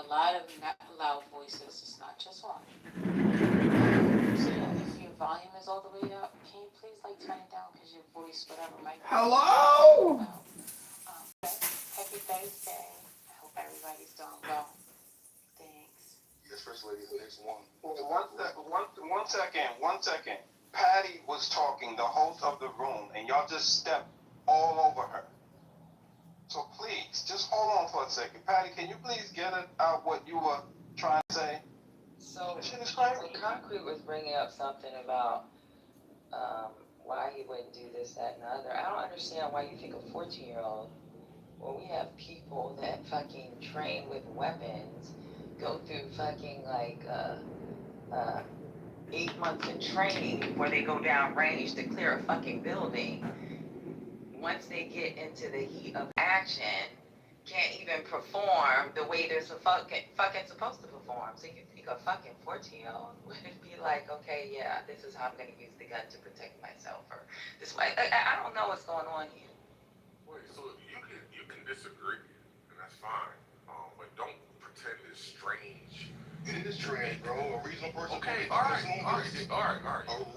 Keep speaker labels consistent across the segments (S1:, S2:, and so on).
S1: a lot of loud voices. It's not just one. So yeah, if your volume is all the way up, can you please like turn it down because your voice, whatever, might be
S2: Hello?
S1: loud. Okay. Happy Thursday. I hope everybody's doing well. Thanks.
S3: Yes, First Lady, the next one. One second. Patty was talking, the host of the room, and y'all just stepped all over her. So please, just hold on for a second. Patty, can you please get it out what you were trying to say?
S4: So,
S3: Shit is crazy.
S4: so Concrete was bringing up something about why he wouldn't do this, that, and the other. I don't understand why you think a 14-year-old, when we have people that fucking train with weapons, go through fucking like 8 months of training before they go down range to clear a fucking building. Once they get into the heat of action, can't even perform the way they're fucking supposed to perform. So you think a fucking 14-year-old would be like, okay, yeah, this is how I'm gonna use the gun to protect myself, or this way. I don't know what's going on here.
S2: Wait, so you can disagree, and that's fine. But don't pretend it's strange.
S3: It is strange, bro. A reasonable person.
S2: Okay, all right.
S3: A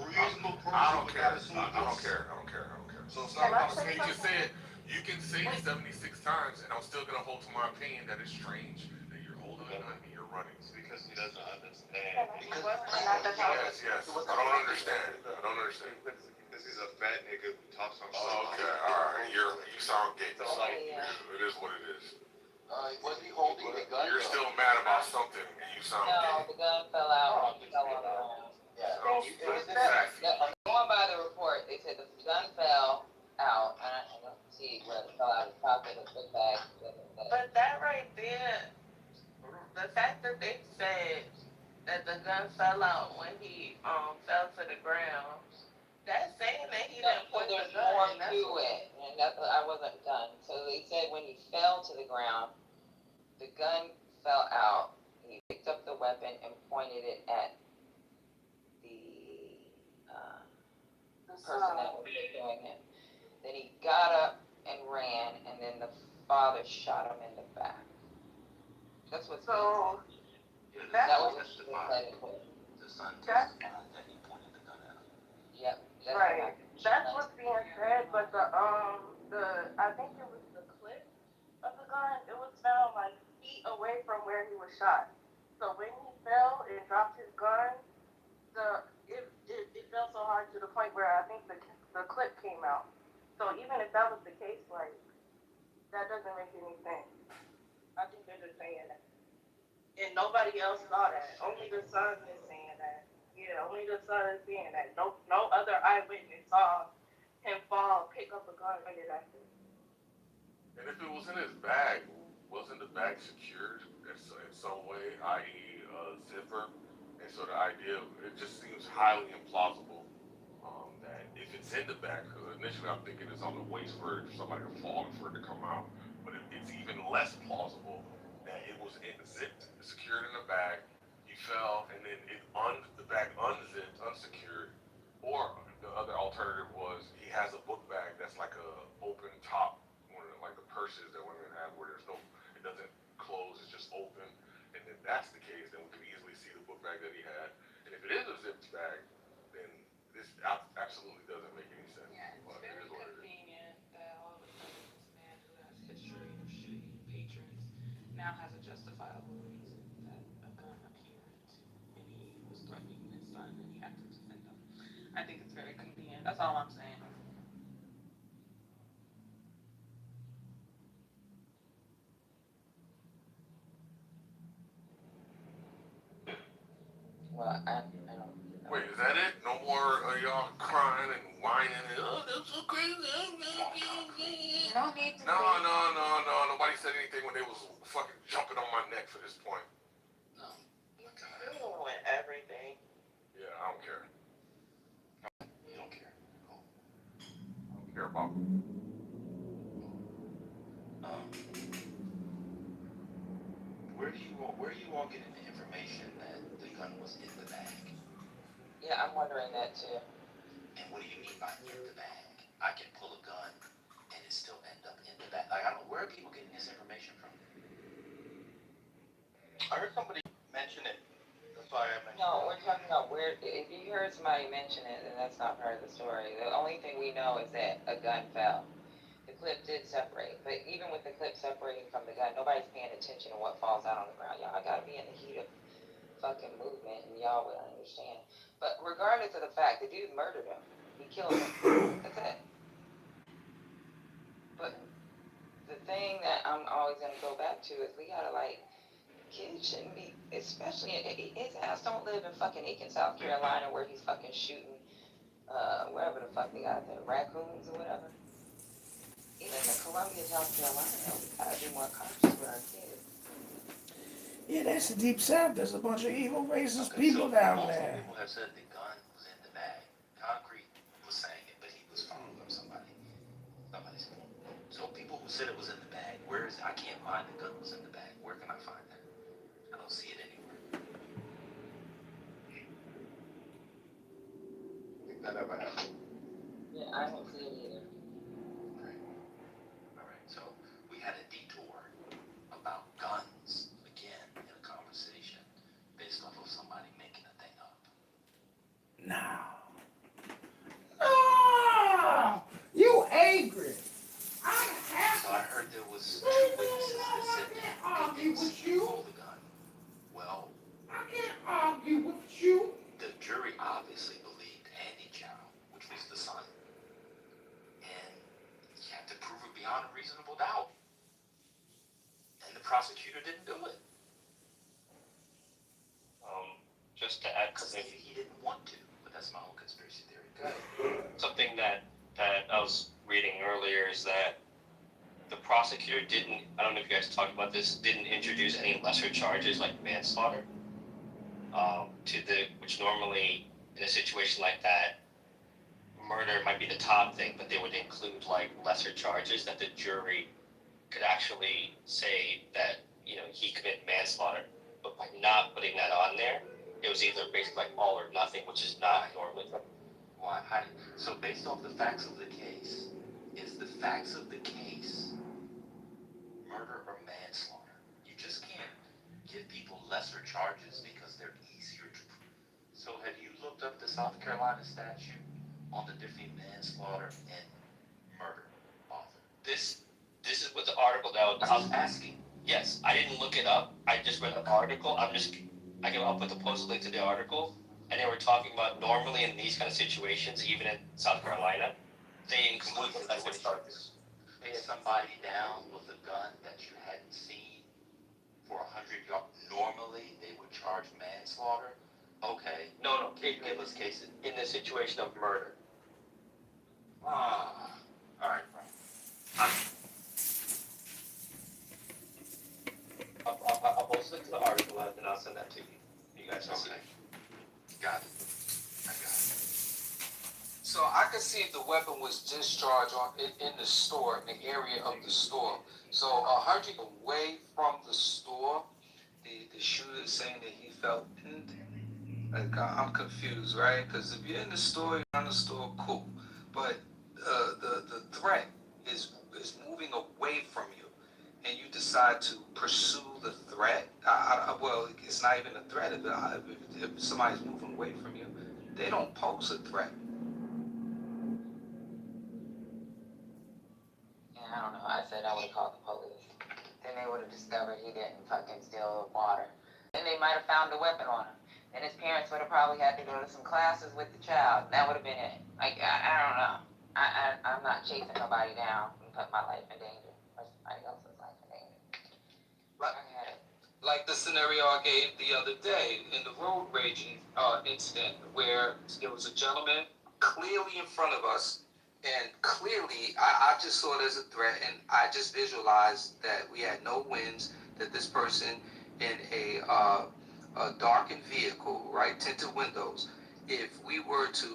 S3: reasonable person.
S2: I don't care. I don't care.
S3: So it's not about
S2: You can say it. You can say it 76 times, and I'm still gonna hold to my opinion that it's strange that you're holding a gun and you're running.
S3: because he doesn't understand.
S2: Yes. I don't understand.
S3: Because he's a fat nigga who talks on shit.
S2: Okay, all right. You sound gay. It is what it is.
S3: Was he holding the gun?
S2: You're still mad about something, and you sound
S4: No,
S2: gay.
S4: the gun fell out. It fell on the ground.
S2: Exactly.
S4: I'm going by the report. They said the gun fell out. I don't see where it fell out of the pocket of the bag.
S5: But that right there, the fact that they said that the gun fell out when he fell to the ground, that's saying that he didn't put the
S4: There's
S5: gun.
S4: more to it, and that's I wasn't done. So they said when he fell to the ground, the gun fell out. He picked up the weapon and pointed it at the person that was doing it. Then he got up and ran, and then the father shot him in the back. That's what's
S5: So
S4: that
S5: that's
S4: was what she said.
S3: The son
S5: That's-
S3: testified that he pointed the gun at him.
S4: Yep. That's
S5: right.
S4: what
S5: That's what's being said, but the I think it was the clip of the gun. It was found like feet away from where he was shot. So when he fell and dropped his gun, it fell so hard to the point where I think the clip came out. So even if that was the case, like that doesn't make any sense. I think they're just saying that, and nobody else saw that. Only the son is saying that. Yeah, only the son is saying that. No other eyewitness saw him fall, pick up a gun, and that's it.
S2: And if it was in his bag, wasn't the bag secured in some way, i.e. a zipper? And so the idea, it just seems highly implausible that if it's in the bag, because initially I'm thinking it's on the waist for somebody to fall and for it to come out, but it's even less plausible that it was zipped, secured in the bag, he fell, and then the bag unzipped, unsecured, or the other alternative was he has a book bag that's like a open top, one of like the purses that women have where it doesn't close, it's just open. And if that's the case, then we could easily see the book bag that he had. And if it is a zipped bag, then this absolutely doesn't make any sense.
S1: Yeah, it's
S2: But
S1: very
S2: it is what it is.
S1: convenient that all of a sudden this man who has history of shooting patrons now has a justifiable reason that a gun appeared and he was threatening his son and he had to defend him. I think it's very convenient. That's all I'm saying.
S4: Well, I don't.
S2: Wait, is that it? No more y'all crying and whining and that's so crazy.
S1: No need to
S2: No. Nobody said anything when they was fucking jumping on my neck for this point.
S3: No.
S5: You ruin everything.
S2: Yeah, I don't care.
S3: You don't care. Cool.
S2: I don't care about
S3: Where are you all getting the information that the gun was in the bag?
S4: Yeah, I'm wondering that too.
S3: And what do you mean by in the bag? I can pull a gun and it still end up in the bag. Like, I don't know, where are people getting this information from? I heard somebody mention it. That's why I mentioned
S4: No, we're talking about where, if you heard somebody mention it, then that's not part of the story. The only thing we know is that a gun fell. The clip did separate, but even with the clip separating from the gun, nobody's paying attention to what falls out on the ground. Y'all gotta be in the heat of fucking movement, and y'all will understand. But regardless of the fact, the dude murdered him. He killed him. That's it. But the thing that I'm always gonna go back to is we gotta like, kids shouldn't be, especially his ass don't live in fucking Aiken, South Carolina, where he's fucking shooting, wherever the fuck they got there, raccoons or whatever. He lives in Columbia, South Carolina. We gotta be more conscious with our kids.
S6: Yeah, that's the deep south. There's a bunch of evil, racist
S7: Okay,
S6: people
S7: so
S6: down
S7: multiple
S6: there.
S7: people have said the gun was in the bag. Concrete was saying it, but he was found from somebody's phone. So people who said it was in the bag, where is it? I can't find the gun was in the bag. Where can I find that? I don't see it anywhere.
S3: I think that ever happened.
S4: Yeah, I don't see it either.
S7: Right. All right. So we had a detour about guns again in a conversation based off of somebody making a thing up.
S6: No. No! You angry. I'm
S7: So I
S6: happy.
S7: heard there was two witnesses that said
S6: I can't
S7: that
S6: argue
S7: they
S6: with you.
S7: stole the gun. Well,
S6: I can't argue with you.
S7: the jury obviously believed Andy Chow, which was the son, and you have to prove it beyond a reasonable doubt. And the prosecutor didn't do it
S8: Just to add
S7: because
S8: something,
S7: he didn't want to. But that's my own conspiracy theory.
S8: something that I was reading earlier is that the prosecutor didn't, I don't know if you guys talked about this, didn't introduce any lesser charges like manslaughter. Which normally in a situation like that, murder might be the top thing, but they would include like lesser charges that the jury could actually say that, he committed manslaughter. But by not putting that on there, it was either basically like all or nothing, which is not normally.
S7: Why? So based off the facts of the case, is the facts of the case murder or manslaughter? You just can't give people lesser charges because they're easier to prove. So have you looked up the South Carolina statute on the difference manslaughter and murder, Arthur?
S8: This is what the article that
S7: I'm just asking.
S8: Yes, I didn't look it up. I just read the article. I'll put the post link to the article, and they were talking about normally in these kind of situations, even in South Carolina, they include the lesser charges.
S7: Face somebody down with a gun that you hadn't seen for 100 yards. Normally they would charge manslaughter. Okay.
S8: No,
S7: Give us cases.
S8: in the situation of murder.
S7: All right.
S8: I'll post it to the article and then I'll send that to you. You guys can see.
S7: Okay. Got it. I got it.
S9: So I could see if the weapon was discharged in the store, in the area of the store. So 100 away from the store, the shooter is saying that he felt pinned. Like I'm confused, right? Because if you're in the store, you're in the store, cool. But the threat is moving away from you, and you decide to pursue the threat. Well, it's not even a threat. If somebody's moving away from you, they don't pose a threat.
S4: Yeah, I don't know. I said I would have called the police. Then they would have discovered he didn't fucking steal water. Then they might have found a weapon on him. Then his parents would have probably had to go to some classes with the child. That would have been it. Like, I don't know. I'm not chasing nobody down and put my life in danger or somebody else's life in danger.
S9: Right.
S4: I had it.
S9: Like the scenario I gave the other day in the road raging incident, where there was a gentleman clearly in front of us, and clearly I just saw it as a threat, and I just visualized that we had no winds, that this person in a darkened vehicle, right, tinted windows, if we were to,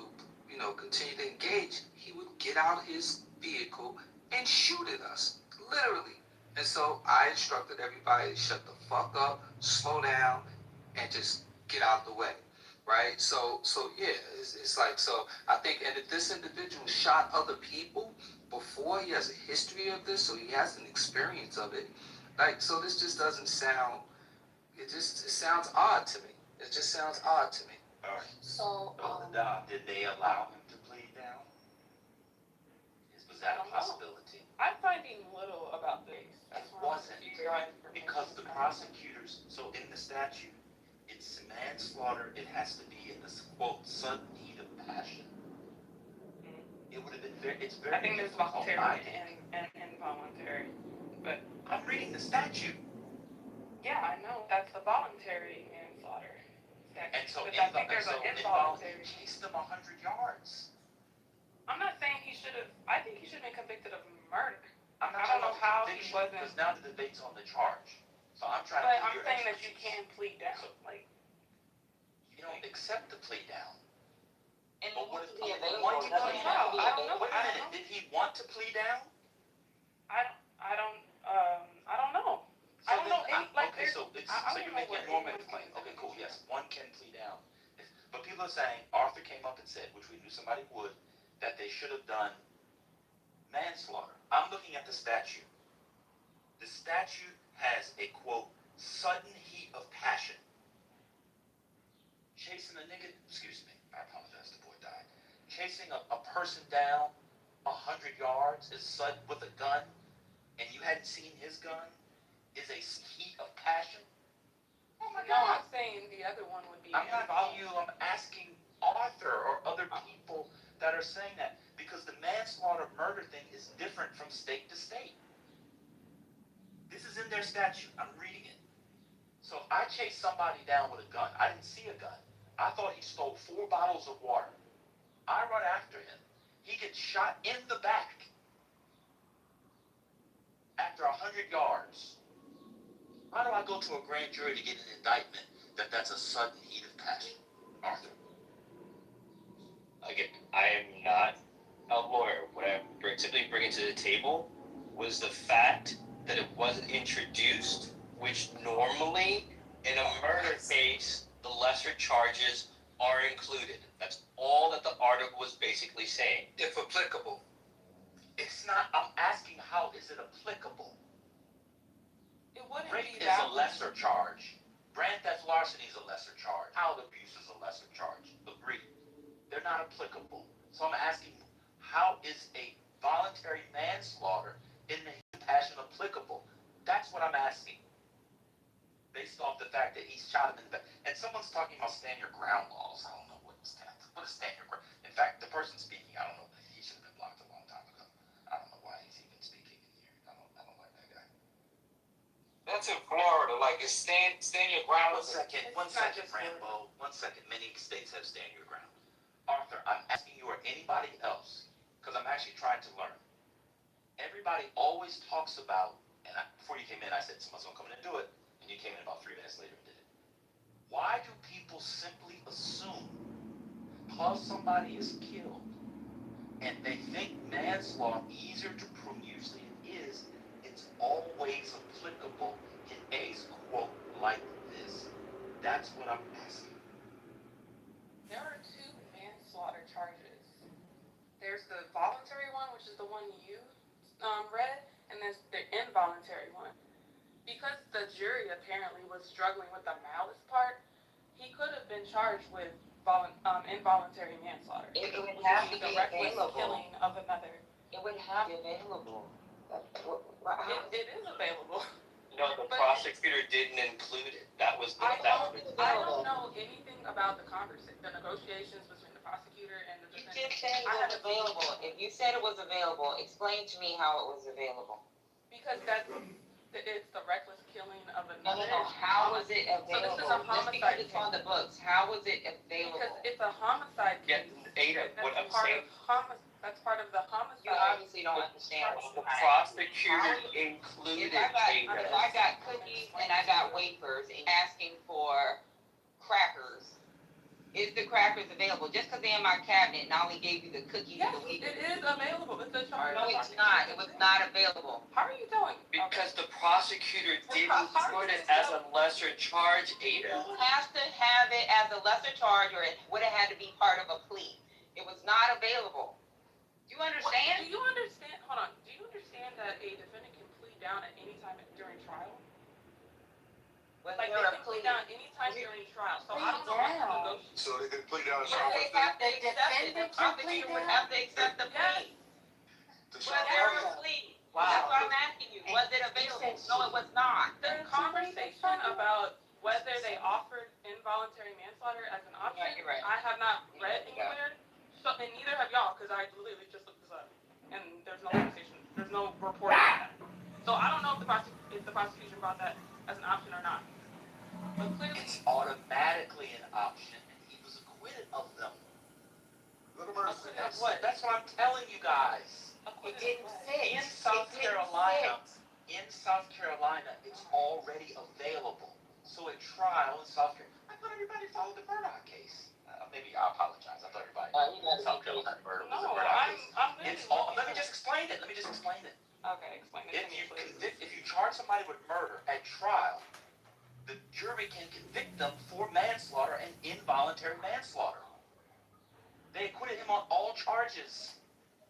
S9: continue to engage, he would get out his vehicle and shoot at us, literally. And so I instructed everybody to shut the fuck up, slow down, and just get out of the way, right? So yeah, it's like, so I think, and if this individual shot other people before, he has a history of this, so he has an experience of it, like, so this just doesn't sound, It sounds odd to me. It just sounds odd to me.
S7: All right.
S5: So,
S7: Did they allow him to plead down? Was that a possibility?
S1: I'm finding little about this.
S7: It wasn't, because the prosecutors, so in the statute, it's manslaughter, it has to be in this quote, sudden heat of passion. It would have been it's very
S1: I think there's
S7: difficult,
S1: voluntary and involuntary. But
S7: I'm reading the statute.
S1: yeah, I know that's the voluntary manslaughter statute.
S7: And so,
S1: but I think there's an involuntary.
S7: He chased him 100 yards.
S1: I'm not saying he should have. I think he should have been convicted of murder.
S7: I
S1: don't know how he wasn't.
S7: Because now the debate's on the charge. So I'm trying
S1: But
S7: to
S1: I'm
S7: get your
S1: saying that you
S7: expertise.
S1: can plead down. Like,
S7: You don't accept the plea down.
S4: And
S7: But what if
S4: be
S7: what
S4: available.
S7: if he
S4: Doesn't
S7: plead
S4: have to
S7: down?
S4: be
S1: I don't know.
S7: Wait a minute, did he want to plea down?
S1: I don't know. I don't know any, like,
S7: okay,
S1: there's-
S7: so it's
S1: I
S7: so
S1: don't
S7: you're
S1: know
S7: making
S1: what
S7: Norman
S1: anyone
S7: claim.
S1: can
S7: Okay,
S1: do.
S7: cool. Yes, one can plea down. But people are saying Arthur came up and said, which we knew somebody would, that they should have done manslaughter. I'm looking at the statute. The statute has a quote, sudden heat of passion. Chasing a nigga, excuse me, I apologize, the boy died. Chasing a person down 100 yards is sudden with a gun, and you hadn't seen his gun, is a heat of passion. Oh my
S1: No,
S7: God.
S1: I'm saying the other one would be
S7: I'm not
S1: involuntary.
S7: you, I'm asking Arthur or other people that are saying that, because the manslaughter murder thing is different from state to state. This is in their statute, I'm reading it. So if I chase somebody down with a gun, I didn't see a gun. I thought he stole 4 bottles of water. I run after him. He gets shot in the back after 100 yards. How do I go to a grand jury to get an indictment that that's a sudden heat of passion? Arthur.
S8: Again, I am not a lawyer. What I simply bring to the table was the fact that it wasn't introduced, which normally in a murder case, the lesser charges are included. That's all that the article was basically saying.
S9: If applicable.
S7: It's not, I'm asking how is it applicable?
S1: It wouldn't
S7: Rape
S1: be
S7: is
S1: that.
S7: a lesser charge. Grand theft larceny is a lesser charge. Child abuse is a lesser charge. Agreed. They're not applicable. So I'm asking, how is a voluntary manslaughter in the heat of passion applicable? That's what I'm asking. Based off the fact that he shot him in the back. And someone's talking about stand your ground laws. I don't know what is stand your ground. In fact, the person speaking, I don't know, he should have been blocked a long time ago. I don't know why he's even speaking in here. I don't like that guy.
S9: That's in Florida. Like, it's stand your ground.
S7: One second, Rambo. 1 second. Many states have stand your ground. Arthur, I'm asking you or anybody else, because I'm actually trying to learn. Everybody always talks about, and before you came in, I said someone's going to come in and do it, and you came in about 3 minutes later and did it. Why do people simply assume, because somebody is killed, and they think manslaughter easier to prove, usually it is, it's always applicable in a quote like this? That's what I'm asking.
S1: There are 2 manslaughter charges. There's the voluntary one, which is the one you read, and there's the involuntary one. Because the jury apparently was struggling with the malice part, he could have been charged with involuntary manslaughter.
S4: It would
S1: which
S4: have
S1: would
S4: to
S1: be
S4: be
S1: the reckless
S4: available.
S1: killing of another.
S4: It would have to be available.
S1: It is available.
S8: No, the
S1: But-
S8: prosecutor didn't include it. That was the
S1: I
S4: available.
S1: don't know anything about the negotiations between the prosecutor and the
S4: You
S1: defendant.
S4: just said it was available. If you said it was available, explain to me how it was available.
S1: Because it's the reckless killing of
S4: No,
S1: another.
S4: how was it
S1: So this
S4: available?
S1: is a
S4: Just because
S1: homicide
S4: it's on the books, how was it available?
S1: Because it's a homicide
S8: Yeah,
S1: case.
S8: Ada, what I'm
S1: That's part
S8: saying,
S1: of that's part of the homicide.
S4: You obviously don't understand what's
S8: the
S4: behind it.
S8: prosecutor included
S4: If
S8: Ada.
S4: I got cookies and I got wafers and you're asking for crackers, is the crackers available? Just because they're in my cabinet and I only gave you the cookies
S1: Yes,
S4: and the
S1: it
S4: wafers.
S1: is available. It's a charge.
S4: No, it's not. It was not available.
S1: How are you doing?
S8: Because the prosecutor didn't put it as a lesser charge, Ada.
S4: You have to have it as a lesser charge or it would have had to be part of a plea. It was not available. Do you understand?
S1: Do you understand? Hold on. Do you understand that a defendant can plead down at any time during trial?
S4: What
S5: But
S1: Like, they can plead down anytime during trial, so I don't know what the negotiation.
S3: So they can plead down.
S5: Yeah, they have to accept it. The prosecutor would have to accept the plea. Was there a plea? That's what I'm asking you. Was it available? No, it was not.
S1: The conversation about whether they offered involuntary manslaughter as an option,
S5: Yeah, you're right.
S1: I have not read anywhere, so, and neither have y'all, because I literally just looked this up, and there's no conversation, there's no report on that. So I don't know if the prosecution brought that as an option or not. But clearly,
S7: It's automatically an option, and he was acquitted of them.
S1: acquitted of what?
S7: That's what I'm telling you guys.
S4: It didn't fit.
S7: In South Carolina, it's already available. So at trial in South Carolina, I thought everybody followed the Murdoch case. Maybe I apologize. I thought everybody South Carolina murder was a
S1: No,
S7: Murdoch case.
S1: I'm literally
S7: It's all.
S1: looking
S7: Let me
S1: at
S7: just explain it.
S1: Okay, explain it to me, please.
S7: If you charge somebody with murder at trial, the jury can convict them for manslaughter and involuntary manslaughter. They acquitted him on all charges,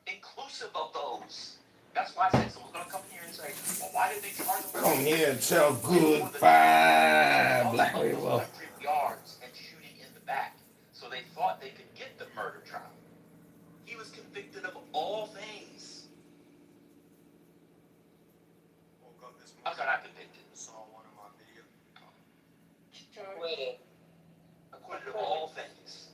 S7: inclusive of those. That's why I said someone's going to come here and say, well, why did they charge him?
S6: Come here and tell good five black people.
S7: 100 yards and shooting in the back. So they thought they could get the murder trial. He was convicted of all things. I'm sorry, not convicted. Acquitted of all things.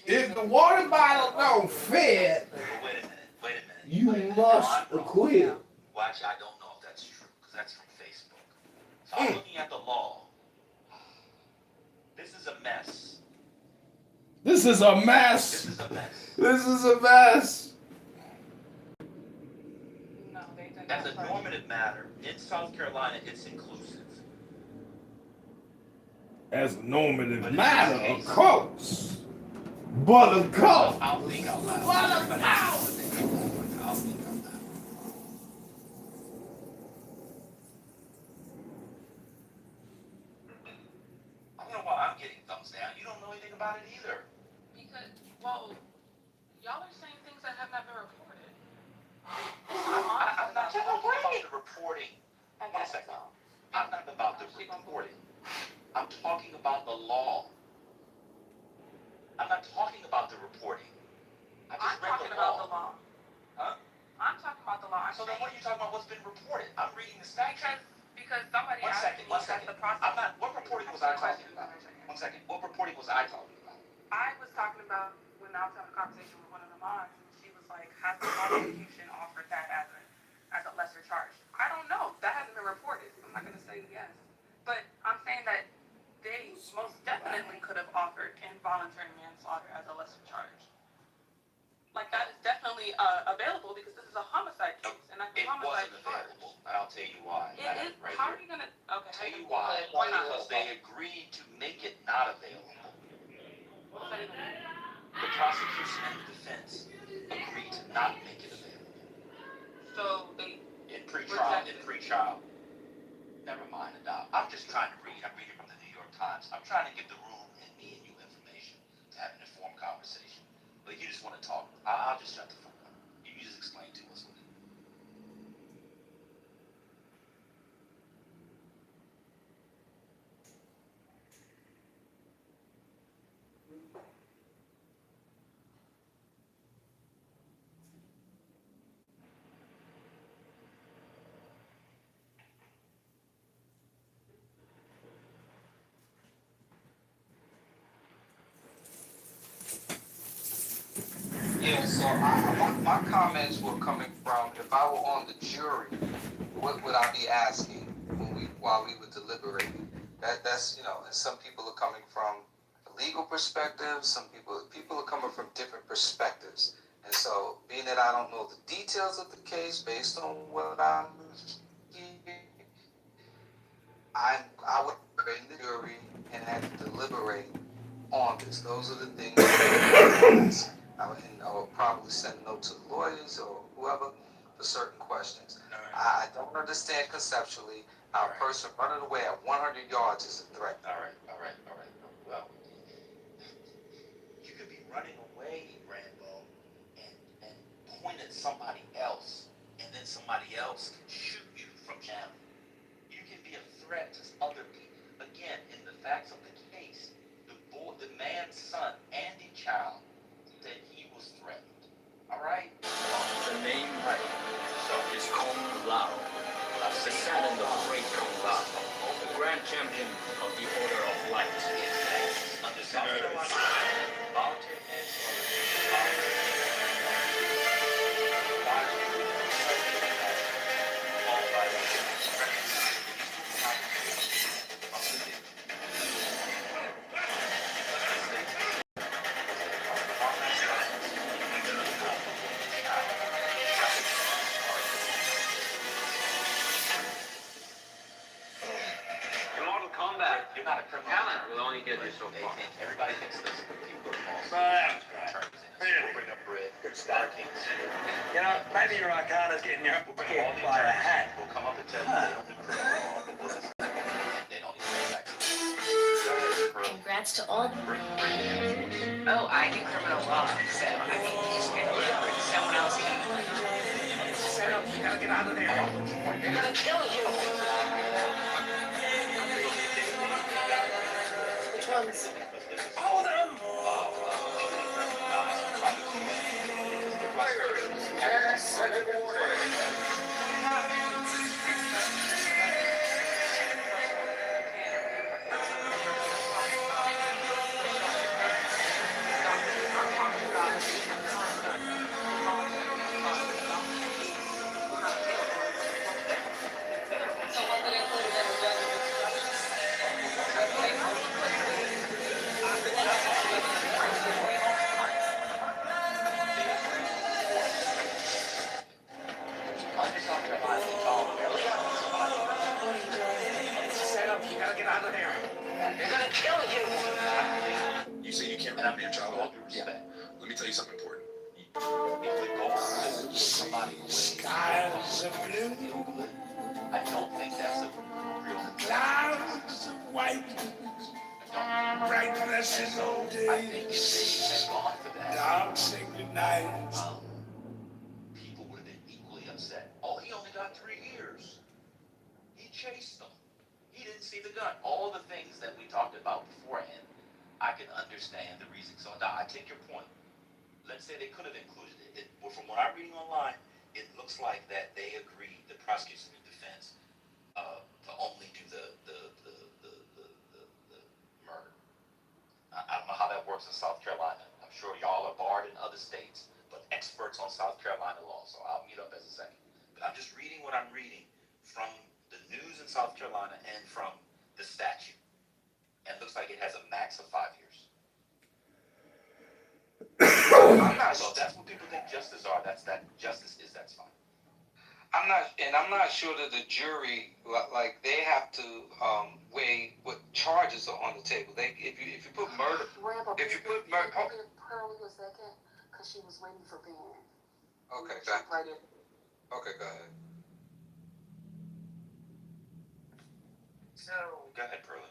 S6: If the water bottle don't fit,
S7: Wait a minute.
S6: you must acquit.
S7: Well, actually, I don't know if that's true, because that's from Facebook. So I'm looking at the law. This is a mess.
S6: This is a mess.
S7: This is a mess.
S6: This is a mess.
S1: No, they did
S7: As
S1: not.
S7: a normative matter, in South Carolina, it's inclusive.
S6: As a normative matter, of course. But of course.
S7: I'll think out loud.
S6: What
S7: Everybody
S6: about?
S7: else will think out loud. I'll think out loud. I don't know why I'm getting thumbs down. You don't know anything about it either.
S1: Because, well, y'all are saying things that have not been reported.
S7: I'm not talking about the reporting.
S1: I
S7: One
S1: guess
S7: second.
S1: so.
S7: I'm not about the reporting. I'm talking about the law. I'm not talking about the reporting. I
S1: I'm
S7: just read
S1: talking
S7: the
S1: about
S7: law.
S1: the law.
S7: Huh?
S1: I'm talking about the law. I'm
S7: So then
S1: saying
S7: what are you talking about what's been reported? I'm reading the statute.
S1: because somebody
S7: One
S1: asked
S7: second,
S1: me
S7: one
S1: as
S7: second.
S1: the prosecutor.
S7: I'm not, what reporting was I talking about? One second, what reporting was I talking about?
S1: I was talking about when I was having a conversation with one of the moms, and she was like, "Has the prosecution offered that as a lesser charge?" I don't know. That hasn't been reported. I'm not going to say yes, but I'm saying that they most definitely could have offered involuntary manslaughter as a lesser charge. Like that is definitely available because this is a homicide case, and that's a
S7: It
S1: homicide
S7: wasn't
S1: charge.
S7: available, and I'll tell you why.
S1: It is.
S7: Right
S1: How
S7: here.
S1: are you gonna? Okay.
S7: Tell you why.
S1: Why not?
S7: Because they agreed to make it not available.
S1: What does that even mean?
S7: The prosecution and the defense agreed to not make it available.
S1: So they.
S7: In pre-trial. Never mind, Adopt. I'm just trying to read. I'm reading from the New York Times. I'm trying to give the room and me and you information to have an informed conversation. But you just want to talk. I'll just shut the fuck up. You just explain to us what it is.
S9: Yeah, so my comments were coming from if I were on the jury, what would I be asking while we were deliberating? That's and some people are coming from a legal perspective, some people are coming from different perspectives. And so being that I don't know the details of the case based on what I'm hearing, I would bring the jury and have to deliberate on this. Those are the things that I will probably send a note to the lawyers or whoever for certain questions. I don't understand conceptually how a person running away at 100 yards is a threat.
S7: All right. Well,
S8: talking about voluntary manslaughter.
S10: In Mortal Kombat,
S8: You're not a criminal.
S10: talent will only get you so
S8: They
S10: far.
S8: think everybody thinks this. People are false.
S10: Right.
S8: Terms in bring up bread. Good start.
S10: You know, maybe your Arcana's getting your kid by a hat.
S8: Will come up and tell you they don't do criminal law, but this is they don't even know that.
S11: Congrats to all.
S4: Oh, I do criminal law, so I mean, he's gonna do it. Someone else can.
S10: Sam, you gotta get out of there. They're gonna kill you.
S11: Which ones?
S10: All of them. Sam, you gotta get out of there. They're gonna kill you.
S12: You say you can't
S8: And I'm
S12: remember your
S8: being
S12: childhood?
S8: all due respect.
S12: Let me tell you something important.
S8: If the goal is to put somebody away,
S6: Skies are blue,
S8: I don't think that's a real.
S6: clouds are white, bright blessed old
S8: I think if
S6: days,
S8: they had gone for that,
S6: dark sacred nights.
S8: people would have been equally upset. Oh, he only got 3 years. He chased them. He didn't see the gun. All the things that we talked about beforehand, I can understand the reason. So now I take your point. Let's say they could have included it. Well, from what I'm reading online, it looks like that they agreed, the prosecution and defense, to only do the murder. I don't know how that works in South Carolina. I'm sure y'all are barred in other states, but experts on South Carolina law, so I'll mute up as a second. But I'm just reading what I'm reading from the news in South Carolina and from the statute. And it looks like it has a max of 5 years. So if that's what people think justice are, that's fine.
S9: I'm not sure that the jury, like, they have to weigh what charges are on the table. If you put murder, if you put murder,
S11: Pearlie a second, because she was waiting for Ben.
S9: okay,
S11: Jump right in.
S9: okay, go ahead.
S8: So go ahead, Pearlie.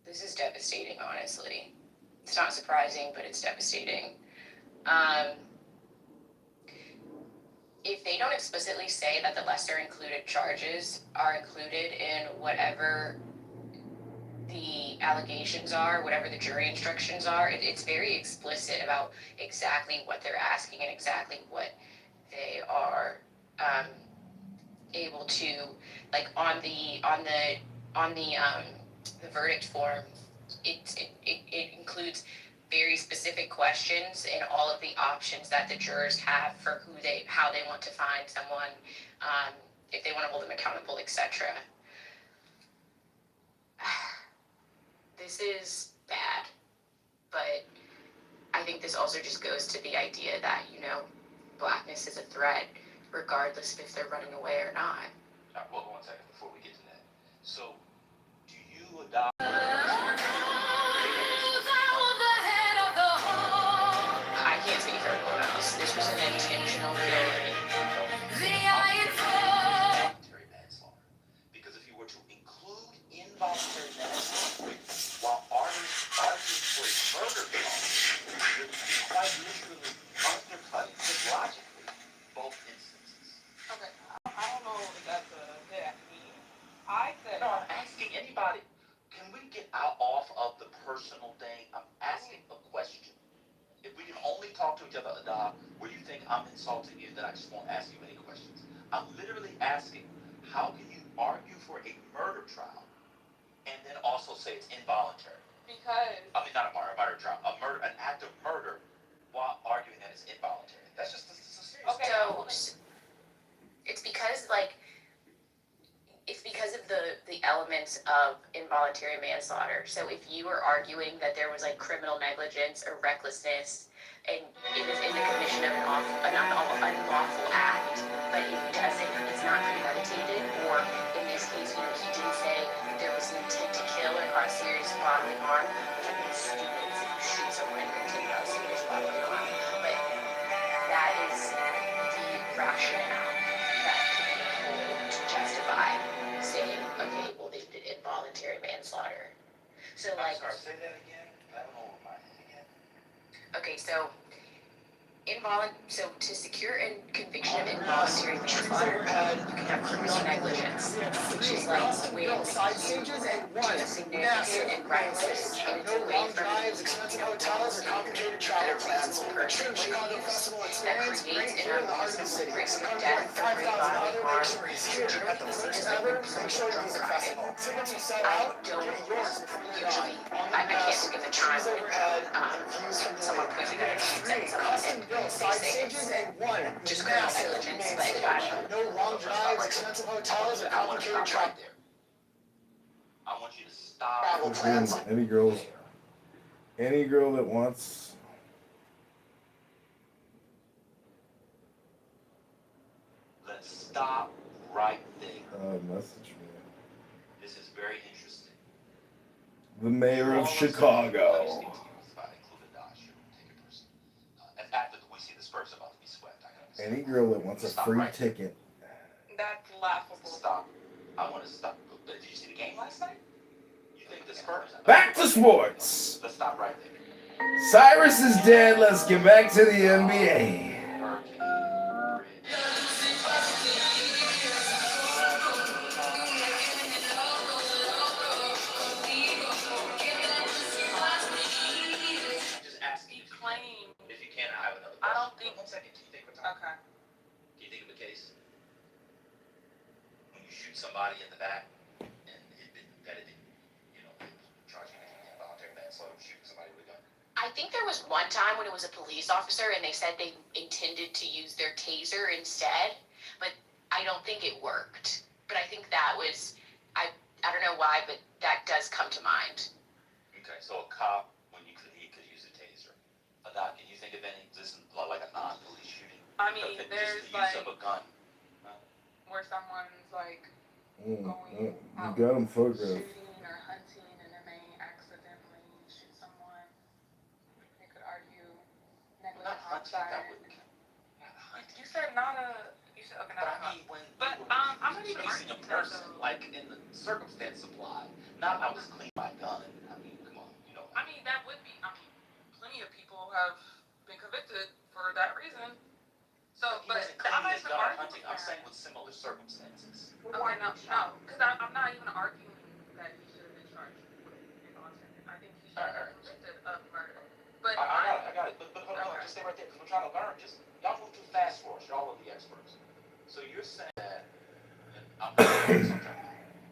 S13: This is devastating, honestly. It's not surprising, but it's devastating. If they don't explicitly say that the lesser included charges are included in whatever the allegations are, whatever the jury instructions are, it's very explicit about exactly what they're asking and exactly what they are able to, like, on the verdict form. It includes very specific questions and all of the options that the jurors have for how they want to find someone, if they want to hold them accountable, etc. This is bad, but I think this also just goes to the idea that, blackness is a threat, regardless of if they're running away or not.
S8: Hold on 1 second before we get to that. So, do you adopt?
S13: I can't speak for everyone else. This was an intentional killing.
S8: Involuntary manslaughter. Because if you were to include involuntary manslaughter while arguing for a murder charge, you're quite literally undercutting, just logically, both instances.
S1: Okay, I don't know if that's a hit at me. I said.
S8: No, I'm asking anybody. Can we get off of the personal thing? I'm asking a question. If we can only talk to each other, Ada, where you think I'm insulting you, then I just won't ask you any questions. I'm literally asking, how can you argue for a murder trial
S7: say it's involuntary?
S1: Because
S7: I mean, not a murder trial, an act of murder, while arguing that it's involuntary. That's just this is a serious.
S1: Okay.
S13: So it's because of the elements of involuntary manslaughter. So if you were arguing that there was like criminal negligence or recklessness, and it was in the commission of an unlawful act, but it's not premeditated, or in this case, he didn't say there was an intent to kill or cause serious bodily harm, which I think is stupid. If you shoot someone and intend to cause serious bodily harm, but that is the rationale that can be pulled to justify saying, okay, well, they did involuntary manslaughter. So,
S7: I'm
S13: like,
S7: sorry, say that again. I don't know what my again.
S13: okay, so to secure a conviction of involuntary manslaughter, you can have criminal negligence, which is like when you do significant and reckless and it's away from the reasonable person would use that creates an unreasonable risk of death or great bodily harm. Generally, this is just like when someone's drunk driving. I don't usually, I can't think of the time when someone pointed at someone and they say it's just criminal negligence, but
S10: No long drives, expensive hotels, or complicated travel.
S7: Right there. I want you to stop.
S6: Listen, any girl that wants.
S7: Let's stop right there.
S6: Message me.
S7: This is very interesting.
S6: The mayor of Chicago.
S7: After we see this person about to be swept,
S6: Any girl that wants a free ticket.
S1: That's laughable.
S7: Stop. I want to stop. Did you see the game last night? You think this person?
S6: Back to sports.
S7: Let's stop right there.
S6: Cyrus is dead. Let's get back to the NBA.
S7: Just asking.
S1: Claim.
S7: If you can, I have another question.
S1: I don't think.
S7: 1 second. Can you think of a time?
S1: Okay.
S7: Can you think of a case when you shoot somebody in the back and it didn't, charging involuntary manslaughter, shooting somebody with a gun?
S13: I think there was one time when it was a police officer and they said they intended to use their taser instead, but I don't think it worked. But I think that was, I don't know why, but that does come to mind.
S7: Okay, so a cop, when he could use a taser. Can you think of any, this is like a non-police shooting?
S1: I mean, there's
S7: just the use of a gun.
S1: Where someone's like
S6: You
S1: out
S6: got him photographed.
S1: shooting or hunting and then they accidentally shoot someone. They could argue negligent homicide. You said not a. You said okay, not a. But I'm not even
S7: Chasing a
S1: arguing that
S7: person,
S1: though.
S7: like in the circumstance applied. Not I was clean my gun. I mean, come on,
S1: I mean, that would be. I mean, plenty of people have been convicted for that reason. So, but I'm not even arguing.
S7: I'm saying with similar circumstances.
S1: Okay, no, because I'm not even arguing that he should have been charged with involuntary. I think he should have been convicted of murder. But
S7: I got it. But hold on, just stay right there because we're trying to learn. Just y'all move too fast for us. Y'all are the experts. So you're saying that.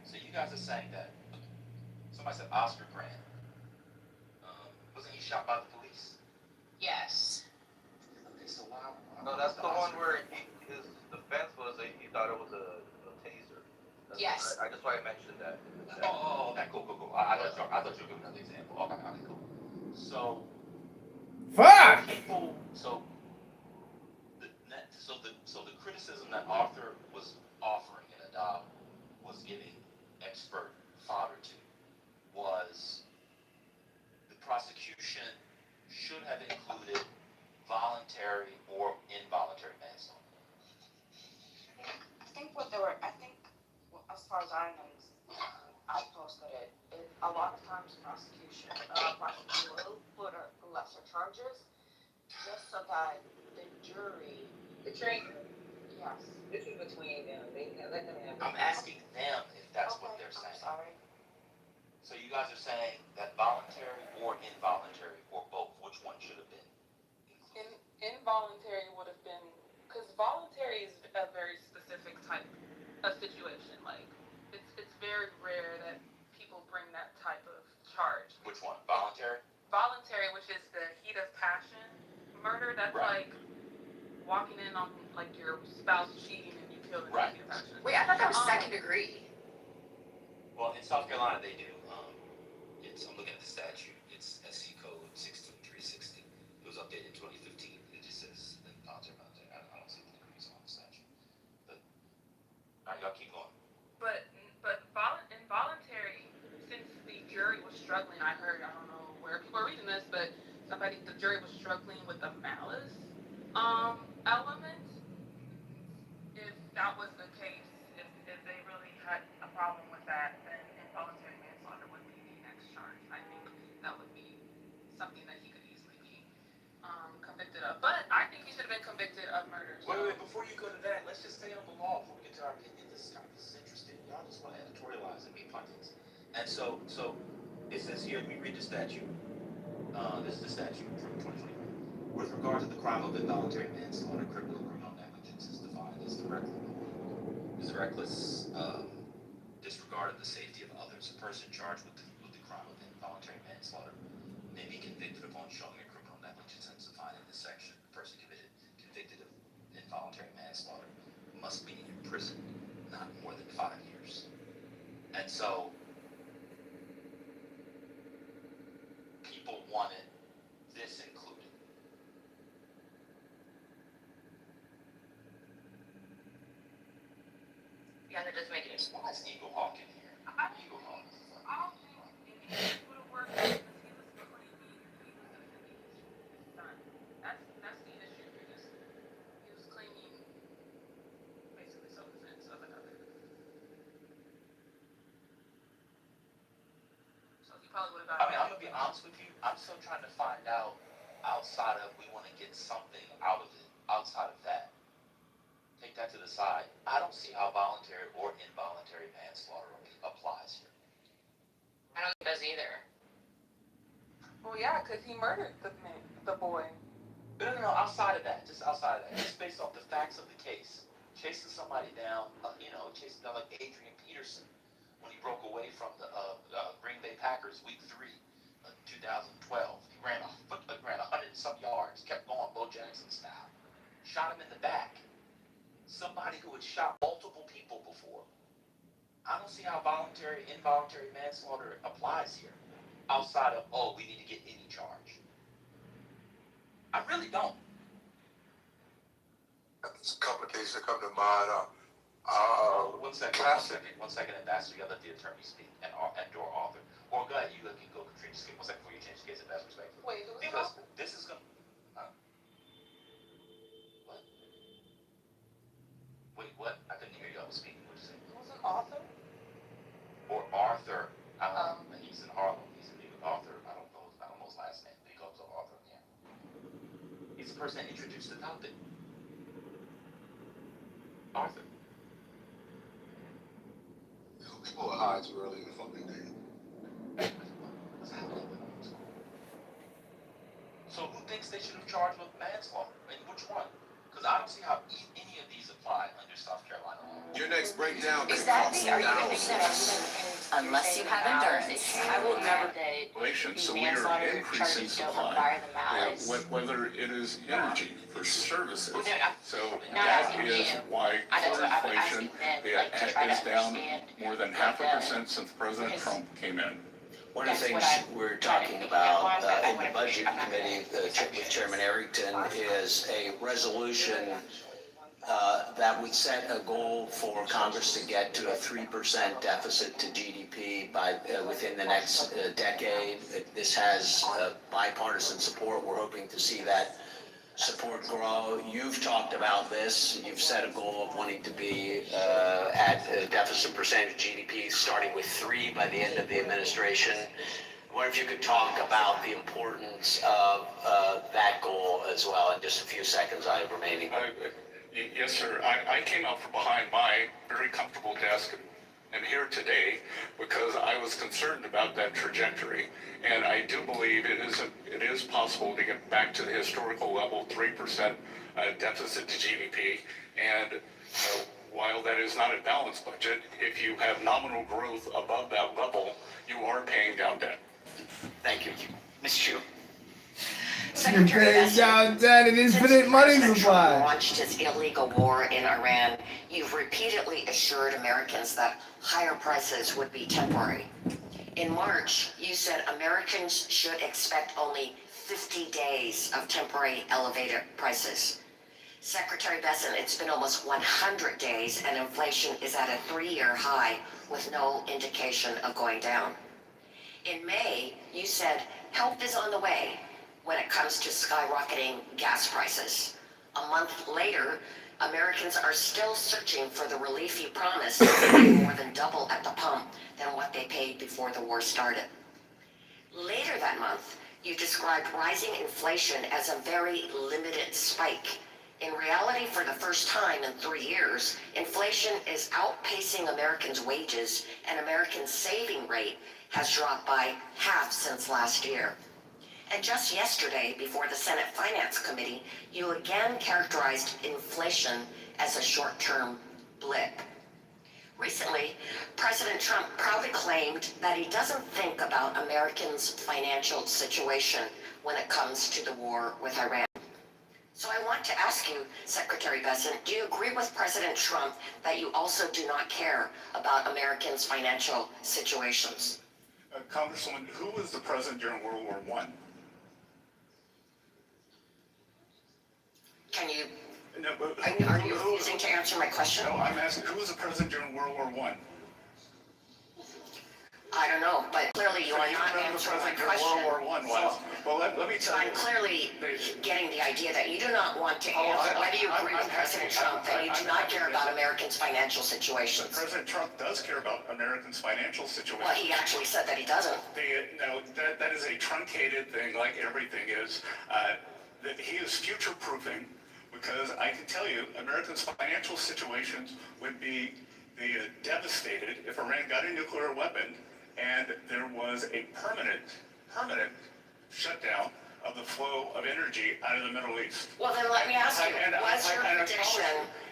S7: So you guys are saying that. Somebody said Oscar Grant. Wasn't he shot by the police?
S13: Yes.
S7: Okay, so why?
S14: No, that's the one where his defense was that he thought it was a taser.
S13: Yes.
S14: I just why I mentioned that.
S7: Oh, okay, cool. I thought you were giving another example. Okay, cool. So.
S6: Fuck!
S7: So the criticism that Arthur was offering in Adopt was giving expert fodder to was the prosecution should have included voluntary or involuntary manslaughter.
S5: I think as far as I know, I posted it. A lot of times prosecution will put lesser charges just so that the jury. Yes.
S9: This is between them. Let them have.
S7: I'm asking them if that's what they're saying.
S5: I'm sorry.
S7: So you guys are saying that voluntary or involuntary or both, which one should have been included?
S1: Involuntary would have been, because voluntary is a very specific type of situation. Like, it's very rare that people bring that type of murder, that's
S7: Right.
S1: like walking in on like your spouse cheating and you kill them.
S7: Right.
S13: Wait, I thought that was second degree.
S7: Well, in South Carolina, they do. I'm looking at the statute. It's SC Code 16360. It was updated in 2015. It just says involuntary manslaughter. I don't see the degrees on the statute. But all right, y'all keep going.
S1: But involuntary, since the jury was struggling, I heard, I don't know where people are reading this, but the jury was struggling with the malice element. If that was the case, if they really had a problem with that, then involuntary manslaughter would be the next charge. I think that would be something that he could easily be convicted of. But I think he should have been convicted of murder. So.
S7: Wait, before you go to that, let's just stay on the law before we get to our opinion. This is interesting. Y'all just want to editorialize and be pundits. And so it says here, we read the statute. This is the statute from 2020. With regard to the crime of involuntary manslaughter, criminal negligence is defined as the reckless disregard of the safety of others. A person charged with the crime of involuntary manslaughter may be convicted upon showing a criminal negligence as defined in this section. The person convicted of involuntary manslaughter must be imprisoned not more than 5 years. And so people wanted this included.
S13: Yeah, that does make it.
S7: Why is Eagle Hawk in here? Eagle Hawk.
S1: I don't think it would have worked because he was claiming he was defending his son. That's the issue because he was claiming basically self-defense of another. So he probably would have got.
S7: I'm gonna be honest with you. I'm still trying to find out outside of we want to get something out of it. Outside of that, take that to the side. I don't see how voluntary or involuntary manslaughter applies here.
S13: I don't think it does either.
S1: Well, yeah, because he murdered the boy.
S7: No. Outside of that, just based off the facts of the case, chasing somebody down, chasing down like Adrian Peterson when he broke away from the Green Bay Packers Week 3, 2012. He ran 100 and some yards, kept going, Bo Jackson style. Shot him in the back. Somebody who had shot multiple people before. I don't see how voluntary, involuntary manslaughter applies here. Outside of, we need to get any charge. I really don't.
S15: There's a couple of cases that come to mind.
S7: One second, Ambassador, you let the attorney speak and or author. Or go ahead, you can go, Katrina, skip 1 second before you change the case, if that's respectful.
S1: Wait, who was
S7: Because
S1: the author?
S7: this is gonna. Wait, what? I couldn't hear you. I was speaking. What did you say?
S1: Who was an author?
S7: Or Arthur. He's in Harlem. He's a big author. I don't know his last name. He goes to Arthur. Yeah. He's the person that introduced the topic. Arthur.
S15: People are high too early in the fucking day.
S7: What's happening with him? So who thinks they should have charged with manslaughter? And which one? Because I don't see how any of these apply under South Carolina law.
S15: Your next breakdown could
S11: Exactly.
S15: cost
S11: Are you
S15: thousands.
S11: Unless you have endurance.
S16: I will never.
S17: So we are increasing supply, whether it is energy for services. So that is why core inflation is down more than 0.5% since President Trump came in.
S18: One of the things we're talking about in the budget committee with Chairman Arrington is a resolution that would set a goal for Congress to get to a 3% deficit to GDP by within the next decade. This has bipartisan support. We're hoping to see that support grow. You've talked about this. You've set a goal of wanting to be at a deficit percentage of GDP starting with 3 by the end of the administration. I wonder if you could talk about the importance of that goal as well in just a few seconds I have remaining.
S17: Yes, sir. I came out from behind my very comfortable desk and here today because I was concerned about that trajectory. And I do believe it is possible to get back to the historical level, 3% deficit to GDP. And while that is not a balanced budget, if you have nominal growth above that level, you are paying down debt.
S18: Thank you. Ms. Chu.
S6: can pay y'all that an infinite money
S11: President Trump
S6: supply.
S11: launched his illegal war in Iran, you've repeatedly assured Americans that higher prices would be temporary. In March, you said Americans should expect only 50 days of temporary elevated prices. Secretary Besson, it's been almost 100 days and inflation is at a 3-year high with no indication of going down. In May, you said help is on the way when it comes to skyrocketing gas prices. A month later, Americans are still searching for the relief you promised, paying more than double at the pump than what they paid before the war started. Later that month, you described rising inflation as a very limited spike. In reality, for the first time in 3 years, inflation is outpacing Americans' wages, and Americans' saving rate has dropped by half since last year. And just yesterday, before the Senate Finance Committee, you again characterized inflation as a short-term blip. Recently, President Trump proudly claimed that he doesn't think about Americans' financial situation when it comes to the war with Iran. So I want to ask you, Secretary Besson, do you agree with President Trump that you also do not care about Americans' financial situations?
S17: Congresswoman, who was the president during World War I?
S11: Can you,
S17: No, but
S11: are you refusing to answer my question?
S17: No, I'm asking who was the president during World War I?
S11: I don't know, but clearly you are not answering my question.
S17: World War I was. Well, let me tell you.
S11: I'm clearly getting the idea that you do not want to answer. Whether you agree with President Trump that you do not care about Americans' financial situations.
S17: President Trump does care about Americans' financial situation.
S11: Well, he actually said that he doesn't.
S17: No, that is a truncated thing, like everything is. That he is future-proofing, because I can tell you, Americans' financial situations would be devastated if Iran got a nuclear weapon and there was a permanent shutdown of the flow of energy out of the Middle East.
S11: Well, then let me ask you, was your prediction...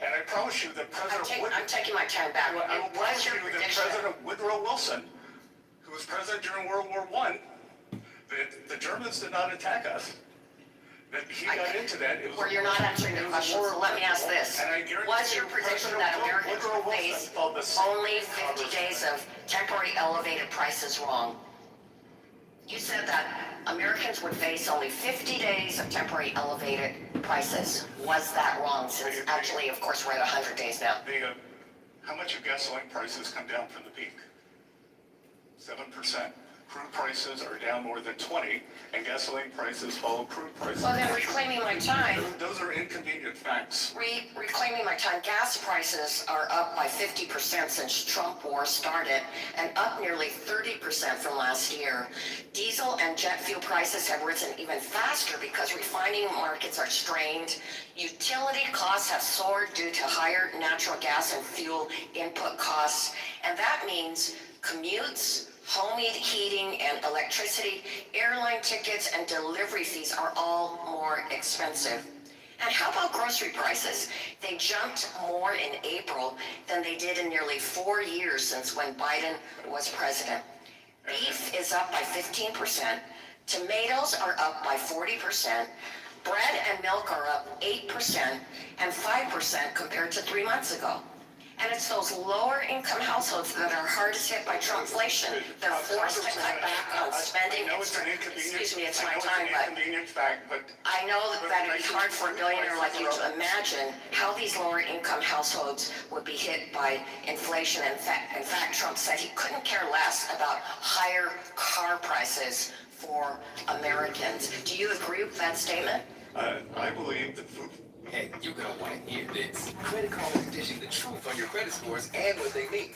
S17: And I promise you that
S11: I'm taking my time back. Was your prediction...
S17: President Woodrow Wilson, who was president during World War I, that the Germans did not attack us. That he got into that.
S11: Well, you're not answering the question, so let me ask this. Was your prediction that Americans would face only 50 days of temporary elevated prices wrong? You said that Americans would face only 50 days of temporary elevated prices. Was that wrong? Since actually, of course, we're at 100 days now.
S17: How much have gasoline prices come down from the peak? 7%. Crude prices are down more than 20, and gasoline prices follow crude prices.
S11: Well, then reclaiming my time.
S17: Those are inconvenient facts.
S11: Reclaiming my time. Gas prices are up by 50% since Trump war started, and up nearly 30% from last year. Diesel and jet fuel prices have risen even faster because refining markets are strained. Utility costs have soared due to higher natural gas and fuel input costs, and that means commutes, home heating and electricity, airline tickets, and delivery fees are all more expensive. And how about grocery prices? They jumped more in April than they did in nearly 4 years since when Biden was president. Beef is up by 15%, tomatoes are up by 40%, bread and milk are up 8% and 5% compared to 3 months ago. And it's those lower income households that are hardest hit by Trumpflation. They're forced to cut back on spending. Excuse me, it's my time, but I know that it'd be hard for a billionaire like you to imagine how these lower income households would be hit by inflation. In fact, Trump said he couldn't care less about higher car prices for Americans. Do you agree with that statement?
S17: I believe that food.
S16: Hey, you're gonna want to hear this. Credit Karma is dishing the truth on your credit scores and what they mean.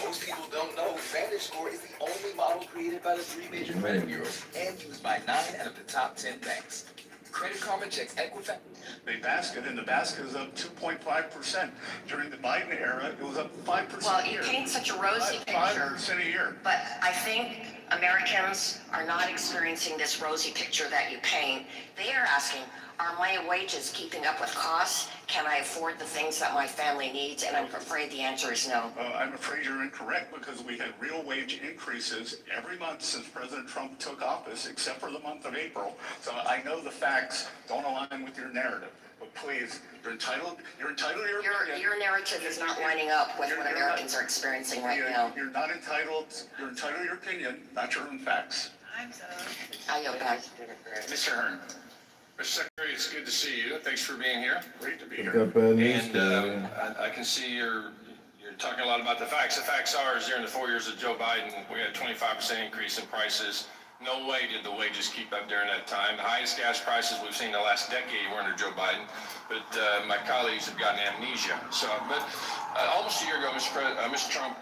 S16: Most people don't know VantageScore is the only model created by the 3 major credit bureaus and used by 9 out of the top 10 banks. Credit Karma checks Equifax.
S17: The basket is up 2.5%. During the Biden era, it was up 5%.
S11: Well, you paint such a rosy picture.
S17: 5% a year.
S11: But I think Americans are not experiencing this rosy picture that you paint. They are asking, are my wages keeping up with costs? Can I afford the things that my family needs? And I'm afraid the answer is no.
S17: I'm afraid you're incorrect because we had real wage increases every month since President Trump took office, except for the month of April. So I know the facts don't align with your narrative. But please, you're entitled to your opinion.
S11: Your narrative is not lining up with what Americans are experiencing right now.
S17: You're entitled to your opinion, not your own facts.
S11: I yield back.
S19: Mr. Hearn. Mr. Secretary, it's good to see you. Thanks for being here.
S17: Great to be here.
S6: Got bad news
S19: And
S6: today.
S19: I can see you're talking a lot about the facts. The facts are, is during the 4 years of Joe Biden, we had a 25% increase in prices. No way did the wages keep up during that time. The highest gas prices we've seen in the last decade were under Joe Biden. But my colleagues have gotten amnesia. Almost a year ago, Mr. Trump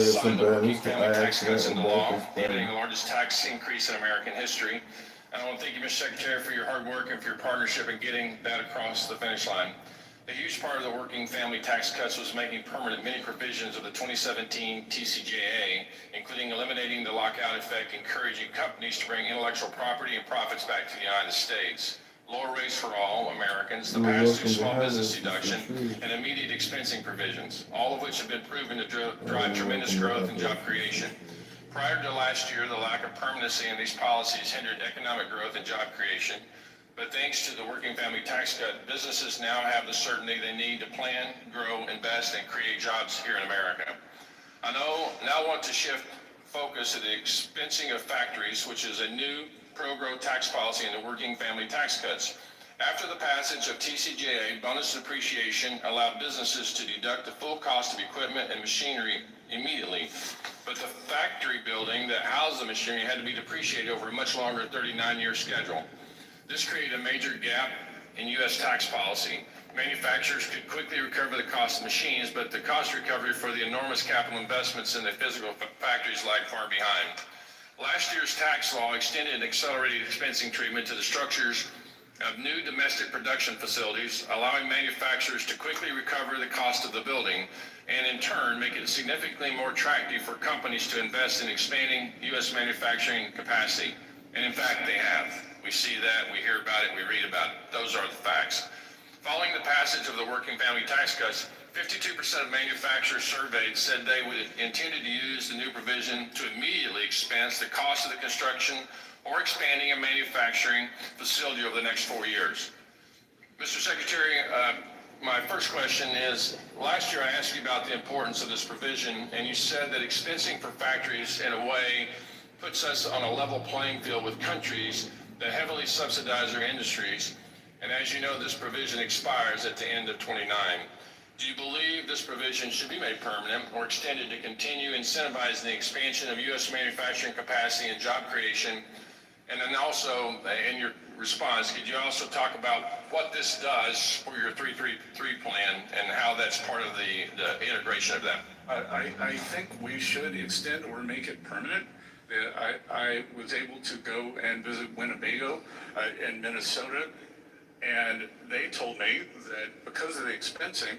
S19: signed the working family tax cuts into law, prohibiting the largest tax increase in American history. And I want to thank you, Mr. Secretary, for your hard work and for your partnership in getting that across the finish line. A huge part of the working family tax cuts was making permanent many provisions of the 2017 TCJA, including eliminating the lockout effect, encouraging companies to bring intellectual property and profits back to the United States, lower rates for all Americans, the pass-through small business deduction, and immediate expensing provisions, all of which have been proven to drive tremendous growth and job creation. Prior to last year, the lack of permanency in these policies hindered economic growth and job creation. But thanks to the working family tax cut, businesses now have the certainty they need to plan, grow, invest, and create jobs here in America. I now want to shift focus to the expensing of factories, which is a new pro-growth tax policy in the working family tax cuts. After the passage of TCJA, bonus depreciation allowed businesses to deduct the full cost of equipment and machinery immediately, but the factory building that housed the machinery had to be depreciated over a much longer 39-year schedule. This created a major gap in U.S. tax policy. Manufacturers could quickly recover the cost of machines, but the cost recovery for the enormous capital investments in the physical factories lagged far behind. Last year's tax law extended and accelerated expensing treatment to the structures of new domestic production facilities, allowing manufacturers to quickly recover the cost of the building and in turn make it significantly more attractive for companies to invest in expanding U.S. manufacturing capacity. And in fact, they have. We see that, we hear about it, we read about it. Those are the facts. Following the passage of the working family tax cuts, 52% of manufacturers surveyed said they would intended to use the new provision to immediately expense the cost of the construction or expanding a manufacturing facility over the next 4 years. Mr. Secretary, my first question is, last year I asked you about the importance of this provision, and you said that expensing for factories in a way puts us on a level playing field with countries that heavily subsidize their industries. And as you know, this provision expires at the end of 29. Do you believe this provision should be made permanent or extended to continue incentivizing the expansion of U.S. manufacturing capacity and job creation? And then also, in your response, could you also talk about what this does for your 333 plan and how that's part of the integration of that?
S17: I think we should extend or make it permanent. I was able to go and visit Winnebago in Minnesota, and they told me that because of the expensing,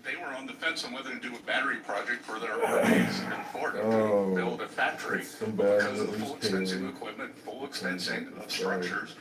S17: they were on the fence on whether to do a battery project for their RVs in Florida to build a factory. Because of the full expensing of equipment, full expensing of structures,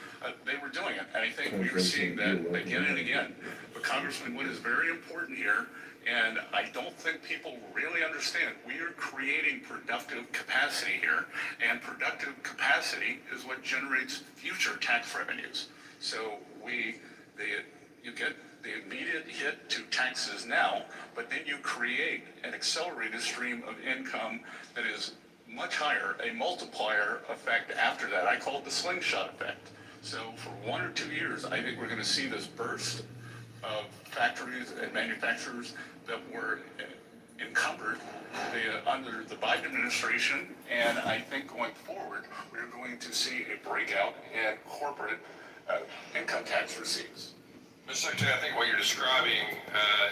S17: they were doing it. And I think we are seeing that again and again. But Congressman, what is very important here, and I don't think people really understand, we are creating productive capacity here, and productive capacity is what generates future tax revenues. So you get the immediate hit to taxes now, but then you create an accelerated stream of income that is much higher, a multiplier effect after that. I call it the slingshot effect. So for 1 or 2 years, I think we're going to see this burst of factories and manufacturers that were encumbered under the Biden administration, and I think going forward, we're going to see a breakout in corporate income tax receipts.
S19: Mr. Secretary, I think what you're describing,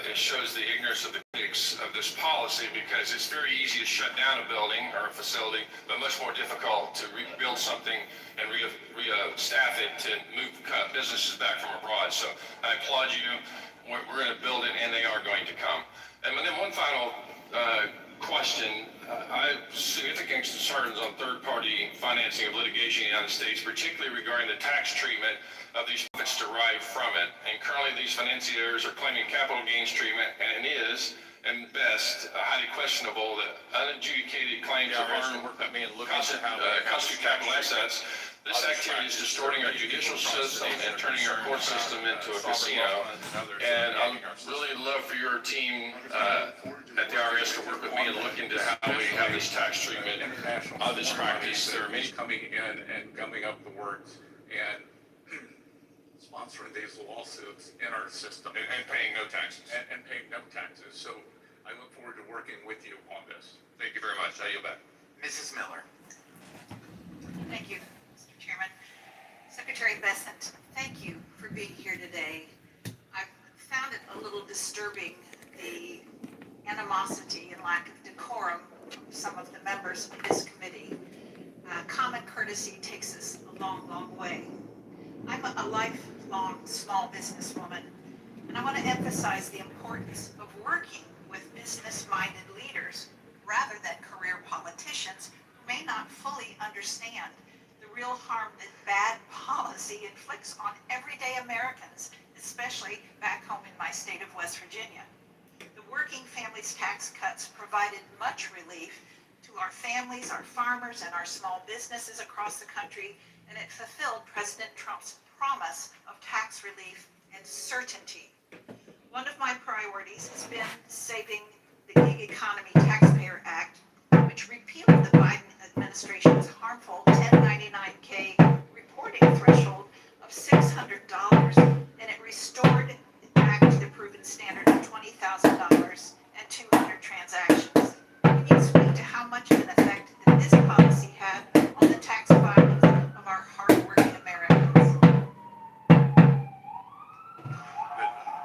S19: it shows the ignorance of the critics of this policy, because it's very easy to shut down a building or a facility, but much more difficult to rebuild something and re-staff it to move businesses back from abroad. So I applaud you. We're going to build it, and they are going to come. And then one final question. I have significant concerns on third-party financing of litigation in the United States, particularly regarding the tax treatment of these profits derived from it. And currently, these financiers are claiming capital gains treatment, and it is, and best, highly questionable that unadjudicated claims of harm constitute capital assets. This activity is distorting our judicial system and turning our court system into a casino. And I'd really love for your team at the IRS to work with me and look into how we have this tax treatment of this practice. There are many
S17: coming in and gumming up the works and sponsoring these lawsuits in our system.
S19: and paying no taxes.
S17: And paying no taxes. So I look forward to working with you on this.
S19: Thank you very much. I yield back.
S10: Mrs. Miller.
S20: Thank you, Mr. Chairman. Secretary Bessent, thank you for being here today. I've found it a little disturbing, the animosity and lack of decorum from some of the members of this committee. Common courtesy takes us a long, long way. I'm a lifelong small businesswoman, and I want to emphasize the importance of working with business-minded leaders rather than career politicians who may not fully understand the real harm that bad policy inflicts on everyday Americans, especially back home in my state of West Virginia. The Working Families Tax Cuts provided much relief to our families, our farmers, and our small businesses across the country, and it fulfilled President Trump's promise of tax relief and certainty. One of my priorities has been saving the Gig Economy Taxpayer Act, which repealed the Biden administration's harmful 1099-K reporting threshold of $600, and it restored it back to the proven standard of $20,000 and 200 transactions. Can you speak to how much of an effect that this policy had on the tax filings of our hardworking Americans?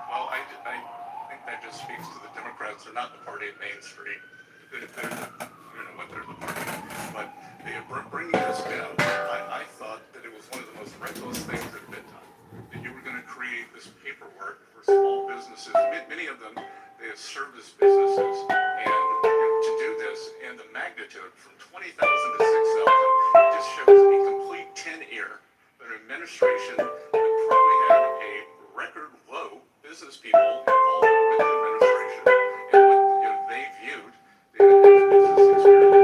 S17: Well, I think that just speaks to the Democrats. They're not the party of Main Street. I don't know what they're the party of, but they are bringing this down. I thought that it was one of the most reckless things that had been done. That you were going to create this paperwork for small businesses. Many of them, they have service businesses, and to do this, and the magnitude from 20,000 to 6,000, it just shows a complete tin ear. An administration that probably had a record low business people involved with the administration, and what they viewed the business experience.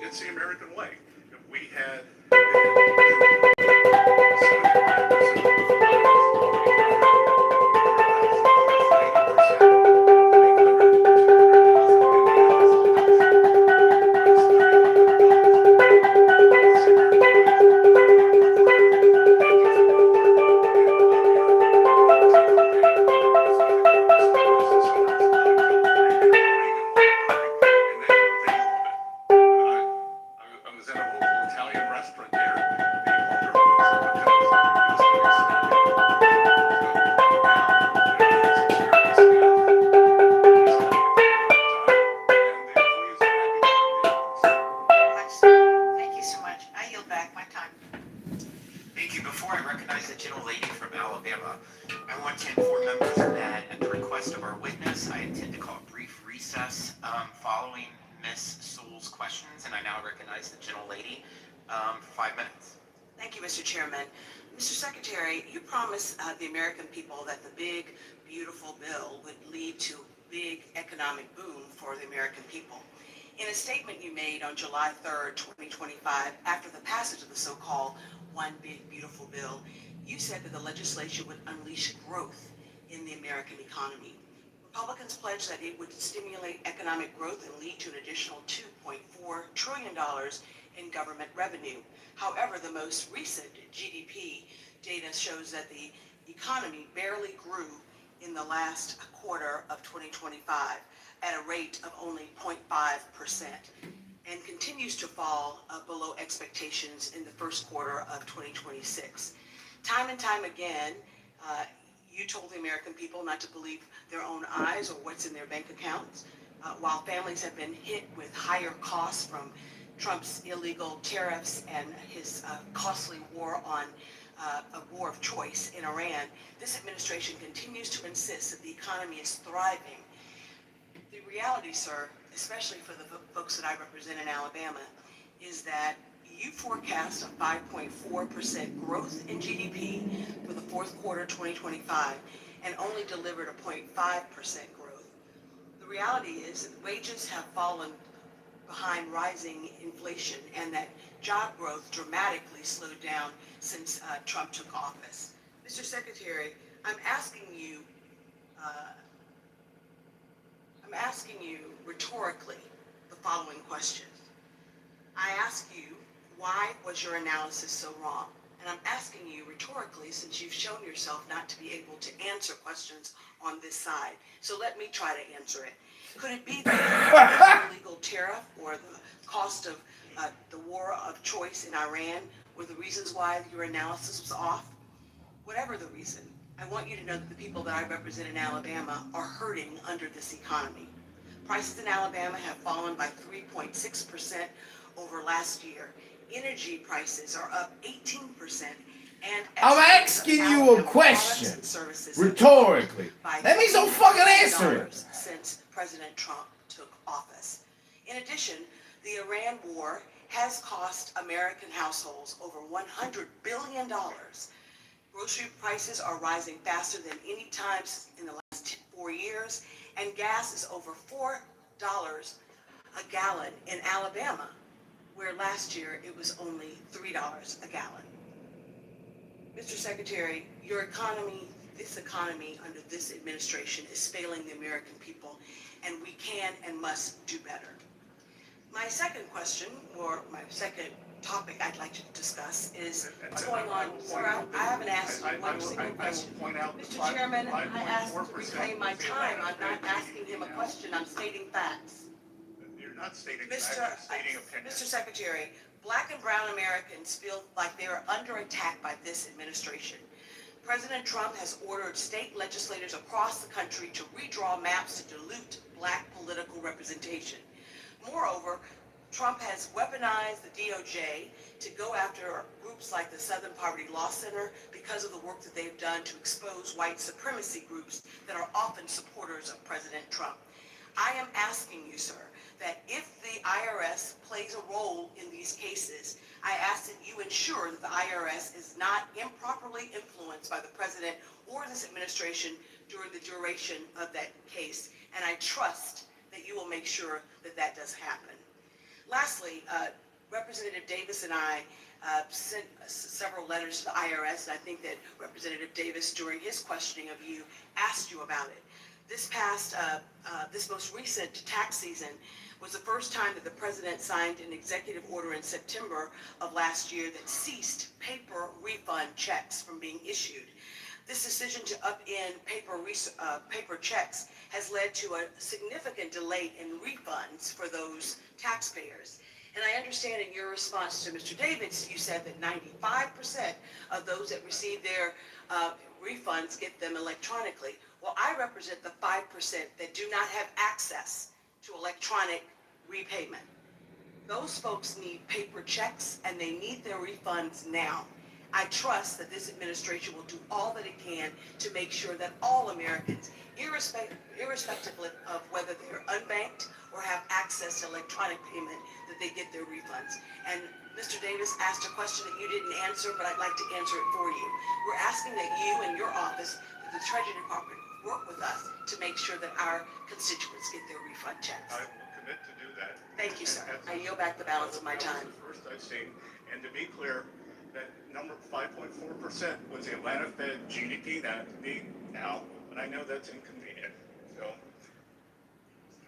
S17: It's the American way. We had
S10: I want to inform members that at the request of our witness, I intend to call a brief recess
S21: recess following Miss Sewell's questions, and I now recognize the gentlelady for 5 minutes.
S22: Thank you, Mr. Chairman. Mr. Secretary, you promised the American people that the big, beautiful bill would lead to a big economic boom for the American people. In a statement you made on July 3rd, 2025, after the passage of the so-called One Big Beautiful Bill, you said that the legislation would unleash growth in the American economy. Republicans pledged that it would stimulate economic growth and lead to an additional $2.4 trillion in government revenue. However, the most recent GDP data shows that the economy barely grew in the last quarter of 2025 at a rate of only 0.5% and continues to fall below expectations in the first quarter of 2026. Time and time again, you told the American people not to believe their own eyes or what's in their bank accounts, while families have been hit with higher costs from Trump's illegal tariffs and his costly war on a war of choice in Iran. This administration continues to insist that the economy is thriving. The reality, sir, especially for the folks that I represent in Alabama, is that you forecast a 5.4% growth in GDP for the fourth quarter 2025 and only delivered a 0.5% growth. The reality is that wages have fallen behind rising inflation and that job growth dramatically slowed down since Trump took office. Mr. Secretary, I'm asking you rhetorically the following question. I ask you, why was your analysis so wrong? And I'm asking you rhetorically, since you've shown yourself not to be able to answer questions on this side. So let me try to answer it. Could it be that the illegal tariff or the cost of the war of choice in Iran were the reasons why your analysis was off? Whatever the reason, I want you to know that the people that I represent in Alabama are hurting under this economy. Prices in Alabama have fallen by 3.6% over last year. Energy prices are up 18%. And
S6: I'm asking you a question rhetorically. That means don't fucking answer it.
S22: Since President Trump took office. In addition, the Iran war has cost American households over $100 billion. Grocery prices are rising faster than any time in the last 4 years, and gas is over $4 a gallon in Alabama, where last year it was only $3 a gallon. Mr. Secretary, your economy, this economy under this administration is failing the American people, and we can and must do better. My second question, or my second topic I'd like to discuss is what's going on. Sir, I haven't asked you one single question. Mr. Chairman, I asked to reclaim my time. I'm not asking him a question. I'm stating facts.
S17: You're not stating facts, you're stating opinions.
S22: Mr. Secretary, Black and brown Americans feel like they are under attack by this administration. President Trump has ordered state legislators across the country to redraw maps to dilute Black political representation. Moreover, Trump has weaponized the DOJ to go after groups like the Southern Poverty Law Center because of the work that they've done to expose white supremacy groups that are often supporters of President Trump. I am asking you, sir, that if the IRS plays a role in these cases, I ask that you ensure that the IRS is not improperly influenced by the president or this administration during the duration of that case. And I trust that you will make sure that that does happen. Lastly, Representative Davis and I sent several letters to the IRS, and I think that Representative Davis, during his questioning of you, asked you about it. This most recent tax season was the first time that the president signed an executive order in September of last year that ceased paper refund checks from being issued. This decision to upend paper checks has led to a significant delay in refunds for those taxpayers. And I understand in your response to Mr. Davis, you said that 95% of those that receive their refunds get them electronically. Well, I represent the 5% that do not have access to electronic repayment. Those folks need paper checks and they need their refunds now. I trust that this administration will do all that it can to make sure that all Americans, irrespective of whether they're unbanked or have access to electronic payment, that they get their refunds. And Mr. Davis asked a question that you didn't answer, but I'd like to answer it for you. We're asking that you and your office, that the Treasury Department, work with us to make sure that our constituents get their refund checks.
S17: I will commit to do that.
S22: Thank you, sir. I yield back the balance of my time.
S17: That was the first I've seen. And to be clear, that number 5.4% was the Atlanta Fed GDP now, but I know that's inconvenient. So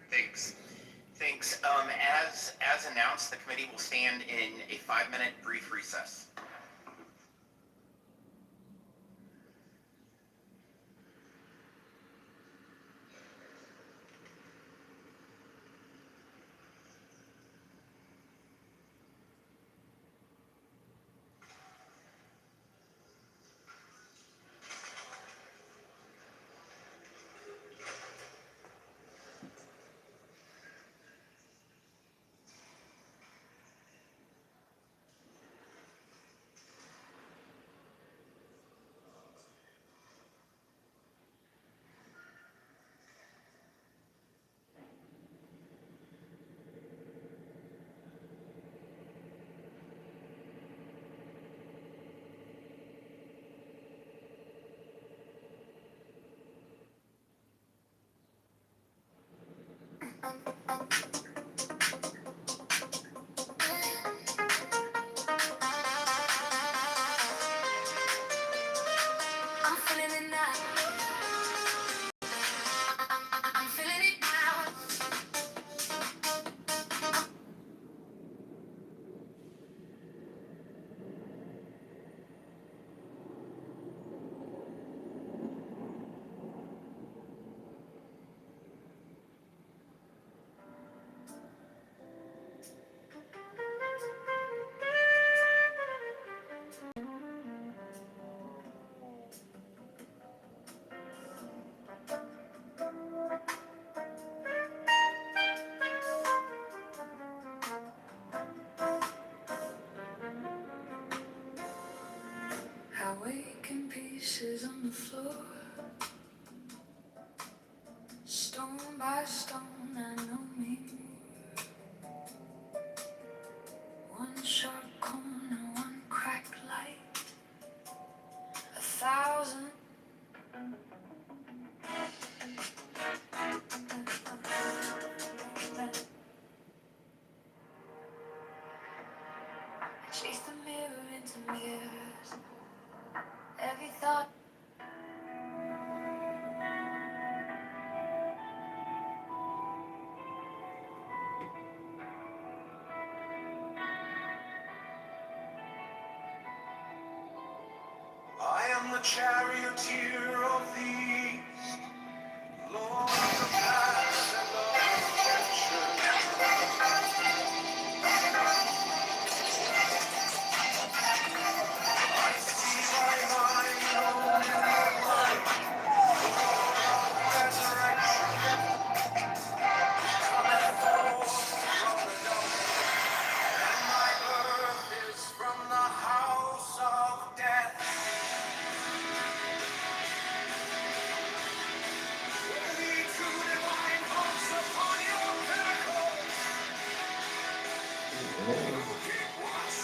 S21: Thanks. As announced, the committee will stand in a 5-minute brief recess.
S2: I wake in pieces on the floor, stone by stone, I know me. One sharp corner, one cracked light, 1,000. Chase the mirror into mirrors, every thought.
S3: I am the charioteer of the east, Lord of the past and of the future. I see my mind on the light, resurrection, coming forth from the dark, and my birth is from the house of death. Lead to divine hearts upon your pinnacle. Keep watch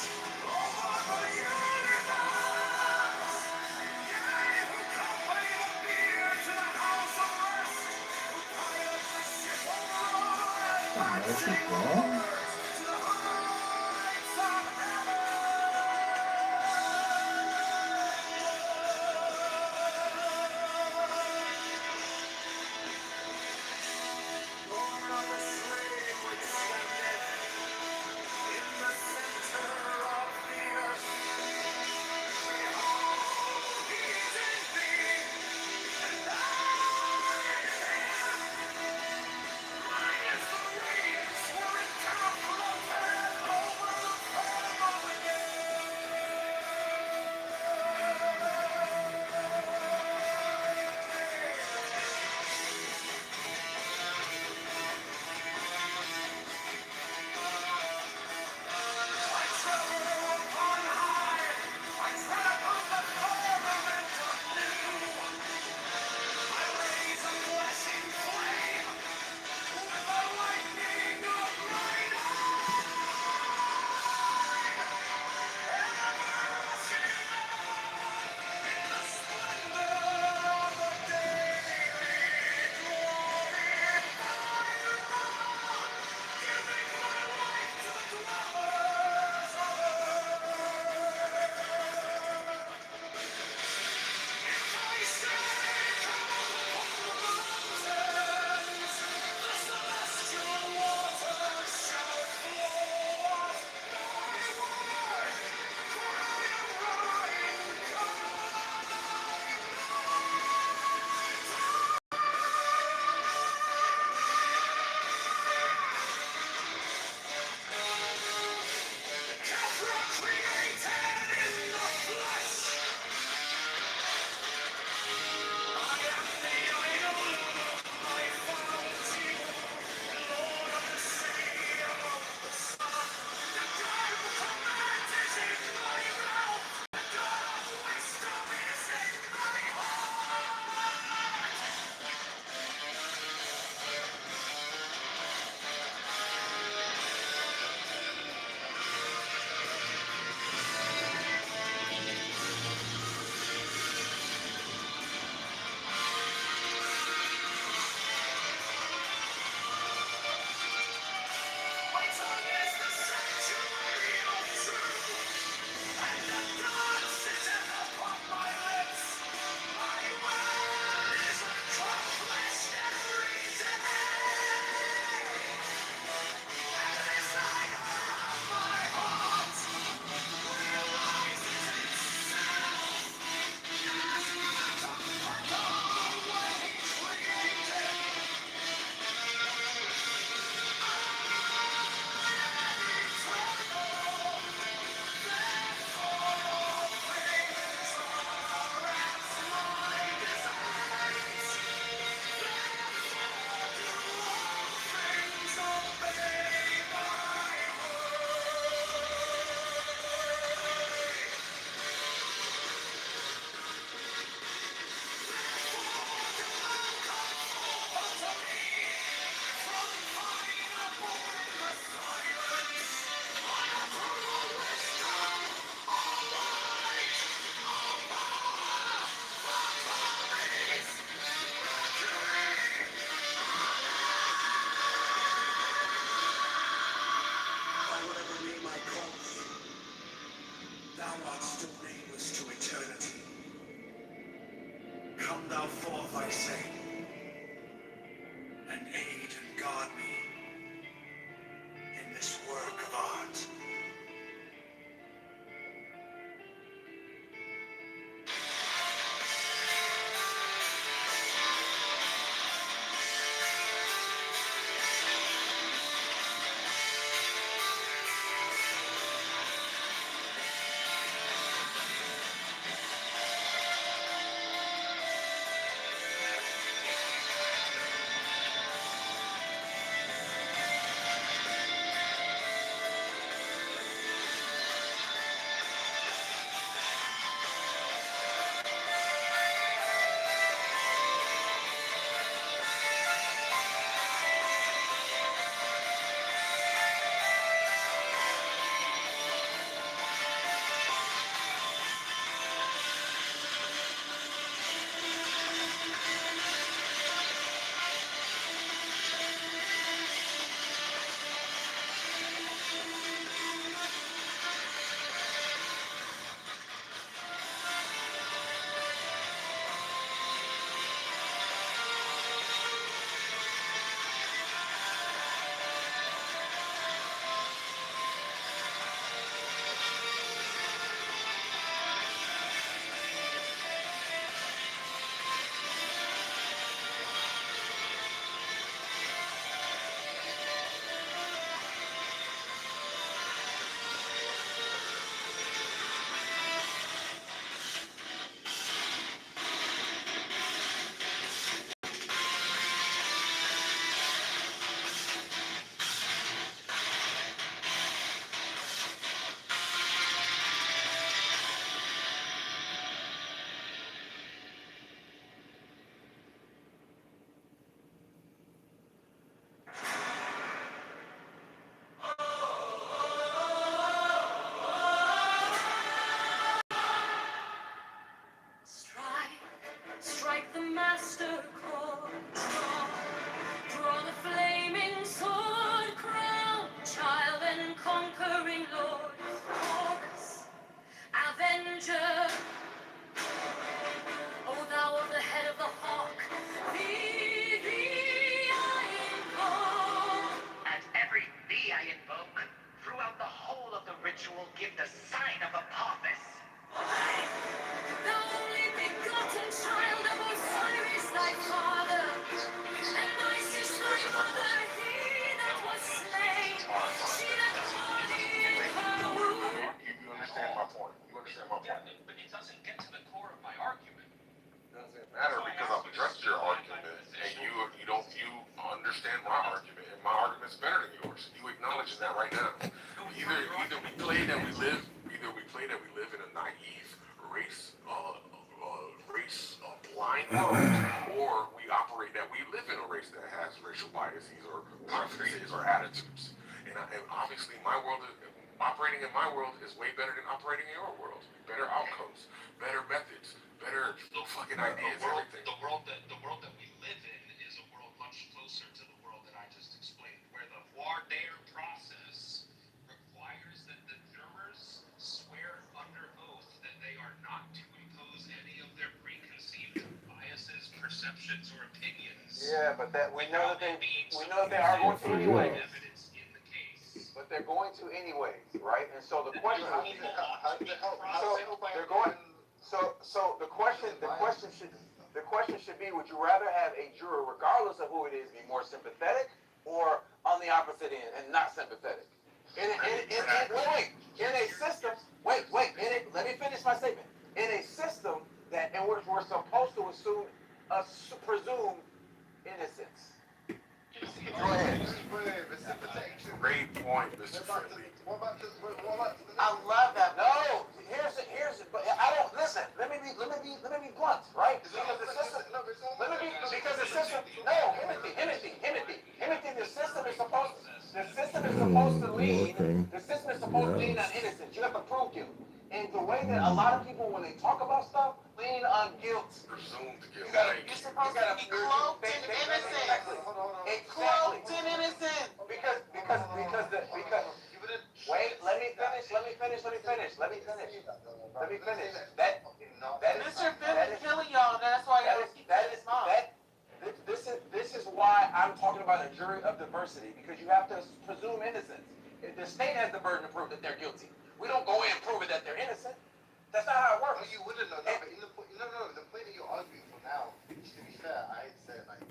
S3: over the universe. Yea, who company the beer to the house of rest. Who pilot the ship of the Lord by single words to the heights of Lord of the slave which standeth in the center of the earth. Behold, he is in thee, and I in him. Mine is the race for eternity. art still nameless to eternity. Come thou forth, I say, and aid and guard me in this work of art.
S2: Strike the master chord, draw the flaming sword, crown child and conquering lord, Horus, avenger, O thou of the head of the hawk, thee I invoke.
S10: At every thee I invoke, throughout the whole of the ritual, give the sign of Apophis.
S2: Thou only begotten child of Osiris thy father, and Isis thy mother, he that was slain, she that bore thee in her womb.
S15: You understand my point. You understand my point.
S7: But it doesn't get to the core of my argument.
S15: It doesn't matter because I've addressed your argument and you understand my argument, and my argument's better than yours. You acknowledge that right now. Either we play that we live in a naive race blind world, or we operate that we live in a race that has racial biases or preferences or attitudes. And obviously operating in my world is way better than operating in your world. Better outcomes, better methods, better fucking ideas, everything.
S7: The world that we live in is a world much closer to the world that I just explained, where the voir dire process requires that the jurors swear under oath that they are not to impose any of their preconceived biases, perceptions, or opinions.
S4: Yeah, but we know that they are going to anyway.
S7: Evidence in the case.
S4: But they're going to anyways, right? And so the question, the question should be, would you rather have a juror, regardless of who it is, be more sympathetic, or on the opposite end and not sympathetic? In a system, let me finish my statement. In a system that in which we're supposed to presume innocence. Go ahead.
S15: Great point, Mr. Friendly.
S4: I love that. No, here's but I don't listen. Let me be blunt, right? Because the system. No, Timothy. The system is supposed to lead. The system is supposed to lean on innocence. You have to prove guilt. And the way that a lot of people, when they talk about stuff, lean on guilt.
S15: Presumed guilt.
S4: You're supposed to be cloaked in innocence. Cloaked in innocence. Because wait, let me finish. finish. That
S5: Mr. Bennett killing y'all, and that's why y'all keep his mom.
S4: This is why I'm talking about a jury of diversity, because you have to presume innocence. The state has the burden to prove that they're guilty. We don't go in and prove it that they're innocent. That's not how it works.
S8: No, you wouldn't know. No, but in the point, the point that you're arguing for now, which to be fair, I'd say like,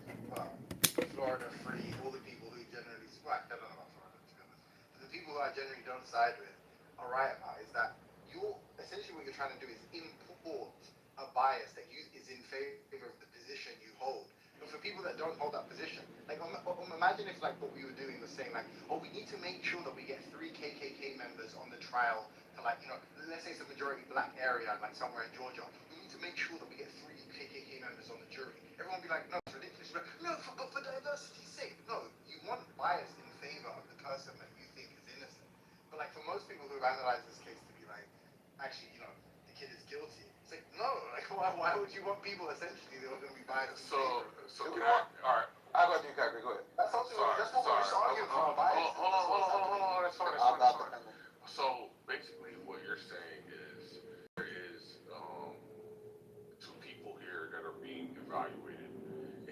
S8: Florida free, all the people who generally, well, I don't know about Florida, to be honest. But the people who I generally don't side with are right about is that essentially what you're trying to do is import a bias that is in favor of the position you hold. But for people that don't hold that position, like imagine if like what we were doing was saying like, oh, we need to make sure that we get 3 KKK members on the trial to like, let's say it's a majority black area like somewhere in Georgia. We need to make sure that we get 3 KKK members on the jury. Everyone would be like, no, it's ridiculous. But no, for diversity's sake. No, you want bias in favor of the person that you think is innocent. But like for most people who've analyzed this case to be like, actually, the kid is guilty. It's like, no, like why would you want people essentially that are going to be biased?
S15: So can I, all right.
S4: I'll go to you, Kyrie. Go ahead.
S8: That's what we're just arguing for. Bias.
S15: Hold on. Sorry. So basically, what you're saying is there is two people here that are being evaluated,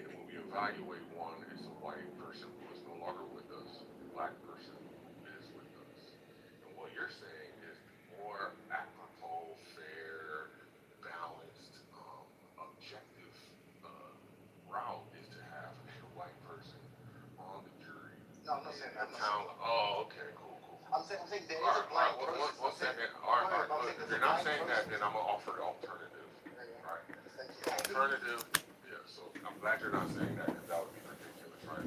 S15: and when we evaluate one, it's a white person who is no longer with us, a black person who is with us, and what you're saying is the more apropos, fair, balanced, objective route is to have a white person on the jury.
S8: No, I'm not saying that.
S15: Oh, okay, cool.
S8: I'm saying there is a blind process.
S15: One second. All right. If you're not saying that, then I'm gonna offer the alternative. Right. Alternative. Yeah. So I'm glad you're not saying that, because that would be ridiculous, right?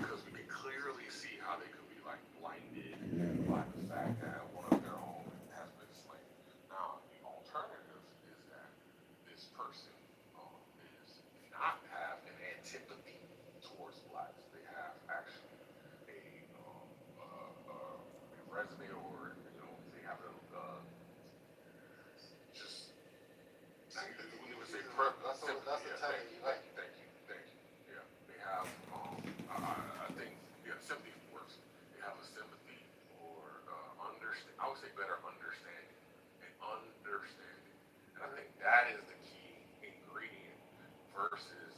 S15: Because we can clearly see how they could be like blinded by the fact that one of their own has been slain. Now, the alternative is that this person is not have an antipathy towards blacks. They have actually a resume, or they have a just we would say
S8: that's the term you like.
S15: Thank you. Yeah, they have I think sympathy works. They have a sympathy or understand. I would say better understanding. And I think that is the key ingredient versus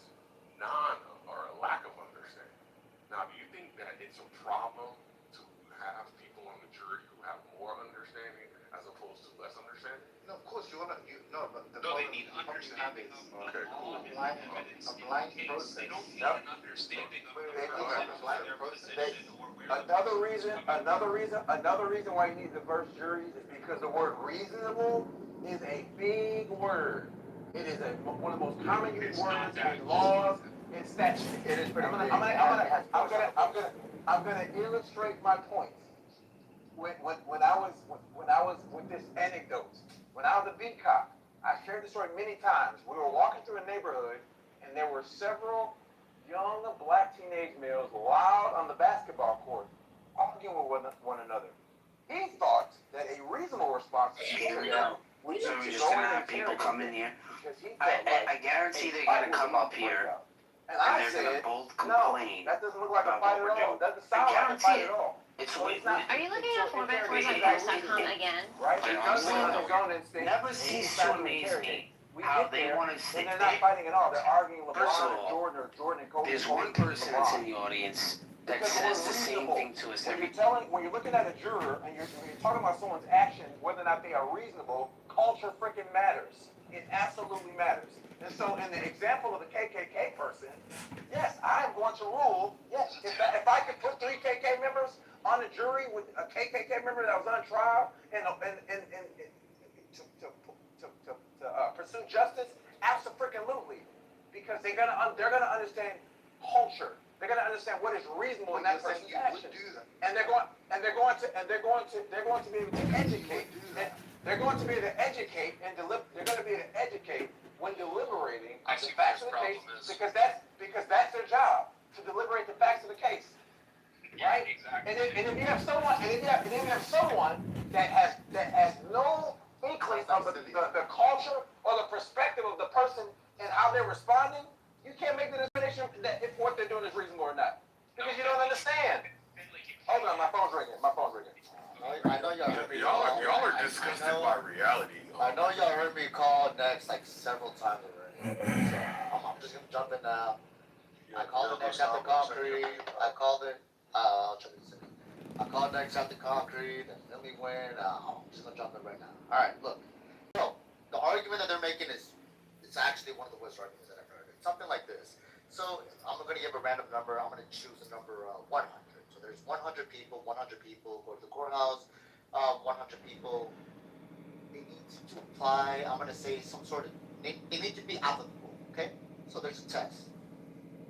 S15: or a lack of understanding. Now, do you think that it's a problem to have people on the jury who have more understanding as opposed to less understanding?
S8: No, of course but the
S7: they need understanding of
S15: Okay, cool.
S8: a blind process.
S7: They don't need an understanding of their position or where
S4: Another reason why you need diverse juries is because the word reasonable is a big word. It is one of the most common used words in laws and statutes. It is. I'm gonna illustrate my point. When I was with this anecdote, when I was a beat cop, I shared this story many times. We were walking through a neighborhood, and there were several young black teenage males loud on the basketball court, arguing with one another. He thought that a reasonable response to
S12: Here we go. So we're just gonna have people come in here. I guarantee they're gonna come up here
S4: and they're
S12: gonna both complain.
S4: No, that doesn't look like a fight at all. That doesn't sound like a fight at all.
S12: It's
S4: So
S12: weird.
S23: Are you looking at 4x4s on Force.com again?
S4: Right?
S12: Never cease to amaze me how they want to sit
S4: and they're
S12: there.
S4: not fighting at all. They're arguing
S12: First of
S4: LeBron and
S12: all,
S4: Jordan or Jordan and Kobe.
S12: There's one person that's in the audience that says the same thing to us every
S4: When you're looking at a juror and you're talking about someone's actions, whether or not they are reasonable, culture freaking matters. It absolutely matters. And so in the example of the KKK person, yes, I'm going to rule, yes, if I could put 3 KKK members on a jury with a KKK member that was on trial and to pursue justice, absolutely, because they're gonna understand culture. They're gonna understand what is reasonable in that person's actions, and they're going to be able to educate. They're going to be able to educate and they're going to be able to educate when deliberating the facts of the case, because that's their job, to deliberate the facts of the case. Right?
S7: Exactly.
S4: And if you have someone that has no inkling of the culture or the perspective of the person and how they're responding, you can't make the determination that if what they're doing is reasonable or not, because you don't understand. Hold on, my phone's ringing.
S8: I know y'all.
S15: Y'all are disgusted by reality.
S8: I know y'all heard me call next like several times already. So I'm just gonna jump in now. I called the next after concrete. I called it. I'll check this in. I called next after concrete. And then we went. I'm just gonna jump in right now. All right, look. So the argument that they're making is it's actually one of the worst arguments that I've heard. It's something like this. So I'm gonna give a random number. I'm gonna choose a number 100. So there's 100 people. 100 people go to the courthouse. 100 people. They need to apply. I'm gonna say some sort of. They need to be applicable. Okay. So there's a test.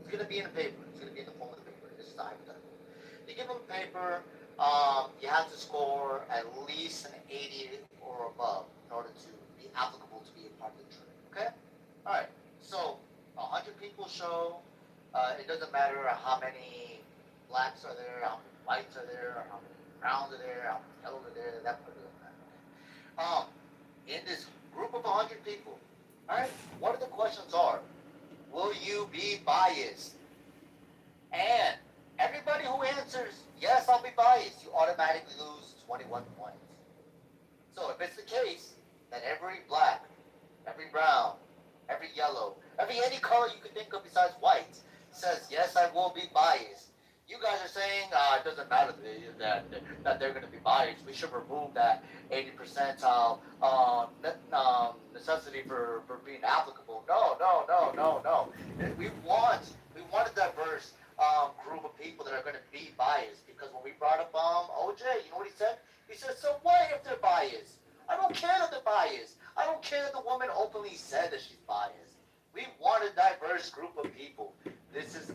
S8: It's gonna be in a paper. It's gonna be in the form of the paper. This is the hypothetical. You give them a paper. You have to score at least an 80 or above in order to be applicable to be a part of the jury. Okay. All right. So 100 people show. It doesn't matter how many blacks are there, how many whites are there, how many browns are there, how many yellows are there. That part doesn't matter. In this group of 100 people, all right. What are the questions are? Will you be biased? And everybody who answers, yes, I'll be biased, you automatically lose 21 points. So if it's the case that every black, every brown, every yellow, any color you can think of besides white says, yes, I will be biased, you guys are saying it doesn't matter that they're going to be biased. We should remove that 80 percentile necessity for being applicable. No. We want a diverse group of people that are going to be biased. Because when we brought up OJ, you know what he said? He said, so what if they're biased? I don't care that they're biased. I don't care that the woman openly said that she's biased. We want a diverse group of people. This is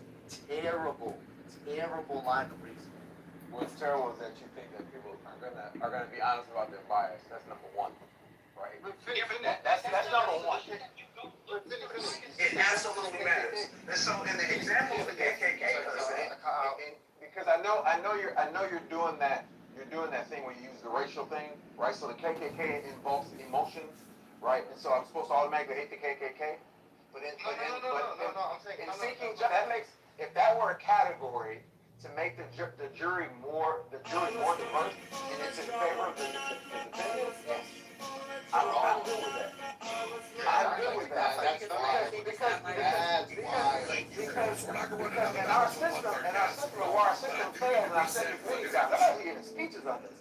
S8: terrible line of reasoning.
S4: What's terrible is that you think that people are gonna be honest about their bias. That's number one, right? That's number one.
S3: It absolutely matters. And so, in the example of the KKK,
S4: Because I know you're doing that. You're doing that thing where you use the racial thing, right? So the KKK invokes emotions, right? And so I'm supposed to automatically hate the KKK. But in seeking justice, that makes, if that were a category to make the jury more diverse and it's in favor of the defendant, yes. I'm good with that. I'm good with that. Because in our system, where our system fails, and I've said this many times, I'm actually giving speeches on this.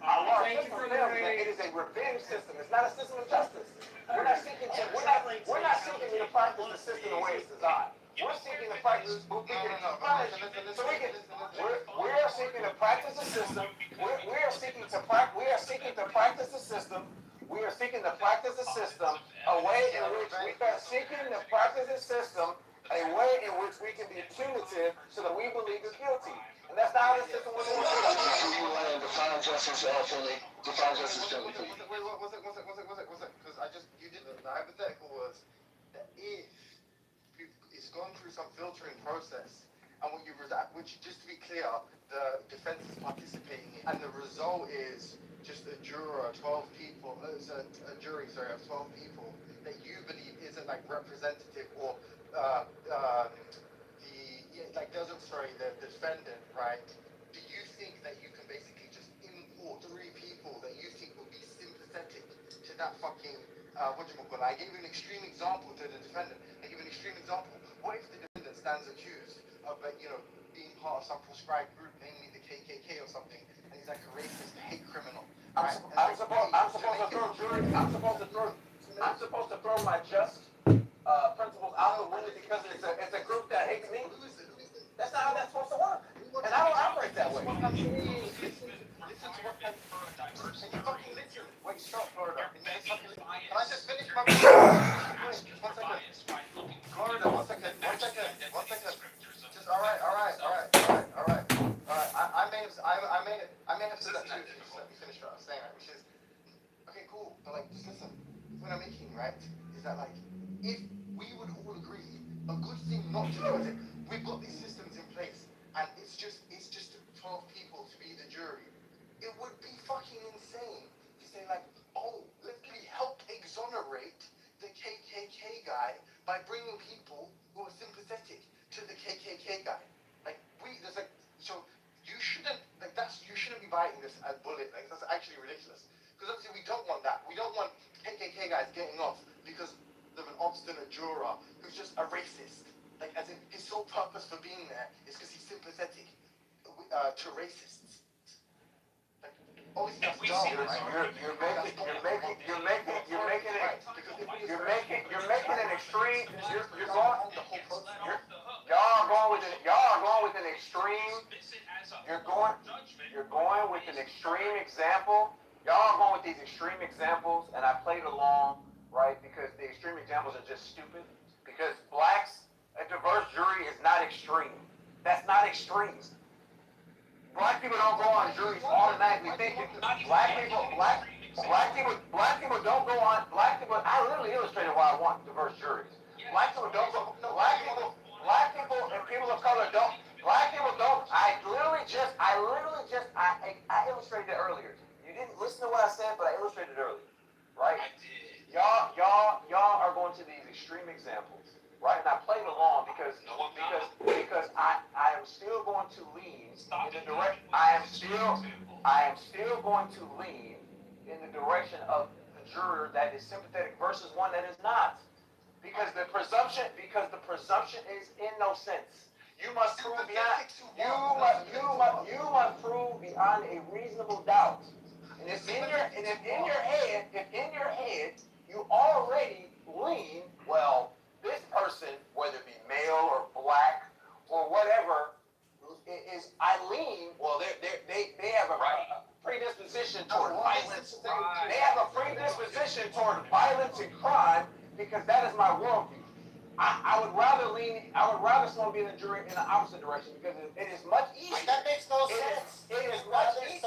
S4: Our system fails, it is a revenge system. It's not a system of justice. We're not seeking to practice the system the way it's designed. We're seeking to practice. We are seeking to practice the system. We are seeking to practice the system. We are seeking to practice the system a way in which we are seeking to practice the system a way in which we can be punitive so that we believe is guilty. And that's not how the system was.
S8: Define justice fully. Define justice fully. Wait, was it? Because you did the hypothetical was that if it's gone through some filtering process, and which just to be clear, the defense is participating in, and the result is just a juror, 12 people, a jury, of 12 people that you believe isn't like representative or the defendant, right? Do you think that you can basically just import 3 people that you think will be sympathetic to that fucking I gave you an extreme example to the defendant. I give you an extreme example. What if the defendant stands accused of being part of some proscribed group, namely the KKK or something, and he's like a racist, hate criminal?
S4: I'm supposed to throw my just principles out the window because it's a group that hates me. That's not how that's supposed to work. And I don't operate that way.
S8: Listen to what I'm Can you fucking listen? Wait, stop, Florida. Can I just finish my Wait, one second. Florida, one second. Just all right. I may have said that too. Just let me finish what I was saying, right? Which is okay, cool. But like, just listen. The point I'm making, right, is that like, if we would all agree, a good thing not to do is it. We've got these systems in place, and it's just 12 people to be the jury. It would be fucking insane to say like, oh, let's really help exonerate the KKK guy by bringing people who are sympathetic to the KKK guy. Like you shouldn't be biting this as bullet. Like that's actually ridiculous. juries. Because obviously we don't want that. We don't want KKK guys getting off because of an obstinate juror who's just a racist. Like, as in, his sole purpose for being there is because he's sympathetic to racists. Like, obviously that's dumb, right? You're
S4: making an extreme. Y'all are going with an extreme. You're going with an extreme example. Y'all are going with these extreme examples, and I played along, right? Because the extreme examples are just stupid. Because a diverse jury is not extreme. That's not extreme. Black people don't go on juries automatically thinking. Black people don't go on. Black people. I literally illustrated why I want diverse juries. Black people don't go. Black people and people of color don't. Black people don't. I illustrated it earlier. You didn't listen to what I said, but I illustrated it earlier, right? I did. Y'all are going to these extreme examples, right? And I played along because I am still going to lean in the direction. I am still going to lean in the direction of the juror that is sympathetic versus one that is not. Because the presumption is in no sense. You must prove beyond a reasonable doubt. And if in your head you already lean, well, this person, whether it be male or black or whatever, I lean. Well, they have a predisposition toward violence. They have a predisposition toward violence and crime because that is my worldview. I would rather someone be in the jury in the opposite direction because it is much easier.
S8: That makes no sense.
S4: It is much easier.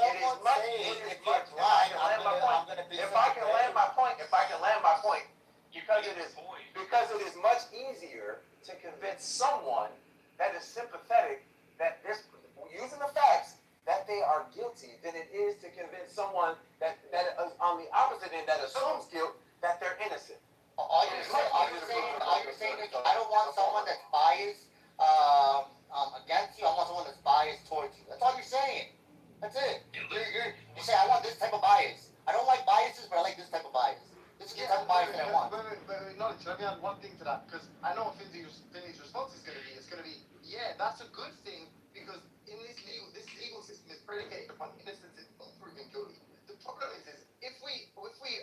S4: If I can land my point, because it is much easier to convince someone that is sympathetic that this, using the facts, that they are guilty than it is to convince someone that is on the opposite end that assumes guilt that they're innocent.
S8: Are you saying that I don't want someone that's biased against you? I want someone that's biased towards you. That's all you're saying. That's it. You say I want this type of bias. I don't like biases, but I like this type of bias. This is the type of bias that I want. But acknowledge, let me add one thing to that, because I know what Finley's response is going to be. It's going to be, yeah, that's a good thing, because in this legal system is predicated upon innocence until proven guilty. The problem is if we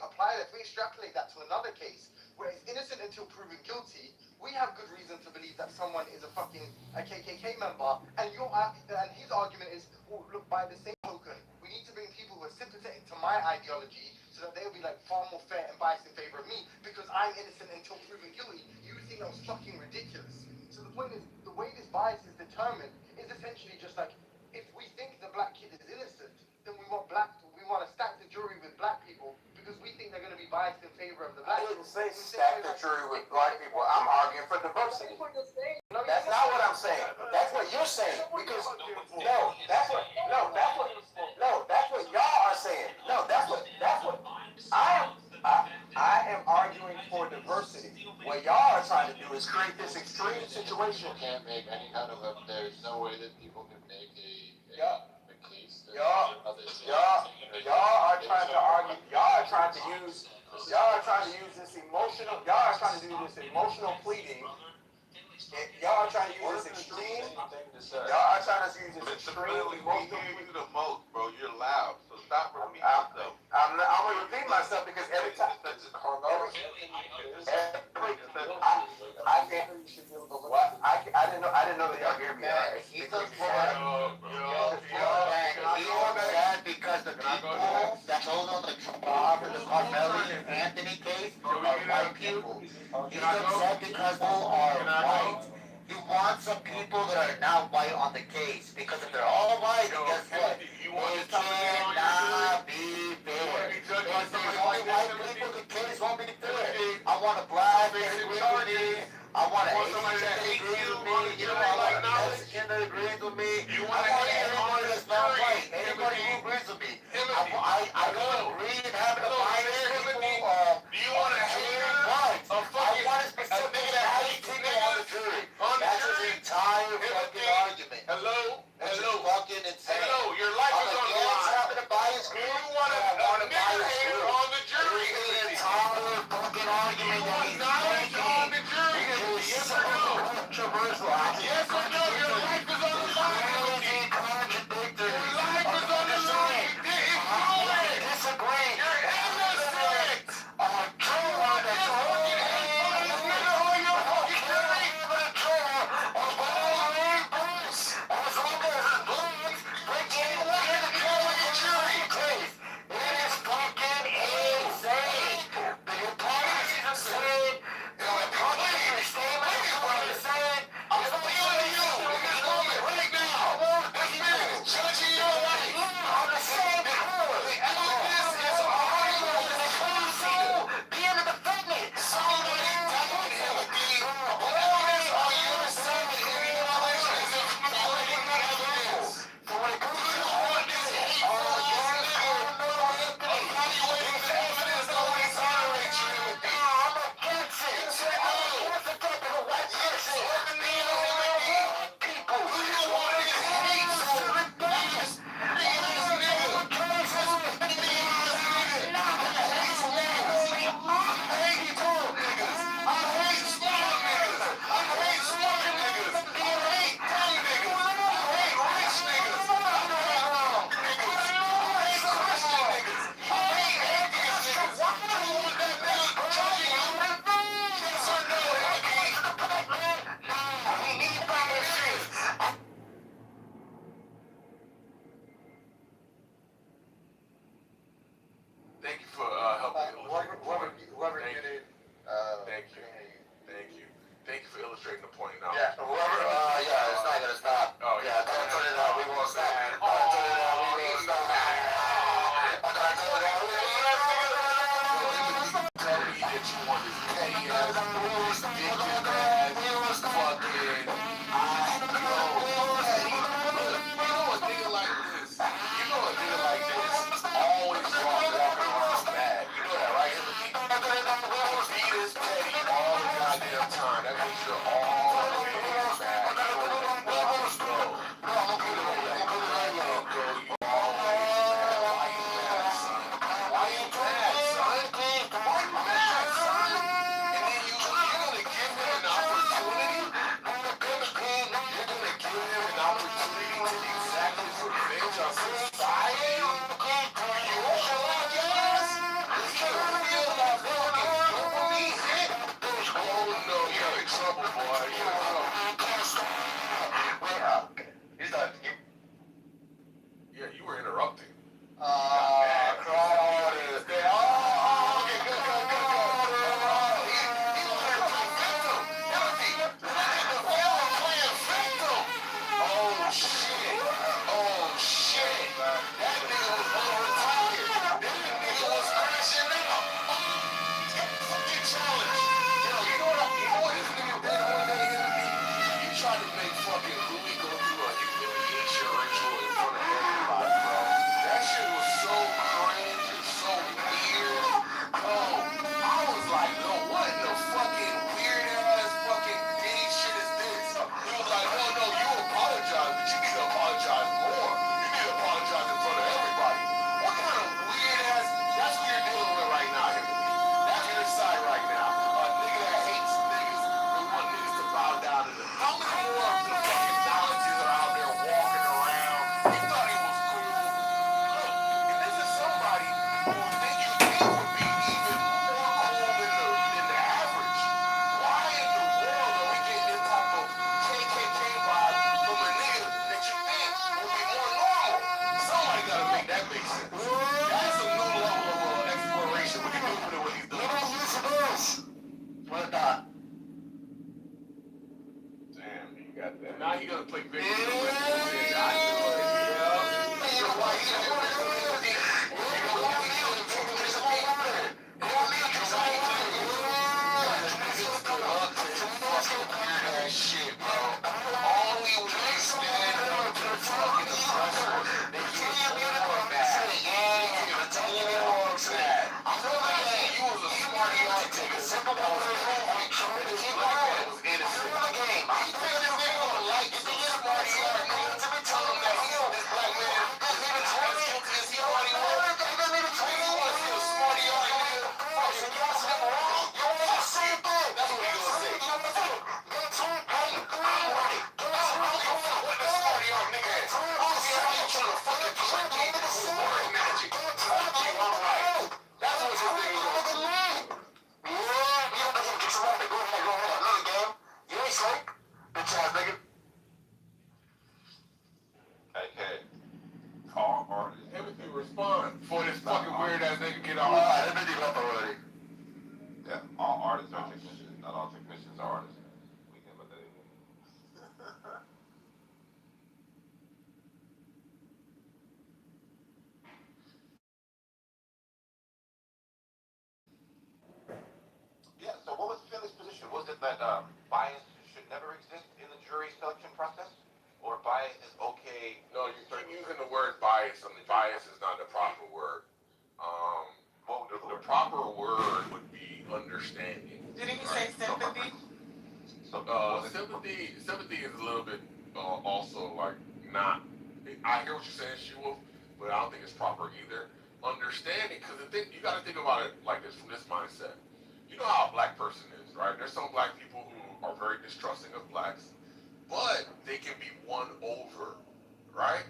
S8: apply that, if we extrapolate that to another case, where it's innocent until proven guilty, we have good reason to believe that someone is a KKK member, and his argument is, well, look, by the same token, we need to bring people who are sympathetic to my ideology, so that they'll be like far more fair and biased in favor of me, because I'm innocent until proven guilty. You think that was fucking ridiculous. So the point is, the way this bias is determined is essentially just like, if we think the black kid is innocent, then we want to stack the jury with black people, because we think they're going to be biased in favor of the black.
S4: I didn't say stack the jury with black people. I'm arguing for diversity. That's not what I'm saying. That's what you're saying. Because that's what y'all are saying. I am arguing for diversity. What y'all are trying to do is create this extreme situation.
S8: You can't make any kind of there's no way that people can make a case.
S4: Y'all are trying to argue. Y'all are trying to use this emotional. Y'all are trying to do this emotional pleading. Y'all are trying to use this extreme. Y'all are trying to use this extreme emotional pleading.
S8: The most, bro. You're loud, so stop repeating yourself.
S4: I'm gonna repeat myself because every time. I didn't know that y'all hear me.
S8: He's upset because the people that goes on the trial for the Carmeli and Anthony case are white people. He's upset because people are white. You want some people that are not white on the case, because if they're all white, then guess what? It cannot be fair. If there's only white people, the case won't be fair. I want a black that agrees with me. I want an Asian that agrees with me. You know, I want a Mexican that agrees with me. I want anybody that's not white. Anybody who agrees with me. I don't agree in having a bias people I want a specific that has people on the jury. That's his entire fucking argument. Which is fucking insane.
S15: Your life is on the line.
S8: Having a bias group.
S15: You want a gonna play victim. I do it. Shit, bro. All we wasted fucking suppressor. They get more back. You was a smarty ass to take a sip of water and try to get black man was innocent. I'm thinking this nigga gonna like it. This smarty ass nigga to be telling him that this black man is even as guilty as he already was. You wanna see a smarty ass nigga fucking gas him wrong? You wanna say that? That's what he gonna say. I'm right. I don't give a fuck what the smarty ass nigga is. I don't care how you trying to fucking trick me with word magic. Fuck you, I'm right. That's what this nigga gonna do.
S8: Okay. All artists.
S15: Timothy, respond before this fucking weird ass nigga get off.
S8: Yeah, all artists are technicians. Not all technicians are artists. We can put that in. Yeah, so what was Philly's position? Was it that bias should never exist in the jury selection process? Or bias is okay?
S15: No, you keep using the word bias. I mean, bias is not the proper word. The proper word would be understanding.
S1: Didn't you say sympathy?
S15: Sympathy is a little bit also like not. I hear what you're saying, She-Wolf, but I don't think it's proper either. Understanding, because you got to think about it like this from this mindset. You know how a black person is, right? There's some black people who are very distrusting of blacks, but they can be won over, right?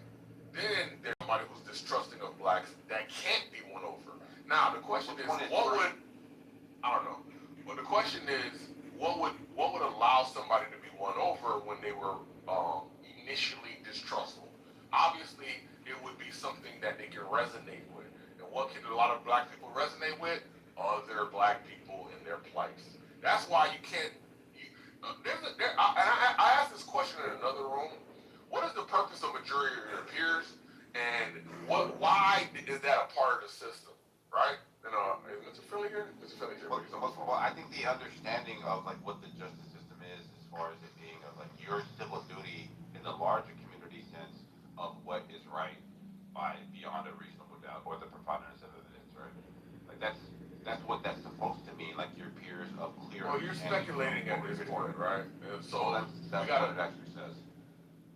S15: Then there's somebody who's distrusting of blacks that can't be won over. Now the question is, what would I don't know. But the question is, what would allow somebody to be won over when they were initially distrustful? Obviously, it would be something that they can resonate with. And what can a lot of black people resonate with? Other black people in their plights. That's why you can't. I asked this question in another room. What is the purpose of a jury of your peers, and why is that a part of the system, right? And is Mr. Philly here? Mr. Philly here.
S8: Well, I think the understanding of like what the justice system is, as far as it being of like your civil duty in the larger community sense of what is right by beyond a reasonable doubt or the preponderance of evidence, right? Like that's what that's supposed to mean, like your peers of clear.
S15: Well, you're speculating at this point, right? So
S8: that's what it actually says.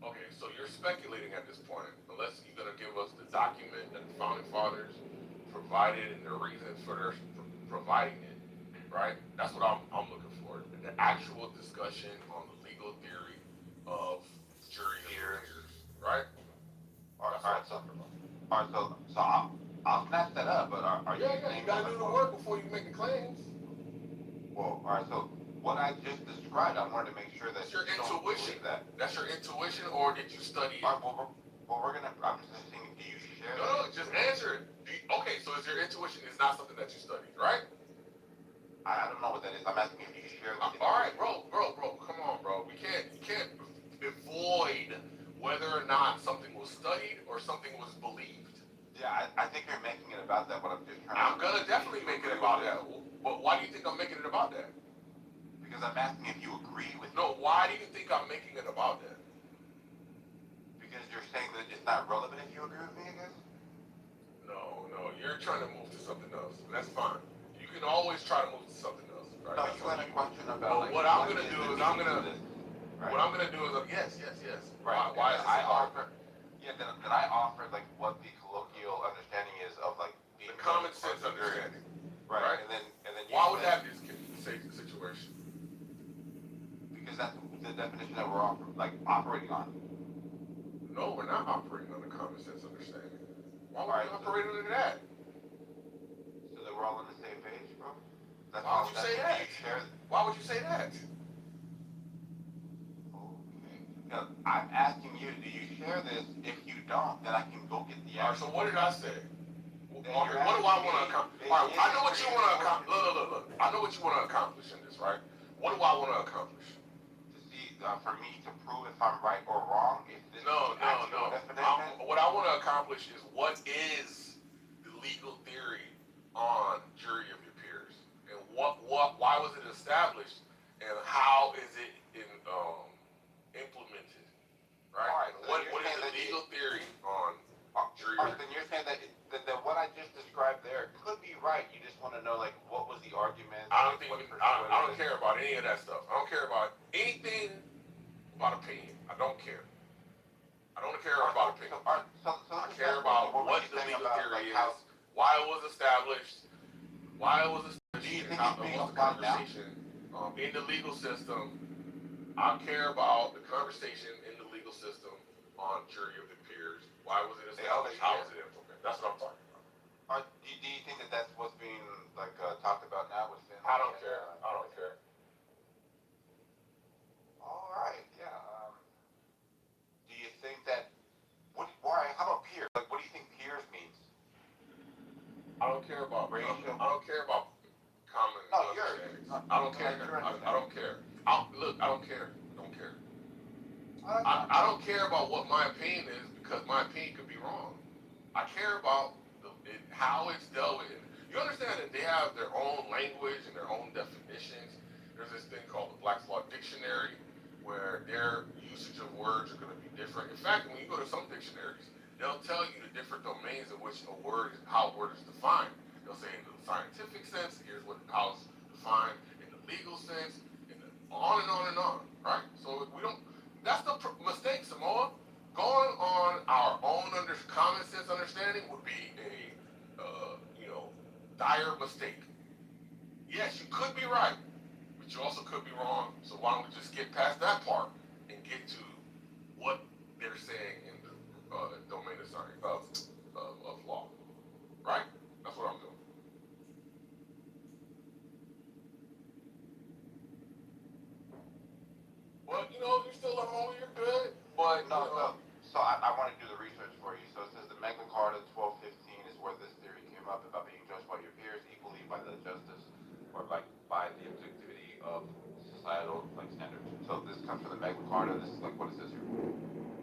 S15: Okay, so you're speculating at this point, unless you're gonna give us the document that the founding fathers provided and the reasons for their providing it, right? That's what I'm looking for. The actual discussion on the legal theory of jury peers, right?
S8: All right, so I'll snatch that up, but are you saying
S15: you gotta do the work before you make the claims.
S8: Well, all right, so what I just described, I wanted to make sure that
S15: that's your intuition. That's your intuition, or did you study it?
S8: I'm just saying, do you share that?
S15: No, just answer it. Okay, so is your intuition is not something that you studied, right?
S8: I don't know what that is. I'm asking if you share that.
S15: All right, bro, come on, bro. You can't avoid whether or not something was studied or something was believed.
S8: Yeah, I think you're making it about that, but I'm just trying
S15: I'm gonna definitely make it about that. But why do you think I'm making it about that?
S8: Because I'm asking if you agree with
S15: No, why do you think I'm making it about that?
S8: Because you're saying that it's not relevant if you agree with me, I guess?
S15: No, you're trying to move to something else. That's fine. You can always try to move to something else, right?
S8: No, you had a question about
S15: what I'm gonna do is yes.
S8: Right.
S15: Why is
S8: I offer? Yeah, then I offer like what the colloquial understanding is of like
S15: the common sense understanding,
S8: right? And then
S15: why would that be the situation?
S8: Because that's the definition that we're operating on.
S15: No, we're not operating on the common sense understanding. Why would we operate under that?
S8: So that we're all on the same page, bro?
S15: Why would you say that? Why would you say that?
S8: Okay. I'm asking you, do you share this? If you don't, then I can go get the answer.
S15: So what did I say? What do I want to accomplish? All right, I know what you want to accomplish. Look. I know what you want to accomplish in this, right? What do I want to accomplish?
S8: To for me to prove if I'm right or wrong? If this
S15: No.
S8: definition?
S15: What I want to accomplish is what is the legal theory on jury of your peers, and why was it established, and how is it implemented, right?
S8: All right,
S15: And
S8: so
S15: what
S8: you're
S15: is
S8: saying
S15: the
S8: that
S15: legal theory on jury?
S8: All right, then you're saying that what I just described there could be right. You just want to know, like, what was the argument?
S15: I don't care about any of that stuff. I don't care about anything about opinion. I don't care. I don't care about opinion. I care about what the legal theory is, why it was established, and how what's the conversation in the legal system. I care about the conversation in the legal system on jury of the peers. Why was it established? How was it implemented? That's what I'm talking about.
S8: Do you think that that's what's being talked about now within?
S15: I don't care.
S8: All right, yeah. Do you think that? Why? How about peers? Like, what do you think peers means?
S15: I don't care about
S8: racial.
S15: I don't care about common understandings. I don't care. I don't care. Look, I don't care. I don't care about what my opinion is, because my opinion could be wrong. I care about how it's dealt with. You understand that they have their own language and their own definitions. There's this thing called the Black's Law Dictionary, where their usage of words are going to be different. In fact, when you go to some dictionaries, they'll tell you the different domains in which how a word is defined. They'll say in the scientific sense, here's how it's defined, in the legal sense, on and on and on, right? So that's the mistake, Samoa. Going on our own common sense understanding would be a dire mistake. Yes, you could be right, but you also could be wrong. So why don't we just get past that part and get to what they're saying in the domain of science of law, right? That's what I'm doing. Well, you're still at home, you're good, but
S8: So I want to do the research for you. So it says the Magna Carta 1215 is where this theory came up about being judged by your peers equally by the justice or by the objectivity of societal standards. So this comes from the Magna Carta. This is what it says here,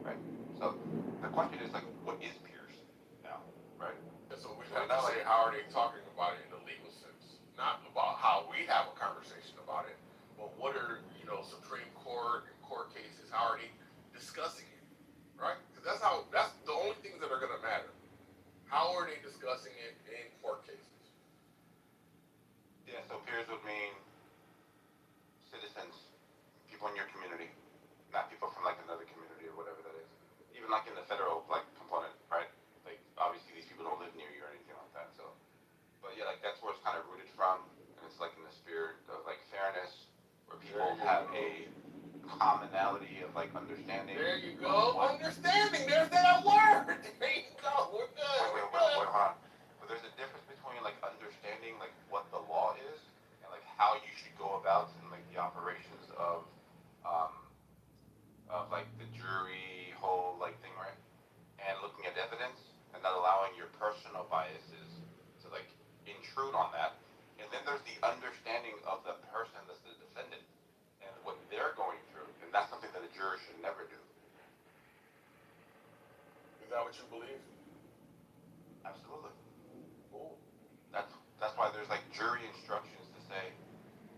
S8: right? So the question is what is peers now, right?
S15: And so we have to say, how are they talking about it in the legal sense? Not about how we have a conversation about it, but what are Supreme Court and court cases? How are they discussing it, right? Because that's the only things that are going to matter. How are they discussing it in court cases?
S8: Yeah. So peers would mean citizens, people in your community, not people from another community or whatever that is. Even in the federal component, right? Obviously these people don't live near you or anything like that. So, but yeah, that's where it's kind of rooted from, and it's in the spirit of fairness, where people have a commonality of understanding.
S15: There you go. Understanding. There's that word. There you go. We're good.
S8: Wait, hold on. But there's a difference between understanding what the law is and how you should go about and the operations of the jury whole thing, right? And looking at evidence and not allowing your personal biases to intrude on that. And then there's the understanding of the person that's the defendant and what they're going through, and that's something that a juror should never do.
S15: Is that what you believe?
S8: Absolutely.
S15: Cool.
S8: That's why there's jury instructions to say,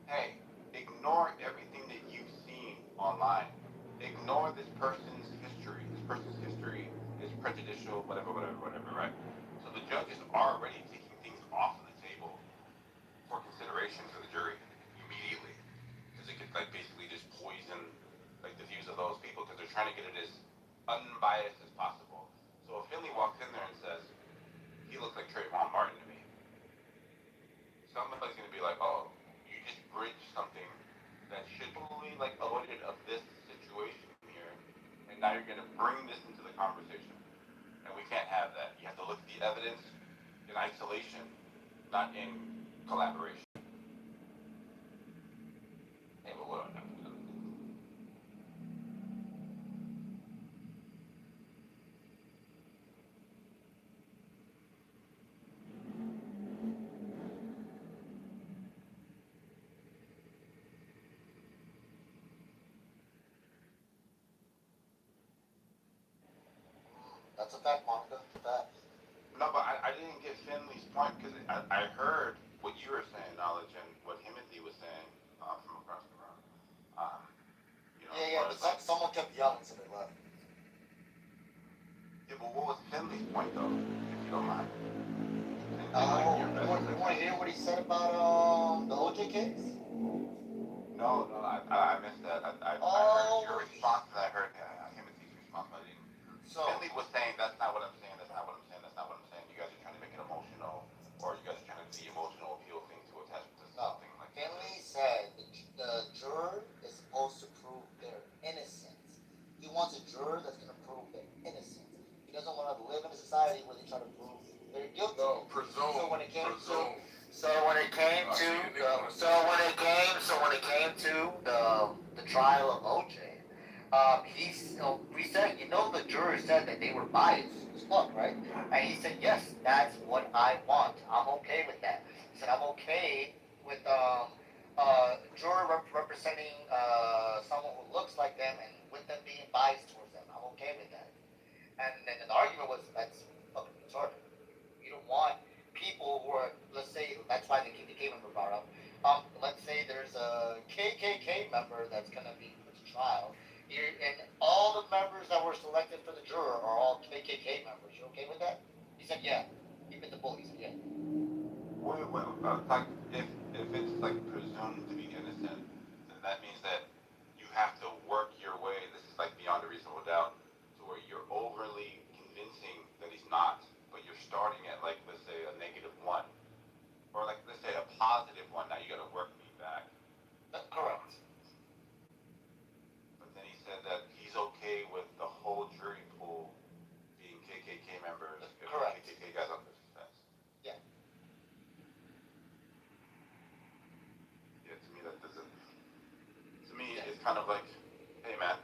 S8: hey, ignore everything that you've seen online. Ignore this person's history. This person's history is prejudicial, whatever, right? So the judge is already taking things off of the table for consideration for the jury immediately, because it could basically just poison the views of those people, because they're trying to get it as unbiased as possible. So if Finley walks in there and says, he looks like Trayvon Martin to me, somebody's going to be like, oh, you just bridged something that should be avoided of this situation here, and now you're going to bring this into the conversation. And we can't have that. You have to look at the evidence in isolation, not in collaboration. Hey, but what? That's a fact, Monica. Fact. No, but I didn't get Finley's point because I heard what you were saying, Knowledge, and what Timothy was saying from across the room. But someone kept yelling, so they left. Yeah, but what was Finley's point, though, if you don't mind? You want to hear what he said about the OJ case? No, I missed that. I heard your response, and I heard Timothy's response. I didn't. So Finley was saying, that's not what I'm saying, that's not what I'm saying, that's not what I'm saying. You guys are trying to make it emotional, or you guys are trying to do the emotional appeal thing to attach to something like that. Finley said the juror is supposed to prove their innocence. He wants a juror that's going to prove their innocence. He doesn't want to live in a society where they try to prove they're guilty. No, presume. So when it came to the trial of OJ, we said, the juror said that they were biased as fuck, right? And he said, yes, that's what I want. I'm okay with that. He said, I'm okay with juror representing someone who looks like them and with them being biased towards them. I'm okay with that. And then the argument was, that's fucking retarded. You don't want people who are, let's say, that's why the KKK member brought up. Let's say there's a KKK member that's going to be put to trial, and all the members that were selected for the juror are all KKK members. You okay with that? He said, yeah. He bit the bullet. He said, yeah. Well, like, if it's like presumed to be innocent, then that means that you have to work your way. This is like beyond a reasonable doubt, to where you're overly convincing that he's not, but you're starting at, like, let's say a -1, or like let's say a +1. Now you got to work me back. That's correct. But then he said that he's okay with the whole jury pool being KKK members. If correct. The KKK guys on this defense. Yeah. Yeah. To me, that doesn't. To me, it's kind of like, hey man,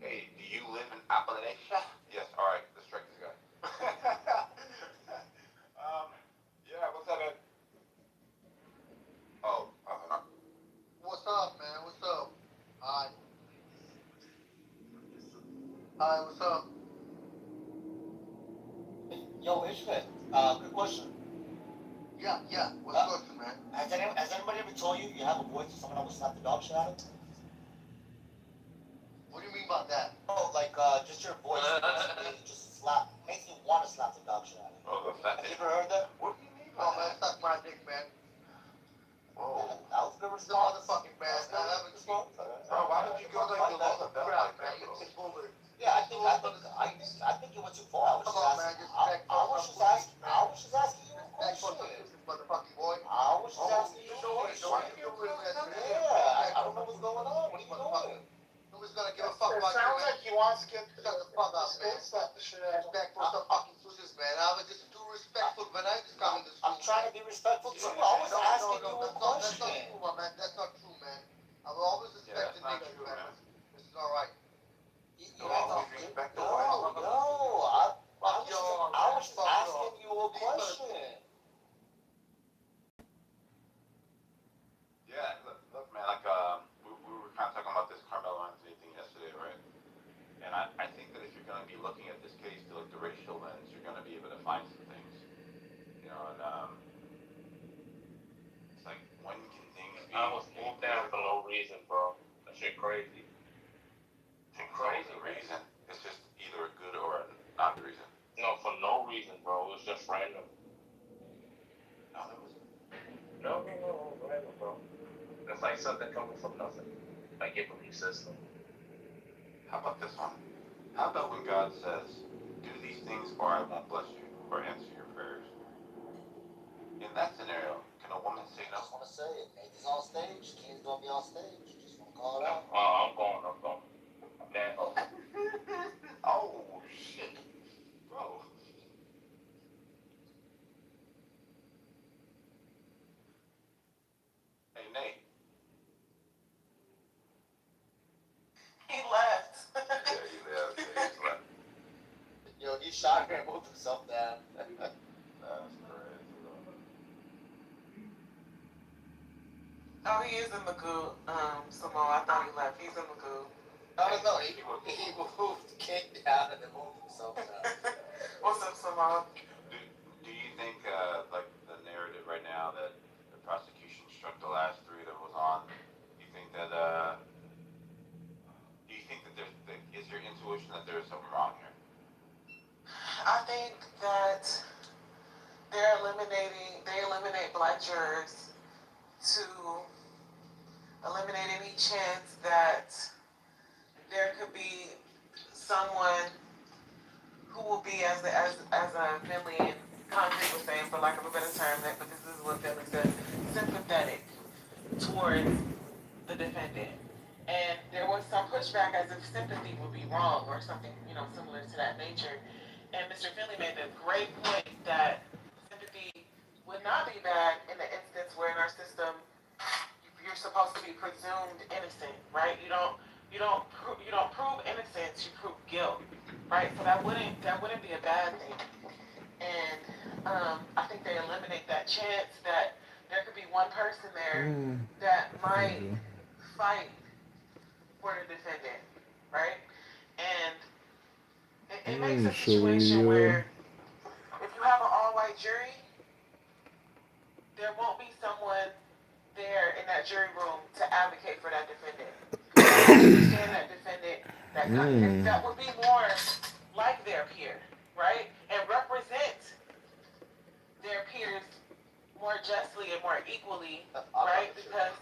S8: hey, do you live in Appalachia? Yes. All right. Let's strike this guy. Yeah, what's up, man? Oh, what's up, man? What's up? Hi, what's up? Yo, Ishmael, good question. Yeah, what's the question, man? Has anybody ever told you you have a voice for someone that will slap the dog shit out of you? What do you mean by that? Oh, like, just your voice just makes you want to slap the dog shit out of you. Oh, have you ever heard that? What do you mean by that? Man, suck my dick, man. Whoa. That was a good response. Motherfucking man. I haven't response. Bro, why would you go like below the belt like that, bro? Yeah, I think you went too far. I was just asking you a question. Motherfucking boy. I was just asking you a question. Yeah, I don't know what's going on. What are you doing? Who's gonna give a fuck about you, man? Sounds like he wants to get shut the fuck up, man. Slap the shit out of you. Respectful to fucking sisters, man. I was just too respectful when I just come in this room. I'm trying to be respectful too. I was asking you a question. That's not true, my man. That's not true, man. I've always respected niggas, man. This is alright. You always respect the wife. No, I was just asking you a question. Yeah, look, man, like, we were kind of talking about this Carmelo Anthony thing yesterday, right? And I think that if you're going to be looking at this case through like the racial lens, you're going to be able to find some things, and it's like, when can things be?
S9: I was moved down for no reason, bro. That shit crazy. Shit crazy.
S8: No reason. It's just either a good or a not reason.
S9: No, for no reason, bro. It was just random.
S8: No, there wasn't.
S9: No, random, bro. It's like something coming from nothing. Like your belief system.
S8: How about this one? How about when God says, do these things or I won't bless you or answer your prayers? In that scenario, can a woman say no? I just want to say it. Nathan's on stage. King's going to be on stage. Just want to call it out.
S9: I'm going. Man.
S8: Oh, shit. Bro. Hey, Nate.
S9: He left.
S8: Yeah, he left. Yo, he shot her and moved himself down. That's crazy, bro.
S1: Oh, he is in Magoo, Samoa. I thought he left. He's in Magoo.
S8: No, he moved. kicked out and then moved themselves out.
S5: What's up, Simone?
S13: Do you think, like the narrative right now that the prosecution struck the last three that was on, do you think that is your intuition that there's something wrong here?
S5: I think that they eliminate black jurors to eliminate any chance that there could be someone who will be, as Finley and Congress was saying, for lack of a better term, but this is what Finley said, sympathetic towards the defendant. And there was some pushback as if sympathy would be wrong or something, similar to that nature. And Mr. Finley made the great point that sympathy would not be bad in the instance where in our system you're supposed to be presumed innocent, right? You don't prove innocence, you prove guilt, right? So that wouldn't be a bad thing. And I think they eliminate that chance that there could be one person there that might fight for the defendant, right? And it makes a situation where if you have an all-white jury, there won't be someone there in that jury room to advocate for that defendant. Understand that defendant, that would be more like their peer, right? And represent their peers more justly and more equally, right? Because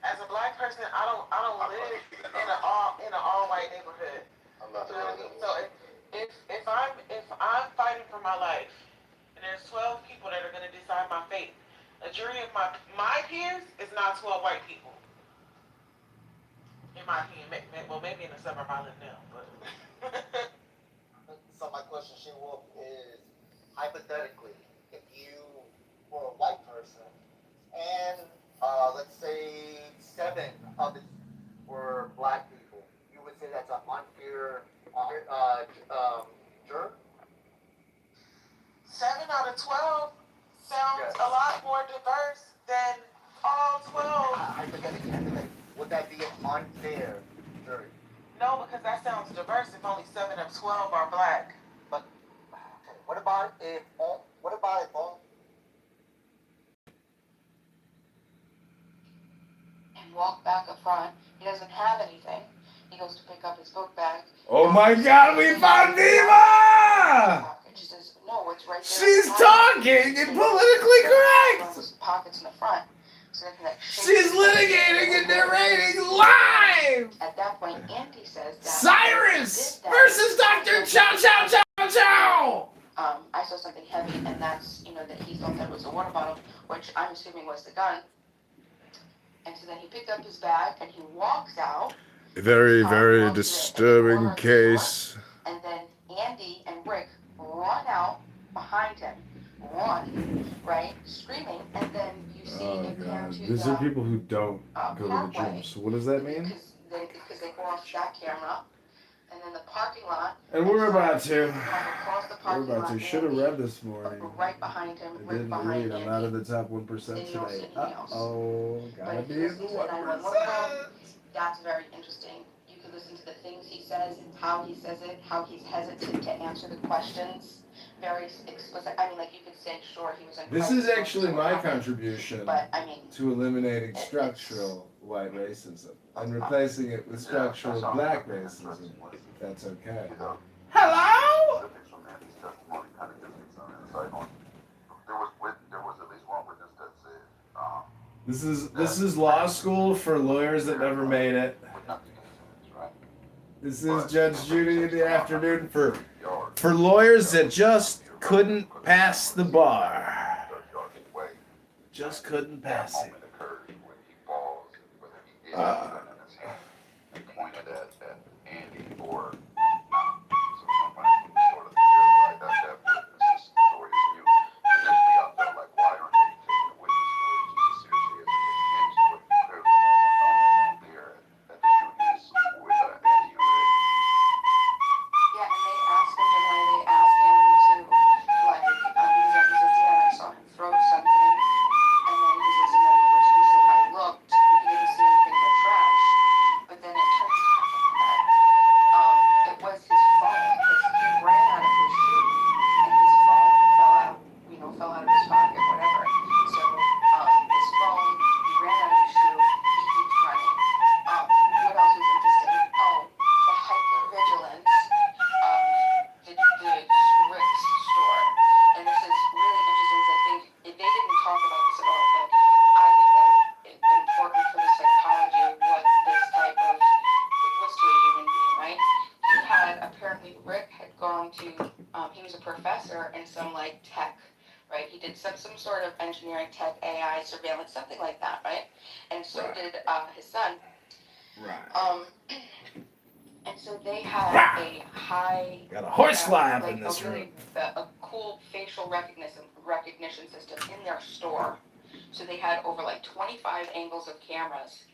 S5: as a black person, I don't live in an all-white neighborhood. You know what I mean? So if I'm fighting for my life, and there's 12 people that are going to decide my fate, a jury of my peers is not 12 white people. In my opinion, well, maybe in the suburb I live now, but.
S8: So my question, She-Wolf, is hypothetically, if you were a white person and let's say 7 of it were black people, you would say that's an unfair juror?
S5: 7 out of 12 sounds a lot more diverse than all 12.
S8: Hypothetically, would that be an unfair jury?
S5: No, because that sounds diverse if only 7 of 12 are black.
S8: But what about if all?
S1: And walk back up front. He doesn't have anything. He goes to pick up his book bag.
S6: Oh my God, we found Diva!
S1: She says, no, it's right there.
S6: She's talking and politically correct!
S1: Pockets in the front. So
S6: she's litigating and narrating live!
S1: At that point, Andy says that
S6: Cyrus versus Dr. Chow Chow Chow Chow!
S1: I saw something heavy, and that's, that he thought that was a water bottle, which I'm assuming was the gun. And so then he picked up his bag, and he walks out.
S6: Very, very disturbing case.
S1: And then Andy and Rick run out behind him, right, screaming, and then you see it pan to
S6: These are people who don't go to the gym, so what does that mean?
S1: Because they go off that camera, and then the parking lot.
S6: And we're about to.
S1: We're about to.
S6: Should have read this morning.
S1: Right behind him,
S6: I didn't read. I'm out of the top 1% today. Uh-oh. Gotta be in the 1%.
S1: That's very interesting. You can listen to the things he says, how he says it, how he's hesitant to answer the questions. Very explicit. I mean, like you could say, sure, he was.
S6: This is actually my contribution to eliminating structural white racism and replacing it with structural black racism, if that's okay. Hello? This is law school for lawyers that never made it. This is Judge Judy in the afternoon for lawyers that just couldn't pass the bar. Just couldn't pass it.
S13: Pointed at Andy for
S1: throw something, and then he says, which he said, I looked, he didn't see anything but trash.
S11: engineering, tech, AI, surveillance, something like that, right? And so
S6: Right.
S11: did his son.
S6: Right.
S11: And so they had a high,
S6: Got a horsefly up
S11: like
S6: in this
S11: a really
S6: room.
S11: a cool facial recognition system in their store. So they had over like 25 angles of cameras,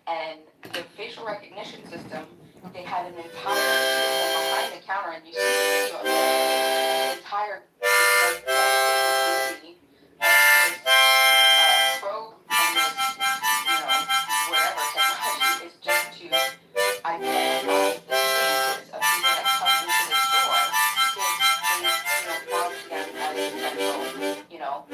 S11: and the facial recognition system, they had an entire system behind the counter, and you see the video of the entire probe and this, whatever technology is just to identify the faces of people that come into the store if they, mark them as potential,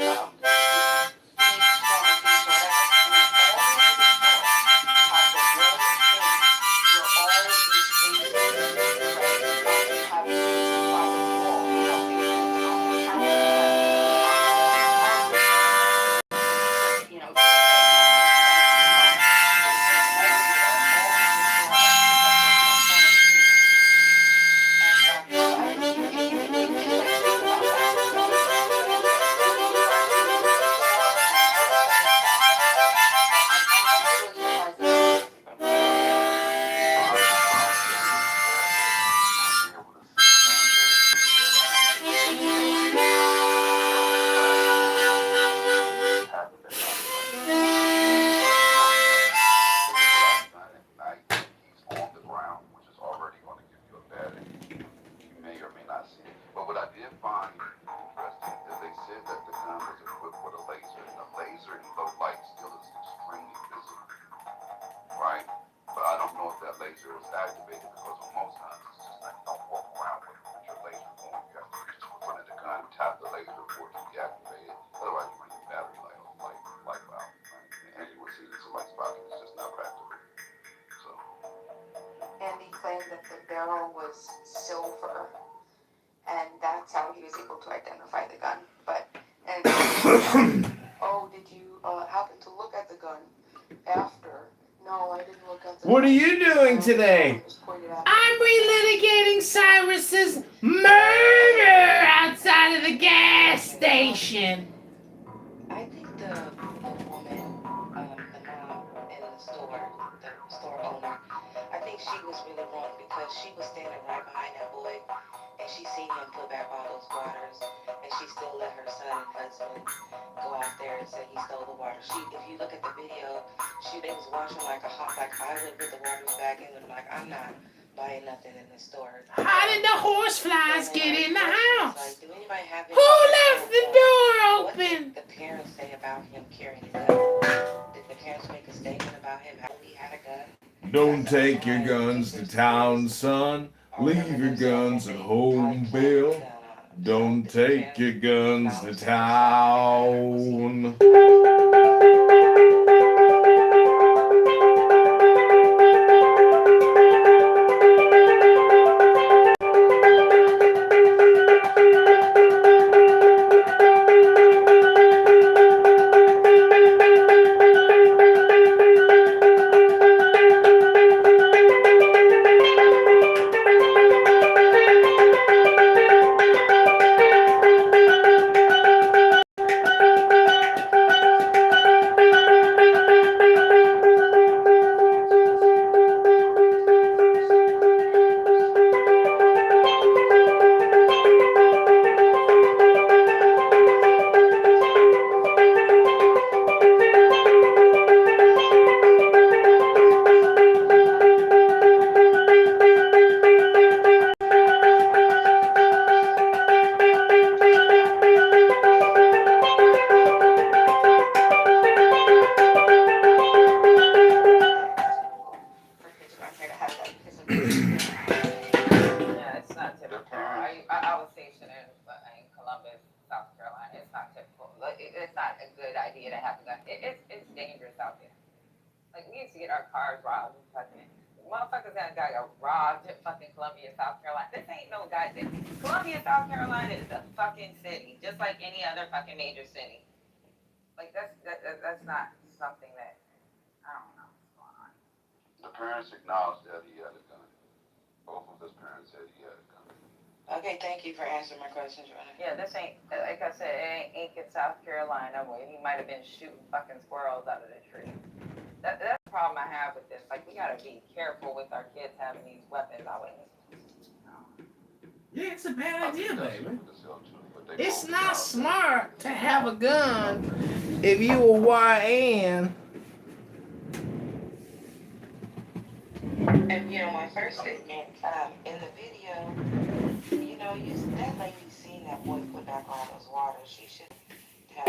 S13: But what I did find interesting is they said that the gun was equipped with a laser, and the laser in low light still is extremely visible, right? But I don't know if that laser was activated because with most guns, it's just like you don't walk around with your laser going. You have to reach for front of the gun, tap the laser before it can be activated. Otherwise, you run your battery life out, right? And you would see that somebody's pocket is just not activated. So.
S11: and he claimed that the barrel was silver, and that's how he was able to identify the gun. But oh, did you happen to look at the gun after? No, I didn't look at the gun.
S6: What are you doing today? I'm relitigating Cyrus's murder outside of the gas station.
S11: I think the woman, the mom in the store owner, I think she was really wrong because she was standing right behind that boy, and she seen him put back all those waters, and she still let her son and husband go out there and say he stole the water. If you look at the video, they was washing like I would put the waters back in, and like, I'm not buying nothing in the store.
S6: How did the horseflies get in the house?
S11: Like, do anybody have
S6: Who left the door open?
S11: What did the parents say about him carrying a gun? Did the parents make a statement about him how he had a gun?
S6: Don't take your guns to town, son. Leave your guns at home, Bill. Don't take your guns to town.
S1: I was stationed in Columbus, South Carolina. It's not typical. It's not a good idea to have a gun. It's dangerous out there. Like, we used to get our cars robbed and fucking motherfuckers that got robbed in fucking Columbia, South Carolina. This ain't no goddamn. Columbia, South Carolina is a fucking city, just like any other fucking major city. Like, that's not something that, I don't know what's going on.
S13: The parents acknowledged that he had a gun. Both of his parents said he had a gun.
S11: Okay, thank you for answering my question, Joanna.
S5: Yeah, this ain't, like I said, it ain't Aiken, South Carolina, where he might have been shooting fucking squirrels out of the tree. That's the problem I have with this. Like, we gotta be careful with our kids having these weapons out in this.
S6: Yeah, it's a bad idea, baby. It's not smart to have a gun if you a YN.
S11: And my first statement, in the video, that lady seen that boy put back all those waters. She should have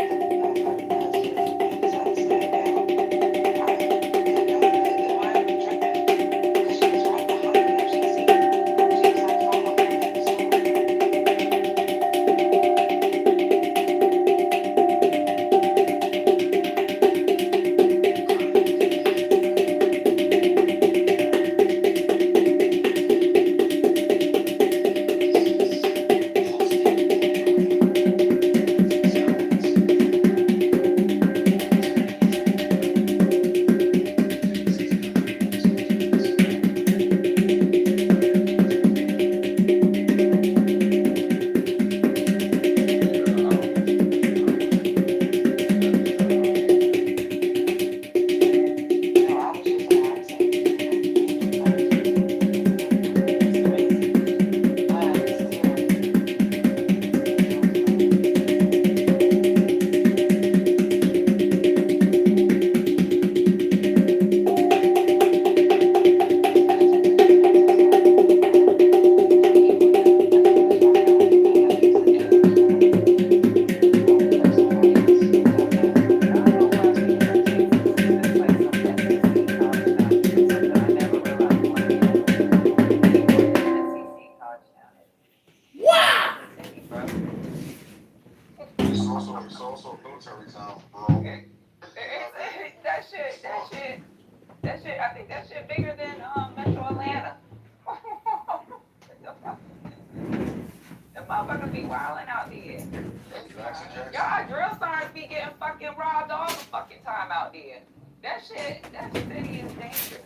S8: It's also a military town, bro.
S5: That shit, I think that shit bigger than Metro Atlanta. The motherfuckers be wilding out there. Y'all drill sergeants be getting fucking robbed all the fucking time out there. That city is dangerous.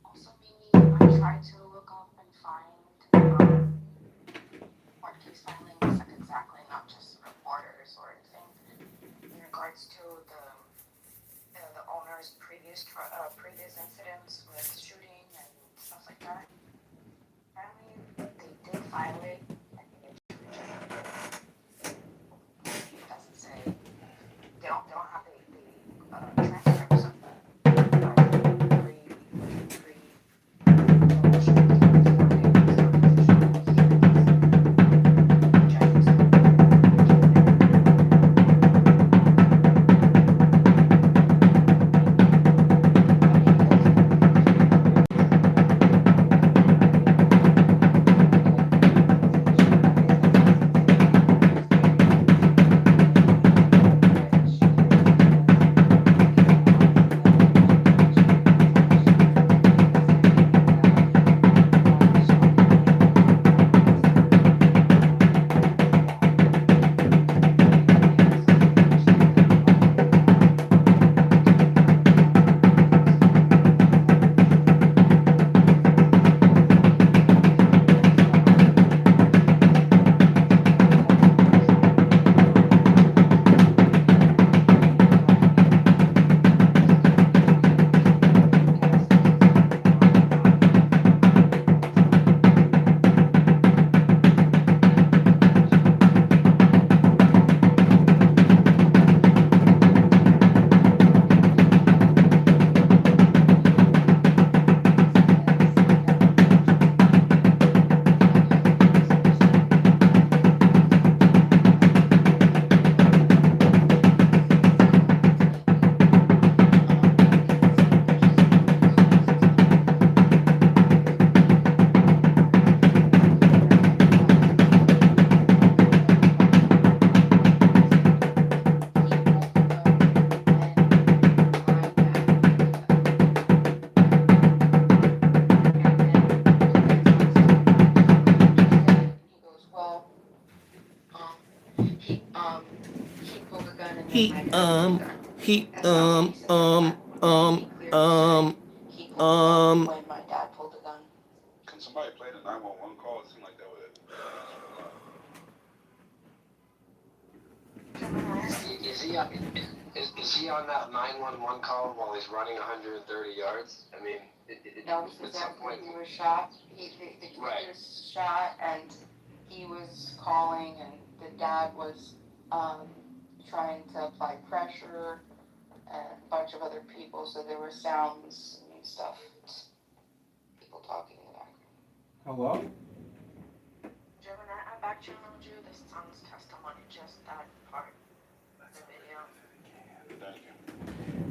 S14: Also, Mimi, I tried to look up and find what case filings exactly, not just reporters or anything, in regards to the owner's previous incidents with shooting and stuff like that. Apparently, they did file it. I think it doesn't say. They don't have the transcripts of
S6: Um.
S11: when my dad pulled the gun.
S16: Is he on that 911 call while he's running 130 yards? I mean,
S14: No, he says that he was shot. The kid was shot, and he was calling, and the dad was trying to apply pressure, and a bunch of other people. So there were sounds and stuff, people talking in the background.
S6: Hello?
S14: Gemini, I back-channeled you the son's testimony, just that part of the video.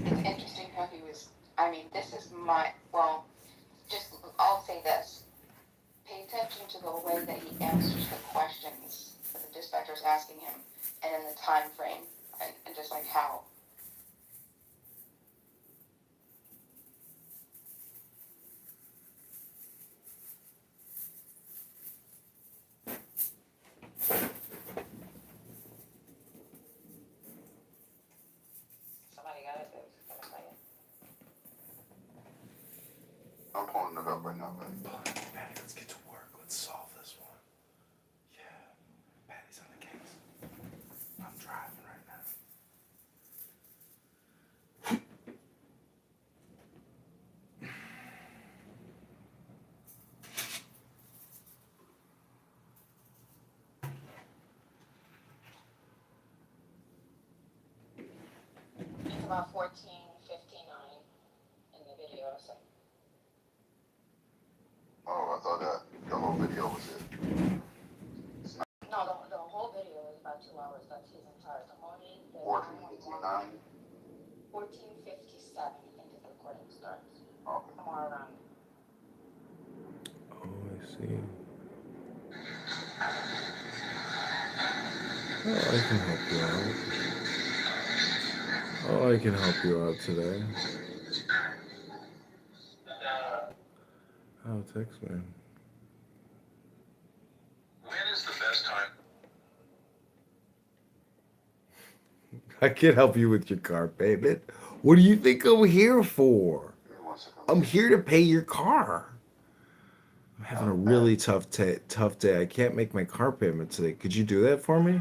S14: It's interesting how he was, I mean, this is I'll say this. Pay attention to the way that he answers the questions that the dispatcher's asking him, and in the time frame, and just like how. Somebody got it.
S13: I'm pulling it up right now, man.
S6: Patty, let's get to work. Let's solve this one. Yeah. Patty's on the case. I'm driving right now.
S14: It's about 14:59 in the video, so.
S13: Oh, I thought that the whole video was it.
S14: No, the whole video is about 2 hours. That's his entire testimony.
S13: 14:59.
S14: 14:57, I think the recording starts.
S13: Okay.
S14: Somewhere around.
S6: Oh, I see. Oh, I can help you out. Oh, I can help you out today. Oh, text me.
S7: When is the best time?
S6: I can help you with your car payment. What do you think I'm here for? I'm here to pay your car. I'm having a really tough day. I can't make my car payment today. Could you do that for me?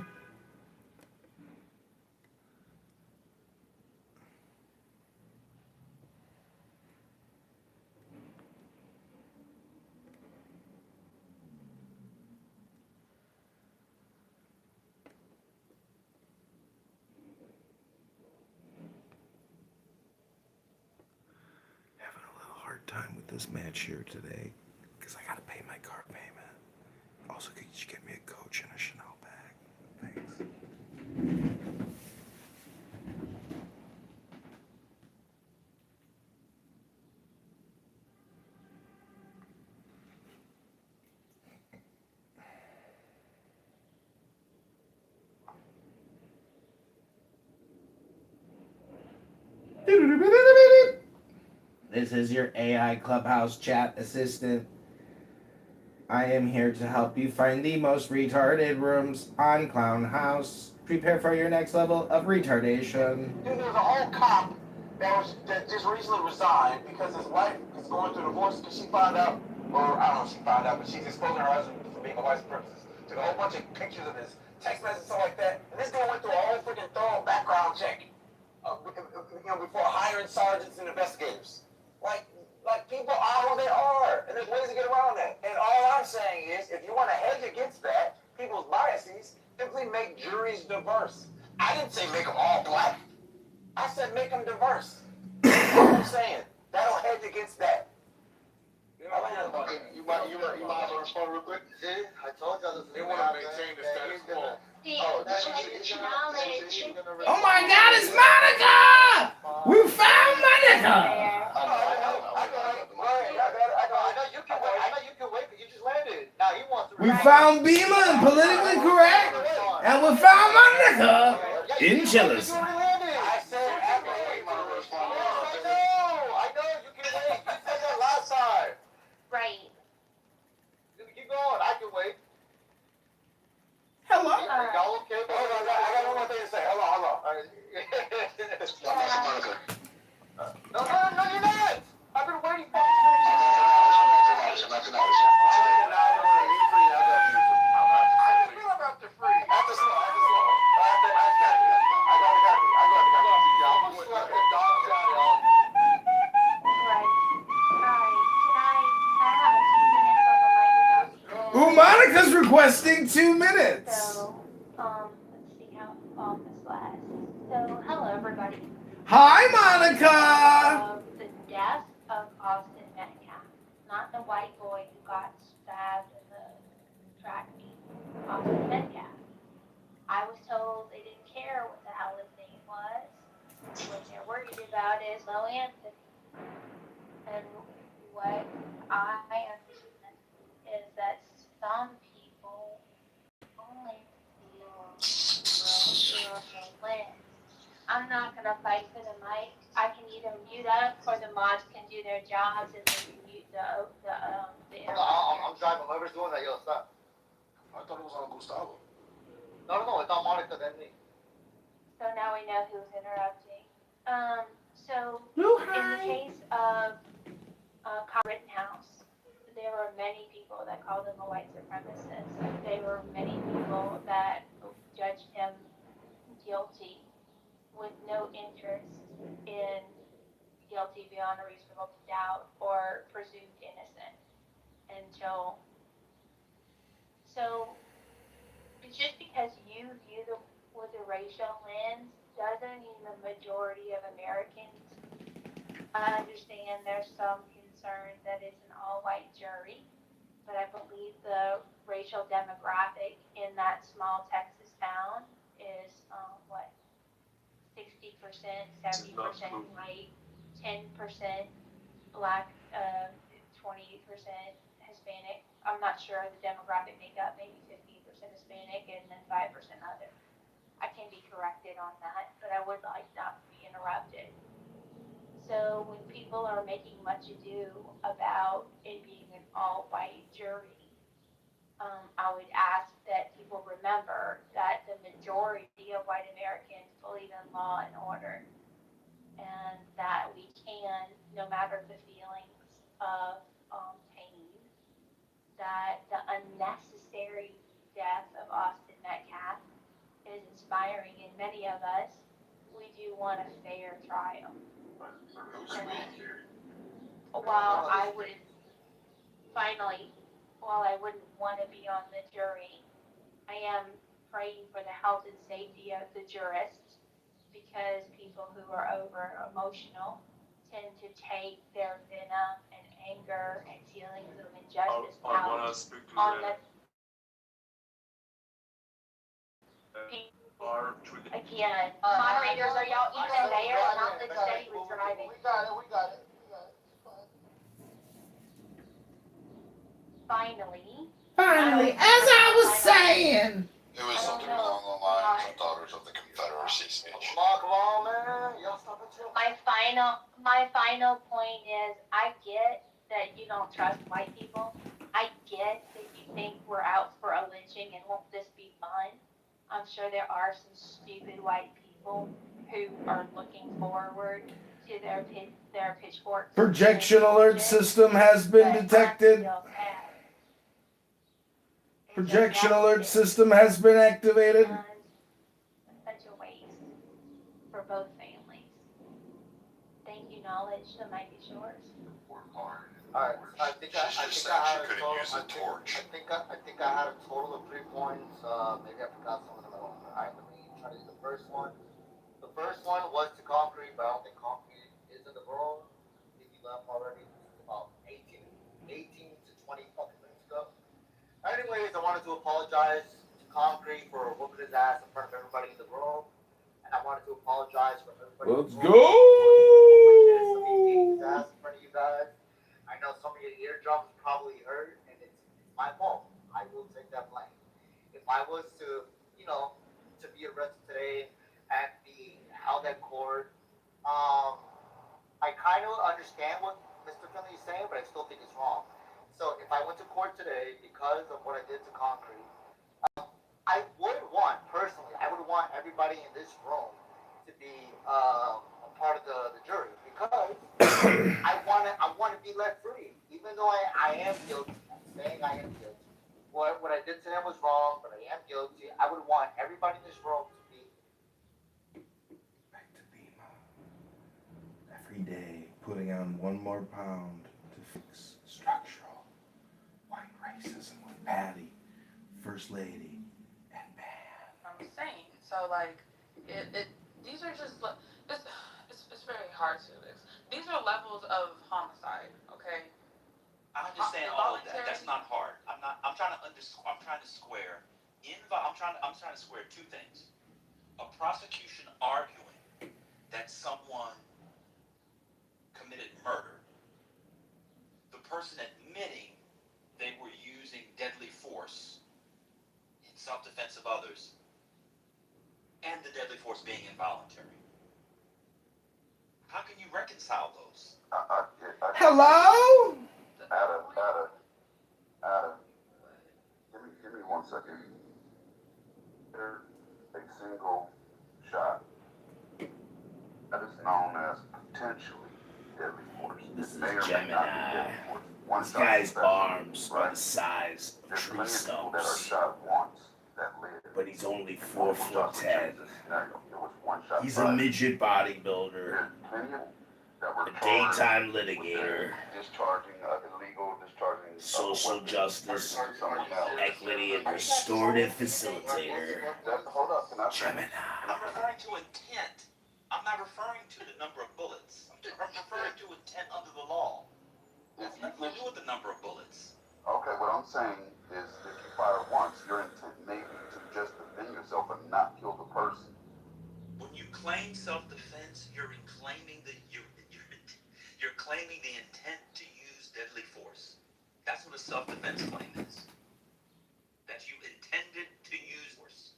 S6: Having a little hard time with this match here today because I gotta pay my car payment. Also, could you get me a Coach and a Chanel bag? Thanks. This is your AI Clubhouse chat assistant. I am here to help you find the most retarded rooms on Clown House. Prepare for your next level of retardation.
S4: Dude, there's a whole cop that just recently resigned because his wife is going through a divorce because she found out, or I don't know if she found out, but she's exposing her husband for being a vice purposes. Took a whole bunch of pictures of his text messages and stuff like that. And this guy went through a whole freaking thorough background check, before hiring sergeants and investigators. Like people are who they are, and there's ways to get around that. And all I'm saying is, if you want to hedge against that, people's biases, simply make juries diverse. I didn't say make them all black. I said make them diverse. That's what I'm saying. That'll hedge against that.
S8: You might as well respond real quick. See, I told y'all this.
S15: They want to maintain the status quo.
S8: Oh, this was the issue.
S6: Oh my God, it's Monica! We found Monica!
S8: I know you can wait, but you just landed. Now he wants to.
S6: We found Beamer and politically correct, and we found Monica in jealousy.
S8: I said after wait for the response. I know, you can wait. You said that last time.
S23: Right.
S8: Keep going, I can wait.
S6: Hello?
S8: Y'all okay?
S4: Hold on, I got one more thing to say. Hold on.
S8: No, you're not. I've been waiting for
S6: requesting 2 minutes.
S23: So, let's see how long this lasts. So, hello everybody.
S6: Hi, Monica.
S23: The death of Austin Metcalf, not the white boy who got stabbed in the track meet. Austin Metcalf. I was told they didn't care what the hell his name was. What they're worried about is low Anthony. And what I understand is that some people only see through a lens. I'm not gonna fight for the mic. I can either mute up or the mods can do their jobs and they can mute the
S8: I'm driving. Whoever's doing that, yo, stop.
S15: I thought it was on Gustavo.
S8: No, it's on Monica, then me.
S23: So now we know who's interrupting. So
S6: Oh,
S23: in the case of Rittenhouse, there were many people that called him a white supremacist. There were many people that judged him guilty with no interest in guilty beyond a reasonable doubt or presumed innocent until. So just because you view them with a racial lens doesn't mean the majority of Americans. I understand there's some concern that it's an all-white jury, but I believe the racial demographic in that small Texas town is 60%, 70% white, 10% black, 20% Hispanic. I'm not sure the demographic makeup, maybe 15% Hispanic and then 5% other. I can be corrected on that, but I would like not to be interrupted. So when people are making much ado about it being an all-white jury, I would ask that people remember that the majority of white Americans believe in law and order, and that we can, no matter the feelings of pain, that the unnecessary death of Austin Metcalf is inspiring in many of us. We do want a fair trial. While I wouldn't want to be on the jury, I am praying for the health and safety of the jurists, because people who are over emotional tend to take their venom and anger and feelings of injustice out on the again. Moderators, are y'all even there? Not that Steady was driving.
S8: We got it.
S23: Finally,
S6: as I was saying.
S13: It was something along the lines of Daughters of the Confederacy speech.
S8: Come on, man. Y'all stop it too.
S23: My final point is, I get that you don't trust white people. I get that you think we're out for a lynching and won't this be fun. I'm sure there are some stupid white people who are looking forward to their pitchforks.
S6: Projection alert system has been detected. Projection alert system has been activated.
S23: Such a waste for both families. Thank you, Knowledge. The mic is yours.
S8: Alright, I think I had a total of 3 points. Maybe I forgot some of them. Alright, let me try to do the first one. The first one was to concrete, but I don't think concrete is in the world. I think he left already about 18 to 20 fucking minutes ago. Anyways, I wanted to apologize to Concrete for whooping his ass in front of everybody in the world. And I wanted to apologize for everybody.
S6: Let's go!
S8: His ass in front of you guys. I know some of your eardrums probably hurt, and it's my fault. I will take that blame. If I was to be arrested today and be held at court, I kind of understand what Mr. Finley is saying, but I still think it's wrong. So if I went to court today because of what I did to Concrete, I would want everybody in this room to be a part of the jury, because I want to be let free, even though I am guilty. I'm saying I am guilty. What I did to them was wrong, but I am guilty. I would want everybody in this room to be
S6: back to Lima. Every day, putting on 1 more pound to fix structural white racism with Patty first lady.
S1: I'm saying. So like, these are just it's very hard to. These are levels of homicide. Okay.
S7: I understand all of that. That's not hard. I'm trying to square. I'm trying to square two things. A prosecution arguing that someone committed murder. The person admitting they were using deadly force in self-defense of others, and the deadly force being involuntary. How can you reconcile those?
S6: Hello?
S13: Ada, give me 1 second. There's a single shot that is known as potentially deadly force.
S6: This is
S13: May or may not be
S6: Gemini.
S13: deadly force. One
S6: This
S13: shot
S6: guy's
S13: is deadly,
S6: arms are
S13: right?
S6: the size of
S13: There's
S6: tree
S13: plenty of people that are
S6: stumps,
S13: shot once that live.
S6: but he's only
S13: Multiple
S6: 4'10".
S13: shots would change the scenario. It was one shot.
S6: He's a midget bodybuilder,
S13: There's plenty of that were
S6: a daytime
S13: charged with
S6: litigator,
S13: discharging
S6: social justice,
S13: someone else.
S6: equity and restorative facilitator.
S13: Hold up, can I
S6: Gemini.
S7: I'm referring to intent. I'm not referring to the number of bullets. I'm referring to intent under the law. It has nothing to do with the number of bullets.
S13: Okay, what I'm saying is if you fire once, your intent may be to just defend yourself and not kill the person.
S7: When you claim self-defense, you're claiming the intent to use deadly force. That's what a self-defense claim is. That you intended to use force.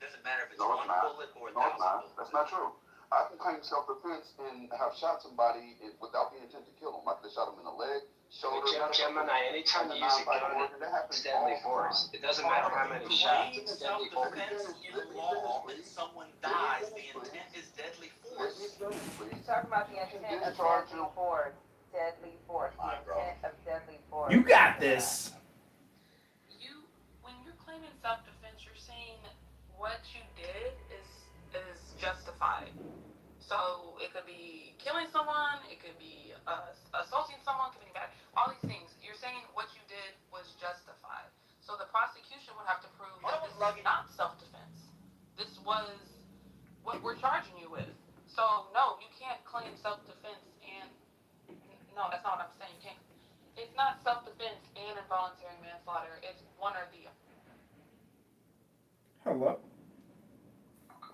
S7: Doesn't matter if it's one bullet or 1,000 bullets.
S13: That's not true. I can claim self-defense and have shot somebody without the intent to kill them. I could have shot them in the leg, shoulder.
S16: Gemini, anytime you use a gun, it's deadly force. It doesn't matter how many shots. It's deadly force.
S7: Self-defense in law and someone dies, the intent is deadly force.
S5: You're talking about the intent of deadly force. Deadly force. The intent of deadly force.
S6: You got this.
S1: When you're claiming self-defense, you're saying what you did is justified. So it could be killing someone, it could be assaulting someone, committing bad, all these things. You're saying what you did was justified. So the prosecution would have to prove that this is not self-defense. This was what we're charging you with. So no, you can't claim self-defense and no, that's not what I'm saying. You can't. It's not self-defense and involuntary manslaughter. It's one or the other.
S6: Hello.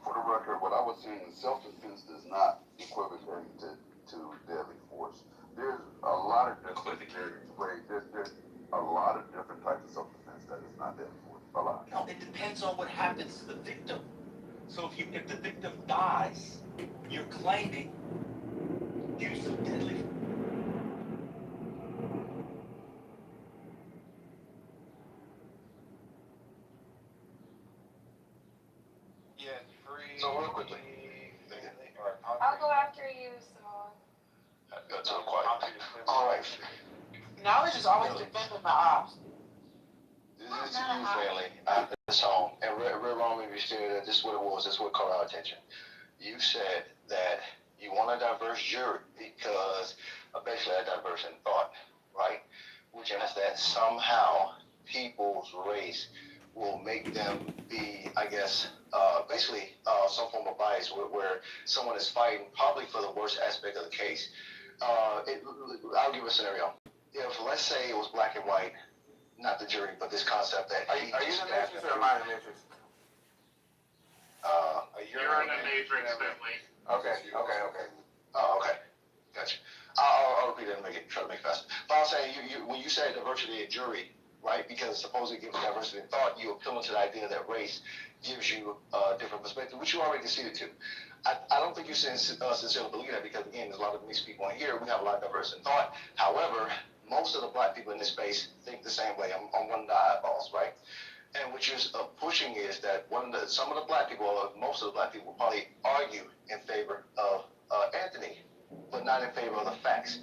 S13: For the record, what I was saying is self-defense does not equivocate to deadly force. There's a lot of different there's a lot of different types of self-defense that is not deadly force. A lot.
S7: No, it depends on what happens to the victim. So if the victim dies, you're claiming use of deadly force.
S16: So real quickly.
S14: I'll go after you, so.
S16: Go to a quiet. All right.
S5: Knowledge is always defending my ops.
S16: This is to you, family, at this home. And Red Roman, you said that this is what it was. This is what caught our attention. You said that you want a diverse jury because basically a diverse in thought, right? Which means that somehow people's race will make them be, I guess, basically some form of bias where someone is fighting probably for the worst aspect of the case. I'll give a scenario. If, let's say, it was black and white, not the jury, but this concept that...
S4: Are you in the Matrix or am I in the Matrix?
S9: You're in the Matrix, Bentley.
S4: Okay.
S16: Oh, okay. Gotcha. I'll repeat it and try to make it faster. But I'm saying, when you say diversity of jury, right, because supposedly given diversity in thought, you appeal to the idea that race gives you a different perspective, which you already conceded to. I don't think you sincerely believe that because, again, there's a lot of mixed people in here. We have a lot of diverse in thought. However, most of the black people in this space think the same way on one of the eyeballs, right? And what you're pushing is that some of the black people, or most of the black people, will probably argue in favor of Anthony, but not in favor of the facts,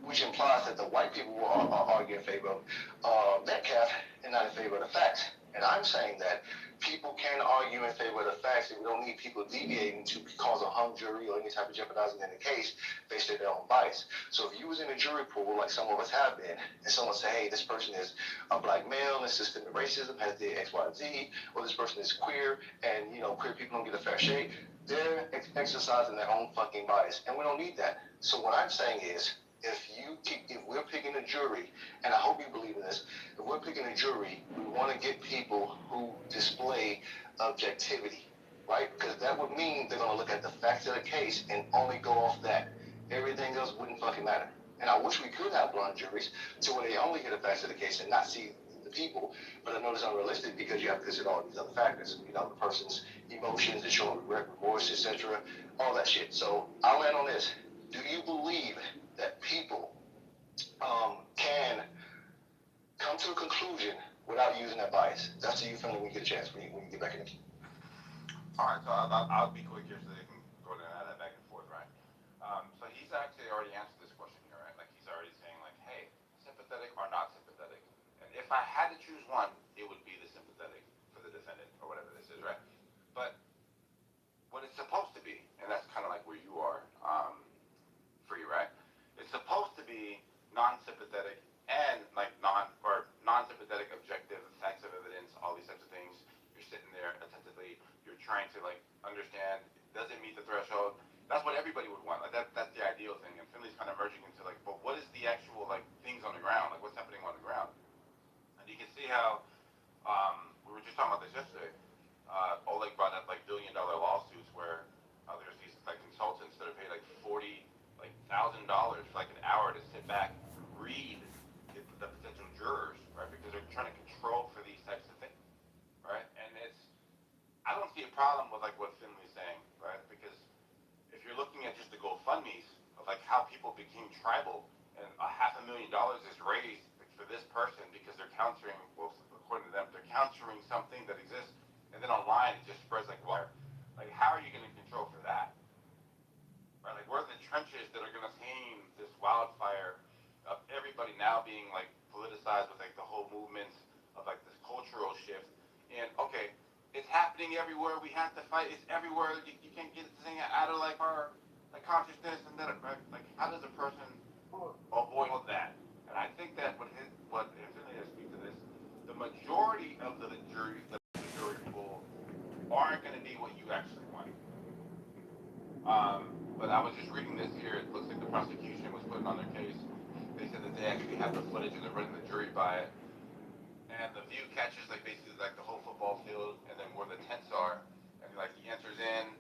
S16: which implies that the white people will argue in favor of Metcalf and not in favor of the facts. And I'm saying that people can argue in favor of the facts, and we don't need people deviating to cause a hung jury or any type of jeopardizing in the case based on their own bias. So if you was in a jury pool, like some of us have been, and someone say, hey, this person is a black male and systemic racism has the X, Y, Z, or this person is queer and, you know, queer people don't get a fair shake, they're exercising their own fucking bias, and we don't need that. So what I'm saying is, if we're picking a jury, and I hope you believe in this, if we're picking a jury, we want to get people who display objectivity, right? Because that would mean they're going to look at the facts of the case and only go off that. Everything else wouldn't fucking matter. And I wish we could have blind juries to where they only hear the facts of the case and not see the people, but I know it's unrealistic because you have to consider all these other factors. You know, the person's emotions, the showing regret, remorse, etc., all that shit. So I'll end on this. Do you believe that people can come to a conclusion without using that bias? That's to you, Finley, when you get a chance, when you get back in the queue.
S8: All right, so I'll be quick here so they can go to that back and forth, right? So he's actually already answered this question here, right? Like he's already saying like, hey, sympathetic or not sympathetic? And if I had to choose one, it would be the sympathetic for the defendant or whatever this is, right? But what it's supposed to be, and that's kind of like where you are, free, right? It's supposed to be non-sympathetic and like non-sympathetic, objective, facts of evidence, all these types of things. You're sitting there attentively, you're trying to like understand, does it meet the threshold? That's what everybody would want. Like that's the ideal thing. And Finley's kind of merging into like, but what is the actual like things on the ground? Like what's happening on the ground? And you can see how we were just talking about this yesterday. Oleg brought up like $1 billion lawsuits where there's these like consultants that are paid like $40,000 for like an hour to sit back and read the potential jurors, right? Because they're trying to control for these types of things, right? And I don't see a problem with like what Finley's saying, right? Because if you're looking at just the GoFundMe's of like how people became tribal and $500,000 is raised for this person because they're countering, well, according to them, they're countering something that exists, and then online it just spreads like wire. Like, how are you going to control for that? Right? Like, where are the trenches that are going to tame this wildfire of everybody now being like politicized with like the whole movements of like this cultural shift? And okay, it's happening everywhere. We have to fight. It's everywhere. You can't get this thing out of like our like consciousness and that. Right? Like, how does a person avoid that? And I think that what Finley has speak to this, the majority of the jury pool aren't going to be what you actually want. But I was just reading this here. It looks like the prosecution was putting on their case. They said that they actually have the footage and they're running the jury by it. And the view catches like basically like the whole football field and then where the tents are. And like he enters in,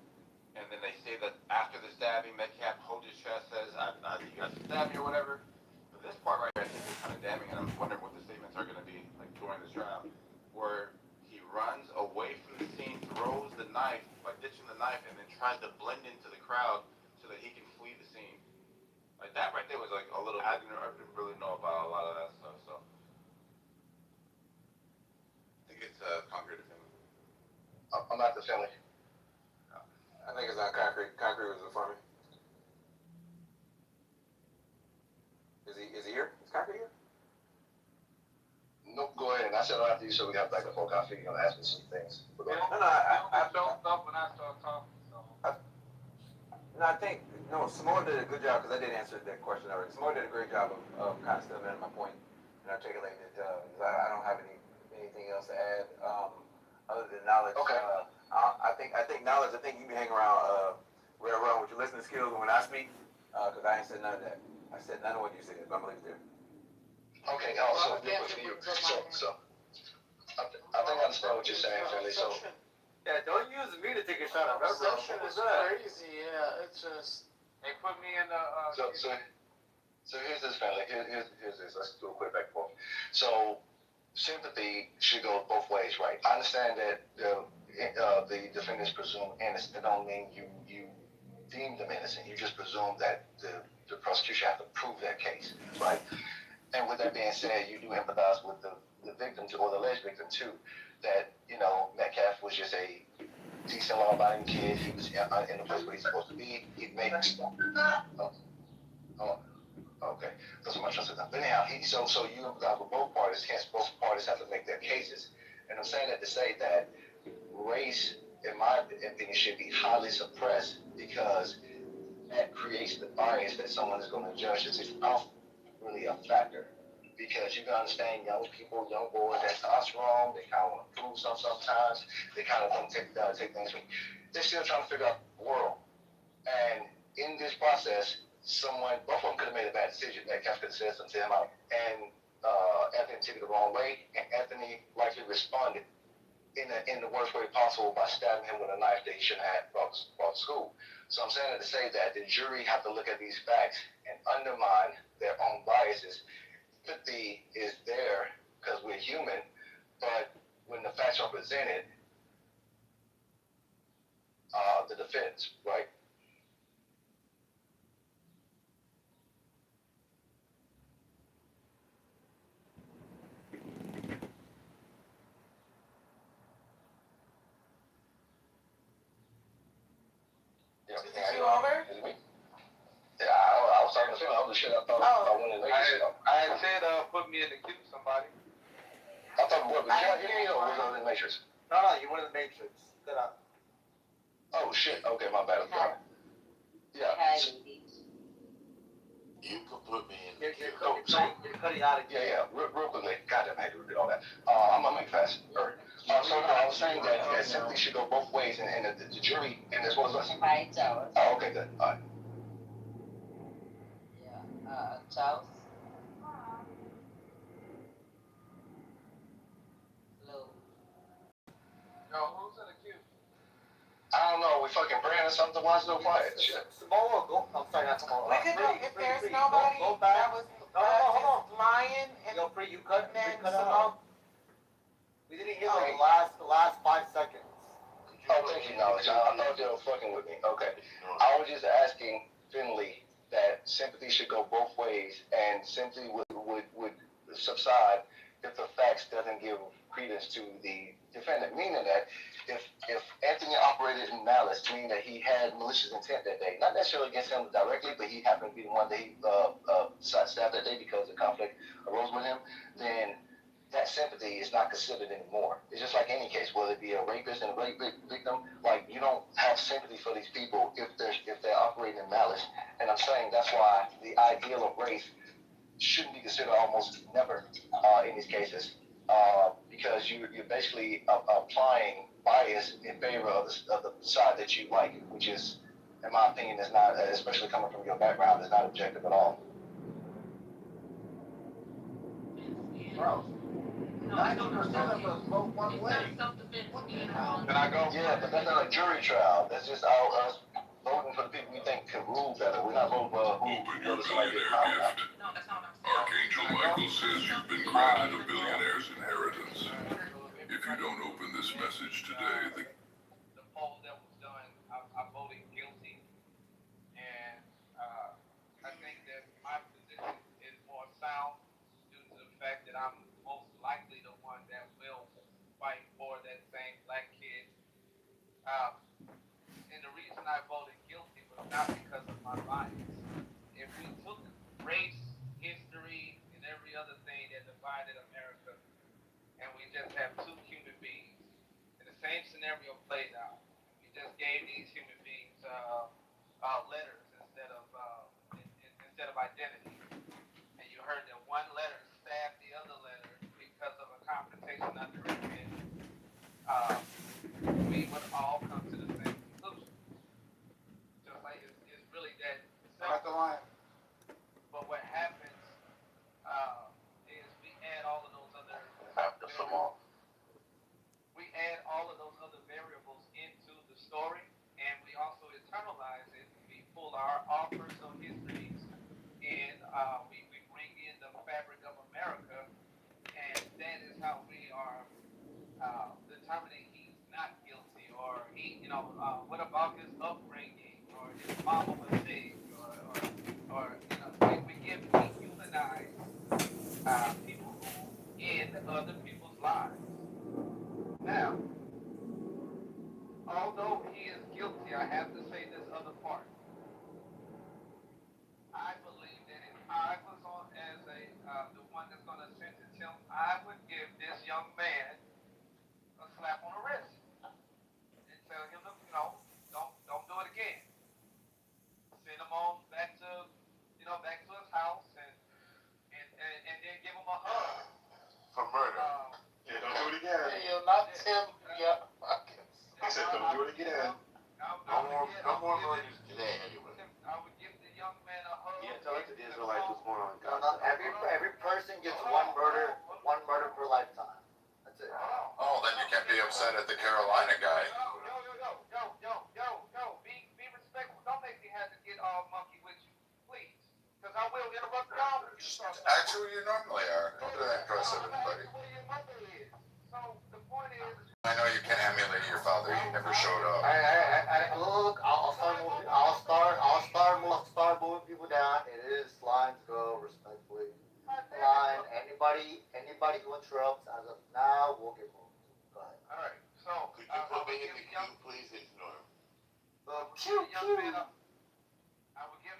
S8: and then they say that after the stabbing, Metcalf holds his chest, says, "You guys stabbed me" or whatever. But this part right here, I think is kind of damning, and I'm wondering what the statements are going to be like during this trial, where he runs away from the scene, throws the knife, like ditching the knife, and then tries to blend into the crowd so that he can flee the scene. Like that right there was like a little. I didn't really know about a lot of that stuff, so I think it's concrete to Finley.
S16: I'm not the Finley.
S4: I think it's not concrete. Concrete was before me. Is he here? Is concrete here?
S16: Nope, go ahead. And I said after you, so we got back and forth. I figured you're gonna ask me some things. But go ahead.
S4: I don't know when I start talking. So. I think Samoa did a good job because I did answer that question already. Samoa did a great job of kind of still making my point and articulating it. I don't have anything else to add other than knowledge.
S16: Okay.
S4: I think knowledge. I think you can hang around with your listening skills when I speak because I ain't said none of that. I said none of what you said. But I'm gonna leave it there.
S16: Okay. So I think I understand what you're saying, Finley. So.
S18: Yeah, don't use me to take a shot at
S3: Perception is crazy, yeah. It's just they put me in the.
S16: So here's this, family. Here's this. Let's do a quick back and forth. So sympathy should go both ways, right? I understand that the defendants presume innocent. That don't mean you deem them innocent. You just presume that the prosecution has to prove their case, right? And with that being said, you do empathize with the victim or the alleged victim too. That Metcalf was just a decent, law-abiding kid. He was in the place where he's supposed to be. He made. Okay. That's what my trust is. But anyhow, so you empathize with both parties. Hence, both parties have to make their cases. And I'm saying that to say that race, in my opinion, should be highly suppressed because that creates the bias that someone is going to judge as it's not really a factor. Because you can understand young people, young boys, that's us wrong. They kind of want to prove sometimes. They kind of don't take things from. They're still trying to figure out the world. And in this process, both of them could have made a bad decision. That Cash could have said something to him out, and Anthony took it the wrong way, and Anthony likely responded in the worst way possible by stabbing him with a knife that he shouldn't have brought to school. So I'm saying that to say that the jury have to look at these facts and undermine their own biases. Empathy is there because we're human, but when the facts are presented, the defense, right?
S4: Is you over?
S16: Is it me? Yeah, I was talking to him. I was shit. I thought I wanted to make it.
S18: I had said, put me in the queue, somebody.
S16: I thought, what, was you hear me or was I in the Matrix?
S18: No, you were in the Matrix. Good up.
S16: Oh, shit. Okay, my bad. I'm sorry. Yeah.
S7: You can put me in the queue.
S18: You're cutting out again.
S16: Yeah. Real quickly. Goddamn, I had to repeat all that. I'm gonna make it fast. So no, I was saying that simply should go both ways, and the jury, and this was us.
S19: Hi, Charles.
S16: Oh, okay, good. All right.
S19: Yeah, Charles. Hello.
S18: Yo, who's in the queue?
S16: I don't know. We fucking praying or something? Why is it so quiet? Shit.
S18: Samoa, go. I'm sorry, not Samoa.
S1: We could go, if there's nobody
S18: Go back.
S1: that was
S18: Hold on.
S1: lying and
S18: Yo, Free, you cut
S1: then
S18: Samoa. We didn't hear like the last 5 seconds.
S16: Oh, thank you, Knowledge. I thought they were fucking with me. Okay. I was just asking Finley that sympathy should go both ways, and sympathy would subside if the facts doesn't give credence to the defendant. Meaning that if Anthony operated in malice, meaning that he had malicious intent that day, not necessarily against him directly, but he happened to be the one that he stabbed that day because the conflict arose with him, then that sympathy is not considered anymore. It's just like any case, whether it be a rapist and a rape victim, like you don't have sympathy for these people if they're operating in malice. And I'm saying that's why the ideal of race shouldn't be considered almost never in these cases, because you're basically applying bias in favor of the side that you like, which is, in my opinion, is not, especially coming from your background, is not objective at all.
S18: Bro.
S1: No, I don't understand.
S18: Vote one way.
S16: Can I go? Yeah, but that's not a jury trial. That's just us voting for the people we think can rule better. We're not voting for who
S13: Open your billionaire gift.
S1: No, that's not what I'm saying.
S13: Archangel Michael says you've been granted a billionaire's inheritance. If you don't open this message today,
S18: The poll that was done, I voted guilty, and I think that my position is more sound due to the fact that I'm most likely the one that will fight for that same black kid. And the reason I voted guilty was not because of my bias. If we took race, history, and every other thing that divided America, and we just have two human beings, and the same scenario played out, we just gave these human beings letters instead of identity, and you heard that one letter stabbed the other letter because of a confrontation under it, we would all come to the same conclusion. Just like it's really that simple. But what happens is we add all of those other variables into the story, and we also internalize it. We pull our personal histories, and we bring in the fabric of America, and that is how we are determining he's not guilty, or what about his upbringing, or his mama was sick, or we humanize people who end other people's lives. Now, although he is guilty, I have to say this other part. I believe that if I was on as the one that's going to sentence him, I would give this young man slap on the wrist and tell him to, don't do it again. Send him on back to, back to his house and then give him a hug.
S8: For murder. Yeah, don't do it again.
S18: You're not Tim. Yeah.
S8: He said, don't do it again.
S15: No more murders today, anyway.
S18: I would give the young man a hug.
S8: Yeah, tell it to the Israelites what's going on in
S16: No,
S8: Gaza.
S16: not every person gets one murder per lifetime. That's it.
S13: Oh, then you can't be upset at the Carolina guy.
S18: Yo, be respectful. Don't make me have to get all monkey with you, please. Because I will interrupt y'all.
S13: Actually, you normally are. Don't do that in front of everybody.
S18: So the point is,
S13: I know you can't emulate your father. He never showed up.
S16: Look, I'll start moving people down. It is lines go respectfully. Line. Anybody who interrupts as of now will get moved. Go ahead.
S18: all right. So
S15: Could you put me in the queue, please? It's Norm.
S18: I would give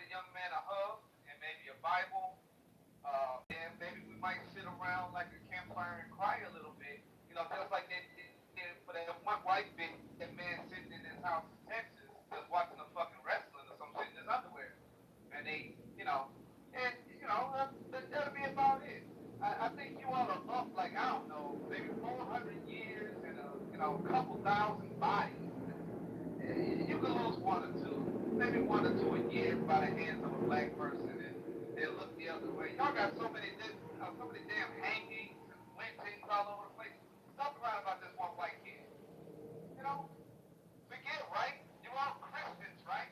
S18: the young man a hug and maybe a Bible. And maybe we might sit around like a campfire and cry a little bit. Just like they did for that one white that man sitting in his house in Texas, just watching the fucking wrestling or some shit in his underwear. And they, that'll be about it. I think you all are up like, I don't know, maybe 400 years and a couple thousand bodies. You could lose one or two, maybe one or two a year by the hands of a black person, and they'll look the other way. Y'all got so many damn hangings and lynchings all over the place. Stop around about this one white kid. Forgive, right? You all Christians, right?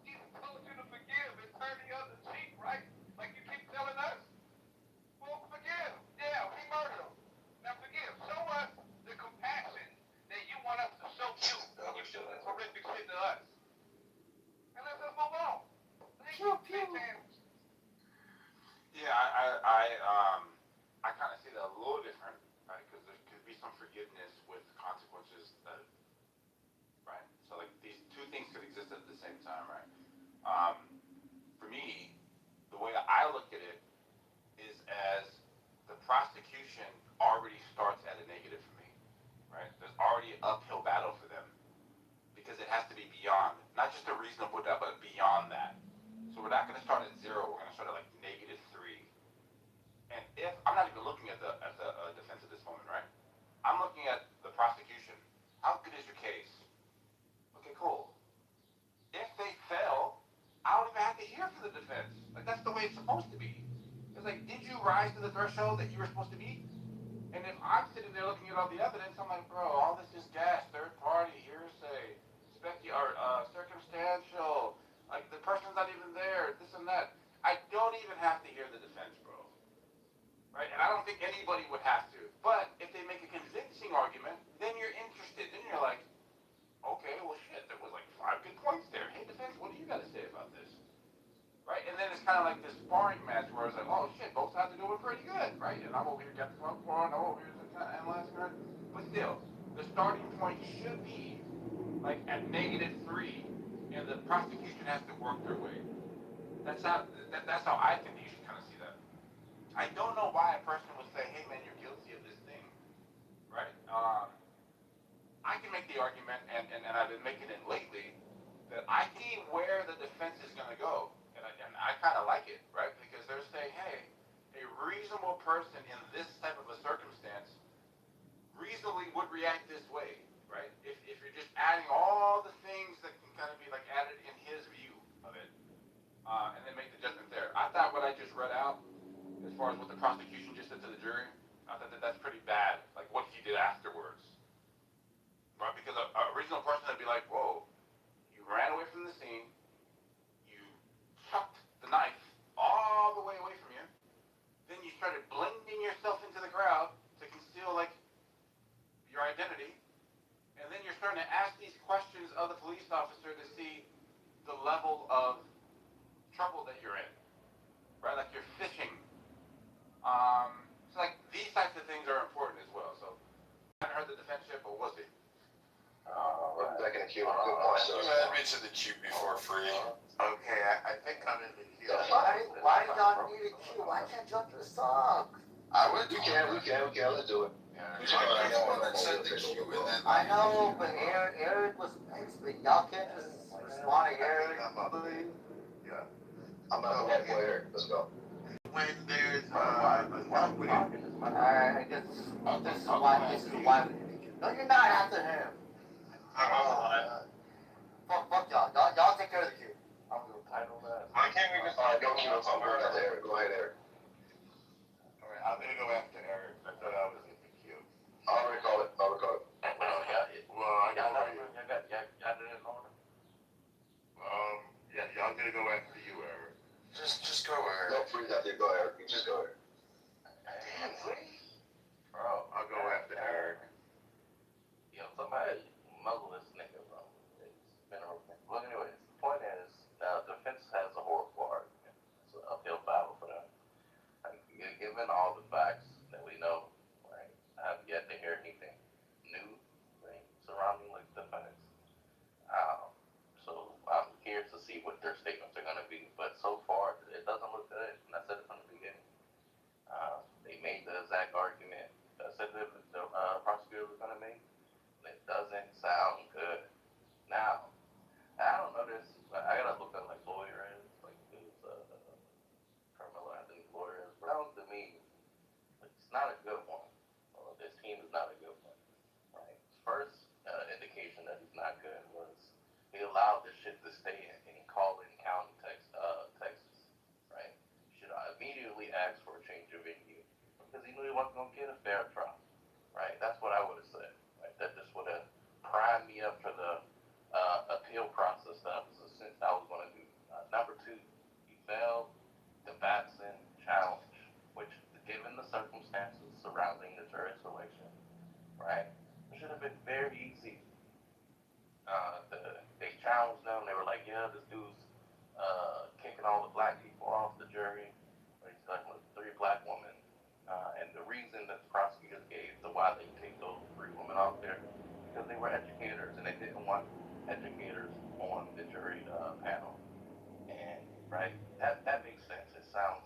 S18: Jesus told you to forgive and turn the other cheek, right? Like you keep telling us. Well, forgive. Yeah, we murdered him. Now forgive. Show us the compassion that you want us to show you when you do this horrific shit to us. And let's just move on.
S4: Yeah, I kind of see that a little different, right? Because there could be some forgiveness with consequences, right? So like these two things could exist at the same time, right? For me, the way I look at it is as the prosecution already starts at a negative for me, right? There's already an uphill battle for them because it has to be beyond, not just a reasonable doubt, but beyond that. So we're not going to start at 0. We're going to start at like -3. And if I'm not even looking at the defense at this moment, right? I'm looking at the prosecution. How good is your case? Okay, cool. If they fail, I don't even have to hear from the defense. Like that's the way it's supposed to be. It's like, did you rise to the threshold that you were supposed to be? And if I'm sitting there looking at all the evidence, I'm like, bro, all this is gas, third party, hearsay, circumstantial. Like the person's not even there, this and that. I don't even have to hear the defense, bro. Right? And I don't think anybody would have to. But if they make a convincing argument, then you're interested. Then you're like, okay, well shit, there was like 5 good points there. Hey defense, what do you got to say about this? Right? And then it's kind of like this sparring match where it's like, oh shit, both sides are doing pretty good, right? And I'm over here got the front floor, and I'm over here kind of analyzing her. But still, the starting point should be like at -3, and the prosecution has to work their way. That's how I think you should kind of see that. I don't know why a person would say, hey man, you're guilty of this thing, right? I can make the argument, and I've been making it lately, that I see where the defense is going to go, and I kind of like it, right? Because they're saying, hey, a reasonable person in this type of a circumstance reasonably would react this way, right? If you're just adding all the things that can kind of be like added in his view of it, and then make the judgment there. I thought what I just read out, as far as what the prosecution just said to the jury, I thought that's pretty bad, like what he did afterwards, right? Because a reasonable person would be like, whoa, you ran away from the scene, you chucked the knife all the way away from you, then you started blending yourself into the crowd to conceal like your identity, and then you're starting to ask these questions of the police officer to see the level of trouble that you're in, right? Like you're fishing. So like these types of things are important as well. So I haven't heard the defense yet, but we'll see.
S16: Back in the queue.
S13: You had me to the queue before free.
S15: Okay, I think I'm in the queue.
S16: Why do y'all need a queue? Why can't y'all just talk?
S13: I would.
S16: We can, let's do it.
S15: Yeah,
S8: I'm the one that said that you and then.
S16: I know, but Eric was next, but y'all can't just respond to Eric.
S8: Yeah. I'm not going for Eric. Let's go. When there's
S16: Alright, this is why. No, you're not after him. Fuck y'all. Y'all take care of the kid. I'm gonna title that.
S8: Why can't we just talk about Eric? Go ahead, Eric. Alright, I'm gonna go after Eric. I thought I was in the queue. I'll recall it. Well, I got it. Yeah, y'all gonna go after you, Eric. Just go, Eric. No, please, go, Eric. You just go, Eric. Damn, please. Bro, I'll go after Eric.
S9: Yo, somebody muzzle this nigga, bro. It's been a well, anyways, the point is, defense has a horrible argument. It's an uphill battle for them. Like, given all the facts that we know, right, I have yet to hear anything new, right, surrounding like defense. So I'm here to see what their statements are going to be. But so far, it doesn't look good. And I said it from the beginning. They made the exact argument that I said that the prosecutor was going to make. It doesn't sound good. Now, I don't know this. I gotta look at like lawyers, like who's Carmelo Anthony's lawyers. Sounds to me, like, it's not a good one. Well, this team is not a good one, right? First indication that he's not good was he allowed this shit to stay in Collin County, Texas, right? Should I immediately ask for a change of venue because he knew he wasn't gonna get a fair trial, right? That's what I would have said, right? That just would have primed me up for the appeal process that I was going to do. Number two, he failed the Batson challenge, which, given the circumstances surrounding the jury selection, right, it should have been very easy. They challenged them. They were like, yeah, this dude's kicking all the black people off the jury. He's like with 3 black women. And the reason that the prosecutors gave to why they take those 3 women off there, because they were educators and they didn't want educators on the jury panel. And right, that makes sense. It sounds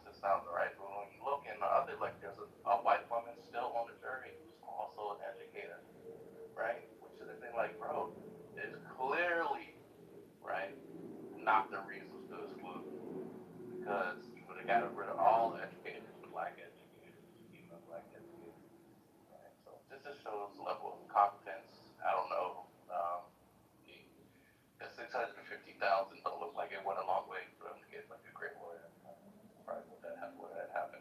S9: right. But when you look in the other, like there's a white woman still on the jury who's also an educator, right? Which should have been like, bro, it's clearly right not the reasons to exclude because you would have got rid of all the educators, black educators, female black educators. Right? So this just shows the level of competence. I don't know. The $650,000 don't look like it went a long way for them to get like a great lawyer. Right? Would that happen?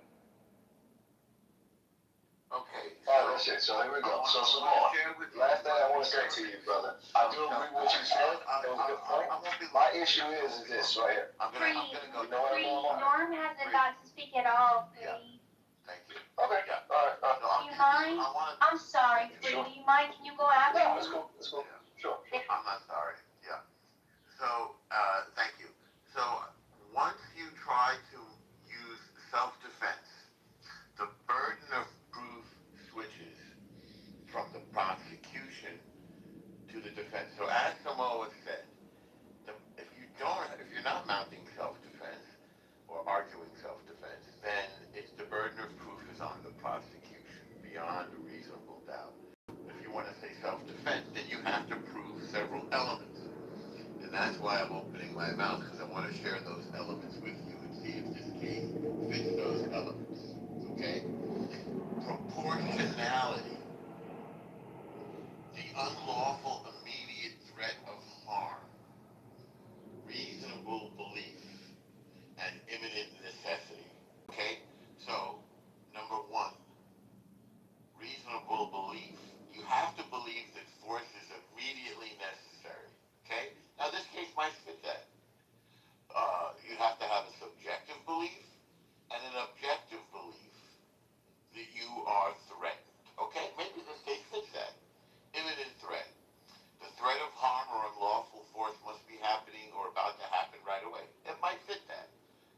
S8: Okay.
S16: Alright, that's it. So here we go. So Samal, last thing I want to say to you, brother. I do agree with what you said. That was a good point. My issue is this right here.
S8: I'm gonna go.
S16: You know what I'm going on?
S23: Norm hasn't got to speak at all,
S8: Yeah.
S23: Free.
S8: Thank you.
S16: Okay.
S8: Yeah.
S16: Alright.
S23: Do you mind? I'm sorry, Free. Do you mind? Can you go after
S16: No,
S23: me?
S16: it's cool. It's cool. Sure.
S8: I'm not sorry. Yeah. So, thank you. So, once you try to use self-defense, the burden of proof switches from the prosecution to the defense. So, as Samoa said, if you're not mounting self-defense or arguing self-defense, then it's the burden of proof is on the prosecution beyond a reasonable doubt. If you want to say self-defense, then you have to prove several elements. And that's why I'm opening my mouth, because I want to share those elements with you and see if this case fits those elements. Okay? Proportionality. The unlawful immediate threat of harm. Reasonable belief. And imminent necessity. Okay? So, number 1. Reasonable belief. You have to believe that force is immediately necessary. Okay? Now this case might fit that. You have to have a subjective belief and an objective belief that you are threatened. Okay? Maybe this case fits that. Imminent threat. The threat of harm or unlawful force must be happening or about to happen right away. It might fit that.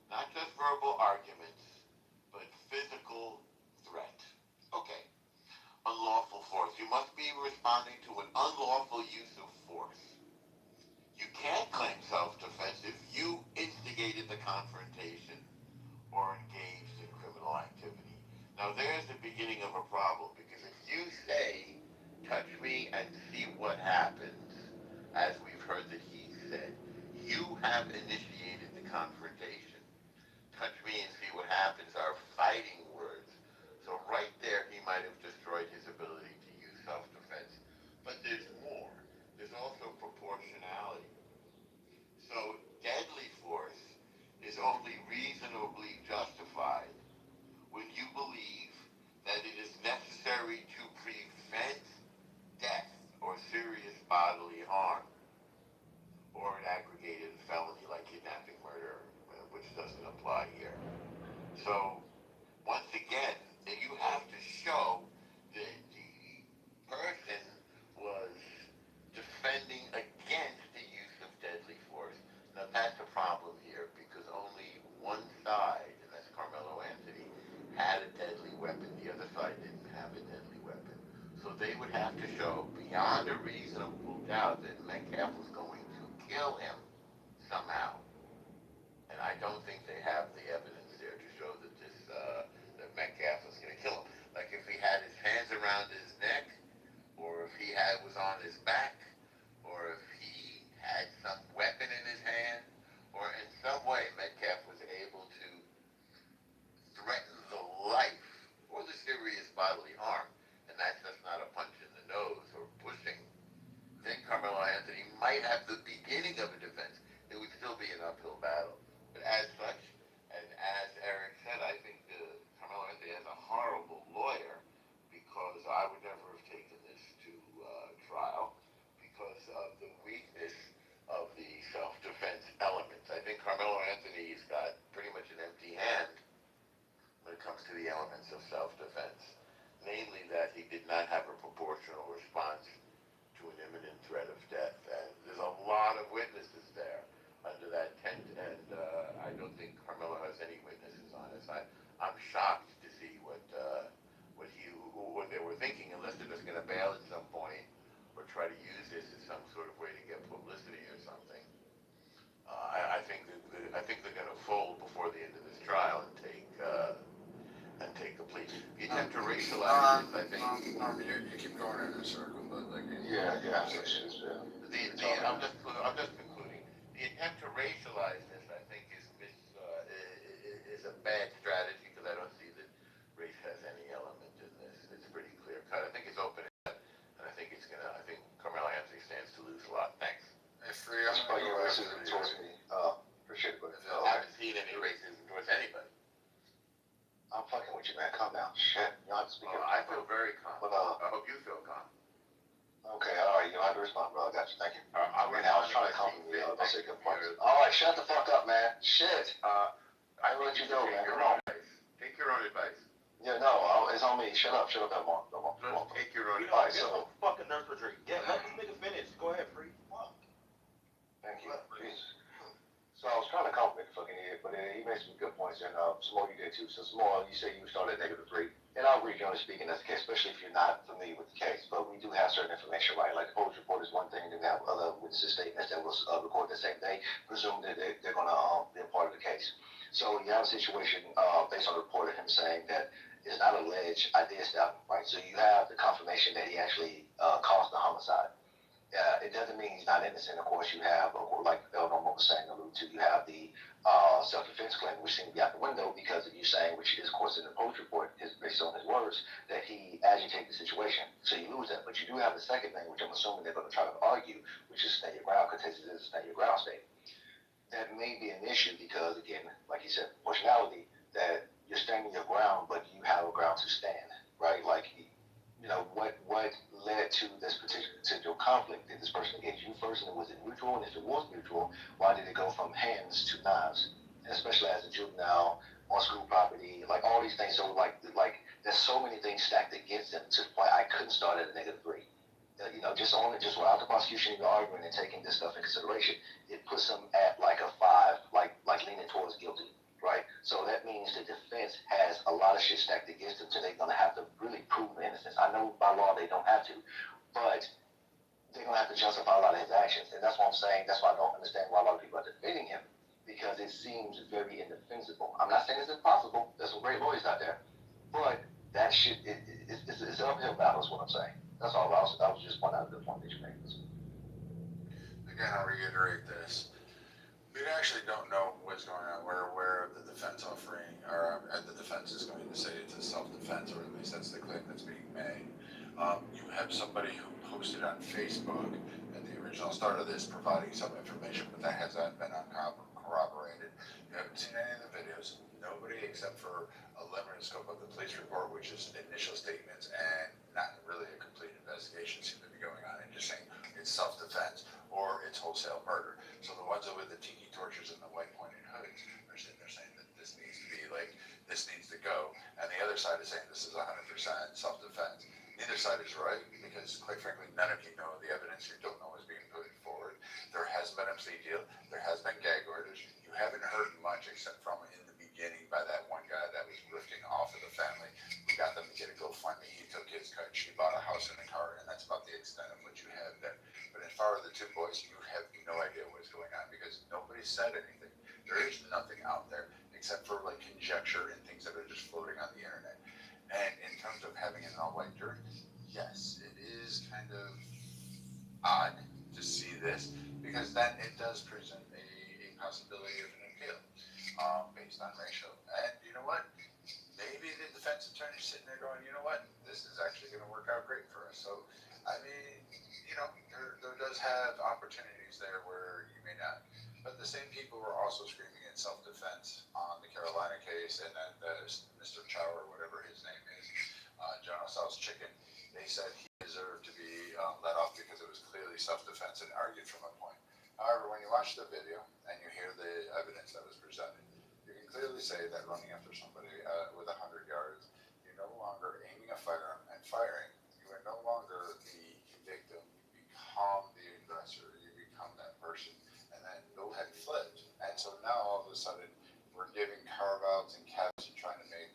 S8: Not just verbal arguments, but physical threat. Okay. Unlawful force. You must be responding to an unlawful use of force. You can't claim self-defense if you instigated the confrontation or engaged in criminal activity. Now there's the beginning of a problem, because if you
S13: what happens, as we've heard that he said, you have initiated the confrontation. Touch me and see what happens are fighting words. So right there, he might have destroyed his ability to use self-defense. But there's more. There's also proportionality. So deadly force is only reasonably justified when you believe that it is necessary to prevent death or serious bodily harm, or an aggregated felony like kidnapping, murder, which doesn't apply here. So, once again, you have to show that the person was defending against the use of deadly force. Now, that's a problem here because only one side, and that's Carmelo Anthony, had a deadly weapon. The other side didn't have a deadly weapon. So they would have to show beyond a reasonable doubt that Metcalf was going to kill him somehow. And I don't think they have the evidence there to show that that Metcalf was going to kill him. Like if he had his hands around his neck, or if he was on his back, or if he had some weapon in his hand, or in some way Metcalf was able to threaten the life or the serious bodily harm, and that's just not a punch in the nose or pushing, then Carmelo Anthony might have the beginning of a defense. It would still be an uphill battle. But as such, and as Eric said, I think Carmelo Anthony has a horrible lawyer because I would never have taken this to trial because of the weakness of the self-defense elements. I think Carmelo Anthony's got pretty much an empty hand when it comes to the elements of self-defense, namely that he did not have a proportional response to an imminent threat of death. And there's a lot of witnesses there under that tent, and I don't think Carmelo has any witnesses on his side. I'm shocked to see what they were thinking, unless they're just going to bail at some point or try to use this as some sort of way to get publicity or something. I think they're going to fold before the end of this trial and take the plea. The attempt to racialize this, I think.
S15: You keep going in a circle, but like.
S16: Yeah.
S13: I'm just concluding. The attempt to racialize this, I think, is a bad strategy because I don't see that race has any element in this. It's pretty clear cut. I think it's open, and I think Carmelo Anthony stands to lose a lot. Thanks.
S16: That's about your racism towards me. Appreciate it, but
S13: I haven't seen any racism towards anybody.
S16: I'm fucking with you, man. Calm down. Shit. You're not speaking.
S13: I feel very calm.
S16: But,
S13: I hope you feel calm.
S16: Okay, all right. You don't have to respond, bro. I got you. Thank you.
S13: I
S16: was trying to compliment you. That's a good point. All right, shut the fuck up, man. Shit. I let you go, man. Come on.
S13: Take your own advice.
S16: Yeah, no, it's on me. Shut up, Elmore.
S13: Just take your own
S16: All right,
S13: advice.
S16: so.
S8: Fucking nurse Rodriguez. Yeah, let this nigga finish. Go ahead, free. Fuck.
S16: Thank you. Jesus. So I was trying to compliment the fucking idiot, but he made some good points, and some more you did too. So some more, you say you started at -3, and I'll agree, generally speaking, that's the case, especially if you're not familiar with the case. But we do have certain information, right? Like the police report is one thing, then we have other witnesses' statements that was recorded the same day. Presume that they're going to be a part of the case. So you have a situation based on the report of him saying that it's not alleged idea stabbing, right? So you have the confirmation that he actually caused the homicide. It doesn't mean he's not innocent. Of course, you have, like Elmore was saying, alluded to, you have the self-defense claim, which seems to be out the window because of you saying, which is, of course, in the post report, is based on his words, that he agitated the situation. So you lose that. But you do have the second thing, which I'm assuming they're going to try to argue, which is stand your ground, because this is a stand your ground state. That may be an issue because, again, like you said, proportionality, that you're standing your ground, but you have a ground to stand, right? Like, you know, what led to this particular conflict? Did this person engage you first, and was it mutual? And if it was mutual, why did it go from hands to knives? And especially as a juvenile on school property, like all these things. So like there's so many things stacked against him to why I couldn't start at a -3. You know, just without the prosecution even arguing and taking this stuff in consideration, it puts him at like a 5, like leaning towards guilty. Right? So that means the defense has a lot of shit stacked against them, so they're going to have to really prove innocence. I know by law they don't have to, but they're going to have to justify a lot of his actions. And that's what I'm saying. That's why I don't understand why a lot of people are defending him, because it seems very indefensible. I'm not saying it's impossible. There's some great lawyers out there. But that shit, it's an uphill battle is what I'm saying. That's all. I was just pointing out the point that you made.
S13: Again, I'll reiterate this. We actually don't know what's going on. We're aware of the defense offering, or the defense is going to say it's a self-defense, or at least that's the claim that's being made. You have somebody who posted on Facebook at the original start of this providing some information, but that hasn't been corroborated. You haven't seen any of the videos. Nobody except for a limited scope of the police report, which is initial statements and not really a complete investigation, seem to be going on and just saying it's self-defense or it's wholesale murder. So the ones with the tiki torches and the white pointed hoods are sitting there saying that this needs to be like, this needs to go. And the other side is saying this is 100% self-defense. Neither side is right because, quite frankly, none of you know the evidence. You don't know what's being put forward. There has been a plea deal. There has been gag orders. You haven't heard much except from in the beginning by that one guy that was rifting off of the family who got them to get a GoFundMe. He took his cut. She bought a house and a car, and that's about the extent of what you have there. But as far as the two boys, you have no idea what's going on because nobody said anything. There is nothing out there except for like conjecture and things that are just floating on the internet. And in terms of having an all-white jury, yes, it is kind of odd to see this because then it does present a possibility of an appeal based on racial. And you know what? Maybe the defense attorney's sitting there going, you know what? This is actually going to work out great for us. So, I mean, you know, there does have opportunities there where you may not. But the same people were also screaming in self-defense on the Carolina case, and then Mr. Chow or whatever his name is, General Tso's chicken, they said he deserved to be let off because it was clearly self-defense and argued from a point. However, when you watch the video and you hear the evidence that was presented, you can clearly say that running after somebody with 100 yards, you're no longer aiming a firearm and firing. You are no longer the victim. You become the aggressor. You become that person. And then Bill had flipped. And so now all of a sudden, we're giving carve-outs and caps and trying to make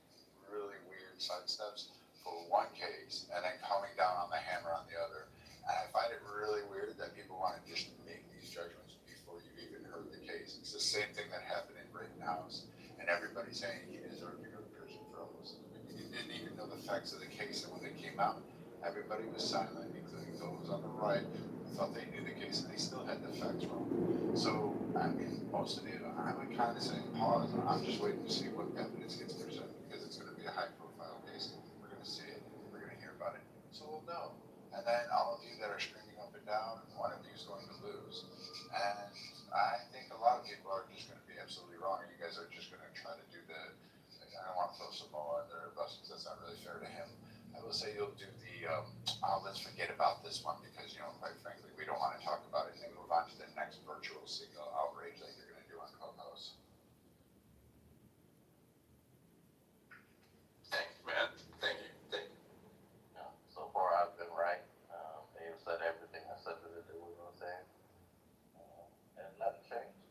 S13: really weird sidesteps for one case and then coming down on the hammer on the other. And I find it really weird that people want to just make these judgments before you've even heard the case. It's the same thing that happened in Rittenhouse. And everybody's saying he deserved to go to prison for almost. You didn't even know the facts of the case, and when they came out, everybody was silent, including those on the right who thought they knew the case, and they still had the facts wrong. So, I mean, most of you, I would kind of say pause. I'm just waiting to see what evidence gets presented because it's going to be a high-profile case. We're going to see it. We're going to hear about it. So we'll know. And then all of you that are screaming up and down, one of you is going to lose. And I think a lot of people are just going to be absolutely wrong. You guys are just going to try to do I don't want to throw Samoa under a bus because that's not really fair to him. I will say you'll do the, let's forget about this one because, you know, quite frankly, we don't want to talk about it and then move on to the next virtual signal outrage that you're going to do on Clubhouse.
S7: Thanks, man. Thank you. So far, I've been right. They've said everything I said that they were going to say. And nothing changed.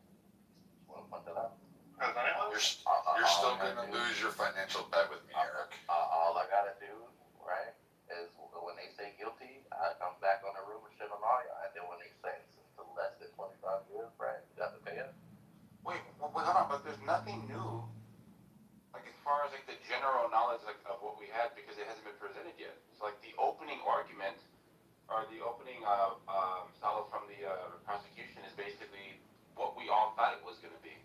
S7: Just want to point that out.
S13: You're still going to lose your financial bet with me, Eric.
S7: All I got to do, right, is when they say guilty, I come back on the room and shit on all y'all. And then when they sentence to less than 25 years, right, you got to pay up.
S4: Wait, hold on, but there's nothing new. Like as far as like the general knowledge of what we had because it hasn't been presented yet. So like the opening argument or the opening salvo from the prosecution is basically what we all thought it was going to be,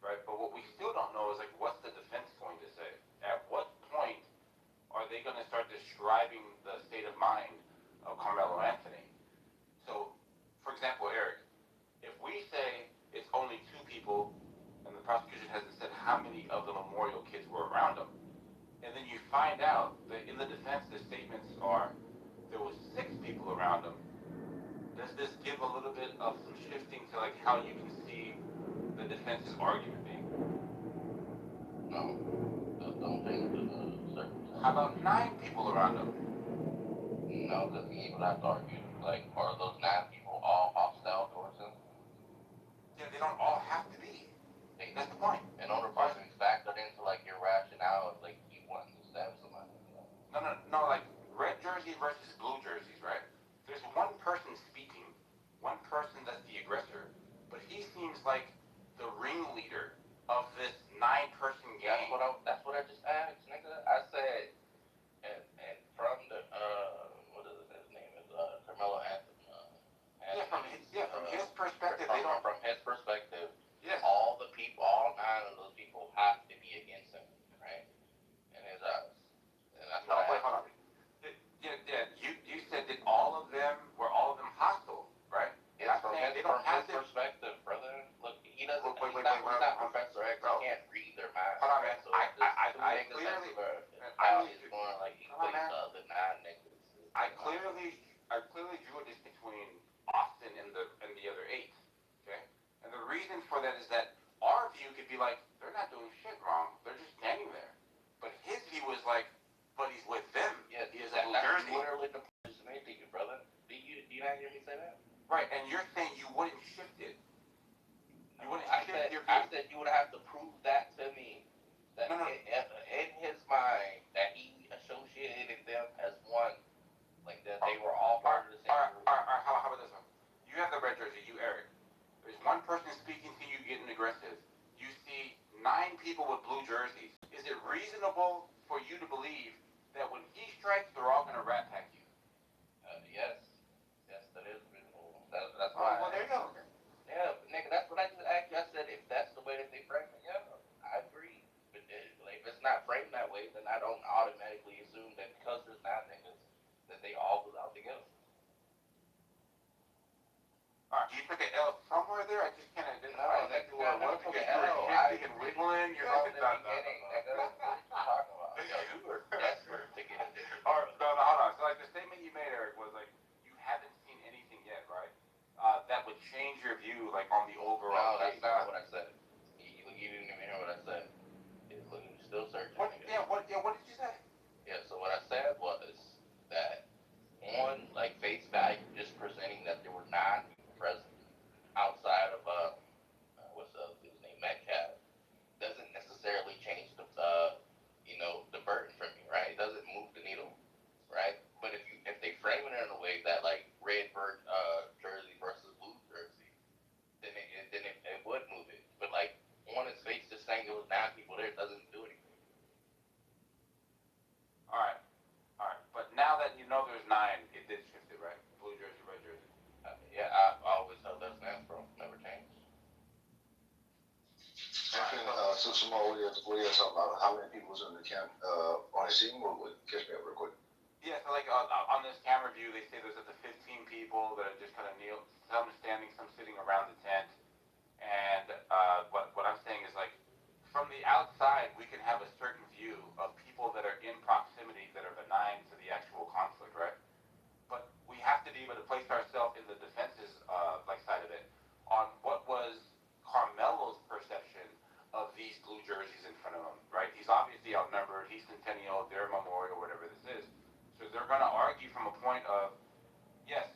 S4: right? But what we still don't know is like what's the defense going to say? At what point are they going to start describing the state of mind of Carmelo Anthony? So, for example, Eric, if we say it's only 2 people and the prosecution hasn't said how many of the Memorial kids were around him, and then you find out that in the defense the statements are there was 6 people around him, does this give a little bit of some shifting to like how you can see the defense's argument being?
S7: No, don't think to the circumstances.
S4: How about 9 people around him?
S7: No, because he would have to argue, like, are those 9 people all hostile towards him?
S4: Yeah, they don't all have to be. That's the point.
S7: In order for us to factor into, like, your rationale, like, he wants to stab somebody.
S4: No, like, red jersey versus blue jerseys, right? There's one person speaking, one person that's the aggressor, but he seems like the ringleader of this 9-person gang.
S7: That's what I just asked, nigga. I said, and from the, what is it? his perspective, brother. Look, he doesn't. He's not Professor X. He can't read their minds.
S4: Hold on, man.
S7: So I clearly, how he's going like he plays the other non-niggas.
S4: I clearly drew a distinction between Austin and the other 8. Okay, and the reason for that is that our view could be like they're not doing shit wrong. They're just standing there. But his view was like, but he's with them.
S7: Yeah,
S4: he is a Blue Jersey.
S7: Literally the person made you, brother. Do you not hear me say that?
S4: Right, and you're saying you wouldn't shift it. You wouldn't shift your view.
S7: I said you would have to prove that to me. That in his mind, that he associated them as one. Like that they were all part of the same group.
S4: All right, how about this one? You have the red jersey, you, Eric. There's one person speaking to you getting aggressive. You see 9 people with blue jerseys. Is it reasonable for you to believe that when he strikes, they're all going to rat pack you?
S7: Yes. Yes, that is reasonable. That's why.
S4: Well, there you go.
S7: Yeah, nigga, that's what I just asked you. I said if that's the way that they frame it, yeah, I agree. But like, if it's not framed that way, then I don't automatically assume that because there's not niggas, that they all was out together.
S4: All right, you took an L somewhere there. I just can't identify exactly what it was because you were shifting and wiggling. You're like,
S7: What are you talking about? You were desperate to get in there.
S4: All right, no, hold on. So like the statement you made, Eric, was like you haven't seen anything yet, right? That would change your view, like on the overall.
S7: No, that's not what I said. You didn't even hear what I said. You're still searching.
S4: What did you say?
S7: Yeah, so what I said was that on like face value, just presenting that there were 9 people present outside of what's his name, Metcalf, doesn't necessarily change the the burden for me, right? It doesn't move the needle, right? But if they frame it in a way that like red jersey versus blue jersey, then it would move it. But like on its face, just saying it was 9 people there doesn't do anything.
S4: All right. But now that you know there's 9, it did shift it, right? Blue jersey, red jersey.
S7: Yeah, I always held that stance, bro. Never changed.
S16: So Samal, what are you talking about? How many people was in the camp on the scene? Catch me up real quick.
S4: Yeah, so like on this camera view, they say there's up to 15 people that are just kind of kneeled, some standing, some sitting around the tent. And what I'm saying is like, from the outside, we can have a certain view of people that are in proximity that are benign to the actual conflict, right? But we have to be able to place ourselves in the defense's side of it on what was Carmelo's perception of these blue jerseys in front of him, right? He's obviously outnumbered. He's Centennial, their Memorial, whatever this is. So they're going to argue from a point of, yes,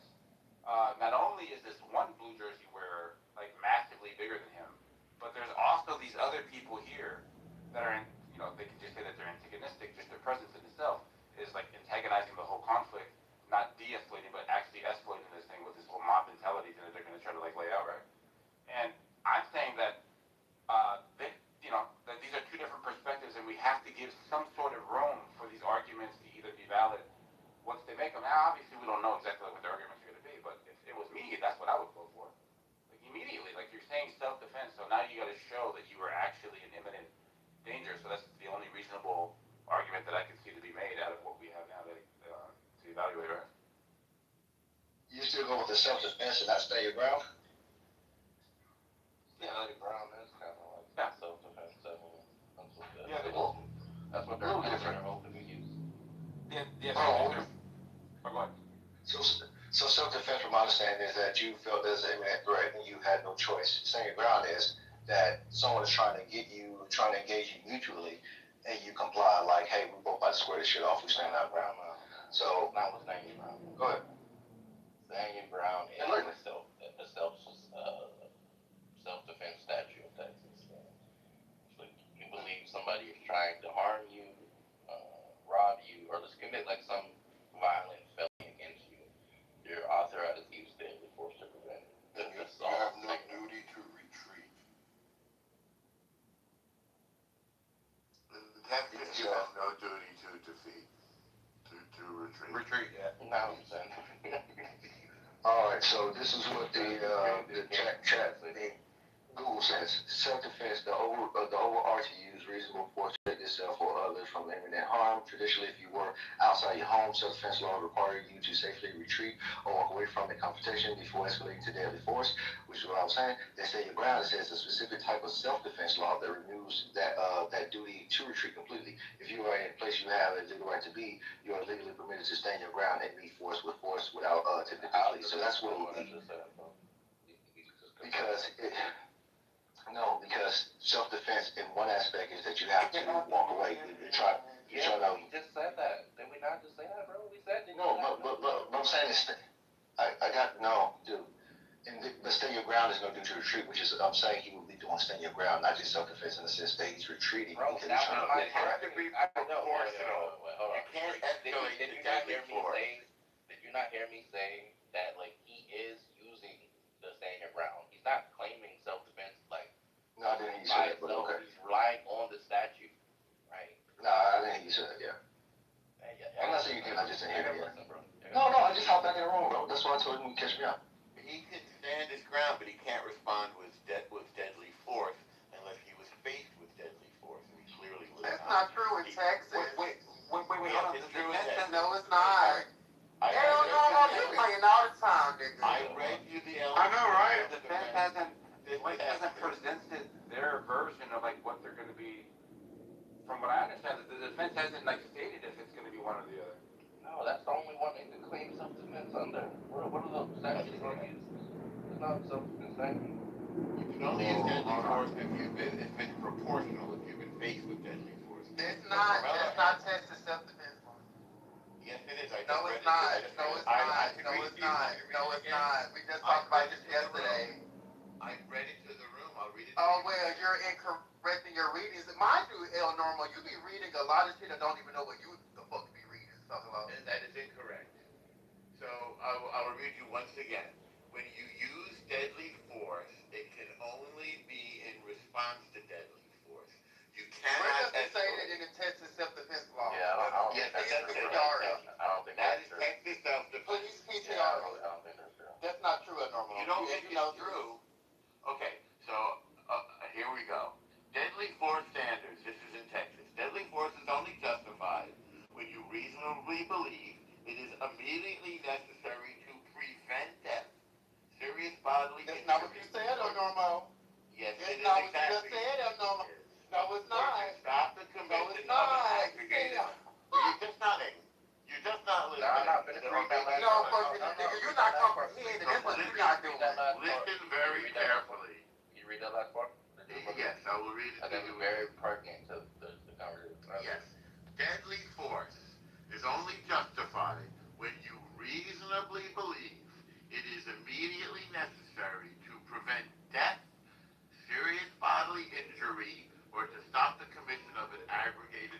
S4: not only is this one blue jersey wearer like massively bigger than him, but there's also these other people here that are they can just say that they're antagonistic. Just their presence in itself is like antagonizing the whole conflict, not de-escalating, but actually escalating this thing with this whole mob mentality that they're going to try to like lay out, right? And I'm saying that that these are 2 different perspectives, and we have to give some sort of room for these arguments to either be valid once they make them. Now, obviously, we don't know exactly what their arguments are going to be, but if it was me, that's what I would vote for. Like immediately, like you're saying self-defense, so now you got to show that you were actually in imminent danger. So that's the only reasonable argument that I can see to be made out of what we have now to evaluate, right?
S16: You still go with the self-defense and not stay your ground?
S7: Yeah, like Brown is kind of like self-defense.
S4: Yeah,
S7: that's what they're hoping to use.
S4: Yeah. Go ahead.
S16: So self-defense, from my understanding, is that you felt there's an imminent threat and you had no choice. Staying your ground is that someone is trying to engage you mutually, and you comply like, hey, we both about to square this shit off. We stand our ground. So
S7: not with staying your ground.
S16: Go ahead.
S7: Staying your ground is a self-defense statute of Texas. So you believe somebody is trying to harm you, rob you, or just commit like some violent felony against you, you're authorized to use deadly force to prevent it.
S13: You have no duty to retreat. You have no duty to defeat, to retreat.
S4: Retreat, yeah.
S7: Now I'm saying.
S16: All right, so this is what the chat Google says. Self-defense, the overarching use reasonable force to protect yourself or others others from imminent harm. Traditionally, if you were outside your home, self-defense law would require you to safely retreat or walk away from a confrontation before escalating to deadly force, which is what I was saying. Then stand your ground. It says a specific type of self-defense law that removes that duty to retreat completely. If you are in a place you have a legal right to be, you are legally permitted to stand your ground and meet force without typically police. So that's what it would be. Because self-defense in one aspect is that you have to walk away. You try to.
S9: We just said that. Did we not just say that, bro? We said that.
S16: No, but I'm saying is, dude. But stand your ground is no due to retreat, which is I'm saying he will be doing stand your ground, not just self-defense in the sense that he's retreating.
S9: Bro,
S16: because he's trying to
S9: I
S16: get
S9: to be proportional. You can't escalate the deadly force. Did you not hear me say that, like, he is using the stand your ground? He's not claiming self-defense, like,
S16: no, I didn't hear you say that, but okay.
S9: He's relying on the statute, right?
S16: No, I didn't hear you say that, yeah. I'm not saying you did, I just didn't hear it, yeah. No, I just hopped back in the room, bro. That's why I told him to catch me up.
S13: He can stand his ground, but he can't respond with deadly force unless he was faced with deadly force, and he clearly was.
S4: That's not true in Texas.
S13: Wait,
S4: hold on.
S13: it's true in Texas.
S4: No, it's not. Hell no, you're playing all the time, nigga.
S13: I read you the element.
S17: I know, right? The defense hasn't presented their version of like what they're going to be. From what I understand, the defense hasn't like stated if it's going to be one or the other.
S9: No, that's the only one they can claim self-defense under. What are the statutes going to use? It's not self-defense statute.
S13: You can only use deadly force if it's proportional, if you've been faced with deadly force.
S4: It's not Texas self-defense law.
S13: Yes, it is.
S4: No, it's not. No, it's not. We just talked about this yesterday.
S13: I read it to the room. I'll read it to
S4: Oh,
S13: you.
S4: well, you're incorrect in your readings. Mind you, El Normal, you be reading a lot of shit that don't even know what you the fuck be reading. So,
S13: And that is incorrect. So I'll read you once again. When you use deadly force, it can only be in response to deadly force. You cannot.
S4: Where does it say that in the Texas self-defense law?
S9: Yeah, I don't think that's true. I don't think that's true.
S13: That is Texas self-defense.
S4: Please PTR.
S9: I don't think that's true.
S4: That's not true, El Normal.
S13: You don't think it's true? Okay, so here we go. Deadly force standards. This is in Texas. Deadly force is only justified when you reasonably believe it is immediately necessary to prevent death, serious bodily injury.
S4: That's not what you said, El Normal.
S13: Yes,
S4: That's
S13: it is
S4: not what you
S13: exactly.
S4: just said, El Normal. No, it's
S13: Or
S4: not.
S13: to stop the commission
S4: No,
S13: of
S4: it's
S13: an
S4: not.
S13: aggregated. You're just not listening.
S9: I'm not finished reading that last
S4: No,
S9: part.
S4: nigga, you're not comprehending. That's what you're not doing.
S13: Listen very carefully.
S9: You read that last part?
S13: Yes, I will read it
S9: I
S13: to
S9: think
S13: you.
S9: it's very pertinent to the conversation.
S13: Yes. Deadly force is only justified when you reasonably believe it is immediately necessary to prevent death, serious bodily injury, or to stop the commission of an aggregated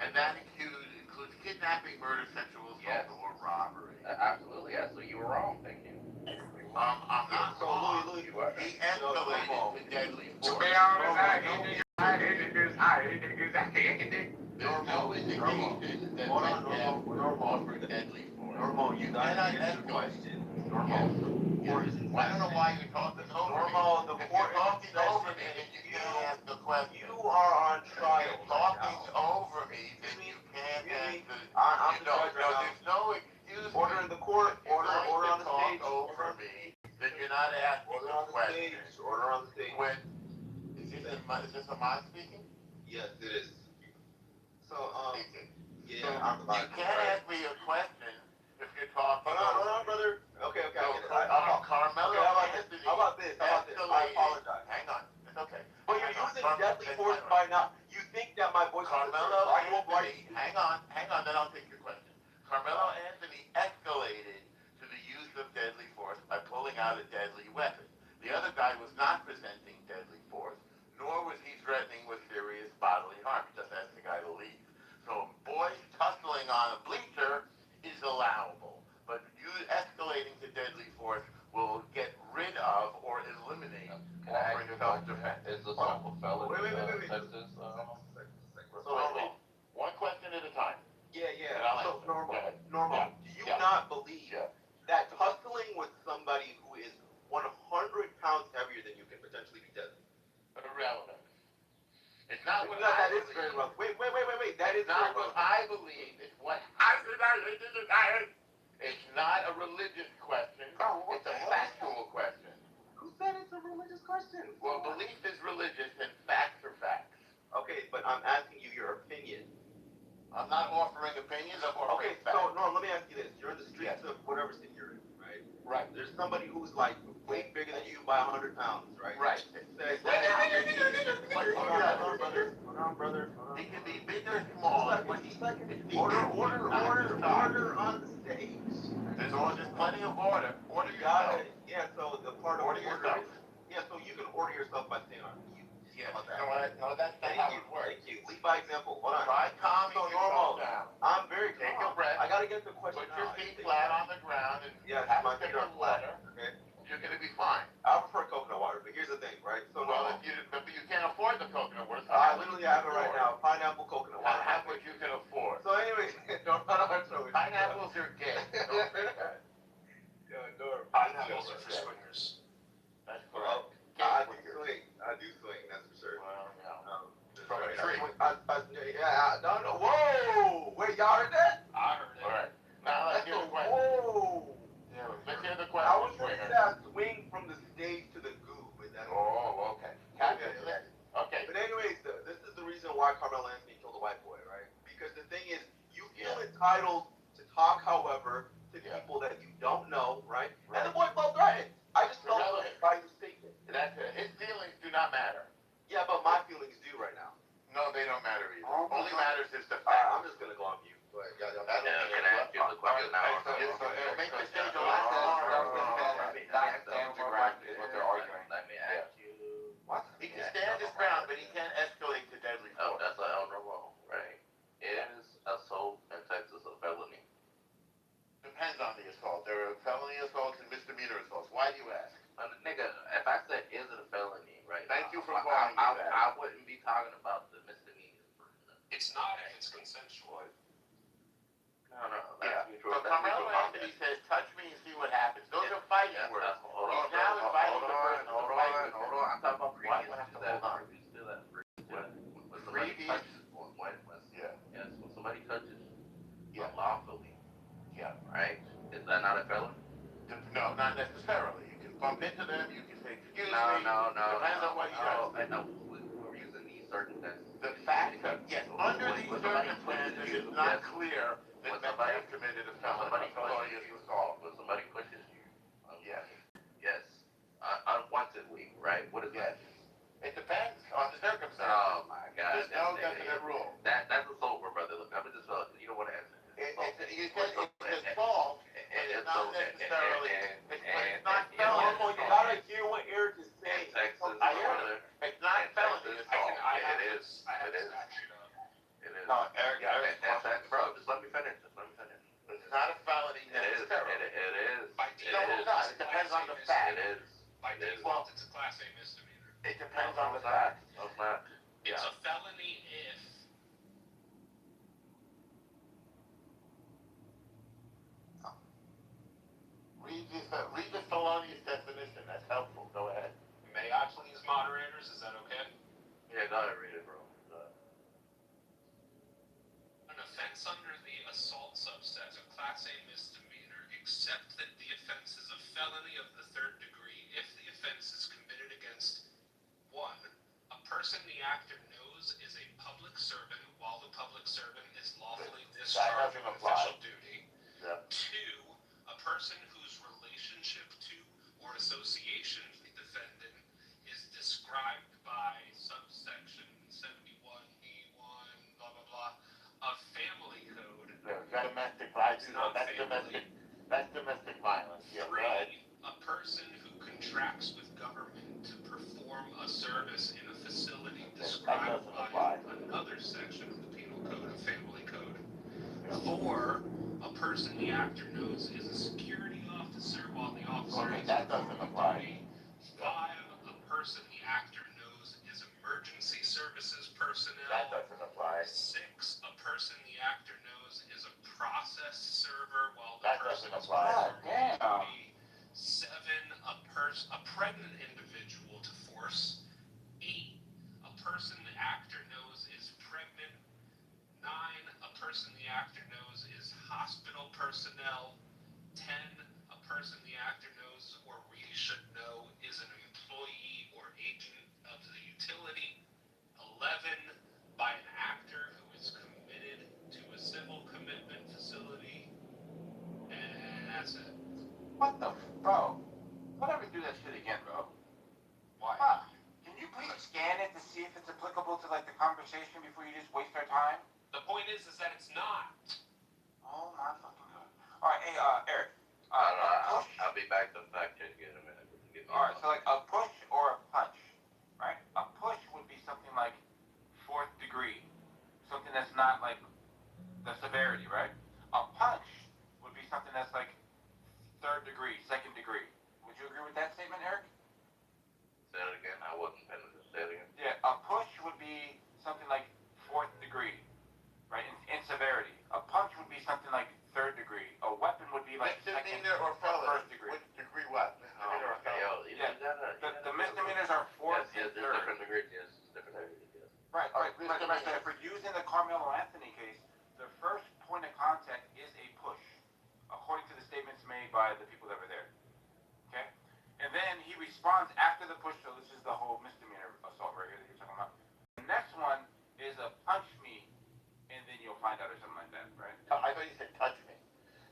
S13: and that includes kidnapping, murder, sexual assault, or robbery.
S9: Absolutely, yes. So you were wrong. Thank you.
S13: I'm not wrong. He escalated to deadly force.
S17: To be honest,
S13: There's no indication that offered deadly force.
S8: Normal, you
S13: cannot
S8: answer the
S13: escalate.
S8: question. Normal.
S13: I don't know why you're talking over me.
S8: Normal, the
S13: If
S8: court
S13: you're talking over me, then you can't ask the question.
S8: You are on
S13: If
S8: trial.
S13: you're talking over me, then you can't ask the...
S8: I'm the judge right now.
S13: There's no excuse.
S8: Order in the court. Order on the stage.
S13: Over me, then you're not asking
S8: Order
S13: the
S8: on the
S13: question.
S8: stage. Order on the stage.
S13: When, is this a mind speaking?
S8: Yes, it is. So,
S13: Speaking.
S8: yeah,
S13: So
S8: I'm the
S13: you can't ask me a question if you're talking
S8: Hold on, brother. Okay, I get it.
S13: Carmelo Anthony.
S8: How about this? I apologize.
S13: Hang on, it's okay.
S8: But you're using deadly force by not. You think that my voice is
S13: Carmelo Anthony. Hang on, then I'll take your question. Carmelo Anthony escalated to the use of deadly force by pulling out a deadly weapon. The other guy was not presenting deadly force, nor was he threatening with serious bodily harm. He just asked the guy to leave. So boys tussling on a bleacher is allowable, but you escalating to deadly force will get rid of or eliminate offering self-defense.
S9: Is this all felon
S8: Wait.
S9: Texas?
S13: One question at a time.
S8: Yeah.
S13: And I'll
S8: So
S13: answer.
S8: normal. Do you not believe that tussling with somebody who is 100%
S3: It's not a religious question. It's a factual question.
S16: Who said it's a religious question?
S3: Well, belief is religious and facts are facts.
S16: Okay, but I'm asking you your opinion.
S3: I'm not offering opinions, I'm offering facts.
S16: So Norm, let me ask you this. You're in the streets of whatever city you're in, right?
S3: Right.
S16: There's somebody who's like way bigger than you by 100 pounds, right?
S3: Right.
S16: Says, hold on, brother.
S3: He can be big or small.
S16: Order on the stage.
S3: There's plenty of order. Order
S16: Got
S3: yourself.
S16: it. Yeah, so the part of
S3: Order yourself.
S16: Yeah, so you can order yourself by staying on mute.
S3: Yeah, no, that's not how it works.
S16: Thank you. Lead by example. Hold on.
S3: Try calming yourself down.
S16: I'm very
S3: Take
S16: calm.
S3: a breath.
S16: I gotta get the question
S3: Put your
S16: out.
S3: feet flat on the ground and
S16: Yes,
S3: have
S16: my
S3: a
S16: feet
S3: sip
S16: are
S3: of
S16: flat.
S3: water.
S16: Okay.
S3: You're gonna be fine.
S16: I prefer coconut water, but here's the thing, right? So
S3: Well, if you can't afford the coconut water,
S16: I literally have it right now. Pineapple coconut water.
S3: have what you can afford.
S16: So anyways, don't throw it.
S3: Pineapples are gay. Don't drink that.
S16: Pineapples
S3: are for
S16: swingers.
S3: That's correct.
S16: I do swing. That's for sure.
S3: Well, no.
S16: From
S3: a tree.
S16: Yeah, no. Whoa! Wait, y'all heard that?
S18: I heard it.
S3: All right. Now let's hear the question.
S16: Whoa!
S3: Yeah, let's hear the
S16: I
S3: question.
S16: was gonna say I swing from the stage to the goo, but that's
S3: Oh, okay. Okay.
S16: But anyways, this is the reason why Carmelo Anthony killed a white boy, right? Because the thing is, you feel entitled to talk, however, to people that you don't know, right? And the boy felt threatened. I just felt threatened by your statement.
S3: His feelings do not matter.
S16: Yeah, but my feelings do right now.
S3: No, they don't matter either. Only matters is the
S16: Alright,
S3: fact.
S16: I'm just gonna go on mute. Go ahead.
S9: Can I ask you the question now?
S3: Make the stage a
S9: Let
S3: lot
S9: me ask you.
S3: He can stand his ground, but he can't escalate to deadly
S9: Oh,
S3: force.
S9: that's an elder rule, right? Is assault in Texas a felony?
S3: Depends on the assault. There are felony assaults and misdemeanor assaults. Why do you ask?
S9: Nigga, if I said is it a felony, right?
S3: Thank you for calling me that.
S9: I wouldn't be talking about the misdemeanor.
S18: It's not if it's consensual.
S9: No.
S3: Yeah.
S9: That's
S3: So
S9: mutual.
S3: Carmelo Anthony says, touch me and see what happens. Those are fighting words.
S9: Hold on.
S3: He's now inviting the person to fight with him.
S9: Hold on. I'm talking about
S3: Why
S9: previous
S3: do I have to
S9: to that.
S3: hold on?
S9: Previous to that. When somebody
S3: Previous?
S9: touches, yes, when somebody touches
S3: Yeah.
S9: unlawfully,
S3: Yeah.
S9: right? Is that not a felony?
S3: No, not necessarily. You can bump into them, you can say, excuse me.
S9: No.
S3: Depends on what he does.
S9: I know. We're using these circumstances.
S3: The fact that, yes, under these
S9: When somebody
S3: circumstances,
S9: pushes
S3: it's
S9: you,
S3: not
S9: yes.
S3: clear that
S9: When
S3: they
S9: somebody-
S3: have committed a
S9: Somebody
S3: felonious
S9: pushes you.
S3: assault.
S9: When somebody pushes you.
S3: Yes.
S9: Yes. Unwantedly, right? What is
S3: Yes.
S9: that?
S3: It depends on the circumstances.
S9: Oh my God.
S3: There's no definite rule.
S9: That's assault, brother. Look, I'm just you don't want to answer.
S3: You said it's assault, and it's not necessarily, it's not
S9: you know,
S3: felony.
S16: You gotta hear what Eric is
S9: In
S16: saying.
S9: Texas,
S3: I hear
S9: brother.
S3: It's not felony
S9: Texas,
S3: assault.
S9: it is. It is.
S3: No, Eric,
S9: Bro, just let me finish.
S3: it's not a felony
S9: It is.
S3: necessarily.
S9: It is.
S3: No, it's not. It depends on the fact.
S9: It is.
S18: By default, it's a class A misdemeanor.
S3: It depends on the fact.
S9: No, it's not.
S18: It's a felony if
S3: Read the felonious definition. That's helpful. Go ahead.
S18: may I please moderators, is that okay?
S9: Yeah, go ahead, read it, bro.
S18: An offense under the assault subset, a class A misdemeanor, except that the offense is a felony of the third degree if the offense is committed against 1. A person the actor knows is a public servant while the public servant is lawfully discharged from official duty.
S3: Yeah.
S18: 2. A person whose relationship to or association with the defendant is described by subsection 71E1, blah, blah, blah, of family code.
S3: Domestic violence. That's domestic violence. Yeah,
S18: 3.
S3: right.
S18: A person who contracts with government to perform a service in a facility described by another section of the penal code of family code. 4. A person the actor knows is a security officer while the officer is
S3: That doesn't apply.
S18: 5. A person the actor knows is emergency services personnel.
S3: That doesn't apply.
S18: 6. A person the actor knows is a process server while the
S3: That
S18: person
S3: doesn't
S18: is
S3: apply.
S18: performing duty. 7. A pregnant individual to force. 8. A person the actor knows is pregnant. 9. A person the actor knows is hospital
S15: personnel. 10, a person the actor knows or really should know is an employee or agent of the utility. 11, by an actor who is committed to a civil commitment facility. And that's it.
S17: What the bro? Don't ever do that shit again, bro.
S15: Why?
S17: Can you please scan it to see if it's applicable to like the conversation before you just waste our time?
S15: The point is that it's not.
S17: Oh my fucking god. All right, hey, Eric.
S9: I'll be back to fact check in a minute.
S17: All right, so like a push or a punch, right? A push would be something like 4th degree, something that's not like the severity, right? A punch would be something that's like 3rd degree, 2nd degree. Would you agree with that statement, Eric?
S9: Say it again. I wasn't finished. Say it again.
S17: Yeah, a push would be something like 4th degree, right? In severity. A punch would be something like 3rd degree. A weapon would be like
S8: Misdemeanor or felony?
S17: 1st degree.
S8: Which degree what? Misdemeanor or felony?
S17: The misdemeanors are 4th
S9: Yes,
S17: and
S9: there's
S17: 3rd.
S9: different degrees. Yes, different degrees. Yes.
S17: Right. Like if we're using the Carmelo Anthony case, the first point of contact is a push, according to the statements made by the people that were there. Okay? And then he responds after the push, so this is the whole misdemeanor assault right here that you're talking about. The next one is a punch me, and then you'll find out or something like that, right?
S8: I thought you said touch me.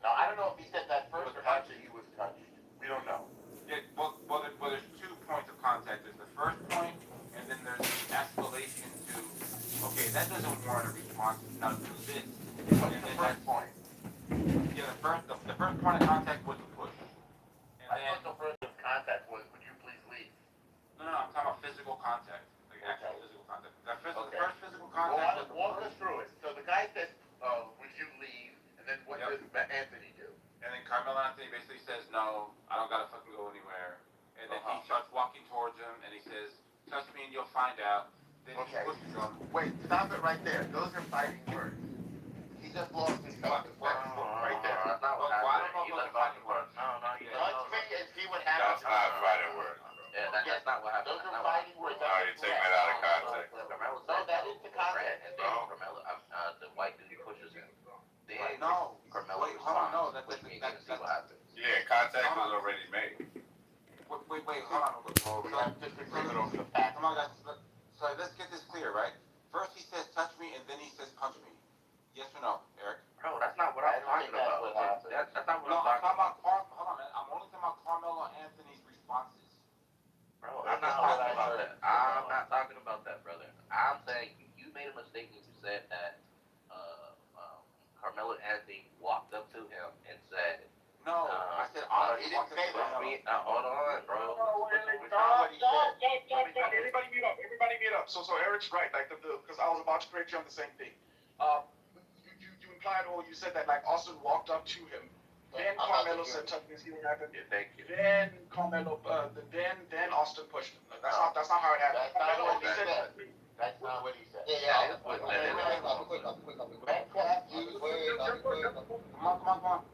S8: Now, I don't know if he said that first or after he was touched. We don't know.
S17: Yeah, well, there's 2 points of contact. There's the first point, and then there's the escalation to, okay, that doesn't warrant a response. Now do this.
S8: What's the first point?
S17: Yeah, the first point of contact was the push. And
S8: I
S17: then,
S8: thought the first contact was, would you please leave?
S17: no, I'm talking about physical contact. Like actual physical contact. The
S8: Okay.
S17: first physical contact was the
S8: Walk
S17: push.
S8: us through it. So the guy says, would you leave? And then what does Anthony do?
S17: And then Carmelo Anthony basically says, no, I don't gotta fucking go anywhere. And then he starts walking towards him, and he says, touch me and you'll find out. Then he pushes him.
S8: Wait, stop it right there. Those are fighting words. He just lost his self-defense. Right there.
S9: That's not what happened. He left fighting words. No, he
S8: Touch me and see what happens.
S13: That's not fighting words.
S9: Yeah, that's not what happened.
S8: Those are fighting words.
S13: Why are you taking it out of context?
S8: No, that is the context.
S9: And then Carmelo, the white dude pushes him. Then
S17: No.
S9: Carmelo
S17: Wait, hold on, no,
S9: responds, push me again and see
S17: that's
S9: what happens.
S13: Yeah, contact was already made.
S17: Wait, hold on.
S8: We have disagreement over the facts.
S17: Come on, guys. So let's get this clear, right? First he says touch me, and then he says punch me. Yes or no, Eric?
S9: Bro, that's not what I'm talking about. That's not what
S17: No,
S9: I'm talking about.
S17: hold on, man. I'm only talking about Carmelo Anthony's responses.
S9: Bro, I'm not talking about that. I'm not talking about that, brother. I'm saying you made a mistake when you said that Carmelo Anthony walked up to him and said,
S17: No, I said
S8: he didn't say that.
S9: hold on, bro.
S20: Everybody mute up. Everybody mute up. So Eric's right. Like because I was about to correct you on the same thing. You implied or you said that like Austin walked up to him. Then Carmelo said touch me, see what happened.
S9: Yeah, thank you.
S20: Then Carmelo, then Austin pushed him. Like, that's not how it happened.
S8: That's not what he said. That's not what he said.
S17: Come on.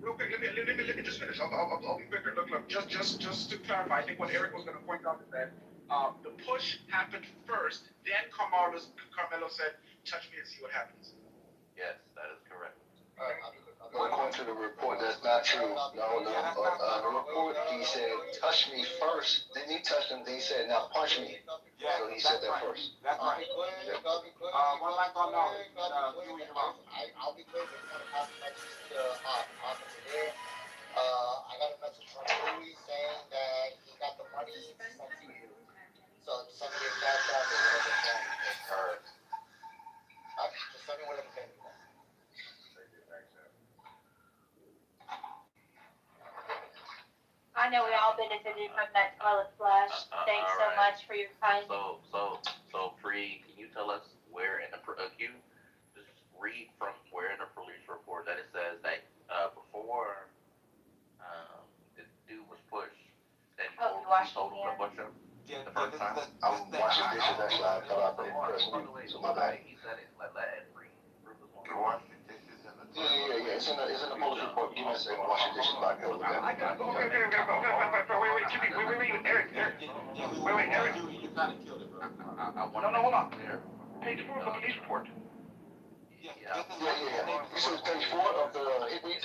S20: Real quick, let me just finish. I'll be quicker. Look. Just to clarify, I think what Eric was going to point out is that the push happened first. Then Carmelo said, "Touch me and see what happens."
S9: Yes, that is correct.
S16: According to the report, that's not true. No. The report, he said, touch me first. Then he touched him. Then he said, now punch me.
S17: Yeah,
S16: so he said that first.
S17: That's right. One mic on now.
S8: I'll be quick. I got a message from Louis saying that he got the money sent to you. So send me your cash out or whatever phone is hers. Just send me whatever phone you want.
S2: I know we all benefited from that toilet flush. Thanks so much for your kind.
S9: So Free, can you tell us where in the can you just read from where in the police report that it says that before the dude was pushed, that he told him to push him?
S17: Yeah,
S9: the first time.
S16: I'm washing dishes, actually. I thought I put it in person. So my bad.
S9: He said it. Let Ed read.
S8: Wash your dishes in the
S16: Yeah. It's in the police report. Give me a second. Wash your dishes back here.
S20: I gotta go. Okay. Wait, Jimmy. Wait, Eric. Wait, Eric.
S17: You kind of killed it, bro.
S20: No, hold on. Page 4 of the police report.
S16: Yeah. You said page 4 of the hit me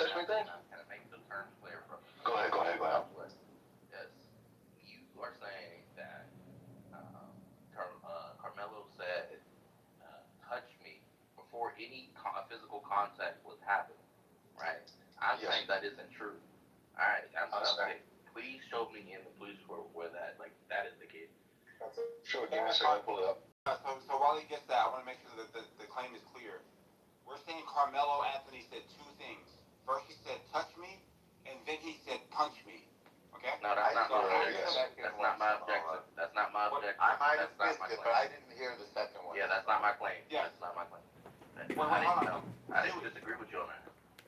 S9: isn't true. Alright, I'm saying, please show me in the police report where that is the case.
S16: Sure, give me a second, pull it up.
S17: So while he gets that, I want to make sure that the claim is clear. We're saying Carmelo Anthony said two things. First he said touch me, and then he said punch me. Okay?
S9: No, that's not my objection. That's not my objection.
S8: I might have
S9: That's not
S8: missed
S9: my
S8: it,
S9: claim.
S8: but I didn't hear the second one.
S9: Yeah, that's not my claim.
S17: Yeah.
S9: That's not my claim.
S17: Well,
S9: I didn't disagree with you on that.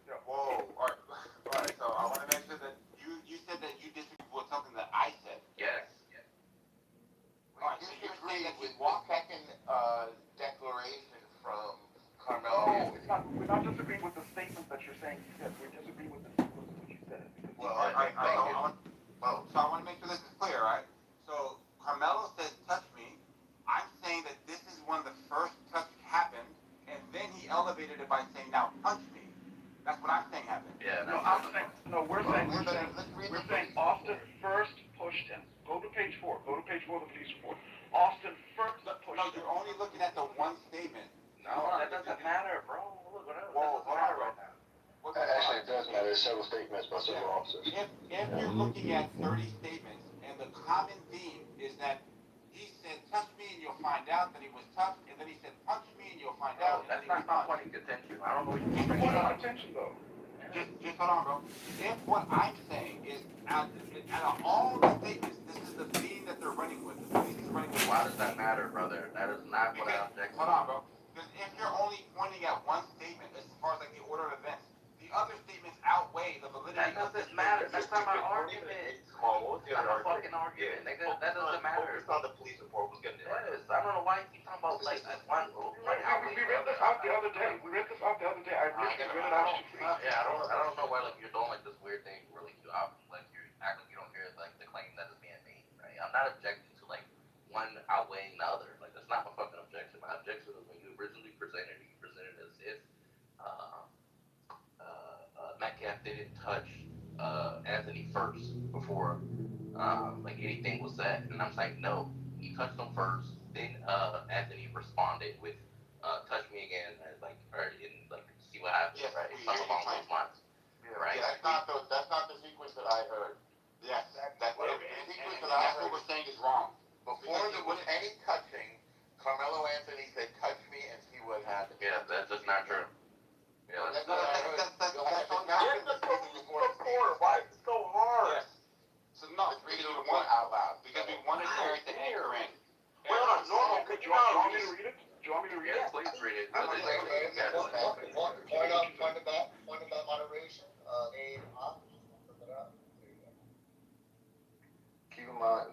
S17: Yeah, whoa. All right. So I want to make sure that you said that you disagree with something that I said.
S9: Yes.
S17: All right.
S8: You
S17: So you're
S8: disagree
S17: saying that
S8: with
S17: he
S8: the
S17: walked.
S8: second declaration from Carmelo
S20: No,
S8: Anthony.
S20: it's not. We're not disagreeing with the statement that you're saying he said. We're disagreeing with the sequence in which you said it.
S8: Well,
S17: So I want to make sure this is clear, right? So Carmelo says touch me. I'm saying that this is when the first touch happened, and then he elevated it by saying now punch me. That's what I'm saying happened.
S9: Yeah.
S20: We're saying Austin first pushed him. Go to page 4. Go to page 4 of the police report. Austin first pushed him.
S17: No, you're only looking at the one statement.
S9: No, that doesn't matter, bro. Look, whatever.
S17: Whoa, hold on right now.
S16: Actually, it does matter. There's several statements by several officers.
S17: If you're looking at 30 statements, and the common theme is that he said touch me and you'll find out that he was touched, and then he said punch me and you'll find out.
S9: That's not my point of contention. I don't know what you're
S20: What's the point of contention, though?
S17: Just hold on, bro. If what I'm saying is out of all the statements, this is the theme that they're running with. The police is running with.
S9: Why does that matter, brother? That is not what I object to.
S17: Hold on, bro. Because if you're only pointing at one statement as far as like the order of events, the other statements outweigh the validity.
S9: That doesn't matter. That's not my argument.
S8: Small, what's the
S9: That's
S8: other
S9: not a fucking argument, nigga. That doesn't matter.
S8: Focus on the police report. Who's getting it?
S9: Yes, I don't know why you keep talking about like one.
S20: We read this out the other day. I literally read it out.
S9: Yeah, I don't know why like you're doing like this weird thing where like you act like you don't hear like the claim that is being made, right? I'm not objecting to like one outweighing the other. Like that's not my fucking objection. My objection is when you originally presented it, you presented it as if Metcalf didn't touch Anthony first before like anything was said, and I'm saying no, he touched him first. Then Anthony responded with touch me again, and see what happens,
S8: Yes,
S9: right?
S8: we
S9: Something
S8: hear you,
S9: along those lines, right?
S8: Yeah, that's not the sequence that I heard.
S17: Yes,
S8: The sequence that I
S17: that's what
S8: heard.
S17: we're saying is wrong.
S8: Before there was any touching, Carmelo Anthony said, touch me and see what happens.
S9: Yeah, that's just not true. Yeah,
S8: That's
S9: that's
S8: what I heard.
S17: That's
S8: You'll have to
S17: only
S8: now
S17: happened
S8: read the report. Why is it so hard?
S17: Yes. So no,
S8: Let's read
S17: because
S8: the
S17: we
S8: report
S17: want
S8: out loud.
S17: because we wanted Eric to anchor in.
S8: We're on a normal.
S20: Do you want me to read it? Do you want me to read
S9: Yeah,
S20: it?
S9: please read it.
S8: I'm just saying,
S16: Point about moderation. Keep in mind,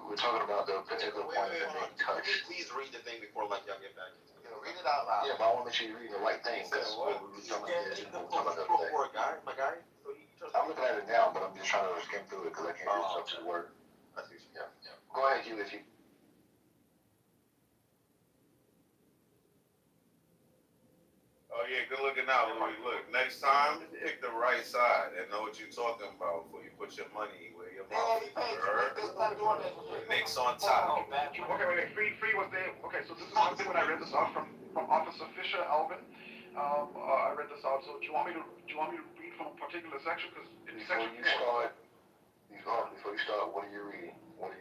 S16: we're talking about the particular point that being touched.
S8: Please read the thing before like y'all get back. Read it out loud.
S16: Yeah, but I want to make sure you're reading the right thing. That's what we were talking about the other day.
S8: My guy.
S16: I'm looking at it now, but I'm just trying to skim through it because I can't read stuff to the word. Yeah. Go ahead, Hugh, if you.
S10: Oh yeah, good looking out, Louis. Look, next time pick the right side and know what you're talking about before you put your money where your mouth is. Nick's on top.
S20: Okay, free was there. Okay, so this is something when I read this out from Officer Fisher Alvin. I read this out. So do you want me to read from a particular section? Because in section 4.
S16: Before you start, what are you reading? What are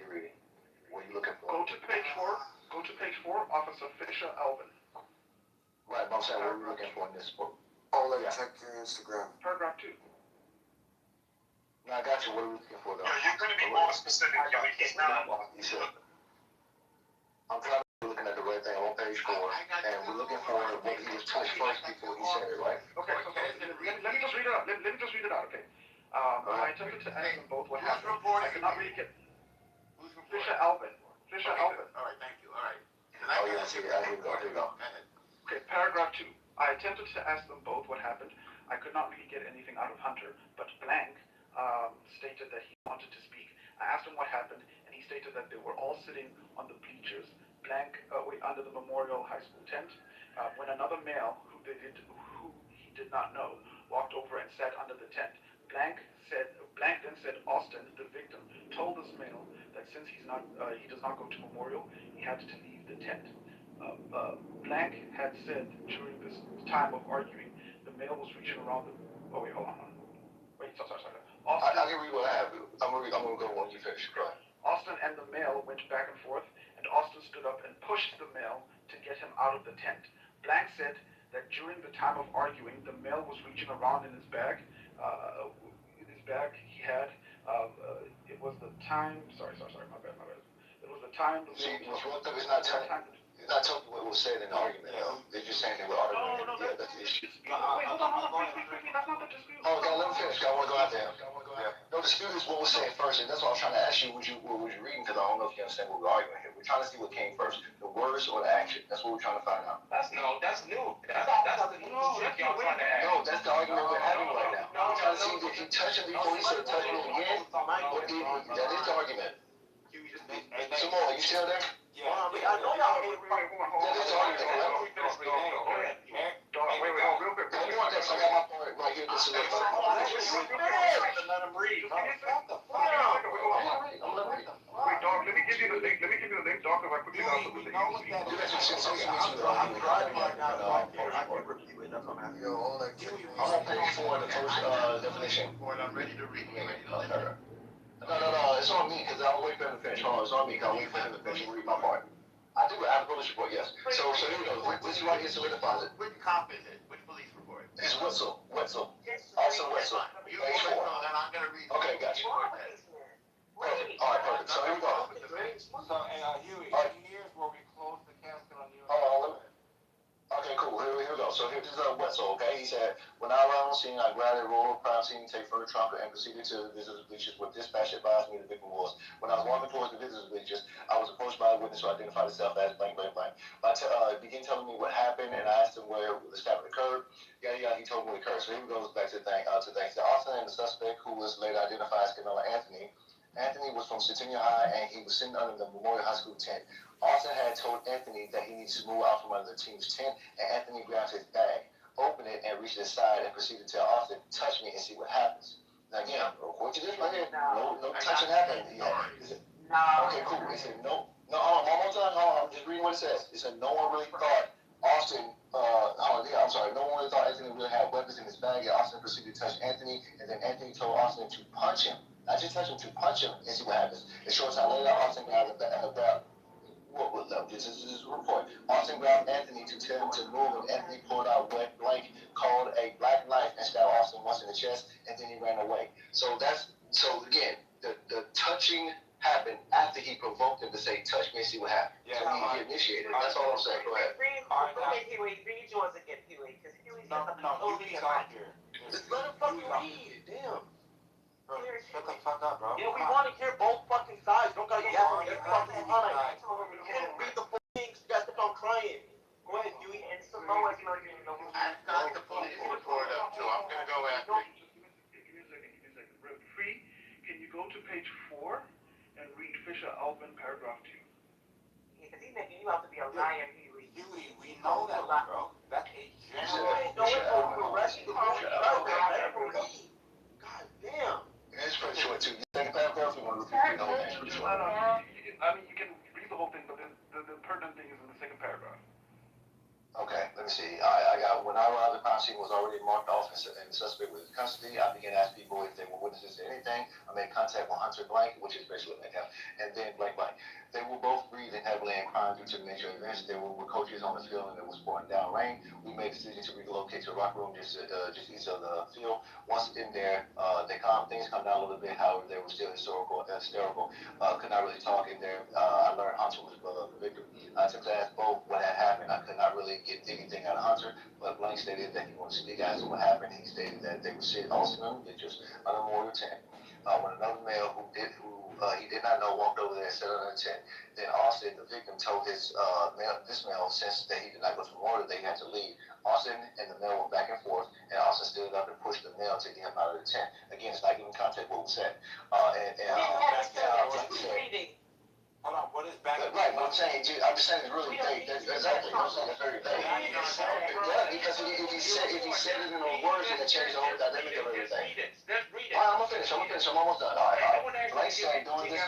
S16: you looking for?
S20: Go to page 4. Officer Fisher Alvin.
S16: Right, but I'm saying, what are you looking for in this book?
S10: Check your Instagram.
S20: Paragraph 2.
S16: No, I got you. What are we looking for, though?
S10: You're gonna be more specific, Kelly. He's not.
S16: You said. I'm trying to be looking at the right thing. I'm on page 4, and we're looking for what he was touched first before he said it, right?
S20: Okay, so let me just read it out. Let me just read it out, okay? I attempted to ask them both what happened. I could not really get. Fisher Alvin.
S8: All right, thank you. All right.
S16: Oh, yeah, here we go.
S20: Okay, paragraph 2. I attempted to ask them both what happened. I could not really get anything out of Hunter, but blank stated that he wanted to speak. I asked him what happened, and he stated that they were all sitting on the bleachers, under the Memorial High School tent, when another male who he did not know walked over and sat under the tent. Blank then said Austin, the victim, told this male that since he does not go to Memorial, he had to leave the tent. Blank had said during this time of arguing, the male was reaching around the. Oh wait, hold on. Wait, sorry.
S16: I can read what I have. I'm gonna go when you finish. Go ahead.
S20: Austin and the male went back and forth, and Austin stood up and pushed the male to get him out of the tent. Blank said that during the time of arguing, the male was reaching around in his bag. He had, it was the time, sorry, my bad. It was the time the
S16: See, it's not telling you what was said in the argument, though. They're just saying they were arguing.
S20: No,
S16: Yeah, that's the issue.
S20: wait, hold on, please, that's not the dispute.
S16: Oh, okay, let me finish. I want to go out there. No, the dispute is what was said first, and that's why I was trying to ask you what was you reading, because I don't know if you understand what we're arguing here. We're trying to see what came first, the words or the action. That's what we're trying to find out.
S7: That's new. That's the new trick y'all trying to add.
S16: No, that's the argument we're having right now. We're trying to see did he touch him before he said touch him again? Or did he? That is the argument. Simone, you still there?
S8: Yeah. I know y'all hate
S16: That is the argument.
S20: Wait, real quick.
S16: I want that, so I got my part right here. This is
S8: Let him read.
S20: Wait, dog, let me give you the link. Dog, if I quickly got the link.
S8: I'm driving right now, so I can't review it. That's what I'm asking.
S16: I'm on page 4 of the first definition.
S8: I'm ready to read.
S16: No, it's on me, because I'll wait for him to finish. Hold on, it's on me, because I'll wait for him to finish and read my part. I have a police report, yes. So here we go. This is right here solidifies it.
S8: Which cop is it? Which police report?
S16: It's Wetzel. Also Wetzel.
S8: You
S16: Page 4.
S8: then I'm gonna read.
S16: Okay, gotcha. Perfect. All right, perfect. So here we go.
S17: So, Huey, here's where we close the casket on you.
S16: Hold on, okay, cool. Here we go. So here's Wetzel, okay? He said, when I arrived on scene, I grabbed a roll of crime scene, take further trumpet, and proceeded to the visitor's bleachers with dispatch advised me the victim was. When I was walking towards the visitor's bleachers, I was approached by a witness who identified himself as blank. Began telling me what happened, and I asked him where the stab occurred. Yeah, he told me what occurred. So here we go back to the thing. So Austin and the suspect, who was later identified as Camilla Anthony. Anthony was from Centennial High, and he was sitting under the Memorial High School tent. Austin had told Anthony that he needed to move out from under the team's tent, and Anthony grabbed his bag, opened it, and reached his side and proceeded to tell Austin, touch me and see what happens. Now again, according to this right here, no touching happened yet. Okay, cool. He said no, one more time, I'm just reading what it says. It said no one really thought Austin, no one really thought Anthony really had weapons in his bag, and Austin proceeded to touch Anthony, and then Anthony told Austin to punch him. Not just touch him, to punch him and see what happens. It shows how later Austin grabbed this is his report. Austin grabbed Anthony to tell him to move, and Anthony pulled out wet blank, called a black knife, and stabbed Austin once in the chest, and then he ran away. So again, the touching happened after he provoked him to say, touch me and see what happens. Yeah, so he initiated. That's all I'm saying. Go ahead.
S8: Read yours again, Huey, because Huey's got something totally different. Just let him fucking read, damn.
S17: Shut the fuck up, bro.
S8: Yeah, we want to hear both fucking sides. Don't gotta yell at every fucking time. You can't read the full things. You guys keep on crying. Go ahead, Huey. And Samoa's not even know.
S9: I've got the police report up too. I'm gonna go after it.
S20: Give me a second. Free, can you go to page 4 and read Fisher Albin paragraph 2?
S8: Yeah, because he's making you out to be a liar, Huey.
S17: Huey, we know that, bro. That's a general.
S8: No, it's over. God damn.
S16: It's pretty short too. Second paragraph, we want to repeat the whole thing. It's pretty short.
S20: I mean, you can read the whole thing, but the pertinent thing is in the second paragraph.
S16: Okay, let me see. I got, when I arrived, the crime scene was already marked off and the suspect was in custody. I began to ask people if they were witnesses to anything. I made contact with Hunter Blank, which is basically like him, and then blank. They were both breathing heavily in crime due to major events. They were with coaches on the field, and it was pouring down rain. We made a decision to relocate to a locker room just east of the field. Once in there, things calmed down a little bit. However, they were still hysterical. Could not really talk in there. I learned Hunter was the brother of the victim. I took to ask both what had happened. I could not really get anything out of Hunter, but Blank stated that he wanted to speak as to what happened. He stated that they were sitting also in pictures on a memorial tent. When another male he did not know walked over there and sat under the tent. Then Austin, the victim, told this male, since that he did not go to the memorial, they had to leave. Austin and the male went back and forth, and Austin stood up and pushed the male to get him out of the tent. Again, it's not even contact what was said.
S17: Hold on, what is back?
S16: Right, what I'm saying, I'm just saying it's really vague. That's exactly what I'm saying. It's very vague. Yeah, because if he said it in those words, it would change the whole dynamic of everything. All right, I'm gonna finish. I'm almost done. All right. Blank said doing this.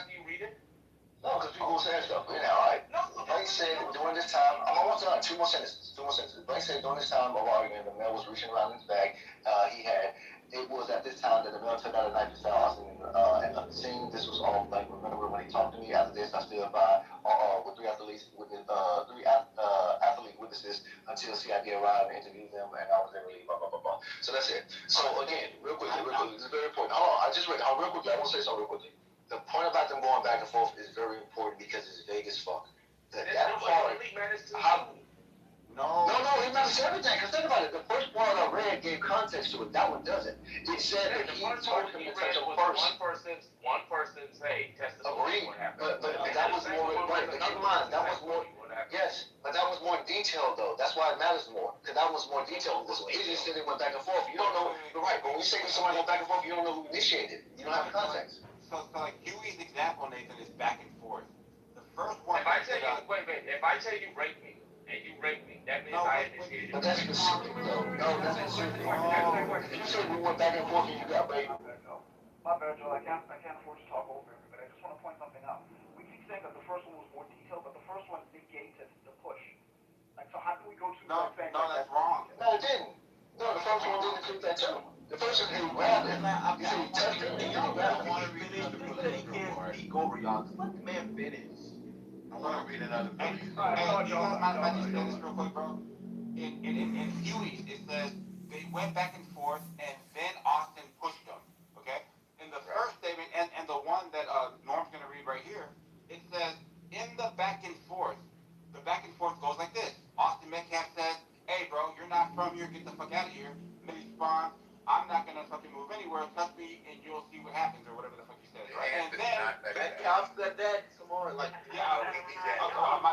S16: No, because people were saying stuff. Yeah, all right. Blank said during this time, I'm almost done. Two more sentences. Blank said during this time of argument, the male was reaching around in his bag. It was at this time that the male took out a knife to stab Austin and the scene. This was all like, remember when he talked to me after this, I stood by with three athlete witnesses until CID arrived and interviewed them, and I was there really blah blah blah blah. So that's it. So again, real quickly, this is very important. Hold on, I just read. Real quickly, I want to say something real quickly. The point about them going back and forth is very important because it's vague as fuck. That part. No, it matters to everything. Because think about it. The first part I read gave context to it. That one doesn't. It said that he told him to touch him first.
S9: One person say
S16: Agreed. But that was more right. But keep in mind, that was more. Yes, but that was more detailed though. That's why it matters more. Because that was more detailed than this one. He just said it went back and forth. You don't know. You're right. But when you say somebody went back and forth, you don't know who initiated it. You don't have the context.
S17: So like Huey's example, Nathan, is back and forth. The first one.
S9: If I tell you, if I tell you rape me, and you rape me, that means I initiated it.
S16: But that's specific though. No, that's specific. If you say we went back and forth and you got raped.
S20: My bad, Joe. I can't afford to talk over everybody. I just want to point something out. We keep saying that the first one was more detailed, but the first one negated the push. Like, so how can we go to things? No, that's wrong.
S16: No, it didn't. No, the first one didn't include that too. The first one, he grabbed it. He said he touched it, and he grabbed it.
S8: want to read another police report. Speak over y'all. Just let the man finish. I want to read another police report.
S17: Hey, you guys mind if I just say this real quick, bro? In Huey's, it says they went back and forth, and then Austin pushed them. Okay? In the first statement, and the one that Norm's going to read right here, it says, in the back and forth goes like this. Austin Metcalf says, hey, bro, you're not from here, get the fuck out of here. And then he responds, I'm not going to fucking move anywhere, touch me, and you'll see what happens, or whatever the fuck he says, right? And then,
S8: Metcalf said that some more, like,
S17: yeah, my bad. Yeah, hold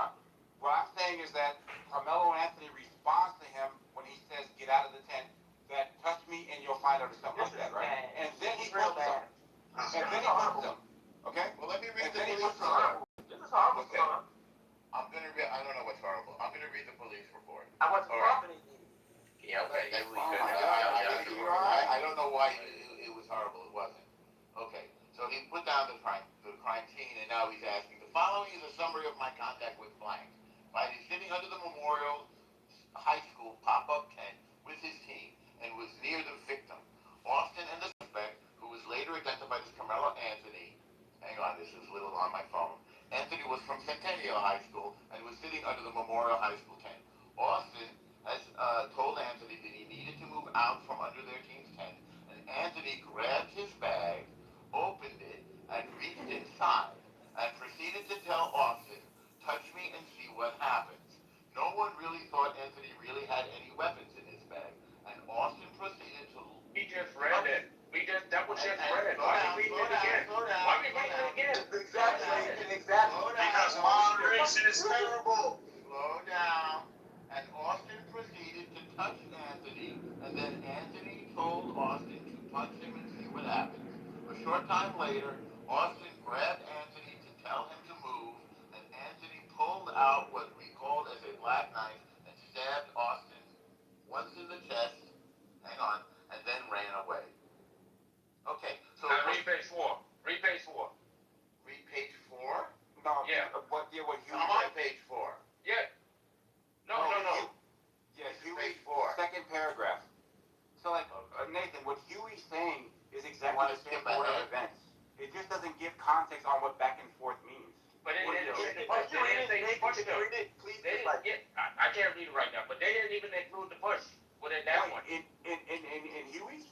S17: on. What I'm saying is that Carmelo Anthony responds to him when he says, get out of the tent, that touch me and you'll find out or something like that, right? And then he puts them. Okay?
S8: Well, let me read the police
S17: report.
S8: This is horrible, okay. I'm going to read, I don't know what's horrible. I'm going to read the police report.
S9: I want the property.
S8: Yeah, okay. I don't know why it was horrible. It wasn't. Okay. So he put down the crime scene, and now he's asking, the following is a summary of my contact with blank. Right? He's sitting under the Memorial High School pop-up tent with his team and was near the victim. Austin and the suspect, who was later identified as Carmelo Anthony, hang on, this is a little on my phone. Anthony was from Centennial High School and was sitting under the Memorial High School tent. Austin has told Anthony that he needed to move out from under their team's tent, and Anthony grabbed his bag, opened it, and reached inside, and proceeded to tell Austin, touch me and see what happens. No one really thought Anthony really had any weapons in his bag, and Austin proceeded to...
S9: He just read it. That was just read. Why are we reading it again? Why are we reading it again?
S8: Exactly. Because moderation is terrible.
S16: Slow down. And Austin proceeded to touch Anthony, and then Anthony told Austin to punch him and see what happens. A short time later, Austin grabbed Anthony to tell him to move, and Anthony pulled out what we called as a black knife and stabbed Austin once in the chest, hang on, and then ran away. Okay, so...
S9: read page 4. Read page 4.
S16: Read page 4?
S17: No,
S16: yeah.
S17: What Huey
S16: I'm on page 4.
S9: Yeah. No.
S17: Yeah, Huey, second paragraph. So, like, Nathan, what Huey's saying is exactly the same order of events. It just doesn't give context on what back and forth means.
S9: But I can't read it right now, but they didn't even include the push within that one.
S17: In Huey's?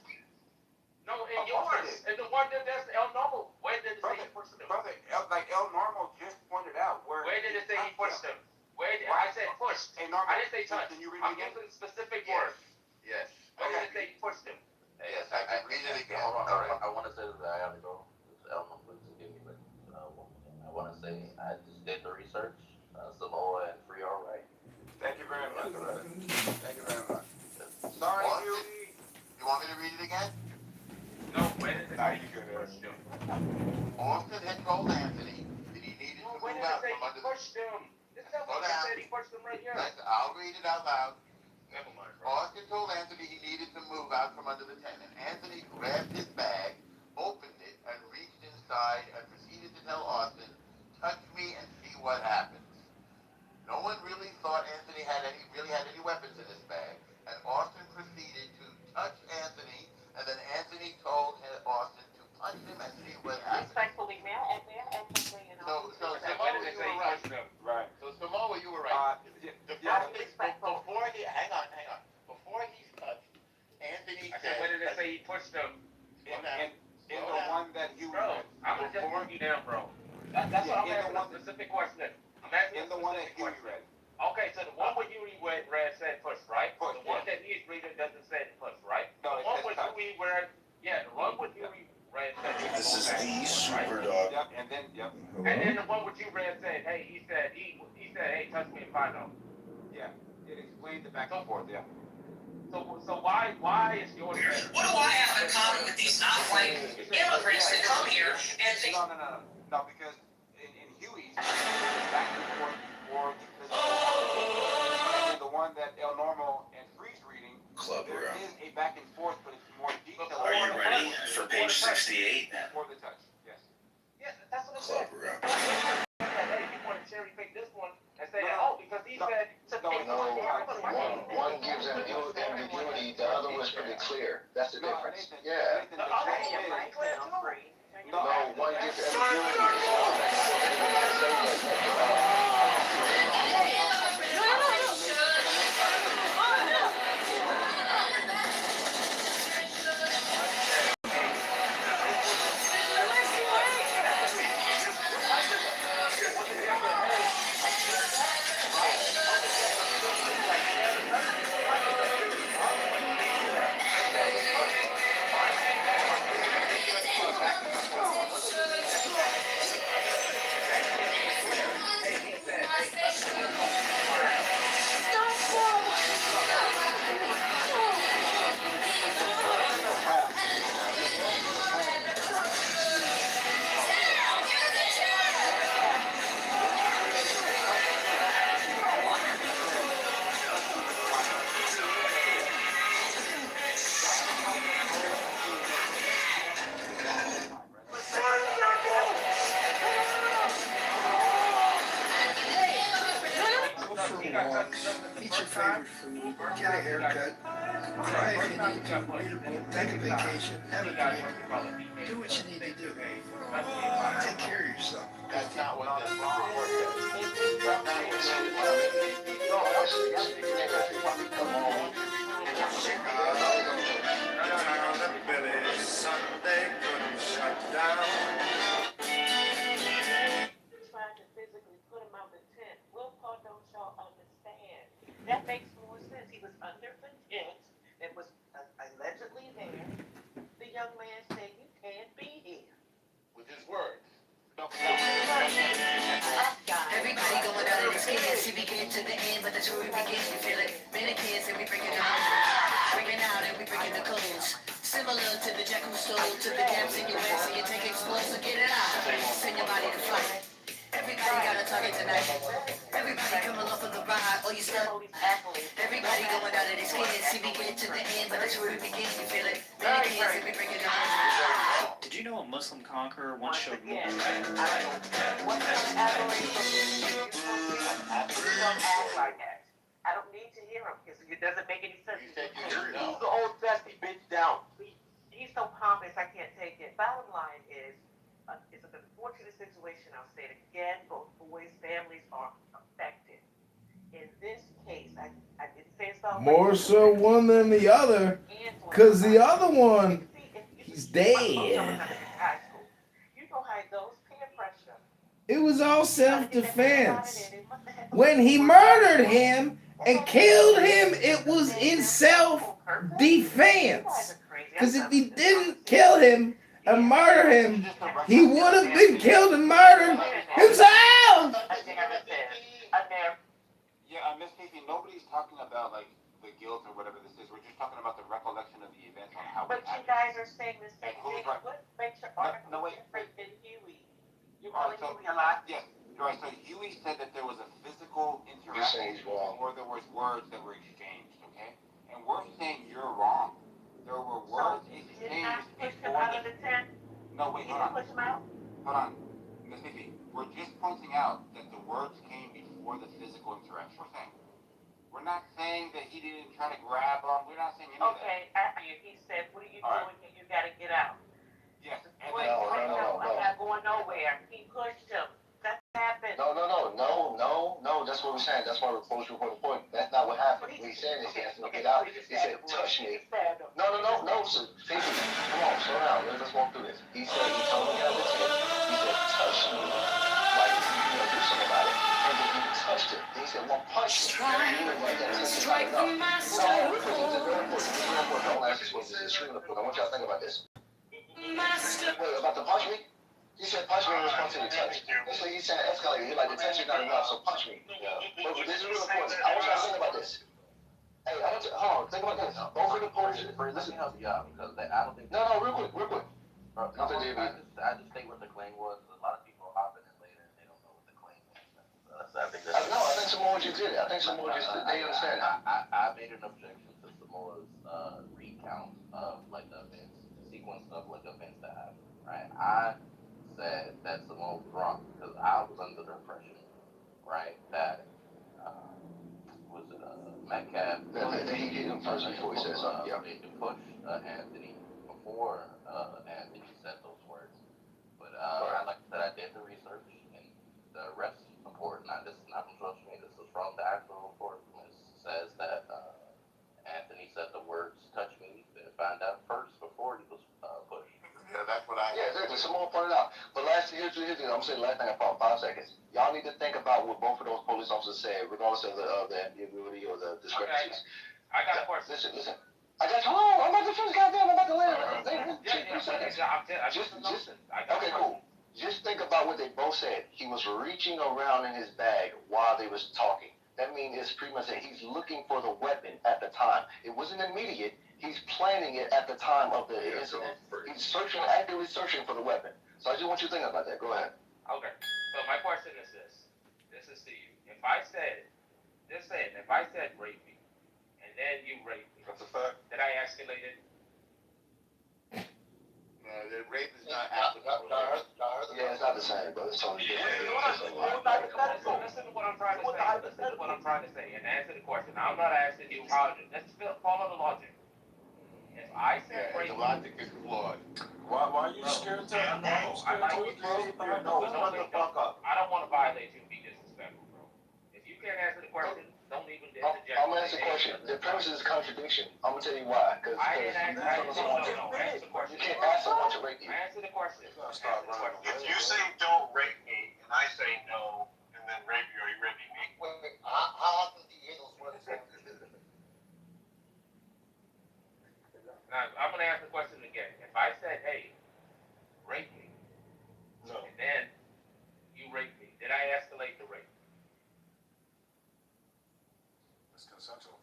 S9: No, in yours. And the one that's El Normal. Where did it say he pushed them?
S17: Brother, like El Normal just pointed out. Where
S9: did it say he pushed them? I said pushed. I didn't say touch. I'm using specific words.
S8: Yes.
S9: Where did it say he pushed them?
S8: Yes, I can read it again.
S7: Hold on. I want to say that I have to go. Elmo, please give me, but I want to say I just did the research. Samoa and Free are right.
S17: Thank you very much.
S8: Thank you very much.
S17: Sorry, Huey.
S16: You want me to read it again?
S9: No, where did it say he pushed them?
S16: Austin had told Anthony that he needed to move out from under the...
S9: Pushed them. This is what he said he pushed them right here.
S16: I'll read it out loud. Never mind. Austin told Anthony he needed to move out from under the tent, and Anthony grabbed his bag, opened it, and reached inside and proceeded to tell Austin, touch me and see what happens. No one really thought Anthony had any weapons in his bag, and Austin proceeded to touch Anthony
S17: question. In the one that you
S9: Bro,
S17: read.
S9: I'm gonna just warn you now, bro. That's what I'm asking a specific question. I'm asking
S17: In the one that Huey read.
S9: Okay, so the one where you read said push, right?
S17: Push,
S9: the one that he's reading doesn't say push, right?
S17: No,
S9: the one where Huey read, the one where Huey read said
S3: This is the super
S9: right?
S3: dog.
S17: Yep, and then
S9: And then the one where you read said, hey, he said, hey, touch me and find out.
S17: Yeah, it explained the back and forth. Yeah.
S9: So why is yours better?
S11: What do I have in common with these non-white immigrants that come here and think?
S17: No, because in Huey's, back and forth before the physical. And in the one that El Normo and Freeze reading, there is a back and forth, but it's more detailed.
S3: Are you ready for page 68?
S17: Before the touch, yes.
S9: Yeah, that's what I'm saying.
S3: Club Rock.
S9: Hey, you want to cherry pick this one and say, because he said to pick
S16: One gives ambiguity, the other was pretty clear. That's the difference. Yeah.
S17: Nathan,
S16: No, one gives ambiguity.
S3: Eat your favorite food, get a haircut, cry if you need to, read a book, take a vacation, have a drink, do what you need to do. Take care of yourself.
S16: That's not what the report says. No, actually, come on.
S3: Billy Sunday couldn't shut down.
S5: Trying to physically put him out the tent. What part don't y'all understand? That makes more sense. He was under the tent. It was allegedly there. The young man said, "You can't be here."
S9: with his words.
S11: Everybody going out of the skin, see we get to the end, but that's where we begin. You feel it? Many kids and we breaking out, and we breaking the codes. Similar to the jack who stole to the gaps in your ass, so you take explosive, get it out. Send your body to fight. Everybody got a target tonight. Everybody coming off of the ride, or you stuck. Everybody going out of their skin, see we get to the end, but that's where we begin. You feel it? Many kids and we breaking out.
S12: Did you know a Muslim conqueror once showed
S5: What kind of aberration don't act like that. I don't need to hear him because it doesn't make any sense.
S16: You think you're
S4: He's the old dusty bitch down.
S5: He's so pompous, I can't take it. Bottom line is, it's an unfortunate situation. I'll say it again. Both boys' families are affected. In this case, I didn't say it's all
S6: More so one than the other, because the other one, he's dead.
S5: You know how those peer pressure.
S6: It was all self-defense. When he murdered him and killed him, it was in self-defense. Because if he didn't kill him and murder him, he would have been killed and murdered himself.
S17: Yeah, Miss Casey, nobody's talking about like the guilt or whatever this is. We're just talking about the recollection of the events on how.
S5: But you guys are saying the same thing. What makes your article different than Huey? You're calling Huey a lot?
S17: Yes. Right, so Huey said that there was a physical interaction or there was words that were exchanged, okay? And we're saying you're wrong. There were words exchanged before the tent. No, wait, hold on.
S5: Push him out?
S17: Hold on. Miss Casey, we're just pointing out that the words came before the physical interaction. We're saying. We're not saying that he didn't try to grab him. We're not saying any of that.
S5: Okay, after he said, "What are you doing here? You gotta get out."
S17: Yes.
S5: No, I'm not going nowhere. He pushed him. That happened.
S16: No. That's what we're saying. That's why we're supposed to report the point. That's not what happened. What he's saying is he has to get out. He said, "Touch me." No. Sir.
S2: Strike the master.
S16: Don't ask this question. It's extremely important. I want y'all to think about this.
S2: Master.
S16: Wait, about the punch me? He said punch me in response to the touch. That's what he's saying escalated. He's like, the touch is not enough, so punch me. But this is real important. I want y'all to think about this. Hey, I want you, hold on, think about this. Both of the police,
S9: Let me help you out because I don't think.
S16: no, real quick.
S9: Bro, no, I just state what the claim was. A lot of people hop in it later and they don't know what the claim was. I think that's.
S16: No, I think Samoa just did it. I think Samoa just did. They understand it.
S9: I made an objection to Samoa's recount of like the events, sequence of like events that happened. Right. I said that Samoa was wrong because I was under the impression, right, that was it Metcalf?
S16: He hit him first before he said something. Yeah.
S9: They pushed Anthony before Anthony said those words. But like I said, I did the research and the rest report. This is not from social media. This is from the actual report. It says that Anthony said the words "touch me" and found out first before he was pushed.
S10: Yeah, that's what I.
S16: Yeah, exactly. Someone pointed out. But here's the thing. I'm gonna say the last thing about 5 seconds. Y'all need to think about what both of those police officers said, regardless of the ambiguity or the discrepancies.
S17: I got a question.
S16: Listen. I got you. Oh, I'm about to finish. Goddamn, I'm about to land. Okay, cool. Just think about what they both said. He was reaching around in his bag while they was talking. That means it's pretty much that he's looking for the weapon at the time. It wasn't immediate. He's planning it at the time of the incident. He's actively searching for the weapon. So I just want you to think about that. Go ahead.
S17: Okay. So my question is this. This is to you. If I said rape me, and then you rape me,
S10: That's a fact.
S17: did I escalate it?
S10: The rape is not applicable.
S16: Yeah, it's not the same, but it's totally different.
S17: Listen to what I'm trying to say. And answer the question. I'm not asking you how. Let's follow the logic. If I said rape,
S10: the logic is flawed.
S3: Why are you scared to?
S17: I don't want to violate you and be disrespectful, bro. If you can't answer the question, don't even interject.
S16: I'm gonna answer the question. The premise is a contradiction. I'm gonna tell you why. Because
S17: I didn't ask. Answer the question.
S16: You can't ask someone to rape you.
S17: Answer the question.
S10: If you say don't rape me, and I say no, and then rape you, are you raping me?
S8: Wait, how often do you hear those words?
S17: Now, I'm going to ask the question again. If I said, hey, rape me, and then you rape me, did I escalate the rape?
S3: It's consensual.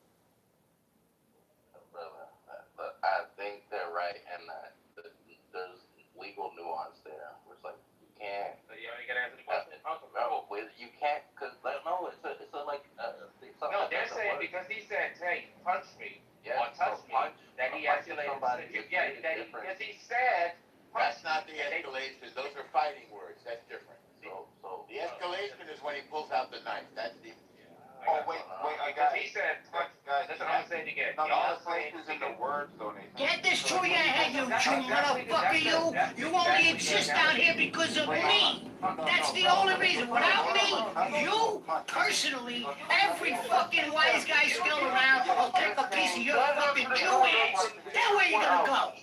S9: But I think they're right, and there's legal nuance there. Where it's like you can't.
S17: So you got to answer the question.
S9: No, you can't, because no, it's a like.
S17: No, they're saying because he said, hey, punch me or touch me, that he escalated. Because he said.
S10: That's not the escalation. Those are fighting words. That's different.
S9: So
S10: the escalation is when he pulls out the knife. That's the.
S17: Because he said, guys, listen, I'm going to say it again. Y'all are saying in the words, though, Nathan.
S2: Get this through your head, you motherfucker, you! You only exist out here because of me! That's the only reason. Without me, you, personally, every fucking wise guy still around will take a piece of your fucking Jew ass. Then where you gonna go?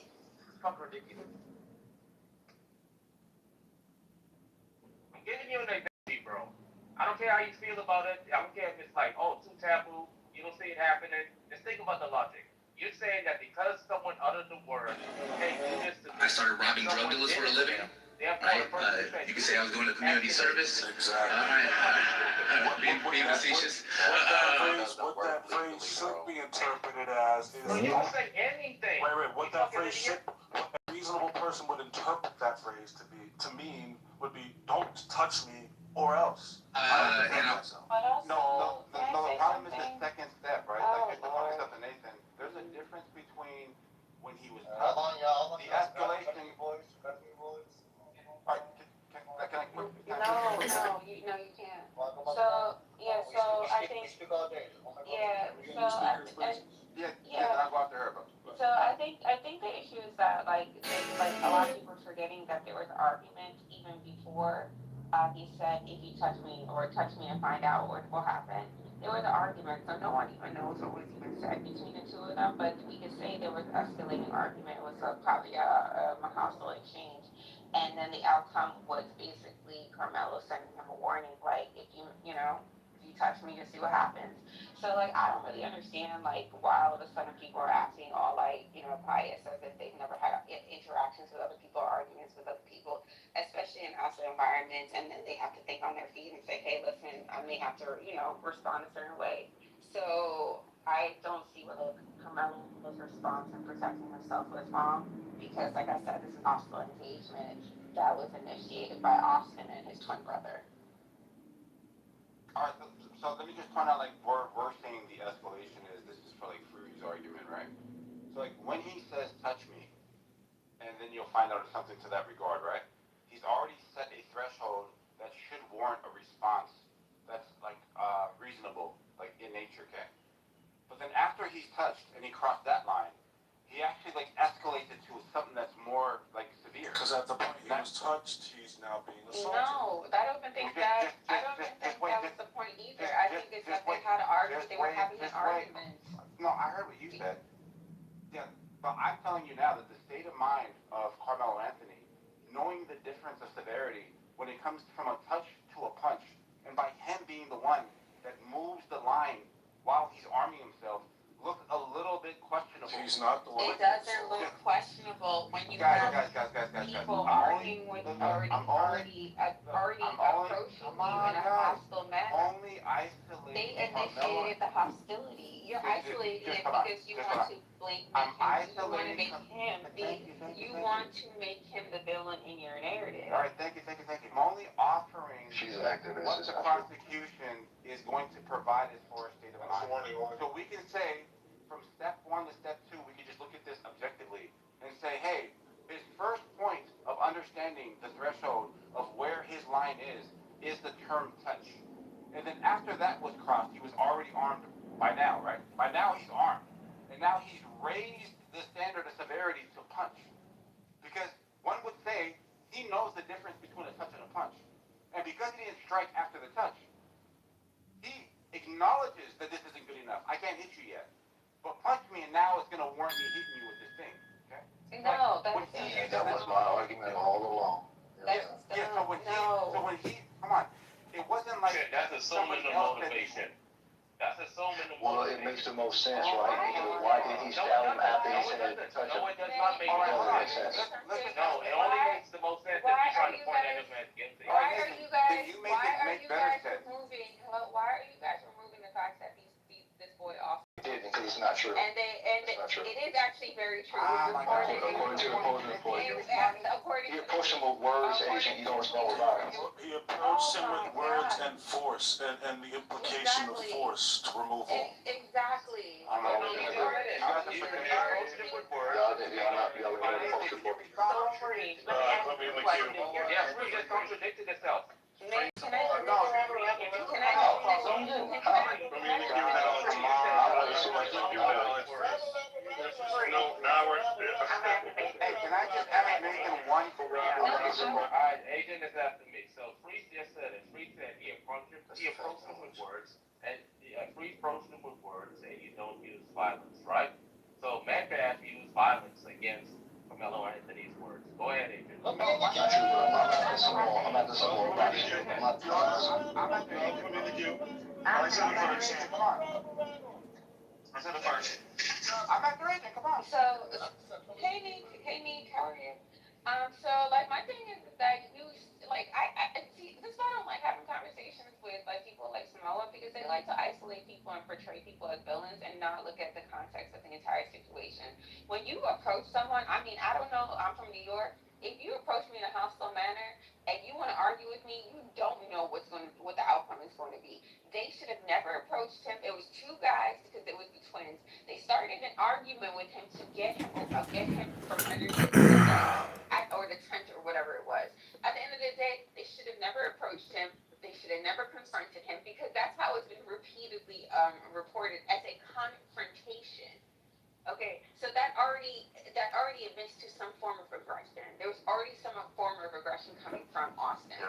S17: I'm giving you an identity, bro. I don't care how you feel about it. I don't care if it's like, oh, too taboo. You don't see it happening. Just think about the logic. You're saying that because someone uttered the word, hey, do this to me.
S14: I started robbing drug dealers for a living. Right? You could say I was doing the community service.
S3: Exactly.
S14: Being facetious.
S3: What that phrase should be interpreted as is.
S17: You don't say anything.
S3: Wait. What that phrase should, what a reasonable person would interpret that phrase to mean would be, don't touch me or else.
S17: No, the problem is the second step, right? Like, the second step to Nathan, there's a difference between when he was the escalation. Alright, can I quit?
S21: No, you can't. So, I think,
S17: I'll go after her, bro.
S21: So I think the issue is that like a lot of people are forgetting that there was argument even before he said if you touch me and find out what will happen. There was an argument, so no one even knows what was even said between the two of them. But we could say there was an escalating argument. It was probably a hostile exchange, and then the outcome was basically Carmelo sending him a warning, like if you touch me to see what happens. So like I don't really understand like why all of a sudden people are acting all like, you know, pious as if they've never had interactions with other people or arguments with other people, especially in hostile environments, and then they have to think on their feet and say, hey, listen, I may have to, you know, respond a certain way. So I don't see where Carmelo's response in protecting herself was wrong because, like I said, this is an hostile engagement that was initiated by Austin and his twin brother.
S17: All right, so let me just point out, like, we're saying the escalation is, this is for, like, Fruity's argument, right? So, like, when he says, touch me, and then you'll find out something to that regard, right? He's already set a threshold that should warrant a response that's, like, reasonable, like, in nature, okay? But then after he's touched and he crossed that line, he actually, like, escalates it to something that's more, like, severe.
S1: Because at the point he was touched, he's now being assaulted.
S21: No, I don't even think that was the point either. I think it's that they had an argument, they were having an argument.
S17: No, I heard what you said. Yeah, but I'm telling you now that the state of mind of Carmelo Anthony, knowing the difference of severity when it comes from a touch to a punch, and by him being the one that moves the line while he's arming himself, looks a little bit questionable.
S1: He's not the one.
S21: It doesn't look questionable when you have people arguing with already approaching you in a hostile manner.
S17: Only isolating
S21: They initiated the hostility. You're isolating it because you want to you want to make him the villain in your narrative.
S17: All right, thank you. I'm only offering what the prosecution is going to provide as for a state of mind. So we can say, from step 1 to step 2, we can just look at this objectively and say, hey, his first point of understanding the threshold of where his line is the term touch. And then after that was crossed, he was already armed by now, right? By now he's armed. And now he's raised the standard of severity to punch. Because one would say he knows the difference between a touch and a punch. And because he didn't strike after the touch, he acknowledges that this isn't good enough. I can't hit you yet. But punch me and now it's going to warrant me hitting you with this thing. Okay?
S21: No,
S16: that was my argument all along.
S17: So when he, come on, it wasn't like
S9: that's assuming the motivation. That's assuming the motivation.
S16: Well, it makes the most sense, right? Because why did he stab him after he said touch him?
S9: No, it does not make sense. No, it only makes the most sense if you're trying to point at him as guilty.
S21: Why are you guys removing the fact that this boy off?
S16: It did, because it's not true.
S21: And it is actually very true.
S16: According to the opposing report. He approached him with words, Agent, you don't respond with violence.
S1: He approached him with words and force, and the implication of force to remove him.
S21: Exactly.
S9: Just contradicted itself.
S17: Can I just ask Nathan one?
S9: Alright, Agent is after me. So Freeze just said it. Freeze said he approached him with words, and Freeze approached him with words, and you don't use violence, right? So Metcalf used violence against Carmelo Anthony's words. Go ahead, Agent.
S16: I'm at the Super Bowl.
S17: I'm at the Agent, come on.
S21: So, hey Nick, how are you? So like my thing is that you like I see this is why I don't like having conversations with like people like Samoa because they like to isolate people and portray people as villains and not look at the context of the entire situation. When you approach someone, I mean, I don't know, I'm from New York. If you approach me in a hostile manner and you want to argue with me, you don't know what the outcome is going to be. They should have never approached him. It was two guys because it was the twins. They started an argument with him to get him from underneath or the tent or whatever it was. At the end of the day, they should have never approached him. They should have never confronted him because that's how it's been repeatedly reported as a confrontation. Okay, so that already admits to some form of aggression. There was already some form of aggression coming from Austin.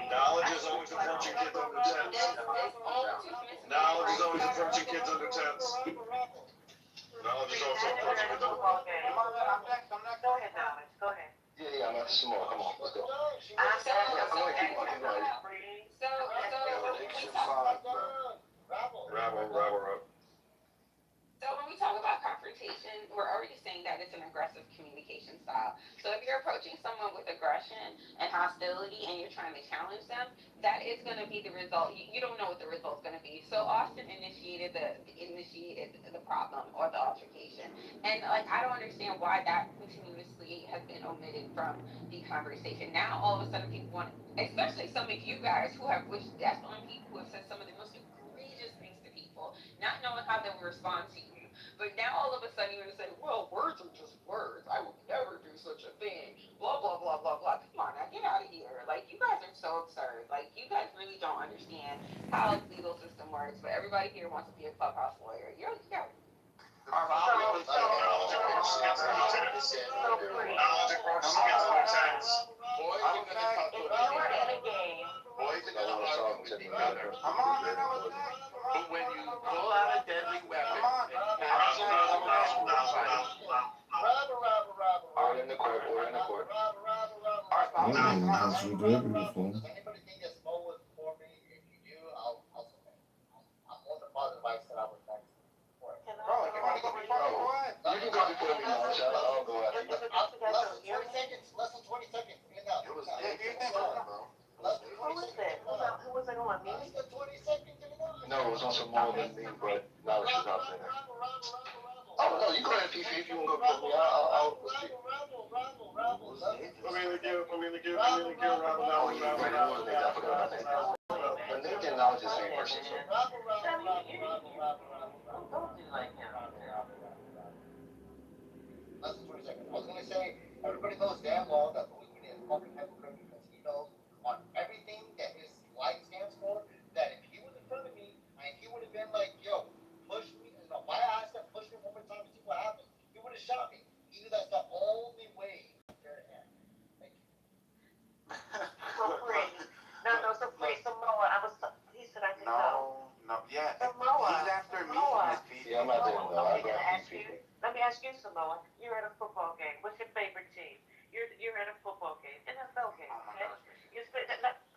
S1: Knowledge is always approaching kids under 10. Knowledge is always approaching kids under 10. Knowledge is also approaching kids under 10.
S5: Go ahead, Knowledge. Go ahead.
S16: Yeah, I'm at the Samoa. Come on, let's go.
S5: I
S21: an aggressive communication style. So if you're approaching someone with aggression and hostility and you're trying to challenge them, that is going to be the result. You don't know what the result's going to be. So Austin initiated the problem or the altercation, and like I don't understand why that continuously has been omitted from the conversation. Now all of a sudden people want, especially some of you guys who have wished death on people, who have said some of the most egregious things to people, not knowing how they will respond to you. But now all of a sudden you're gonna say, well, words are just words. I would never do such a thing. Blah blah blah blah blah. Come on now, get out of here. Like you guys are so absurd. Like you guys really don't understand how the legal system works. But everybody here wants to be a clubhouse lawyer. You're
S1: Knowledge approaches kids under 10. Knowledge approaches kids under 10.
S16: Boys are gonna talk to
S5: If you were in a game,
S16: Boys are gonna talk to each other. But when you pull out a deadly weapon and catch Order in the court, order in the court.
S6: That's what they're beautiful.
S8: Does anybody think that Smo was for me? If you do, I'll submit. I'm more than positive I said I was next.
S17: Bro, if you want to go before me, go ahead.
S16: You can go before me, Marsh. I'll go after you.
S8: Less than 20 seconds. Less than 20 seconds.
S16: It was big, bro.
S5: who was it? Who was it on? Me?
S8: Less than 20 seconds.
S16: No, it was on some more than me, but now that she's out there. Oh, no, you go ahead, Fifi, if you want to go before me. I'll proceed. Oh, you ready to go? I forgot about that. But Nathan, I'll just say person, so.
S5: Don't do like him.
S8: Less than 20 seconds. I was gonna say, everybody knows damn well that Louis is a fucking hypocrite because he knows on everything that his life stands for, that if he was in front of me and he would have been like, yo, push me, why I asked him, push me one more time to see what happens, he would have shot me. He knew that's the only way.
S5: So free. No, so free. Samoa. He said I could go.
S17: No, yeah.
S5: Samoa.
S17: He's after me, Miss Fifi.
S16: Yeah, I'm not doing that. I'll go
S5: Let
S16: after you.
S5: me ask you, Samoa. You're at a football game. What's your favorite team? You're at a football game, NFL game.
S17: Oh my
S5: Okay.
S17: gosh.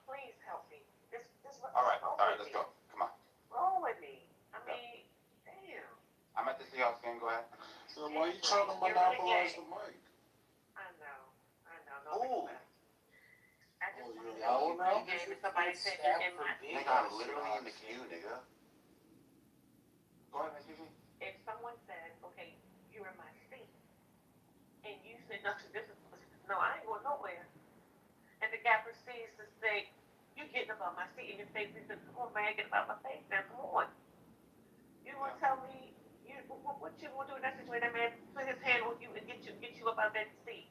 S5: Please help me. This
S17: All right, let's go. Come on.
S5: Roll with me. I mean, damn.
S17: I'm at the Seahawks game. Go ahead.
S10: So why you trying to monopolize the mic?
S5: I know. No
S17: Ooh.
S5: respect. I just want to
S10: yelling
S5: know
S10: now?
S5: if somebody said you're in my.
S17: Nigga, I'm literally in the queue, nigga. Go ahead, Miss Fifi.
S5: If someone said, okay, you're in my seat, and you said, no, I ain't going nowhere, and the guy proceeds to say, you getting about my seat in your face, he said, come on, man, get about my face now, come on. You want to tell me, what you going to do in that situation? That man put his hand on you and get you up out that seat.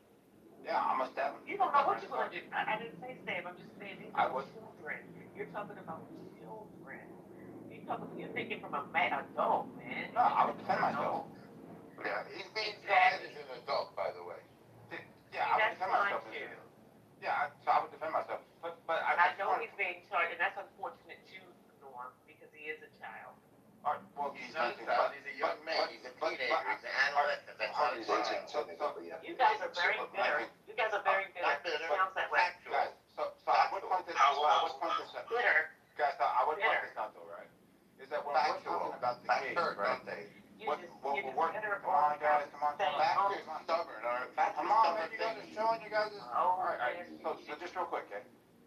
S17: Yeah, I'm gonna stab him.
S5: You don't know what you're going to do. I didn't say stab, I'm just saying these are children. You're talking about children. You're thinking from a adult, man.
S17: No, I would defend myself.
S16: Yeah, he's being tried as an adult, by the way.
S17: Yeah, I would defend myself. Yeah, so I would defend myself. But
S5: I know he's being charged, and that's unfortunate too, Norm, because he is a child.
S17: All right, well,
S16: He's not a child, he's a young man, he's a teenager, he's an adolescent. That's all he's saying.
S5: You guys are very bitter. You guys are very bitter. It sounds that way.
S17: Guys, so I would point this out.
S5: Bitter.
S17: Guys, I would point this out though, right? Is that when we're talking about the case, right? What we're working. Come on, guys, come on.
S16: Factor is stubborn, alright?
S17: Come on, man, you guys are showing you guys. All right. So just real quick, okay?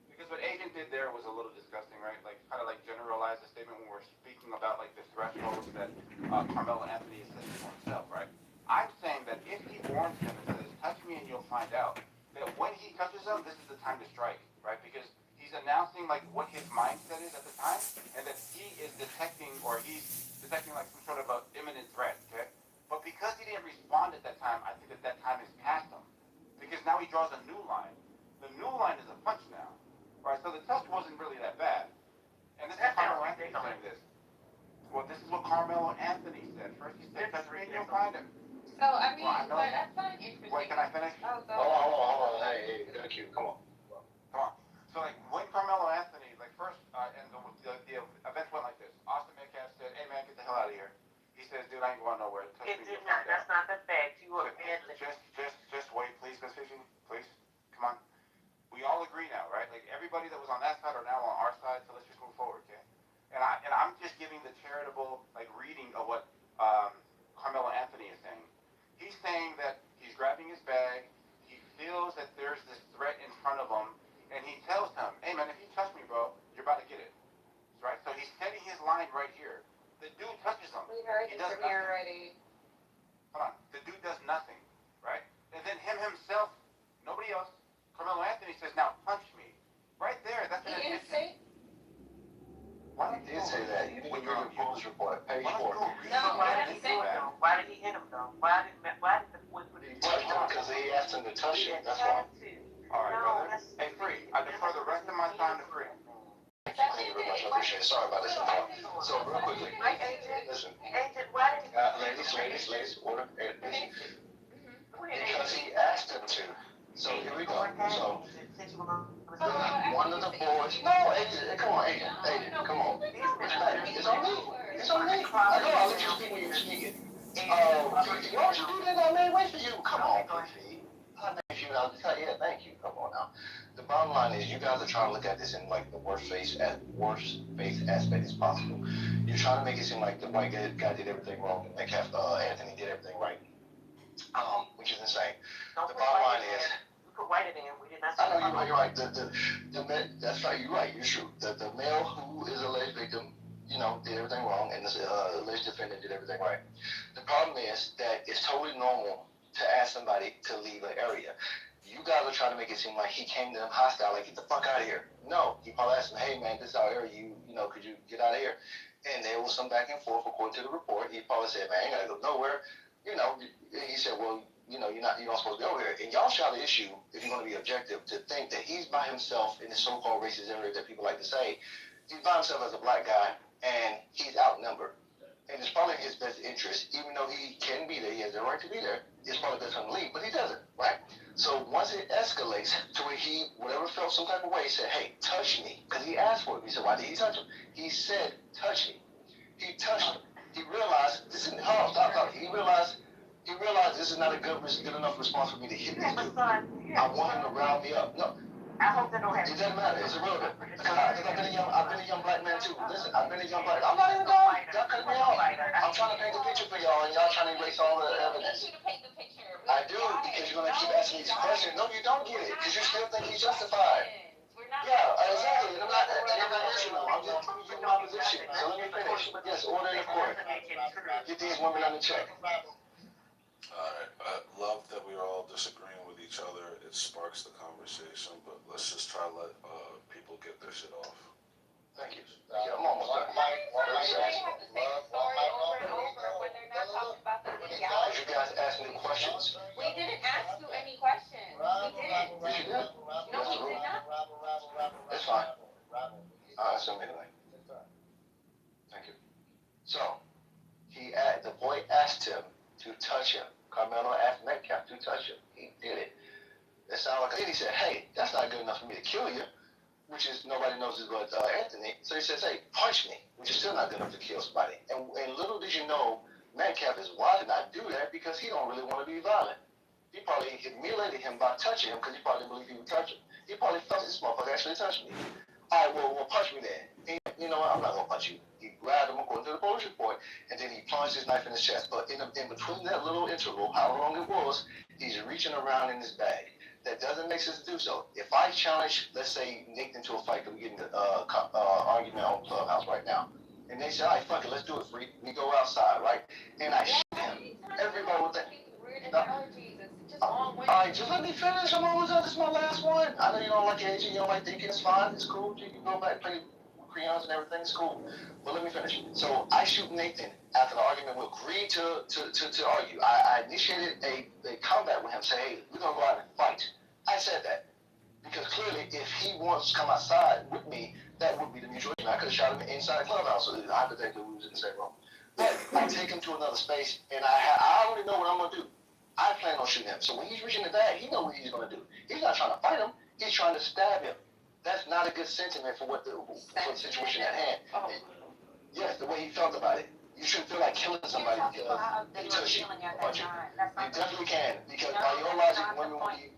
S17: Because what Agent did there was a little disgusting, right? Like kind of like generalize the statement when we're speaking about like the thresholds that Carmelo Anthony is setting for himself, right? I'm saying that if he warns him and says, touch me and you'll find out, that when he touches him, this is the time to strike, right? Because he's announcing like what his mindset is at the time, and that he is detecting, or he's detecting like some sort of an imminent threat, okay? But because he didn't respond at that time, I think that time is past him. Because now he draws a new line. The new line is a punch now, right? So the touch wasn't really that bad. And this is Carmelo Anthony saying this. Well, this is what Carmelo Anthony said. First he said, touch me and you'll find him.
S21: So, I mean, but that's not interesting.
S17: Wait, can I finish?
S21: Oh, go
S16: Hold on. Hey, Q, come on.
S17: So, like, when Carmelo Anthony, like, first, and the events went like this. Austin Metcalf said, hey, man, get the hell out of here. He says, dude, I ain't going nowhere.
S5: It did not. That's not the fact. You were
S17: Just wait, please, Miss Fifi. Please. Come on. We all agree now, right? Like, everybody that was on that side are now on our side, so let's just move forward, okay? And I'm just giving the charitable, like, reading of what Carmelo Anthony is saying. He's saying that The dude touches him.
S21: We heard
S17: He
S21: this
S17: does
S21: from here
S17: nothing.
S21: already.
S17: Hold on. The dude does nothing, right? And then himself, nobody else, Carmelo Anthony says, now punch me. Right there, that's an
S21: He didn't
S17: admission.
S21: say.
S16: Why did he say that? You didn't read the police report, page 4.
S5: No, why did he do it though? Why did he hit him though? Why did the boy put
S16: He
S5: his
S16: touched him because he asked him to touch him, that's why.
S17: All right, brother. Hey, Free, I defer the rest of my time to Free.
S16: Thank you very much, I appreciate it. Sorry about this. So, real quickly, listen.
S5: Agent, why did
S16: Ladies, order, listen. Because he asked him to. So, here we go. So, one of the boys, no, Agent, come on, Agent, come on. It's on me. It's on me. I know I'll let you speak when you're speaking. You want you do that? I may wait for you. Come on, Fifi. Yeah, thank you. Come on now. The bottom line is you guys are trying to look at this in like the worst faith aspect as possible. You're trying to make it seem like the white guy did everything wrong and Anthony did everything right. Which is insane. The bottom line is
S5: we put white in? We did not.
S16: I know you're right. That's right. You're right. You're true. The male who is alleged victim, did everything wrong, and the alleged defendant did everything right. The problem is that it's totally normal to ask somebody to leave an area. You guys are trying to make it seem like he came to them hostile, like, get the fuck out of here. No, he probably asked him, hey man, this is our area, could you get out of here? And there was some back and forth according to the report. He probably said, man, I ain't gotta go nowhere. He said, well, you're not supposed to go here. And y'all shall the issue, if you're gonna be objective, to think that he's by himself in this so-called racist area that people like to say. He's by himself as a black guy, and he's outnumbered. And it's probably in his best interest, even though he can be there, he has the right to be there. It's probably best for him to leave, but he doesn't, right? So once it escalates to where he, whatever felt some type of way, said, hey, touch me. Because he asked for it. He said, why did he touch him? He said, touch me. He touched him. He realized, stop. He realized this is not a good enough response for me to hit this dude. I want him to round me up. No.
S5: I hope that don't happen.
S16: It doesn't matter. It's irrelevant. Because I've been a young black man too. Listen, I've been a young black. I'm not even going. Y'all cut me off. I'm trying to paint the picture for y'all, and y'all trying to erase all the evidence. I do, because you're gonna keep asking these questions. No, you don't get it, because you still think he's justified. Yeah, exactly. And I'm not answering them. I'm just giving you my position. So let me finish. Yes, order in the court. Get these women on the check.
S10: Alright, I love that we're all disagreeing with each other. It sparks the conversation, but let's just try to let people get their shit off.
S16: Thank you. I'm almost done. Did you guys ask me questions?
S21: We didn't ask you any questions. We didn't.
S16: Yes, you did.
S21: No, we did not.
S16: It's fine. I'll assume anyway. Thank you. So, the boy asked him to touch him. Carmelo asked Metcalf to touch him. He did it. It sounded like, then he said, hey, that's not good enough for me to kill you, which is, nobody knows this but Anthony. So he says, hey, punch me, which is still not good enough to kill somebody. And little did you know, Metcalf is why did not do that, because he don't really want to be violent. He probably humiliated him by touching him, because he probably didn't believe he would touch him. He probably felt this motherfucker actually touched me. All right, well, punch me then. You know what, I'm not going to punch you. He grabbed him according to the police report, and then he plunged his knife in his chest. But in between that little interval, how long it was, he's reaching around in his bag. That doesn't make sense to do so. If I challenge, let's say, Nathan to a fight, because we're getting an argument on Clubhouse right now, and they say, all right, fuck it, let's do it, free. We go outside, right? And I shoot him. Everybody would think. All right, just let me finish. I'm almost done. This is my last one. I know you don't like aging, you don't like thinking. It's fine. It's cool. You can go back, play crayons and everything. It's cool. But let me finish. So I shoot Nathan after the argument. We agreed to argue. I initiated a combat with him. Say, hey, we're gonna go out and fight. I said that because clearly, if he wants to come outside with me, that would be the mutual. I could have shot him inside the clubhouse. So hypothetically, we was in the same room. But I take him to another space, and I already know what I'm gonna do. I plan on shooting him. So when he's reaching the bag, he knows what he's going to do. He's not trying to fight him. He's trying to stab him. That's not a good sentiment for the situation at hand. Yes, the way he felt about it. You shouldn't feel like killing somebody because they touch you. You definitely can, because by your logic, women will be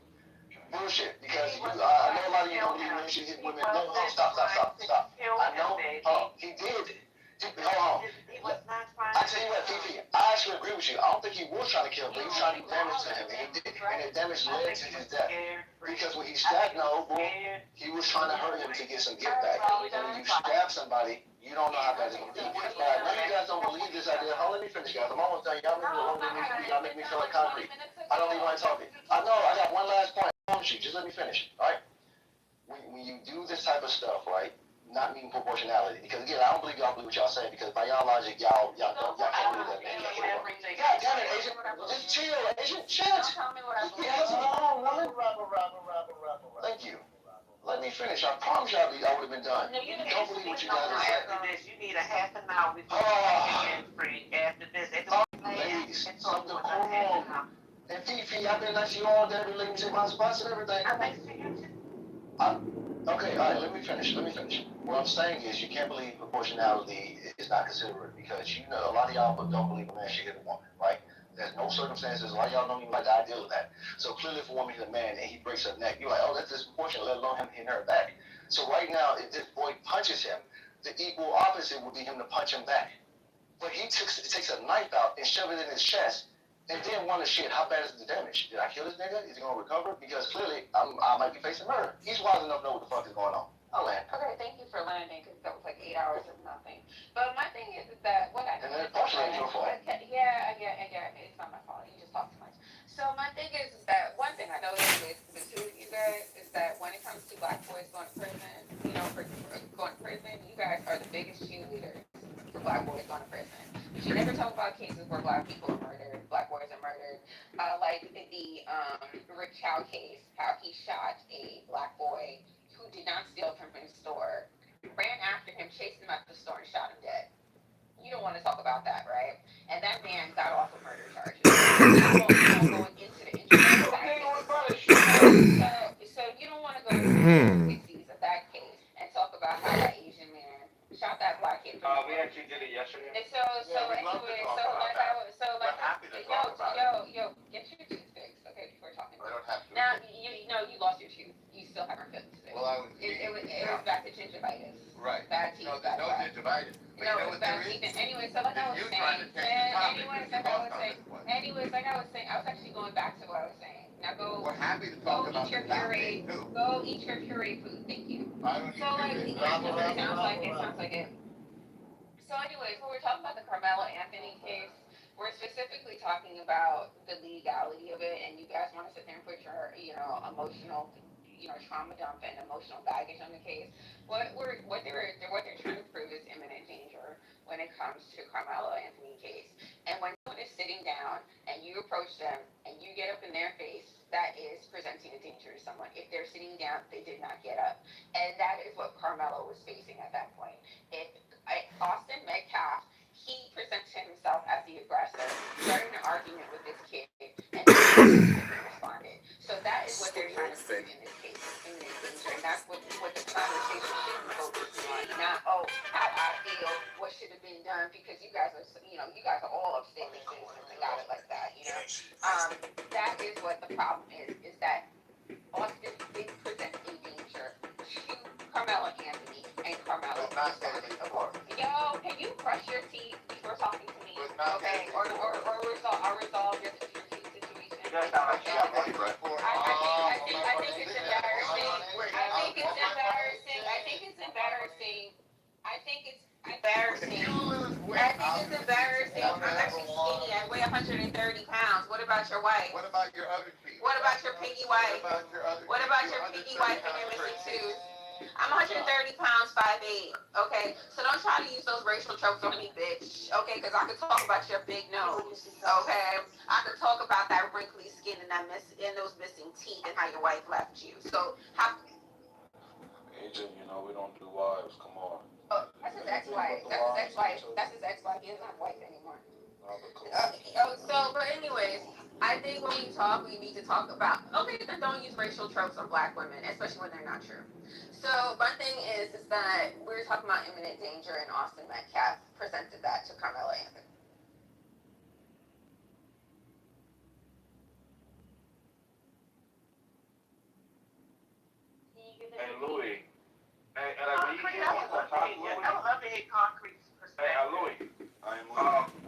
S16: bullshit. Because I know a lot of you don't believe men should hit women. No, stop. I know. He did. Hold on. I tell you what, Fifi, I actually agree with you. I don't think he was trying to kill him, but he was trying to do damage to him, and he did. And the damage led to his death. Because when he stabbed he was trying to hurt him to get some get back. And when you stab somebody, you don't know how bad it's going to be. But I know you guys don't this idea. Hold on, let me finish, guys. I'm almost done. Y'all make me feel like concrete. I don't even mind talking. I know, I got one last point. I promise you. Just let me finish, all right? When you do this type of stuff, right? Not meaning proportionality, because again, I don't believe y'all believe what y'all saying, because by y'all logic, y'all can't believe that, man. God damn it, Asian. Just chill, Asian. Chill. Just be answer the phone, woman. Thank you. Let me finish. I promise y'all I would have been done. You don't believe what you guys are saying.
S19: After this, you need a half an hour before you get free. After this,
S16: ladies, some decorum. And Fifi, I've been next to you all day relating to my spots and everything.
S19: I'm next to you too.
S16: Okay, all right, let me finish. What I'm saying is you can't believe proportionality is not considerate, because you know a lot of y'all don't believe a man should hit a woman, right? There's no circumstances, a lot of y'all don't even like the idea of that. So clearly if a woman hit a man and he breaks her neck, you're like, oh, that's disproportionate, let alone him hitting her back. So right now, if this boy punches him, the equal opposite would be him to punch him back. But he takes a knife out and shoves it in his chest, and then wonder, shit, how bad is the damage? Did I kill this nigga? Is he gonna recover? Because clearly, I might be facing murder. He's wise enough to know what the fuck is going on. I'll land.
S21: Okay, thank you for landing, because that was like 8 hours of nothing. But my thing is that what I
S16: And then partially it's your fault.
S21: Yeah, I get it. It's not my fault. You just talk too much. So my thing is that one thing I noticed with the two of you guys is that when it comes to black boys going to prison, you know, for going to prison, you guys are the biggest cheerleaders for black boys going to prison. But you never talk about cases where black people are murdered, black boys are murdered. Like the Rick Chow case, how he shot a black boy who did not steal from his store, ran after him, chased him out the store, and shot him dead. You don't want to talk about that, right? And that man got off of murder charges. Going into the intricacies of that case. So you don't want to go into the intricacies of that case and talk about how that Asian man shot that black kid.
S17: We actually did it yesterday.
S21: And get your tooth fixed, okay, before talking about it. Now, you lost your tooth. You still haven't fixed it.
S16: Well,
S21: it was back to gingivitis.
S16: Right.
S21: Bad teeth.
S16: No, there's no gingivitis. But
S21: no, it's bad teeth. Anyway, so like I was saying, I was actually going back to what I was saying. Now
S16: We're happy to talk about
S21: eat your puree. Go eat your puree food. Thank you. It sounds like it. So anyways, when we're talking about the Carmelo Anthony case, we're specifically talking about the legality of it, and you guys want to sit there and put your, emotional, trauma dump and emotional baggage on the case. What they're trying to prove is imminent danger when it comes to Carmelo Anthony case. And when someone is sitting down and you approach them and you get up in their face, that is presenting a danger to someone. If they're sitting down, they did not get up, and that is what Carmelo was facing at that point. Austin Metcalf, he presents himself as the aggressor, starting an argument with this kid, and then responded. So that is what they're trying to prove in this case, and that's what the conversation should be focusing on. Not, how I feel, what should have been done, because you guys are all upstanding citizens and got it like that, That is what the problem is that Austin did present a danger to Carmelo Anthony, and Carmelo Yo, can you brush your teeth before talking to me? Okay, or resolve your teeth situation. I think it's embarrassing. I'm actually skinny. I weigh 130 pounds. What about your wife?
S16: What about your other feet?
S21: What about your piggy wife? What about your piggy wife and your missing tooth? I'm 130 pounds, 5'8", okay? So don't try to use those racial tropes on me, bitch, okay? Because I could talk about your big nose, okay? I could talk about that wrinkly skin and those missing teeth and how your wife left you. So how...
S10: Agent, we don't do wives, come on.
S21: Oh, that's his ex-wife. That's his ex-wife. He doesn't have a wife anymore. But anyways, I think when you talk, we need to talk about, then don't use racial tropes on black women, especially when they're not true. So one thing is that we're talking about imminent danger, and Austin Metcalf presented that to Carmelo Anthony.
S17: Hey, Louis. Hey, I would love to hear Concrete's perspective. Hey, Louis.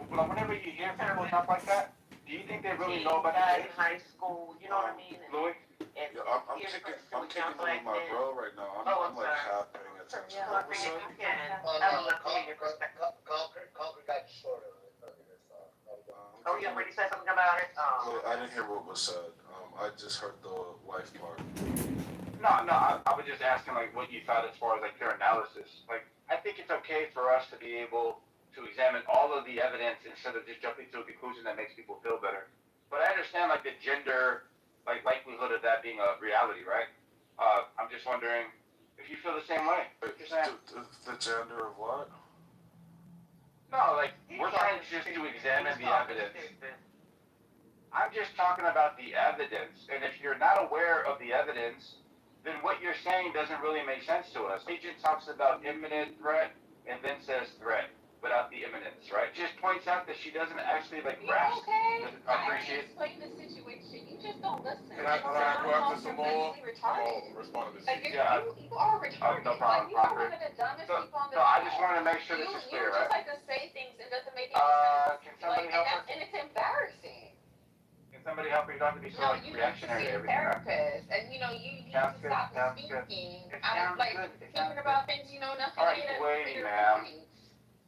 S17: Whenever you hear people talk like that, do you think they really know about that in high school? You know what I mean? Louis?
S10: I'm kicking with my bro right now. I'm like half paying attention.
S16: Concrete got you sorted.
S10: I didn't hear what was said. I just heard the wife part.
S17: No, I was just asking like what you thought as far as like your analysis. Like, I think it's okay for us to be able to examine all of the evidence instead of just jumping to a conclusion that makes people feel better. But I understand like the gender, like likelihood of that being a reality, right? I'm just wondering if you feel the same way.
S10: The gender of what?
S17: No, like we're trying just to examine the evidence. I'm just talking about the evidence, and if you're not aware of the evidence, then what you're saying doesn't really make sense to us. Agent talks about imminent threat and then says threat without the imminence, right? Just points out that she doesn't actually like grasp, doesn't appreciate.
S21: Explain the situation. You just don't listen.
S15: Can I go after some more? I'll respond to this.
S21: Like, you are retarded.
S17: No problem,
S21: Like, you're one of the dumbest people on the
S17: I just want to make sure this is clear, right?
S21: You just like to say things and doesn't make any sense.
S17: Can somebody help us?
S21: And it's embarrassing.
S17: Can somebody help me? You don't have to be so like reactionary to everything.
S21: Therapist, and you need to stop speaking. I'm like thinking about things nothing.
S17: All right, wait, ma'am.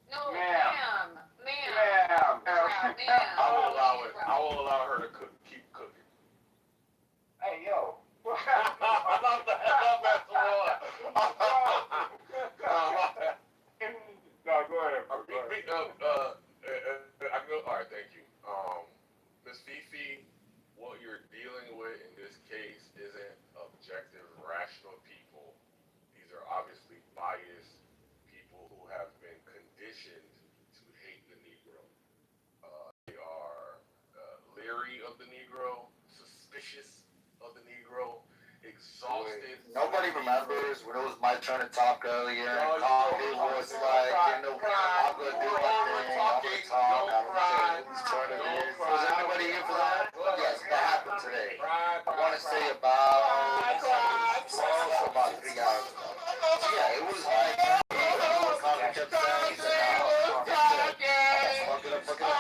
S21: No,
S17: ma'am.
S21: Ma'am.
S10: I will allow it. I will allow her to keep cooking.
S17: Hey, yo.
S10: Not the
S17: No, go ahead.
S15: All right, thank you. Ms. Fifi, what you're dealing with in this case isn't objective, rational people. These are obviously biased people who have been conditioned to hate the Negro. They are leery of the Negro, suspicious of the Negro, exhausted.
S16: Nobody remembers when it was my turn to talk earlier.
S15: No,
S16: Coffee was like, I'm gonna do my thing, I'm gonna talk, I'm gonna say whose turn it is. Was anybody here for that? Yes, that happened today. I want to say about 3 hours ago. So yeah, it was my turn. Coffee kept saying, he said, no, fuck it up. He said, fuck it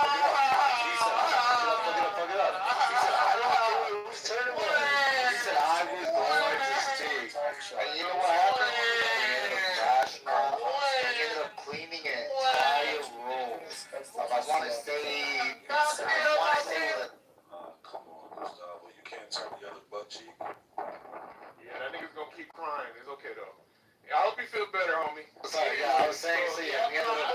S16: up. He said, I don't care whose turn it was. He said, I was going to speak. And you know what happened? He ended up crashing out. He ended up cleaning an entire room. I want to say with
S10: Come on, Gustavo. You can't turn the other butt cheek.
S15: Yeah, that nigga's gonna keep crying. It's okay though. I hope you feel better, homie.
S16: Sorry, yeah, I was saying, so yeah, we ended up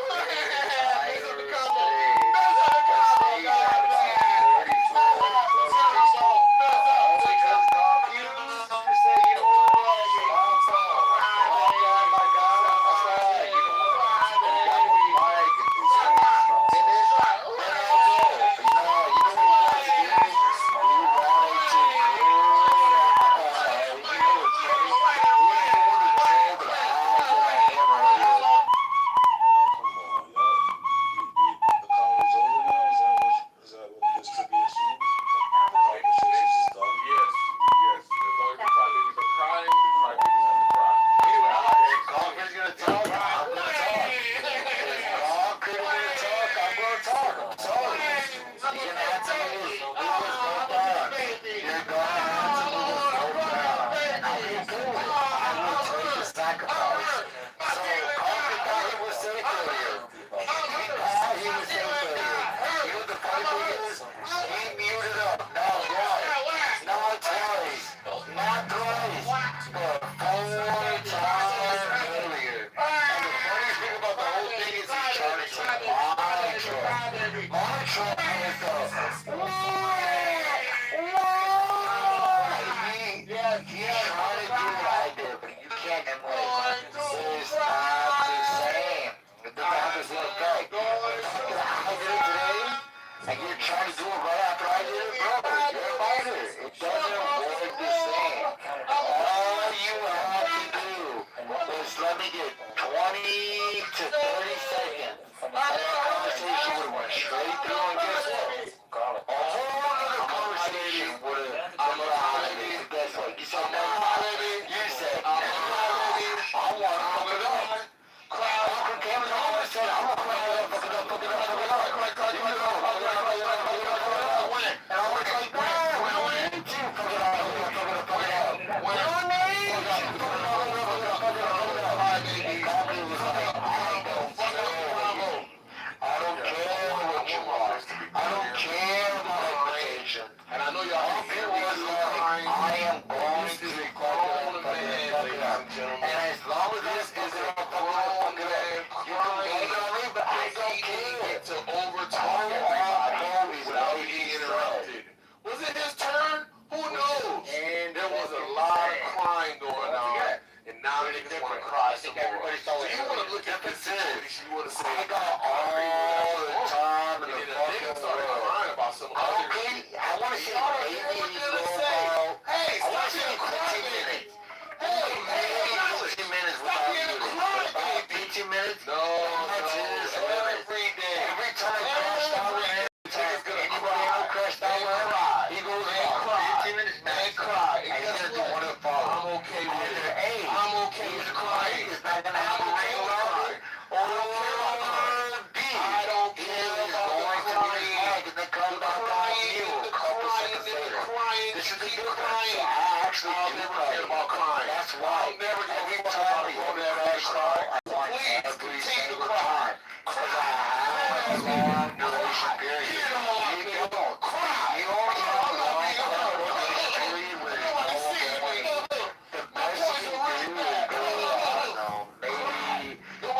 S16: and you're trying to do it right after I did it, bro. You're a fighter. It doesn't work the same. All you have to do is let me get 20 to 30 seconds. And that conversation would have went straight through, and guess what? A whole other conversation would have come out of it. Guess what? You said, no, you said, no, I want to fuck it up. Fucking came home and said, I'm gonna fuck it up. And I was like, no, we don't need to fuck it up. We don't need to fuck it up. And Coffee was like, I don't care what you want. I
S15: ever talk without being interrupted. Was it his turn? Who knows?
S16: And
S15: there was a lot of crying going on, and now niggas want to cry some more. So you want to look at this situation, you want to say,
S16: I got all the time in the fucking
S15: started
S16: world.
S15: crying about some other shit.
S16: I want to see
S15: Y'all
S16: baby
S15: hear what they're
S16: go
S15: saying?
S16: about.
S15: Hey,
S16: I want
S15: stop
S16: to see
S15: being a
S16: 15
S15: crybaby.
S16: minutes.
S15: Hey,
S16: Maybe 15 minutes without
S15: being a
S16: muting.
S15: crybaby.
S16: 15 minutes?
S15: No, every day.
S16: Every time I crash out with him, anybody ever crashed out with him, he goes about 15 minutes back.
S15: Cry.
S16: And he's going to do one of the following.
S15: I'm okay with it.
S16: Hey,
S15: I'm okay with crying.
S16: He's not going to have a ring around it.
S15: I don't care about crying.
S16: And then come back down you a couple seconds later. This is the difference. So I actually
S15: I'll never care about crying.
S16: That's why.
S15: I'll never give
S16: Every
S15: a fuck
S16: time
S15: about
S16: we
S15: a woman
S16: ever
S15: that cry.
S16: I want
S15: Please
S16: every
S15: continue to
S16: single
S15: cry.
S16: time. Because I have a long duration period. You don't. You only have a long duration period where you don't get the best you can do is go, maybe 13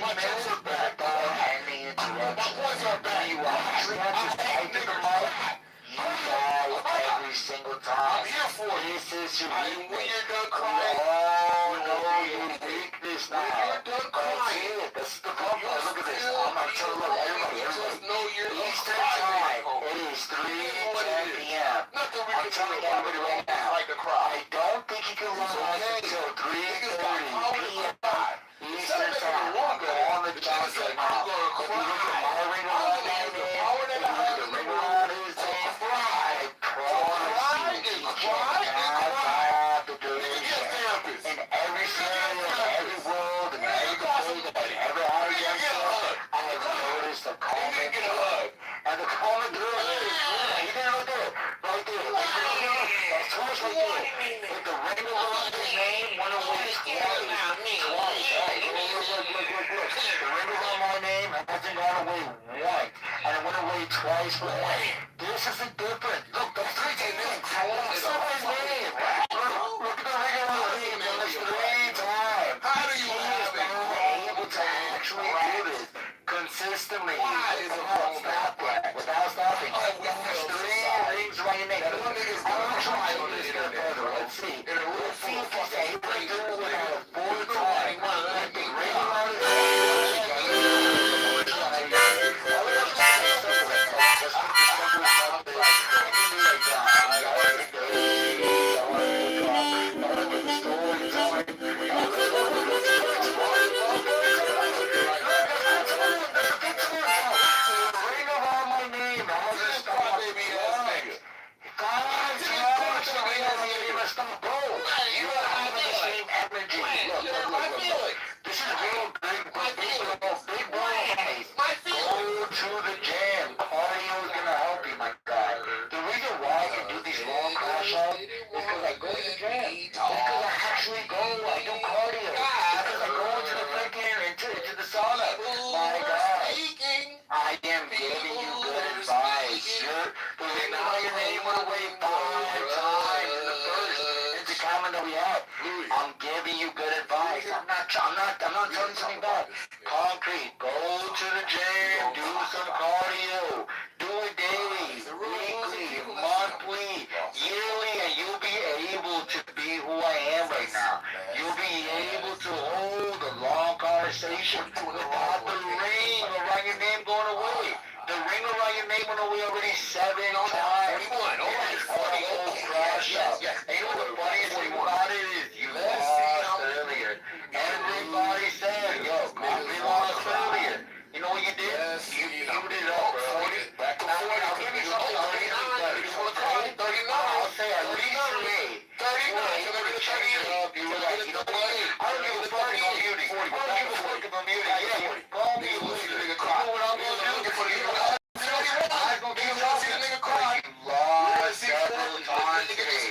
S16: minutes without any interruptions. You actually have to fight to the mic. You die every single time.
S15: I'm here for it.
S16: This is your
S15: When
S16: weakness.
S15: you're done crying,
S16: Oh, no, your weakness now.
S15: when you're done crying,
S16: This is the problem. Look at this. I'm not telling everybody.
S15: just know you're
S16: Eastern time. It is 3:10 p.m. I'm telling everybody right now.
S15: Like to cry.
S16: I don't think you can run us until 3:30 p.m. Eastern time. On the dot right now. If you look at my ring around his name, if you look at the ring around his name, I promise you, he cannot have the duration. In every scenario, in every world, in every debate that I've ever had against him, I have noticed a common thread. And the common thread is, he didn't look there, right there. That's twice right there. If the ring around his name went away twice. Right. Look. The ring around my name hasn't gone away once. And it went away twice for him. This is the difference. Look, those 3 minutes. What's somebody's name? Look at the ring around my name. It's 3 times.
S15: How do you have it?
S16: Able to actually do this consistently.
S15: Why is it wrong?
S16: Without stopping. 3 rings around your neck. I'm gonna try on this further. Let's see. Let's see if he's able to do it without a 4 times. Like the ring around his I am giving you good advice. The ring around your name went away 5 times in the first. It's a comment that we have. I'm giving you good advice. I'm not telling you something bad. Concrete. Go to the gym. Do some cardio. Do it daily, weekly, monthly, yearly, and you'll be able to be who I am right now. You'll be able to hold a long conversation without the ring around your name going away. The ring around your name went away already 7 times. 41. Crash up. And you know what the funniest thing about it is? You lost earlier. Everybody said, yo, we lost earlier. You know what you did? You did it up, bro. Back to 40. I'll give you something. 39. I'll say at least 38. 39. You're going to check it up. You were like, you know what? I don't give a fuck about muting. I don't give a fuck about muting. Yeah, call me a loser. You know what I'm going to do? I'm going to give you a nigga cry. You lost several times today.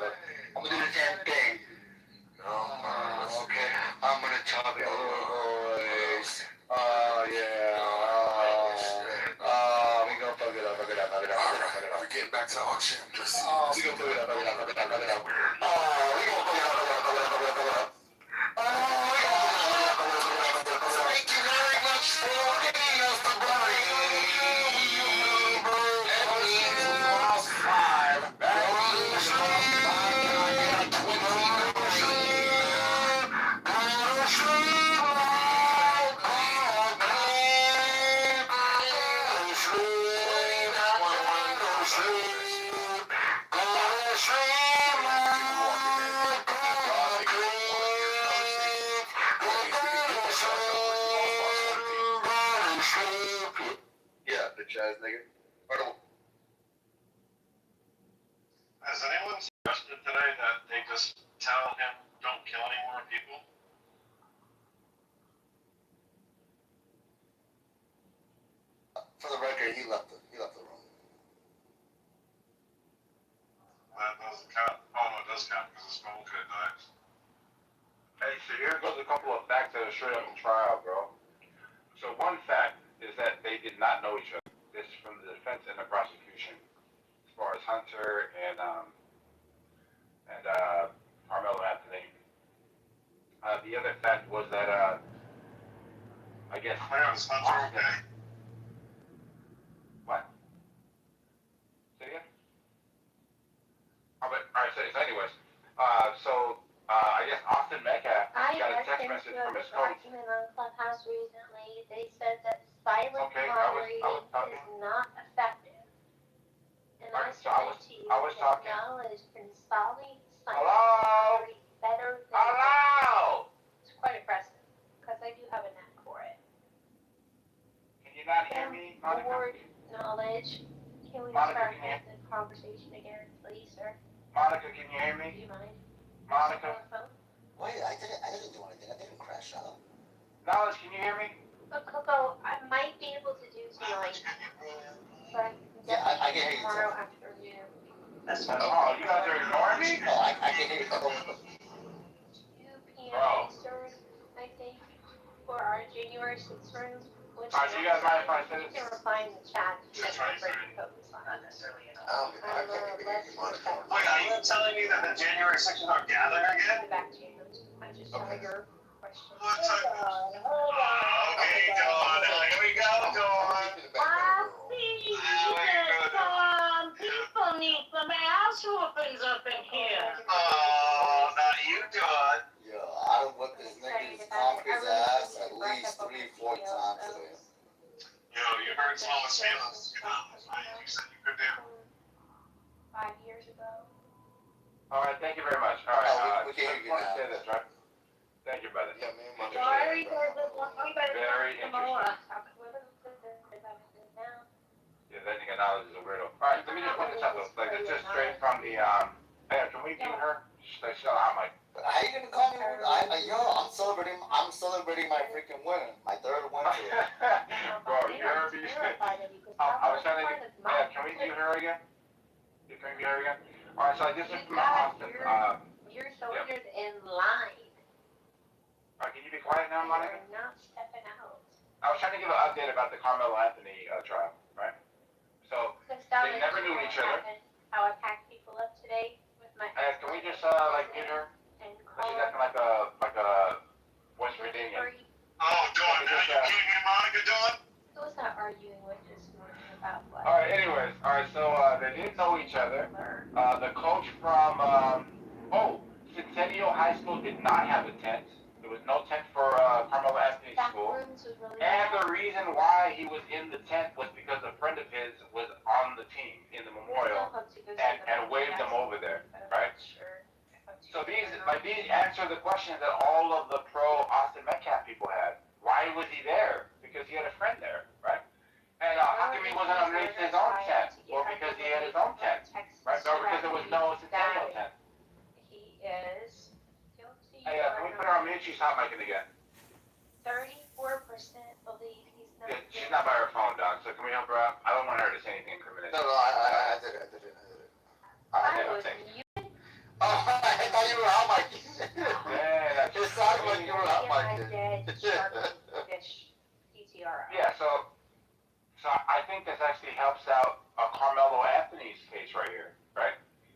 S16: look. I'm gonna do the same thing. Okay. I'm gonna talk to little boys. Oh yeah. We gonna fuck it up.
S15: We're getting back to the auction. Just,
S16: We gonna fuck it up. We gonna fuck it up. We gonna fuck it up. Thank you very much for giving us the break. Yeah, bitch ass nigga.
S1: Has anyone suggested today that they just tell him don't kill any more people?
S16: For the record, he left the room.
S1: That doesn't count. Oh no, it does count because his phone could have died.
S17: Hey, so here goes a couple of facts that are straight up in trial, bro. So one fact is that they did not know each other. This is from the defense and the prosecution, as far as Hunter and Carmelo Anthony. The other fact was that I guess.
S1: Is Hunter okay?
S17: What? Say again? All right, so anyways, I guess Austin Metcalf got a text message from his coach.
S2: Argument on Clubhouse recently. They said that silent moderating is not effective. And I submit to you that knowledge can solidly moderate better than It's quite impressive because I do have a knack for it.
S17: Can you not hear me, Monica?
S2: Word knowledge. Can we start the conversation again, please, sir?
S17: Monica, can you hear
S2: Do
S17: me?
S2: you mind?
S17: Monica?
S16: Wait, I didn't do anything. I didn't crash out.
S17: Knowledge, can you hear me?
S2: But Coco, I might be able to do tonight, but
S16: Yeah, I can hear you.
S2: tomorrow afternoon.
S17: That's fine. Oh, you guys are ignoring me?
S16: Oh, I can hear you.
S2: 2 p.m. Eastern, I think, for our January 6th room.
S17: Alright, so you guys mind if I say
S2: You
S17: this?
S2: can reply in the chat. Not necessarily at all.
S1: Wait, are you telling me that the January 6th are gathering again?
S2: Back to you. I just saw your question.
S1: Okay, Dawn. Here we go, Dawn.
S19: People need some ass whoopings up in here.
S1: Oh, not you, Dawn.
S16: Yo, I done whipped this nigga's concrete ass at least 3-4 times today.
S1: Yo, you hurt someone's feelings. You know, you said you could do.
S2: 5 years ago.
S17: Alright, thank you very much. Alright,
S16: we can hear you
S17: want to
S16: now.
S17: say this, right? Thank you, brother.
S16: Yeah, man, my
S19: Sorry, there's a lot
S17: Very interesting. Yeah, that nigga knowledge is a weirdo. Alright, let me just point this out though. Like, this is straight from the, hey, can we mute her? She's out, Mike.
S16: How you gonna call me? I'm celebrating my freaking win, my third win today.
S17: Bro, you heard me? I was trying to, can we mute her again? Can we mute her again? Alright, so this is from Austin,
S2: Your soldiers in line.
S17: Alright, can you be quiet now, Monica?
S2: They're not stepping out.
S17: I was trying to give an update about the Carmelo Anthony trial, right? So, they never knew each other.
S2: How I packed people up today with my.
S17: Can we just get her? She's acting like a West Virginian.
S1: Oh, Dawn, now you can't hear Monica, Dawn?
S2: Who was I arguing with this morning about what?
S17: Alright, anyways, so they didn't know each other. The coach from Centennial High School did not have a tent. There was no tent for Carmelo Anthony's school. And the reason why he was in the tent was because a friend of his was on the team in the memorial and waved him over there, right? So these answer the questions that all of the pro Austin Metcalf people had. Why was he there? Because he had a friend there, right? And how come he wasn't underneath his own tent? Well, because he had his own tent, right? Or because there was no Centennial tent.
S2: He is guilty.
S17: Hey, can we put her on mute? She's hot micing again.
S2: 34% believe he's not.
S17: Yeah, she's not by her phone, Doc. So can we help her out? I don't want her to say anything incriminating.
S16: No, I did it.
S2: I was muted.
S16: like you were out, my kid.
S17: Yeah, so I think this actually helps out Carmelo Anthony's case right here, right?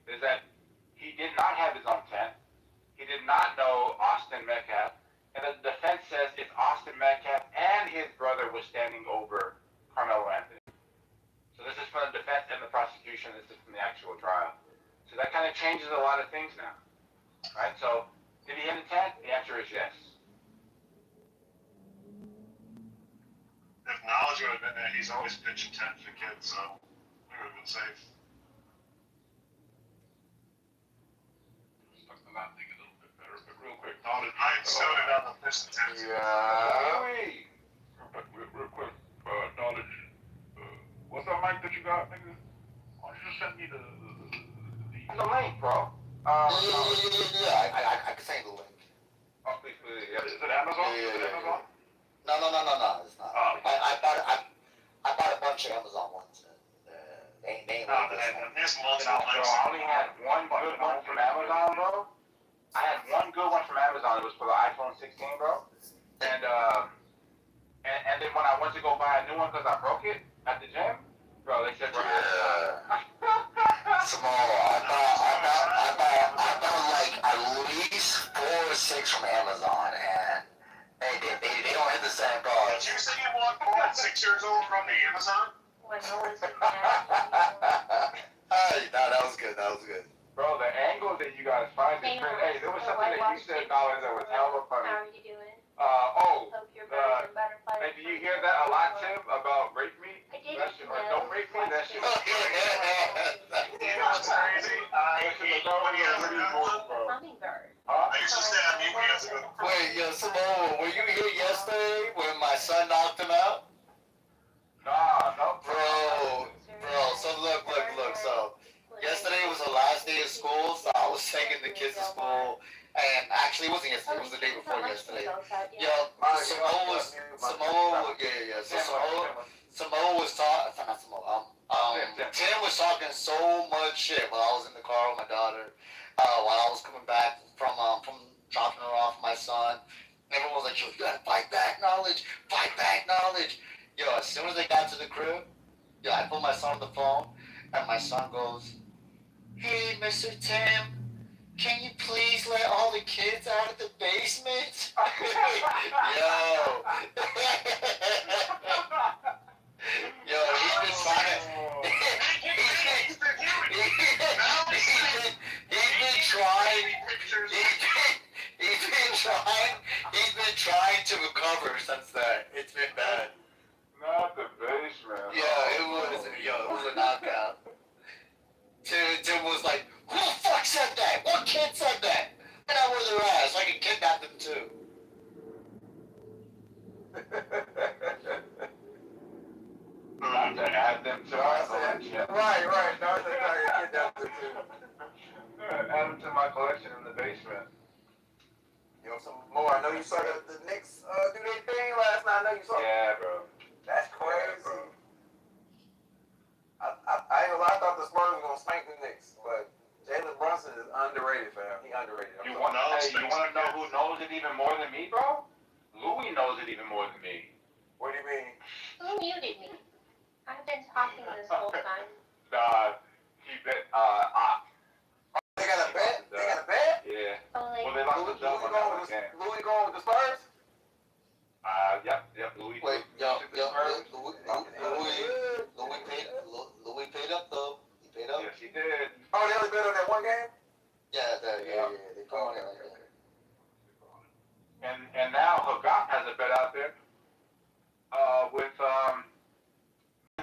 S17: Is that he did not have his own tent. He did not know Austin Metcalf. And the defense says it's Austin Metcalf and his brother was standing over Carmelo Anthony. So this is from the defense and the prosecution. This is from the actual trial. So that kind of changes a lot of things now, right? So did he hit a tent? The answer is yes.
S1: If knowledge would have been there, he's always pitching tent for kids, so we would have been safe.
S15: I'm thinking a little bit better, but real quick.
S1: Knowledge, I started out the pitching tent.
S15: Yeah. Real quick, knowledge. What's that mic that you got, nigga? Why don't you just send me the
S17: link, bro?
S16: Yeah, I can send you the link.
S17: Oh, please.
S15: Is it Amazon?
S16: Yeah.
S15: Is it Amazon?
S16: No, it's not. I bought a bunch of Amazon ones. They ain't
S1: No,
S16: like
S1: and
S16: this.
S1: this month's
S17: I only had one good one from Amazon, bro. I had one good one from Amazon. It was for the iPhone 16, bro. And then when I went to go buy a new one because I broke it at the gym, bro, they said we're
S16: Small. I bought like at least 4 or 6 from Amazon, and they don't hit the same price.
S1: Did you say you bought one at 6 years old from the Amazon?
S5: When no one's
S16: Hey, no, that was good.
S17: Bro, the angle that you guys find is crazy. Hey, there was something that you said, Knowledge, that was hella funny.
S5: How are you doing?
S17: Hope
S5: you're better than butterfly.
S17: Hey, do you hear that a lot, Tim, about rape me?
S5: I did
S17: That shit, or don't rape me? That shit.
S1: You know what's crazy? I hate when he has a good one.
S5: Hummingbird.
S1: I used to say I hate when he has a good one.
S16: Wait, yo, Simone, were you here yesterday when my son knocked him out?
S17: Nah, no.
S16: Bro, so look. So yesterday was the last day of school, so I was taking the kids to school. And actually, it wasn't yesterday. It was the day before yesterday. Yo, Samoa was talking. Not Samoa. Tim was talking so much shit while I was in the car with my daughter. While I was coming back from dropping her off, my son. Everyone was like, "Yo, you gotta fight back, knowledge. Fight back, knowledge." Yo, as soon as they got to the crib, yo, I put my son on the phone, and my son goes, "Hey, Mr. Tim. Can you please let all the kids out of the basement?" Yo. Yo, he's been trying to... He's been trying to recover since then. It's been bad.
S17: Not the basement.
S16: Yeah, it was a knockout. Tim was like, "Who the fuck said that? What kid said that?" And I was their ass. I could kidnap them too.
S17: Not to add them to my collection.
S4: Right. No, they're trying to kidnap them too.
S17: Add them to my collection in the basement.
S4: Yo, some more. I know you saw the Knicks do their thing last night. I know you saw.
S17: Yeah, bro.
S4: That's crazy. Yeah, I ain't gonna lie, I thought the Spurs were gonna spank the Knicks, but Jalen Brunson is underrated, fam. He underrated.
S17: You want to know who knows it even more than me, bro? Louis knows it even more than me.
S4: What do you mean?
S5: Who muted me? I've been talking this whole time.
S17: He bet.
S4: They got a bet?
S17: Yeah.
S5: Oh, like,
S17: Well, they lost the dub on that one game.
S4: Louis going with the Spurs?
S17: Yep. Louis.
S16: Louis paid up though. He paid up.
S17: Yes, he did.
S4: Oh, they only bet on that one game?
S16: Yeah. They put on it like that.
S17: And now Hagat has a bet out there. With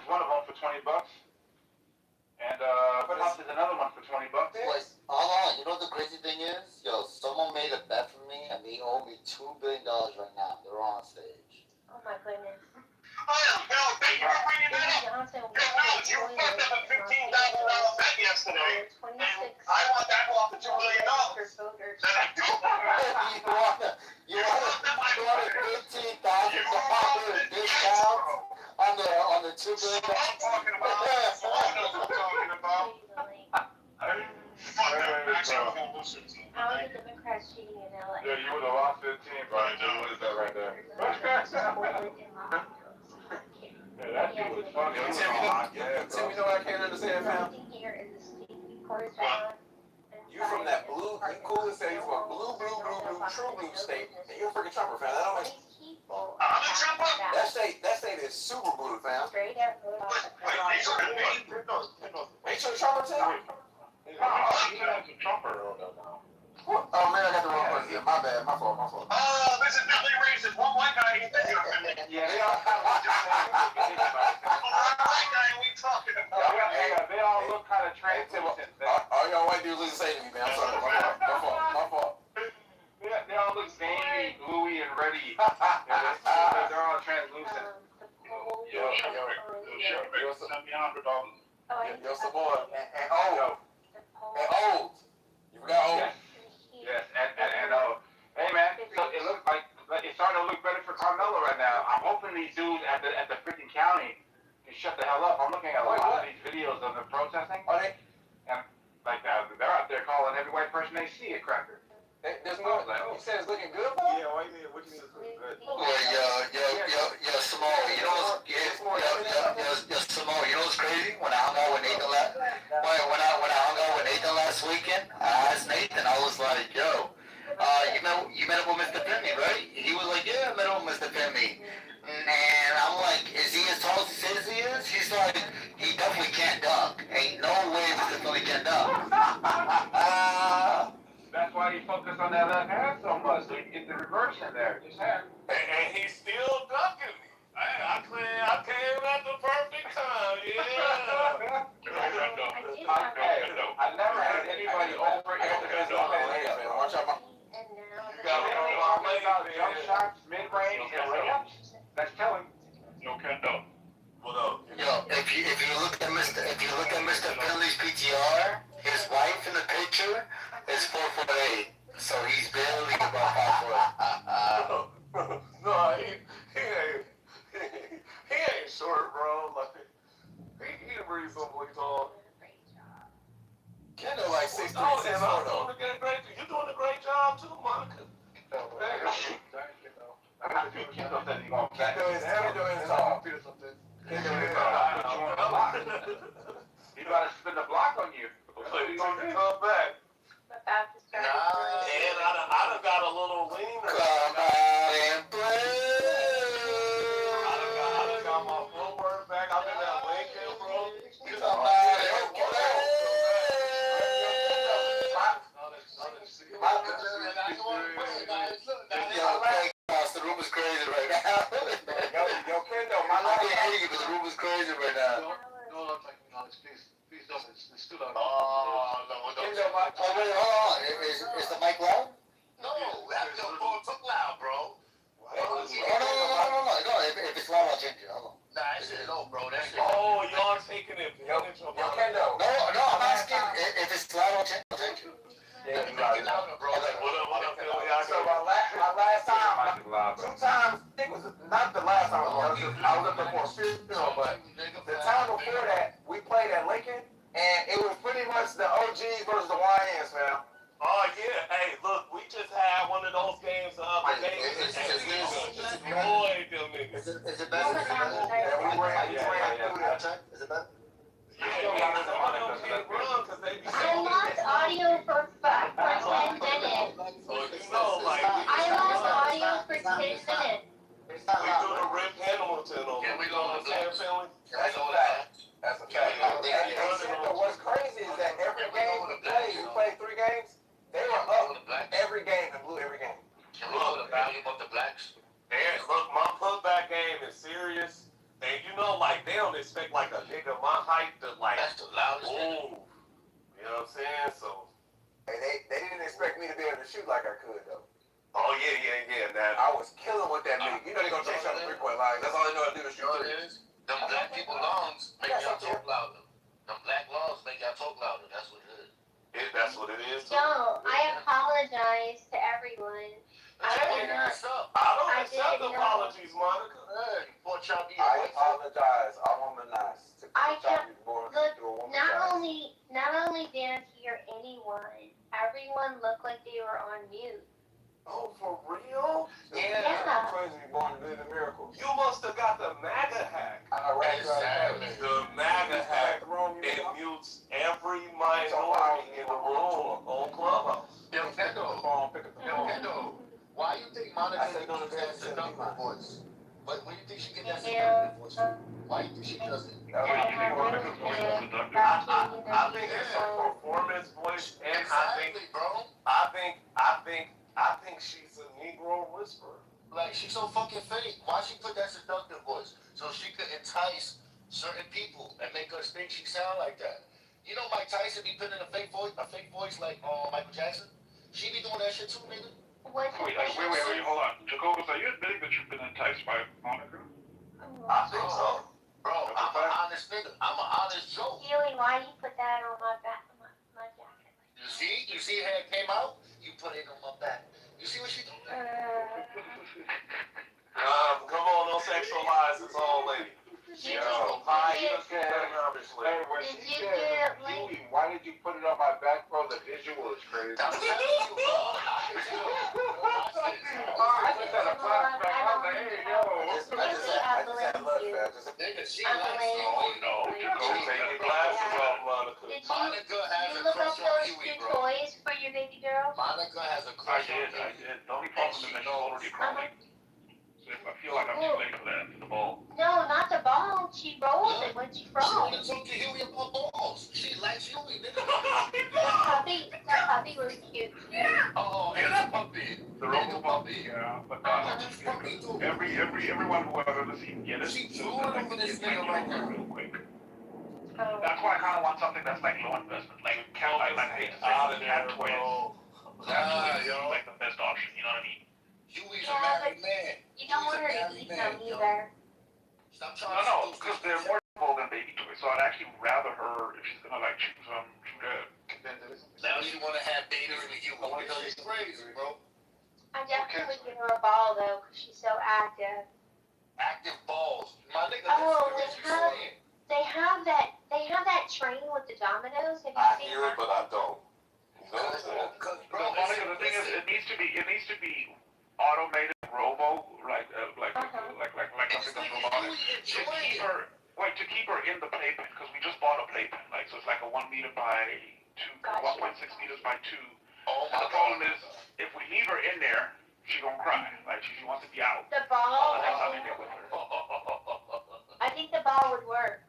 S17: one of them for $20, and Puff is another one for $20.
S16: Wait, hold on. You know what the crazy thing is? Yo, someone made a bet for me, and they owe me $2 billion right now. They're on stage.
S5: Oh my goodness.
S1: Oh yeah, Bill, thank you for bringing that up. You fucked up a $15,000 bet yesterday, and I want that off the $2 million.
S16: You want a $15,000 discount on the $2 billion?
S1: I'm talking about. Fuck that, Max.
S19: I was a Democrat shooting in LA.
S17: Yeah, you would have lost 15, bro. What is that right there? Yeah, that dude was funny.
S4: Yo, Tim, you know what I can't understand, fam? You from that blue, you cool as say you from a blue, true blue state, and you're a freaking Trumper, fam. That don't make sense.
S19: I'm a Trumper.
S4: That state is super blue, fam.
S19: Straight up.
S4: Ain't you a Trumper too? Oh man, I got the wrong one here. My bad, my fault.
S1: This is definitely racist. One white guy.
S17: Yeah, they all kind of just
S1: white guy we talking about.
S17: they all look kind of translucent.
S4: All y'all white dudes listen to me, man. I'm sorry. My fault.
S17: They all look veiny, bluey, and ready. They're all translucent.
S4: Yo, Samoa, and old. You forgot old?
S17: Yes, and hey man, so it looks like it's starting to look better for Carmelo right now. I'm hoping these dudes at the freaking county can shut the hell up. I'm looking at a lot of these videos of them protesting.
S4: Are they?
S17: And like they're out there calling every white person they see a cracker.
S4: There's more. You said it's looking good for you?
S17: Yeah, what do you mean? What do you mean it's looking good?
S14: Yo, Samoa, you know what's Samoa, you know what's crazy? When I hung out with Nathan last weekend, I asked Nathan, I was like, yo, you met up with Mr. Finley, right? He was like, yeah, I met up with Mr. Finley. And I'm like, is he as tall as he says he is? He's like, he definitely can't dunk. Ain't no way Mr. Finley can dunk.
S17: That's why he focused on that left hand so much, so he can get the reverse in there. Just hand.
S10: And he's still dunking me. I came at the perfect time, yeah.
S17: I never had anybody over
S4: Watch out,
S17: You got jump shots, mid-range, and layups. That's telling.
S10: No kendo. What up?
S14: Yo, if you look at Mr. Finley's PTR, his wife in the picture is 4'8", so he's barely about 5'.
S10: No, he ain't short, bro. Like he reasonably tall.
S4: Kendo like 6'3", 6'4", though.
S10: You're doing a great job too, Monica.
S4: Kendo is tall.
S17: He got to spin the block on you.
S10: He's gonna come back. And I done got a little wiener.
S14: Come on and play.
S10: I done got my footwork back. I've been at Lincoln, bro.
S14: Come on and play. The room is crazy right now.
S4: Yo, Kendo,
S14: I can't hear you, but the room is crazy right now.
S8: Don't look like me, Alex. Please don't. It's too loud.
S4: Kendo,
S14: Oh wait, hold on. Is the mic loud?
S10: No, that's your phone took loud, bro.
S14: No. If it's loud, I'll change it. Hold on.
S10: Nah, that shit low, bro. That shit. Oh, y'all taking advantage of
S4: Yo, Kendo.
S14: No, I'm asking if it's loud, I'll change it.
S10: Yeah, you got it louder, bro. What up, Philly?
S4: So my last time, 2 times, I think it was not the last time I was up there for a funeral, but the time before that, we played at Lincoln, and it was pretty much the OGs versus the YNs, man.
S10: Oh, yeah. Hey, look, we just had one of those games the other day. Boy, them niggas.
S14: Is it better?
S4: Yeah, we ran through that.
S14: Is it better?
S19: I lost audio for 10 minutes. I lost audio for 10 minutes.
S10: We do the Rip Hamilton on.
S9: Yeah, we go to
S10: Sam Family.
S4: That's a fact. That's a fact. And what's crazy is that every game we played 3 games, they were up every game and blew every game.
S9: Can we go to the value of the blacks?
S10: And look, my putback game is serious. And you know, like, they don't expect, like, a nigga my height to, like,
S9: That's the loudest
S10: move. You know what I'm saying? So.
S4: And they didn't expect me to be able to shoot like I could, though.
S10: Oh, yeah. Now,
S4: I was killing with that nigga. You know they're going to chase out the 3-point line. That's all they know how to do is shoot threes.
S9: Them black people lungs make y'all talk louder. Them black lungs make y'all talk louder. That's what it is.
S10: That's what it is.
S19: No, I apologize to everyone. I
S10: don't accept apologies, Monica.
S4: I apologize. I womanize to
S19: I can't look. Not only didn't hear anyone, everyone looked like they were on mute.
S4: Oh, for real?
S19: Yeah.
S4: Crazy born to be the miracle. You must have got the MAGA hack.
S14: Exactly.
S4: The MAGA hack. It mutes every minority in the room on Clubhouse.
S14: Yo, Kendo, why you think Monica uses that seductive voice? But when you think she get that seductive voice from? Why you think she does it?
S4: I think it's a performance voice, and
S14: Exactly, bro.
S4: I think she's a Negro whisperer.
S14: Like, she's so fucking fake. Why she put that seductive voice? So she could entice certain people and make us think she sound like that. You know Mike Tyson be putting in a fake voice like Michael Jackson? She be doing that shit too, nigga.
S20: Wait, hold on. Jacobus, are you admitting that you've been enticed by Monica?
S14: I think so. Bro, I'm an honest nigga. I'm an honest Joe.
S19: Huey, why you put that on my back, my jacket?
S14: You see how it came out? You put it on my back. You see what she did?
S4: Come on, don't sexualize this old lady.
S17: Why did you put it on my back, bro? The visual is crazy.
S14: I'm telling you, bro.
S17: I just had a flashback. I was like, hey, yo.
S14: Nigga, she likes you.
S4: Oh, no. Take your glasses off, Monica.
S14: Monica has
S19: You
S14: a
S19: look up
S14: crush on
S19: those
S14: Huey,
S19: two
S14: bro.
S19: toys for your baby girl?
S14: Monica has a crush on Huey.
S20: I did. The only problem is that she's already crawling. So I feel like I'm too late for that, for the ball.
S19: No, not the ball. She rolls it when she
S14: She
S19: crawls.
S14: wanna talk to Huey about balls. She likes Huey, nigga.
S19: That puppy was cute.
S14: Oh, and the puppy.
S20: The Robo puppy, yeah. But everyone who I've ever seen get it.
S14: She drooling over this nigga right now.
S20: Real quick. That's why I kind of want something that's like low investment. Like cat, I hate to say cat toys. Like the best option. You know what I mean?
S14: Huey's a married man.
S19: You don't want her to eat them either.
S14: Stop trying to
S20: No, because they're more difficult than baby toys. So I'd actually rather her, if she's gonna like chew that.
S14: Now you wanna have babies with Huey. She's crazy, bro.
S19: I definitely give her a ball though, because she's so active.
S14: Active balls. My nigga,
S19: Oh, they have that train with the dominoes. Have you
S4: I
S19: seen
S4: hear it,
S19: that?
S4: but I don't. You know what I'm saying?
S20: Monica, the thing is, it needs to be automated robo, like something that's robotic. To keep her in the playpen, because we just bought a playpen, like so it's like a 1 meter by 1.6 meters by 2. And the problem is, if we leave her in there, she's gonna cry. Like she wants to be out.
S19: The ball.
S20: I'm in there with her.
S19: I think the ball would work.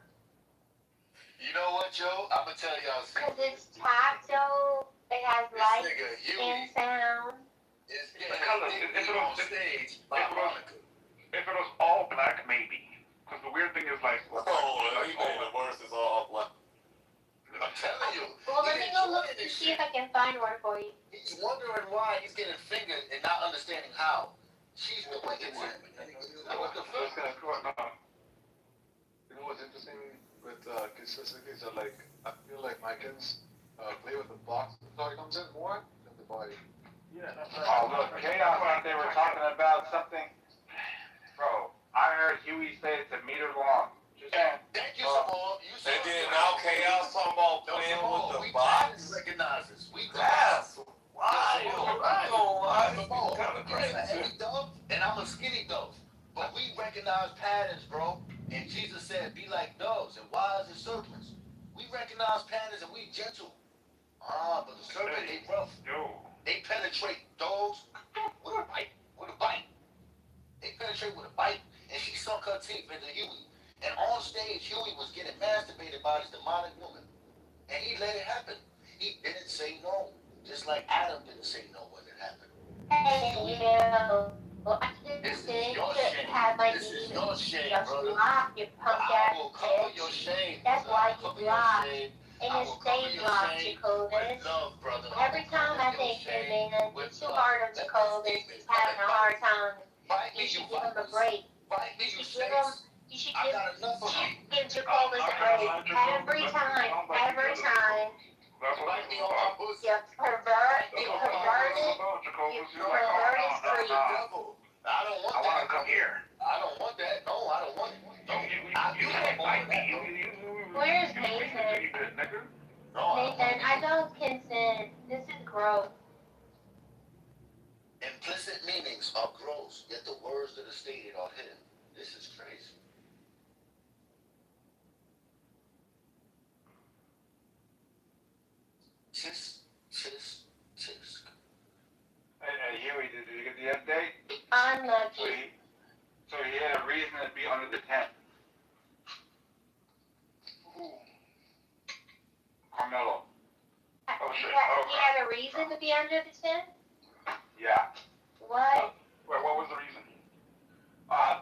S14: You know what, Joe? I'm gonna tell y'all.
S19: Because it's tactile, it has light and sound.
S20: The colors. If it was all black, maybe. Because the weird thing is like.
S4: You made it worse. It's all black.
S14: I'm telling you.
S19: Well, let me go look to see if I can find one for you.
S14: He's wondering why he's getting fingered and not understanding how. She's the wicked one. What the fuck?
S18: You know what's interesting with kids specifically? So like, I feel like my kids play with the box toy comes in more than the body.
S17: Yeah, that's right. Oh, look, Chaos out there were talking about something. Bro, I heard Huey say it's a meter long.
S14: Thank you, Samal.
S4: And then now Chaos talking about playing with the box.
S14: Recognize us.
S4: That's wild. Kind of crazy.
S14: I'm a heavy dove and I'm a skinny dove. But we recognize patterns, bro. And Jesus said, be like doves and wise as serpents. We recognize patterns and we gentle. But the serpent, they rough. They penetrate dogs with a bite. They penetrate with a bite. And she sunk her teeth into Huey. And on stage, Huey was getting masturbated by this demonic woman. And he let it happen. He didn't say no. Just like Adam didn't say no when it happened.
S19: Hey, well, I just didn't have my
S14: This is your shame,
S19: just
S14: brother.
S19: block your punk
S14: I
S19: ass
S14: will cover
S19: bitch.
S14: your shame.
S19: That's why you
S14: Cover your
S19: blocked.
S14: shame.
S19: And
S14: I
S19: you
S14: will
S19: stay
S14: cover your
S19: blocked,
S14: shame
S19: Jacobus.
S14: with love, brother.
S19: Every time I think you're being too hard on Jacobus, he's having a hard time. You should give him a break. You should give Jacobus a break. Every time. You perverted freak.
S14: I don't want that.
S20: I want to come here.
S14: I don't want that. No, I don't want it.
S20: You can't fight me. Nathan?
S19: Nathan, I don't consent. This is gross.
S14: Implicit meanings are gross, yet the words that are stated are hidden. This is crazy. Tisk, tisk, tisk.
S17: Hey, Huey, did you get the update?
S19: Unlucky.
S17: So he had a reason to be under the tent. Carmelo. Oh shit.
S19: He had a reason to be under the tent?
S17: Yeah.
S19: What?
S17: What was the reason?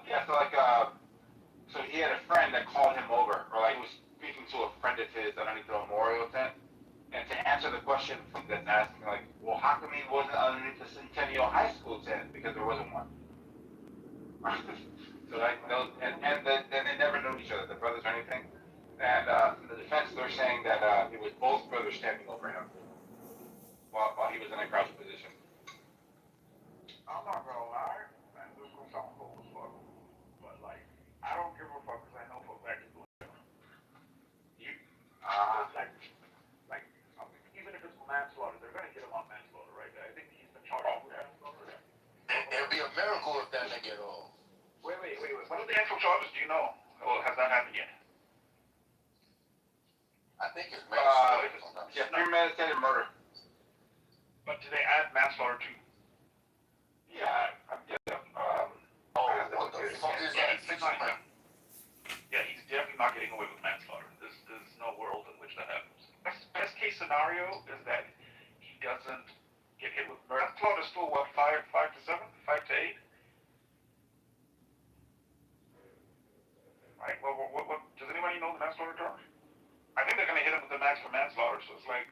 S17: Yeah, so he had a friend that called him over, or like he was speaking to a friend of his underneath the memorial tent. And to answer the question that's asking, like, well, how come he wasn't underneath the Centennial High School tent? Because there wasn't one. So like, then they never knew each other, the brothers or anything. And in the defense, they're saying that it was both brothers standing over him while he was in a crouched position.
S20: I'm not gonna lie, man, this is gonna sound cold as fuck. But like, I don't give a fuck because I know for a fact he's doing it. Like, even if it's manslaughter, they're gonna get him on manslaughter, right? I think he's been charged with manslaughter.
S14: It'd be a miracle if that nigga get off.
S20: Wait. What are the actual charges? Do you know? Or has that happened yet?
S14: I think it's manslaughter.
S17: Yeah, premeditated murder.
S20: But do they add manslaughter too?
S17: Yeah.
S14: What the fuck is that?
S20: Yeah, he's definitely not getting away with manslaughter. There's no world in which that happens. Best case scenario is that he doesn't get hit with murder. Manslaughter is still what, 5 to 7, 5 to 8? Right. What does anybody know the manslaughter charge? I think they're gonna hit him with the max for manslaughter, so it's kind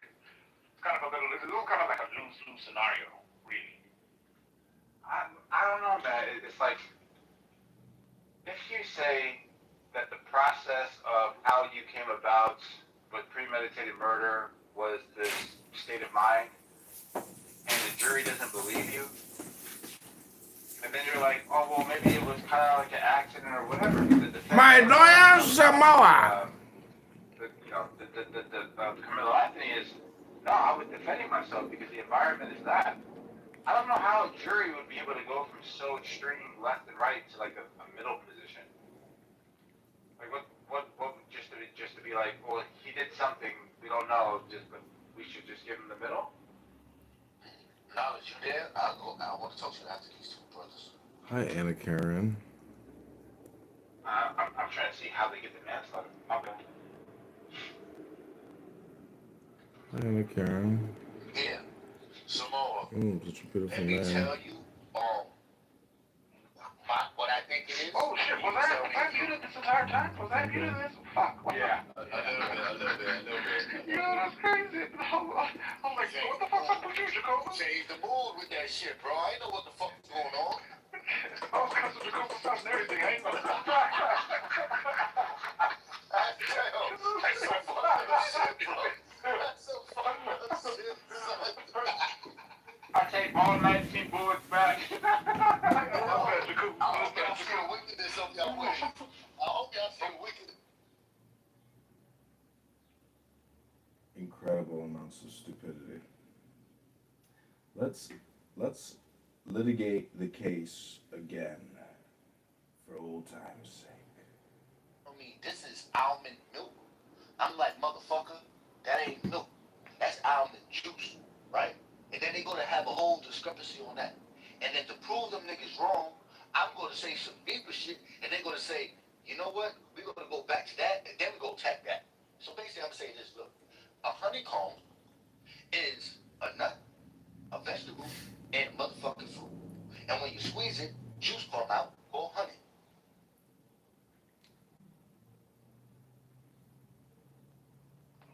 S20: of it's a little kind of like a lose-lose scenario, really.
S17: I don't know, man. It's like, if you say that the process of how you came about with premeditated murder was this state of mind, and the jury doesn't believe you, and then you're like, oh, well, maybe it was kind of like an accident or whatever.
S6: My lawyer Samoa.
S17: The Carmelo Anthony is, no, I was defending myself because the environment is that. I don't know how a jury would be able to go from so extreme left and right to like a middle position. Like what just to be like, well, he did something, we don't know, but we should just give him the middle.
S14: Knowledge, you there? I want to talk to you after these two brothers.
S6: Hi, Anna Karen.
S17: I'm trying to see how they get the manslaughter. Okay.
S6: Hi, Anna Karen.
S14: Yeah. Samoa.
S6: Such a beautiful
S14: Let me
S6: man.
S14: tell you, what I think it is.
S20: Oh shit, was I muted this entire time? Was I muted this? Fuck.
S17: Yeah.
S14: A little bit.
S20: Yo, that's crazy. I'm like, what the fuck's up with you, Jacob?
S14: Change the mood with that shit, bro. I ain't know what the fuck is going on.
S20: I was because of Jacob stuff and everything. I ain't know.
S14: That's so fucked up shit, bro. That's so fucked up shit, son.
S17: I take all 19 bullets back.
S14: I hope y'all see the wickedness of y'all way. I hope y'all see the wickedness.
S6: Incredible amounts of stupidity. Let's litigate the case again for old time's sake.
S14: I mean, this is almond milk. I'm like, motherfucker, that ain't milk. That's almond juice, right? And then they're going to have a whole discrepancy on that. And then to prove them niggas wrong, I'm going to say some deeper shit, and they're going to say, you know what? We're going to go back to that, and then we're going to attack that. So basically, I'm saying this, look, a honeycomb is a nut, a vegetable, and motherfucking fruit. And when you squeeze it, juice come out, called honey.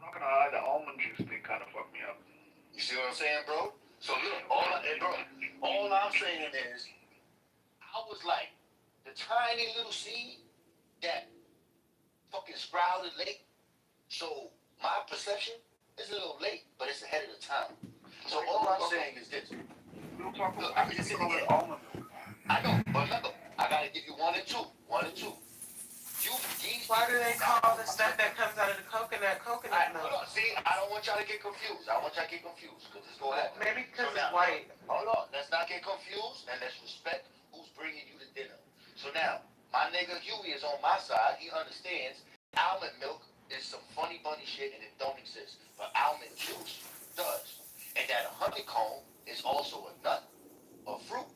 S20: I'm not gonna lie, the almond juice thing kind of fucked me up.
S14: You see what I'm saying, bro? So look, all I'm saying is, I was like the tiny little seed that fucking sprouted late. So my perception is a little late, but it's ahead of the time. So all I'm saying is this. Look, I can just sit again. I know, but remember, I gotta give you 1 and 2. 1 and 2. You
S5: Why do they call the stuff that comes out of the coconut
S14: Hold
S5: milk?
S14: on, see, I don't want y'all to get confused. I want y'all to get confused, because it's going on.
S5: Maybe because
S14: So
S5: it's
S14: now,
S5: white.
S14: hold on, let's not get confused, and let's respect who's bringing you to dinner. So now, my nigga Huey is on my side. He understands almond milk is some funny bunny shit and it don't exist. But almond juice does. And that a honeycomb is also a nut, a fruit,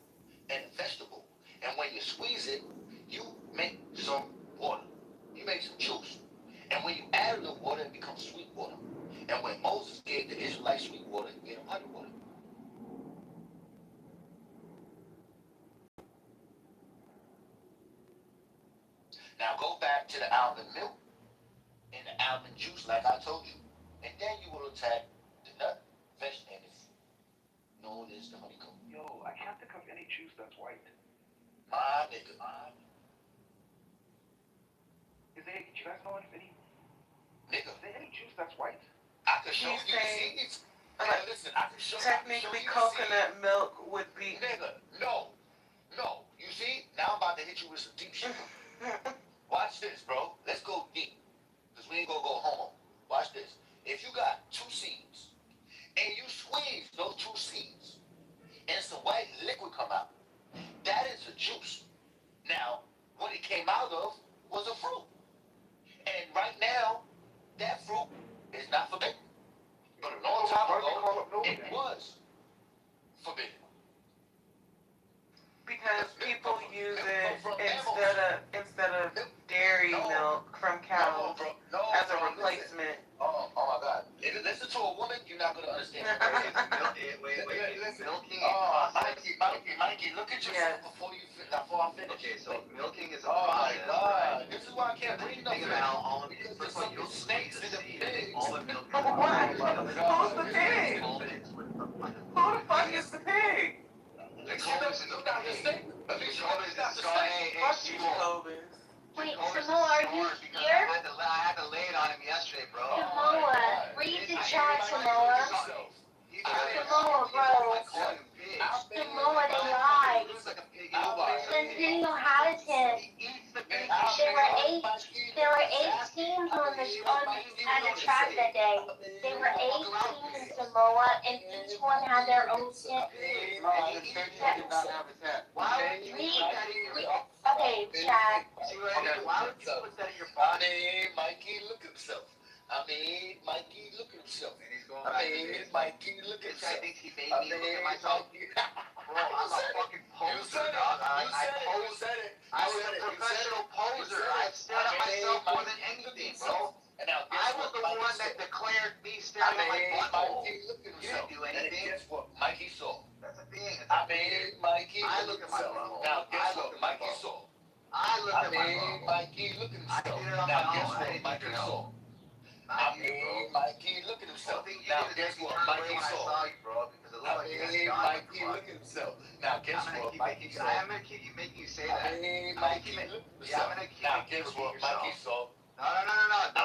S14: and a vegetable. And when you squeeze it, you make some water. You make some juice. And when you add a little water, it becomes sweet water. And when Moses gave the Israelites sweet water, he gave them honey water. Now go back to the almond milk and the almond juice like I told you. And then you will attack the nut, vegetable, and the fruit. Known as the honeycomb.
S20: Yo, I can't think of any juice that's white.
S14: My nigga.
S20: Do you guys know if any?
S14: Nigga.
S20: Is there any juice that's white?
S14: I could show
S5: He's
S14: you
S5: saying-
S14: seeds. Nigga, listen, I can show
S5: Technically,
S14: you
S5: coconut milk would be.
S14: Nigga, no. You see? Now I'm about to hit you with some deep shit. Watch this, bro. Let's go deep. Because we ain't gonna go home. Watch this. If you got 2 seeds, and you squeeze those 2 seeds, and some white liquid come out, that is a juice. Now, what it came out of was a fruit. And right now, that fruit is not forbidden. But a long time ago, it was forbidden.
S5: Because people use it instead of dairy milk from cows as a replacement.
S14: Oh my God. If you listen to a woman, you're not going to understand.
S8: Wait.
S14: Listen.
S8: Milking.
S14: Mikey, look at yourself before I finish.
S8: Okay, so milking is a
S14: Oh my
S8: process.
S14: God. This is why I can't bring
S8: Think
S14: nothing.
S8: about all of
S14: Because
S8: first
S14: there's
S8: of all, you'll
S14: some
S8: squeeze
S14: snakes
S8: the
S14: in the
S8: seed.
S14: pigs.
S8: All the milk.
S5: What? Who's the pig? Who the fuck is the pig?
S8: The Jacobus is the pig. Jacobus is
S19: Wait, Samoa, are you here?
S8: I had to lay it on him yesterday, bro.
S19: Samoa, read the chat, Samoa. Samoa, bro. Samoa, they lied. Centennial has him. There were 8 teams at the track that day. There were 8 teams in Samoa, and each one had their own tip. Okay, Chad.
S14: Why would you put that in your body? Mikey, look at himself. Mikey, look at himself.
S8: And he's going back to this.
S14: Mikey, look at himself.
S8: I think he made me look at myself. Bro, I'm a fucking poser, dog.
S14: You said it.
S8: I was a professional poser. I stared at myself more than anything, bro. I was the one that declared me staring at my butthole. You didn't do anything.
S14: Guess what? Mikey saw.
S8: That's the thing.
S14: Mikey
S8: I look at my butthole.
S14: Now guess what? Mikey saw.
S8: I looked at my butthole.
S14: Mikey look at himself.
S8: I did it on
S14: Now
S8: my
S14: guess
S8: own.
S14: what? Mikey saw. Mikey look at himself. Now guess what? Mikey saw. Mikey look at himself. Now guess what? Mikey saw.
S8: I'm gonna keep making you say that.
S14: Mikey look at himself. Now guess what? Mikey saw.
S8: No.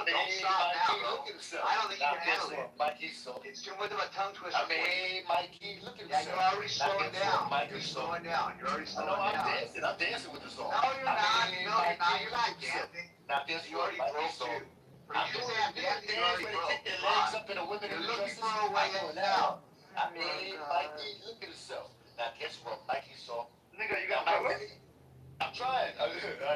S8: Don't stop now, bro.
S14: Look at himself.
S8: I don't think you can handle it.
S14: Mikey saw.
S8: It's too much of a tongue twister.
S14: Mikey look at
S8: Yeah,
S14: himself.
S8: you're already slowing down.
S14: Mikey
S8: You're
S14: saw.
S8: slowing down. You're already slowing
S14: I'm
S8: down.
S14: dancing with the song.
S8: No, you're not. No, you're not dancing.
S14: Now guess
S8: You
S14: what?
S8: already broke
S14: saw.
S8: too. For you to say I'm dancing, you already broke.
S14: Kick their legs up in a women
S8: You're
S14: in
S8: looking
S14: dresses.
S8: for a way out.
S14: Mikey look at himself. Now guess what? Mikey saw.
S20: Nigga, you got
S14: Mikey. I'm trying. I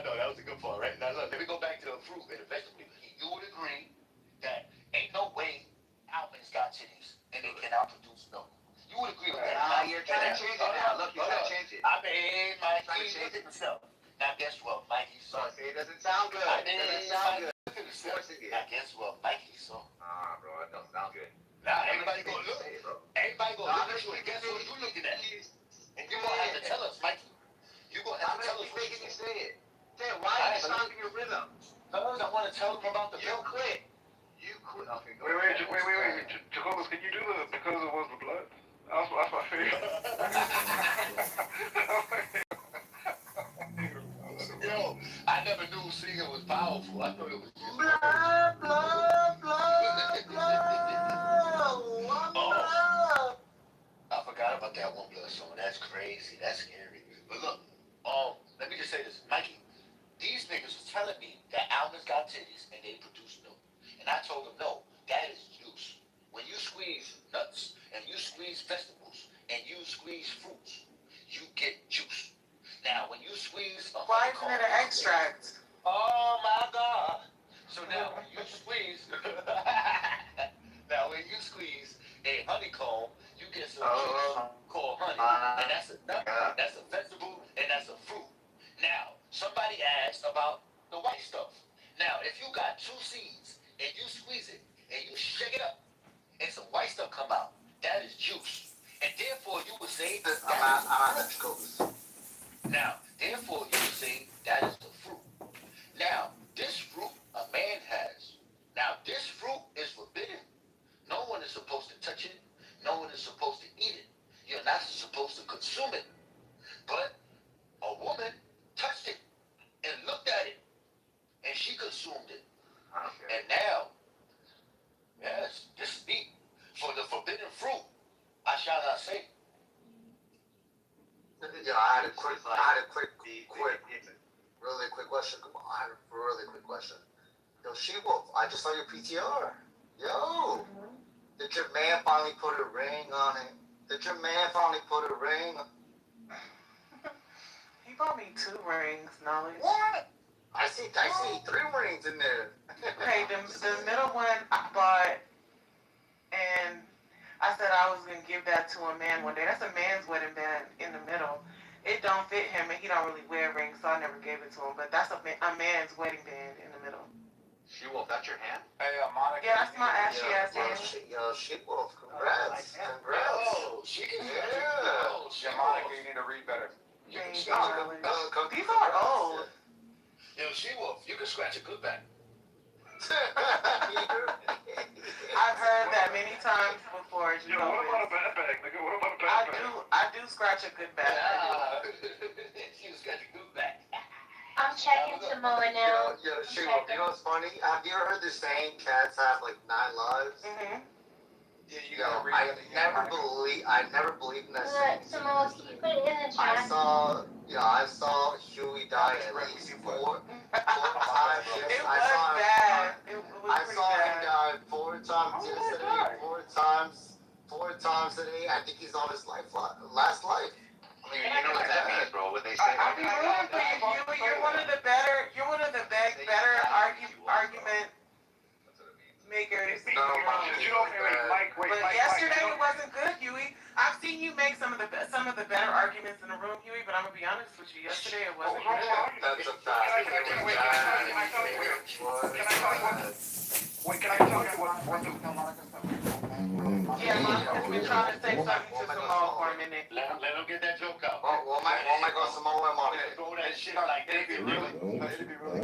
S14: know that was a good part, right? Now look, let me go back to the fruit and the vegetable. You would agree that ain't no way almonds got titties and they cannot produce milk. You would agree with that?
S8: You're trying to change it now. Look, you're trying to change it.
S14: Mikey look at himself. Now guess what? Mikey saw.
S8: See, it doesn't sound good. It doesn't sound good.
S14: Look at himself. Now guess what? Mikey saw.
S8: Nah, bro, it don't sound good.
S14: Now everybody go look. Everybody go look at you and guess what you looking at? And you gonna have to tell us, Mikey. You gonna have to tell us what
S8: making you say it. Say it. Why are you stopping your rhythm?
S14: Because I want to tell them about the milk.
S8: Quit. You quit. Okay, go
S20: Wait. Jacobus, can you do the because it was the blood? That's my favorite.
S14: Yo, I never knew singing was powerful. I thought it was just I forgot about that One Blood song. That's crazy. That's scary. But look, let me just say this, Mikey. These niggas was telling me that almonds
S7: women's got titties and they produce milk. And I told them, no, that is juice. When you squeeze nuts and you squeeze vegetables and you squeeze fruits, you get juice. Now, when you squeeze a
S5: Why isn't it an extract?
S7: oh my God! So now when you squeeze, now when you squeeze a honeycomb, you get some juice called honey, and that's a nut, that's a vegetable, and that's a fruit. Now somebody asked about the white stuff. Now if you got two seeds and you squeeze it and you shake it up, and some white stuff come out, that is juice, and therefore you would say that now, therefore you would say that is a fruit. Now, this fruit a man has. Now, this fruit is forbidden. No one is supposed to touch it. No one is supposed to eat it. You're not supposed to consume it. But a woman touched it and looked at it, and she consumed it. And now, yes, this is deep. For the forbidden fruit, I shall not say.
S14: Yeah, I had a quick really quick question. Come on, I had a really quick question. Yo, She-Wolf, I just saw your PTR. Yo, did your man finally put a ring on it? Did your man finally put a ring?
S5: He bought me 2 rings, Knowledge.
S14: What? I see 3 rings in there.
S5: Okay, the middle one I bought, and I said I was gonna give that to a man one day. That's a man's wedding band in the middle. It don't fit him, and he don't really wear rings, so I never gave it to him. But that's a man's wedding band in the middle.
S17: She-Wolf, that's your hand? Hey, Monica.
S5: Yeah, that's my ashy ass hand.
S14: Yo, She-Wolf, congrats.
S7: Oh, she can
S17: Yeah, Monica, you need to read better.
S7: You can
S5: These
S7: scratch
S5: are old.
S7: Yo, She-Wolf, you can scratch a good back.
S5: I've heard that many times before.
S20: Yo, what about a bad bag, nigga? What about a bad bag?
S5: I do scratch a good back.
S7: She can scratch a good back.
S19: I'm checking Samoa now.
S14: Yo, She-Wolf, you know what's funny? Have you ever heard the saying cats have like 9 lives?
S5: Mm-hmm.
S17: Yeah, you
S14: Yo,
S17: gotta read
S14: I
S17: it again,
S14: never
S17: Monica.
S14: believed in that saying.
S19: Samoa, can you put it in the
S14: I
S19: chat?
S14: saw Huey die at least 4 times.
S5: It was bad. It was
S14: I
S5: pretty
S14: saw him
S5: bad.
S14: die 4 times yesterday, 4 times today. I think he's on his last life.
S9: I mean, you know what that means, bro. What they say.
S5: I'll be rooting for you, Huey. You're one of the better argument makers.
S14: No,
S5: But yesterday it wasn't good, Huey. I've seen you make some of the better arguments in the room, Huey. But I'm gonna be honest with you. Yesterday it wasn't good.
S14: That's a fact.
S20: Can I tell you what?
S5: Yeah, Monica's been trying to say something to Samoa for a minute.
S7: Let him get that joke out.
S14: Oh my God, Samoa and Monica.
S7: Throw that shit like that.
S17: It'd be really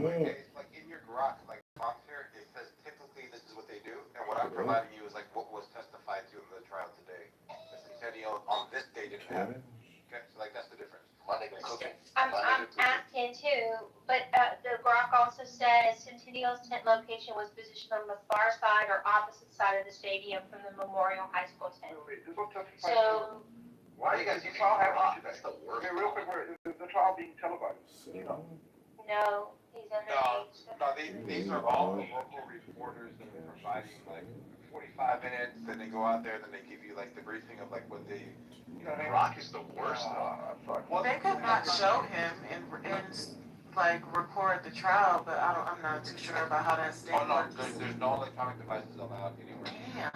S17: quick. Like in your Grok, like box here, it says typically this is what they do, and what I'm providing you is like what was testified to in the trial today. He said, on this day didn't happen. Okay, so like that's the difference.
S19: I'm asking too, but the Grok also says Centennial's tent location was positioned on the far side or opposite side of the stadium from the Memorial High School tent. So,
S20: Why you guys? You trial happening today? That's the worst. Okay, real quick, is the trial being televised?
S19: no, he's underage.
S17: No, these are all the local reporters that are providing like 45 minutes, then they go out there, then they give you like the briefing of like what they, you know what I mean?
S9: Rock is the worst.
S5: Well, they could not show him and like record the trial, but I'm not too sure about how that state
S17: Oh no,
S5: works.
S17: there's no electronic devices allowed anywhere.
S5: Damn.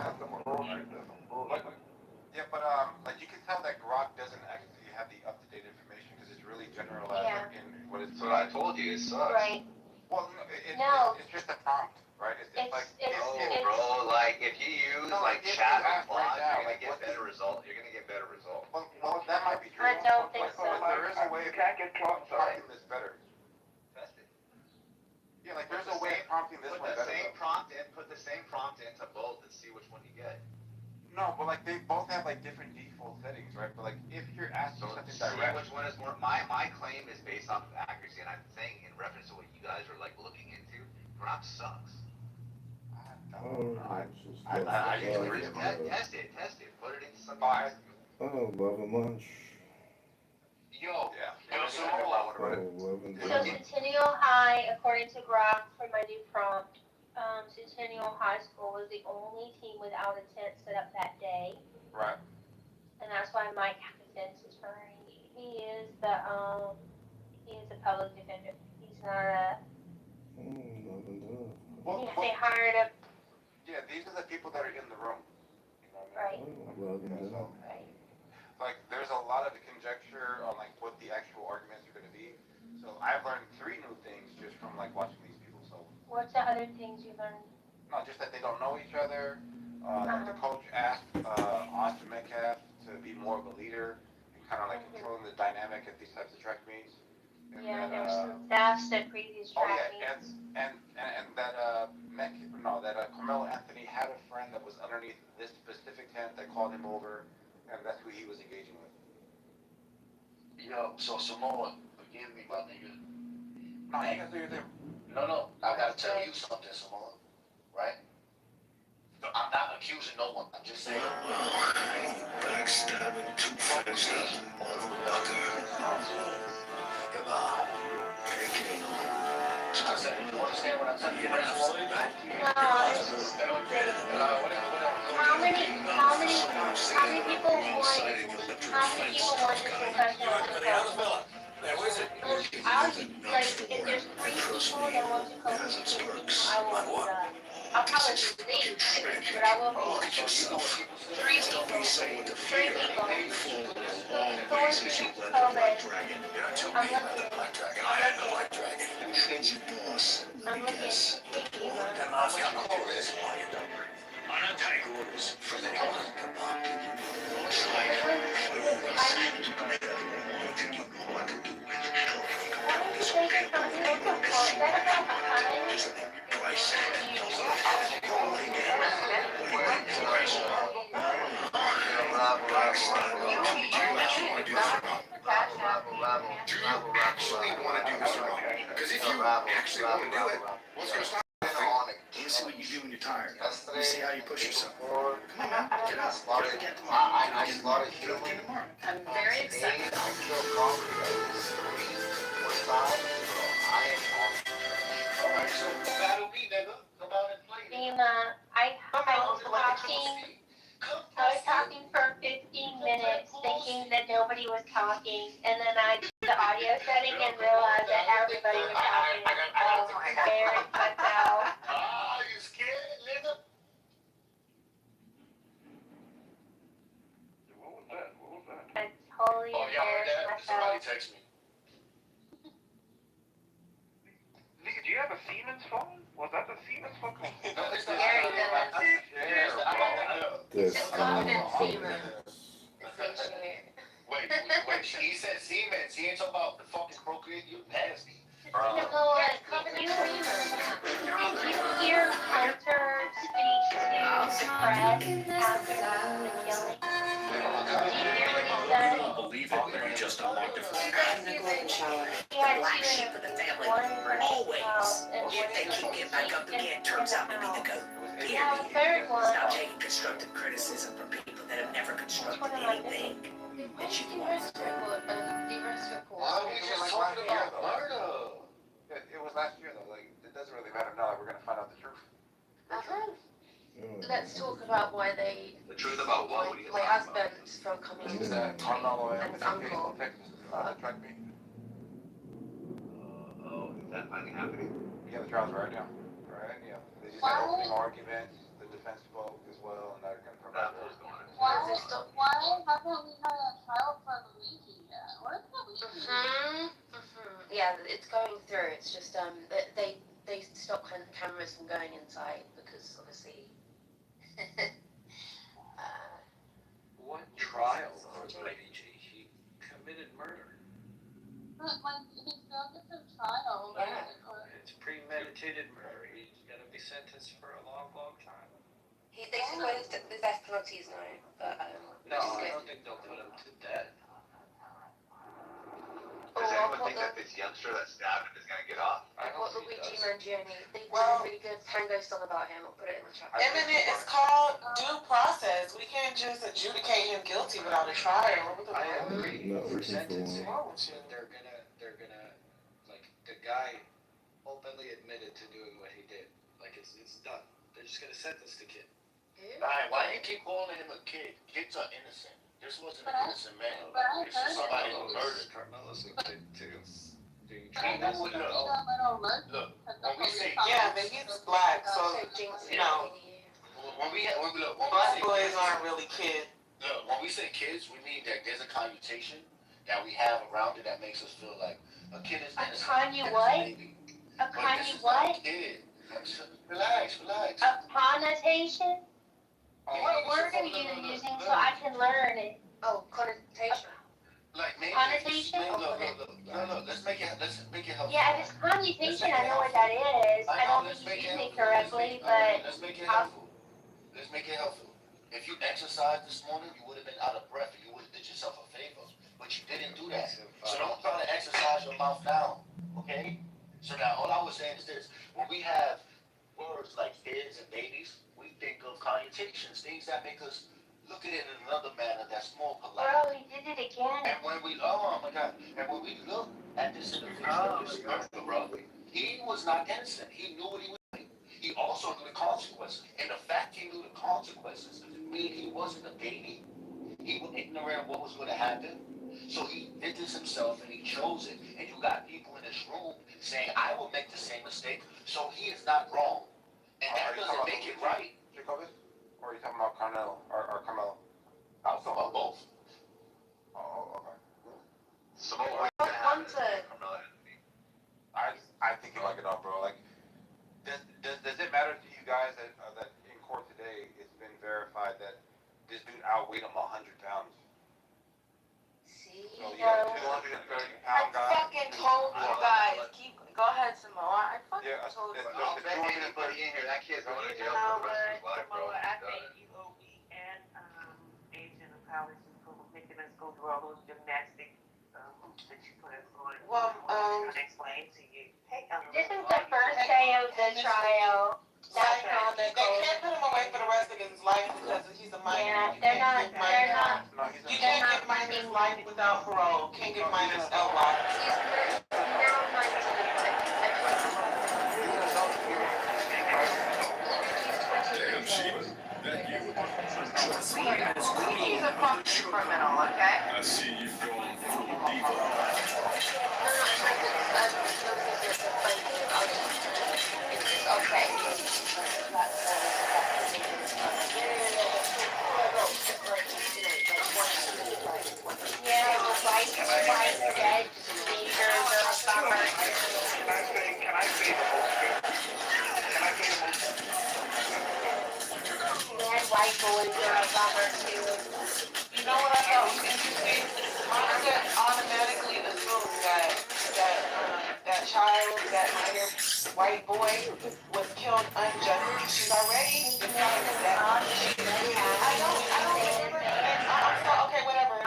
S17: Yeah, but like you can tell that Grok doesn't actually have the up-to-date information because it's really generalized
S19: Yeah.
S17: in what it's.
S9: So I told you, it sucks.
S19: Right.
S17: Well,
S19: No.
S17: it's just a prompt, right? It's like
S9: Bro, like if you use like chat
S17: right now,
S9: you're gonna
S17: like
S9: get better results. You're gonna get better results.
S17: Well, that might be true.
S19: I don't think so.
S17: There is a way of
S20: can't get caught.
S17: prompting this better.
S9: Test it.
S17: Yeah, like there's a way of prompting this
S9: Put
S17: one
S9: the
S17: better.
S9: same prompt in. Put the same prompt into both and see which one you get.
S17: No, but like they both have like different default settings, right? But like if you're asking
S9: So
S17: something
S9: see
S17: direct,
S9: which one is more. My claim is based off of accuracy, and I'm saying in reference to what you guys are like looking into. Grok sucks. I usually test it. Put it into some.
S6: Oh, love a munch.
S7: Yo,
S17: yeah.
S7: yo, Samoa,
S19: So Centennial High, according to Grok for my new prompt, Centennial High School was the only team without a tent set up that day.
S17: Right.
S19: And that's why Mike Hutchins is referring. He is the public defender. He's not a. They hired a.
S17: Yeah, these are the people that are in the room. You know what I mean?
S19: Right.
S17: Like, there's a lot of conjecture on like what the actual arguments are going to be. So I've learned 3 new things just from like watching these people. So
S19: What's the other things you learned?
S17: not just that they don't know each other. The coach asked Austin Metcalf to be more of a leader and kind of like controlling the dynamic at these types of track meets. And
S19: Yeah,
S17: then,
S19: there was some thefts at previous track meets.
S17: and that Carmelo Anthony had a friend that was underneath this specific tent that called him over, and that's who he was engaging with.
S14: Yo, so Samoa, forgive me, my nigga.
S17: No, I ain't gonna do your thing.
S14: No, I gotta tell you something, Samoa, right? No, I'm not accusing no one, I'm just saying. Backstabbing, two-faced, motherfucker. Come on, take it. I said, you understand what I'm saying?
S19: No, it's just stupid. How many people want this professional football? If there's 3 people that want to coach this team, I will do that. I'll probably leave, but I will be. 3 people. 3 people. Who wants to teach COVID? I'm looking. I'm looking.
S14: I take orders from anyone. Come on.
S15: Do you actually want to do this or not? Because if you actually want to do it, what's going to stop you? You see what you do when you're tired. You see how you push yourself. Come on, man. Get up. Get up again tomorrow. Get up again tomorrow.
S11: I'm very excited.
S19: I was talking for 15 minutes thinking that nobody was talking, and then I did the audio setting and realized that everybody was talking. Very fucked out.
S14: Oh, you scared, nigga? What was that?
S19: I totally
S14: Oh, y'all heard that?
S19: embarrassed
S14: Somebody
S19: myself.
S14: text me.
S20: Nigga, do you have a Siemens phone? Was that the Siemens phone?
S14: No, it's not.
S19: Gary does.
S6: This
S14: Wait, he said Siemens. He ain't talking about the fucking Procreate. You nasty.
S19: You hear Hunter speak to the press after the killing? Do you hear what he said?
S3: Believe it, you just unlocked it.
S11: I'm gonna go ahead and shower.
S19: He had
S11: Black
S19: 2
S11: sheep of the family.
S19: one
S11: Always.
S19: and
S11: If they keep getting back up again, turns out to be the goat.
S19: Yeah, the third one.
S11: Stop taking constructive criticism from people that have never constructed anything. That you want.
S14: Why are we just talking about murder?
S17: It was last year though. Like, it doesn't really matter now. We're gonna find out the truth.
S13: Let's talk about why they.
S9: The truth about what?
S13: My husband from coming to
S17: Carmelo
S13: and his uncle.
S17: Track meet.
S9: Oh, is that finally happening?
S17: Yeah, the trial's right now. Right? Yeah. They just had opening arguments. The defense spoke as well, and now they're gonna come back.
S13: Why haven't we had a trial for Luigi yet? What is that? Yeah, it's going through. It's just they stop cameras from going inside because obviously.
S3: What trial for Lady G? He committed murder.
S13: But like, he's still gets a trial.
S3: Yeah. It's premeditated murder. He's gonna be sentenced for a long, long time.
S13: They supposed the death penalty is no, but
S3: No, I don't think they'll put him to death.
S9: Does anyone think that this youngster that stabbed him is gonna get off?
S13: What Luigi Mangione? They did a really good tango song about him. I'll put it in the chat.
S22: It's called due process. We can't just adjudicate him guilty without a trial.
S3: I agree. For sentencing, they're
S12: they're gonna, like, the guy openly admitted to doing what he did. Like, it's done. They're just gonna sentence the kid.
S14: Alright, why do you keep calling him a kid? Kids are innocent. This wasn't an innocent man. It's just somebody who murdered.
S12: Carmelo's a kid too.
S14: I mean, look, when we say
S22: Yeah, but he's black, so no.
S14: when we
S22: Black
S14: say
S22: boys
S14: kids,
S22: aren't really kids.
S14: look, when we say kids, we mean that there's a connotation that we have around it that makes us feel like a kid is innocent.
S19: A Kanye what?
S14: Kid. Relax.
S19: A connotation? What word are you using so I can learn it?
S13: Oh, connotation.
S14: Like maybe
S19: Connotation?
S14: Look, let's make it helpful.
S19: Yeah, if it's connotation, I know what that is. I don't think you're using it correctly, but
S14: Let's make it helpful. If you exercised this morning, you would have been out of breath and you would have did yourself a favor. But you didn't do that. So don't try to exercise your mouth down. Okay? So now all I was saying is this. When we have words like kids and babies, we think of connotations, things that make us look at it in another manner that's more polite.
S19: bro, he did it again.
S14: And when we, oh my God, and when we look at this individual, this murderer, he was not innocent. He knew what he was doing. He also knew the consequences. And the fact he knew the consequences mean he wasn't a baby. He was ignorant of what was going to happen. So he did this himself and he chose it. And you got people in this room saying, I will make the same mistake, so he is not wrong. And that doesn't make it right.
S17: Kitover? Or are you talking about Carmelo? Or Carmelo?
S14: I was talking about both.
S17: Oh, okay. I think you like it all, bro. Like, does it matter to you guys that in court today it's been verified that this dude outweighed him 100 pounds? So you got a 230-pound guy.
S5: I fucking told you guys. Go ahead, Samoa. I fucking
S17: Yeah,
S5: told you.
S8: Don't bet anybody in here. That kid's going to jail for the rest of his life, bro.
S5: I thank you, OB, and Agent of College for making us go through all those gymnastic hoops that you put us on.
S22: Well,
S5: explain to you. Hey,
S19: This is the first day of the trial. That's not the
S22: They can't put him away for the rest of his life because he's a minor.
S19: Yeah, they're not.
S22: You can't get minors life without parole. Can't get minors LY.
S3: Damn, Sheba. That you.
S5: He's a fucking criminal, okay?
S3: I see you going full diva.
S19: White boys are a bummer too.
S22: You know what I thought was interesting? Monica automatically assumed that child, that minor white boy, was killed unjustly. She's already decided that. I don't remember. Okay, whatever.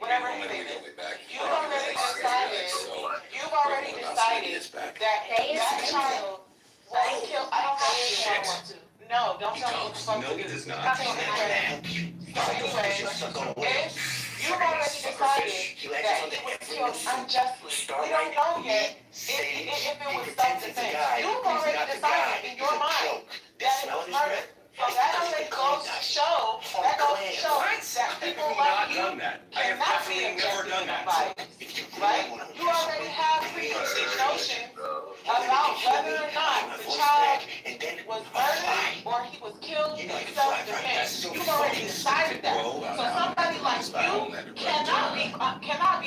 S22: Whatever his name is. You've already decided that child was killed. I don't know if I want to. No, don't tell me what the fuck to do.
S3: No, it does not.
S22: So anyway, if you've already decided that he was killed unjustly, we don't know yet if it was self-defense. You've already decided in your mind that it was murder. So that only goes to show that people like you cannot be objective in life. Right? You already have preconceived notions about whether or not the child was murdered or he was killed in self-defense. You've already decided that. So somebody like you cannot be biased. You cannot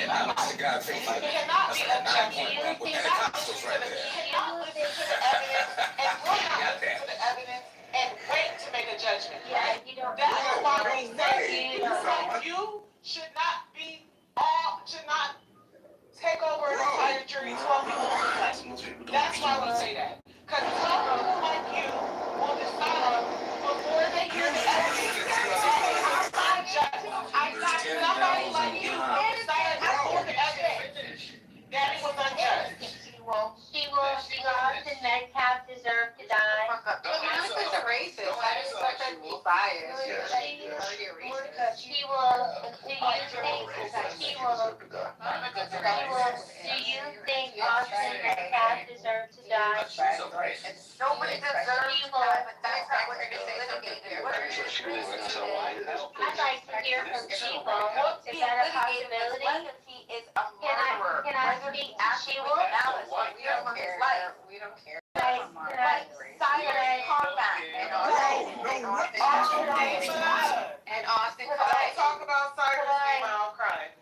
S22: be objective. You cannot listen to the evidence and will not listen to the evidence and wait to make a judgment. Right? That's why we say you should not take over an entire jury 12 people. That's why we say that. Because 12 people like you will decide before they hear the evidence. I got somebody like you will decide before the evidence that it was unjust.
S19: She lost and Metcalf deserved to die.
S5: But Monica's a racist. I just expect her to be biased.
S19: She will, do you think she will, Do you think Austin Metcalf deserved to die?
S5: Nobody deserves to die, but that's not what you're litigated. What are you
S19: I'd like to hear from Sheila. Is that a possibility?
S5: Legacy is a murderer.
S19: Can I speak to Sheila?
S5: We don't care. We don't care.
S19: Can I
S5: Combat. And Austin caught.
S22: Talk about Cyrus meanwhile crying.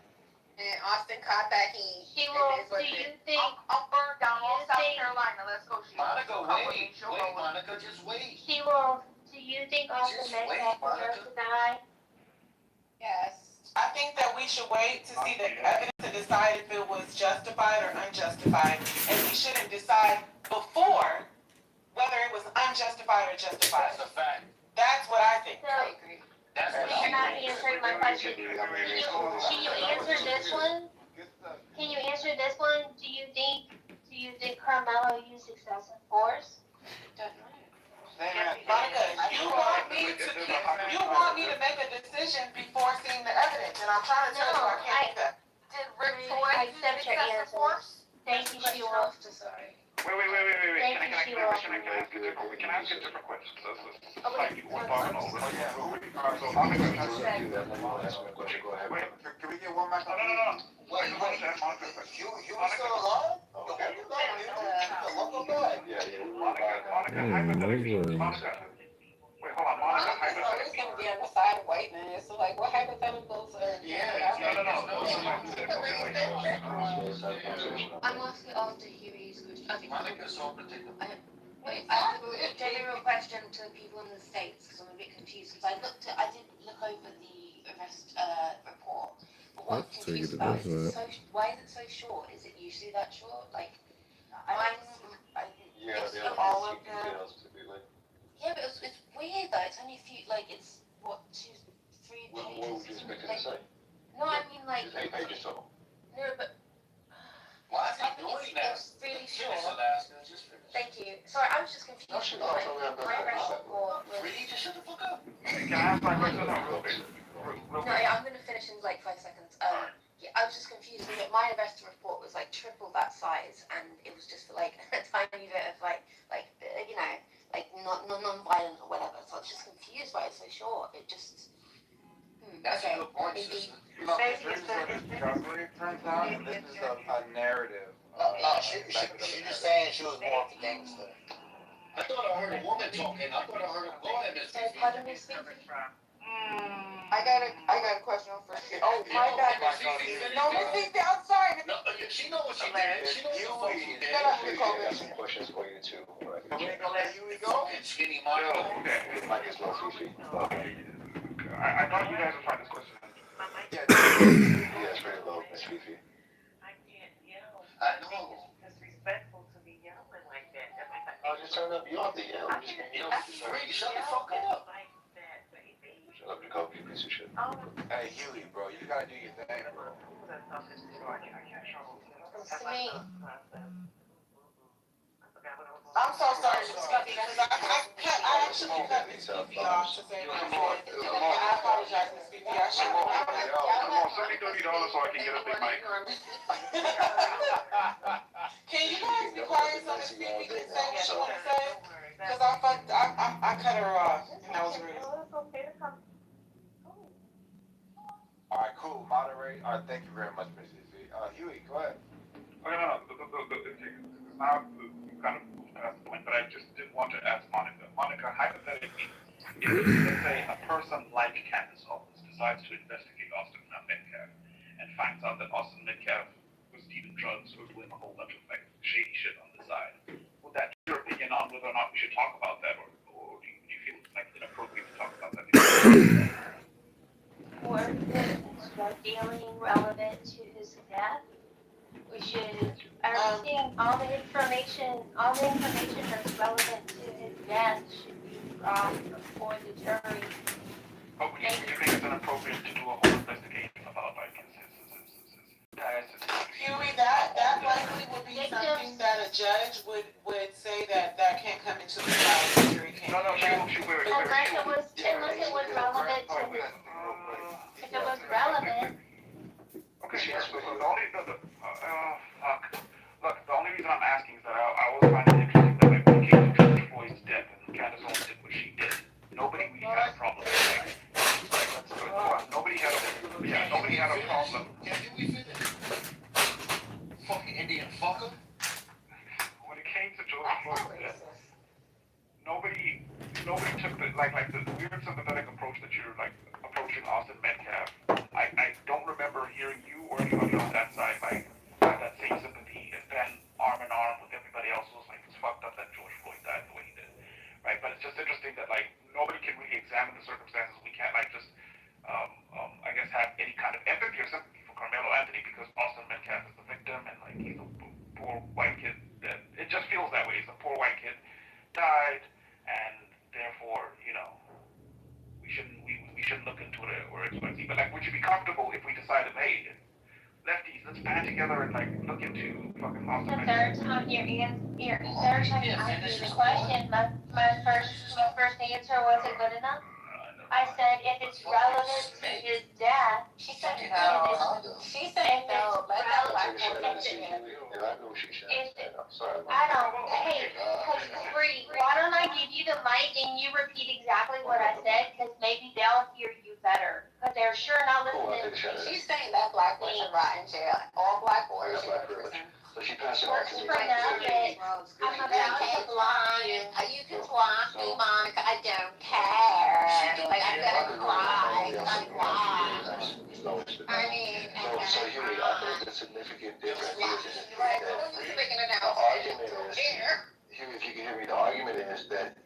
S5: And Austin caught that heat.
S19: Sheila, do you think?
S5: I'm burned down all South Carolina. Let's go, Sheila.
S12: Monica, wait, Monica, just wait.
S19: Sheila, do you think Austin Metcalf deserves to die?
S5: Yes.
S22: I think that we should wait to see the evidence to decide if it was justified or unjustified. And we shouldn't decide before whether it was unjustified or justified.
S12: That's a fact.
S22: That's what I think.
S19: So,
S12: That's
S19: you're not answering my question. Can you answer this one? Can you answer this one? Do you think Carmelo used excessive force?
S22: Monica, you want me to make a decision before seeing the evidence, and I'm trying to tell you I can't do that.
S5: Did Rick Floyd
S19: I
S5: use
S19: accept your
S5: excessive
S19: answer.
S5: force?
S19: Thank you, Sheila.
S20: Wait.
S19: Thank you, Sheila.
S20: Can I ask a different question?
S5: Oh,
S20: Like, we're talking over. So Monica, wait, can we get one more? No. Wait, Monica,
S12: You were still alive?
S20: Monica, wait, hold on, Monica, hypothetically.
S5: It's gonna be on the side of white man. So like, what hypotheticals are?
S13: I'm asking after Huey's question. I think
S12: Monica's so particular.
S13: I have a general question to people in the States because I'm a bit confused because I did look over the arrest report. But what I'm confused about is why is it so short? Is it usually that short? Like,
S5: All of them.
S13: yeah, but it's weird though. It's only a few, like, it's what, 2, 3 pages.
S16: What would you expect it to say?
S13: No, I mean like.
S16: It's 8 pages total.
S13: No, but.
S12: Why is
S13: I
S12: he
S13: think
S12: doing that?
S13: it's really
S12: Finish
S13: short.
S12: Alaska, just finish.
S13: Thank you. Sorry, I was just confused.
S16: No, she
S13: Like,
S16: knows.
S13: my arrest report was.
S12: Really? Just shut the fuck up.
S20: Can I ask my question real quick?
S13: No, yeah, I'm gonna finish in like 5 seconds. Yeah, I was just confused. My arrest report was like triple that size, and it was just for like a tiny bit of like you know, like non-violent or whatever. So I was just confused why it's so short. It just.
S12: That's
S13: Okay.
S12: a good point,
S13: Maybe.
S12: sister.
S17: This is a discovery, turns out, and this is a narrative.
S14: She just saying she was more of a gangster.
S12: I thought I heard a woman talking. I thought I heard a woman.
S13: Pardon me, speaking.
S5: I got a question for you. Oh my God. No, Miss Cece, I'm sorry.
S12: No, she knows what she did. She knows what she did.
S5: Shut up, Nicole.
S16: I got some questions for you too.
S17: We ain't gonna let Huey go?
S12: Fucking skinny Monica.
S16: Mike is well, Fifi.
S20: I thought you guys were trying this question.
S16: Yeah, it's pretty low, Miss Fifi.
S12: I know.
S16: Oh, just turn up. You don't have to yell. You just
S12: You know, Bree, shut the fuck up.
S16: shut up, Nicole. You piece of shit.
S17: Hey, Huey, bro, you gotta do your thing, bro.
S13: It's to me.
S22: I'm so sorry, Scoopy, because I actually cut Miss Fifi off to say what I said. I apologize, Miss Fifi. I should
S20: Come on, send me $30 so I can get a big mic.
S22: Can you guys be quiet so Miss Fifi can say what she wants to say? Because I cut her off, and that was rude.
S17: Alright, cool, moderate. Thank you very much, Miss Fifi. Huey, go ahead.
S20: Okay, no. Now, you kind of moved past the point, but I just did want to ask Monica. Monica, hypothetically, if, let's say, a person like Candace Owens decides to investigate Austin Metcalf and finds out that Austin Metcalf was dealing drugs or doing a whole bunch of like shady shit on the side, would that be your opinion on whether or not we should talk about that, or do you feel like inappropriate to talk about that?
S19: Or drug dealing relevant to his death? We should, everything, all the information that's relevant to his death should be brought before the jury.
S20: But would you think it's inappropriate to do a whole investigation about like his
S22: Huey, that likely would be something that a judge would say that can't come into the trial, the jury can't.
S20: No, she will.
S19: Unless it was relevant to his, if it was relevant.
S20: Okay, the only had a problem.
S14: Yeah, did we finish? Fucking Indian fucker.
S20: When it came to George Floyd, nobody took the weird sympathetic approach that you're like approaching Austin Metcalf. I don't remember hearing you or anybody on that side like have that same sympathy and then arm in arm with everybody else who was like, it's fucked up that George Floyd died the way he did. Right? But it's just interesting that like nobody can really examine the circumstances. We can't like just I guess have any kind of empathy or sympathy for Carmelo Anthony because Austin Metcalf is the victim and like he's a poor white kid that it just feels that way. He's a poor white kid died and therefore, you know, we shouldn't look into it or XYZ. But like would you be comfortable if we decided, hey, lefties, let's band together and like look into fucking Austin
S19: The
S20: Metcalf?
S19: third time you asked me the question, my first answer wasn't good enough. I said if it's relevant to his death.
S13: She said no. She said no. Let that black woman continue.
S19: Hey, Bree, why don't I give you the mic and you repeat exactly what I said? Because maybe they'll hear you better. Because they're sure not listening.
S13: She's saying that black boy should rot in jail. All black boys should go to prison.
S16: So she passed it on
S19: Works
S16: to
S19: for now, but I'm not
S13: You can lie. You can block me, Monica. I don't care. Like, I'm gonna cry. I'm cry. I mean,
S16: so Huey, I think the significant difference is
S13: right.
S16: that
S13: Who's making an
S16: the
S13: announcement?
S16: argument is, Huey, if you can hear me, the argument is that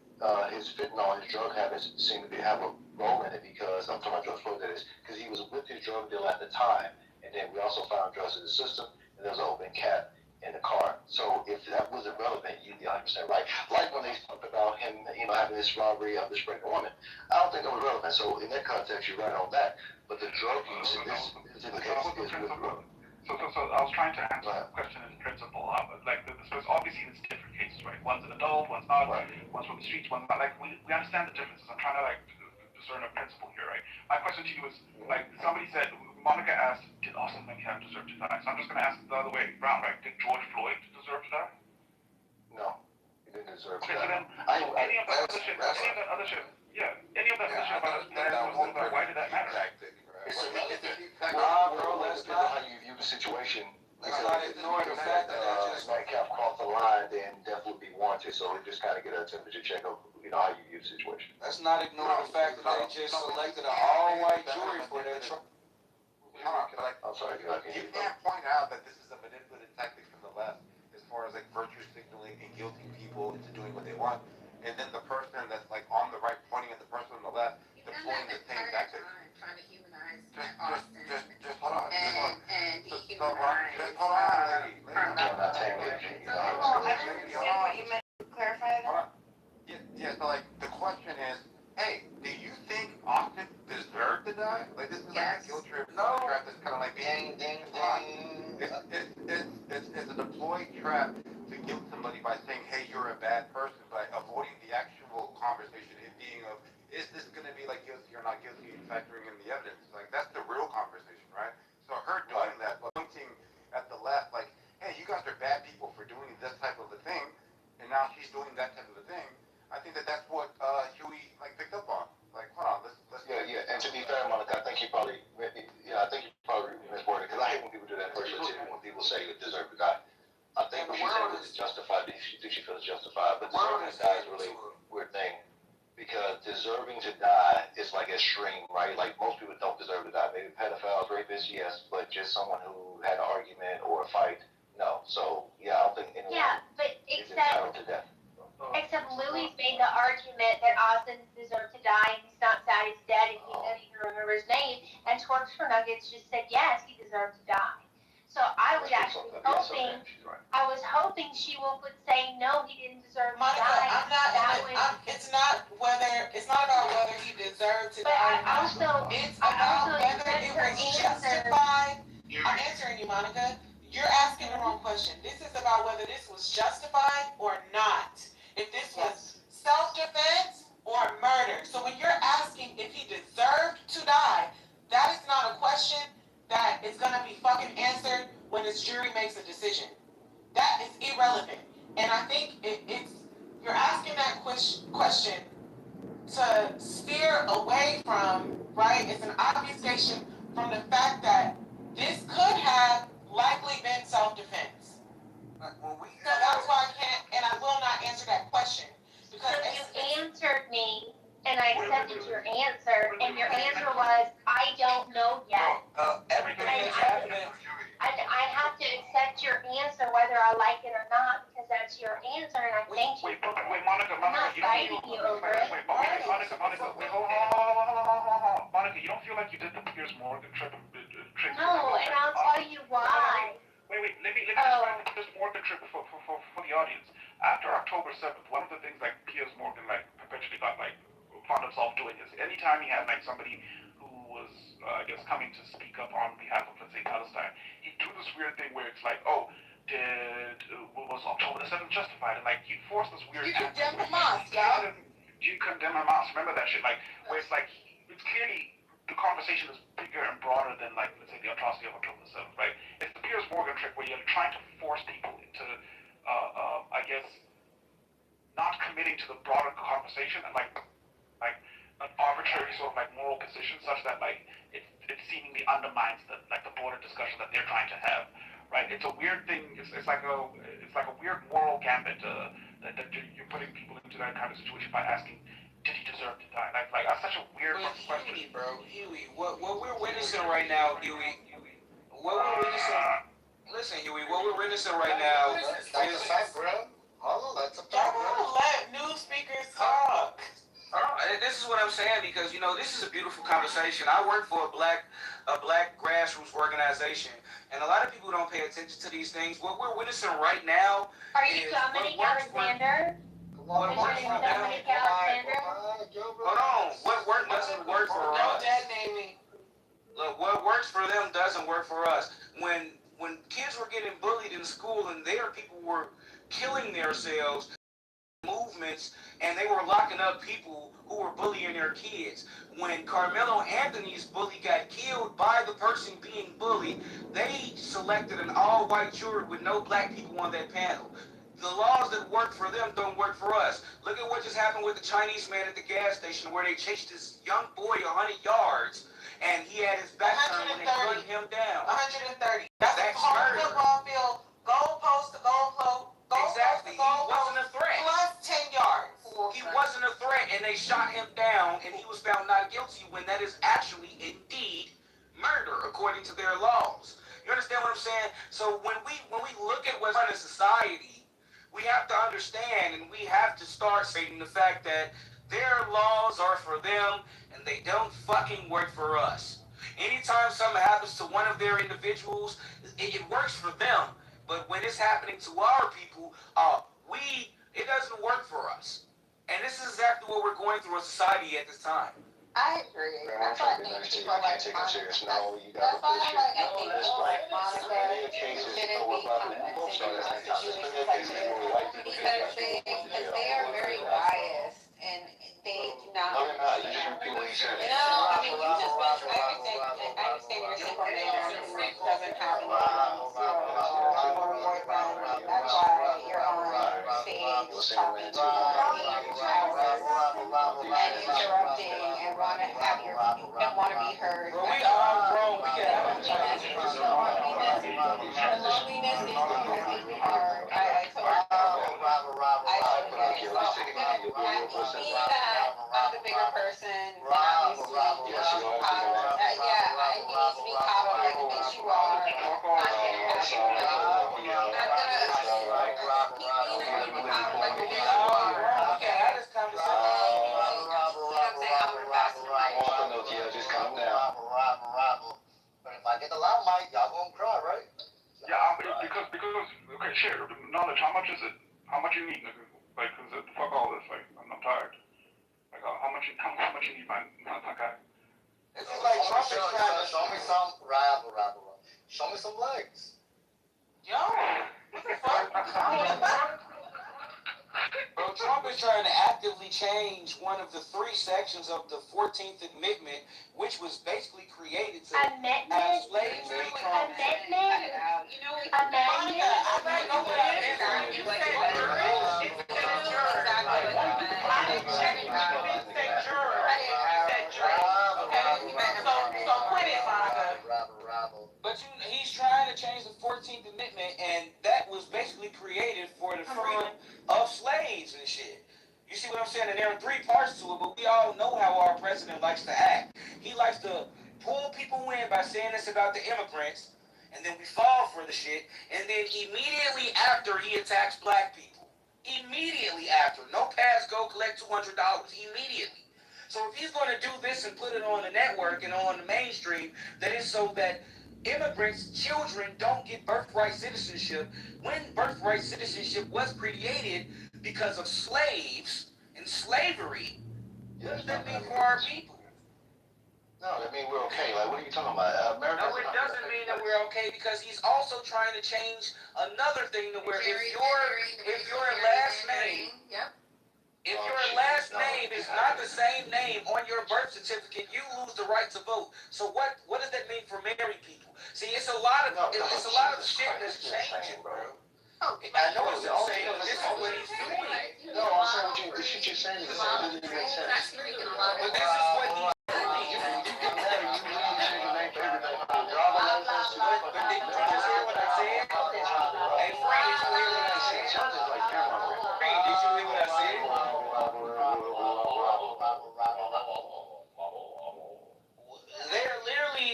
S16: his fentanyl, his drug habits seem to have a role in it because, I'm talking about George Floyd, that is, because he was with his drug deal at the time, and then we also found drugs in the system, and there was an open cap in the car. So if that was irrelevant, you'd be 100% right. Like when they talked about him, you know, having this robbery of this pregnant woman, I don't think that was relevant. So in that context, you're right on that. But the drug use in this particular case is with relevant.
S20: So I was trying to answer the question in principle. Like, there's obviously it's different cases, right? One's an adult, one's not. Right. One's from the streets, one's not. Like, we understand the differences. I'm trying to, like, discern a principle here, right? My question to you is, like, somebody said, Monica asked, did Austin Metcalf deserve to die? So I'm just going to ask it the other way around, right? Did George Floyd deserve to die?
S16: No, he didn't deserve to
S20: die. Okay, so then,
S16: any of that
S20: other shit about why did that matter?
S16: Bro, that's not how you view the situation.
S12: Let's not ignore the fact that
S16: Metcalf crossed the line, then death would be warranted. So we just kind of get a temperature check of, you know, how you view the situation.
S12: Let's not ignore the fact that they just selected an all-white jury for their trial.
S16: I'm sorry,
S17: you can't point out that this is a manipulative tactic from the left as far as like virtue signaling and guilting people into doing what they want, and then the person that's like on the right pointing at the person on the left deploying the same tactic.
S13: Trying to humanize
S17: just hold on.
S13: And
S17: dehumanize. Just hold on.
S13: I don't understand what you meant. Clarify that.
S17: Yeah. So like the question is, hey, do you think Austin deserved to die? Like this is like a guilt trip. No. Trap that's kind of like being it's a deployed trap to guilt somebody by saying, hey, you're a bad person, by avoiding the actual conversation and being of, is this going to be like guilty or not guilty, factoring in the evidence? Like that's the real conversation, right? So her doing that, pointing at the left, like, hey, you guys are bad people for doing this type of a thing, and now she's doing that type of a thing. I think that's what Huey like picked up on. Like, hold on, let's.
S16: Yeah. And to be fair, Monica, I think you probably misworded because I hate when people do that first too. When people say you deserve to die, I think what she said was justified. She feels justified, but deserving to die is really a weird thing because deserving to die is like extreme, right? Like most people don't deserve to die. Maybe pedophiles, rapists, yes, but just someone who had an argument or a fight, no. So yeah, I don't think anyone is entitled to death.
S19: Except Louis made the argument that Austin deserved to die, and he's not sad he's dead, and he doesn't even remember his name. And Twerks for Nuggets just said yes, he deserved to die. So I was actually hoping, she would say no, he didn't deserve to die.
S22: It's not about whether he deserved to die. It's about whether it was justified. I'm answering you, Monica. You're asking the wrong question. This is about whether this was justified or not. If this was self-defense or murder. So when you're asking if he deserved to die, that is not a question that is going to be fucking answered when this jury makes a decision. That is irrelevant. And I think you're asking that question to steer away from, right? It's an obfuscation from the fact that this could have likely been self-defense. So that's why I can't, and I will not answer that question. Because
S19: So you answered me, and I accepted your answer, and your answer was, I don't know yet.
S22: Everything that's happening.
S19: I have to accept your answer whether I like it or not, because that's your answer, and I thank you for it.
S20: Monica,
S19: I'm not fighting you over it.
S20: Monica, wait, hold on. Monica, you don't feel like you did the Piers Morgan trip?
S19: No, and I'll tell you why.
S20: Wait, let me describe the Piers Morgan trip for the audience. After October 7th, one of the things like Piers Morgan like perpetually got like found himself doing is anytime he had like somebody who was I guess coming to speak up on behalf of, let's say, Palestine, he'd do this weird thing where it's like, oh, was October the 7th justified? And like you force this weird.
S22: You condemn Hamas, yeah.
S20: You condemn Hamas. Remember that shit, like where it's like it's clearly the conversation is bigger and broader than like let's say the atrocity of October the 7th, right? It's the Piers Morgan trick where you're trying to force people into, I guess, not committing to the broader conversation and like an arbitrary sort of like moral position such that like it seemingly undermines the broader discussion that they're trying to have, right? It's a weird thing. It's like a weird moral gambit that you're putting people into that kind of situation by asking, did he deserve to die? Like that's such a weird question.
S2: Huey, what we're witnessing right now, Huey, what we're witnessing. Listen, Huey, what we're witnessing right now is.
S22: Don't let new speakers talk.
S2: This is what I'm saying because this is a beautiful conversation. I work for a black grassroots organization, and a lot of people don't pay attention to these things. What we're witnessing right now.
S19: Are you Dominic Alexander?
S2: What works for them?
S19: Dominic Alexander?
S2: Hold on. What work doesn't work for us?
S22: Don't dead name me.
S2: Look, what works for them doesn't work for us. When kids were getting bullied in school and people were killing themselves, movements, and they were locking up people who were bullying their kids. When Carmelo Anthony's bully got killed by the person being bullied, they selected an all-white jury with no black people on that panel. The laws that work for them don't work for us. Look at what just happened with the Chinese man at the gas station where they chased this young boy 100 yards and he had his back turned when they gunned him down.
S22: 130. That's home football field, goal post to goal post.
S2: Exactly. He wasn't a threat.
S22: Plus 10 yards.
S2: He wasn't a threat, and they shot him down, and he was found not guilty when that is actually, indeed, murder, according to their laws. You understand what I'm saying? So when we look at what's in society, we have to understand, and we have to start stating the fact that their laws are for them, and they don't fucking work for us. Anytime something happens to one of their individuals, it works for them. But when it's happening to our people, it doesn't work for us. And this is exactly what we're going through in society at this time.
S22: I agree.
S16: I'm trying to be nice to you. I can't take it serious. No, you got to push it.
S22: Because they are very biased and they do not.
S16: No, you're not. You just repeat what you said.
S22: No, I mean, you just mentioned, I understand you're a single man who doesn't have any or more than, that's why you're on stage talking to and interrupting and want to have you don't want to be heard.
S2: Well, we are grown. We can have a
S22: The loneliness is really hard. I totally get it. Being that I'm the bigger person, I needs to be coddled. I need to be coddled like a bitch you are. I'm gonna keep being coddled like a bitch you are.
S2: Okay, I just come to say.
S16: Just calm down.
S8: But if I get the loud mic, y'all gonna cry, right?
S20: Yeah, because okay, share knowledge. How much is it? How much you need? Like, fuck all this. Like, I'm tired. Like, how much you need, my guy?
S22: This is like Trump is trying to
S8: show me some rabble. Show me some legs.
S22: Yo, what the fuck?
S2: Bro, Trump is trying to actively change one of the 3 sections of the 14th Amendment, which was basically created to have slaves become. But he's trying to change the 14th Amendment, and that was basically created for the freedom of slaves and shit. You see what I'm saying? And there are three parts to it, but we all know how our president likes to act. He likes to pull people in by saying this about the immigrants, and then we fall for the shit, and then immediately after he attacks black people. Immediately after. No pass, go collect $200. Immediately. So if he's going to do this and put it on the network and on the mainstream, that is so that immigrants, children, don't get birthright citizenship, when birthright citizenship was created because of slaves and slavery. What does that mean for our people?
S16: No, that means we're okay. Like, what are you talking about? America.
S2: No, it doesn't mean that we're okay, because he's also trying to change another thing to where if your last name, if your last name is not the same name on your birth certificate, you lose the right to vote. So what does that mean for married people? See, it's a lot of shit that's changing, bro. I know it's insane, but this is what he's doing.
S16: No, I'm saying what you're saying is it doesn't even make sense.
S2: But this is what he's doing. But did you just hear what I said? Hey, Free, did you hear what I said? Free, did you hear what I said?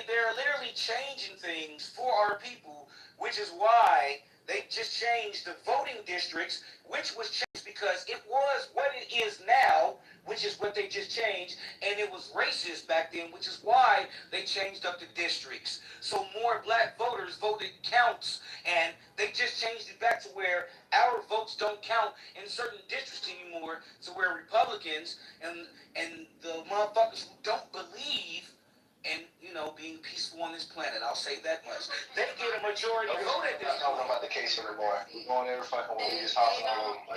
S2: They're literally changing things for our people, which is why they just changed the voting districts, which was changed because it was what it is now, which is what they just changed, and it was racist back then, which is why they changed up the districts. So more black voters voted counts, and they just changed it back to where our votes don't count in certain districts anymore, to where Republicans and the motherfuckers who don't believe and, being peaceful on this planet, I'll say that much, they get a majority vote at this
S16: point. I'm not about the case anymore. We're going every fucking way. We just hopping on. I'm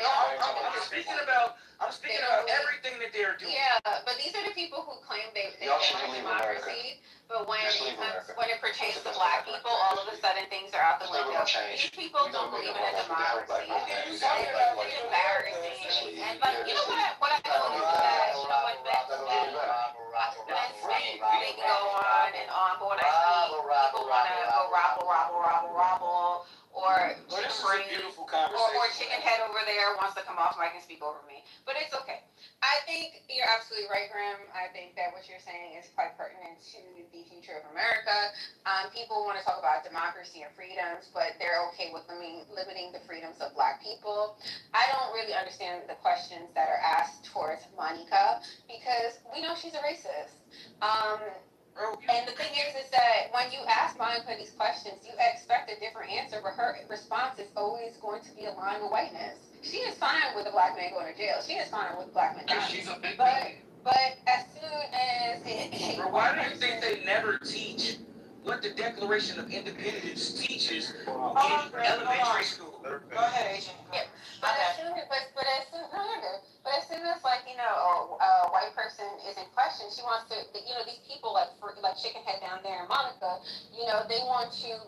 S2: speaking about everything that they're doing.
S1: Yeah, but these are the people who claim they want democracy, but when it pertains to black people, all of a sudden things are out the window. These people don't believe in a democracy. It's embarrassing. And you know what I know is that, they can go on and on, but when I speak, people want to go robble, or chicken head over there wants to come off mic and speak over me. But it's okay. I think you're absolutely right, Graham. I think that what you're saying is quite pertinent to the future of America. People want to talk about democracy and freedoms, but they're okay with limiting the freedoms of black people. I don't really understand the questions that are asked towards Monica, because we know she's a racist. And the thing is that when you ask Monica these questions, you expect a different answer, but her response is always going to be aligned with whiteness. She is fine with a black man going to jail. She is fine with black men dying.
S2: She's a big
S1: but as soon as
S2: why do you think they never teach what the Declaration of Independence teaches in elementary school?
S1: Go ahead, Agent. Yeah. But as soon as a white person is in question, she wants to, these people like Chicken Head down there and Monica, they want to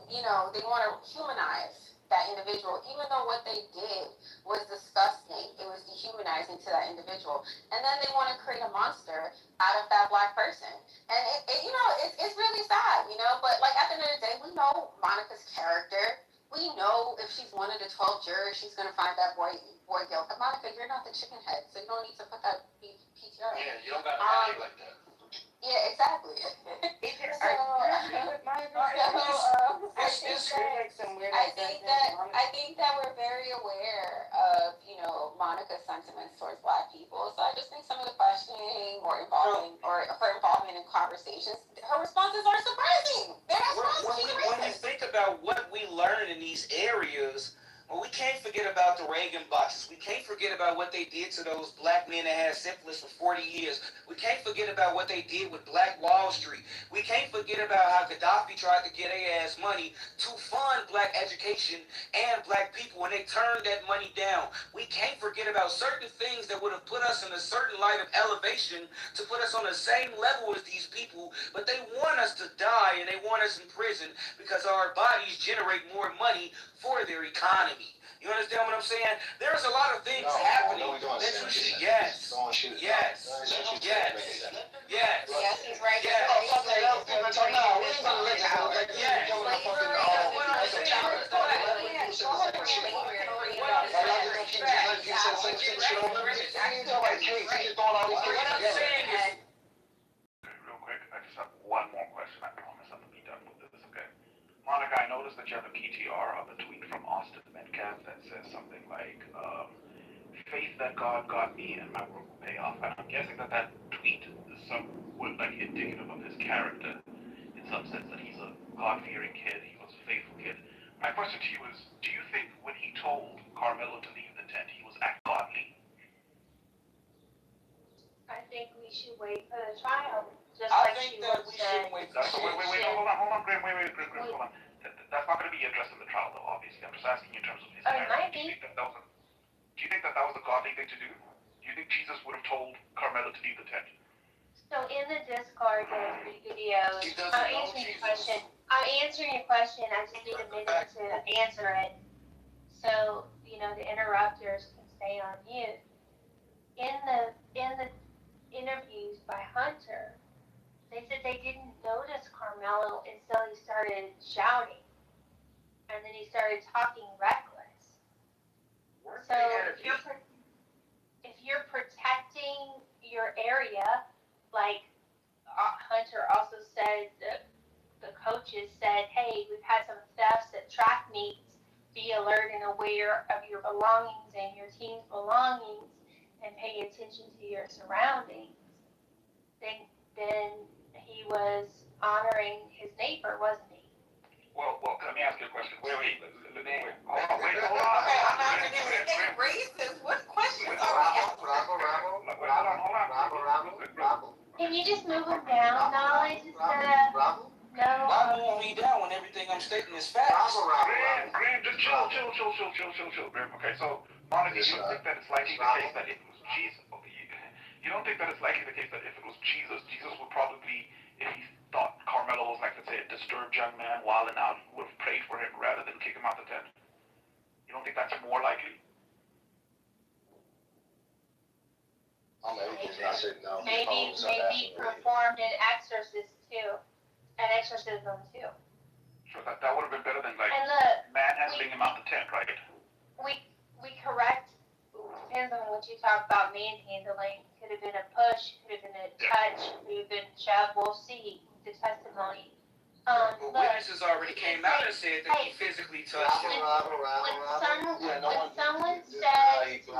S1: humanize that individual, even though what they did was disgusting. It was dehumanizing to that individual. And then they want to create a monster out of that black person. And it's really sad, but like at the end of the day, we know Monica's character. We know if she's one of the 12 jurors, she's going to find that boy guilty. Monica, you're not the chicken head, so you don't need to put that PTR.
S12: Yeah, you don't got to lie like that.
S1: Yeah, exactly. I think that we're very aware of, Monica's sentiments towards black people. So I just think some of the questioning or her involvement in conversations, her responses are surprising. They're not surprising.
S2: When you think about what we learn in these areas, well, we can't forget about the Reagan boxes. We can't forget about what they did to those black men that had syphilis for 40 years. We can't forget about what they did with Black Wall Street. We can't forget about how Gaddafi tried to get their ass money to fund black education and black people, and they turned that money down. We can't forget about certain things that would have put us in a certain light of elevation to put us on the same level as these people, but they want us to die and they want us in prison because our bodies generate more money for their economy. You understand what I'm saying? saying? There's a lot of things happening that you should. Yes. Yes.
S1: Yes, he's right.
S2: Yes.
S10: Real quick, I just have one more question. I promise I'm gonna be done with this, okay? Monica, I noticed that you have a PTR of a tweet from Austin Metcalf that says something like, faith that God got me and my work will pay off. And I'm guessing that that tweet is somewhat like indicative of his character in some sense, that he's a God-fearing kid, he was a faithful kid. My question to you is, do you think when he told Carmelo to leave the tent, he was acting godly?
S19: I think we should wait for the trial, just
S2: I
S19: like
S2: think
S19: she
S2: that
S19: was
S2: we
S19: said.
S2: should wait.
S10: Hold on, Graham, hold on. That's not going to be addressed in the trial, though, obviously. I'm just asking you in terms of his character.
S19: Might be.
S10: Do you think that was a godly thing to do? Do you think Jesus would have told Carmelo to leave the tent?
S19: So in the Discord, there's 3 videos. I'm answering your question. I just need a minute to answer it. So, the interrupters can stay on mute. In the interviews by Hunter, they said they didn't notice Carmelo until he started shouting. And then he started talking reckless. So if you're protecting your area, like Hunter also said, the coaches said, hey, we've had some thefts at track meets. Be alert and aware of your belongings and your team's belongings and pay attention to your surroundings. Then he was honoring his neighbor, wasn't he?
S10: Well, let me ask you a question. Wait. Hold on.
S1: Okay, I'm not going to get racist. What questions are we asking?
S19: Can you just move him down, Knowledge, instead of... No.
S2: Why move me down when everything I'm stating is facts?
S10: Graham, just chill. Graham, okay, so, Monica, you don't think that it's likely the case that if it was Jesus, you don't think that it's likely the case that if it was Jesus would probably, if he thought Carmelo was like, let's say, a disturbed young man wilding out, he would have prayed for him rather than kick him out the tent? You don't think that's more likely?
S19: Maybe performed an exorcism too.
S10: Sure, that would have been better than manhandling him out the tent, right?
S19: We correct. Depends on what you talk about manhandling. Could have been a push. Could have been a touch. Could have been shove. We'll see the testimony.
S2: But witnesses already came out and said that he physically touched him.
S19: When someone says,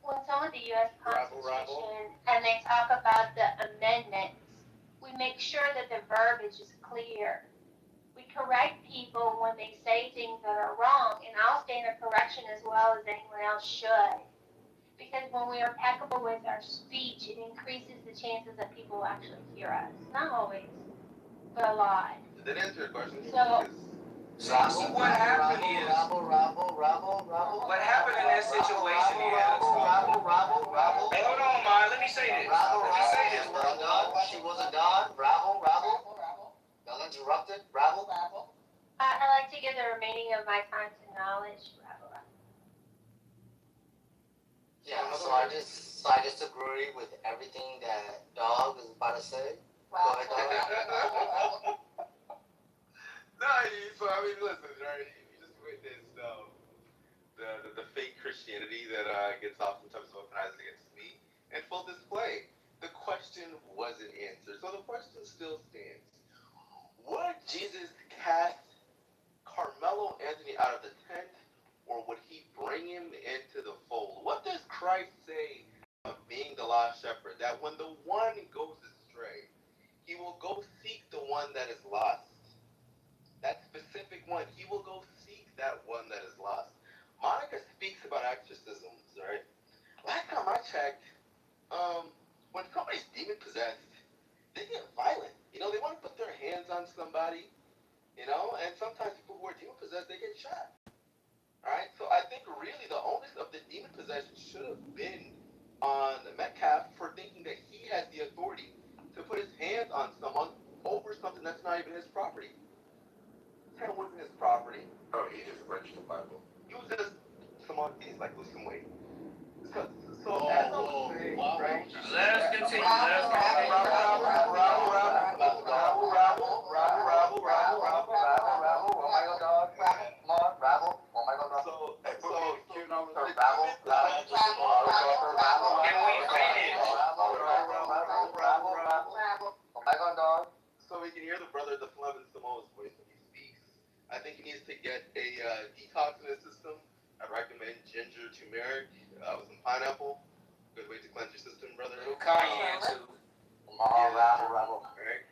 S19: when someone the U.S. Constitution and they talk about the amendments, we make sure that the verbiage is clear. We correct people when they say things that are wrong, and I'll stand a correction as well as anyone else should. Because when we are impeccable with our speech, it increases the chances that people will actually hear us. Not always, but a lot.
S8: Did that answer your question?
S2: See, what happened is, what happened in that situation is, hey, hold on, Ma, let me say this.
S8: She was a god, bravo. Uninterrupted, bravo.
S19: I like to give the remaining of my time to Knowledge.
S21: Yeah, so I just agree with everything that Dog is about to say. Go ahead, Dog.
S8: So I mean, listen, right? You just witnessed the fake Christianity that gets oftentimes weaponized against me. In full display, the question wasn't answered, so the question still stands. Would Jesus cast Carmelo Anthony out of the tent, or would he bring him into the fold? What does Christ say of being the lost shepherd? That when the one goes astray, he will go seek the one that is lost. That specific one, he will go seek that one that is lost. Monica speaks about exorcisms, right? Last time I checked, when somebody's demon possessed, they get violent. They want to put their hands on somebody, and sometimes people who are demon possessed, they get shot. Alright, so I think really the onus of the demon possession should have been on Metcalf for thinking that he has the authority to put his hands on someone over something that's not even his property. It wasn't his property.
S2: Let's continue. Let's continue.
S9: So we can hear the brother, the Fleming Samoa's voice when he speaks. I think he needs to get a detox in his system. I recommend ginger, turmeric, with some pineapple. Good way to cleanse your system, brother.
S2: Cayenne too.
S9: Right?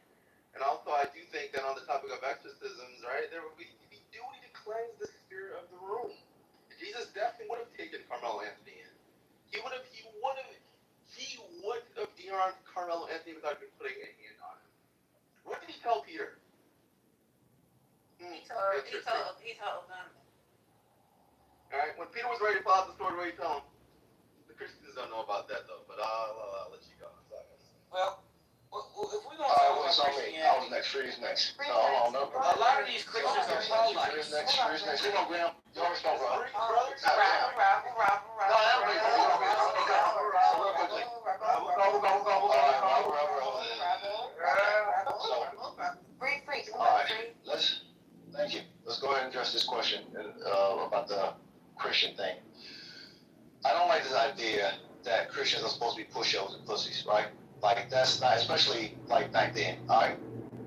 S9: And also, I do think that on the topic of exorcisms, right, there would be duty to cleanse the spirit of the room. Jesus definitely would have taken Carmelo Anthony in. He would have de-armed Carmelo Anthony without even putting a hand on him. What did he tell Peter?
S1: He told them.
S9: Alright, when Peter was ready to pull out the sword, what did he tell him? The Christians don't know about that though, but I'll let you go.
S2: Well, if we're gonna talk about Christianity,
S16: I was next. Freeze next. No.
S2: a lot of these Christians are pro-life.
S16: Freeze next. Come on, Graham. You always know, bro. Thank you. Let's go ahead and address this question about the Christian thing. I don't like this idea that Christians are supposed to be pushovers and pussies, right? Like, that's not, especially like back then, all right?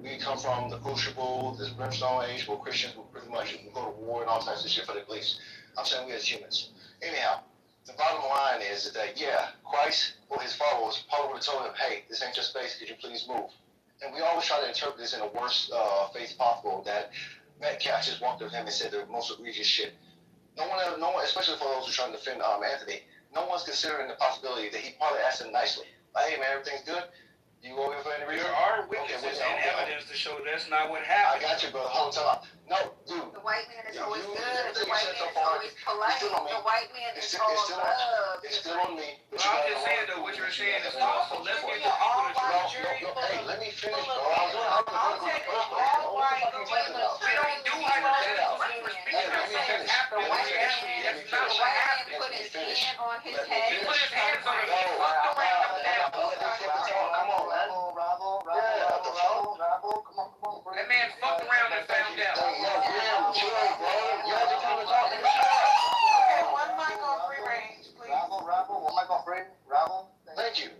S16: We come from the crucible, this brimstone age, where Christians will pretty much go to war and all types of shit for the beliefs. I'm saying we as humans. Anyhow, the bottom line is that, yeah, Christ or his followers probably would have told him, hey, this ain't your space, could you please move? And we always try to interpret this in the worst faith possible, that Metcalf just walked up to him and said the most egregious shit. No one, especially for those who are trying to defend Anthony, no one's considering the possibility that he probably asked him nicely. Like, hey man, everything's good? You over here for any reason?
S2: There are witnesses and evidence to show that's not what happened.
S16: I got you, brother. Hold on. No, dude.
S1: The white man is always good. The white man is always polite. The white man is all love.
S16: It's still on me.
S2: Well, I'm just saying though, what you're saying is false. So let's get the people to truth.
S16: Hey, let me finish, bro.
S1: I'll take all white gorillas.
S2: We don't do hypotheticals. We're speaking of things happening. That's not what happened.
S1: Put his hand on his head.
S2: He put his hands on it. He fucked around with that.
S16: Come on, man.
S2: That man fucked around and found out.
S1: One mic on free range, please.
S16: Thank you.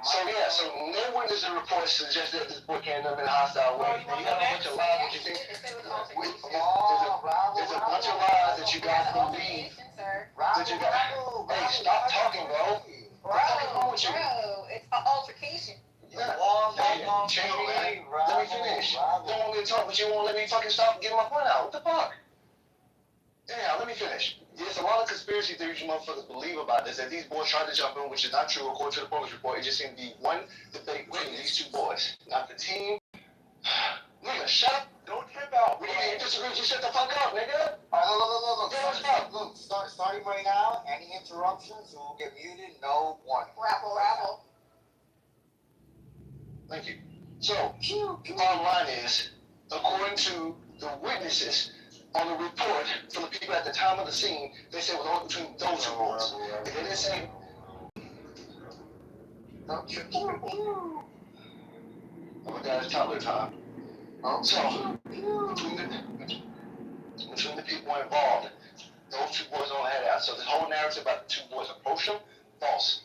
S16: So no witness reports suggest that this book can't have been hostile way. You got a bunch of lies that you think. There's a bunch of lies that you guys believe. Hey, stop talking, bro.
S1: Bro, it's an altercation.
S16: Let me finish. Don't want me to talk, but you won't let me fucking stop and get my point out. What the fuck? Yeah, let me finish. There's a lot of conspiracy theories you motherfuckers believe about this, that these boys tried to jump in, which is not true according to the police report. It just seemed to be one debate between these two boys, not the team. Nigga, shut up.
S9: Don't tip out.
S16: We can't disagree. Just shut the fuck up, nigga.
S8: Look, starting right now, any interruptions will get muted, no warning.
S1: Rabble.
S16: Thank you. So, the bottom line is, according to the witnesses on the report from the people at the time of the scene, they said it was only between those two boys. And they didn't say. Oh my God, it's toddler time. So, between the people involved, those two boys don't have that. So the whole narrative about the two boys approached him, false.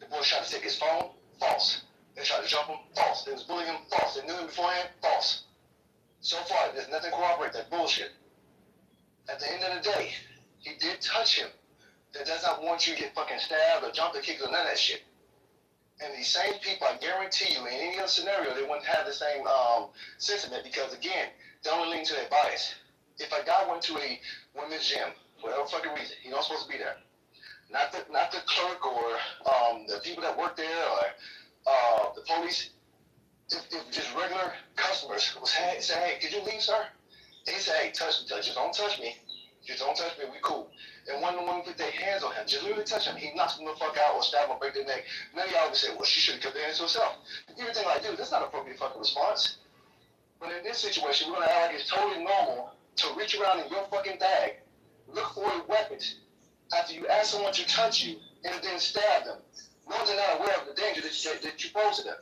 S16: The boys tried to take his phone, false. They tried to jump him, false. They was bullying him, false. They knew him beforehand, false. So far, there's nothing to corroborate that bullshit. At the end of the day, he did touch him. That does not want you to get fucking stabbed or jumped or kicked or none of that shit. And these same people, I guarantee you, in any other scenario, they wouldn't have the same sentiment because, again, they only lean to their bias. If a guy went to a women's gym, for whatever fucking reason, he's not supposed to be there. Not the clerk or the people that work there or the police. If just regular customers would say, hey, could you leave, sir? They say, hey, just don't touch me. Just don't touch me, we cool. And when the woman put their hands on him, just literally touch him, he knocks him the fuck out or stab him or break their neck. Many of y'all would say, well, she should have kept their hands to herself. You would think like, dude, that's not an appropriate fucking response. But in this situation, we're gonna act like it's totally normal to reach around in your fucking bag, look for a weapon after you ask someone to touch you, and then stab them. no one's not aware of the danger that you pose to them.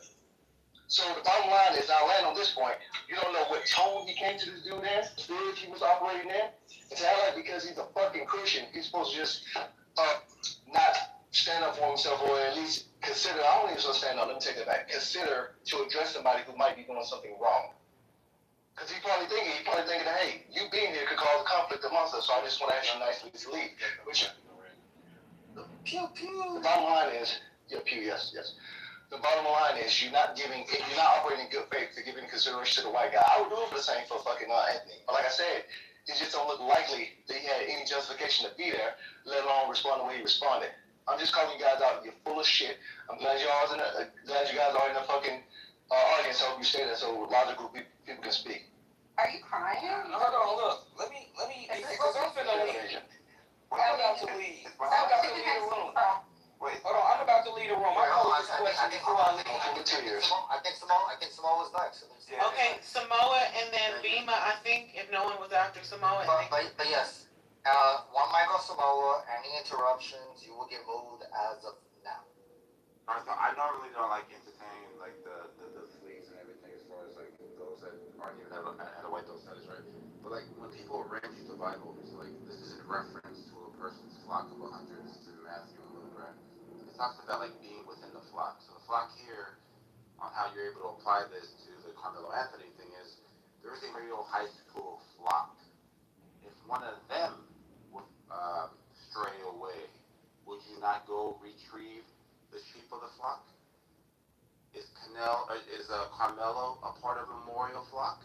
S16: So the bottom line is, I'll land on this point, you don't know what tone he came to this dude in, the spirit he was operating in. And to act like because he's a fucking Christian, he's supposed to just not stand up for himself, or at least consider, I don't even so stand up, let me take that back, consider to address somebody who might be doing something wrong. Because he's probably thinking that, hey, you being here could cause a conflict amongst us, so I just want to ask you nicely to leave. Which,
S21: Pew pew.
S16: the bottom line is, yes. The bottom line is, you're not operating in good faith to give any consideration to the white guy. I would do it for the same for fucking Anthony. But like I said, it just don't look likely that he had any justification to be there, let alone respond the way he responded. I'm just calling you guys out. You're full of shit. I'm glad you guys are in the fucking audience. I hope you stay there so logical people can speak.
S1: Are you crying?
S2: Hold on, look. Let me, because I'm finna leave. I'm about to leave. The room. Wait, hold on. I'm about to leave the room. I hold this question before I leave.
S21: I think Samoa was next.
S4: Okay, Samoa and then Bima, I think, if no one was after Samoa.
S21: But yes, one mic on Samoa. Any interruptions, you will get moved as of now.
S17: I normally don't like entertain like the fleas and everything as far as like those that aren't even had a white dog status, right? But like when people range the Bible, it's like this is in reference to a person's flock of 100. This is in Matthew and Luke, right? It talks about like being within the flock. So the flock here, on how you're able to apply this to the Carmelo Anthony thing is, there's a real high school flock. If one of them would stray away, would you not go retrieve the sheep of the flock? Is Carmelo a part of the memorial flock?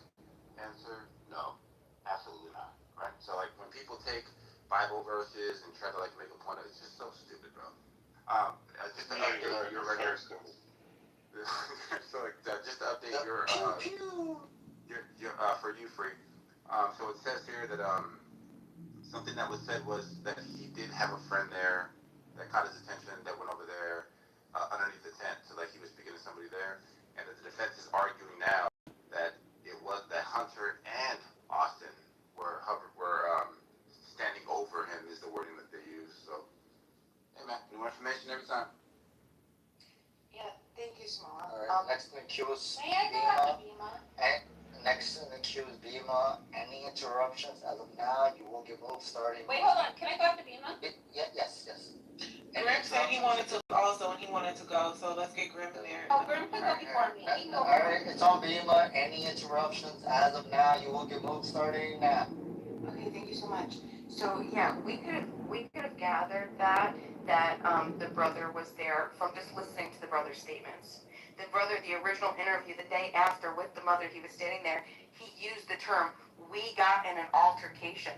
S17: Answer, no, absolutely not. Right? So like when people take Bible verses and try to like make a point of it, it's just so stupid, bro. Just to update your regular school. So like just to update your for you, Free. So it says here that something that was said was that he did have a friend there that caught his attention that went over there underneath the tent. So like he was speaking to somebody there, and the defense is arguing now that it was that Hunter and Austin were standing over him is the wording that they use. So hey man, new information every time.
S1: Yeah, thank you, Samoa.
S21: Alright, next in the queue is
S1: May I go after Bima?
S21: Next in the queue is Bima. Any interruptions as of now, you will get moved starting.
S1: Wait, hold on. Can I go after Bima?
S21: Yes.
S4: Grim said he wanted to also, and he wanted to go, so let's get Grim in there.
S1: Oh, Grim can go before me.
S21: Alright, it's on Bima. Any interruptions as of now, you will get moved starting now.
S18: Okay, thank you so much. So yeah, we could have gathered that the brother was there from just listening to the brother's statements. The original interview the day after with the mother, he was standing there, he used the term, we got in an altercation.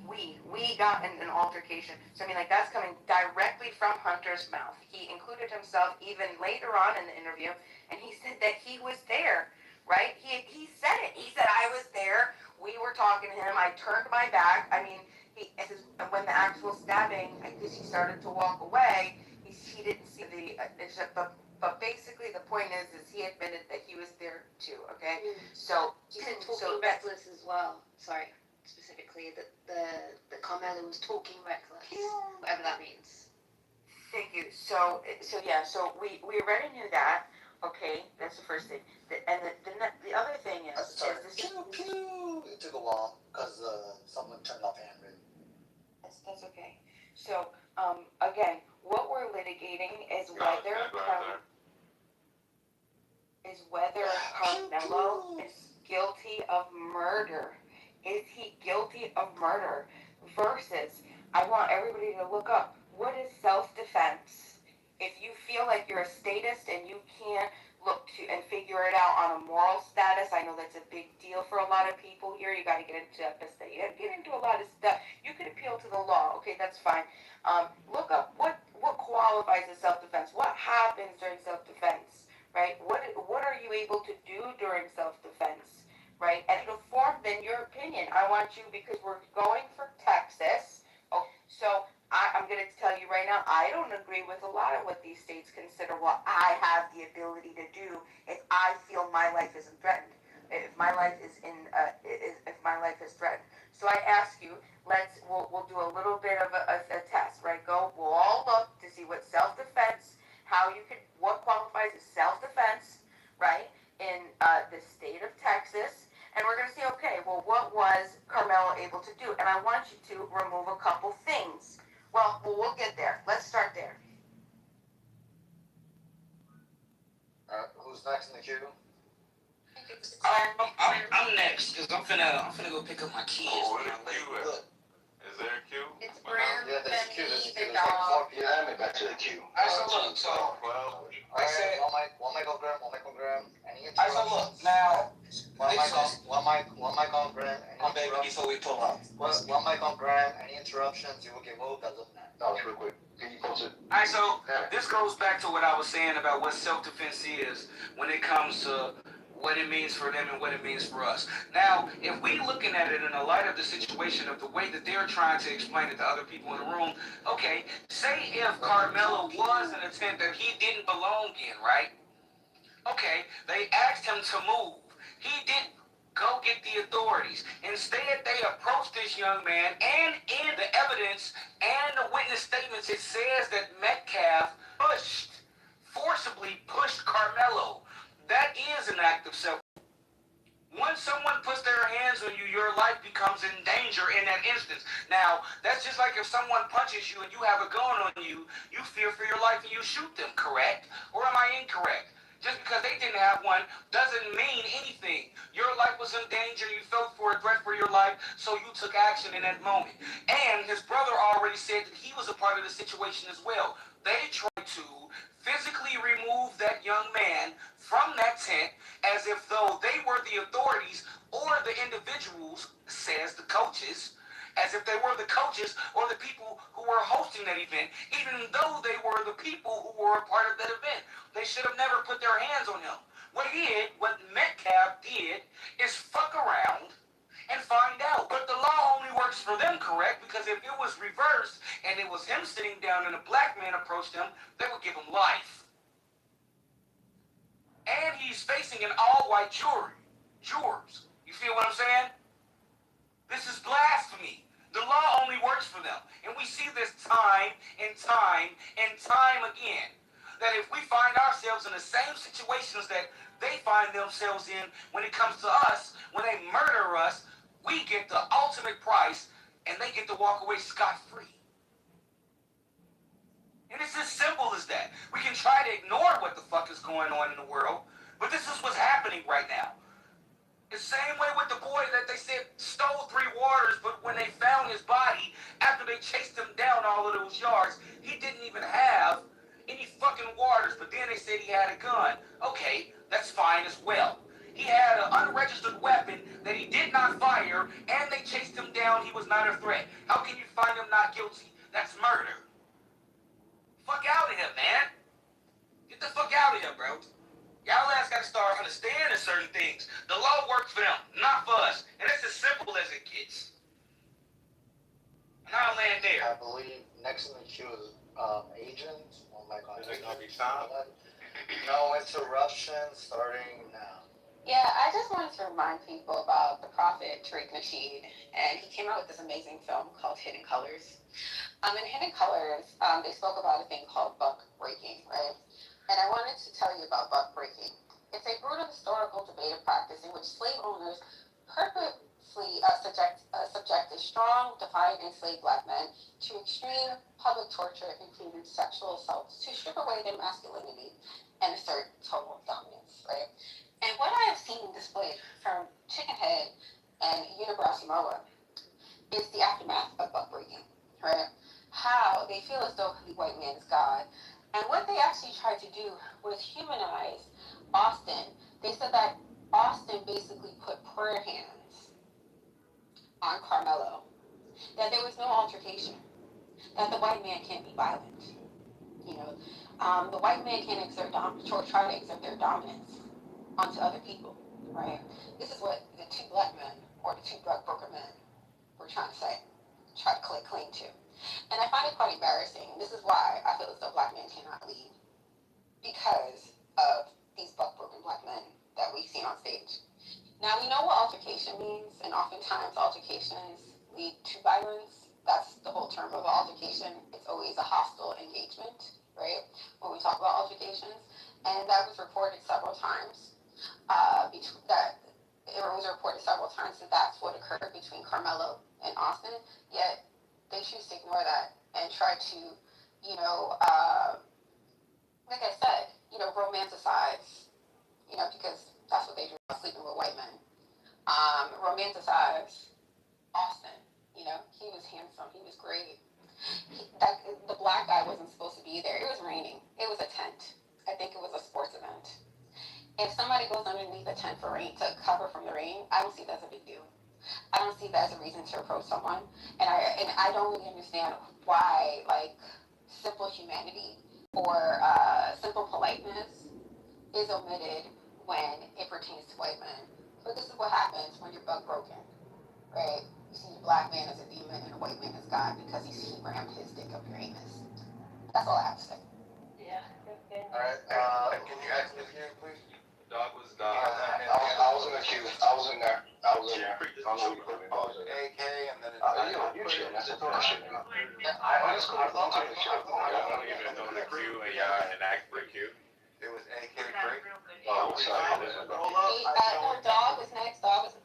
S18: We got in an altercation. So I mean, like, that's coming directly from Hunter's mouth. He included himself even later on in the interview, and he said that he was there, right? He said it. He said, I was there. We were talking to him. I turned my back. I mean, when the actual stabbing, I guess he started to walk away, he didn't see but basically the point is he admitted that he was there too, okay? So
S13: talking reckless as well. Sorry, specifically the Carmelo was talking reckless, whatever that means.
S18: Thank you. So we already knew that. Okay, that's the first thing. And the other thing is,
S21: It took a while because someone turned off handwritten.
S18: That's okay. So again, what we're litigating is whether Carmelo is guilty of murder. Is he guilty of murder? Versus, I want everybody to look up, what is self-defense? If you feel like you're a statist and you can't look to and figure it out on a moral status, I know that's a big deal for a lot of people here. You got to get into a lot of stuff. You could appeal to the law. Okay, that's fine. Look up what qualifies as self-defense. What happens during self-defense, right? What are you able to do during self-defense, right? And to form then your opinion. I want you, because we're going for Texas. Oh, so I'm going to tell you right now, I don't agree with a lot of what these states consider what I have the ability to do if I feel my life isn't threatened. If my life is if my life is threatened. So I ask you, we'll do a little bit of a test, right? We'll all look to see what self-defense what qualifies as self-defense, right, in the state of Texas. And we're going to see, okay, well, what was Carmelo able to do? And I want you to remove a couple things. Well, we'll get there. Let's start there.
S21: Who's next in the queue?
S2: I'm next because I'm finna go pick up my kids.
S7: Oh, where the queue at? Is there a queue?
S18: It's Brim,
S21: Yeah, there's a queue.
S18: Femi,
S21: There's
S18: the
S21: like
S18: dog.
S21: 4 people.
S16: Yeah, I'm back to the queue.
S2: So look, so
S21: I said one mic on Graham. Any
S2: I so look now.
S21: One mic on Graham.
S2: My baby, before we pull up.
S21: One mic on Graham. Any interruptions, you will get moved as of now.
S16: No, it's real quick. Can you post it?
S2: Alright, so this goes back to what I was saying about what self-defense is when it comes to what it means for them and what it means for us. Now, if we looking at it in the light of the situation of the way that they're trying to explain it to other people in the room, okay, say if Carmelo was in a tent that he didn't belong in, right? Okay, they asked him to move. He didn't go get the authorities. Instead, they approached this young man, and in the evidence and the witness statements, it says that Metcalf forcibly pushed Carmelo. That is an act of self. Once someone puts their hands on you, your life becomes in danger in that instance. Now, that's just like if someone punches you and you have a gun on you, you fear for your life and you shoot them, correct? Or am I incorrect? Just because they didn't have one doesn't mean anything. Your life was in danger, you felt for a threat for your life, so you took action in that moment. And his brother already said that he was a part of the situation as well. They tried to physically remove that young man from that tent as if though they were the authorities or the individuals, says the coaches, as if they were the coaches or the people who were hosting that event, even though they were the people who were a part of that event. They should have never put their hands on him. What Metcalf did is fuck around and find out. But the law only works for them, correct? Because if it was reversed and it was him sitting down and a black man approached him, they would give him life. And he's facing an all-white jurors. You feel what I'm saying? This is blasphemy. The law only works for them. And we see this time and time and time again. That if we find ourselves in the same situations that they find themselves in when it comes to us, when they murder us, we get the ultimate price and they get to walk away scot-free. And it's as simple as that. We can try to ignore what the fuck is going on in the world, but this is what's happening right now. The same way with the boy that they said stole 3 waters, but when they found his body, after they chased him down all of those yards, he didn't even have any fucking waters, but then they said he had a gun. Okay, that's fine as well. He had an unregistered weapon that he did not fire, and they chased him down. He was not a threat. How can you find him not guilty? That's murder. Fuck out of here, man. Get the fuck out of here, bro. Y'all ass gotta start understanding certain things. The law works for them, not for us. And it's as simple as it gets. And I'll land there.
S21: I believe next in the queue is Agent. One mic on.
S7: Is it gonna be sound?
S21: No interruptions starting now.
S1: Yeah, I just wanted to remind people about the prophet Tariq Nasheed, and he came out with this amazing film called Hidden Colors. In Hidden Colors, they spoke about a thing called buck breaking, right? And I wanted to tell you about buck breaking. It's a brutal historical debated practice in which slave owners purposely subject a strong, defiant, enslaved black men to extreme public torture, including sexual assaults, to strip away their masculinity and assert total dominance, right? And what I have seen displayed from Chicken Head and Unibrow Samoa is the aftermath of buck breaking, right? How they feel as though the white man is God. And what they actually tried to do was humanize Austin. They said that Austin basically put prayer hands on Carmelo. That there was no altercation. That the white man can't be violent. You know, the white man can't try to exert their dominance onto other people, right? This is what the 2 black men or the 2 drug broker men were trying to say, try to claim to. And I find it quite embarrassing. This is why I feel as though black men cannot lead, because of these buck-broken black men that we see on stage. Now, we know what altercation means, and oftentimes altercations lead to violence. That's the whole term of altercation. It's always a hostile engagement. right? When we talk about altercations, and that was reported several times. It was reported several times that that's what occurred between Carmelo and Austin. Yet they choose to ignore that and try to, you know, like I said, you know, romanticize, you know, because that's what they do, sleeping with white men. Romanticize Austin. You know, he was handsome, he was great. The black guy wasn't supposed to be there. It was raining. It was a tent. I think it was a sports event. If somebody goes underneath a tent for rain to cover from the rain, I don't see that as a big deal. I don't see that as a reason to approach someone, and I don't really understand why like simple humanity or simple politeness is omitted when it pertains to white men. But this is what happens when you're bug broken, right? You see a black man as a demon and a white man as God because he rammed his dick up your anus. That's all I have to say.
S19: Yeah, that's good.
S16: Alright, can you ask me again, please?
S7: Dog was dog.
S16: I was in the queue. I was in there. I was in there. I know you put me. I was in there.
S7: AK and then
S16: You shit. That's a throw shit.
S7: That's cool. I'm taking the shit. Y'all want to get into the queue and y'all enact for queue? It was AK free.
S16: Oh, sorry.
S7: Hold up.
S1: Dog was next. Dog was.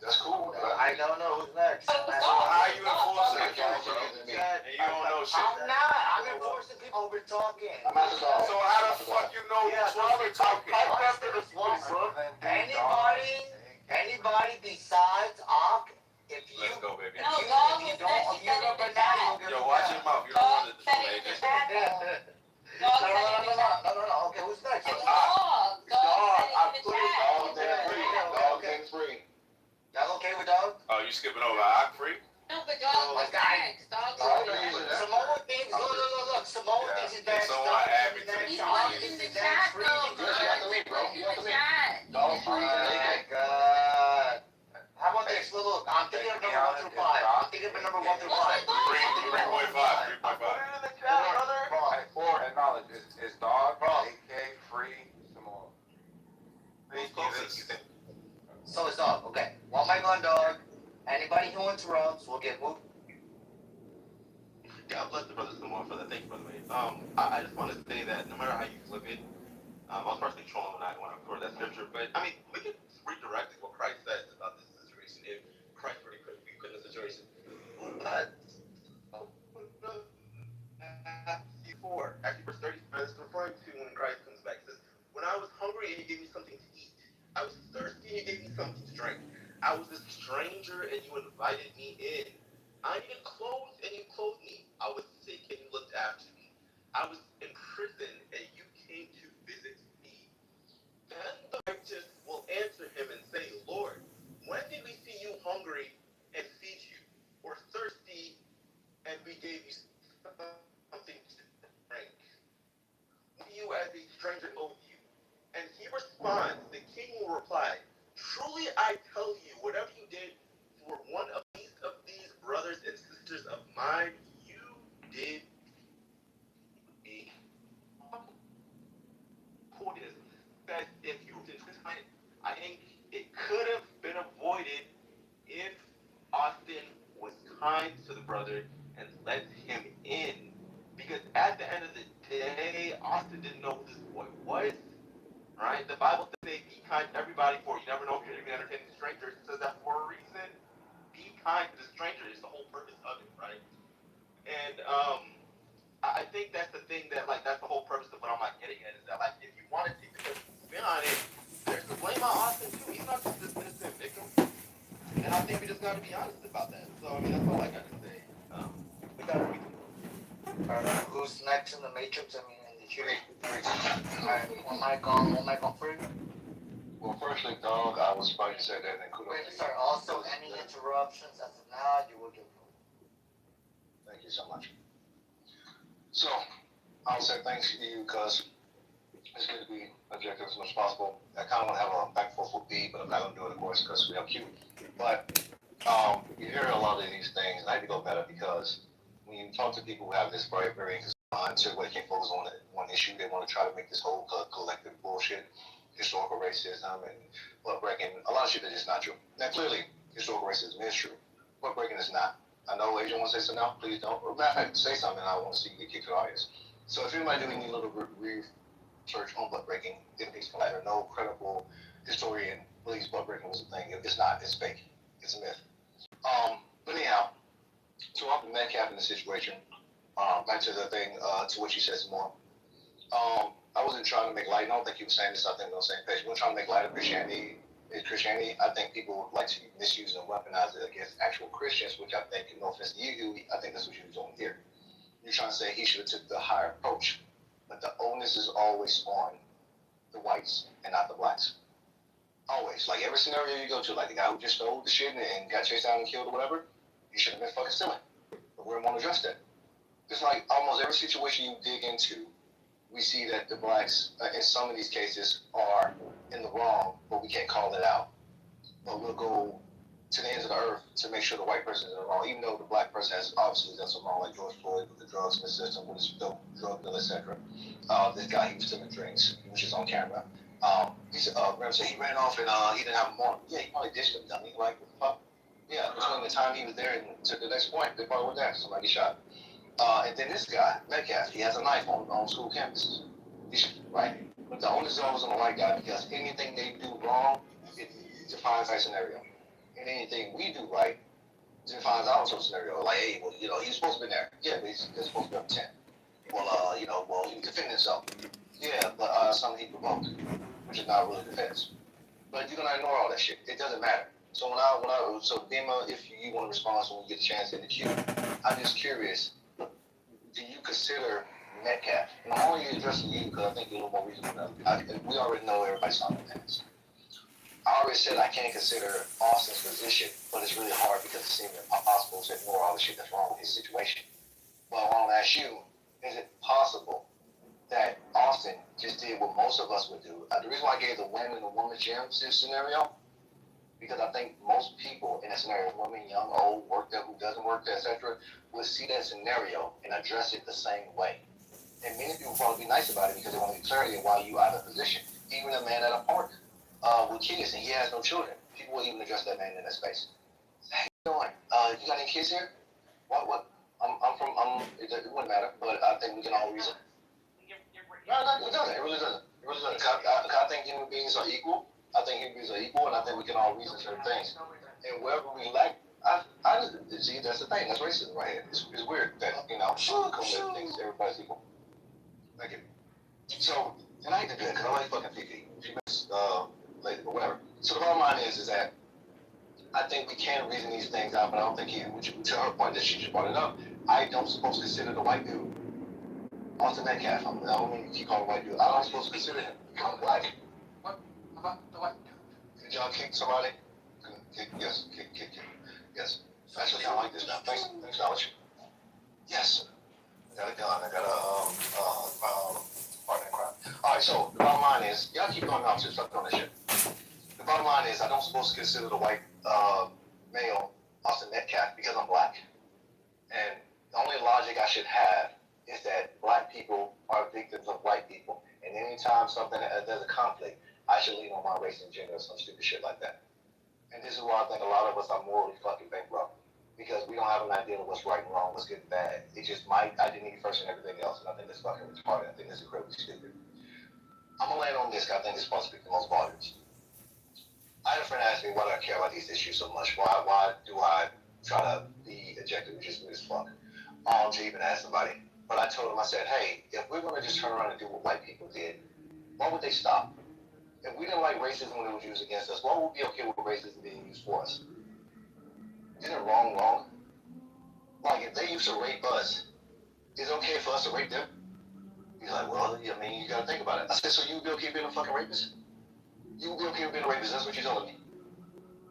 S16: That's cool.
S12: I don't know who's next.
S1: So
S7: How you enforcing it, bro?
S16: And
S7: And you don't know shit.
S12: I'm not. I'm enforcing people over talking.
S16: I'm at the dog.
S7: So how the fuck you know who's really talking?
S12: Anybody besides Ak, if you
S7: Let's go, baby.
S1: No, dog was next. He said in the chat.
S7: Yo, watch your mouth. You don't want it to
S1: Said
S7: play.
S1: in the chat. Dog said in the chat.
S12: No. Okay, who's next?
S1: It was dog. Dog said it in the chat.
S16: Dog thing free.
S12: Y'all okay with dog?
S7: Oh, you skipping over Ock free?
S1: No, but dog was next. Dog was next.
S12: Samoa thinks, look. Samoa thinks he's next.
S7: Someone add me to the
S1: He
S7: queue,
S1: was
S7: please.
S1: in the chat though.
S16: You have to leave, bro. You have to leave.
S12: Oh my God. How about this? Look, I'm thinking of number 1 through 5. I'm thinking of number 1 through 5.
S7: 3.5. 3.5.
S17: For acknowledge, it's dog, AK, free, Samoa.
S12: So it's dog. Okay. One mic on dog. Anybody who interrupts will get moved.
S9: God bless the brother Samoa for that. Thank you, brother. I just want to say that no matter how you flip it, I was personally trolling when I quoted that scripture, but I mean, we could redirect it what Christ says about this situation if Christ really could be put in the situation. But Matthew 4, actually verse 35 is referring to when Christ comes back. It says, "When I was hungry and you gave me something to eat, I was thirsty and you gave me something to drink. I was a stranger and you invited me in. I needed clothes and you clothed me. I was sick and you looked after me. I was in prison and you came to visit me." Then the righteous will answer him and say, "Lord, when did we see you hungry and feed you, or thirsty and we gave you something to drink? You as a stranger owed you." And he responds, the king will reply, "Truly I tell you, whatever you did for one of these brothers and sisters of mine, you did me." Point is that if you were to try it, I think it could have been avoided if Austin was kind to the brother and let him in. Because at the end of the day, Austin didn't know who this boy was. Right? The Bible says be kind to everybody, for you never know if you're going to be entertaining strangers. It says that for a reason. Be kind to the stranger is the whole purpose of it, right? And I think that's the thing that, like, that's the whole purpose of what I'm like getting at is that, like, if you want to take the spin on it, there's the blame on Austin too. He's not just this innocent victim. And I think we just got to be honest about that. So, I mean, that's all I got to say. We got to read them.
S12: Alright, who's next in the matrix? I mean, in the queue. Alright, one mic on free.
S16: Well, firstly, dog, I was about to say that, and kudos.
S12: Wait, sorry, also, any interruptions as of now, you will get moved.
S16: Thank you so much. So, I'll say thanks to you because it's good to be objective as much as possible. I kind of want to have a back and forth with B, but I'm not going to do it, of course, because we have Q. But you hear a lot of these things, and I have to go better because when you talk to people who have this very, very inconsistent mindset where they can't focus on one issue, they want to try to make this whole collective bullshit, historical racism and blood breaking, a lot of shit that is not true. Now, clearly, historical racism is true. Blood breaking is not. I know Asian wants to say something now, please don't. Or matter of fact, say something and I want to see you get kicked to the audience. So if anybody doing any little research on butt breaking, it makes no matter. No credible historian believes butt breaking was a thing. It's not. It's fake. It's a myth. But anyhow, to up the Metcalf in the situation, back to the thing, to what you said some more. I wasn't trying to make light. I don't think you were saying this. I think we're on the same page. We're trying to make light of Christianity. I think people like to misuse and weaponize it against actual Christians, which I think, no offense to you, I think that's what you're doing here. You're trying to say he should have took the higher approach, but the onus is always on the whites and not the blacks. Always. Like every scenario you go to, like the guy who just stole the shit and got chased down and killed or whatever, he should have been fucking stealing. But we don't want to address that. It's like almost every situation you dig into, we see that the blacks, in some of these cases, are in the wrong, but we can't call it out. But we'll go to the ends of the earth to make sure the white person is in the wrong, even though the black person has obviously done some wrong, like George Floyd with the drugs in the system, with his dope drug bill, etc. This guy, he was stealing drinks, which is on camera. He said, remember, so he ran off and he didn't have a warrant. Yeah, he probably ditched him, dummy. Like, what the fuck? Yeah, between the time he was there and to the next point, they probably went down. Somebody shot. And then this guy, Metcalf, he has a knife on school campuses. Right? But the only zone was on the white guy because anything they do wrong, it defines our scenario. And anything we do right defines our scenario. Like, hey, well, he was supposed to be there. Yeah, but he's supposed to be up 10. Well, he was defending himself. Yeah, but something he provoked, which is not really defense. But you're gonna ignore all that shit. It doesn't matter. So so Dima, if you want to respond, so when you get a chance in the queue, I'm just curious. Do you consider Metcalf? And I'm only addressing you because I think you're a little more reasonable than we already know everybody's on the pants. I already said I can't consider Austin's position, but it's really hard because it seems impossible to ignore all the shit that's wrong with his situation. But I want to ask you, is it possible that Austin just did what most of us would do? The reason why I gave the women and the woman gym scenario, because I think most people in that scenario, women, young, old, work there, who doesn't work there, etc., will see that scenario and address it the same way. And many people probably be nice about it because they want to get clarity while you out of position. Even a man at a park with kids and he has no children, people will even address that man in that space. How you doing? You got any kids here? What? It wouldn't matter, but I think we can all reason. No, it doesn't. It really doesn't. It really doesn't. I think human beings are equal. I think human beings are equal, and I think we can all reason certain things. And wherever we lack, I see, that's the thing. That's racism right here. It's weird that, things, everybody's equal. Thank you. So, and I hate to do that because I like fucking Fifi. She makes, like, whatever. So the bottom line is that I think we can reason these things out, but I don't think to her point that she just brought it up, I don't supposed to consider the white dude. Austin Metcalf, I don't mean to keep calling white dude. I'm not supposed to consider him. I'm black. What about the white dude? Did y'all kick somebody? Yes, kick. Yes. Actually, I like this now. Thanks, knowledge. Yes. I got a gun. I got a partner in crime. All right, so the bottom line is, y'all keep going out to stuff on this shit. The bottom line is, I don't supposed to consider the white male Austin Metcalf because I'm black. And the only logic I should have is that black people are victims of white people. And anytime there's a conflict, I should lean on my race and gender or some stupid shit like that. And this is why I think a lot of us are morally fucking bankrupt. Because we don't have an idea of what's right and wrong, what's good and bad. It just might identity first and everything else. And I think that's fucking retarded. I think that's incredibly stupid. I'm gonna land on this because I think it's supposed to speak the most volumes. I had a friend ask me why do I care about these issues so much? Why do I try to be objective, which is weird as fuck, to even ask somebody? But I told him, I said, hey, if we're gonna just turn around and do what white people did, why would they stop? If we didn't like racism when it was used against us, why would we be okay with racism being used for us? Isn't it wrong? Like, if they used to rape us, is it okay for us to rape them? He's like, well, I mean, you gotta think about it. I said, so you would be okay being a fucking rapist? You would be okay with being a rapist, that's what you're telling me.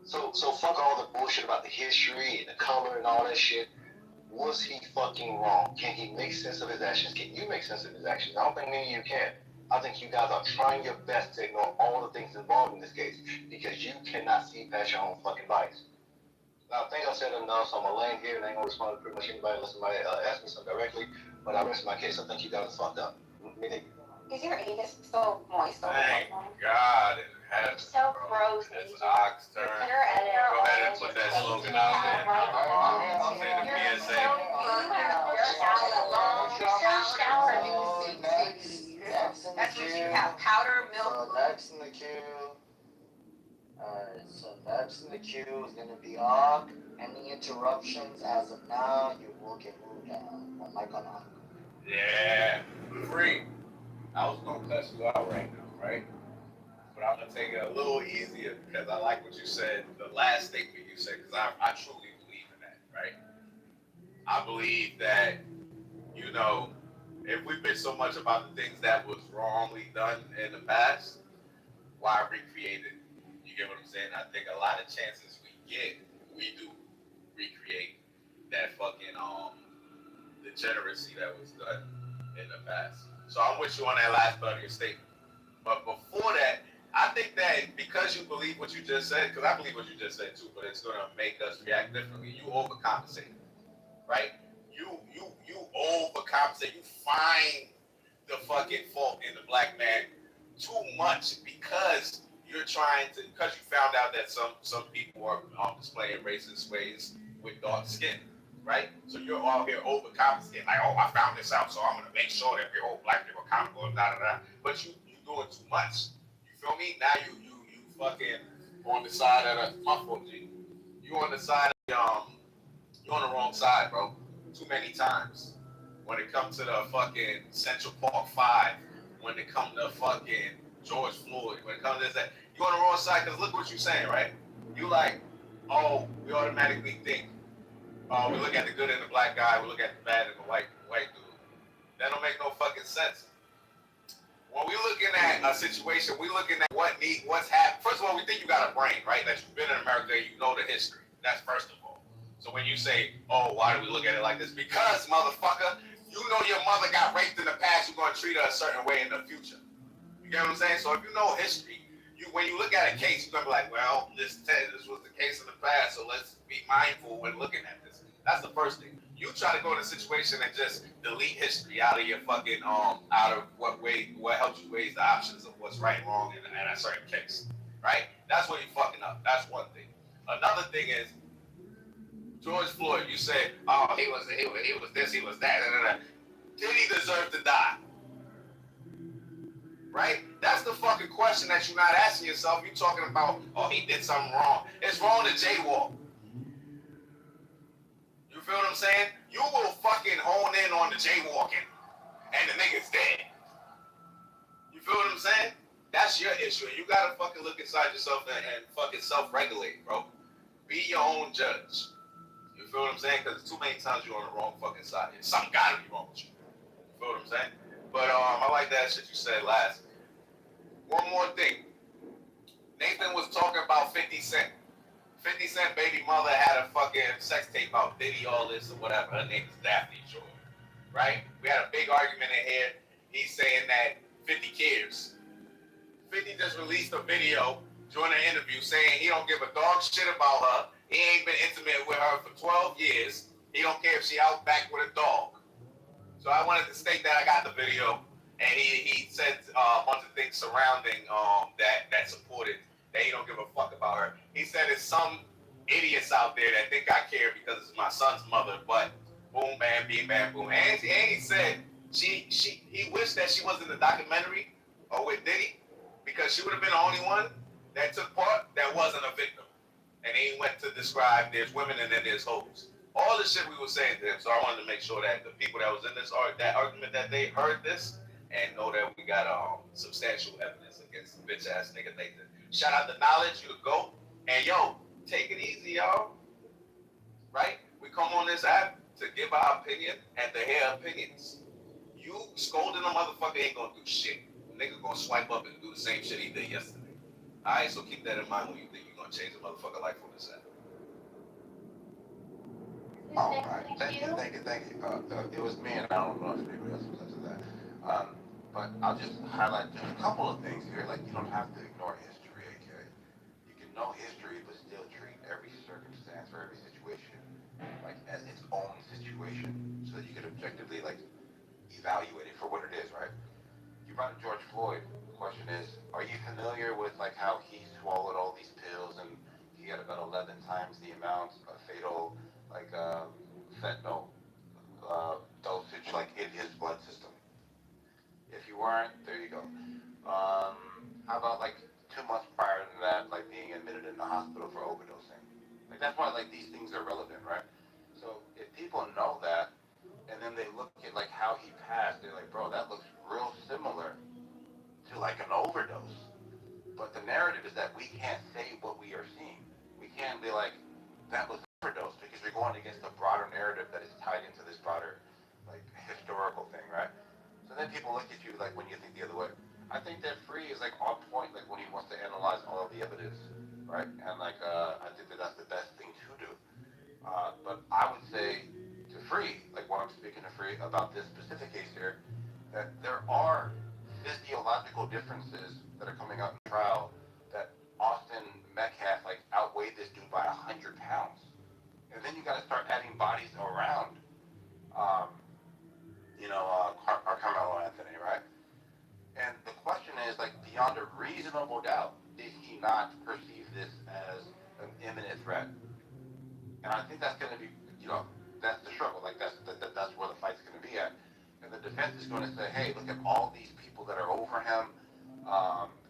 S16: So fuck all the bullshit about the history and the color and all that shit. Was he fucking wrong? Can he make sense of his actions? Can you make sense of his actions? I don't think many of you can. I think you guys are trying your best to ignore all the things involved in this case because you cannot see past your own fucking bias. Now, I think I said enough, so I'm gonna land here and I ain't gonna respond to pretty much anybody unless somebody asks me something directly. But I rest my case. I think you guys are fucked up.
S1: Is your anus so moist?
S7: Thank God it has.
S19: So gross.
S7: It's ox turn.
S19: Put her at it.
S7: Go ahead and put that slogan out there. I'll say the PSA.
S19: You're so shallow.
S1: queue. You have powder milk.
S21: So next in the queue. Alright, so next in the queue is gonna be Og. Any interruptions as of now, you will get moved down. Mic on Og.
S7: Yeah, free. I was gonna cuss you out right now, right? But I'm gonna take it a little easier because I like what you said, the last statement you said, because I truly believe in that, right? I believe that, you know, if we bitch so much about the things that was wrongly done in the past, why recreate it? You get what I'm saying? I think a lot of chances we do recreate that fucking degeneracy that was done in the past. So I'm with you on that last part of your statement. But before that, I think that because you believe what you just said, because I believe what you just said too, but it's gonna make us react differently. You overcompensate, right? You overcompensate. You find the fucking fault in the black man too much because because you found out that some people are displaying racist ways with dark skin, right? So you're all here overcompensating, like, oh, I found this out, so I'm gonna make sure that we're all black people are accountable, da da da. But you doing too much. You feel me? Now you fucking on the side of the my fault, G. You on the side of you're on the wrong side, bro. Too many times. When it comes to the fucking Central Park 5, when it comes to fucking George Floyd, when it comes to this, you're on the wrong side, because look what you're saying, right? You like, oh, we automatically think, oh, we look at the good in the black guy, we look at the bad in the white dude. That don't make no fucking sense. When we looking at a situation, we looking at what's happened. First of all, we think you got a brain, right? That you've been in America, you know the history. That's first of all. So when you say, oh, why do we look at it like this? Because, motherfucker, you know your mother got raped in the past, you're gonna treat her a certain way in the future. You get what I'm saying? So if you know history, when you look at a case, you're gonna be like, well, this was the case in the past, so let's be mindful when looking at this. That's the first thing. You try to go in a situation and just delete history out of your fucking out of what helps you weigh the options of what's right and wrong in a certain case, right? That's where you're fucking up. That's one thing. Another thing is George Floyd. You said, oh, he was this, he was that. Da, da, da. Did he deserve to die? Right? That's the fucking question that you're not asking yourself. You're talking about, oh, he did something wrong. It's wrong to jaywalk. You feel what I'm saying? You will fucking hone in on the jaywalking, and the nigga's dead. You feel what I'm saying? That's your issue. You gotta fucking look inside yourself and fucking self-regulate, bro. Be your own judge. You feel what I'm saying? Because too many times you're on the wrong fucking side. Something gotta be wrong with you. You feel what I'm saying? But I like that shit you said last. One more thing. Nathan was talking about 50 Cent. 50 Cent baby mother had a fucking sex tape out, Diddy, all this or whatever. Her name is Daphne Joy. Right? We had a big argument in here. He's saying that 50 cares. 50 just released a video during an interview saying he don't give a dog shit about her. He ain't been intimate with her for 12 years. He don't care if she out back with a dog. So I wanted to state that I got the video, and he said a bunch of things surrounding that supported that he don't give a fuck about her. He said there's some idiots out there that think I care because it's my son's mother, but boom, bam, beam, bam, boom. And he said he wished that she was in the documentary or with Diddy because she would have been the only one that took part that wasn't a victim. And he went to describe there's women and then there's hoes. All the shit we were saying to him. So I wanted to make sure that the people that was in this that argument that they heard this and know that we got substantial evidence against the bitch ass nigga Nathan. Shout out to Knowledge, you the GOAT. And yo, take it easy, y'all. Right? We come on this app to give our opinion and to hear opinions. You scolding a motherfucker ain't gonna do shit. The nigga gonna swipe up and do the same shit he did yesterday. Alright, so keep that in mind when you think you're gonna change a motherfucker life on this app.
S6: All right, thank you. It was me, and I don't know if anybody else was into that. But I'll just highlight just a couple of things here. Like, you don't have to ignore history, okay? You can know history, but still treat every circumstance or every situation like as its own situation, so that you can objectively like evaluate it for what it is, right? You brought up George Floyd. The question is, are you familiar with like how he swallowed all these pills and he had about 11 times the amount of fatal fentanyl dosage like in his blood system? If you you weren't, there you go. How about like 2 months prior to that, like being admitted in the hospital for overdosing? Like that's why like these things are relevant, right? So if people know that, and then they look at like how he passed, they're like, bro, that looks real similar to like an overdose. But the narrative is that we can't say what we are seeing. We can't be like, that was overdose because you're going against the broader narrative that is tied into this broader like historical thing, right? So then people look at you like when you think the other way. I think that Free is like on point, like when he wants to analyze all of the evidence, right? And like I think that that's the best thing to do. But I would say to Free, like when I'm speaking to Free about this specific case here, that there are physiological differences that are coming out in trial that Austin Metcalf like outweighed this dude by 100 pounds, and then you got to start adding bodies around, um, Carmelo Anthony, right? And the question is like beyond a reasonable doubt, did he not perceive this as an imminent threat? And I think that's going to be, that's the struggle. Like that's where the fight's going to be at. And the defense is going to say, hey, look at all these people that are over him.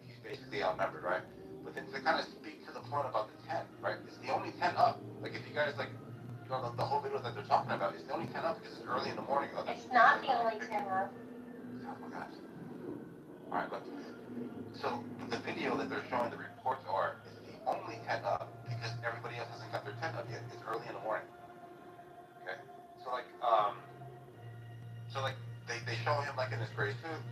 S6: He's basically outnumbered, right? But then to kind of speak to the point about the 10, right? It's the only 10 up. Like if you guys like, the whole video that they're talking about, it's the only 10 up because it's early in the morning.
S19: It's not the only 10 up.
S6: Oh my gosh. All right, look. So the video that they're showing the reports are is the only 10 up because everybody else hasn't got their 10 up yet. It's early in the morning. Okay. So like they show him like in his gray suit.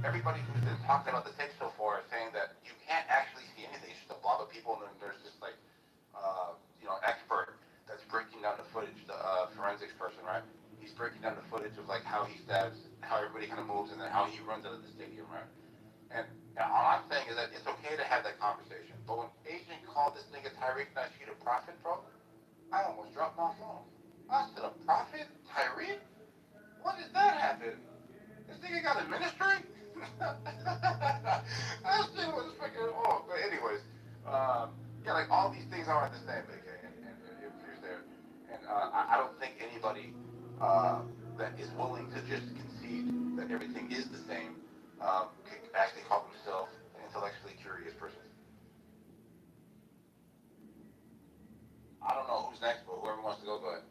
S6: Everybody who's been talking about the tape so far is saying that you can't actually see anything. It's just a blob of people, and then there's this like expert that's breaking down the footage, the forensics person, right? He's breaking down the footage of like how he stabs, how everybody kind of moves, and then how he runs out of the stadium, right? And all I'm saying is that it's okay to have that conversation. But when Agent called this nigga Tyreek Nasheed a prophet, bro, I almost dropped my phone. I said, a prophet? Tyreek? When did that happen? This nigga got a ministry? That shit was freaking off. But anyways, like all these things aren't the same, AK, and it appears there. And I don't think anybody that is willing to just concede that everything is the same could actually call themselves an intellectually curious person. I don't know who's next, but whoever wants to go ahead.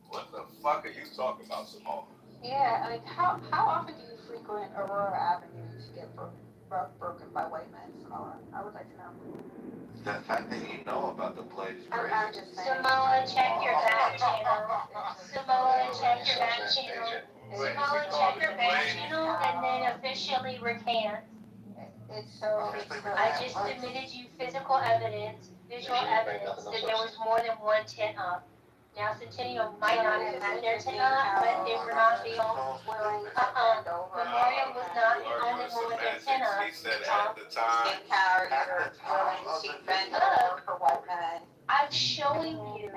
S7: What the fuck are you talking about, Simone?
S18: Yeah, like how often do you frequent Aurora Avenue to get broken by white men, Samoa? I would like to know.
S6: The fact that you know about the play is crazy.
S18: I'm just saying.
S19: Samoa, check your back channel. Samoa, check your back channel. Samoa, check your back channel and then officially recant.
S18: It's so.
S19: I just submitted you physical evidence, visual evidence that there was more than one tent up. Now Centennial might not have had their tent up, but they were not the only. Memorial was not the only one with their tent up.
S7: He said at the time.
S19: I'm showing you.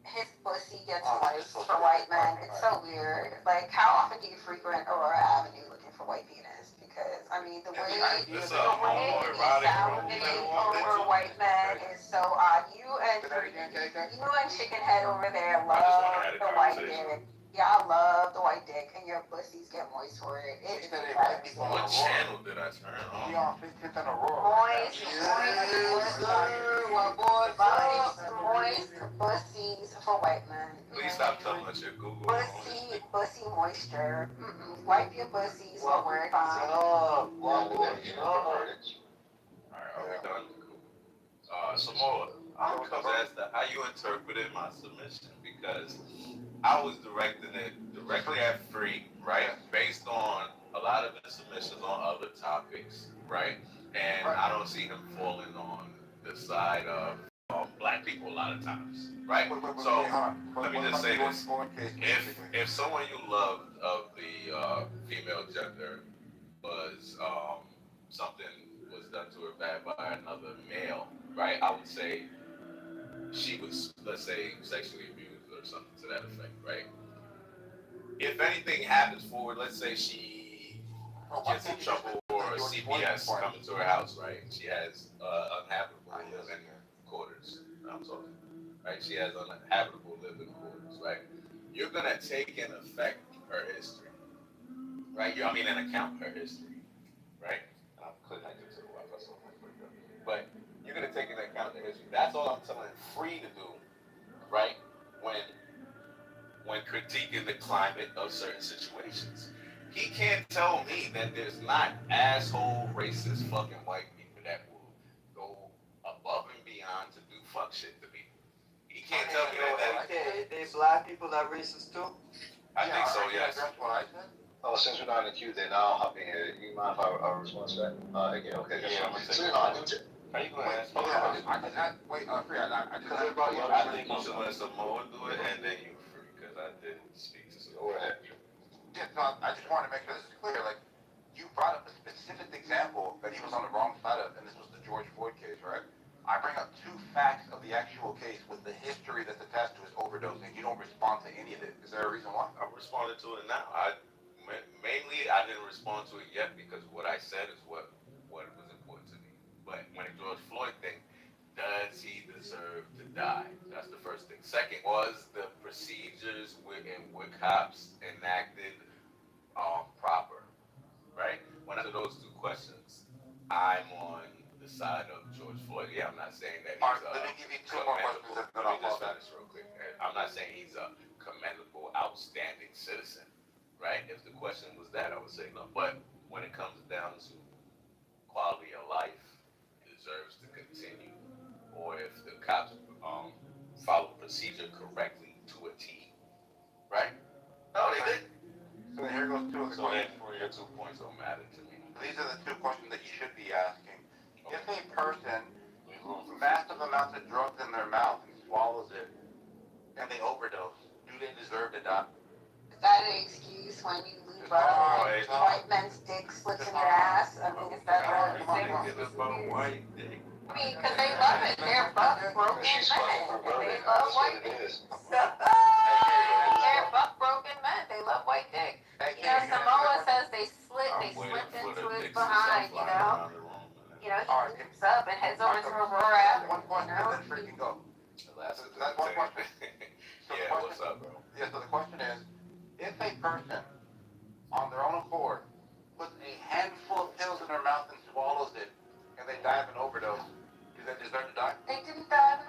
S18: His pussy gets moist for white men. It's so weird. Like, how often do you frequent Aurora Avenue looking for white penis? Because I mean, the way you salivate over white men is so odd. You and Chickenhead over there love the white dick. Y'all love the white dick, and your pussies get moist for it. It's
S7: What channel did I turn on?
S6: We on 15th and Aurora.
S18: Moist pussies for white men.
S7: Please stop telling us your Google.
S18: Pussy moisture. Wipe your pussies when we're fine.
S7: Alright, are we done? Samoa, I was asked how you interpreted my submission because I was directing it directly at Free, right? Based on a lot of the submissions on other topics, right? And I don't see him falling on the side of black people a lot of times, right? So let me just say this: if someone you loved of the female gender was something was done to her bad by another male, right? I would say she was, let's say, sexually abused or something to that effect, right? If anything happens forward, let's say she gets in trouble or CPS coming to her house, right? She has unhabitable living quarters. I'm talking, right? She has unhabitable living quarters, right? You're gonna take and affect her history, right? I mean, an account her history, right? And I'm connected to the Wi-Fi, so I'm pretty good. But you're gonna take into account the history. That's all I'm telling Free to do, right? When critiquing the climate of certain situations. He can't tell me that there's not asshole, racist, fucking white people that will go above and beyond to do fuck shit to people. He can't tell me that.
S21: Okay, they black people that racist too?
S7: I think so, yes.
S6: That's what I said.
S16: Oh, since we're not in the queue, then I'll hop in here. You mind if I respond to that? Again, okay.
S7: Yeah, I'm gonna take
S16: So,
S7: it. Are you gonna ask me?
S6: Wait, Free, I just had
S7: I think you should let Samoa do it and then you Free, because I didn't speak to Samoa.
S16: Go ahead.
S6: Yeah, no, I just wanted to make sure this is clear. Like, you brought up a specific example that he was on the wrong side of, and this was the George Floyd case, right? I bring up 2 facts of the actual case with the history that's attached to his overdose, and you don't respond to any of it. Is there a reason why?
S7: I'm responding to it now. Mainly I didn't respond to it yet because what I said is what was important to me. But when the George Floyd thing, does he deserve to die? That's the first thing. Second, was the procedures with cops enacted proper, right? When I answer those 2 questions, I'm on the side of George Floyd. Yeah, I'm not saying that he's
S6: let me give you 2 more questions.
S7: Let me just finish real quick. I'm not saying he's a commendable, outstanding citizen, right? If the question was that, I would say no. But when it comes down to quality of life, deserves to continue, or if the cops follow procedure correctly to a T, right? No, they didn't.
S6: So here goes 2 of the
S7: So then,
S6: questions.
S7: your 2 points don't matter to me.
S6: These are the 2 questions that you should be asking. If a person massive amounts of drugs in their mouth and swallows it, and they overdose, do they deserve to die?
S18: Is that an excuse when you leave white men's dick slips in your ass? I mean, is that what you're saying? I mean, because they love it. They're buck broken men. They love white dick. They're buck broken men. They love white dick. You know, Samoa says they slipped into his behind, you know. You know, he leaps up and heads over to Aurora.
S6: One question, then Free can go. That's one question.
S7: Yeah, what's up, bro?
S6: Yeah, so the question is, if a person, on their own accord, puts a handful of pills in their mouth and swallows it, and they die of an overdose, do they deserve to die?
S18: They didn't die.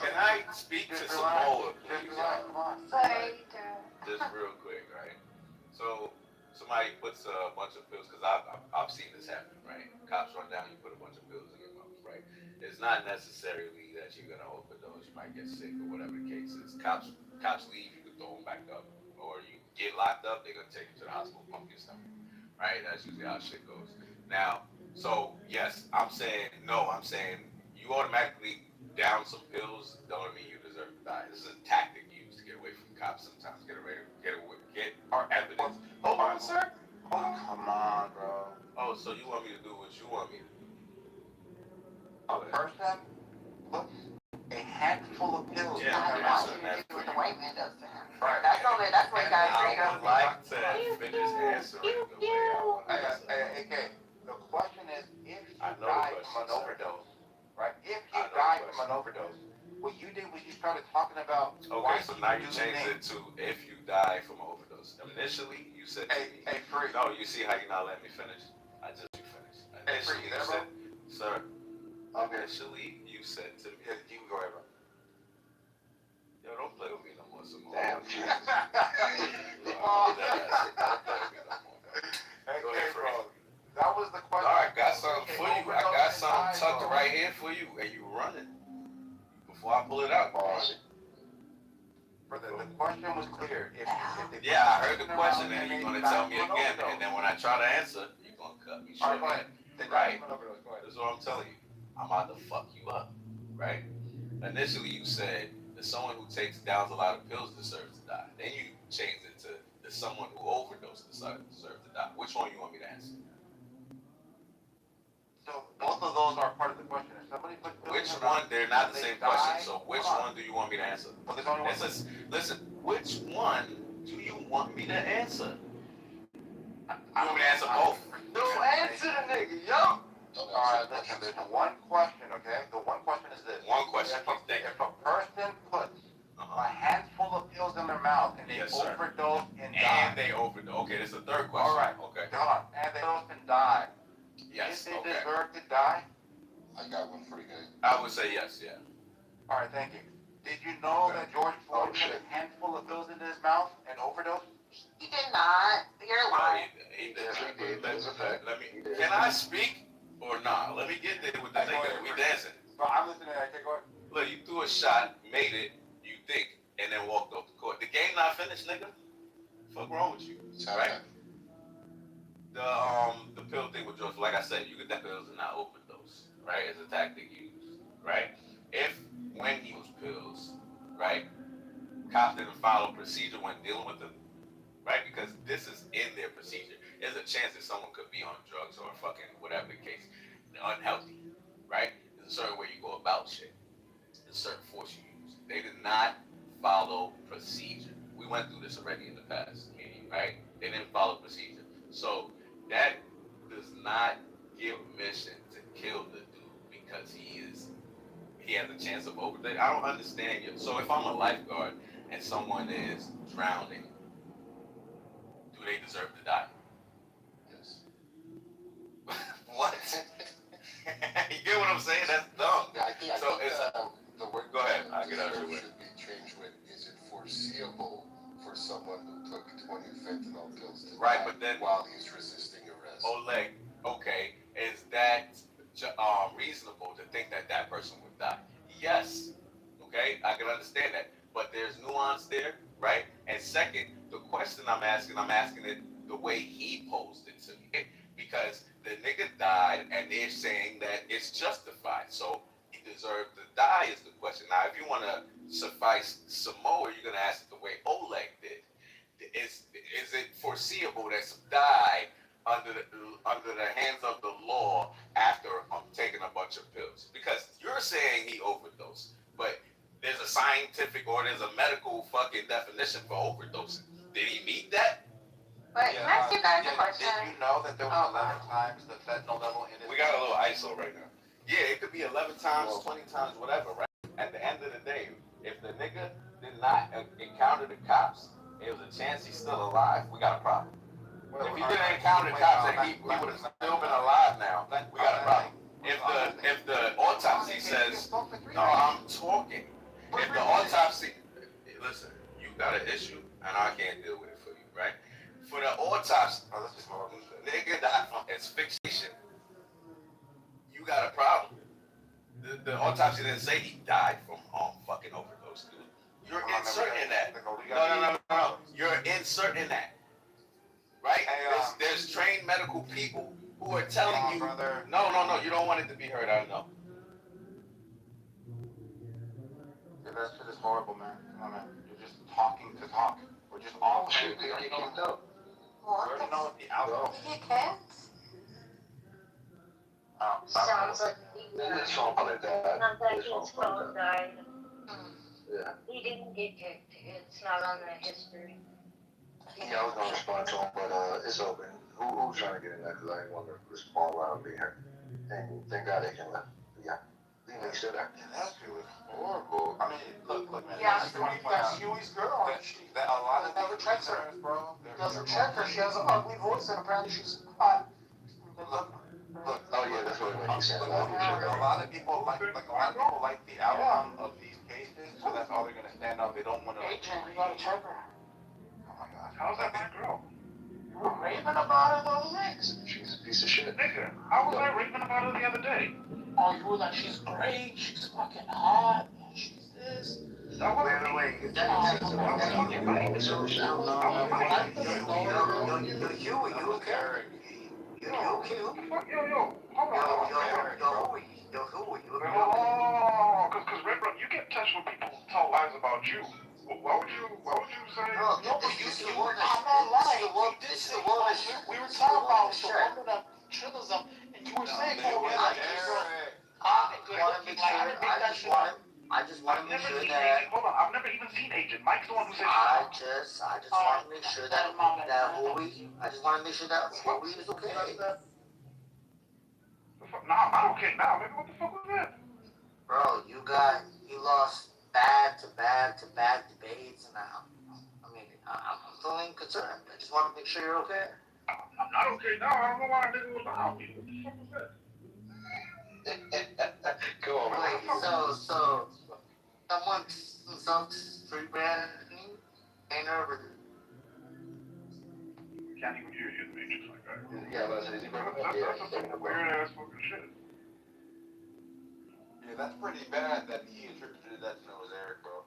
S7: Can I speak to Samoa, please?
S6: Come on.
S18: Sorry,
S7: Just real quick, right? So somebody puts a bunch of pills, because I've seen this happen, right? Cops run down, you put a bunch of pills in your mouth, right? It's not necessarily that you're gonna overdose, you might get sick or whatever the case is. Cops leave, you can throw them back up, or you get locked up, they're gonna take you to the hospital, pump your stomach, right? That's usually how shit goes. Now, so yes, I'm saying you automatically down some pills don't mean you deserve to die. This is a tactic used to get away from cops sometimes. Get our evidence. Hold on, sir.
S6: Oh, come on, bro.
S7: Oh, so you want me to do what you want me to do?
S6: A person puts a handful of pills in
S7: Yeah,
S6: their
S7: I'm
S6: mouth.
S7: answering that for
S18: what the
S7: you.
S18: white man does to him.
S6: Right.
S18: That's what he got
S7: I
S18: freedom.
S7: would like to finish answering the way I want to answer.
S6: Okay, the question is, if you
S7: I know
S6: die
S7: the
S6: from an
S7: question, sir.
S6: overdose, right? If you
S7: I know
S6: die
S7: the
S6: from an overdose, what you did was you started talking about
S7: Okay, so now you changed it to if you die from an overdose. Initially, you said to me,
S6: Hey, Free.
S7: no, you see how you not letting me finish? I just let you finish.
S6: Hey, Free, you there, bro?
S7: Sir,
S6: Okay.
S7: initially, you said to me,
S6: Yeah, you can go ahead, bro.
S7: yo, don't play with me no more, Simone.
S6: Damn.
S7: Don't play with me no more.
S6: Hey,
S7: Go ahead,
S6: bro.
S7: Free.
S6: That was the question.
S7: All right, I got something for you. I got something tucked right here for you, and you run it. Before I pull it out.
S6: Brother, the question was clear. If
S7: Yeah, I heard the question, and you're gonna tell me again, and then when I try to answer, you're gonna cut me
S6: All
S7: short.
S6: right, go ahead.
S7: Right.
S6: Go ahead.
S7: That's what I'm telling you. I'm about to fuck you up, right? Initially, you said that someone who takes down a lot of pills deserves to die. Then you changed it to that someone who overdoses deserves to die. Which one you want me to answer?
S6: So both of those are part of the question. If somebody puts pills
S7: Which
S6: in their
S7: one?
S6: mouth,
S7: They're not the
S6: they
S7: same question.
S6: die,
S7: So which
S6: hold on.
S7: one do you want me to answer?
S6: Well, there's only one.
S7: Listen. Which one do you want me to answer? You want me to answer both?
S6: No, answer the nigga, yo. Alright, listen, there's one question, okay? The one question is this.
S7: One question, please. Thank you.
S6: If a person puts a handful of pills in their mouth and they
S7: Yes, sir.
S6: overdose and
S7: And
S6: die.
S7: they overdose. Okay, this is the third question.
S6: All right.
S7: Okay. I would say yes, yeah.
S17: All right, thank you. Did you know that George Floyd put a handful of pills into his mouth and overdosed?
S1: He did not. You're lying.
S7: He did. Can I speak or not? Let me get there with the nigga. We dancing.
S17: Bro, I'm listening. I can't go ahead.
S7: Look, you threw a shot, made it, you think, and then walked off the court. The game not finished, nigga. Fuck wrong with you, right? The pill thing with George, like I said, you could take pills and not overdose, right? It's a tactic used, right? If when he was pills, right, cops didn't follow procedure when dealing with them, right? Because this is in their procedure. There's a chance that someone could be on drugs or fucking whatever the case, unhealthy, right? There's a certain way you go about shit. There's a certain force you use. They did not follow procedure. We went through this already in the past meeting, right? They didn't follow procedure. So that does not give permission to kill the dude because he has a chance of overdose. I don't understand you. So if I'm a lifeguard and someone is drowning, do they deserve to die?
S6: Yes.
S7: What? You get what I'm saying? That's dumb.
S6: Yeah, I think the word
S7: go ahead. I'll get out of the way.
S6: should be changed with, is it foreseeable for someone who took 20 fentanyl pills to
S7: right,
S6: die
S7: but then
S6: while he's resisting arrest?
S7: Oleg, okay, is that reasonable to think that that person would die? Yes. Okay, I can understand that, but there's nuance there, right? And second, the question I'm asking it the way he posed it to me, because the nigga died, and they're saying that it's justified, so he deserved to die is the question. Now, if you want to suffice some more, you're gonna ask it the way Oleg did. Is it foreseeable that some died under the hands of the law after taking a bunch of pills? Because you're saying he overdosed, but there's a scientific or there's a medical fucking definition for overdosing. Did he meet that?
S1: But can I ask you guys a question?
S17: Did you know that there was 11 times the fentanyl level in his
S7: We got a little ISO right now. Yeah, it could be 11 times, 20 times, whatever, right? At the end of the day, if the nigga did not encounter the cops, it was a chance he's still alive, we got a problem. If he didn't encounter the cops, then he would have still been alive now, we got a problem. If the autopsy says, no, I'm talking. If the autopsy, listen, you got an issue, and I can't deal with it for you, right? For the autopsy, nigga died from asphyxiation, you got a problem. The autopsy didn't say he died from fucking overdose, dude. You're inserting that. No. You're inserting that. Right? There's trained medical people who are telling you. No. You don't want it to be heard. I know.
S17: That shit is horrible, man. Come on, man. You're just talking to talk. We're just all
S6: shit. We already know.
S17: We already know what the outcome is.
S1: Did he get cats?
S19: Sounds like
S6: It's all like that.
S19: not that his phone died.
S6: Yeah.
S19: He didn't get kicked. It's not on the history.
S6: Yeah, I was gonna respond to him, but it's open. Who's trying to get in there? Because I didn't want to respond while I'm being here. And thank God they can left. Yeah. Leave still there.
S17: Yeah, that shit was horrible. I mean, look, man.
S1: Yeah,
S17: that's Huey's girl. That a lot of never checks her, bro. Doesn't check her. She has an ugly voice, and apparently she's hot. Look.
S6: Oh yeah, that's what it makes sense.
S17: A lot of people like the outcome of these cases, so that's all they're gonna stand up. They don't want to.
S1: Agent, we gotta check her.
S17: Oh my God.
S10: How's that my girl?
S17: You were raving about her the other day.
S6: She's a piece of shit.
S10: Nigga, how was I raving about her the other day?
S17: Oh, you were like, she's great. She's fucking hot. She's this.
S21: Wait. Is that you okay? You okay?
S10: Yo, hold on. Oh, because Red Bro, you get in touch with people who tell lies about you. Why would you say?
S21: No, this is the one
S17: We were talking about the woman that triggers them, and you were saying,
S21: I just want to make sure that.
S10: Hold on, I've never even seen Agent. Mike's the one who said.
S21: I just want to make sure that Howie is okay.
S10: Nah, I'm not okay now. Maybe what the fuck was that?
S21: Bro, you lost back to back debates, and I'm feeling concerned. I just want to make sure you're okay.
S10: I'm not okay now. I don't know why I didn't was out. What the fuck was that?
S16: Cool. Wait, so someone some street branding ain't over.
S10: Can't even hear you in the Matrix like that.
S16: Yeah, but is he broken up?
S10: That's just some weird ass fucking shit.
S17: Yeah, that's pretty bad that he attributed that to it was Eric, bro.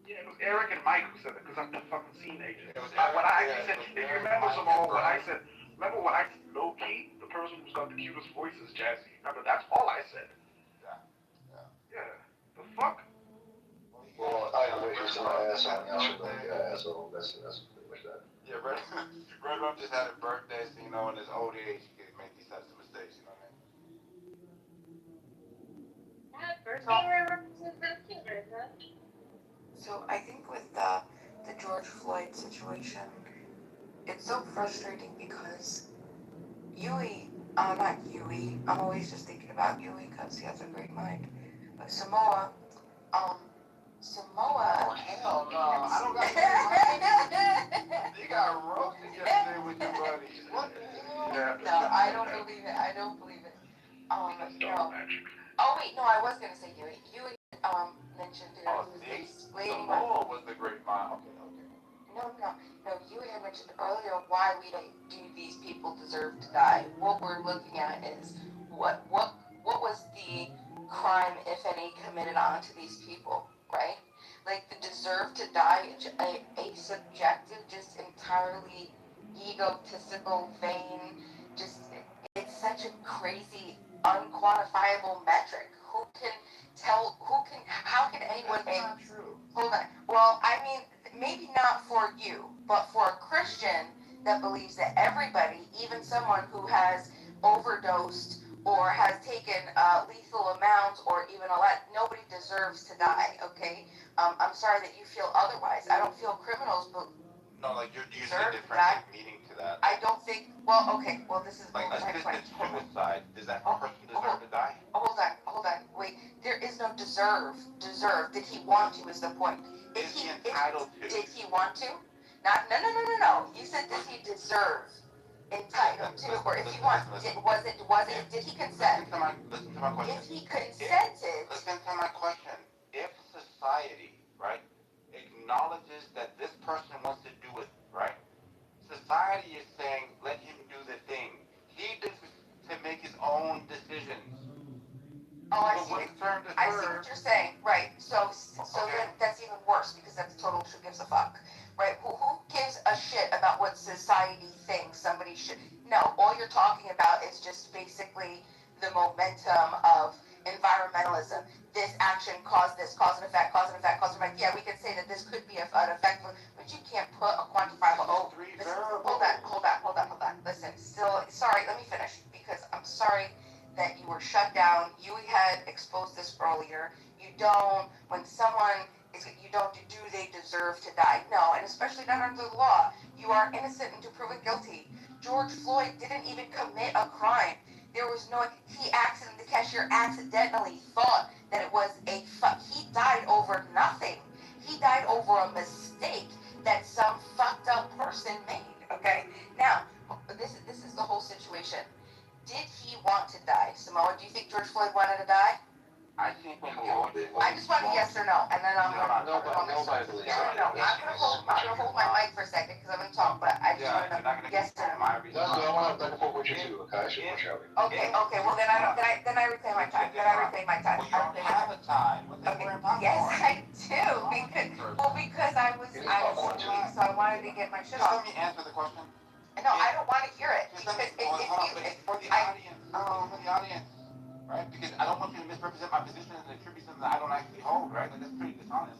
S10: Yeah, it was Eric and Mike who said it because I'm the fucking scene agent.
S17: It was
S10: When I
S17: Eric,
S10: actually said,
S17: yeah,
S10: if you
S17: Eric,
S10: remember
S17: Mike,
S10: Samoa,
S17: and
S10: when I
S17: Brian.
S10: said, remember when I said low key, the person who's got the cutest voice is Jazzy. Remember, that's all I said. Yeah. The fuck?
S16: Well, I know he's an asshole. Asshole. That's pretty much that.
S17: Yeah, Red Rum just had a birthday, so you know, in his old age, he could make these types of mistakes, you know what I mean?
S19: That birthday represents the killers, huh?
S18: So I think with the George Floyd situation, it's so frustrating because not Yui, I'm always just thinking about Yui because he has a great mind. But Samoa.
S17: Oh, hell no. I don't got You got roasted yesterday with your buddies. What the hell?
S10: Yeah.
S18: No, I don't believe it. No. Oh wait, no, I was gonna say Yui. Yui mentioned it.
S17: Oh, see? Samoa was the great mind. Okay.
S18: No, Yui had mentioned earlier why we don't do these people deserve to die. What we're looking at is what was the crime, if any, committed onto these people, right? Like the deserve to die, a subjective, just entirely egotistical vein, just it's such a crazy, unquantifiable metric. How can anyone
S17: That's not true.
S18: Hold on. Well, I mean, maybe not for you, but for a Christian that believes that everybody, even someone who has overdosed or has taken lethal amounts or even a lot, nobody deserves to die, okay? I'm sorry that you feel otherwise. I don't feel criminals, but
S17: No, like you're using
S18: deserve
S17: a
S18: to
S17: different
S18: die.
S17: meaning to that.
S18: I don't think, well, okay, well, this is
S17: Like assisted suicide. Does that person deserve to die?
S18: Hold on, wait. There is no deserve. Did he want to is the point.
S17: Is he entitled to?
S18: Did he want to? No. You said did he deserve? Entitled to, or if he wants, did he consent?
S17: Listen to my question.
S18: If he consented.
S17: Listen to my question. If society, right, acknowledges that this person wants to do it, right? Society is saying, let him do the thing. He does to make his own decisions.
S18: Oh, I see what you're saying. Right. So then that's even worse because that's total who gives a fuck. Right? Who gives a shit about what society thinks somebody should? No, all you're talking about is just basically the momentum of environmentalism. This action caused this, cause and effect. Yeah, we can say that this could be an effect, but you can't put a quantifiable. Hold on. Listen, sorry, let me finish because I'm sorry that you were shut down. You had exposed this earlier. When someone do they deserve to die? No, and especially not under the law. You are innocent until proven guilty. George Floyd didn't even commit a crime. The cashier accidentally thought that it was he died over nothing. He died over a mistake that some fucked up person made, okay? Now, this is the whole situation. Did he want to die? Samoa, do you think George Floyd wanted to die?
S17: I think
S18: I just want a yes or no, and then I'm gonna
S16: Nobody believes that.
S18: No, I'm gonna hold my mic for a second because I'm gonna talk, but I just want to know yes or no.
S16: No, I want to back and forth with you too, okay?
S18: Okay, well then I reclaim my time.
S17: Well, you don't have a time.
S18: Okay. Yes, I do. Because I was so I wanted to get my shit
S17: Just let
S18: off.
S17: me answer the question.
S18: No, I don't want to hear it because
S17: It's for the audience. Right? Because I don't want you to misrepresent my position and attribute something that I don't actually hold, right? Like, that's pretty dishonest.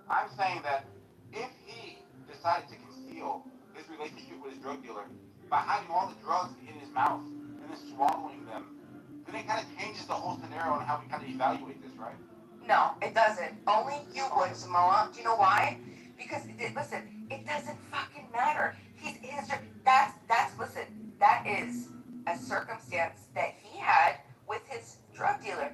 S17: I'm saying that if he decided to conceal his relationship with his drug dealer by hiding all the drugs in his mouth and then swallowing them, then it kind of changes the whole scenario on how we kind of evaluate this, right?
S18: No, it doesn't. Only you would, Samoa. Do you know why? Because listen, it doesn't fucking matter. That is a circumstance that he had with his drug dealer.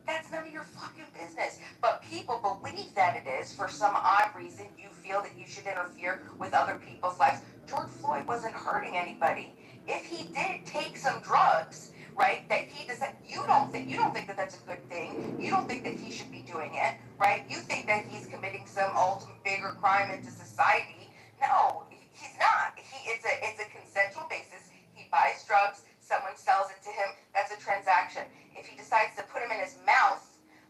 S18: That's none of your fucking business. But people believe that it is. For some odd reason, you feel that you should interfere with other people's lives. George Floyd wasn't hurting anybody. If he did take some drugs, right, that he doesn't, you you don't think that that's a good thing. You don't think that he should be doing it, right? You think that he's committing some ultimate bigger crime into society. No, he's not. It's a consensual basis. He buys drugs, someone sells it to him, that's a transaction. If he decides to put him in his mouth,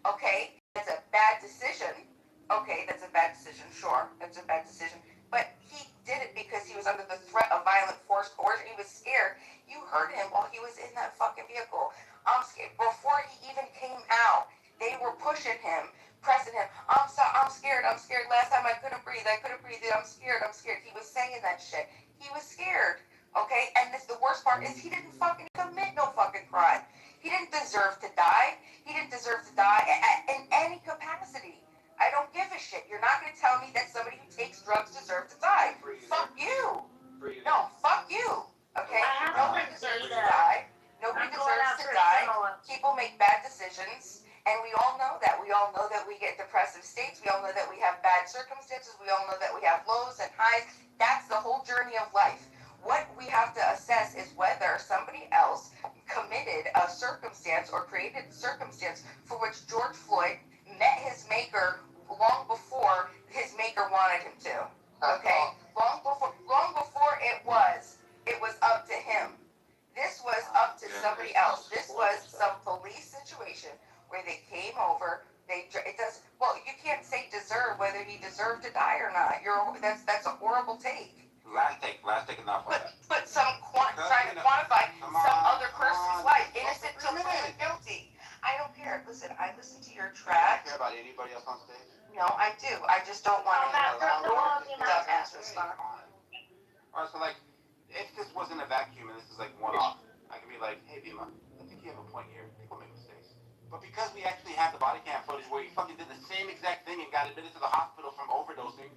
S18: okay, that's a bad decision. Okay, that's a bad decision, sure, that's a bad decision. But he did it because he was under the threat of violent force coercion. He was scared. You heard him while he was in that fucking vehicle. I'm scared. Before he even came out, they were pushing him, pressing him. I'm scared. Last time I couldn't breathe. I'm scared. He was saying that shit. He was scared. Okay? And the worst part is he didn't fucking commit no fucking crime. He didn't deserve to die. He didn't deserve to die in any capacity. I don't give a shit. You're not going to tell me that somebody who takes drugs deserves to die. Fuck you. No, fuck you. Okay? Nobody deserves to die. Nobody deserves to die. People make bad decisions, and we all know that. We all know that we get depressive states. We all know that we have bad circumstances. We all know that we have lows and highs. That's the whole journey of life. What we have to assess is whether somebody else committed a circumstance or created a circumstance for which George Floyd met his maker long before his maker wanted him to. Okay? Long before it was up to him. This was up to somebody else. This was some police situation where they came over. You can't say deserve whether he deserved to die or not. That's a horrible take.
S17: Last take enough on that.
S18: But trying to quantify some other person's life, innocent till proven guilty. I don't care. Listen, I listen to your track.
S17: Do you care about anybody else on stage?
S18: No, I do. I just don't want to dumbass respond.
S17: Alright, so if this wasn't a vacuum and this is one-off, I could be like, hey, Bima, I think you have a point here. People make mistakes. But because we actually have the body cam footage where he fucking did the same exact thing and got admitted to the hospital from overdosing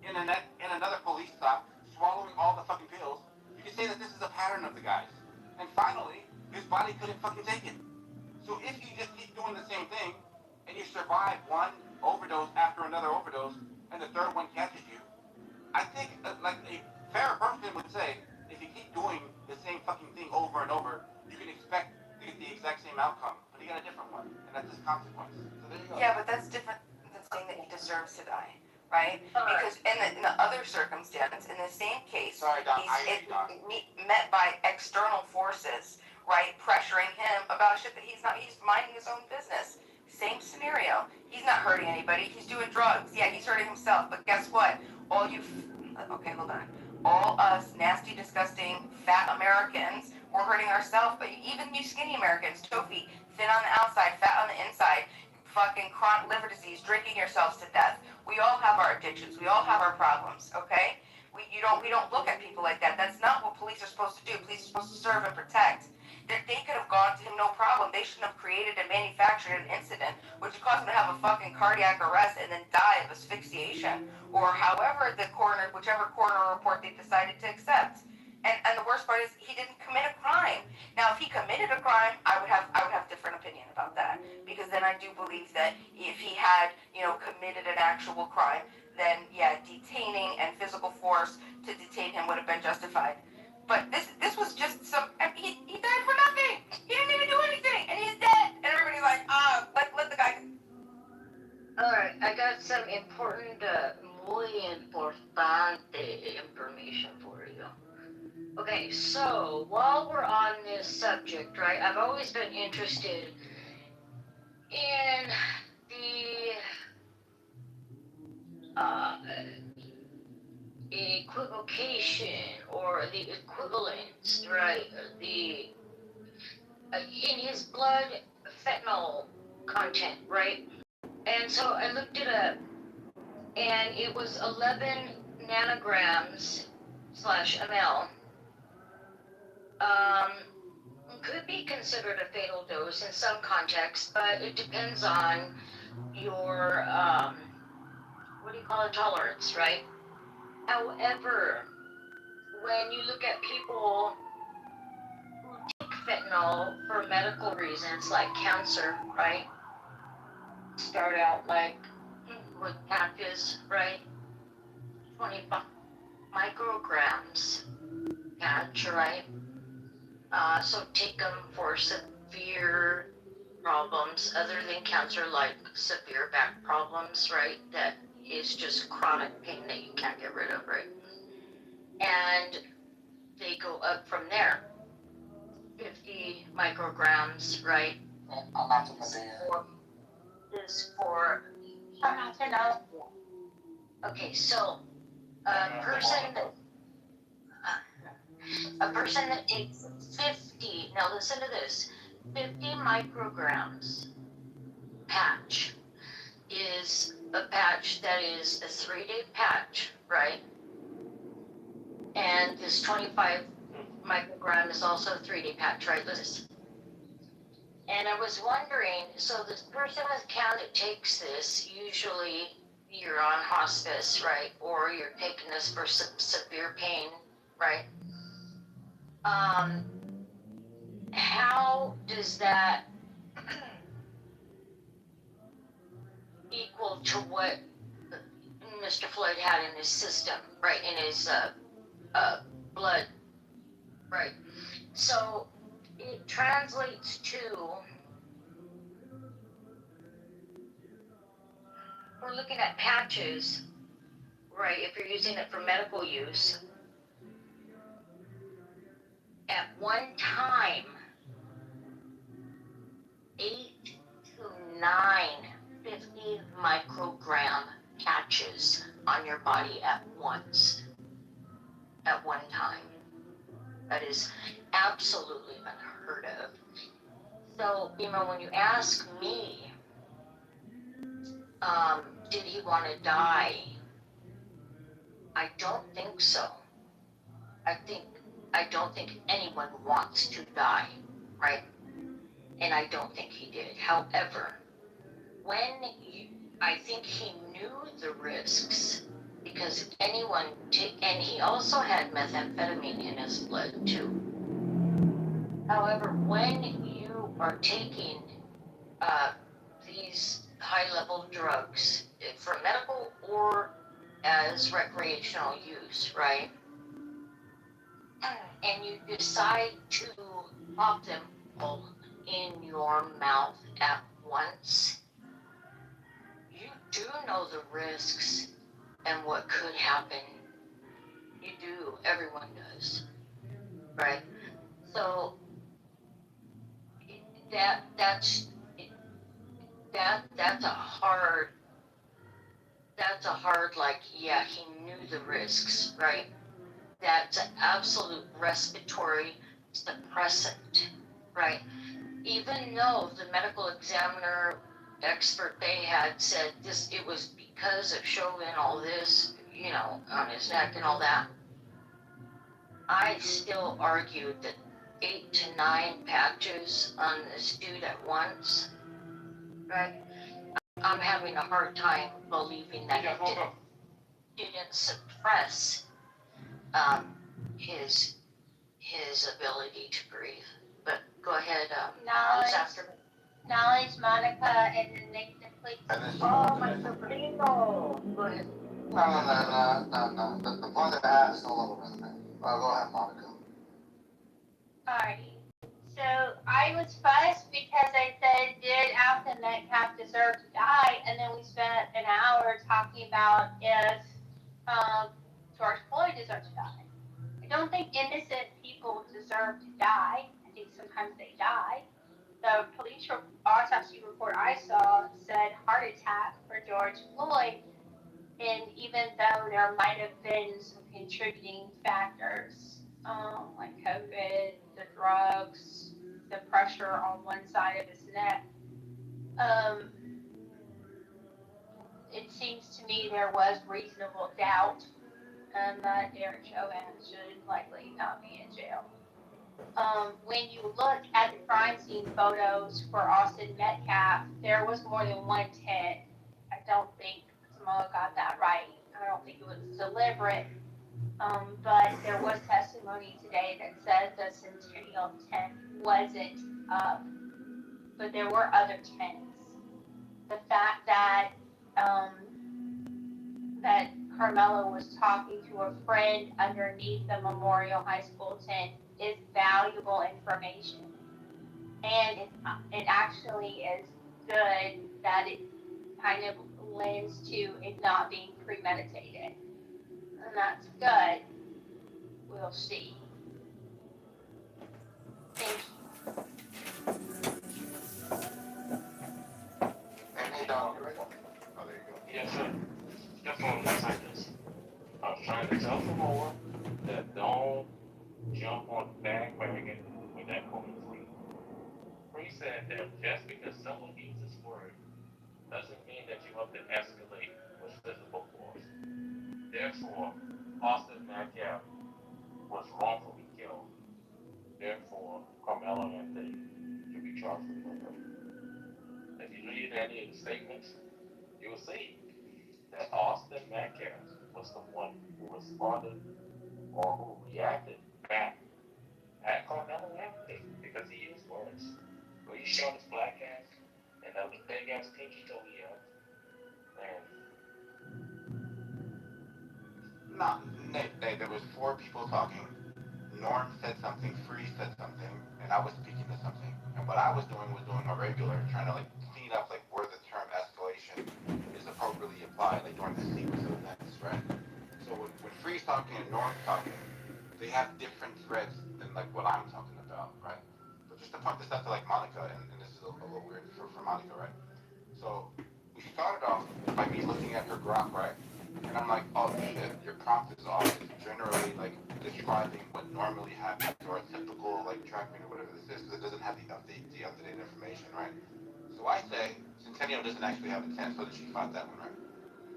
S17: in another police stop, swallowing all the fucking pills, you can say that this is a pattern of the guys. And finally, his body couldn't fucking take it. So if you just keep doing the same thing, and you survive one overdose after another overdose, and the third one catches you, I think a fair person would say, if you keep doing the same fucking thing over and over, you can expect to get the exact same outcome. But he got a different one, and that's his consequence. So there you go.
S18: Yeah, but that's different than saying that he deserves to die, right? Because in the other circumstance, in the same case, he's met by external forces, right, pressuring him about shit that he's minding his own business. Same scenario. He's not hurting anybody. He's doing drugs. Yeah, he's hurting himself. But guess what? Okay, hold on. All us nasty, disgusting, fat Americans, we're hurting ourselves. But even you skinny Americans, tofu, thin on the outside, fat on the inside, fucking chronic liver disease, drinking yourselves to death. We all have our addictions. We all have our problems. Okay? We don't look at people like that. That's not what police are supposed to do. Police are supposed to serve and protect. They could have gone to him no problem. They shouldn't have created and manufactured an incident which caused him to have a fucking cardiac arrest and then die of asphyxiation, or whichever coroner report they decided to accept. And the worst part is he didn't commit a crime. Now, if he committed a crime, I would have different opinion about that, because then I do believe that if he had committed an actual crime, then yeah, detaining and physical force to detain him would have been justified. But this was just he died for nothing. He didn't even do anything, and he's dead. And everybody's like, let the guy.
S11: Alright, I got some important, muy importante information for you. Okay, so while we're on this subject, right, I've always been interested in the equivocation or the equivalence, right? In his blood, fentanyl content, right? And so I looked it up, and it was 11 nanograms /ml. Could be considered a fatal dose in some contexts, but it depends on your tolerance, right? However, when you look at people who take fentanyl for medical reasons like cancer, right? Start out with patches, right? 25 micrograms patch, right? So take them for severe problems other than cancer, like severe back problems, right? That is just chronic pain that you can't get rid of, right? And they go up from there. 50 micrograms, right? Is for okay, so a person that takes 50, now listen to this, 50 micrograms patch is a patch that is a 3-day patch, right? And this 25 microgram is also a 3-day patch, right, Liz? And I was wondering, so this person with cancer that takes this, usually you're on hospice, right? Or you're taking this for severe pain, right? How does that equal to what Mr. Floyd had in his system, right? In his blood, right? So it translates to, we're looking at patches, right? If you're using it for medical use, at one time, 8 to 9, 50 microgram patches on your body at once, at one time. That is absolutely unheard of. So, when you ask me, did he want to die? I don't think so. I don't think anyone wants to die, right? And I don't think he did. However, I think he knew the risks, because and he also had methamphetamine in his blood too. However, when you are taking these high-level drugs for medical or as recreational use, right? And you decide to pop them all in your mouth at once, you do know the risks and what could happen. You do. Everyone does, right? So that's a hard, like, yeah, he knew the risks, right? That's an absolute respiratory suppressant, right? Even though the medical examiner expert they had said it was because of Chauvin, all this, on his neck and all that, I still argued that 8 to 9 patches on this dude at once, right? I'm having a hard time believing that it didn't suppress his ability to breathe. But go ahead, who's after me?
S19: Knowledge, Monica, and then Nathan, please.
S11: Oh, my sobrino. Go ahead.
S21: No. The point that I have is no longer relevant. Go ahead, Monica.
S19: Alrighty. So I was fussed because I said, did Alton Metcalf deserve to die? And then we spent an hour talking about if George Floyd deserved to die. I don't think innocent people deserve to die. I think sometimes they die. The police autopsy report I saw said heart attack for George Floyd, and even though there might have been some contributing factors, like COVID, the drugs, the pressure on one side of his neck, it seems to me there was reasonable doubt that Derek Chauvin should likely not be in jail. When you look at the crime scene photos for Austin Metcalf, there was more than one tent. I don't think Samoa got that right. I don't think it was deliberate. But there was testimony today that said the Centennial tent wasn't up, but there were other tents. The fact that that Carmelo was talking to a friend underneath the Memorial High School tent is valuable information. and it actually is good that it kind of lends to it not being premeditated, and that's good. We'll see. Thank you.
S6: Hey, Donald, you're right. Oh, there you go.
S10: Yes, sir. That's all I'm saying is, I was trying to tell Samoa that don't jump on the bandwagon when that quote is free. Free said that just because someone uses word doesn't mean that you have to escalate with physical force. Therefore, Austin Matthew was wrongfully killed. Therefore, Carmelo Anthony should be charged with murder. If you read any of the statements, you will see that Austin Metcalf was the one who responded or who reacted back at Carmelo Anthony because he used words. Well, he showed his black ass and that big ass pinky toe he had. And
S6: No, Nate, there was four people talking. Norm said something, Free said something, and I was speaking to something. And what I was doing a regular, trying to like clean up like where the term escalation is appropriately applied, like during the sequence of events, right? So when Free's talking and Norm's talking, they have different threads than like what I'm talking about, right? But just to point this out to like Monica, and this is a little weird for Monica, right? So we started off by me looking at her graph, right? And I'm like, oh shit, your prompt is off. It's generally like describing what normally happens or a typical like tracking or whatever this is, because it doesn't have the up-to-date information, right? So I say, Centennial doesn't actually have a 10, so that she fought that one, right?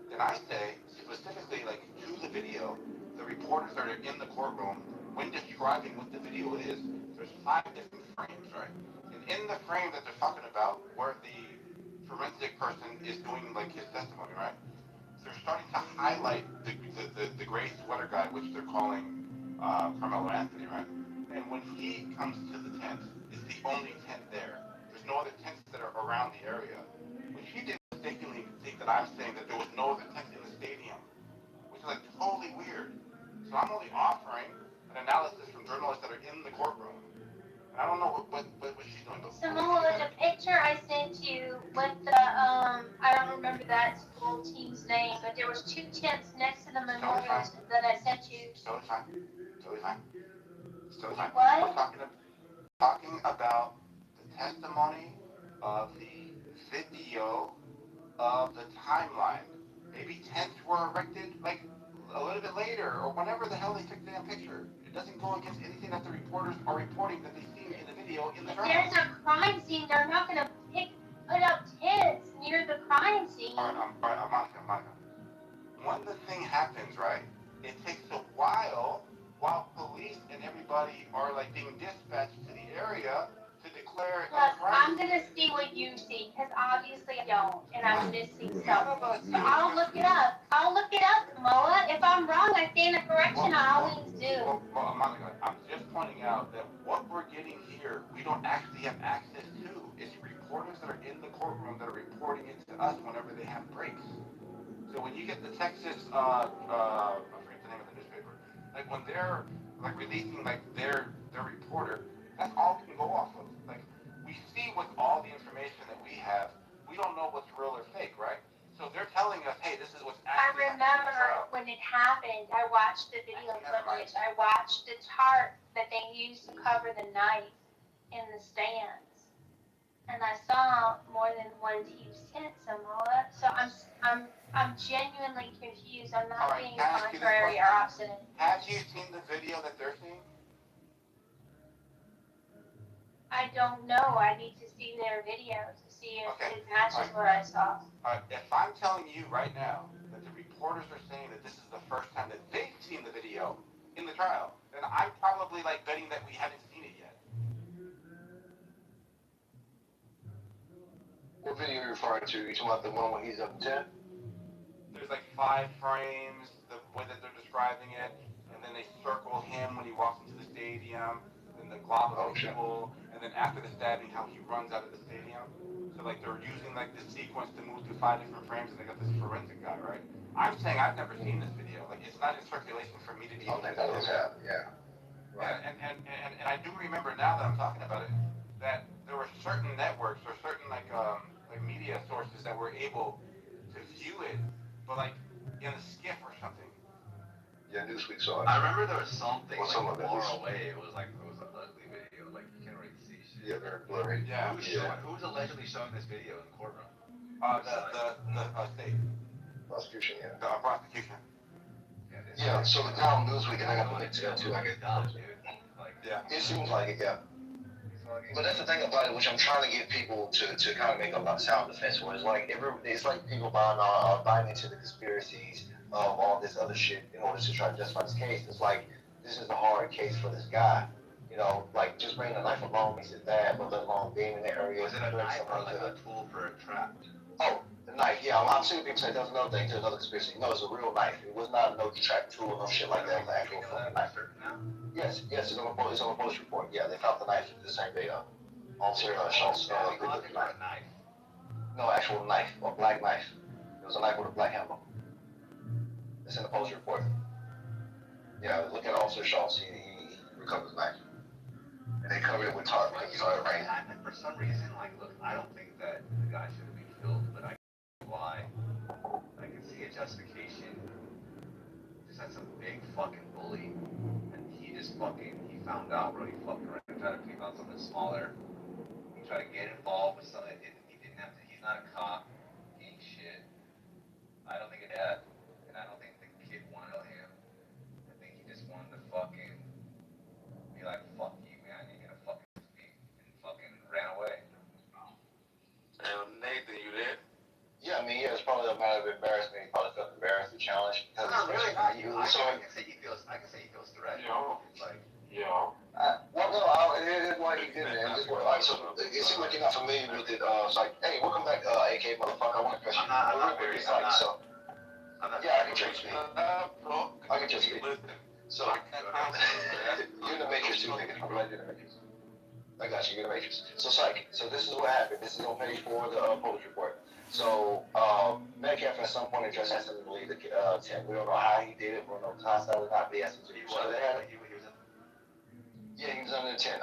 S6: Then I say, specifically like to the video, the reporters that are in the courtroom, when describing what the video is, there's 5 different frames, right? And in the frame that they're talking about, where the forensic person is doing like his testimony, right? They're starting to highlight the gray sweater guy, which they're calling Carmelo Anthony, right? And when he comes to the tent, it's the only tent there. There's no other tents that are around the area. Which he did mistakenly think that I'm saying that there was no other tent in the stadium, which is like totally weird. So I'm only offering an analysis from journalists that are in the courtroom. I don't know what she's doing.
S19: Samoa, the picture I sent you with the I don't remember that school team's name, but there was 2 tents next to the memorials that I sent you.
S6: Totally fine. Totally fine. Totally fine.
S19: What?
S6: We're talking about the testimony of the video of the timeline. Maybe tents were erected like a little bit later or whenever the hell they took the damn picture. It doesn't go against anything that the reporters are reporting that they've seen in the video in the trial.
S19: There's a crime scene. They're not going to put up tents near the crime scene.
S6: All right, Monica. When the thing happens, right, it takes a while police and everybody are like being dispatched to the area to declare
S19: Look,
S6: a crime.
S19: I'm going to see what you see, because obviously I don't, and I'm missing something. So I'll look it up. Moa. If I'm wrong, I stand a correction. I always do.
S6: Well, Monica, I'm just pointing out that what we're getting here, we don't actually have access to. It's reporters that are in the courtroom that are reporting it to us whenever they have breaks. So when you get the Texas, I forget the name of the newspaper, like when they're like releasing like their reporter, that's all we can go off of. Like we see with all the information that we have, we don't know what's real or fake, right? So they're telling us, hey, this is what's actually
S19: I remember when it happened, I watched the video footage. I watched the tarp that they used to cover the knife in the stands. And I saw more than one team's tent, Samoa. So I'm genuinely confused. I'm not being contrary or obstinate.
S6: Have you seen the video that they're seeing?
S19: I don't know. I need to see their video to see if it matches what I saw.
S6: Alright, if I'm telling you right now that the reporters are saying that this is the first time that they've seen the video in the trial, then I'm probably like betting that we haven't seen it yet.
S16: What video are you referring to? You talking about the one when he's up 10?
S6: There's like 5 frames, the way that they're describing it, and then they circle him when he walks into the stadium, then the glob of people, and then after the stabbing, how he runs out of the stadium. So like they're using like this sequence to move through 5 different frames, and they got this forensic guy, right? I'm saying I've never seen this video. Like it's not in circulation for me to be able to see it.
S16: Yeah.
S6: Right. And I do remember now that I'm talking about it,
S17: that there were certain networks or certain like media sources that were able to view it, but like in a skiff or something.
S16: Yeah, Newsweek saw it.
S9: I remember there was something
S16: Well, some
S9: like
S16: of it
S9: far
S16: is.
S9: away. It was an ugly video. Like you can't really see shit.
S16: Yeah, very blurry.
S17: Yeah.
S9: Who's allegedly showing this video in the courtroom?
S17: The state.
S16: Prosecution, yeah.
S17: The prosecution.
S16: Yeah, so the guy on Newsweek, and I got the link to that too.
S17: Yeah.
S16: It seems like it, yeah. But that's the thing about it, which I'm trying to get people to kind of make a sound defense for. It's like people buying into the conspiracies of all this other shit in order to try to justify this case. It's like this is a hard case for this guy. You know, like just bringing a knife alone makes it bad, but let alone being in the area.
S9: Was it a knife or like a tool for a trap?
S16: Oh, the knife. Yeah, I'm seeing people say that's another thing to another conspiracy. No, it's a real knife. It was not no trap tool or no shit like that. It was an actual fucking knife. Yes, it's on a police report. Yeah, they found the knife the same day. Officer Schultz.
S9: Knife.
S16: No, actual knife, a black knife. It was a knife with a black handle. It's in the police report. Yeah, look at Officer Schultz. He recovered the knife. And they covered it with tarp because it started raining.
S9: And for some reason, like, look, I don't think that the guy should have been killed, but I can see why. I can see a justification. Just had some big fucking bully, and he found out, bro. He fucked around and tried to pick on something smaller. He tried to get involved with something. He didn't have to. He's not a cop. He ain't shit. I don't think it had, and I don't think the kid wanted to kill him. I think he just wanted to fucking be like, fuck you, man. You're gonna fucking speak, and fucking ran away.
S17: Nathan, you there?
S16: Yeah, I mean, yeah, it's probably a matter of embarrassment. He probably felt embarrassed, the challenge.
S9: No, really not. I can say he feels threatened.
S16: It is why he did it. So it seems like you're not familiar with it. It's like, hey, welcome back, AK motherfucker. I want to question you.
S9: I'm not very.
S16: Yeah, I can trust me. I can trust me. So you're in the Matrix too, nigga. I'm glad you're in the Matrix. I got you. You're in the Matrix. So psych. So this is what happened. This is on page 4 of the police report. So Metcalf at some point addressed us to believe the 10. We don't know how he did it. We don't know how he not, but he asked him to. Yeah, he was under 10,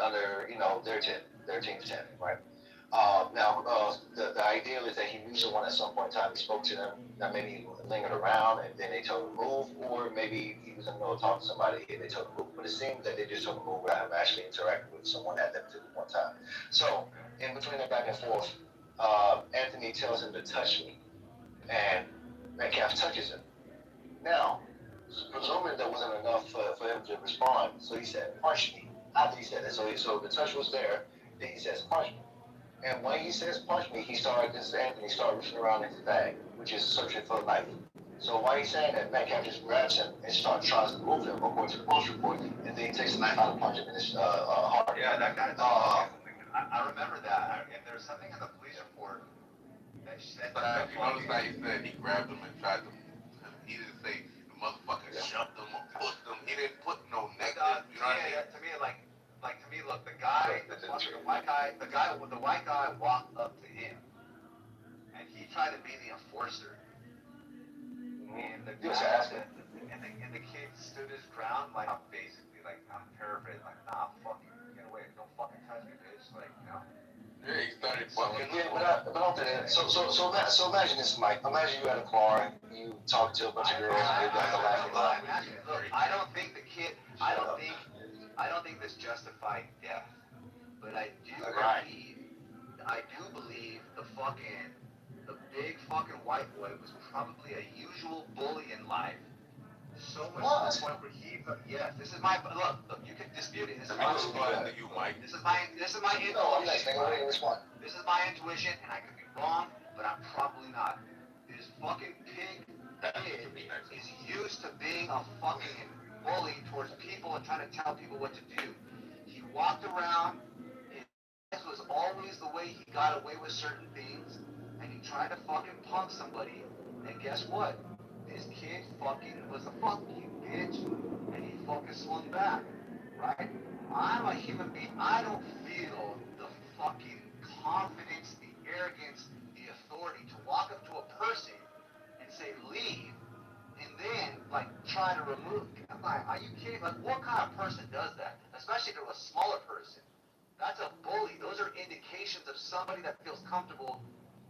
S16: their 10, their team's 10, right? The ideal is that he knew someone at some point in time. He spoke to them, that maybe he lingered around and then they told him to move, or maybe he was in the middle of talking to somebody and they told him to move. But it seems that they just told him to move without him actually interacting with someone at that particular point in time. So, in between that back and forth, Anthony tells him to touch me, and Metcalf touches him. Now, presuming that wasn't enough for him to respond, so he said, punch me. After he said that, so the touch was there, then he says, punch me. And when he says punch me, Anthony started reaching around in his bag, which is searching for a knife. So while he's saying that, Metcalf just grabs him and tries to move him, according to the police report, and then he takes the knife out and punches him in his heart.
S9: Yeah, that guy. I remember that, and there's something in the police report that said that.
S17: You notice how he said he grabbed him and tried to. He didn't say the motherfucker shoved him or pushed him. He didn't put no negative. You know what I mean?
S9: To me, look, the white guy walked up to him, and he tried to be the enforcer. And the kid stood his ground, like basically, like I'm paraphrasing, like nah, fuck you, get away, don't fucking touch me, bitch, like you know.
S17: Yeah, he started fucking.
S16: Yeah, but after that, so imagine this, Mike. Imagine you at a bar, you talk to a bunch of girls, and they got the laughing.
S9: Look, I don't think the kid. I don't think this justified death, but I do believe the big fucking white boy was probably a usual bully in life. So much to the point where yes, this is my look. You can dispute it. This is my intuition. This is my intuition. This is my intuition, and I could be wrong, but I'm probably not. This fucking pig kid is used to being a fucking bully towards people and trying to tell people what to do. He walked around. This was always the way he got away with certain things, and he tried to fucking punk somebody, and guess what? This kid fucking was a fuck you, bitch, and he fucking swung back, right? I'm a human being. I don't feel the fucking confidence, the arrogance, the authority to walk up to a person and say leave, and then like try to remove. I'm like, are you kidding? Like, what kind of person does that? Especially if it was a smaller person. That's a bully. Those are
S8: expectations of somebody that feels comfortable,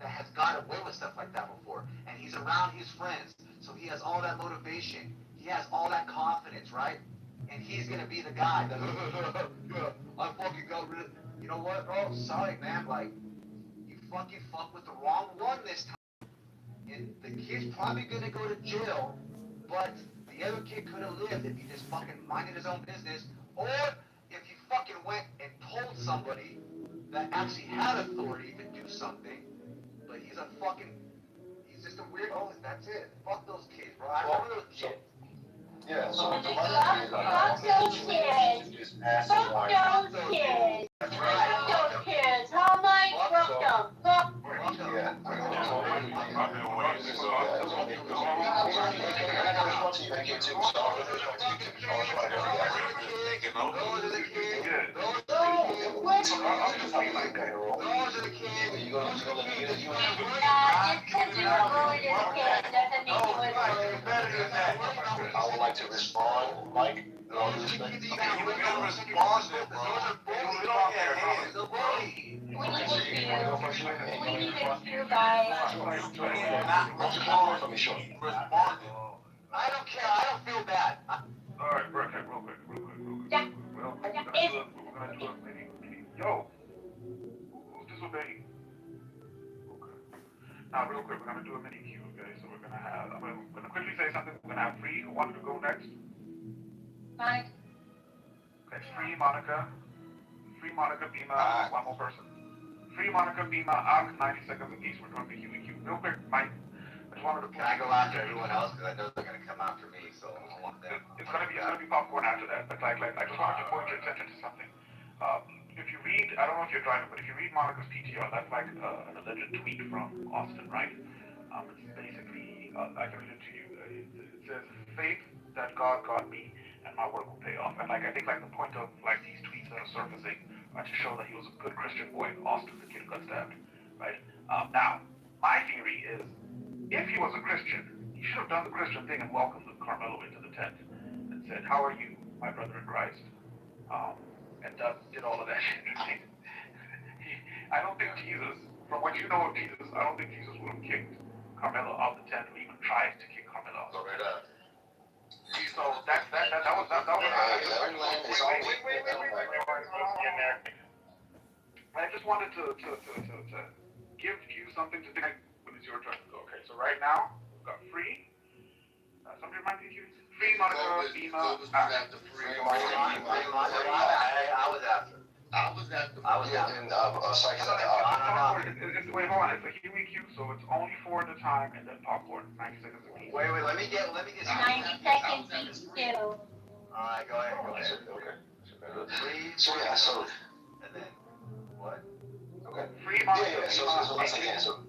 S8: that has got away with stuff like that before, and he's around his friends, so he has all that motivation, he has all that confidence, right? And he's gonna be the guy that, yeah, I fucking got rid of, you know what, bro, sorry, man, like, you fucking fucked with the wrong one this time, and the kid's probably gonna go to jail, but the other kid could have lived if he just fucking minded his own business, or if he fucking went and told somebody that actually had authority to do something, but he's just a weirdo, that's it. Fuck those kids, bro. I remember those kids.
S16: Yeah, so the
S19: Fuck those kids. Fuck those kids.
S8: That's
S19: Fuck
S8: right.
S19: those kids. How am I? Fuck them. Fuck.
S16: Yeah.
S19: Just because you were bullied as a kid doesn't mean you was bullied.
S16: I would like to respond, Mike.
S7: You can respond there, bro. You don't get hands, bro.
S19: We need a few. We need a few guys.
S16: For me, sure.
S7: Responding.
S8: I don't care. I don't feel bad.
S10: Alright, real quick.
S19: Yeah.
S10: Well, we're gonna do a mini. Yo, who's disobeying? Okay. Now, real quick, we're gonna do a mini queue, okay? So we're gonna have, I'm gonna quickly say something. We're gonna have Free, who wanted to go next?
S19: Mike.
S10: Okay, Free, Monica, Bima, one more person. Free, Monica, Bima, Ak, 90 seconds apiece. We're doing the Huey queue. Real quick, Mike. I just wanted to.
S8: Can I go after everyone else? Because I know they're gonna come after me, so I want them.
S10: It's gonna be popcorn after that. But like, I just wanted to point your attention to something. If you read, I don't know if you're driving, but if you read Monica's PTR, that's like an alleged tweet from Austin, right? It's basically, I can read it to you. It says, "Faith that God got me, and my work will pay off." And like, I think like the point of like these tweets that are surfacing are to show that he was a good Christian boy. Austin, the kid who got stabbed, right? Now, my theory is, if he was a Christian, he should have done the Christian thing and welcomed Carmelo into the tent and said, "How are you, my brother in Christ?" And did all of that shit. I don't think Jesus, from what you know of Jesus, I don't think Jesus would have kicked Carmelo out of the tent or even tried to kick Carmelo out.
S7: Go right up.
S10: So that was. I just wanted to give you something to think when it's your turn to go. Okay, so right now we've got Free. Somebody remind me, Free, Monica, Bima.
S8: I was after.
S16: And Psych is at the
S10: Wait, hold on. It's a Huey queue, so it's only 4 at a time, and then popcorn, 90 seconds apiece.
S8: Wait, let me get.
S19: 90 seconds each too.
S8: Alright, go ahead.
S16: Okay.
S8: Free.
S16: So yeah, so.
S8: And then what?
S16: Okay.
S10: Free, Monica,
S16: Yeah. So once again, so.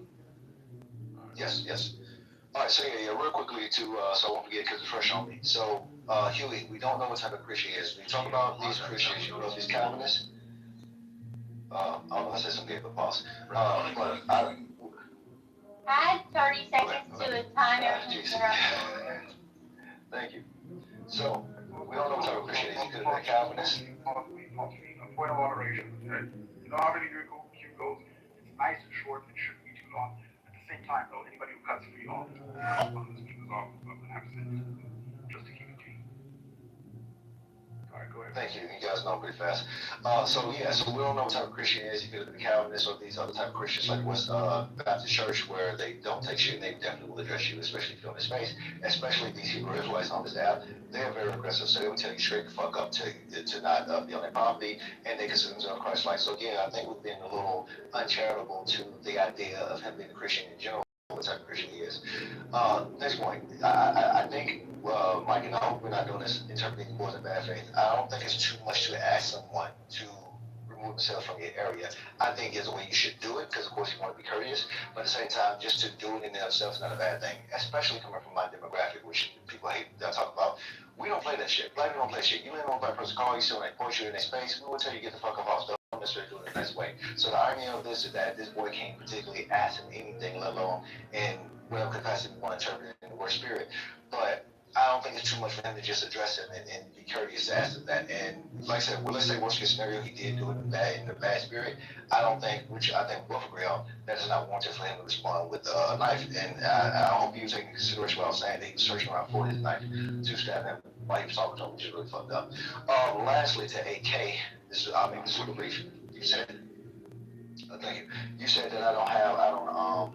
S16: Yes. All right, so real quickly so I won't forget because it's fresh on me. So, Huey, we don't know what type of Christian he is. When you talk about these Christians, you know if he's Calvinist. I don't know if I said something, but pause. But I
S19: Add 30 seconds to his time every interruption.
S16: Thank you. So, we don't know what type of Christian he is. He could have been a Calvinist.
S10: A point of moderation. You know how many queue goes? It's nice and short and shouldn't be too long. At the same time, though, anybody who cuts Free off, this queue is off. I'm gonna have to send it just to keep it clean. All right, go ahead.
S16: Thank you. You guys know pretty fast. So we don't know what type of Christian he is. He could have been Calvinist or these other type of Christians like West Baptist Church, where they don't take shit and they definitely will address you, especially if you're in the space. Especially these Hebrew Israelites on this app. They are very aggressive, so they will tell you straight the fuck up to not be on their property, and they consider themselves Christ-like. So again, I think we've been a little uncharitable to the idea of him being a Christian in general. What type of Christian he is. Next point, I think, Mike and I hope we're not doing this interpreting more than bad faith. I don't think it's too much to ask someone to remove themselves from your area. I think it's the way you should do it, because of course you want to be courteous, but at the same time, just to do it in themselves is not a bad thing, especially coming from my demographic, which people hate that I talk about. We don't play that shit. Black people don't play shit. You let one black person call you, so they point you in their space, we will tell you get the fuck off. Don't necessarily do it in a nice way. So the irony of this is that this boy can't particularly ask him anything, let alone in whatever capacity we want to interpret it in the word spirit. But I don't think it's too much for him to just address him and be courteous to ask him that. And like I said, well, let's say worst case scenario, he did do it in the bad spirit. I don't think, which I think we both agree on, that is not warranted for him to respond with a knife. And I hope you take into consideration what I was saying, that he was searching around for his knife to stab him while he was talking to him, which is really fucked up. Lastly, to AK, I'll make this super brief. You said, thank you. You said that I don't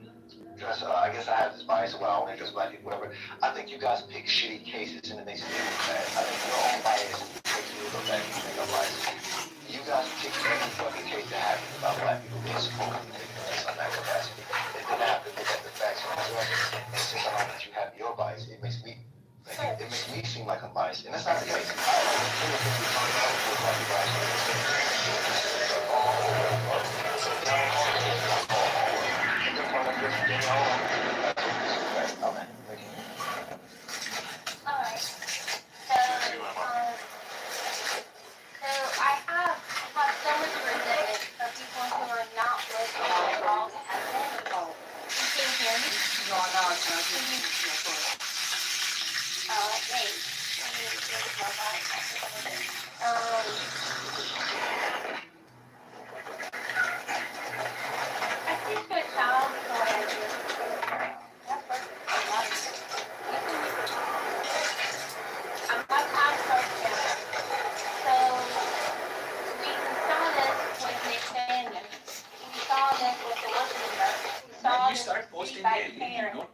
S16: just, I guess I have this bias of what I only address black people, whatever. I think you guys pick shitty cases and it makes it look bad. I think your own bias makes you look bad. You think I'm biased. You guys pick any fucking case that happens about black people being supposedly taken in some that capacity. And then I have to look at the facts and results. And since I don't let you have your bias, it makes me seem like I'm biased. And that's not the case. I like to be talking about what black people
S19: Alright, so I have so much resentment for people who are not listening at all to evidence. You can hear me?
S2: No, no, I can't.
S19: Oh, that's me. Let me raise my volume. I teach a child the way I do. That's perfect. I love it. I'm my child program. So we saw this with Nick Samuels. We saw this with the Washington. We saw this with by parents.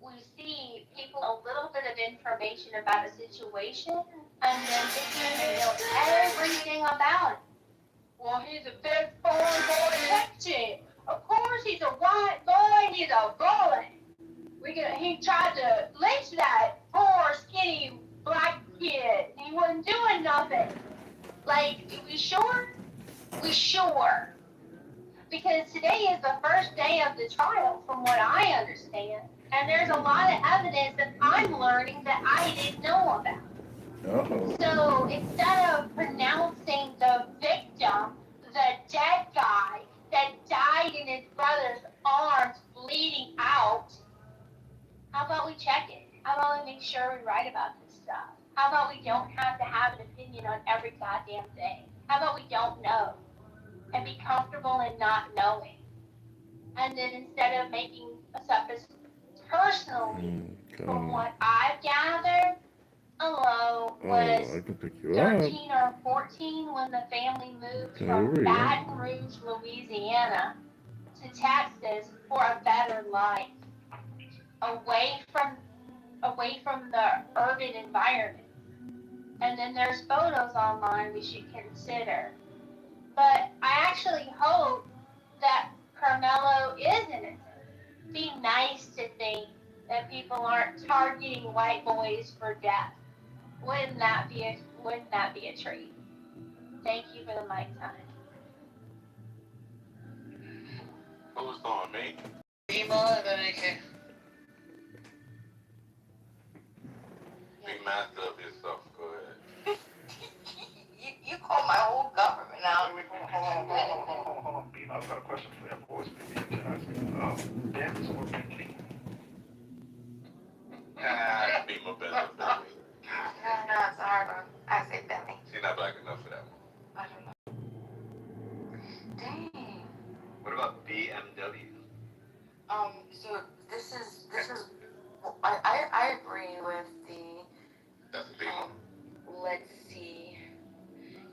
S19: We see people a little bit of information about a situation, and then they know everything about it. Well, he's a big foreign boy Texan. Of course, he's a white boy and he's a bully. He tried to lynch that poor, skinny black kid. He wasn't doing nothing. Like, we sure? We sure. Because today is the first day of the trial, from what I understand. And there's a lot of evidence that I'm learning that I didn't know about. Uh-oh. So instead of pronouncing the victim, the dead guy that died in his brother's arms bleeding out, how about we check it? How about we make sure we write about this stuff? How about we don't have to have an opinion on every goddamn thing? How about we don't know and be comfortable in not knowing? And then instead of making us up as personally, from what I've gathered, Alo was 13 or 14 when the family moved from Baton Rouge, Louisiana to Texas for a better life, away from the urban environment. And then there's photos online we should consider. But I actually hope that Carmelo is innocent. Be nice to think that people aren't targeting white boys for death. Wouldn't that be a treat? Thank you for the mic time.
S7: Who's going, me?
S21: Emo and then AK.
S7: Be master of yourself. Go ahead.
S18: You call my whole government now.
S10: Wait, hold on. Beam, I've got a question for you. I've always been interested. Benz or Bentley?
S7: Be my best.
S18: No, it's a hard one. I say Bentley.
S7: She's not black enough for that one.
S18: I don't know. Dang.
S7: What about BMW?
S18: So this is I agree with the
S7: That's a big one.
S18: let's see.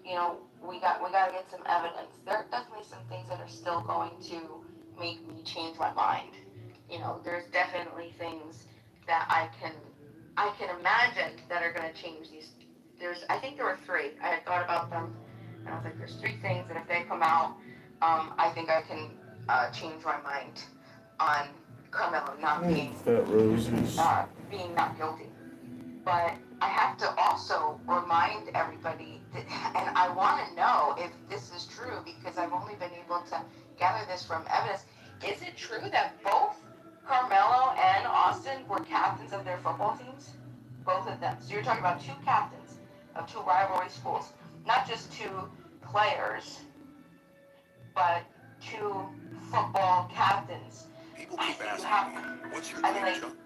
S18: You know, we gotta get some evidence. There are definitely some things that are still going to make me change my mind. You know, there's definitely things that I can imagine that are gonna change these. I think there were 3. I had thought about them, and I was like, there's 3 things that if they come out, I think I can change my mind on Carmelo not being not guilty. But I have to also remind everybody that, and I want to know if this is true because I've only been able to gather this from evidence. Is it true that both Carmelo and Austin were captains of their football teams? Both of them. So you're talking about 2 captains of 2 rivalry schools, not just 2 players, but 2 football captains.
S3: People keep asking me, what's your dream job?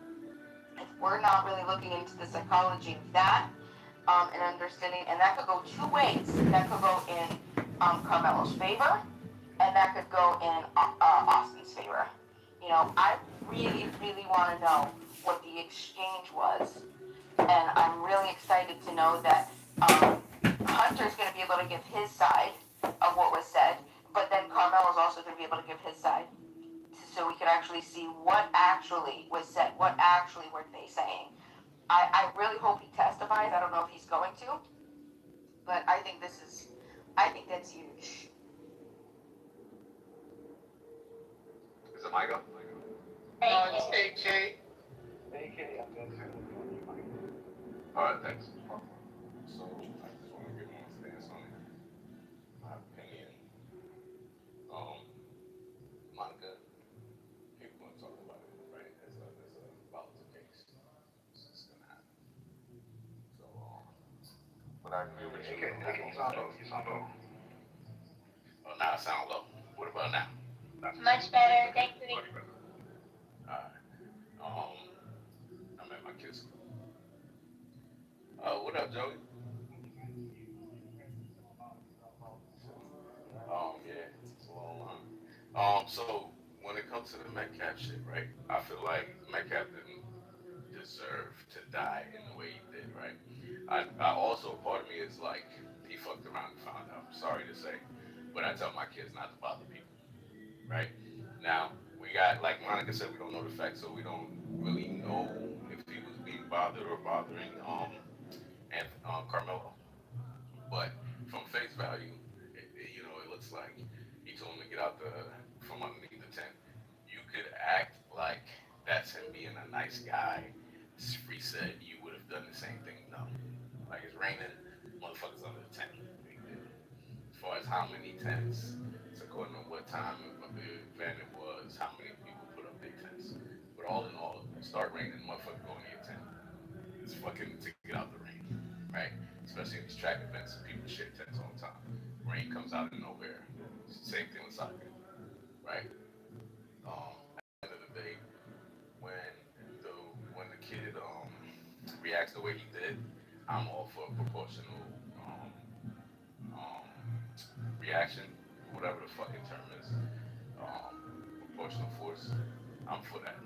S18: we're not really looking into the psychology of that, and understanding, and that could go two ways. That could go in Carmelo's favor, and that could go in Austin's favor. You know, I really, really want to know what the exchange was, and I'm really excited to know that Hunter's going to be able to give his side of what was said, but then Carmelo's also going to be able to give his side, so we can actually see what actually was said, what actually were they saying. I really hope he testifies. I don't know if he's going to, but I think that's huge.
S7: Is it my go?
S22: It's AK.
S10: AK, I'm gonna say
S7: Alright, thanks. So, I just want to give my stance on it. My opinion. Monica, people want to talk about it, right? As a volatile case. It's gonna happen. So, but I agree with you.
S10: AK, you sound low.
S7: Oh, now I sound low. What about now?
S19: Much better, thank you.
S7: Alright. I'm at my kids' school. What up, Joey? Yeah, it's a long line. So when it comes to the Metcalf shit, right? I feel like Metcalf didn't deserve to die in the way he did, right? I also, part of me is like, he fucked around and found out. I'm sorry to say, but I tell my kids not to bother people, right? Now, we got, like Monica said, we don't know the facts, so we don't really know if he was being bothered or bothering and Carmelo. But from face value, it looks like he told him to get out from underneath the tent. You could act like that's him being a nice guy. Free said you would have done the same thing. No, like it's raining, motherfuckers under the tent. Big deal. As far as how many tents, it's according to what time of the event it was, how many people put up their tents. But all in all, start raining, motherfucker go into your tent. It's fucking to get out the rain, right? Especially in these track events, people share tents all the time. Rain comes out of nowhere. Same thing with soccer, right? At the end of the day, when the when the kid reacts the way he did, I'm all for proportional um, reaction, whatever the fucking term is, proportional force. I'm for that,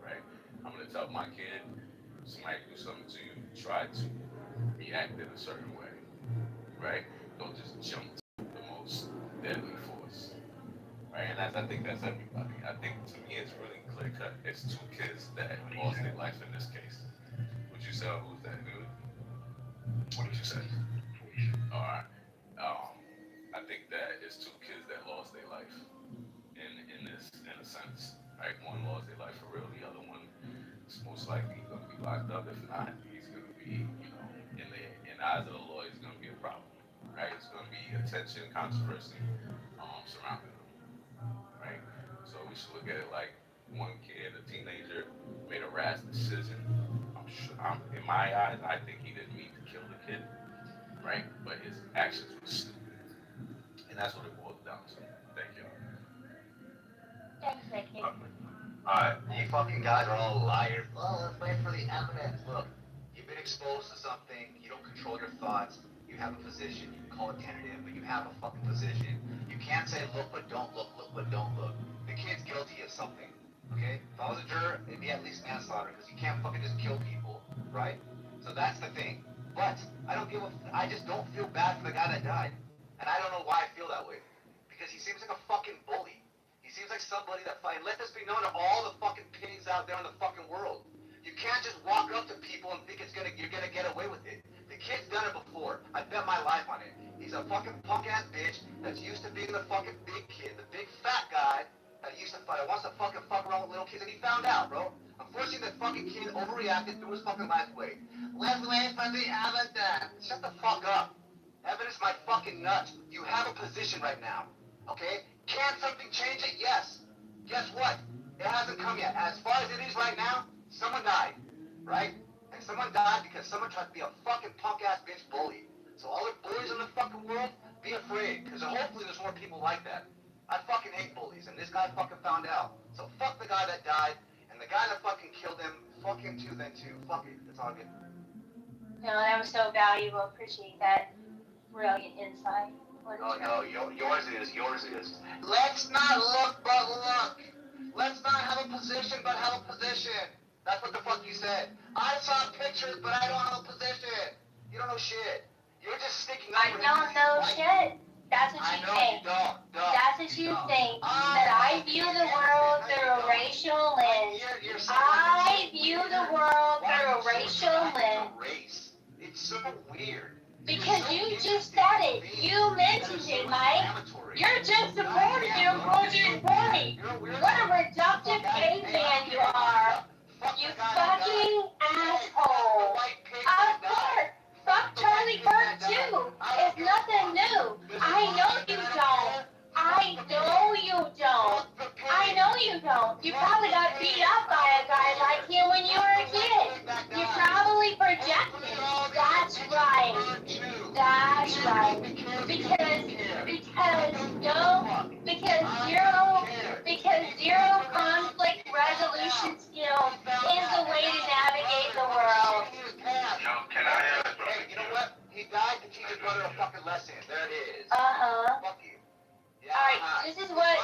S7: right? I'm gonna tell my kid, somebody do something to you, try to react in a certain way, right? Don't just jump to the most deadly force, right? And I think that's everybody. I think to me it's really clear cut. It's two kids that lost their life in this case. Would you say who's that? What did you say? All right. I think that it's two kids that lost their life in a sense, right? One lost their life for real. The other one is most likely going to be locked up. If not, he's going to be, in the eyes of the law, he's going to be a problem, right? It's going to be attention, controversy surrounding him, right? So we should look at it like one kid, a teenager, made a rash decision. In my eyes, I think he didn't mean to kill the kid, right? But his actions were stupid, and that's what it boils down to. Thank you.
S19: Thanks, Nikki.
S21: Alright, you fucking guys are all liars. Oh, let's wait for the evidence. Look, you've been exposed to something, you don't control your thoughts, you have a position, you can call it tentative, but you have a fucking position. You can't say look but don't look but don't look. The kid's guilty of something, okay? If I was a juror, it'd be at least manslaughter, because you can't fucking just kill people, right? So that's the thing. But I just don't feel bad for the guy that died. And I don't know why I feel that way. Because he seems like a fucking bully. He seems like somebody that fight. Let this be known to all the fucking pigs out there in the fucking world. You can't just walk up to people and think you're gonna get away with it. The kid's done it before. I bet my life on it. He's a fucking punk ass bitch that's used to being the fucking big kid, the big fat guy that used to fight, wants to fucking fuck around with little kids, and he found out, bro. Unfortunately, the fucking kid overreacted, threw his fucking life away. Let's wait for the evidence. Shut the fuck up. Evidence my fucking nuts. You have a position right now. Okay? Can something change it? Yes. Guess what? It hasn't come yet. As far as it is right now, someone died. Right? And someone died because someone tried to be a fucking punk ass bitch bully. So all the bullies in the fucking world, be afraid. Because hopefully there's more people like that. I fucking hate bullies. And this guy fucking found out. So fuck the guy that died. And the guy that fucking killed him, Fuck him too then too. Fuck it. It's all good.
S19: No, that was so valuable. Appreciate that brilliant insight.
S21: No, yours is. Let's not look but look. Let's not have a position but have a position. That's what the fuck you said. I saw pictures but I don't have a position. You don't know shit. You're just sticking up
S19: I don't know shit. That's what you think. That's what you think. That I view the world through a racial lens. I view the world through a racial lens.
S21: It's so weird.
S19: Because you just said it. You mentioned it, Mike. You're just supporting your bullshit point. What a reductive caveman you are. You fucking asshole. Of course. Fuck Charlie Kirk too. It's nothing new. I know you don't. I know you don't. I know you don't. You probably got beat up by a guy like him when you were a kid. You probably projected. That's right. That's right. Because zero conflict resolution skills is the way to navigate the world.
S21: Can I hey, you know what? He died to teach his brother a fucking lesson. There it is. Fuck you. Yeah,
S19: Alright, this is what,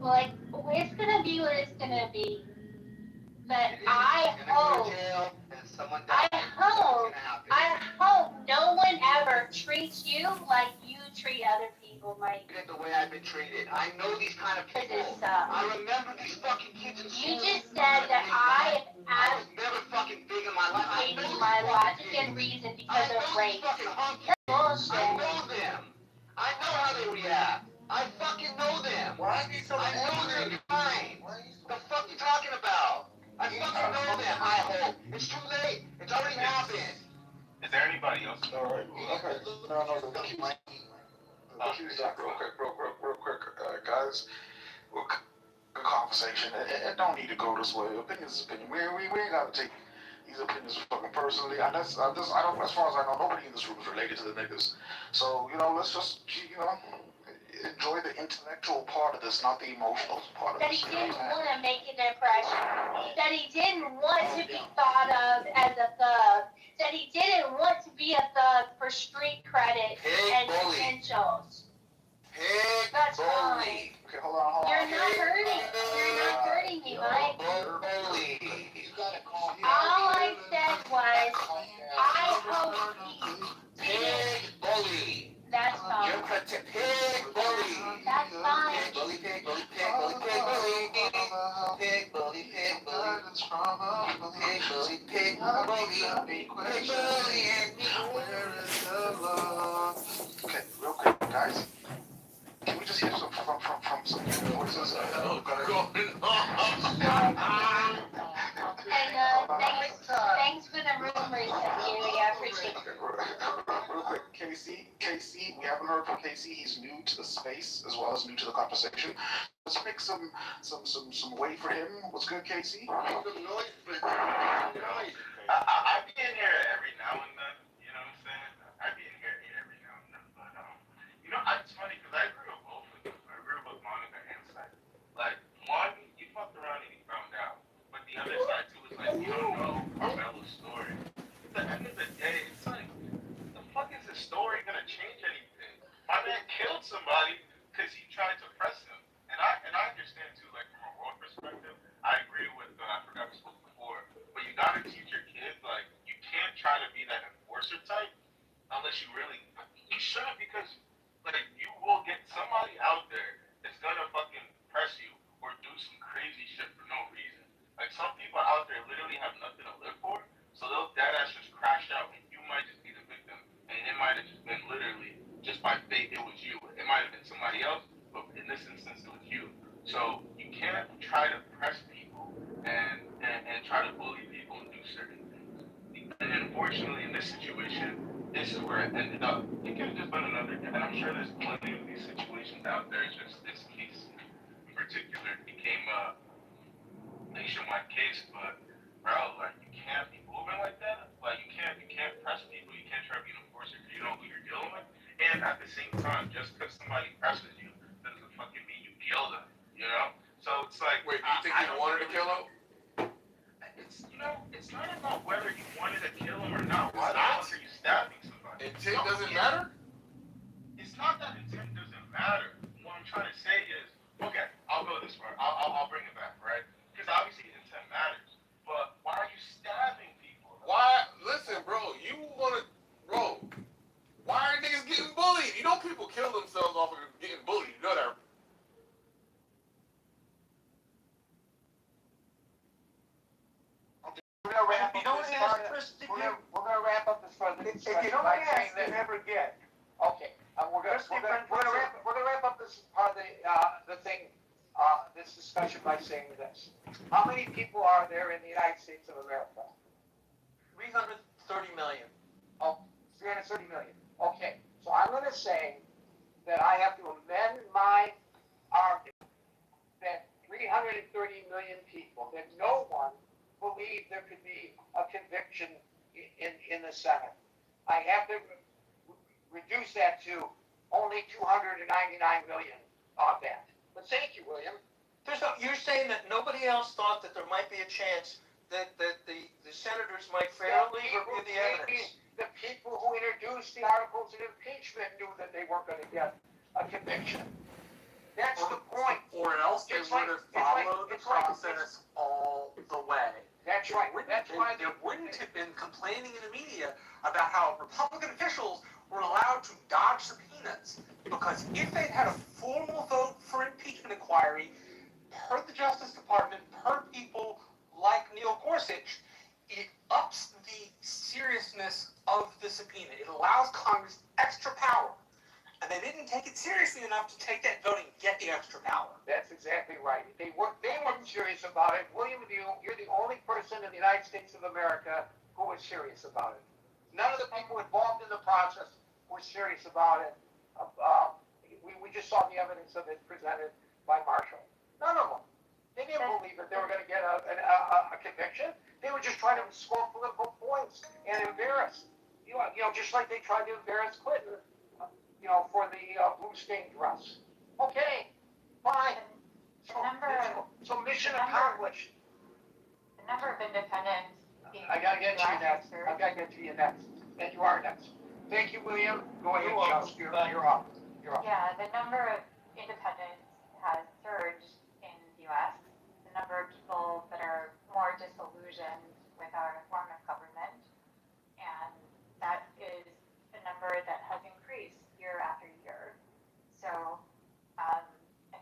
S19: like, it's gonna be what it's gonna be. But I hope no one ever treats you like you treat other people, Mike.
S21: The way I've been treated. I know these kind of people. I remember these fucking kids in school.
S19: You just said that I
S21: was never fucking big in my life.
S19: I changed my logic and reason because of race. Bullshit.
S21: I know them. I know how they react. I fucking know them. Why are you so I know they're kind. The fuck you talking about? I fucking know them. I hope. It's too late. It's already happened.
S7: Is there anybody else?
S20: All right. Okay. No. Real quick, guys. Good conversation. It don't need to go this way. Opinion is opinion. We ain't gotta take these opinions fucking personally. And as far as I know, nobody in this room is related to the niggas. So, let's just, enjoy the intellectual part of this, not the emotional part of
S19: that
S20: this.
S19: He didn't want to make an impression. That he didn't want to be thought of as a thug. That he didn't want to be a thug for street credit and potentials. That's fine.
S20: Okay, hold on.
S19: You're not hurting me, Mike. All I said was, I hope he didn't. That's fine.
S21: You're a pig bully.
S19: That's fine.
S21: Bully pig, bully pig, bully pig, bully pig, bully pig, bully pig, bully bully.
S20: Where is the love? Okay, real quick, guys. Can we just hear some from some voices?
S19: Thanks for the room reset, Gary. I appreciate it.
S20: Real quick, KC, we haven't heard from KC. He's new to the space as well as new to the conversation. Let's make some way for him. What's good, KC?
S7: I be in here every now and then. You know what I'm saying? I be in here every now and then. But it's funny because I grew up both with them. I grew up with Monica and Side. Like, one, you fucked around and you found out. But the other side too is like, you don't know Carmelo's story. At the end of the day, it's like, the fuck is his story gonna change anything? My man killed somebody because he tried to press him. And I understand too, like from a world perspective, I agree with I forgot to spoke before, but you gotta teach your kids like you can't try to be that enforcer type unless you shouldn't, because like you will get somebody out there that's gonna fucking press you or do some crazy shit for no reason. Like some people out there literally have nothing to live for, so they'll dead ass just crash out and you might just be the victim. And it might have just been literally just by fate it was you. It might have been somebody else, but in this instance it was you. So you can't try to press people and try to bully people and do certain things. And unfortunately in this situation, this is where it ended up. It could have just been another day. And I'm sure there's plenty of these situations out there. It's just this case in particular became a nationwide case, but bro, like you can't be moving like that. Like you can't press people. You can't try to be an enforcer because you know who you're dealing with. And at the same time, just because somebody presses you doesn't fucking mean you kill them. You know? So it's
S10: it's like,
S7: wait, do you think he wanted to kill him?
S10: It's, it's not about whether you wanted to kill him or not.
S7: Why
S10: Why
S7: not?
S10: are you stabbing somebody?
S7: Intent doesn't matter?
S10: It's not that intent doesn't matter. What I'm trying to say is, okay, I'll go this far. I'll bring it back, right? Because obviously intent matters. But why are you stabbing people?
S7: Why? Listen, bro, why are niggas getting bullied? You know people kill themselves off of getting bullied. You know that.
S3: We're gonna wrap up this part of the discussion by saying that.
S22: Never get.
S3: Okay, we're gonna wrap up this part of the thing, this discussion by saying this. How many people are there in the United States of America?
S22: 330 million.
S3: Oh, 330 million. Okay, so I'm gonna say that I have to amend my argument that 330 million people, that no one believed there could be a conviction in the Senate. I have to reduce that to only 299 million of that. But thank you, William.
S22: You're saying that nobody else thought that there might be a chance that the senators might fairly review the evidence.
S3: The people who introduced the articles of impeachment knew that they weren't going to get a conviction. That's the point.
S22: Or else they would have followed the process all the way.
S3: That's right. That's why
S22: there wouldn't have been complaining in the media about how Republican officials were allowed to dodge subpoenas. Because if they'd had a formal vote for impeachment inquiry, per the Justice Department, per people like Neil Gorsuch, it ups the seriousness of the subpoena. It allows Congress extra power. And they didn't take it seriously enough to take that vote and get the extra power.
S3: That's exactly right. They weren't serious about it. William, you're the only person in the United States of America who was serious about it. None of the people involved in the process were serious about it. We just saw the evidence of it presented by Marshall. None of them. They didn't believe that they were going to get a conviction. They were just trying to score political points and embarrass. Just like they tried to embarrass Clinton. For the blue stained dress. Okay, fine. So mission accomplished.
S19: The number of independents.
S3: I gotta get to you next. I gotta get to you next. And you are next. Thank you, William. Go ahead, Joe. You're up.
S19: Yeah, the number of independents has surged in the U.S. The number of people that are more disillusioned with our form of government, and that is a number that has increased year after year. So I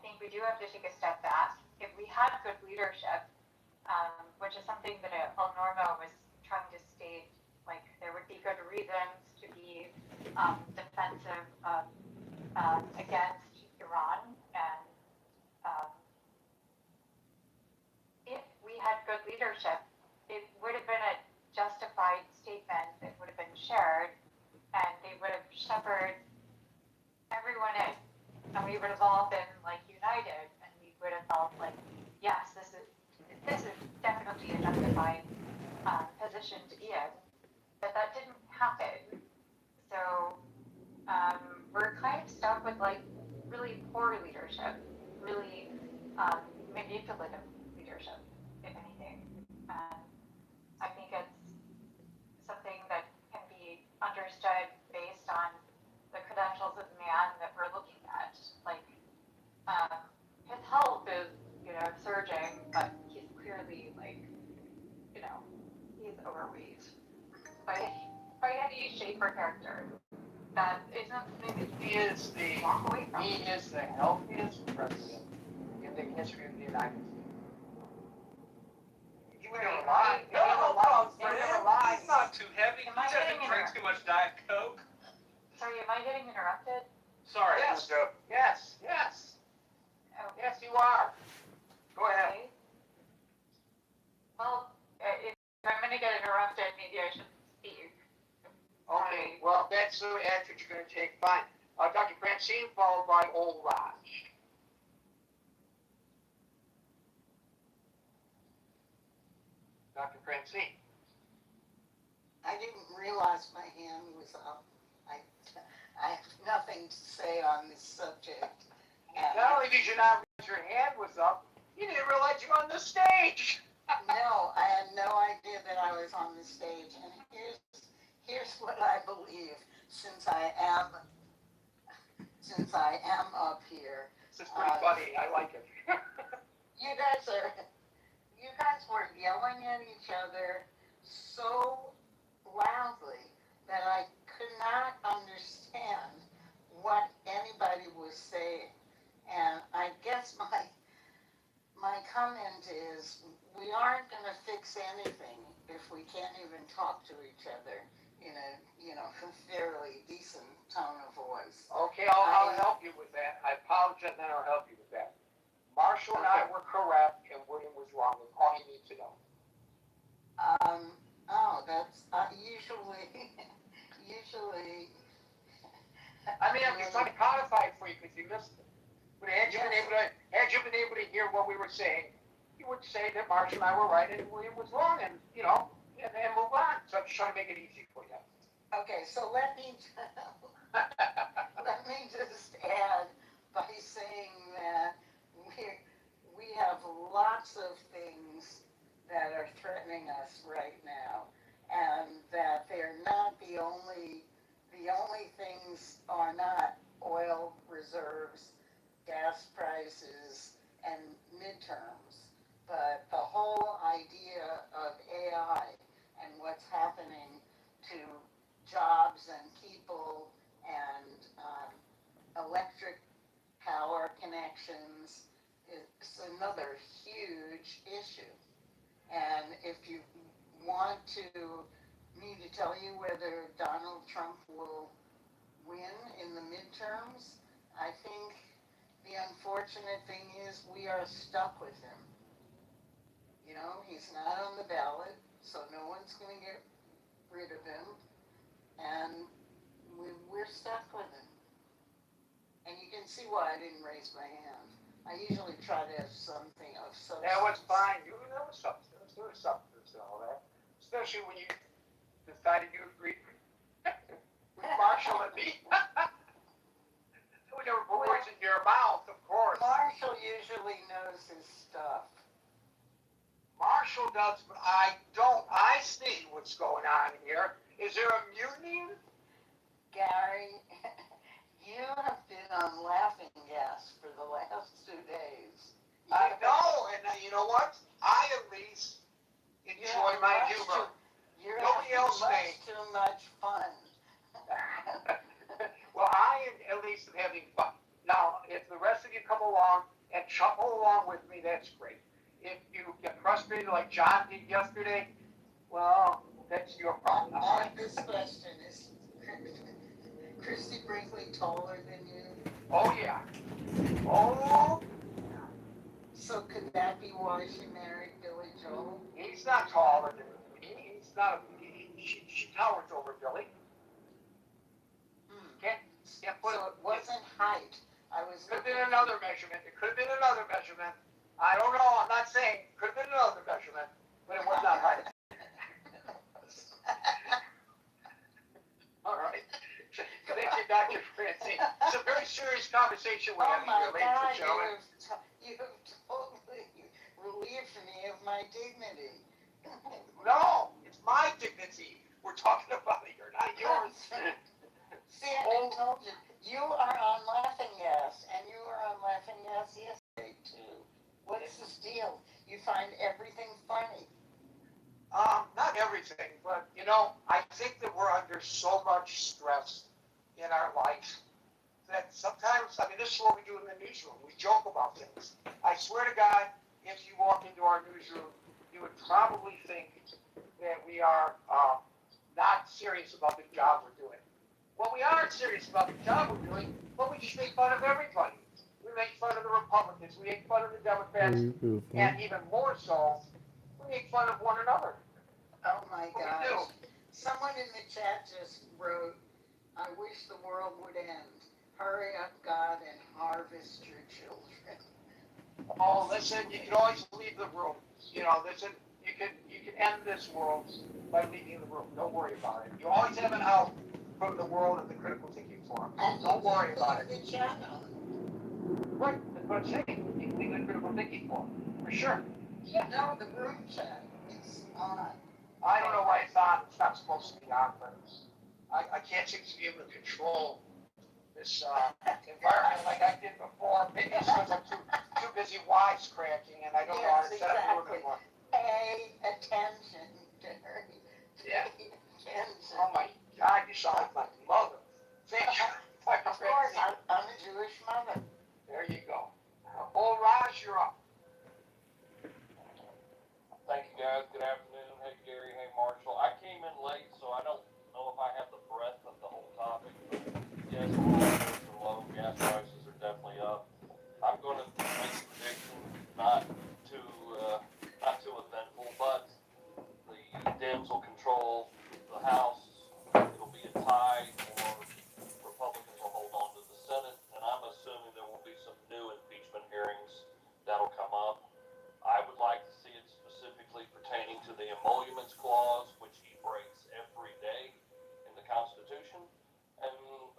S19: think we do have to take a step back. If we had good leadership, which is something that El Normo was trying to state, like there would be good reasons to be defensive against Iran, and if we had good leadership, it would have been a justified statement that would have been shared, and they would have shepherded everyone in, and we would have all been united, and we would have felt like, yes, this is definitely a justified position to be in. But that didn't happen. So we're kind of stuck with really poor leadership, really manipulative leadership, if anything. I think it's something that can be understood based on the credentials of the man that we're looking at. His health is, surging, but he's clearly he's overweight by any shape or character. That is not something that
S3: He is the healthiest president in the history of the United States. You were alive.
S22: He's not too heavy. He doesn't drink too much Diet Coke.
S19: Sorry, am I getting interrupted?
S22: Sorry.
S3: Yes. Yes. Oh. Yes, you are. Go ahead.
S19: Okay. Well, if I'm going to get interrupted, maybe I should speak.
S3: Okay, well, that's the answer you're going to take. Fine. Dr. Francine, followed by Old Raj. Dr. Francine.
S15: I didn't realize my hand was up. I have nothing to say on this subject.
S3: Not only did you not realize your hand was up, You didn't realize you were on the stage.
S15: No, I had no idea that I was on the stage. And here's what I believe, since I am up here.
S3: This is pretty funny. I like it.
S15: You guys were yelling at each other so loudly that I could not understand what anybody was saying. And I guess my comment is we aren't going to fix anything if we can't even talk to each other in a fairly decent tone of voice.
S3: Okay, I'll help you with that. I apologize, and I'll help you with that. Marshall and I were correct, and William was wrong. That's all you need to know.
S15: That's usually.
S3: I mean, I'm just trying to codify it for you because you missed it. But had you been able to hear what we were saying, you would say that Marshall and I were right and William was wrong, and and move on. So I'm just trying to make it easy for you.
S15: Okay, so let me just add by saying that we have lots of things that are threatening us right now, and that they're not the only things are not oil reserves, gas prices, and midterms, but the whole idea of AI and what's happening to jobs and people and electric power connections is another huge issue. And if you want me to tell you whether Donald Trump will win in the midterms, I think the unfortunate thing is we are stuck with him. He's not on the ballot, so no one's going to get rid of him, and we're stuck with him. And you can see why I didn't raise my hand. I usually try to have something of substance.
S3: That was fine. There was substance. There was substance and all that. Especially when you decided you agreed with Marshall and me. There were words in your mouth, of course.
S15: Marshall usually knows his stuff.
S3: Marshall does, but I don't. I see what's going on here. Is there a mutiny?
S15: Gary, you have been on laughing gas for the last 2 days.
S3: I know, and you know what? I at least enjoy my humor. Nobody else may.
S15: Too much fun.
S3: Well, I at least am having fun. Now, if the rest of you come along and chuckle along with me, that's great. If you get frustrated like John did yesterday, well, that's your problem.
S15: I have this question. Is Christy Brinkley taller than you?
S3: Oh, yeah. Oh.
S15: So could that be why she married Billy Joel?
S3: He's not taller than me. He's not. She towers over Billy. Can't put
S15: so it wasn't height.
S3: Could have been another measurement. It could have been another measurement. I don't know. I'm not saying. Could have been another measurement, but it was not height. All right. Thank you, Dr. Francine. It's a very serious conversation we're having here, ladies and gentlemen.
S15: You have totally relieved me of my dignity.
S3: No, it's my dignity we're talking about here, not yours.
S15: See, I told you, you are on laughing gas, and you were on laughing gas yesterday, too. What's this deal? You find everything funny.
S3: Not everything, but, I think that we're under so much stress in our life that sometimes, this is what we do in the newsroom. We joke about things. I swear to God, if you walk into our newsroom, you would probably think that we are not serious about the job we're doing. Well, we aren't serious about the job we're doing, but we just make fun of everybody. We make fun of the Republicans, we make fun of the Democrats, and even more so, we make fun of one another.
S15: Oh my gosh. Someone in the chat just wrote, I wish the world would end. Hurry up, God, and harvest your children.
S3: Oh, listen, you can always leave the room. Listen, you can end this world by leaving the room. Don't worry about it. You always have an out from the world of the critical thinking forum. Don't worry about it.
S15: The chat.
S3: Right, that's what I'm saying. You can leave the critical thinking forum. For sure.
S15: Yeah, no, the group chat is on.
S3: I don't know why it's on. It's not supposed to be on, but I can't seem to be able to control this environment like I did before. Maybe it's because I'm too busy wisecracking and I don't know how to set up the room anymore.
S15: Pay attention, Terry.
S3: Yeah.
S15: Pay attention.
S3: Oh my God, you sound like my mother. Thank you.
S15: Of course, I'm a Jewish mother.
S3: There you go. Old Raj, you're up.
S5: Thank you, guys. Good afternoon. Hey, Gary. Hey, Marshall. I came in late, so I don't know if I have the breadth of the whole topic. But yes, oil prices are low. Gas prices are definitely up. I'm going to make a prediction, not too eventful, but the Dems will control the House. It'll be a tie, or Republicans will hold on to the Senate. And I'm assuming there will be some new impeachment hearings that'll come up. I would like to see it specifically pertaining to the emoluments clause, which he breaks every day in the Constitution. And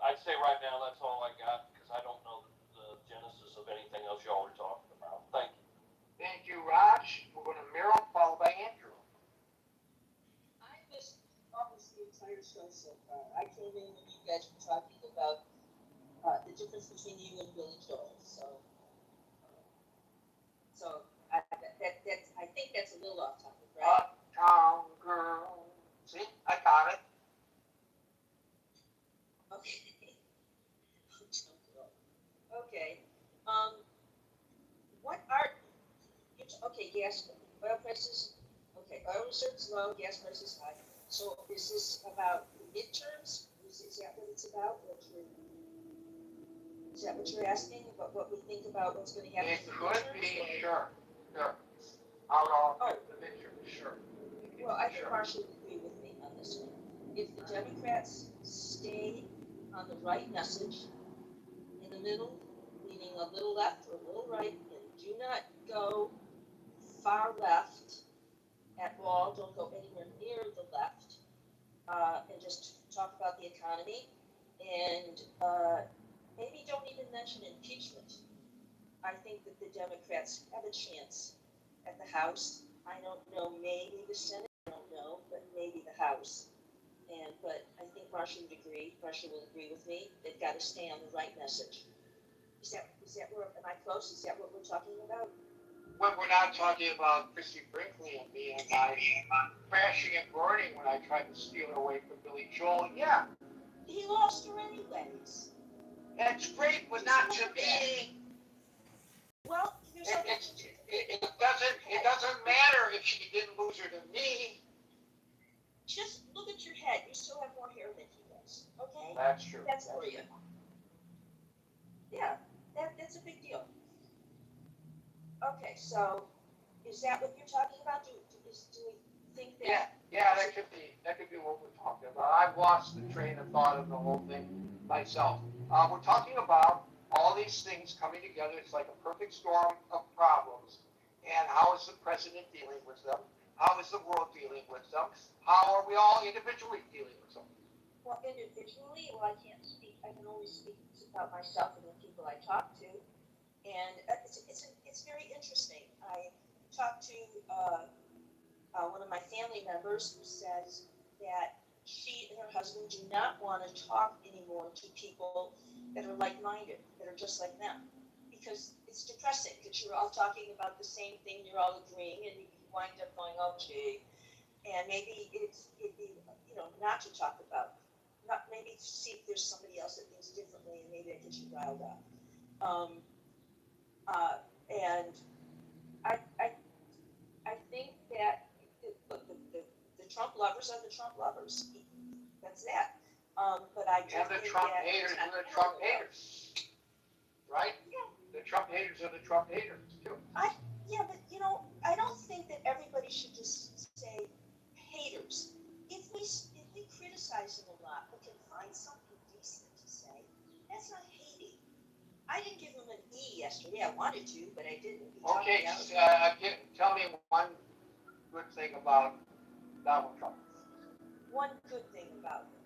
S5: I'd say right now that's all I got, because I don't know the genesis of anything else y'all are talking about. Thank you.
S3: Thank you, Raj. We're going to Merrill, followed by Andrew.
S14: I missed almost the entire show so far. I came in when you guys were talking about the difference between you and Billy Joel. So I think that's a little off topic, right?
S3: Uptown Girl. See, I got it.
S14: Okay. Uptown Girl. Okay. What are okay? Gas, oil prices. Okay, oil reserves low, gas prices high. So is this about midterms? Is that what it's about? Is that what you're asking? About what we think about what's going to happen?
S3: It could be, sure. Out of the midterm, sure.
S14: Well, I think Marshall would agree with me on this one. If the Democrats stay on the right message, in the middle, leaning a little left or a little right, and do not go far left at all, don't go anywhere near the left, and just talk about the economy, and maybe don't even mention impeachment. I think that the Democrats have a chance at the House. I don't know, maybe the Senate, I don't know, but maybe the House. But I think Marshall would agree. Marshall will agree with me. They've got to stay on the right message. Is that where, am I close? Is that what we're talking about?
S3: When we're not talking about Christy Brinkley and me and I crashing and burning when I tried to steal her away from Billy Joel, yeah.
S14: He lost her anyways.
S3: That's great, but not to me.
S14: Well,
S3: it doesn't matter if she didn't lose her to me.
S14: Just look at your head. You still have more hair than he does. Okay?
S3: That's true.
S14: That's for you. Yeah, that's a big deal. Okay, so is that what you're talking about? Do we think that?
S3: Yeah, that could be what we're talking about. I've lost the train of thought of the whole thing myself. We're talking about all these things coming together. It's like a perfect storm of problems. And how is the president dealing with them? How is the world dealing with them? How are we all individually dealing with them?
S14: Well, individually, I can't speak. I can only speak about myself and the people I talk to. And it's very interesting. I talked to one of my family members who says that she and her husband do not want to talk anymore to people that are like-minded, that are just like them, because it's depressing that you're all talking about the same thing, you're all agreeing, and you wind up going, oh gee, and maybe it'd be not to talk about, not maybe see if there's somebody else that thinks differently, and maybe it gets you riled up. And I think that look, the Trump lovers are the Trump lovers. That's that. But I do
S3: and the
S14: think
S3: Trump
S14: that
S3: haters are the Trump haters, right? Yeah. The Trump haters are the Trump haters too.
S14: Yeah, but I don't think that everybody should just say haters. If we criticize them a lot, we can find something decent to say. That's not hating. I didn't give him an E yesterday. I wanted to, but I didn't.
S3: Okay, tell me one good thing about Donald Trump.
S14: One good thing about him.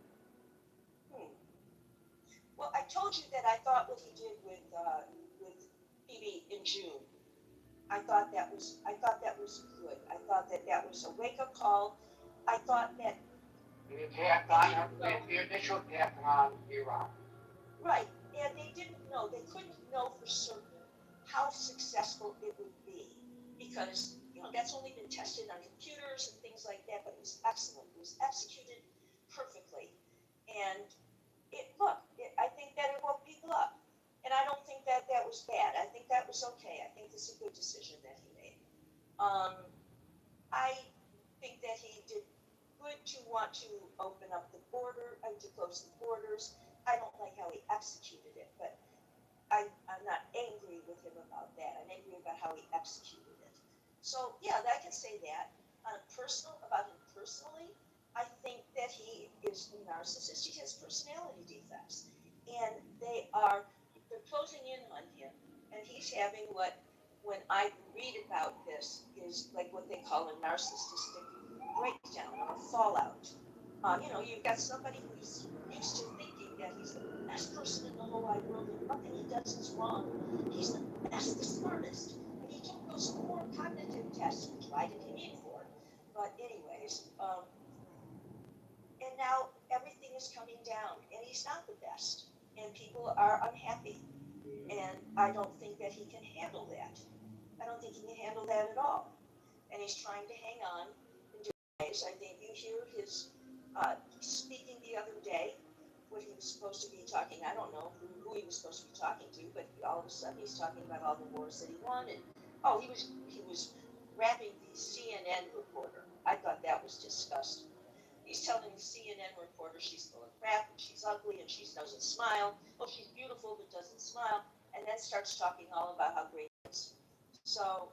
S14: Well, I told you that I thought what he did with Bibi in June. I thought that was good. I thought that was a wake-up call. I thought that
S3: the initial attack on Iran.
S14: right, and they didn't know, they couldn't know for certain how successful it would be because, that's only been tested on computers and things like that, but it was excellent. It was executed perfectly. And I think that it woke people up. And I don't think that was bad. I think that was okay. I think it's a good decision that he made. I think that he did good to want to open up the border, to close the borders. I don't like how he executed it, but I'm not angry with him about that. I'm angry about how he executed it. So yeah, I can say that. About him personally, I think that he is a narcissist. He has personality defects, and they're closing in on him, and he's having when I read about this, is like what they call a narcissistic breakdown or fallout. You've got somebody who's used to thinking that he's the best person in the whole wide world and nothing he does is wrong. He's the best, the smartest. And he took those 4 cognitive tests, which I didn't need for. But anyways, and now everything is coming down and he's not the best. And people are unhappy. And I don't think that he can handle that. I don't think he can handle that at all. And he's trying to hang on in different ways. I think you hear his speaking the other day, what he was supposed to be talking. I don't know who he was supposed to be talking to, but all of a sudden he's talking about all the wars that he won. And he was rapping the CNN reporter. I thought that was disgusting. He's telling the CNN reporter she's full of crap and she's ugly and she doesn't smile. Oh, she's beautiful but doesn't smile, and then starts talking all about how great it is. So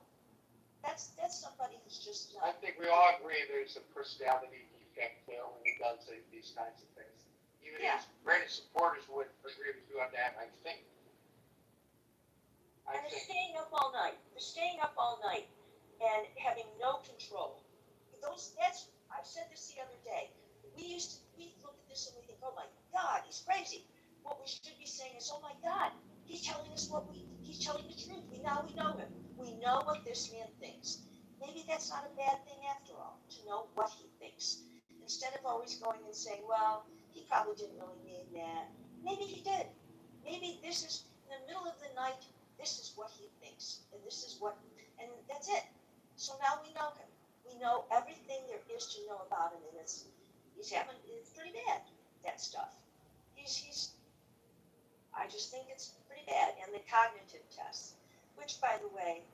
S14: that's somebody who's just not.
S3: I think we all agree there's a personality defect there when he does these kinds of things. Even his greatest supporters would agree with you on that, I think.
S14: And they're staying up all night. And having no control. I've said this the other day. We look at this and we think, oh my God, he's crazy. What we should be saying is, oh my God, he's telling us he's telling the truth. Now we know him. We know what this man thinks. Maybe that's not a bad thing after all, to know what he thinks. Instead of always going and saying, well, he probably didn't really mean that. Maybe he did. Maybe this is, in the middle of the night, this is what he thinks. And that's it. So now we know him. We know everything there is to know about him, and it's pretty bad, that stuff. I just think it's pretty bad. And the cognitive tests, which, by the way,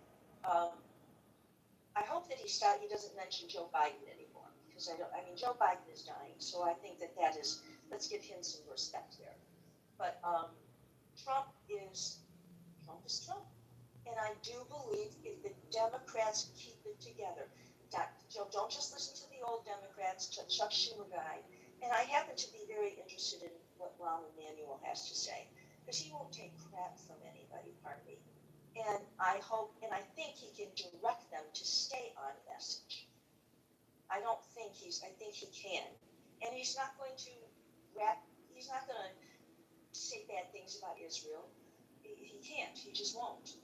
S14: I hope that he doesn't mention Joe Biden anymore, because Joe Biden is dying, so I think that is, let's give him some respect there. But Trump is Trump. And I do believe if the Democrats keep it together, don't just listen to the old Democrats, Chuck Schumer guy. And I happen to be very interested in what Rahm Emanuel has to say, because he won't take crap from anybody, pardon me. And I think he can direct them to stay on message. I think he can. And he's not going to say bad things about Israel. He can't, he just won't.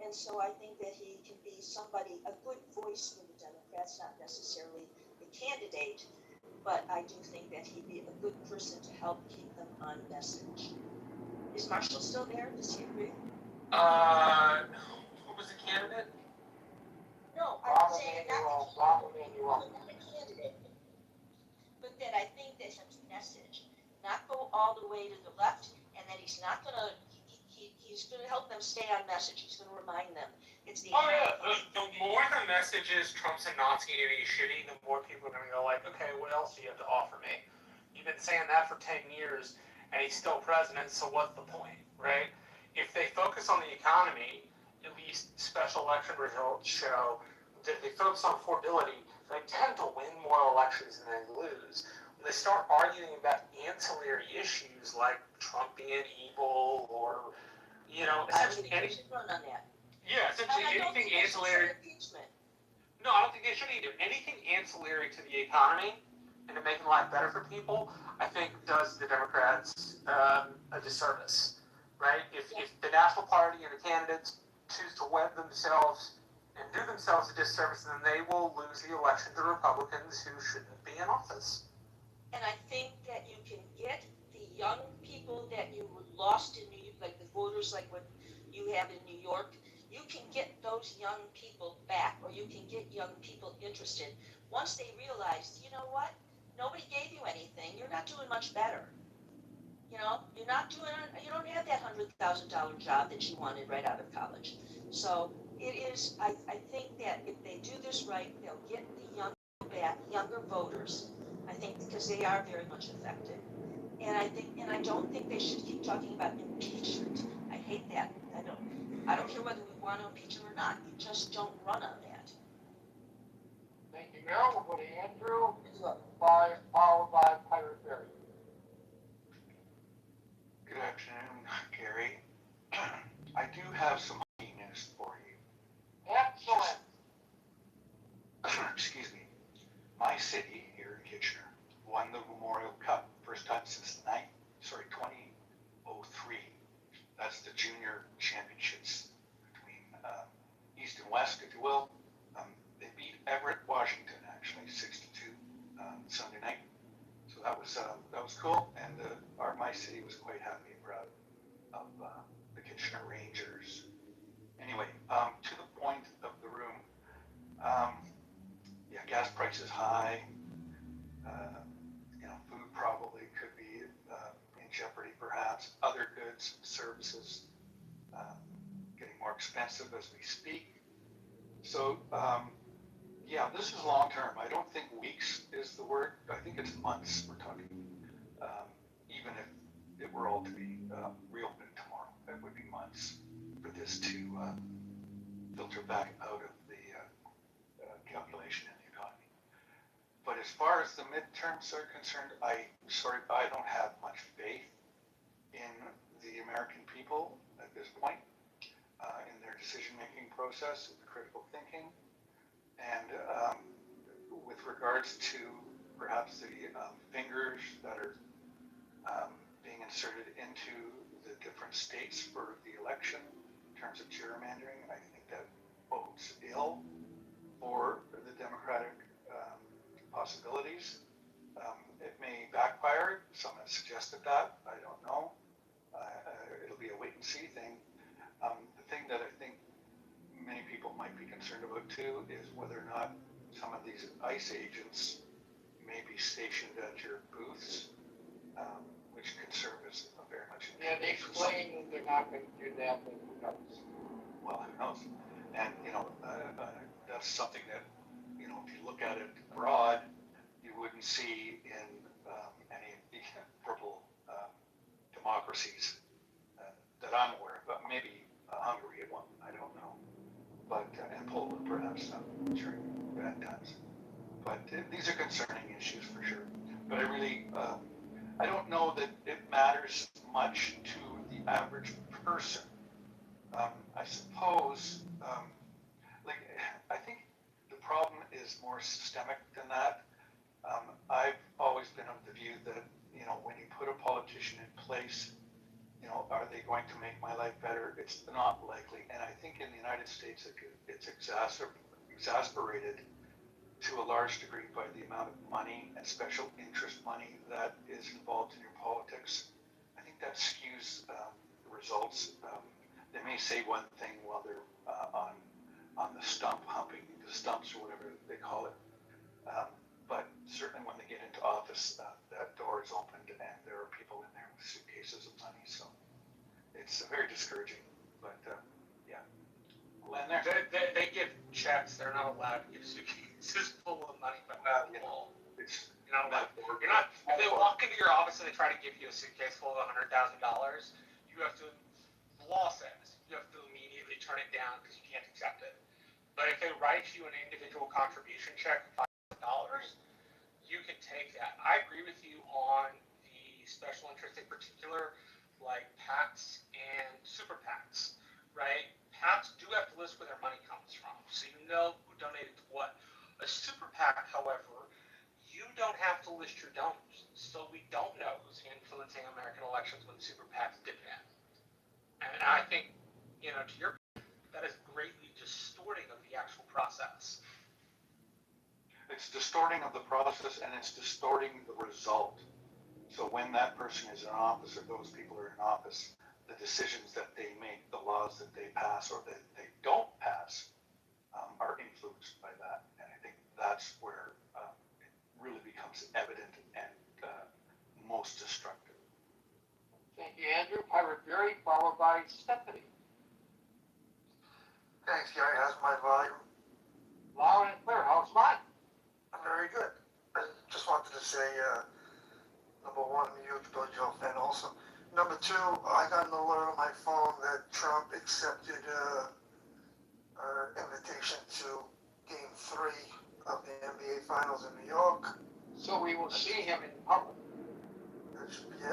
S14: And so I think that he can be a good voice for the Democrats, not necessarily the candidate, but I do think that he'd be a good person to help keep them on message. Is Marshall still there? Does he agree?
S2: Who was the candidate?
S14: No, I'm saying not the candidate, but that I think that his message, not go all the way to the left, and that he's not going to. He's going to help them stay on message. He's going to remind them. It's the
S2: the more the message is Trump's a Nazi and he's shitty, the more people are going to go like, okay, what else do you have to offer me? You've been saying that for 10 years, and he's still president, so what's the point, right? If they focus on the economy, at least special election results show that if they focus on affordability, they tend to win more elections than they lose. When they start arguing about ancillary issues like Trump being evil or essentially anything. Yeah, essentially anything ancillary. No, I don't think they should either. Anything ancillary to the economy and to making life better for people, I think does the Democrats a disservice, right? If the National Party and the candidates
S4: choose to wed themselves and do themselves a disservice, then they will lose the election to Republicans who shouldn't be in office.
S14: And I think that you can get the young people that you lost in New York, like the voters, like what you have in New York, you can get those young people back, or you can get young people interested. Once they realize, you know what, nobody gave you anything, you're not doing much better. You know, you don't have that $100,000 job that you wanted right out of college. So it is, I think that if they do this right, they'll get the young back, younger voters. I think because they are very much affected. And I don't think they should keep talking about impeachment. I hate that. I don't care whether we want to impeach him or not. You just don't run on that.
S3: Thank you, Meryl. We'll go to Andrew, followed by Pirate Berry.
S10: Good afternoon, Gary. I do have some hockey news for you.
S3: Excellent.
S10: Excuse me. My city here in Kitchener won the Memorial Cup, first time since 2003. That's the junior championships between East and West, if you will. They beat Everett, Washington, actually 6-2 Sunday night. So that was cool, and my city was quite happy and proud of the Kitchener Rangers. Anyway, to the point of the room. Yeah, gas prices high. Food probably could be in jeopardy, perhaps. Other goods, services, getting more expensive as we speak. So, yeah, this is long term. I don't think weeks is the word. I think it's months we're talking. Even if it were all to be reopened tomorrow, it would be months for this to filter back out of the calculation in the economy. But as far as the midterms are concerned, I don't have much faith in the American people at this point, in their decision-making process, the critical thinking, and with regards to perhaps the fingers that are being inserted into the different states for the election in terms of gerrymandering, I think that bodes ill for the Democratic possibilities. It may backfire. Some have suggested that. I don't know. It'll be a wait and see thing. The thing that I think many people might be concerned about too is whether or not some of these ICE agents may be stationed at your booths, which could serve as a very much.
S3: Yeah, they explain they're not going to do that, but who knows?
S10: Well, who knows? And that's something that if you look at it abroad, you wouldn't see in any of the purple democracies that I'm aware of. But maybe Hungary one, I don't know. But and Poland perhaps during bad times. But these are concerning issues for sure. But I don't know that it matters much to the average person. I suppose, I think the problem is more systemic than that. I've always been of the view that, when you put a politician in place, are they going to make my life better? It's not likely. And I think in the United States, it's exasperated to a large degree by the amount of money and special interest money that is involved in your politics. I think that skews the results. They may say one thing while they're on the stump, humping the stumps or whatever they call it. But certainly when they get into office, that door is opened and there are people in there with suitcases of money. So it's very discouraging. But yeah, we'll end there.
S22: They give checks. They're not allowed to give suitcases full of money, but not full. You're not allowed. You're not. If they walk into your office and they try to give you a suitcase full of $100,000, you have to. The law says you have to immediately turn it down because you can't accept it. But if they write you an individual contribution check of $5,000, you can take that. I agree with you on the special interest, in particular, like PACs and super PACs, right? PACs do have to list where their money comes from, so you know who donated to what. A super PAC, however, you don't have to list your donors, so we don't know who's influencing American elections when super PACs did that. And I think, to your
S4: that is greatly distorting of the actual process.
S20: It's distorting of the process and it's distorting the result. So when that person is in office or those people are in office, the decisions that they make, the laws that they pass or that they don't pass are influenced by that. And I think that's where it really becomes evident and most destructive.
S3: Thank you, Andrew. Pirate Berry, followed by Stephanie.
S12: Thanks, Gary. How's my volume?
S3: Loud and clear. How's mine?
S12: Very good. I just wanted to say, number one, I'm a huge Billy Joel fan also. Number two, I got an alert on my phone that Trump accepted invitation to Game 3 of the NBA Finals in New York.
S3: So we will see him in public.
S12: That should be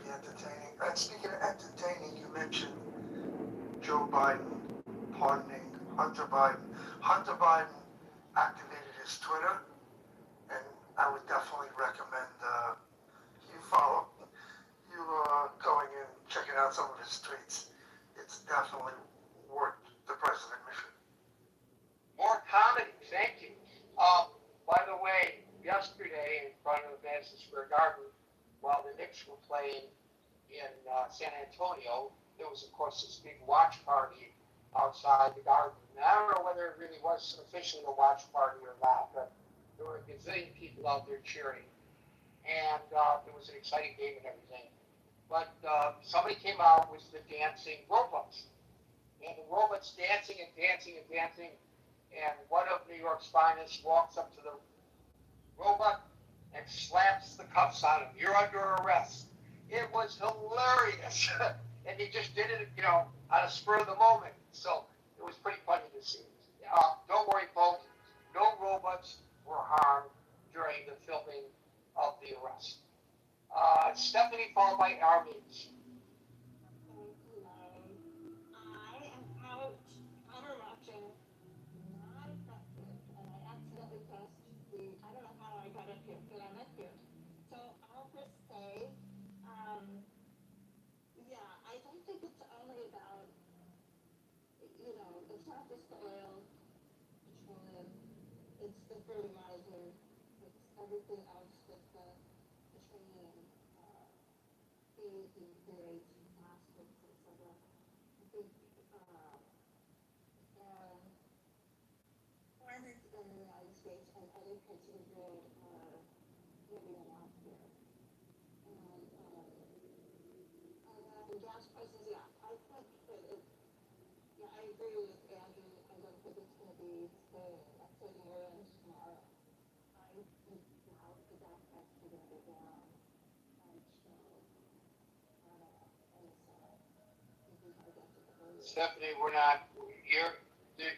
S12: entertaining. And speaking of entertaining, you mentioned Joe Biden pardoning Hunter Biden. Hunter Biden activated his Twitter, and I would definitely recommend you going and checking out some of his tweets. It's definitely worth the price of admission.
S3: More comedy. Thank you. By the way, yesterday in front of the Madison Square Garden, while the Knicks were playing in San Antonio, there was, of course, this big watch party outside the garden. And I don't know whether it really was officially a watch party or not, but there were a gazillion people out there cheering. And it was an exciting game and everything. But somebody came out with the dancing robots. And the robots dancing and dancing and dancing. And one of New York's finest walks up to the robot and slaps the cuffs on him. You're under arrest. It was hilarious. And he just did it, on a spur of the moment. So it was pretty funny to see. Don't worry, folks. No robots were harmed during the filming of the arrest. Stephanie, followed by Armies.
S14: I am out countermarching, not effective, and I accidentally pressed I don't know how I got up here, but I'm up here. So I'll just say, I don't think it's only about, it's not just the oil, petroleum, it's the fertilizer, it's everything else with the petroleum, feed, plastics, etc. I think, farmers in the United States and other parts of the world are living a lot here. And the gas prices, I think that I agree with Andrew. I don't think it's going to be floating around tomorrow. I think now the gas prices are going to go down until, I don't know,
S3: Stephanie,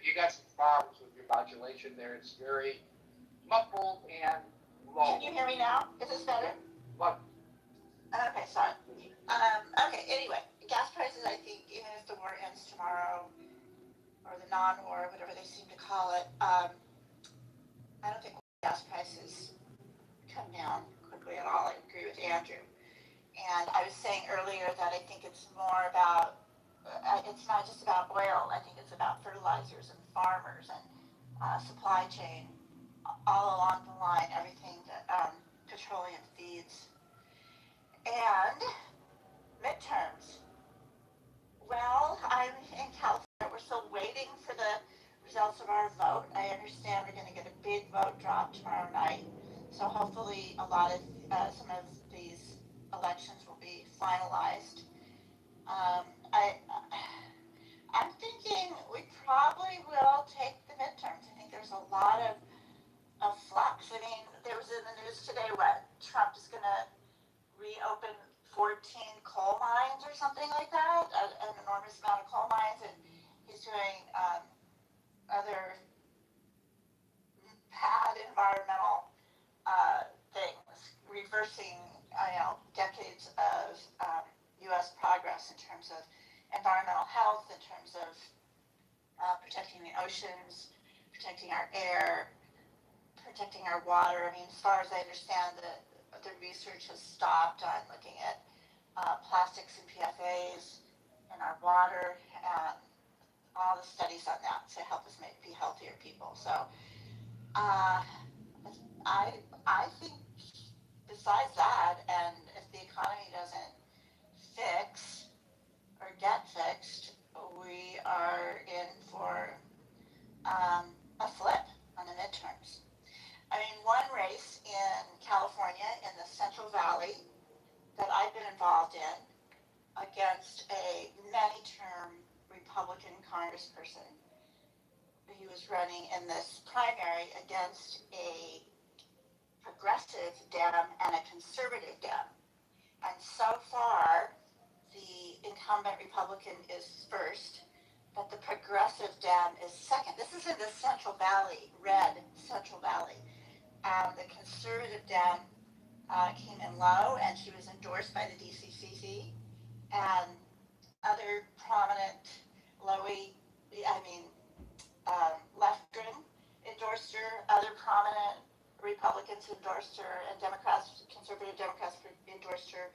S3: you got some problems with your modulation there. It's very muffled and low.
S13: Can you hear me now? Is this better?
S3: What?
S13: Okay, sorry. Okay, anyway, gas prices, I think, even if the war ends tomorrow, or the non-war, whatever they seem to call it, I don't think gas prices come down quickly at all. I agree with Andrew. And I was saying earlier that I think it's more about, it's not just about oil. I think it's about fertilizers and farmers and supply chain, all along the line, everything that petroleum feeds. And midterms. Well, I'm in California. We're still waiting for the results of our vote. I understand we're going to get a big vote drop tomorrow night. So hopefully a lot of some of these elections will be finalized. I'm thinking we probably will take the midterms. I think there's a lot of flux. I mean, there was in the news today what Trump is going to reopen 14 coal mines or something like that, an enormous amount of coal mines, and he's doing other bad environmental things, reversing decades of U.S. progress in terms of environmental health, in terms of protecting the oceans, protecting our air, protecting our water. I mean, as far as I understand, the research has stopped on looking at plastics and PFAS in our water, and all the studies on that to help us be healthier people. So uh, I think besides that, and if the economy doesn't fix or get fixed, we are in for a flip on the midterms. I mean, one race in California in the Central Valley that I've been involved in against a many-term Republican congressperson. He was running in this primary against a progressive Dem and a conservative Dem. And so far, the incumbent Republican is first, but the progressive Dem is second. This is in the Central Valley, red Central Valley. And the conservative Dem came in low, and she was endorsed by the DCCC and other prominent left-wing endorsed her, other prominent Republicans endorsed her, and Democrats, conservative Democrats endorsed her,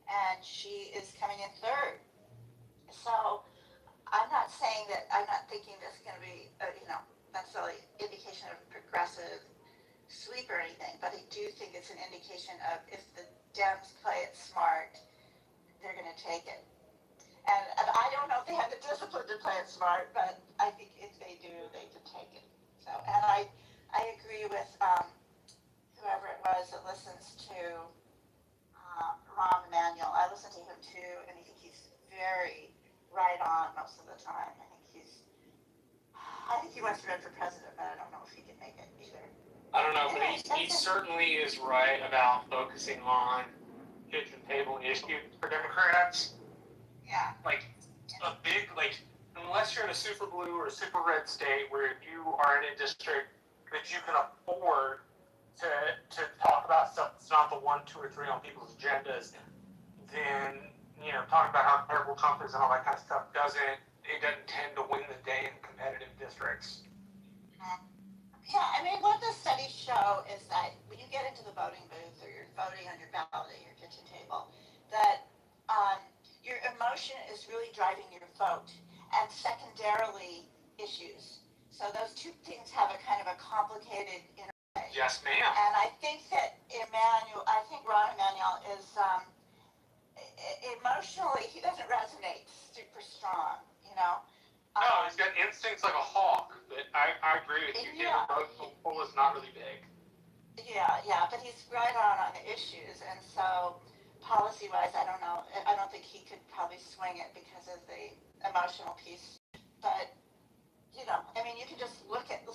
S13: and she is coming in third. So I'm not thinking this is going to be, necessarily indication of progressive sweep or anything, but I do think it's an indication of if the Dems play it smart, they're going to take it. And I don't know if they have the discipline to play it smart, but I think if they do, they can take it. So, and I agree with whoever it was that listens to Rahm Emanuel. I listen to him too, and I think he's very right on most of the time. I think he wants to run for president, but I don't know if he can make it either.
S4: I don't know, but he certainly is right about focusing on kitchen table issues for Democrats.
S13: Yeah.
S4: Like a big, unless you're in a super blue or a super red state where you are in a district that you can afford to talk about stuff that's not the 1, 2, or 3 on people's agendas, then, talking about how terrible Trump is and all that kind of stuff doesn't tend to win the day in competitive districts.
S13: Yeah, I mean, what the studies show is that when you get into the voting booth or you're voting on your ballot at your kitchen table, that your emotion is really driving your vote, and secondarily, issues. So those two things have a kind of a complicated interplay.
S4: Yes, ma'am.
S13: And I think that Ron Emanuel is emotionally, he doesn't resonate super strong,
S4: No, he's got instincts like a hawk, but I agree with you.
S13: Yeah.
S4: His pool is not really big.
S13: Yeah, but he's right on the issues, and so policy-wise, I don't know. I don't think he could probably swing it because of the emotional piece. But I mean, you can just look at the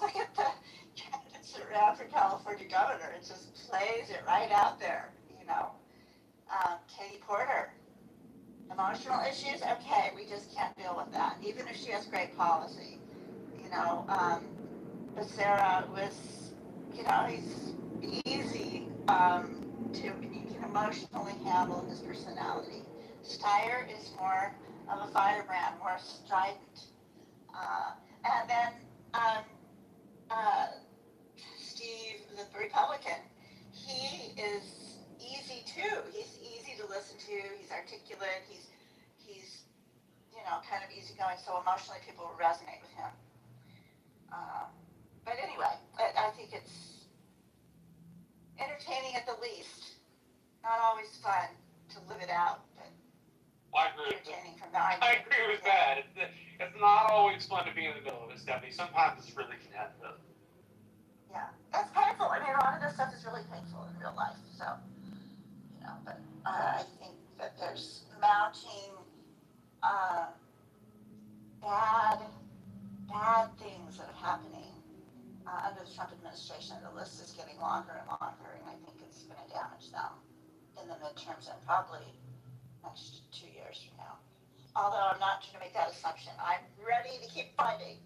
S13: candidates that ran for California governor. It just plays it right out there. Katie Porter, emotional issues. Okay, we just can't deal with that, even if she has great policy. Becerra was, he's easy he can emotionally handle his personality. Steyer is more of a firebrand, more strident. And then Steve, the Republican, he is easy too. He's easy to listen to. He's articulate. He's kind of easygoing. So emotionally, people will resonate with him. But anyway, I think it's entertaining at the least. Not always fun to live it out, but entertaining from the idea.
S4: I agree with that. It's not always fun to be in the middle of it, Stephanie. Sometimes it's really competitive.
S13: Yeah, that's painful. I mean, a lot of this stuff is really painful in real life. So, but I think that there's mounting bad things that are happening under the Trump administration. The list is getting longer and longer, and I think it's going to damage them in the midterms and probably next 2 years from now. Although I'm not trying to make that assumption. I'm ready to keep fighting.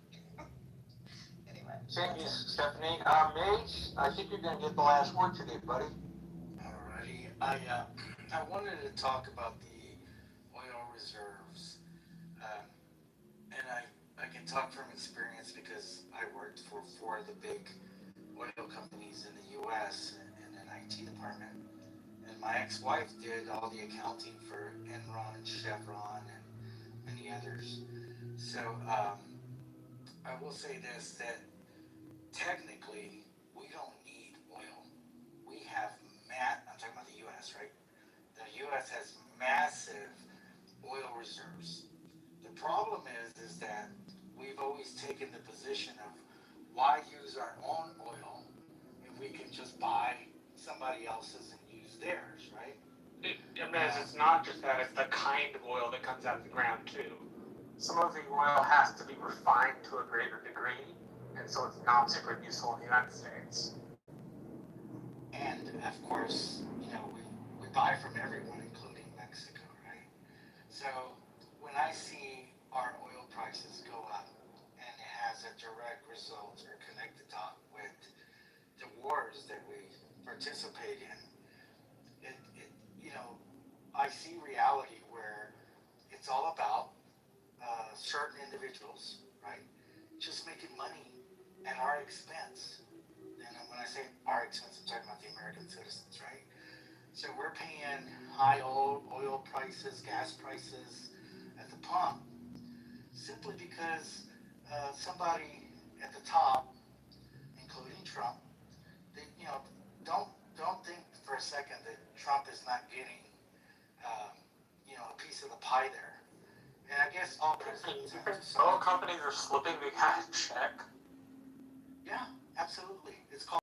S13: Anyway.
S3: Thank you, Stephanie. Mage, I think you're going to get the last word today, buddy.
S1: Alrighty. I wanted to talk about the oil reserves. And I can talk from experience because I worked for 4 of the big oil companies in the U.S. in an IT department. And my ex-wife did all the accounting for Enron and Chevron and many others. So I will say this, that technically we don't need oil. We have I'm talking about the U.S., right? The U.S. has massive oil reserves. The problem is that we've always taken the position of why use our own oil if we can just buy somebody else's and use theirs, right?
S4: It's not just that, it's the kind of oil that comes out of the ground too. Some of the oil has to be refined to a greater degree, and so it's not super useful in the United States.
S1: And of course, we buy from everyone, including Mexico, right? So when I see our oil prices go up, and it has a direct result or connected with the wars that we participate in, I see reality where it's all about certain individuals, right, just making money at our expense. And when I say our expense, I'm talking about the American citizens, right? So we're paying high oil prices, gas prices at the pump, simply because somebody at the top, including Trump, they, don't think for a second that Trump is not getting, a piece of the pie there. And I guess all presidents have to.
S4: Oil companies are slipping the guy a check.
S1: Yeah, absolutely. It's called.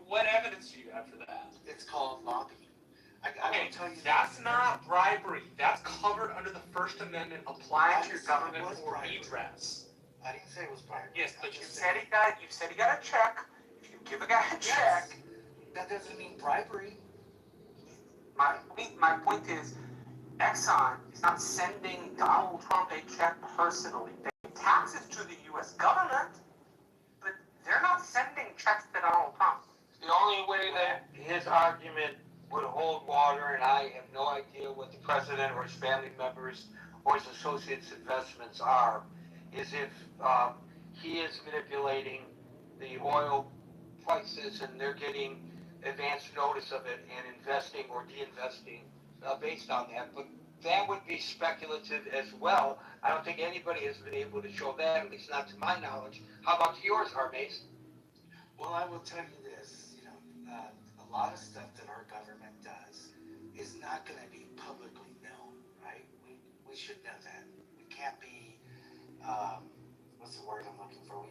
S4: What evidence do you have for that?
S1: It's called lobbying. I will tell you
S4: that's not bribery. That's covered under the First Amendment, applying to your government for redress.
S1: I didn't say it was bribery.
S4: Yes, but you said he got a check. If you give a guy a check,
S1: that doesn't mean bribery.
S4: My point is, Exxon is not sending Donald Trump a check personally. They pay taxes to the U.S. government, but they're not sending checks to Donald Trump.
S6: The only way that his argument would hold water, and I have no idea what the president or his family members or his associates' investments are, is if he is manipulating the oil prices and they're getting advance notice of it and investing or de-investing based on that. But that would be speculative as well. I don't think anybody has been able to show that, at least not to my knowledge. How about yours, Harmace?
S1: Well, I will tell you this, a lot of stuff that our government does is not going to be publicly known, right? We should know that. We can't be, what's the word I'm looking for?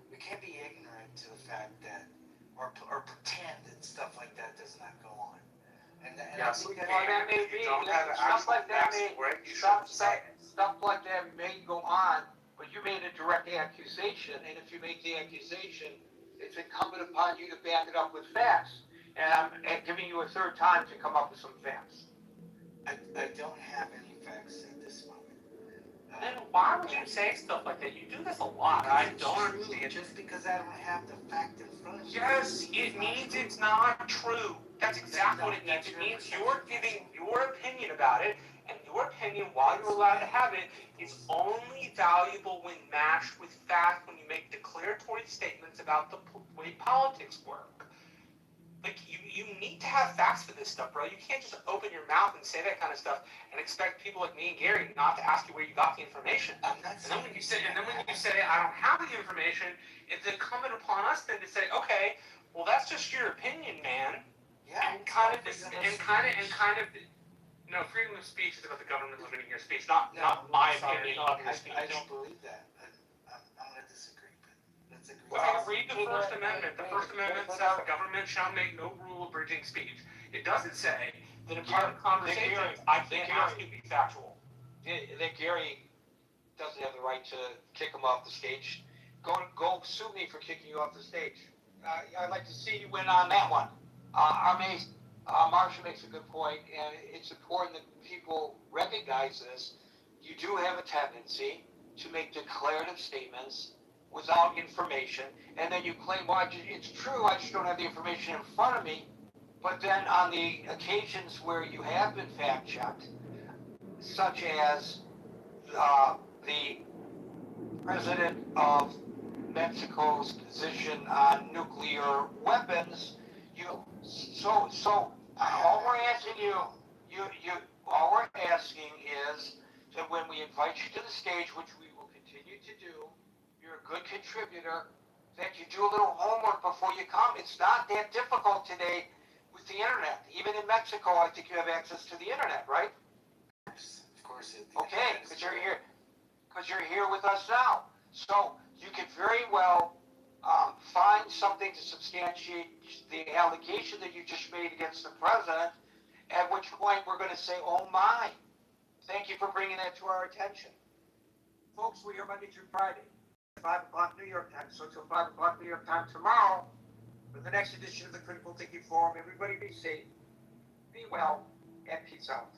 S1: We can't be ignorant to the fact that, or pretend that stuff like that does not go on. And
S6: Yes, well, that may be. Stuff like that may go on, but you made a direct accusation, and if you make the accusation, it's incumbent upon you to back it up with facts. And I'm giving you a third time to come up with some facts.
S1: I don't have any facts at this moment.
S4: Then why would you say stuff like that? You do this a lot. I don't understand.
S1: Just because I don't have the fact in front of me.
S4: Yes, it means it's not true. That's exactly what it means. It means you're giving your opinion about it, and your opinion, while you're allowed to have it, is only valuable when matched with fact, when you make declaratory statements about the way politics work. Like, you need to have facts for this stuff, bro. You can't just open your mouth and say that kind of stuff and expect people like me and Gary not to ask you where you got the information. And then when you say, I don't have the information, it's incumbent upon us then to say, okay, well, that's just your opinion, man.
S1: Yeah.
S4: And no, freedom of speech is about the government limiting your speech, not my opinion of your speech.
S1: I don't believe that. I'm going to disagree, but let's agree.
S4: Well, read the First Amendment. The First Amendment says the government shall make no rule abridging speech. It doesn't say that in private conversations, I can't ask you to be factual.
S6: That Gary doesn't have the right to kick him off the stage. Go sue me for kicking you off the stage. I'd like to see you win on that one. Marcia makes a good point, and it's important that people recognize this. You do have a tendency to make declarative statements without information, and then you claim, well, it's true, I just don't have the information in front of me. But then on the occasions where you have been fact-checked, such as the president of Mexico's position on nuclear weapons, all we're asking all we're asking is that when we invite you to the stage, which we will continue
S3: you to do, you're a good contributor, that you do a little homework before you come. It's not that difficult today with the internet. Even in Mexico, I think you have access to the internet, right?
S1: Of course.
S3: Okay, because you're here with us now. So you could very well find something to substantiate the allegation that you just made against the president, at which point we're going to say, oh my, thank you for bringing that to our attention. Folks, we're here Monday through Friday, 5 o'clock New York time. So until 5 o'clock New York time tomorrow, for the next edition of the Critical Thinking Forum, everybody be safe, be well, and peace out.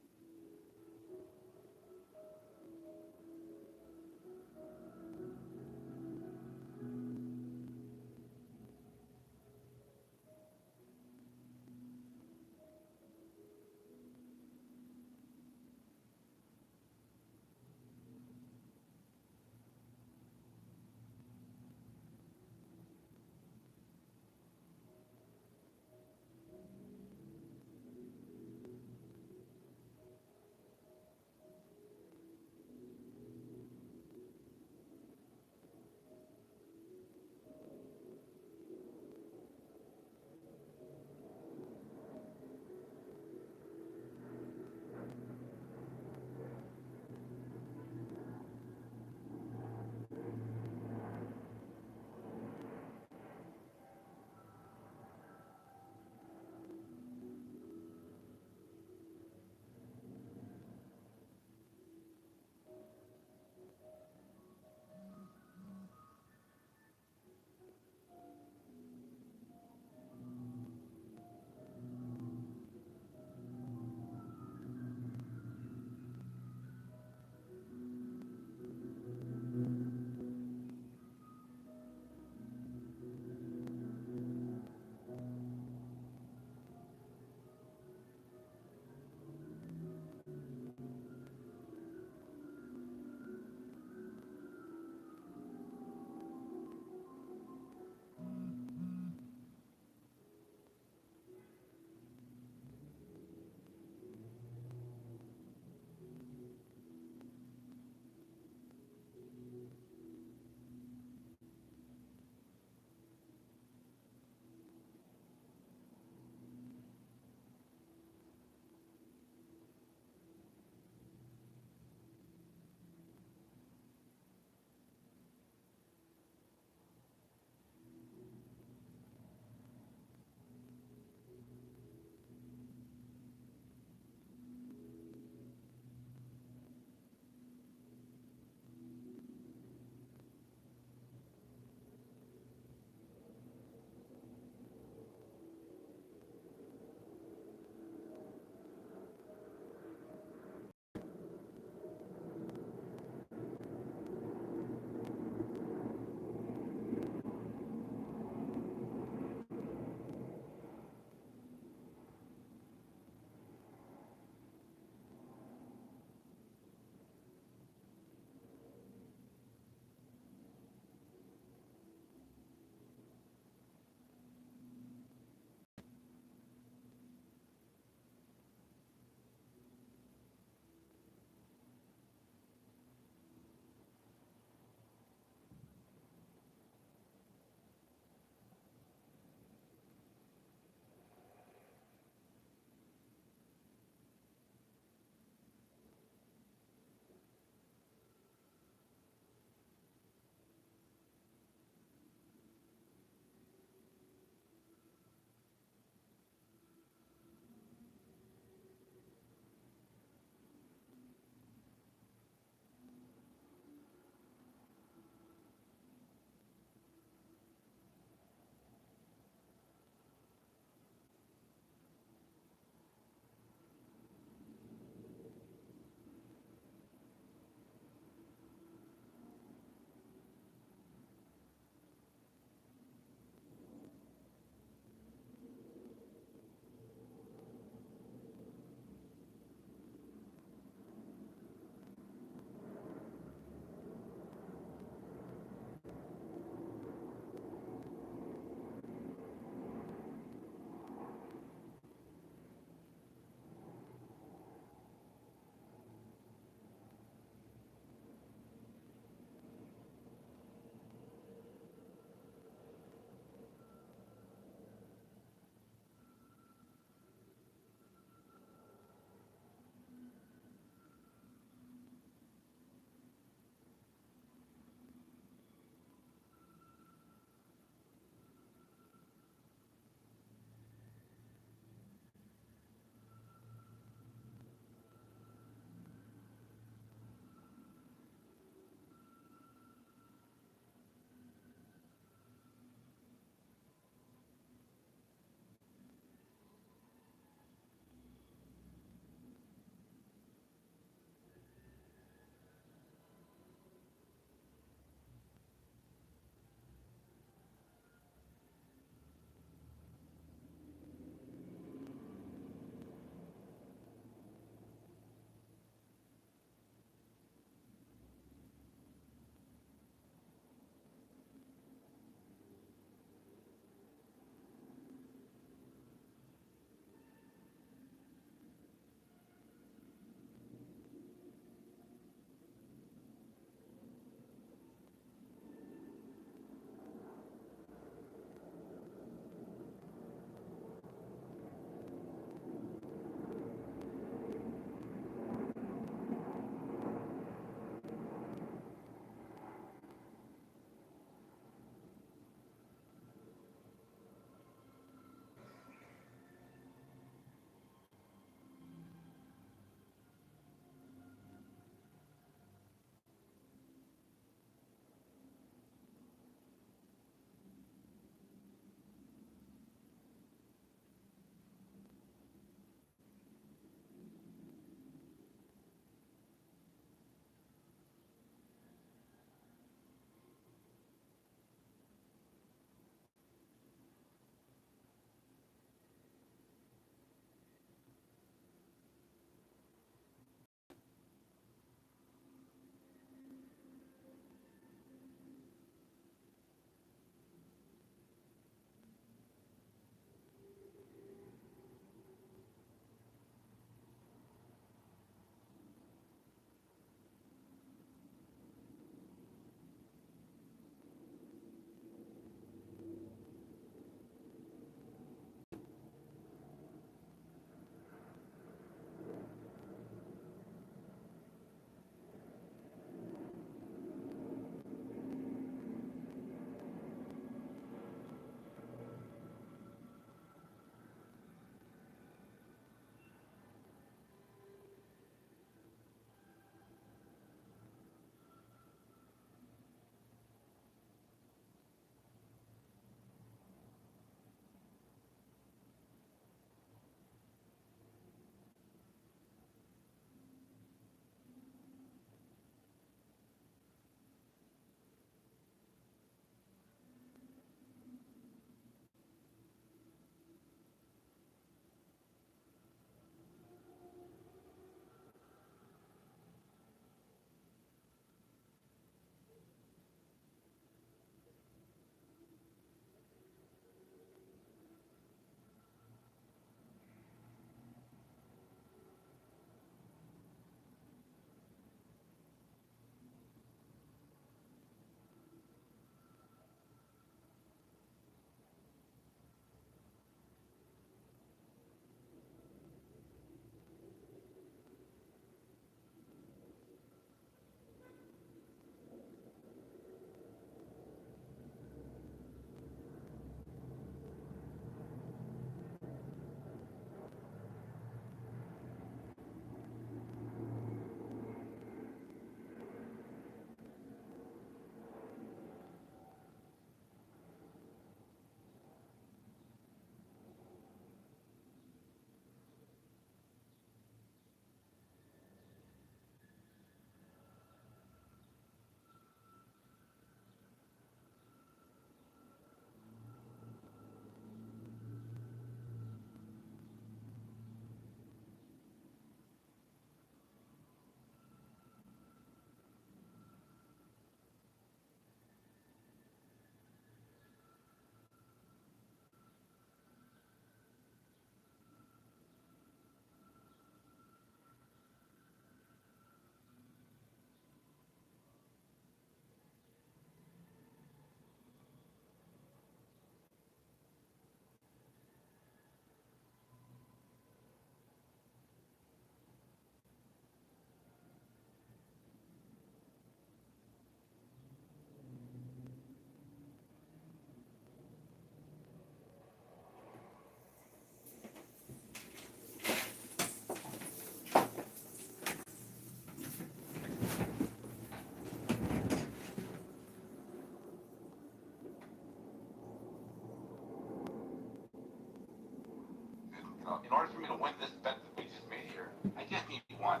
S11: in order for me to win this bet that we just made here, I just need one.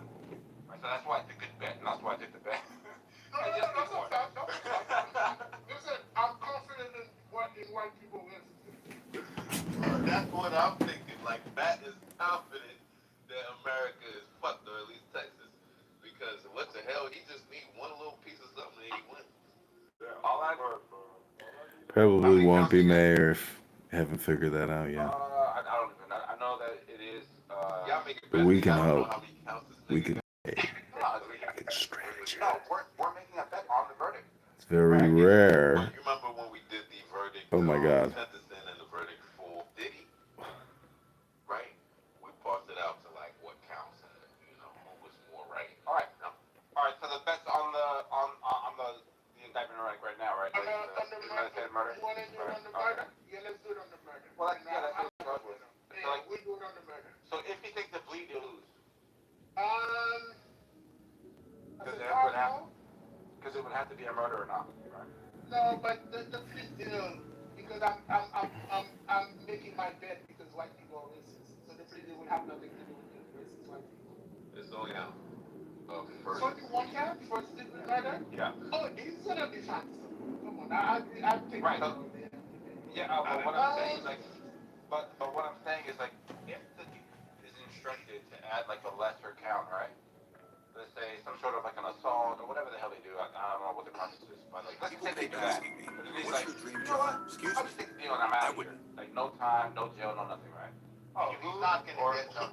S11: Right, so that's why it's a good bet, and that's why I did the bet. I just need one.
S20: Listen, I'm confident in white people listen.
S7: That's what I'm thinking. Like, Matt is confident that America is fucked, or at least Texas. Because what the hell? He just need one little piece of something and he wins.
S11: All I
S17: Probably won't be mayor if you haven't figured that out yet.
S11: I don't even. I know that it is.
S7: Y'all make it
S17: But
S7: better.
S17: we can
S7: I don't know
S17: help.
S7: how many counts this
S17: We
S7: nigga
S17: can.
S11: No, we're making a bet on the verdict.
S17: It's very rare.
S7: You remember when we did the verdict?
S17: Oh my God.
S7: Sentencing and the verdict for Diddy, right? We parsed it out to like what counts and who was more right.
S11: All right. So the bet's on the indictment right now, right?
S20: On the
S11: premeditated murder.
S20: You want to do it on the murder? Yeah, let's do it on the murder.
S11: Well, that's what it goes with.
S20: Yeah, we do it on the murder.
S11: So if you take the plea, you lose. Because it would have to be a murder or not, right?
S20: No, but the plea deal, because I'm making my bet because white people are racist. So the plea deal would have nothing to do with racist white people.
S7: It's only out.
S20: So you want that for stupid murder?
S11: Yeah.
S20: Oh, he's gonna be fine. Come on, I think.
S11: Right. Yeah. But what I'm saying is like, but what I'm saying is like, if the dude is instructed to add like a lesser count, right? Let's say some sort of like an assault or whatever the hell they do. I don't know what the process is, but like, let's say they do that. But then he's like, you know what? I'll just take the deal and I'm out of here. Like no time, no jail, no nothing, right?
S16: Oh, he's not gonna get no.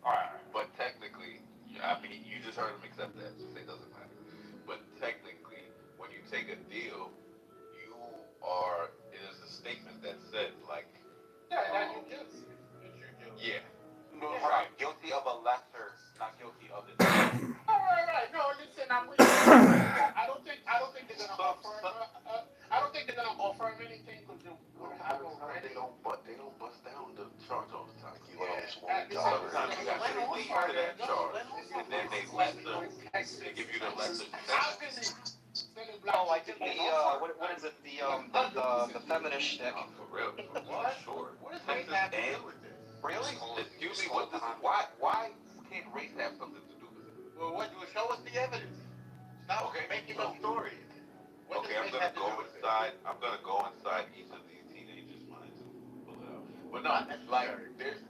S11: Alright.
S7: But technically, I mean, you just heard him accept that, so it doesn't matter. But technically, when you take a deal, it is a statement that says like, yeah.
S11: No, right. Guilty of a lesser, not guilty of this.
S20: Right. No, listen, I'm with you. I don't think they're gonna offer. I don't think they're gonna offer him anything because they would have already.
S7: They don't bust down the charge all the time.
S20: Sometimes
S7: you got to plead to that charge, and then they give you the lesser.
S16: Oh, I did the what is it? The feminist shtick.
S7: For real.
S16: What?
S7: Sure.
S16: What does race have to do with this?
S7: Really? Excuse me. Why can't race have something to do with it?
S16: Well, what? Show us the evidence. Stop making up stories.
S7: Okay, I'm gonna go inside. I'm gonna go inside each of these teenagers' minds and pull it out. But no, like there's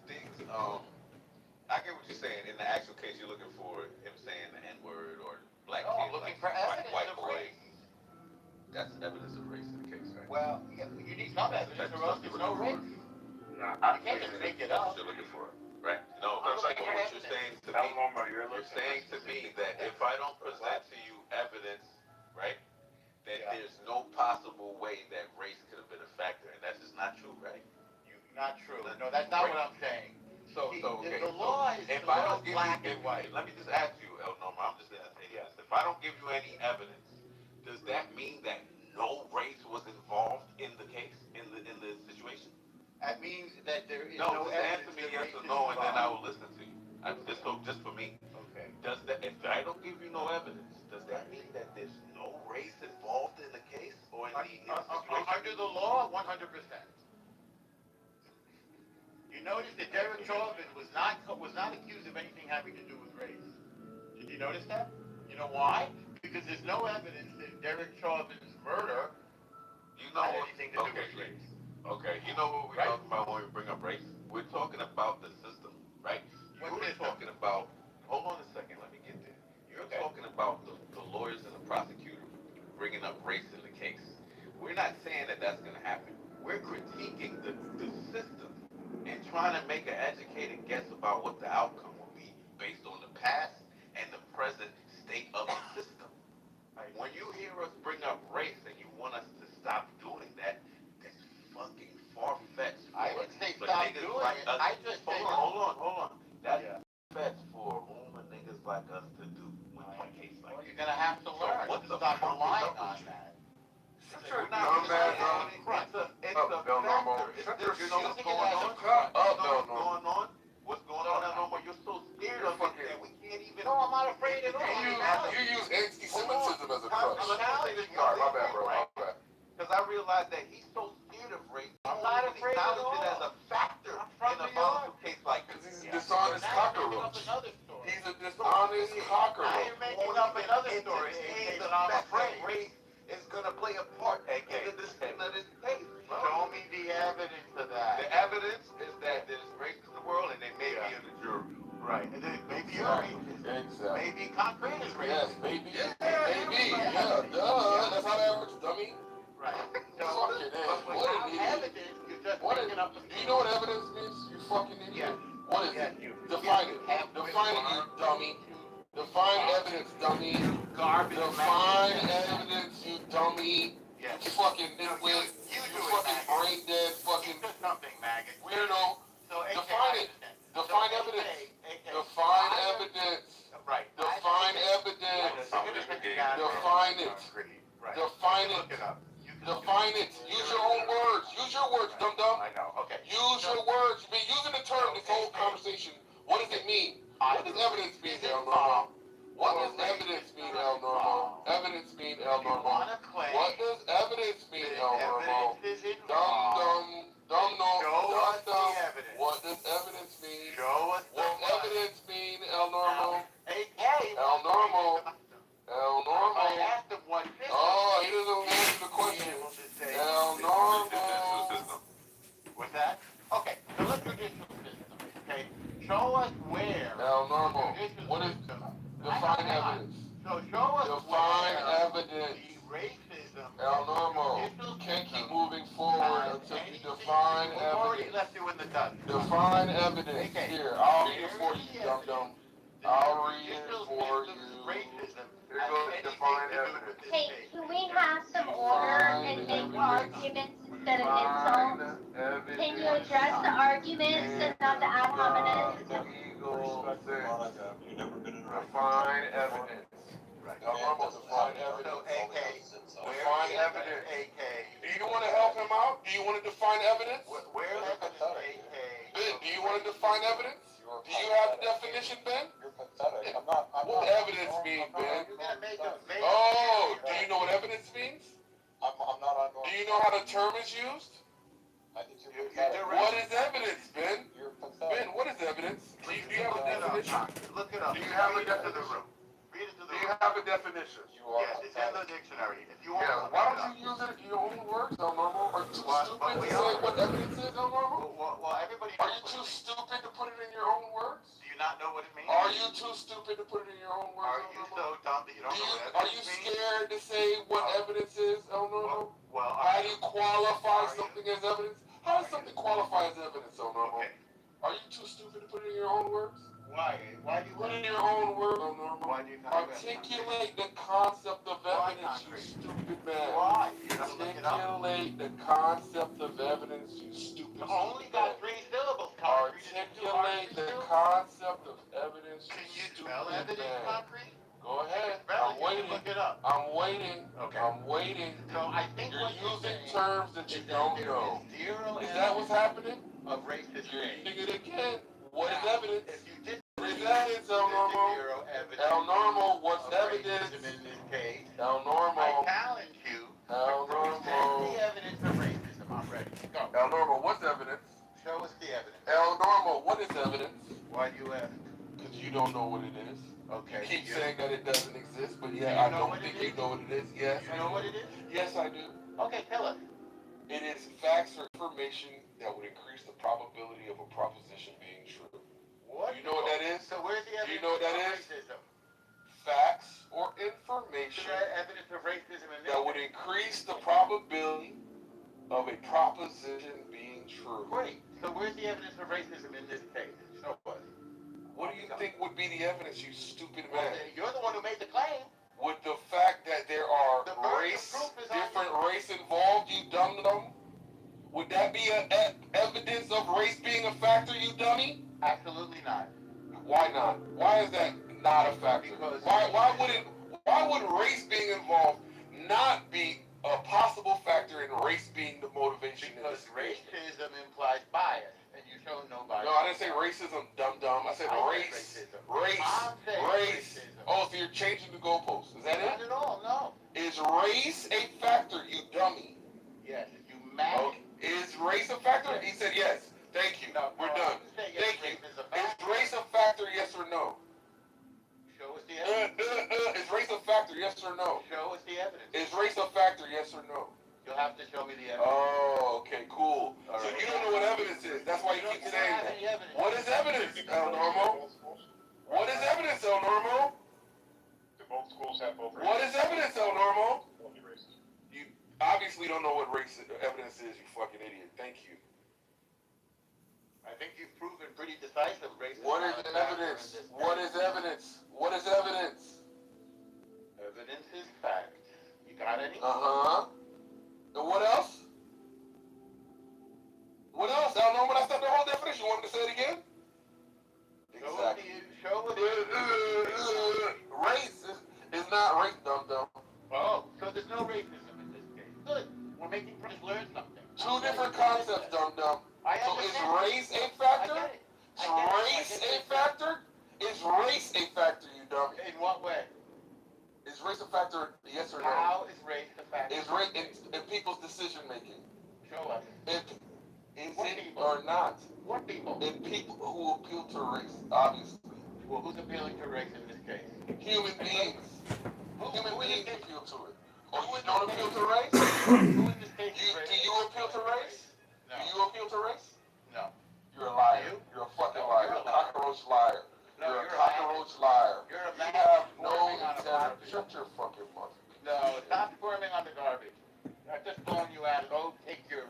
S7: things. I get what you're saying. In the actual case, you're looking for him saying the N-word or black kids,
S16: looking
S7: like
S16: for evidence
S7: white
S16: of
S7: boy.
S16: race.
S7: That's evidence of race in the case, right?
S16: Well, you need some evidence, or else there's no race.
S7: I
S16: can't just make it up.
S7: That's what you're looking for, right? No, but what you're saying to me, you're saying to me that if I don't present to you evidence, right, that there's no possible way that race could have been a factor, and that's just not true, right?
S16: Not true. No, that's not what I'm saying.
S7: Okay.
S16: The law is
S7: if I don't give
S16: black
S7: you,
S16: and white.
S7: let me just ask you, El Norma, I'm just entertaining this. If I don't give you any evidence, does that mean that no race was involved in the case, in the situation?
S16: That means that there is no evidence.
S7: Answer me yes or no, and then I will listen to you. Just for me.
S16: Okay.
S7: If I don't give you no evidence, does that mean that there's no race involved in the case or in the situation?
S16: Under the law, 100%. You notice that Derek Chauvin was not accused of anything having to do with race. Did you notice that? You know why? Because there's no evidence that Derek Chauvin's murder had anything to do with race.
S7: Okay, you know what we're talking about when we bring up race? We're talking about the system, right? You're talking about, hold on a second, let me get there. You're talking about the lawyers and the prosecutor bringing up race in the case. We're not saying that that's going to happen. We're critiquing the system and trying to make an educated guess about what the outcome will be based on the past and the present state of the system. When you hear us bring up race and you want us to stop doing that, that's fucking far-fetched.
S16: I didn't say stop doing it. I just said...
S7: Hold on. That's far-fetched for Ooma niggas like us to do when a case like
S16: You're going to have to learn to stop relying on that.
S7: It's a factor. It's you know what's going on? What's going on? Elnorma? You're so scared of it that we can't even...
S16: No, I'm not afraid at all.
S23: You use anti-Semitism as a crutch. Sorry, my bad, bro.
S11: I'm afraid race is going to play a part in the decision of this case.
S16: Show me the evidence of that.
S11: The evidence is that there's racists in the world and they may be in the jury.
S16: Right. And then maybe you're racist.
S11: Exactly.
S16: Maybe concrete is
S11: Yes,
S16: racist.
S11: maybe. Maybe. Yeah, duh. That's how that works, dummy.
S16: Right.
S11: Fucking A.
S16: But
S11: What
S16: without
S11: an idiot.
S16: evidence, you're just
S11: What
S16: making up a
S11: do you know what evidence means, you fucking idiot?
S16: Yes.
S11: What is
S16: Yes,
S11: it?
S16: you.
S11: Define it. Define it, you dummy. Define evidence, dummy.
S16: Garbage.
S11: Define evidence, you dummy.
S16: Yes.
S11: You fucking nitwit. You fucking brain dead fucking
S16: Something, maggot.
S11: weirdo.
S16: So,
S11: Define it. Define evidence. Define evidence.
S16: Right.
S11: Define evidence. Define it. Define it. Define it. Use your own words. Use your words, dum-dum.
S16: I know. Okay.
S11: Use your words. You've been using the term this whole conversation. What does it mean? What does evidence mean, El Normo? What does evidence mean, El Normo? Evidence mean, El Normo. What does evidence mean, El Normo? Dum-dum. Dum-dum. Dum-dum. What does evidence mean? What does evidence mean, El Normo? El Normo. El Normo. Oh, he doesn't answer the question. El Normo.
S16: With that? Okay. So let's traditional system. Okay. Show us where.
S11: El Normo. What is define evidence?
S16: So show us
S11: define
S16: where
S11: evidence.
S16: the racism.
S11: El Normo. You can't keep moving forward until you define evidence.
S16: Already left you in the dust.
S11: Define evidence. Here, I'll read it for you, dum-dum. I'll read it for you.
S16: Racism.
S11: Here goes define evidence.
S19: Hey, can we have some order and make arguments instead of insults? Can you address the arguments and not the ad hominem?
S11: Define evidence. El Normo, define evidence. Define evidence. Do you want to help him out? Do you want to define evidence?
S16: Where evidence, AK?
S11: Ben, do you want to define evidence? Do you have the definition, Ben? What evidence mean, Ben? Oh, do you know what evidence means? Do you know how the term is used? What is evidence, Ben? Ben, what is evidence? Do you have a definition?
S16: Look it up.
S11: Do you have a definition?
S16: Read it to the
S11: Do you have a definition?
S16: Yes, it's in the dictionary. If you want
S11: Yeah, why don't you use it in your own words, El Normo? Are you too stupid to say what evidence is, El Normo?
S16: Well, everybody.
S11: Are you too stupid to put it in your own words?
S16: Do you not know what it means?
S11: Are you too stupid to put it in your own words?
S16: Are you so dumb that you don't know what
S11: Are
S16: evidence
S11: you
S16: means?
S11: scared to say what evidence is, El Normo?
S16: Well,
S11: How do you qualify something as evidence? How does something qualify as evidence, El Normo?
S16: Okay.
S11: Are you too stupid to put it in your own words?
S16: Why? Why do you
S11: Put it in your own words, El Normo.
S16: Why do you not?
S11: Articulate the concept of evidence, you stupid man.
S16: Why? You don't look it up.
S11: Articulate the concept of evidence, you stupid
S16: You only got 3 syllables.
S11: Articulate the concept of evidence,
S16: Can
S11: you
S16: you
S11: stupid
S16: spell evidence
S11: man.
S16: concrete?
S11: Go ahead.
S16: Spell
S11: I'm
S16: it. You
S11: waiting.
S16: can look it up.
S11: I'm waiting.
S16: Okay.
S11: I'm waiting.
S16: So I think
S11: You're
S16: what you're
S11: using
S16: saying
S11: terms that you
S16: is
S11: don't
S16: there
S11: know.
S16: is zero
S11: Is that what's happening?
S16: of racist
S11: You're
S16: things.
S11: using it again. What is evidence?
S16: If you did
S11: What is evidence, El Normo?
S16: zero evidence
S11: El Normo, what's
S16: of
S11: evidence?
S16: racism in this case,
S11: El
S16: I
S11: Normo.
S16: challenge you
S11: El
S16: to present
S11: Normo.
S16: the evidence of racism. I'm ready. Go.
S11: El Normo, what's evidence?
S16: Show us the evidence.
S11: El Normo, what is evidence?
S16: Why do you ask?
S11: Because you don't know what it is.
S16: Okay.
S11: You keep saying that it doesn't exist, but
S16: Do
S11: yeah,
S16: you
S11: I
S16: know
S11: don't
S16: what
S11: think
S16: it
S11: you
S16: is?
S11: know what it is. Yes,
S16: You know what it is?
S11: Yes, I do.
S16: Okay, tell us.
S11: It is facts or information that would increase the probability of a proposition being true.
S16: What?
S11: Do you know what that is?
S16: So where's the
S11: Do
S16: evidence
S11: you know what that
S16: of
S11: is?
S16: racism?
S11: Facts or
S16: Is
S11: information
S16: there evidence of racism in this?
S11: that would increase the probability of a proposition being true.
S16: Great. So where's the evidence of racism in this case? Show us.
S11: What do you think would be the evidence, you stupid
S16: Well,
S11: man?
S16: you're the one who made the claim.
S11: With the fact that there are
S16: The burden of
S11: race,
S16: proof is on
S11: different
S16: you.
S11: race involved, you dum-dum? Would that be evidence of race being a factor, you dummy?
S16: Absolutely not.
S11: Why not? Why is that not a factor?
S16: Because
S11: Why would race being involved not be a possible factor in race being the motivation?
S16: Because racism implies bias, and you show no bias.
S11: No, I didn't say racism, dum-dum. I said race. Race.
S16: I'm saying
S11: Race.
S16: racism.
S11: Oh, so you're changing the goalposts. Is that
S16: Not
S11: it?
S16: at all, no.
S11: Is race a factor, you dummy?
S16: Yes, you maggot.
S11: Is race a factor? He said yes. Thank you.
S16: No,
S11: We're
S16: no,
S11: done.
S16: you say yes,
S11: Thank you.
S16: race is a
S11: Is
S16: factor.
S11: race a factor, yes or no?
S16: Show us the evidence.
S11: Is race a factor, yes
S8: or no?
S11: Show us the evidence.
S8: Is race a factor, yes or no?
S11: You'll have to show me the evidence.
S8: Oh, okay, cool.
S11: All
S8: So
S11: right.
S8: you don't know what evidence is. That's why you keep
S11: don't
S8: saying
S11: have
S8: that.
S11: any evidence.
S8: What is evidence, El Normo? What is evidence, El Normo?
S10: Do both schools have both races?
S8: What is evidence, El Normo? You obviously don't know what race evidence is, you fucking idiot. Thank you.
S11: I think you've proven pretty decisive race.
S8: What is evidence? What is evidence? What is evidence?
S11: Evidence is fact. You got any?
S8: Uh-huh. And what else? What else? El Normo, that's not the whole definition. You want me to say it again? Exactly. Race is not race, dum-dum.
S11: Oh, so there's no racism in this case. Good. We're making progress. Learn something.
S8: Two different concepts, dum-dum. So is race a factor? Is race a factor? Is race a factor, you dummy?
S11: In what way?
S8: Is race a factor, yes or no?
S11: How is race a factor?
S8: Is race in people's decision making?
S11: Show us.
S8: Is it or not?
S11: What people?
S8: In people who appeal to race, obviously.
S11: Well, who's appealing to race in this case?
S8: Human beings. Human beings appeal to it. Oh, you
S11: in
S8: don't
S11: this
S8: appeal
S11: case?
S8: to race?
S11: Who in this case is
S8: Do you appeal to race?
S11: No.
S8: Do you appeal to race?
S11: No.
S8: You're a liar.
S11: You?
S8: You're a fucking
S11: No,
S8: liar.
S11: you're
S8: You're
S11: a
S8: a cockroach liar.
S11: No,
S8: You're a
S11: you're a
S8: cockroach liar.
S11: You're a
S8: You
S11: man
S8: have no
S11: squirming on a
S8: integrity.
S11: garbage.
S8: Shut your fucking mouth.
S11: No, stop squirming on the garbage. I'm just calling you out. Go take your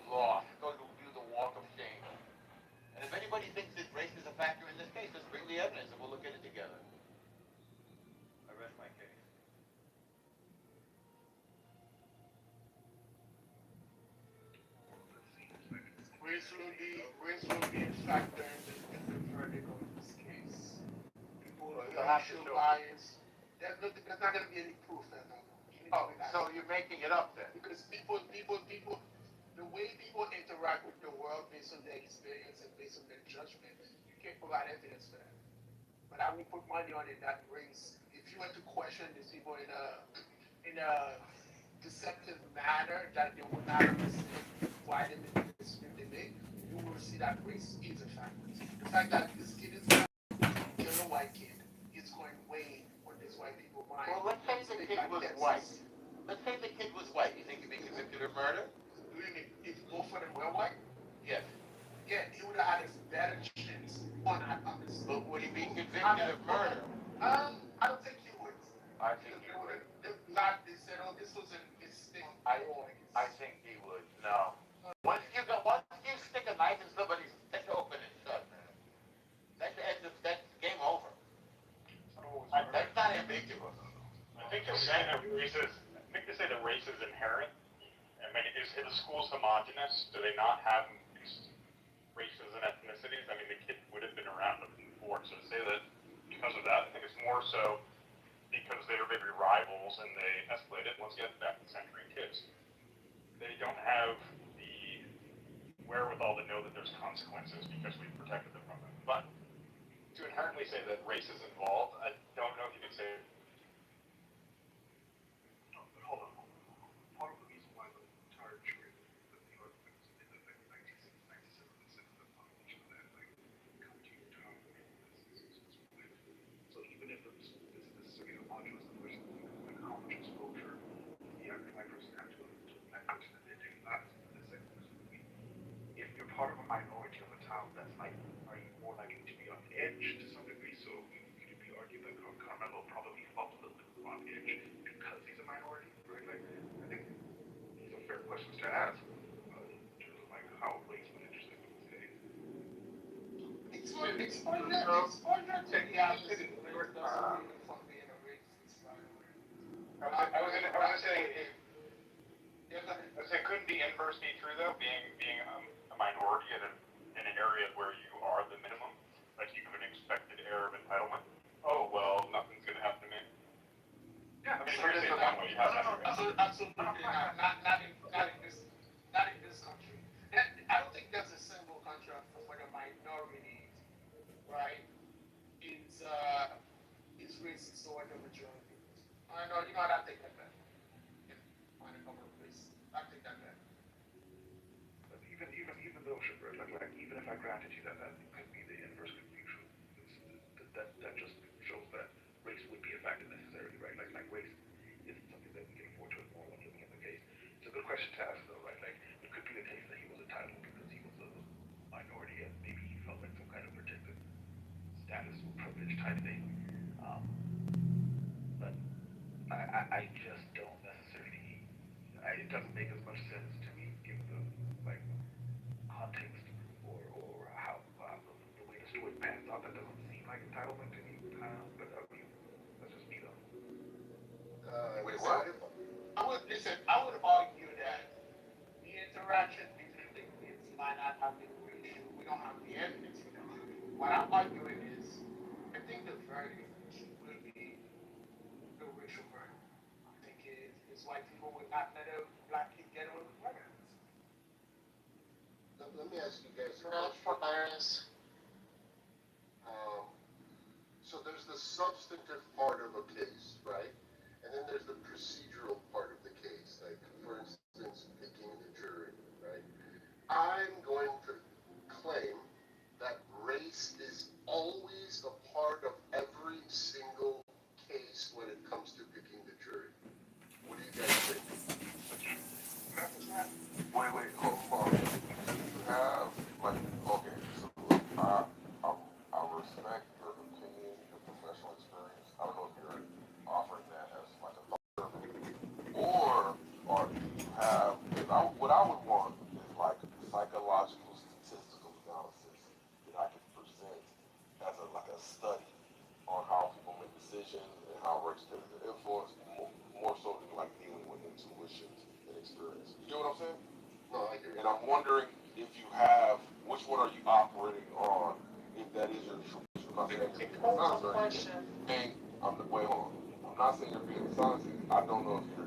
S11: loss. Go do the walk of shame. And if anybody thinks that race is a factor in this case, just bring the evidence and we'll look at it together. I rest my case.
S3: Race will be a factor in the verdict of this case. People
S11: You'll have to
S3: racial
S11: show.
S3: bias. There's not going to be any proof that no.
S11: Oh, so you're making it up then?
S3: Because people, the way people interact with the world based on their experience and based on their judgment, you can't provide evidence for that. But I will put money on it that race. If you were to question these people in a deceptive manner that they would not understand why they made the decision they made, you will see that race is a factor. The fact that this kid is black, kill a white kid, is going way on this white people mind.
S11: Well, let's say the kid was white. Let's say the kid was white. You think he'd be convicted of murder?
S3: Do you mean if both of them were white?
S11: Yes.
S3: Yeah, he would have had a better chance on that.
S11: But would he be convicted of murder?
S3: I don't think he would.
S11: I think he would.
S3: They said, oh, this was a mistake.
S11: I think he would. No. Once you stick a knife in somebody's head open and shut, man, that's game over. That's not ambiguous.
S10: I think to say that race is inherent. I mean, is the schools homogenous? Do they not have mixed races and ethnicities? I mean, the kid would have been around before. So to say that because of that, I think it's more so because they are maybe rivals and they escalated. Once again, back to century kids, they don't have the wherewithal to know that there's consequences because we've protected them from it. But to inherently say that race is involved, I don't know if you could say.
S20: No, but hold on. Part of the reason why the entire jury that New York was in the 97% of the population of that come to your town. So even if this is necessarily homogenous, the person like how much exposure the average white person had to that person that they do not the same person would be. If you're part of a minority of a town, that's like, are you more likely to be on edge to some degree? So could it be argued that Carmelo probably felt a little bit on edge because he's a minority, right? Like, I think these are fair questions to ask in terms of like how race would intersect with this case.
S3: Exposure to the opposite word doesn't mean from being a racist, by the way.
S10: I was gonna say it couldn't be inversely true though, being a minority in an area where you are the minimum, like you have an expected air of entitlement. Oh well, nothing's gonna happen to me.
S20: Yeah,
S10: I mean, if you're saying that way, you have that.
S3: Absolutely not in this country. I don't think there's a single country for the minorities, right? Is racist toward the majority. I know, I take that back. On a number of places, I take that back.
S20: But even though, Shepard, like even if I granted you that could be the inverse could be true, that just shows that race would be a factor necessarily, right? Like race
S10: question to ask though, right? Like, it could be the case that he was entitled because he was a minority and maybe he felt like some kind of protected status or privilege type thing. But I just don't necessarily. It doesn't make as much sense to me given the like context or how the way the story pans out. That doesn't seem like entitlement to me. But I mean, that's just me though.
S16: Wait, what?
S3: I would argue that the interaction between the kids might not have been racial. We don't have the evidence for that. What I'm arguing is, I think the verdict will be the racial verdict. I think it's white people would not let a black kid get away with murder.
S16: Let me ask you guys a
S22: Not for
S16: question.
S22: us.
S16: So there's the substantive part of a case, right? And then there's the procedural part of the case, like, for instance, picking the jury, right? I'm going to claim that race is always a part of every single case when it comes to picking the jury. What do you guys think?
S8: Wait, hold on. You have, like, okay, so I respect your opinion, your professional experience. I don't know if you're offering that as like a thought, or do you have, what I would want is like psychological statistical analysis that I could present as like a study on how people make decisions and how race can influence more so than like dealing with intuitions and experience. You get what I'm saying?
S16: No, I hear you.
S8: And I'm wondering if you have, which one are you operating on, if that is your choice. I'm not saying you're being dishonest. Wait, hold on. I'm not saying you're being dishonest. I don't know if you're.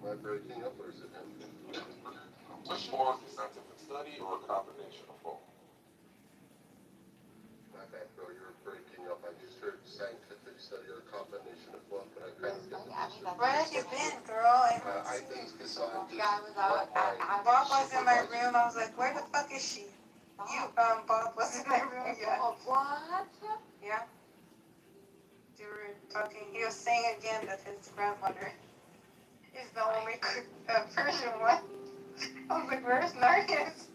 S16: Am I breaking up or is it him?
S8: Which more is a scientific study or a combination of both?
S16: My bad, bro. You're breaking up. I just heard scientific study or a combination of both, but I kind of get the gist of it.
S9: Where have you been, girl?
S16: I based this on just
S9: Yeah, I was out. Bob was in my room. I was like, where the fuck is she? Bob was in my room. Yeah.
S22: What?
S9: Yeah. They were talking. He was saying again that his grandmother is the only Persian one. I was like, where's Narcus?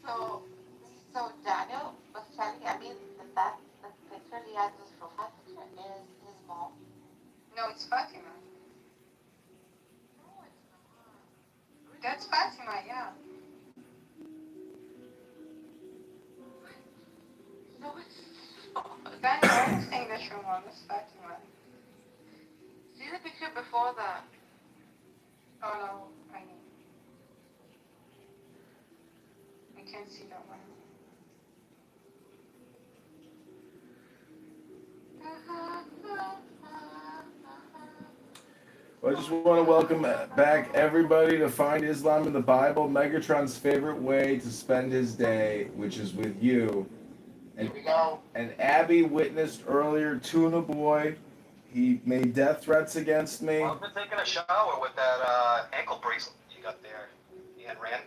S22: So Daniel was telling, I mean, the picture he has, his profile picture, is his mom.
S9: No, it's Fatima. That's Fatima, yeah.
S22: No, it's not.
S9: Daniel, I was saying that's your mom. It's Fatima.
S22: See the picture before that.
S9: Oh no, I can't see that one.
S17: Well, I just want to welcome back everybody to Find Islam in the Bible, Megatron's favorite way to spend his day, which is with you. And,
S22: Here we go.
S17: and Abby witnessed earlier Tuna Boy. He made death threats against me.
S18: Well, I've been taking a shower with that ankle bracelet you got there. You had ran.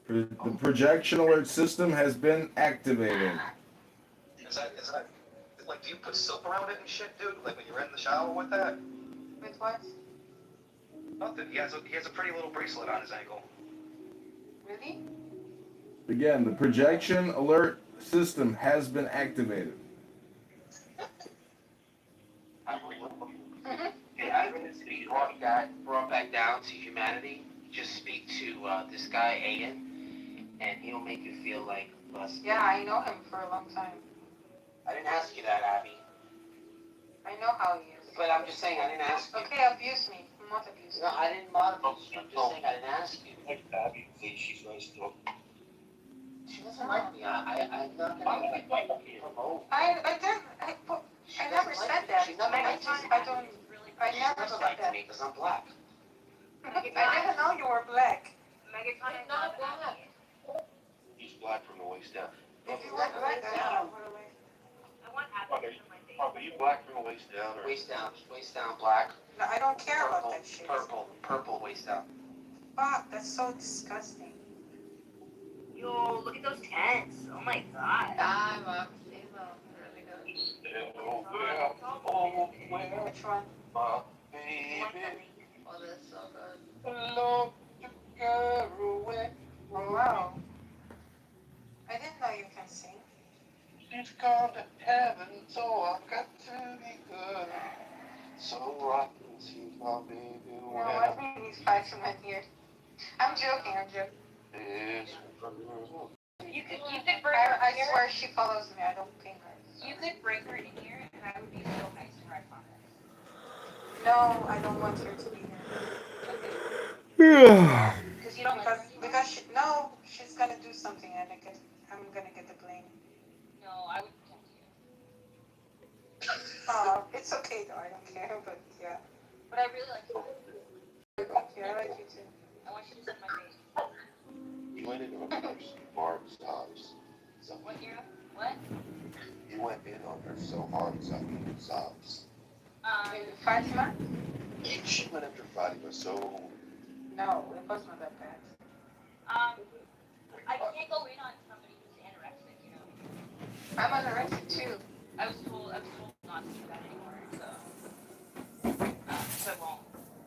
S17: The projection alert system has been activated.
S18: Is that like, do you put soap around it and shit, dude? Like when you're in the shower with that?
S9: With what?
S18: Nothing. He has a pretty little bracelet on his ankle.
S9: Really?
S17: Again, the projection alert system has been activated.
S22: Yeah, you brought back down to humanity. Just speak to this guy, Aiden, and he'll make you feel like less.
S9: Yeah, I know him for a long time.
S22: I didn't ask you that, Abby.
S9: I know how he is.
S22: But I'm just saying, I didn't ask you.
S9: Okay, abuse me. Not abuse me.
S22: No, I didn't want to abuse you. I'm just saying, I didn't ask you.
S10: Abby, please, she's nice to
S22: She doesn't like me. I'm not gonna like promote.
S9: I never said that.
S22: She's not like me.
S9: I never said that.
S22: Me because I'm black.
S9: I didn't know you were black.
S22: I'm not black.
S10: He's black from the waist down.
S9: If you were black, I would have.
S10: Are you black from the waist down? Or?
S22: Waist down, black.
S9: No, I don't care about that shit.
S22: Purple waist down.
S9: Fuck, that's so disgusting.
S19: Yo, look at those tents. Oh my god.
S22: I'm up.
S11: Nowhere, oh, where
S9: Which one?
S11: my baby
S13: Oh, that's so good.
S11: Lord took her away.
S9: Wow. I didn't know you can sing.
S11: She's gone to heaven, so I got to be good. So I can see my baby
S9: No,
S11: when
S9: I think he's fighting my ear. I'm joking.
S11: it's
S19: You could bring her
S9: I
S19: here.
S9: swear she follows me. I don't ping her. So.
S19: You could bring her in here, and I would be so nice to her, I promise.
S9: No, I don't want her to be here.
S17: Yeah.
S19: Because you don't
S9: because she's gonna do something and I'm gonna get the blame.
S19: No, I would protect you.
S9: Oh, it's okay though. I don't care. But yeah.
S19: But I really like you.
S9: Thank you. I like you too.
S19: I want you to see my face.
S11: You went into a person Mark's house. So
S19: What year? What?
S11: you went in on her so hard, sobs.
S9: Fatima?
S11: She went after Fatima so.
S9: No, it was not that bad.
S19: I can't go in on somebody who's anorexic, you know.
S9: I'm anorexic too.
S19: I was told not to do that anymore, so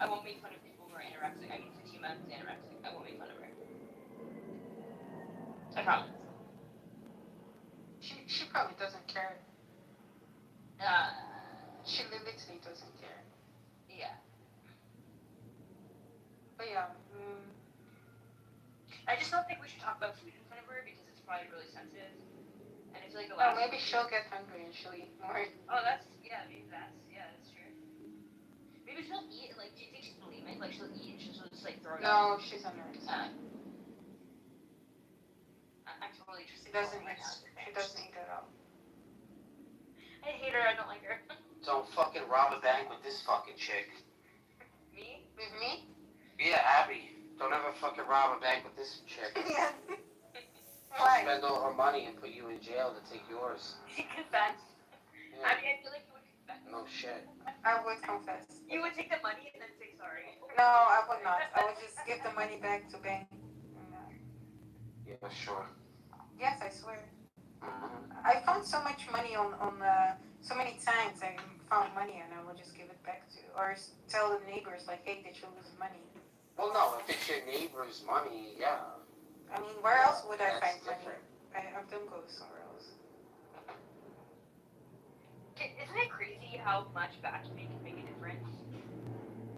S19: I won't make fun of people who are anorexic. I mean, Fatima is anorexic. I won't make fun of her. I promise.
S9: She probably doesn't care. She literally doesn't care.
S19: Yeah.
S9: But yeah.
S19: I just don't think we should talk about food in front of her because it's probably really sensitive. And I feel like the last.
S9: Maybe she'll get hungry and she'll eat more.
S19: Oh, that's true. Maybe she'll eat. Like, do you think she's bulimic? Like, she'll eat and she'll just like throw it
S9: No,
S19: up.
S9: she's anorexic.
S19: I'm totally interested.
S9: She doesn't eat at all.
S19: I hate her. I don't like her.
S2: Don't fucking rob a bank with this fucking chick.
S19: Me?
S9: With me?
S2: Yeah, Abby. Don't ever fucking rob a bank with this chick.
S9: Yeah.
S2: She'll spend all her money and put you in jail to take yours.
S19: She confessed.
S2: Yeah.
S19: I mean, I feel like you would confess.
S2: No shit.
S9: I would confess.
S19: You would take the money and then say sorry.
S9: No, I would not. I would just give the money back to bank.
S2: Yeah, sure.
S9: Yes, I swear.
S2: Mm-hmm.
S9: I found so much money on so many times I found money and I would just give it back to, or tell the neighbors like, hey, did you lose money?
S2: Well, no, if it's your neighbor's money, yeah.
S9: I mean, where else would I find
S2: different.
S9: money? I don't go somewhere else.
S19: Isn't it crazy how much vacuuming can make a difference?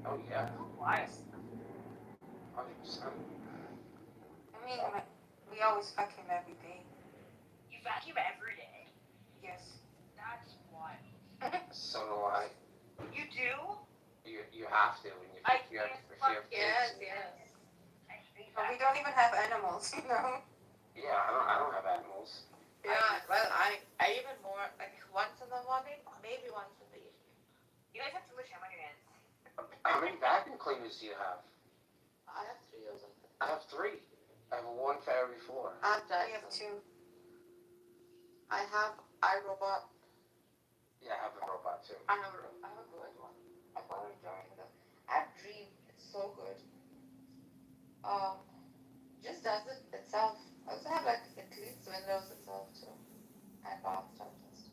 S2: Oh, yeah.
S19: Why?
S2: 100%.
S9: I mean, we always vacuum every day.
S19: You vacuum every day?
S9: Yes.
S19: That's wild.
S2: So do I.
S19: You do?
S2: You have to when you have kids.
S19: Yes.
S9: But we don't even have animals, you know?
S2: Yeah, I don't have animals.
S13: Yeah, well, I even more, like once in the morning, maybe once in the evening.
S19: You guys have too much time on your hands.
S2: How many vacuum cleaners do you have?
S13: I have 3 or something.
S2: I have 3. I have one for every floor.
S9: We have 2.
S13: I have iRobot.
S2: Yeah, I have a robot too.
S13: I have a good one. I bought it during I have Dream. It's so good. Just does it itself. I also have like it cleans windows itself too, and bathtubs and stuff.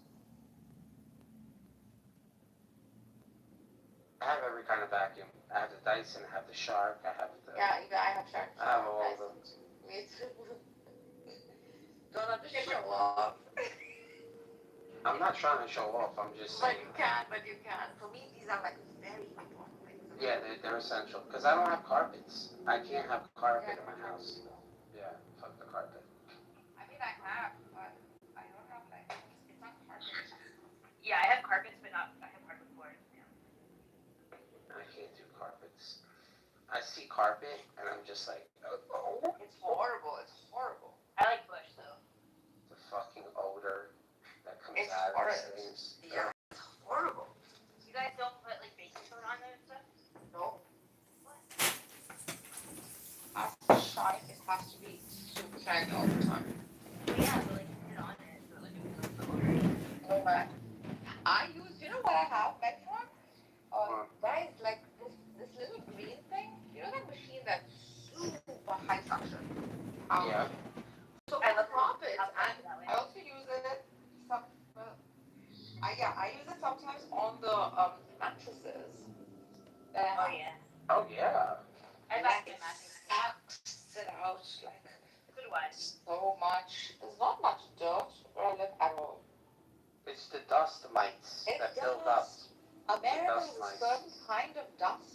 S2: I have every kind of vacuum. I have the Dyson, I have the Shark, I have the...
S13: Yeah, even I have Shark.
S2: I have all of them.
S13: Me too. Don't have to show off.
S2: I'm not trying to show off, I'm just saying.
S13: But you can. For me, these are like very important things.
S2: Yeah, they're essential. Because I don't have carpets. I can't have carpet in my house. Yeah, fuck the carpet.
S13: I mean, I have, but I don't have like, it's not carpet.
S19: Yeah, I have carpets, but I have hardwood floors. Yeah.
S2: I can't do carpets. I see carpet, and I'm just like, oh.
S13: It's horrible. It's horrible.
S19: I like bush, though.
S2: The fucking odor that comes
S13: It's
S2: out
S13: horrible.
S2: of these things.
S13: Yeah, it's horrible.
S19: You guys don't put like baking soda on them and stuff?
S13: No. As shy, it has to be super shiny all the time.
S19: Well, yeah, but like you put it on it, so like it becomes the odor.
S13: Oh man. I use, you know what I have, Metron? Guys, like this little green thing. You know that machine that's super high suction?
S2: Yeah.
S13: So for the carpets, and I also use it. I use
S22: sometimes on the mattresses.
S19: Oh yeah.
S2: Oh yeah.
S19: I like it, Matthew.
S22: Sucks it out like
S19: So do I.
S22: so much. There's not much dirt where I live at all.
S2: It's the dust mites that build up.
S22: America
S2: Dust
S22: has a
S2: mites.
S22: certain kind of dust.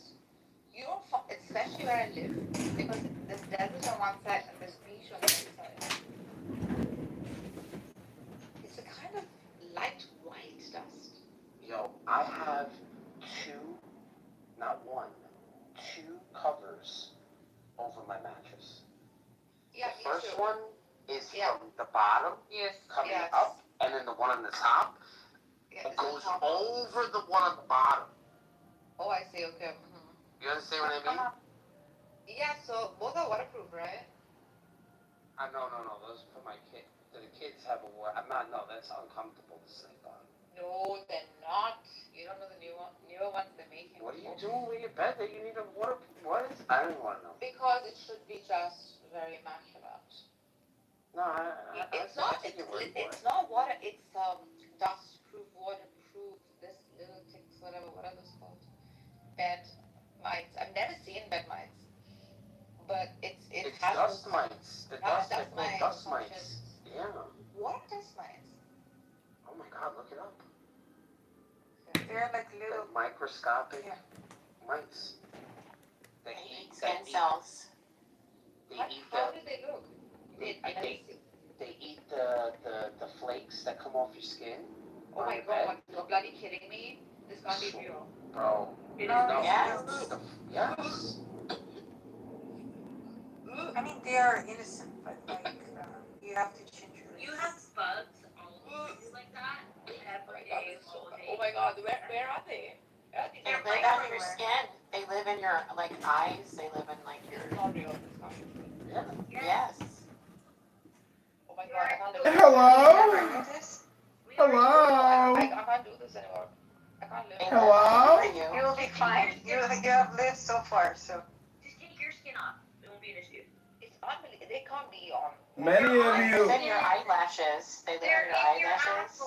S22: You don't find, especially where I live, because there's desert on one side and there's beach on the other side. It's a kind of light white dust.
S2: Yo, I have two covers over my mattress.
S22: Yeah,
S2: The first one is
S22: Yeah.
S2: from the bottom
S22: Yes.
S2: coming
S22: Yes.
S2: up, and then the one on the top
S22: Yeah,
S2: it goes over the one on the bottom.
S22: Oh, I see. Okay. Mm-hmm.
S2: You understand what I mean?
S22: Yeah. So both are waterproof, right?
S2: No. Those are for my kid. The kids have a war. No, that's uncomfortable to sleep on.
S22: No, they're not. You don't know the newer ones they're making.
S2: What are you doing with your bed that you need a waterproof? What? I don't want to know.
S22: Because it should be just very immaculate.
S2: No,
S22: It's not water. It's dust-proof, waterproof. This little ticks, whatever. What are those called? Bed mites. I've never seen bed mites, but it's
S2: dust mites. The dust
S22: mites.
S2: dust mites. Yeah.
S22: What are dust mites?
S2: Oh my God! Look it up.
S22: They're like little
S2: microscopic mites. They eat
S13: skin cells.
S22: How do they look?
S2: They eat the flakes that come off your skin.
S22: Oh my God! You're bloody kidding me? This can't be real.
S2: Bro.
S13: Yes.
S2: Yes.
S9: I mean, they are innocent, but like, you have to change your.
S19: You have bugs all over you like that every day.
S22: Oh my God! Where are they?
S13: They live on your skin. They live in your like eyes. They live in like your.
S22: It's not real. It's not real.
S13: Yes.
S22: Oh my God! I can't live.
S17: Hello? Hello?
S22: I can't do this anymore. I can't live.
S17: Hello?
S9: You will be fine. You have lived so far, so.
S19: Just take your skin off. It won't be an issue.
S22: It's unbelievable. They can't be on.
S17: Many of
S13: They live
S17: you,
S13: in your eyelashes. They live in your eyelashes.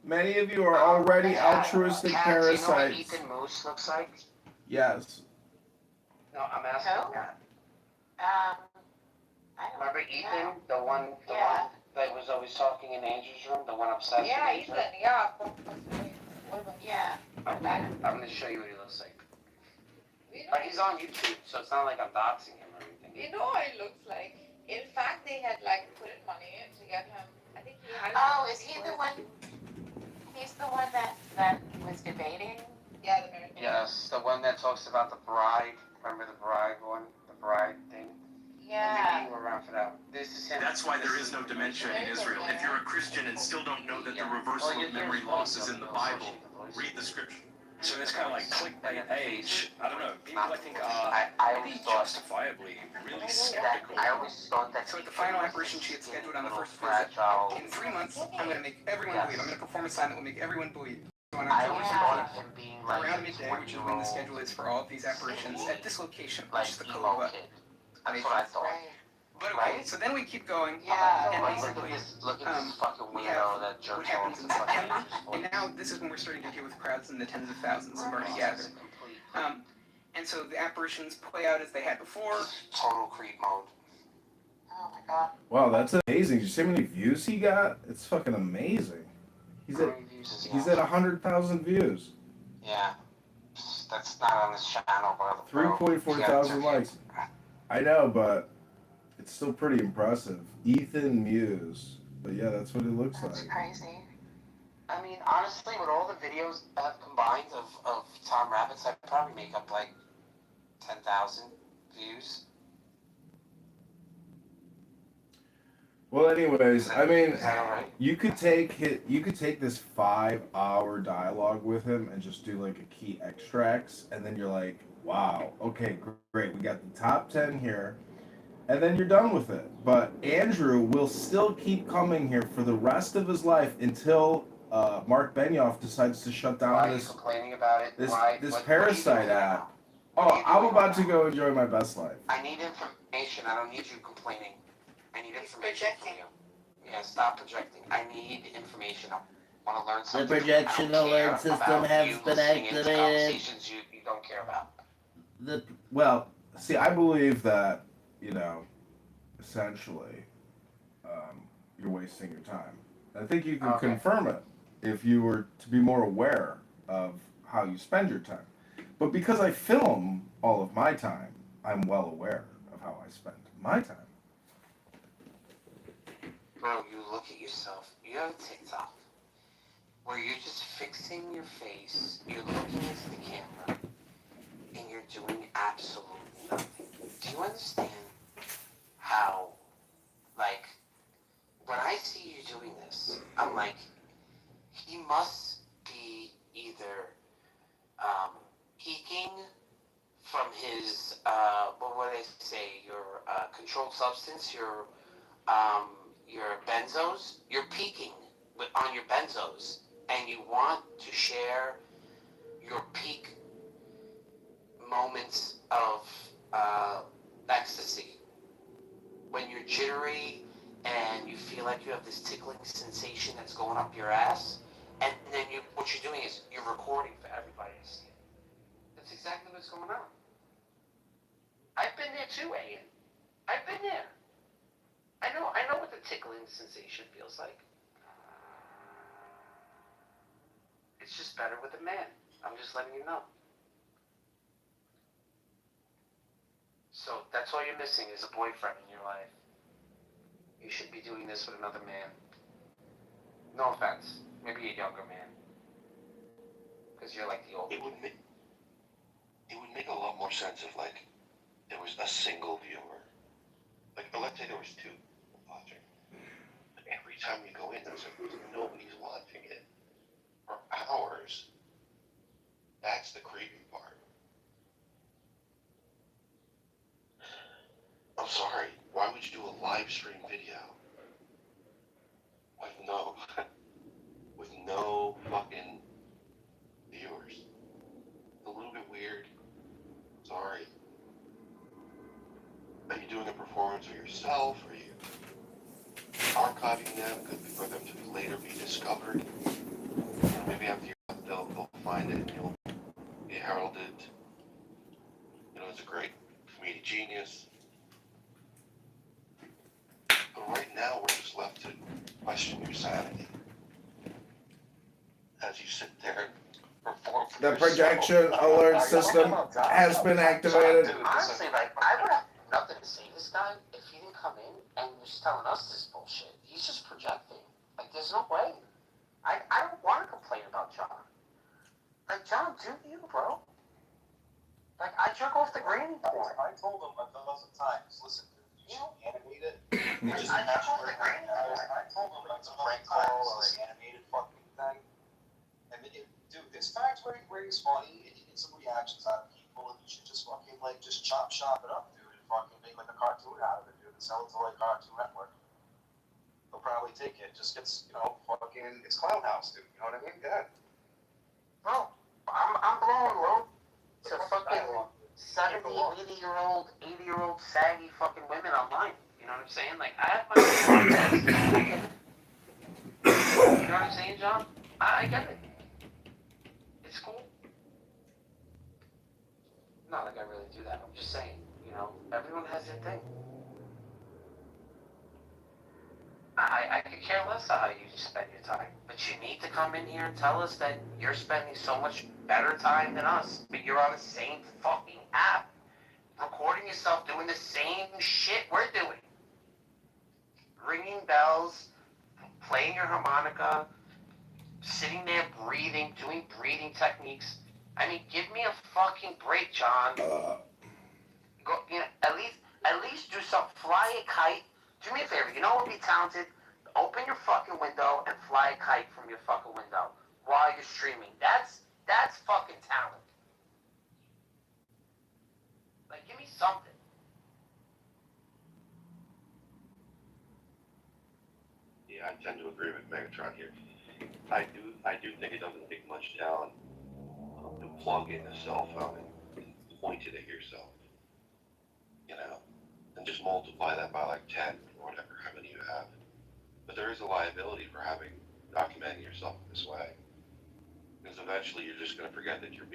S17: many of you are already altruistic
S2: Kat, do you know what
S17: parasites.
S2: Ethan Moose looks like?
S17: Yes.
S2: No, I'm asking
S13: Who?
S2: Kat.
S13: I don't
S2: Remember Ethan,
S13: know.
S2: the one that was always talking in Andrew's room, the one obsessed
S22: Yeah,
S2: with
S22: Ethan.
S2: Andrew?
S22: Yeah.
S13: Yeah.
S2: I'm gonna show you what he looks like. He's on YouTube, so it's not like I'm doxing him or anything.
S22: You know what it looks like. In fact, they had like put in money to get him. I think he had.
S13: Oh, is he the one? He's the one that was debating.
S22: Yeah, the American.
S2: Yes, the one that talks about the bride. Remember the bride one? The bride thing?
S13: Yeah.
S2: I think you were around for that. This is him.
S15: That's why there is no dementia in Israel. If you're a Christian and still don't know that the reversal of memory loss is in the Bible, read the scripture.
S21: So it's kind of like clickbait age. I don't know. People I think
S2: I
S21: are
S2: always
S21: maybe
S2: thought
S21: justifiably really
S2: that
S21: skeptical.
S2: I always thought that
S23: So at the final apparition she had scheduled on the first visit,
S2: fragile.
S23: in 3 months, I'm going to make everyone believe. I'm going to perform a sign that will make everyone believe. So on
S2: I
S23: October
S2: always
S23: 17th,
S2: thought of him being like
S23: around
S2: a
S23: midday, which is when the
S2: 20-year-old,
S23: schedule is for all of these apparitions, at this location,
S2: like
S23: which is the
S2: emo
S23: Kitover.
S2: kid. That's what I thought.
S23: But okay, so then we keep going,
S13: Yeah.
S23: and
S2: Like, look
S23: basically,
S2: at this fucking
S23: we
S2: weirdo
S23: have
S2: that jerks
S23: what happens
S2: off
S23: in
S2: to fucking
S23: September,
S2: Andrew's
S23: and
S2: voice.
S23: now this is when we're starting to deal with crowds in the tens of thousands who are already gathered. And so the apparitions play out as they had before.
S2: Total creep mode.
S13: Oh my God.
S17: Wow, that's amazing. Did you see how many views he got? It's fucking amazing. He's at 100,000 views.
S2: Yeah. That's not on this channel, bro.
S17: 3.4 thousand likes. I know, but it's still pretty impressive. Ethan Muse. But yeah, that's what it looks
S13: That's
S17: like.
S13: crazy.
S2: I mean, honestly, with all the videos I've combined of Tom Rabbits, I'd probably make up like 10,000 views.
S17: Well, anyways, I mean,
S2: Is that alright?
S17: you could take this 5-hour dialogue with him and just do like a key extracts, and then you're like, wow, okay, great, we got the top 10 here, and then you're done with it. But Andrew will still keep coming here for the rest of his life until Mark Benioff decides to shut down
S2: Why are you complaining about it?
S17: this
S2: Why,
S17: this
S2: what are you
S17: Parasite
S2: doing
S17: app.
S2: now?
S17: Oh, I'm about to go enjoy my best life.
S2: I need information. I don't need you complaining. I need information from you. Yeah, stop projecting. I need information. Want to learn
S17: The
S2: something?
S17: projection alert system has been activated.
S2: Conversations you don't care about.
S17: Well, see, I believe that, essentially, you're wasting your time. I think you can confirm it if you were to be more aware of how you spend your time. But because I film all of my time, I'm well aware of how I spend my time.
S2: Bro, you look at yourself. You have a TikTok where you're just fixing your face, you're looking into the camera, and you're doing absolutely nothing. Do you understand how, like, when I see you doing this, I'm like, he must be either peaking from his, what would I say, your controlled substance, your benzos. You're peaking on your benzos, and you want to share your peak moments of ecstasy when you're jittery and you feel like you have this tickling sensation that's going up your ass, and then what you're doing is you're recording for everybody to see it. That's exactly what's going on. I've been there too, Ian. I've been there. I know what the tickling sensation feels like. It's just better with a man. I'm just letting you know. So that's all you're missing is a boyfriend in your life. You should be doing this with another man. No offense. Maybe a younger man. Because you're like the older.
S5: It would make a lot more sense if, like, there was a single viewer. Like, let's say there was two watching. Every time you go in, nobody's watching it for hours. That's the creepy part. I'm sorry. Why would you do a live stream video with no fucking viewers? It's a little bit weird. Sorry. Are you doing a performance for yourself? Are you archiving them for them to later be discovered? Maybe after they'll find it and you'll be heralded. It's a great comedic genius. But right now we're just left to question your sanity as you sit there and perform for
S17: The
S5: yourself.
S17: projection alert system has been activated.
S2: Honestly, like, I would have nothing to say to this guy if he didn't come in and was telling us this bullshit. He's just projecting. Like, there's no way. I don't want to complain about John. Like, John, do you, bro? Like, I jerk off the granny porn.
S18: I told him 1,000 times, listen, you should animate it.
S2: I told the granny porn.
S18: I told him it's a prank call or an animated fucking thing. And dude, there's times where he's funny and he gets some reactions out of people, and you should just fucking just chop it up, dude, and fucking make like a cartoon out of it, dude, and sell it to like Cartoon Network. They'll probably take it. Just gets, fucking, it's Clown House, dude. You know what I mean? Yeah.
S2: Bro, I'm blowing low to fucking 70, 80-year-old saggy fucking women online. You know what I'm saying? Like, I have my own podcast. You know what I'm saying, John? I get it. It's cool. Not like I really do that. I'm just saying, everyone has their thing. I could care less how you spend your time. But you need to come in here and tell us that you're spending so much better time than us. But you're on the same fucking app, recording yourself doing the same shit we're doing. Ringing bells, playing your harmonica, sitting there breathing, doing breathing techniques. I mean, give me a fucking break, John. Go, at least do something. Fly a kite. Do me a favor. You know what would be talented? Open your fucking window and fly a kite from your fucking window while you're streaming. That's fucking talent. Like, give me something.
S5: Yeah, I tend to agree with Megatron here. I do think it doesn't take much talent to plug in a cell phone and point it at yourself, and just multiply that by like 10 or whatever, how many you have. But there is a liability for having documenting yourself this way. Because eventually you're just going to forget that you're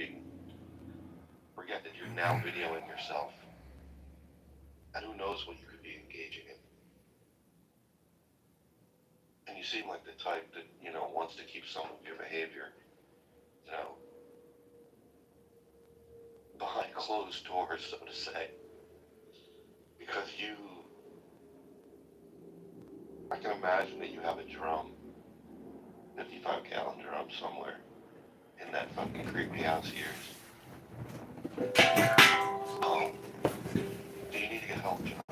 S5: now videoing yourself. And who knows what you could be engaging in. And you seem like the type that, wants to keep some of your behavior, behind closed doors, so to say. Because I can imagine that you have a drum, 55-gallon drum somewhere in that fucking creepy house of yours. Do you need to get help, John?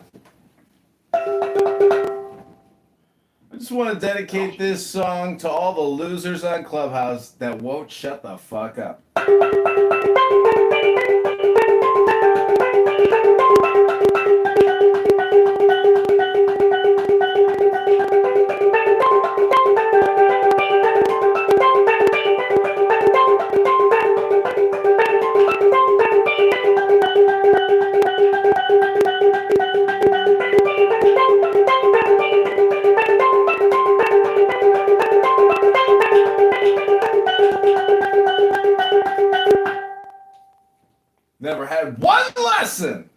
S17: I just want to dedicate this song to all the losers on Clubhouse that won't shut the fuck up. Never had one lesson.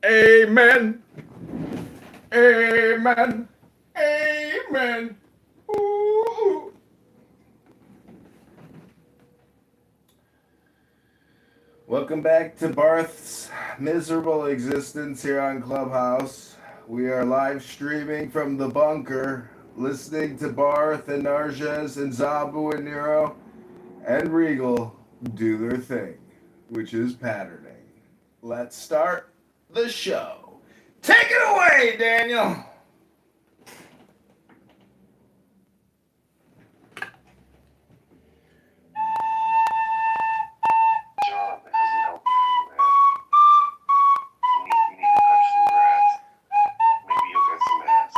S17: Amen. Amen. Amen. Ooh. Welcome back to Barth's miserable existence here on Clubhouse. We are live streaming from the bunker, listening to Barth and Narges and Zabu and Nero and Regal do their thing, which is patterning. Let's start the show. Take it away, Daniel.
S5: John, that doesn't help you, man. You need to touch some grass. Maybe you'll get some ass.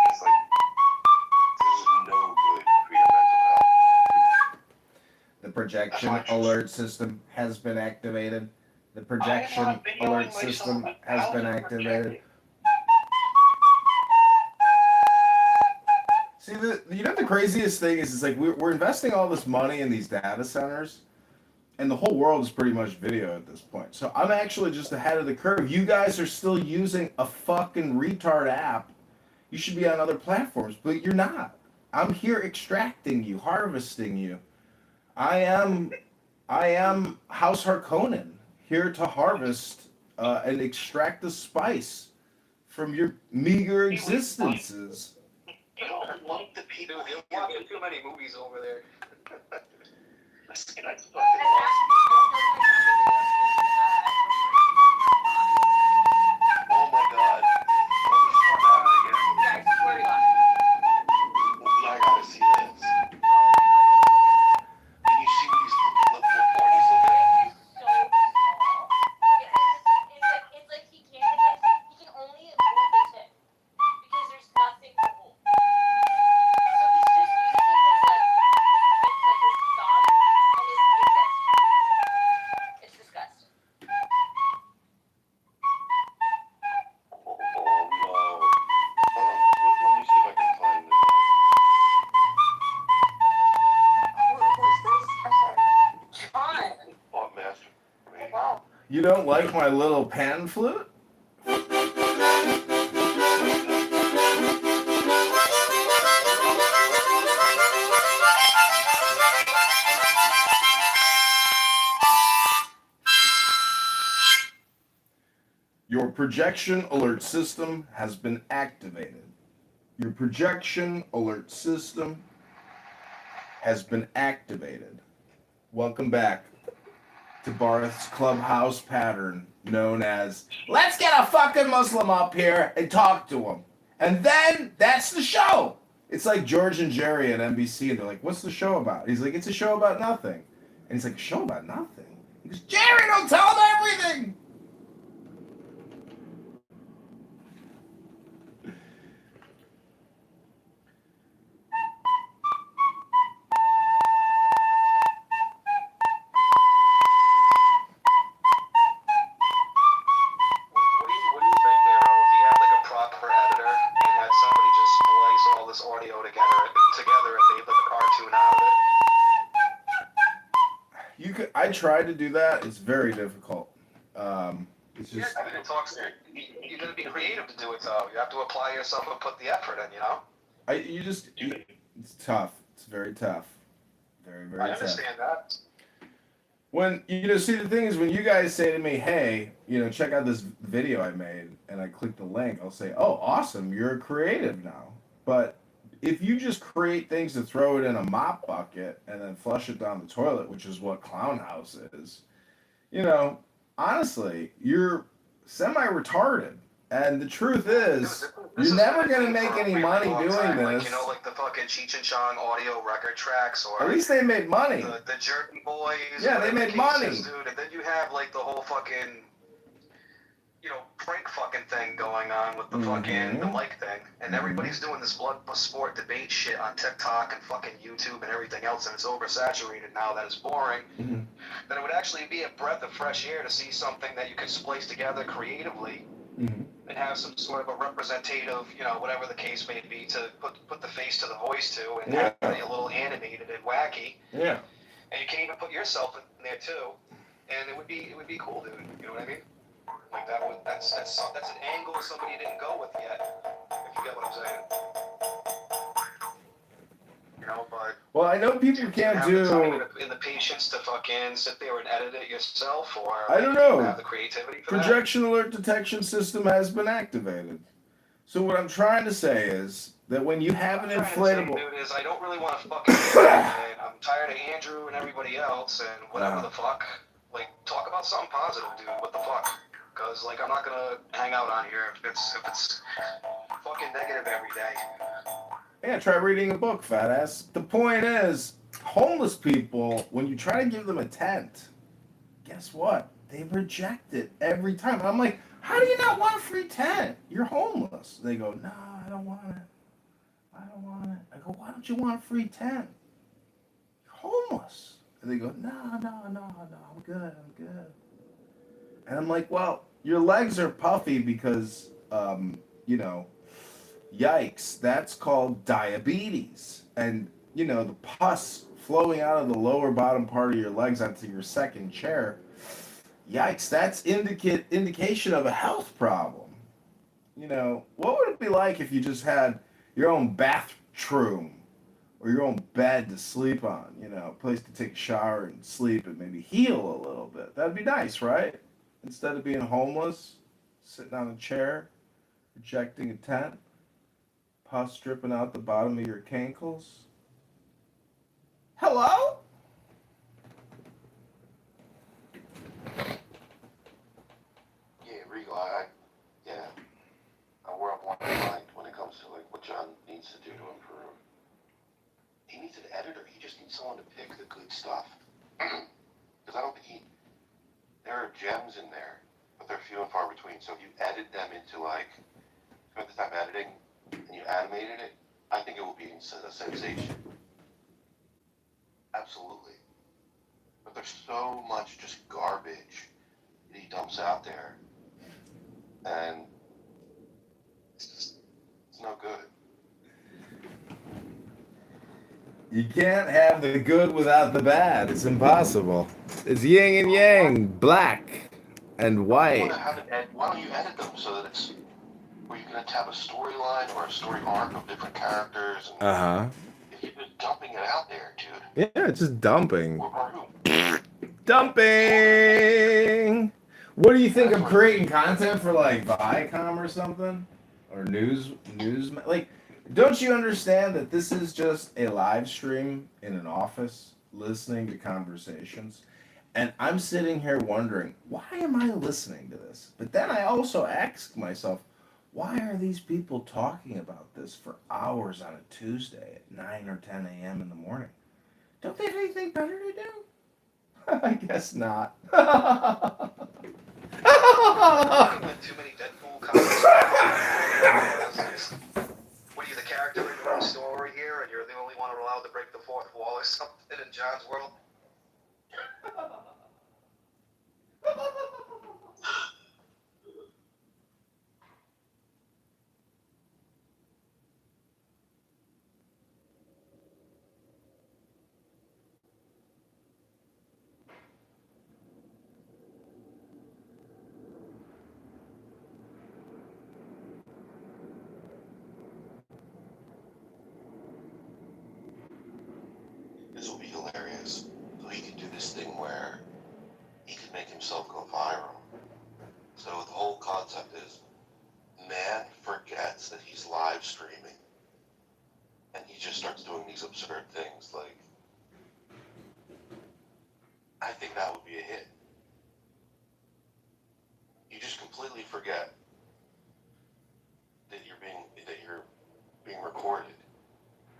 S5: Because, this is no good for your mental health.
S17: The projection alert system has been activated. The projection alert system has been activated. See, the craziest thing is, we're investing all this money in these data centers, and the whole world is pretty much video at this point. So I'm actually just ahead of the curve. You guys are still using a fucking retard app. You should be on other platforms, but you're not. I'm here extracting you, harvesting you. I am House Harkonnen, here to harvest and extract the spice from your meager existences.
S5: You don't like the people.
S22: Dude, you're watching too many movies over there.
S5: Listen, I fucking lost Oh my god. Let me start that again.
S22: I swear to God.
S5: I gotta see this. Can you see these little porn he's looking at?
S19: So small. It's like he can only hold the tip because there's nothing to hold. So he's just using his his thumb and his index. It's disgusting.
S5: Oh no. Let me see if I can find this.
S9: Who's this? I'm sorry.
S22: John.
S5: Oh, master.
S9: Wow.
S17: You don't like my little pan flute? Your projection alert system has been activated. Your projection alert system has been activated. Welcome back to Barth's Clubhouse pattern known as let's get a fucking Muslim up here and talk to him. And then that's the show. It's like George and Jerry at NBC and they're like, what's the show about? He's like, it's a show about nothing. And he's like, a show about nothing? He goes, Jerry, don't tell him everything. could. I tried to do that. It's very difficult. It's just.
S18: Yeah, I mean, it talks. You got to be creative to do it, though. You have to apply yourself and put the effort in. You know.
S17: It's tough. It's very tough. Very, very
S18: I
S17: tough.
S18: understand that.
S17: When see the thing is when you guys say to me, hey, check out this video I made, and I click the link, I'll say, oh, awesome, you're a creative now. But if you just create things to throw it in a mop bucket and then flush it down the toilet, which is what Clown House is, honestly, you're semi-retarded. And the truth is, you're never going to make any money doing this.
S18: Like, like the fucking Cheech and Chong audio record tracks, or
S17: at least they made money.
S18: The Jerky Boys.
S17: Yeah, they made money.
S18: Dude, and then you have like the whole fucking, prank fucking thing going on with the fucking the mic thing, and everybody's doing this blood sport debate shit on TikTok and fucking YouTube and everything else, and it's oversaturated now that it's boring. That it would actually be a breath of fresh air to see something that you can splice together creatively. And have some sort of a representative, whatever the case may be, to put the face to the voice to, and have it a little animated and wacky.
S17: Yeah.
S18: And you can even put yourself in there too, and it would be cool, dude. You know what I mean? Like that's an angle somebody didn't go with yet. If you get what I'm saying. But
S17: well, I know people can't do
S18: in the patience to fucking sit there and edit it yourself, or
S17: I don't know.
S18: Have the creativity for
S17: Projection alert detection system has been activated. So what I'm trying to say is that when you have an inflatable,
S18: dude, is I don't really want to fucking. I'm tired of Andrew and everybody else and whatever the fuck. Like, talk about something positive, dude. What the fuck? Because like I'm not gonna hang out on here if it's fucking negative every day.
S17: Yeah, try reading a book, fat ass. The point is, homeless people, when you try to give them a tent, guess what? They reject it every time. And I'm like, how do you not want a free tent? You're homeless. They go, no, I don't want it. I don't want it. I go, why don't you want a free tent? You're homeless. And they go, no, I'm good. And I'm like, well, your legs are puffy because, yikes, that's called diabetes. And, the pus flowing out of the lower bottom part of your legs onto your second chair, yikes, that's indication of a health problem. What would it be like if you just had your own bathroom or your own bed to sleep on, a place to take a shower and sleep and maybe heal a little bit? That'd be nice, right? Instead of being homeless, sitting on a chair, rejecting a tent, pus dripping out the bottom of your cankles. Hello?
S5: Yeah, Regal, I we're of one mind when it comes to like what John needs to do to improve. He needs an editor. He just needs someone to pick the good stuff. Because I don't think there are gems in there, but they're few and far between. So if you edit them into like, spend the time editing, and you animated it, I think it will be a sensation. Absolutely. But there's so much just garbage that he dumps out there. And it's no good.
S17: You can't have the good without the bad. It's impossible. It's yin and yang, black and white.
S5: Why don't you edit them so that it's where you can have a storyline or a story arc of different characters? And if you're just dumping it out there, dude.
S17: Yeah, it's just dumping. Dumping! What do you think of creating content for like Viacom or something? Or news? Like, don't you understand that this is just a live stream in an office listening to conversations? And I'm sitting here wondering, why am I listening to this? But then I also ask myself, why are these people talking about this for hours on a Tuesday at 9 or 10 a.m. in the morning? Don't they have anything better to do? I guess not.
S18: Too many Deadpool comics. What are you, the character in your own story here, and you're the only one allowed to break the fourth wall or something in John's world?
S5: this will be hilarious. So he could do this thing where he could make himself go viral. So the whole concept is, man forgets that he's live streaming, and he just starts doing these absurd things. Like, I think that would be a hit. You just completely forget that you're being recorded,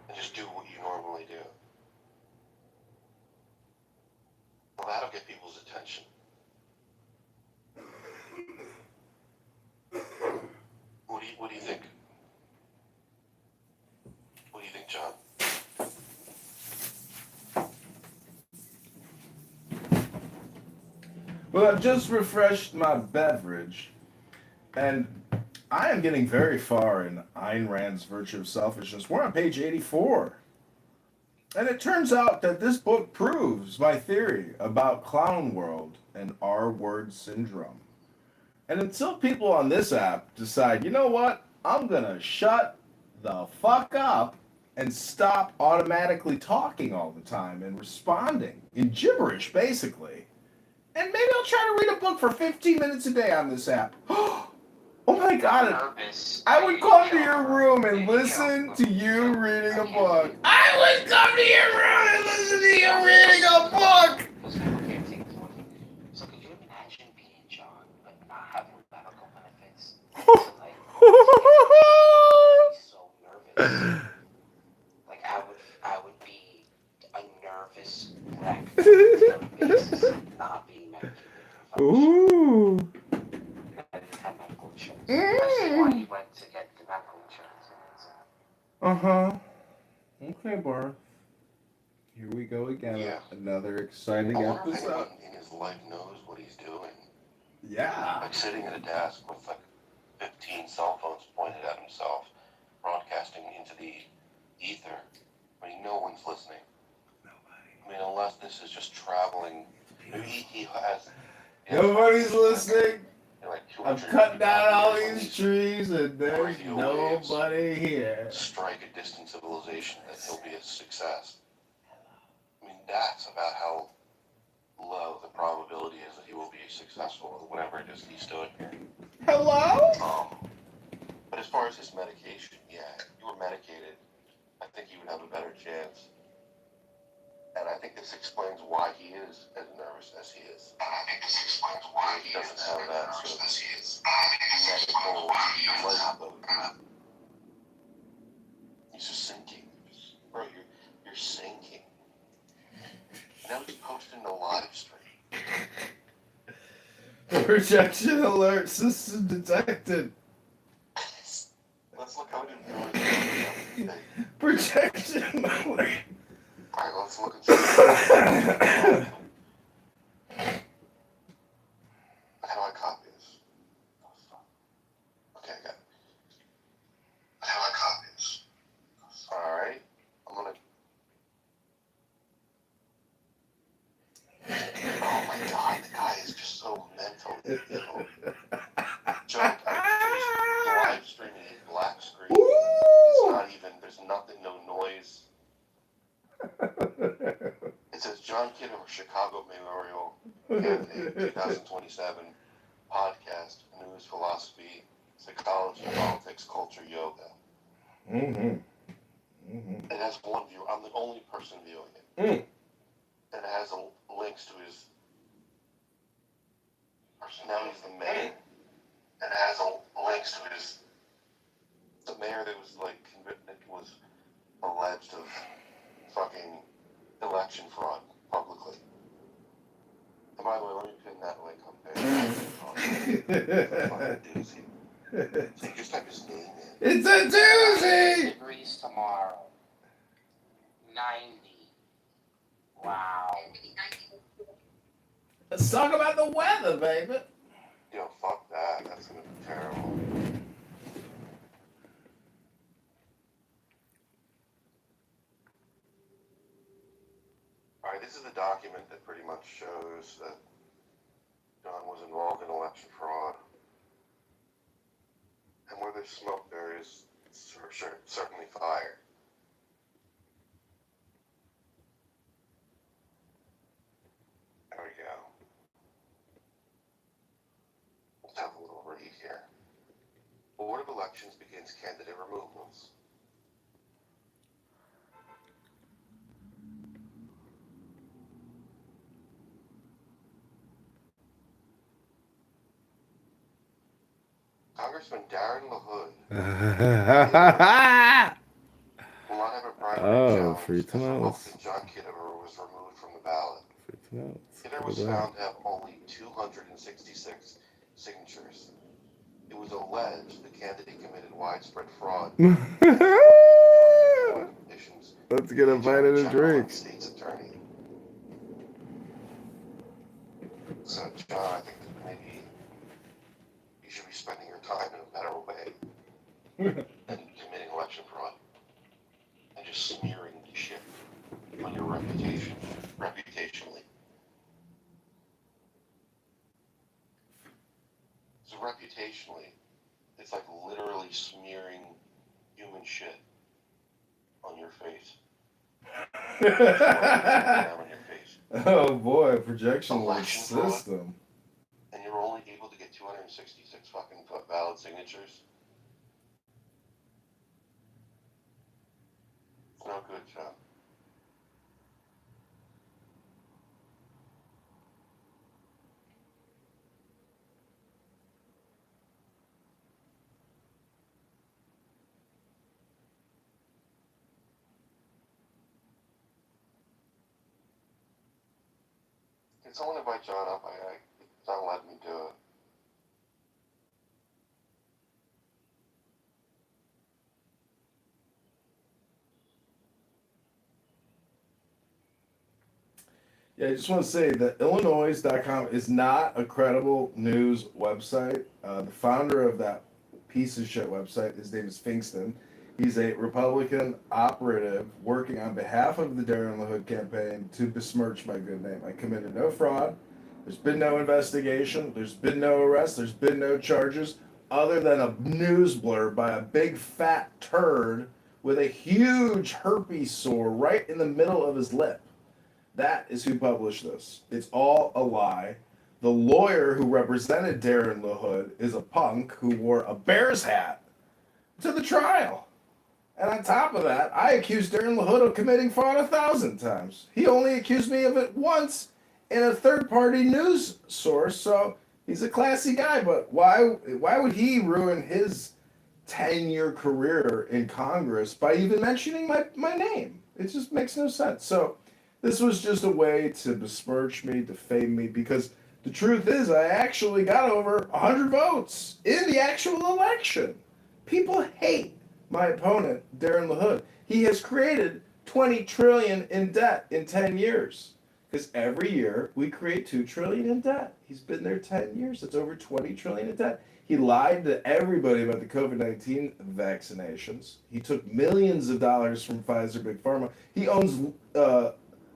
S5: and just do what you normally do. Well, that'll get people's attention. What do you think? What do you think, John?
S17: Well, I've just refreshed my beverage, and I am getting very far in Ayn Rand's Virtue of Selfishness. We're on page 84. And it turns out that this book proves my theory about clown world and R-word syndrome. And until people on this app decide, you know what, I'm going to shut the fuck up and stop automatically talking all the time and responding in gibberish, basically. And maybe I'll try to read a book for 15 minutes a day on this app. Oh my God, I would come to your room and listen to you reading a book. I would come to your room and listen to you reading a book!
S2: So could you imagine being John, but not having medical benefits? So nervous. Like I would be a nervous wreck on a daily basis, not being medicated.
S17: Ooh.
S2: I didn't have medical insurance. I see why you went to get the medical insurance.
S17: Uh-huh. Okay, Barth. Here we go again.
S5: Yeah.
S17: Another exciting
S5: I wonder if
S17: episode.
S5: anyone in his life knows what he's doing.
S17: Yeah.
S5: Like sitting at a desk with like 15 cell phones pointed at himself, broadcasting into the ether. I mean, no one's listening. Nobody. I mean, unless this is just traveling. Maybe he has.
S17: Nobody's listening.
S5: Like
S17: I'm cutting down all these trees and there's nobody here.
S5: Strike a distant civilization that he'll be a success. I mean, that's about how low the probability is that he will be successful at whatever it is he's doing here.
S17: Hello?
S5: But as far as his medication, yeah, if you were medicated, I think you would have a better chance. And I think this explains why he is as nervous as he is. He doesn't have that sort of medical lifeboat. He's just sinking. Bro, you're sinking. Now he's posting a live stream.
S17: Projection alert system detected.
S5: Let's look how many viewers.
S17: Projection alert.
S5: Alright, let's look and see. How do I copy this? Okay, I got it. How do I copy this? Alright, I'm gonna. Oh my God, the guy is just so mentally ill. John, he's live streaming a black screen. It's not even, there's nothing, no noise. It says John Kitover, Chicago Memorial Candidate, 2027, podcast, news, philosophy, psychology, politics, culture, yoga.
S17: Mm-hmm.
S5: It has one view. I'm the only person viewing it.
S17: Mm.
S5: And it has links to his personality as the mayor. And it has links to his the mayor that was like convicted, was alleged of fucking election fraud publicly. And by the way, let me pin that link up there. It's a doozy. So you just type his name in.
S17: It's a doozy!
S2: Degrees tomorrow. 90. Wow.
S17: Let's talk about the weather, baby.
S5: Yo, fuck that. That's gonna be terrible. Alright, this is the document that pretty much shows that John was involved in election fraud. And where there's smoke, there is certainly fire. Board of Elections begins candidate removals. Congressman Darren LaHood will not have a primary challenge
S17: free
S5: as
S17: tamales.
S5: Republican John Kitover was removed from the ballot.
S17: Free tamales.
S5: Kitover was found to have only 266 signatures. It was alleged the candidate committed widespread fraud.
S17: Let's get a bite of the drink.
S5: State's attorney. So, John, I think that maybe you should be spending your time in a better way than committing election fraud and just smearing shit on your reputation, reputationally. So reputationally, it's like literally smearing human shit on your face. On your face.
S17: Oh boy, projection
S5: Election
S17: system.
S5: And you're only able to get 266 fucking valid signatures. It's no good, John. Can someone invite John up? It's not letting me do it.
S17: Yeah, I just want to say that Illinois.com is not a credible news website. The founder of that piece of shit website, his name is Finkston. He's a Republican operative working on behalf of the Darren LaHood campaign to besmirch my good name. I committed no fraud. There's been no investigation. There's been no arrest. There's been no charges other than a news blurb by a big fat turd with a huge herpes sore right in the middle of his lip. That is who published this. It's all a lie. The lawyer who represented Darren LaHood is a punk who wore a Bears hat to the trial. And on top of that, I accused Darren LaHood of committing fraud 1,000 times. He only accused me of it once in a third-party news source, so he's a classy guy. But why would he ruin his 10-year career in Congress by even mentioning my name? It just makes no sense. So this was just a way to besmirch me, defame me, because the truth is I actually got over 100 votes in the actual election. People hate my opponent, Darren LaHood. He has created $20 trillion in debt in 10 years. Because every year we create $2 trillion in debt. He's been there 10 years. That's over $20 trillion in debt. He lied to everybody about the COVID-19 vaccinations. He took millions of dollars from Pfizer Big Pharma. He owns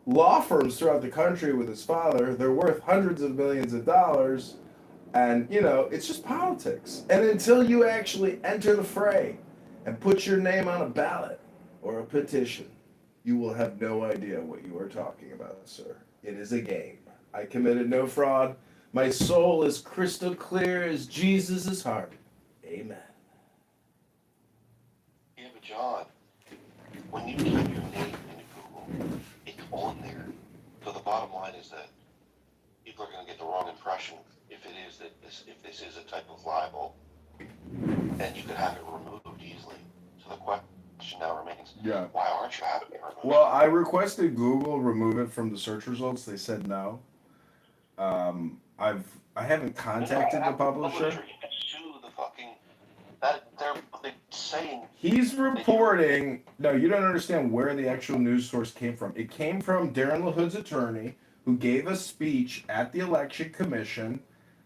S17: law firms throughout the country with his father. They're worth hundreds of millions of dollars. And, it's just politics. And until you actually enter the fray and put your name on a ballot or a petition, you will have no idea what you are talking about, sir. It is a game. I committed no fraud. My soul is crystal clear as Jesus' heart. Amen.
S5: Yeah, but John, when you type your name into Google, it's on there. So the bottom line is that people are going to get the wrong impression if this is a type of libel, and you could have it removed easily. So the question now remains, why aren't you having it removed?
S17: Well, I requested Google remove it from the search results. They said no. I haven't contacted the publisher.
S5: You can sue the fucking they're saying
S17: He's reporting. No, you don't understand where the actual news source came from. It came from Darren LaHood's attorney, who gave a speech at the election commission,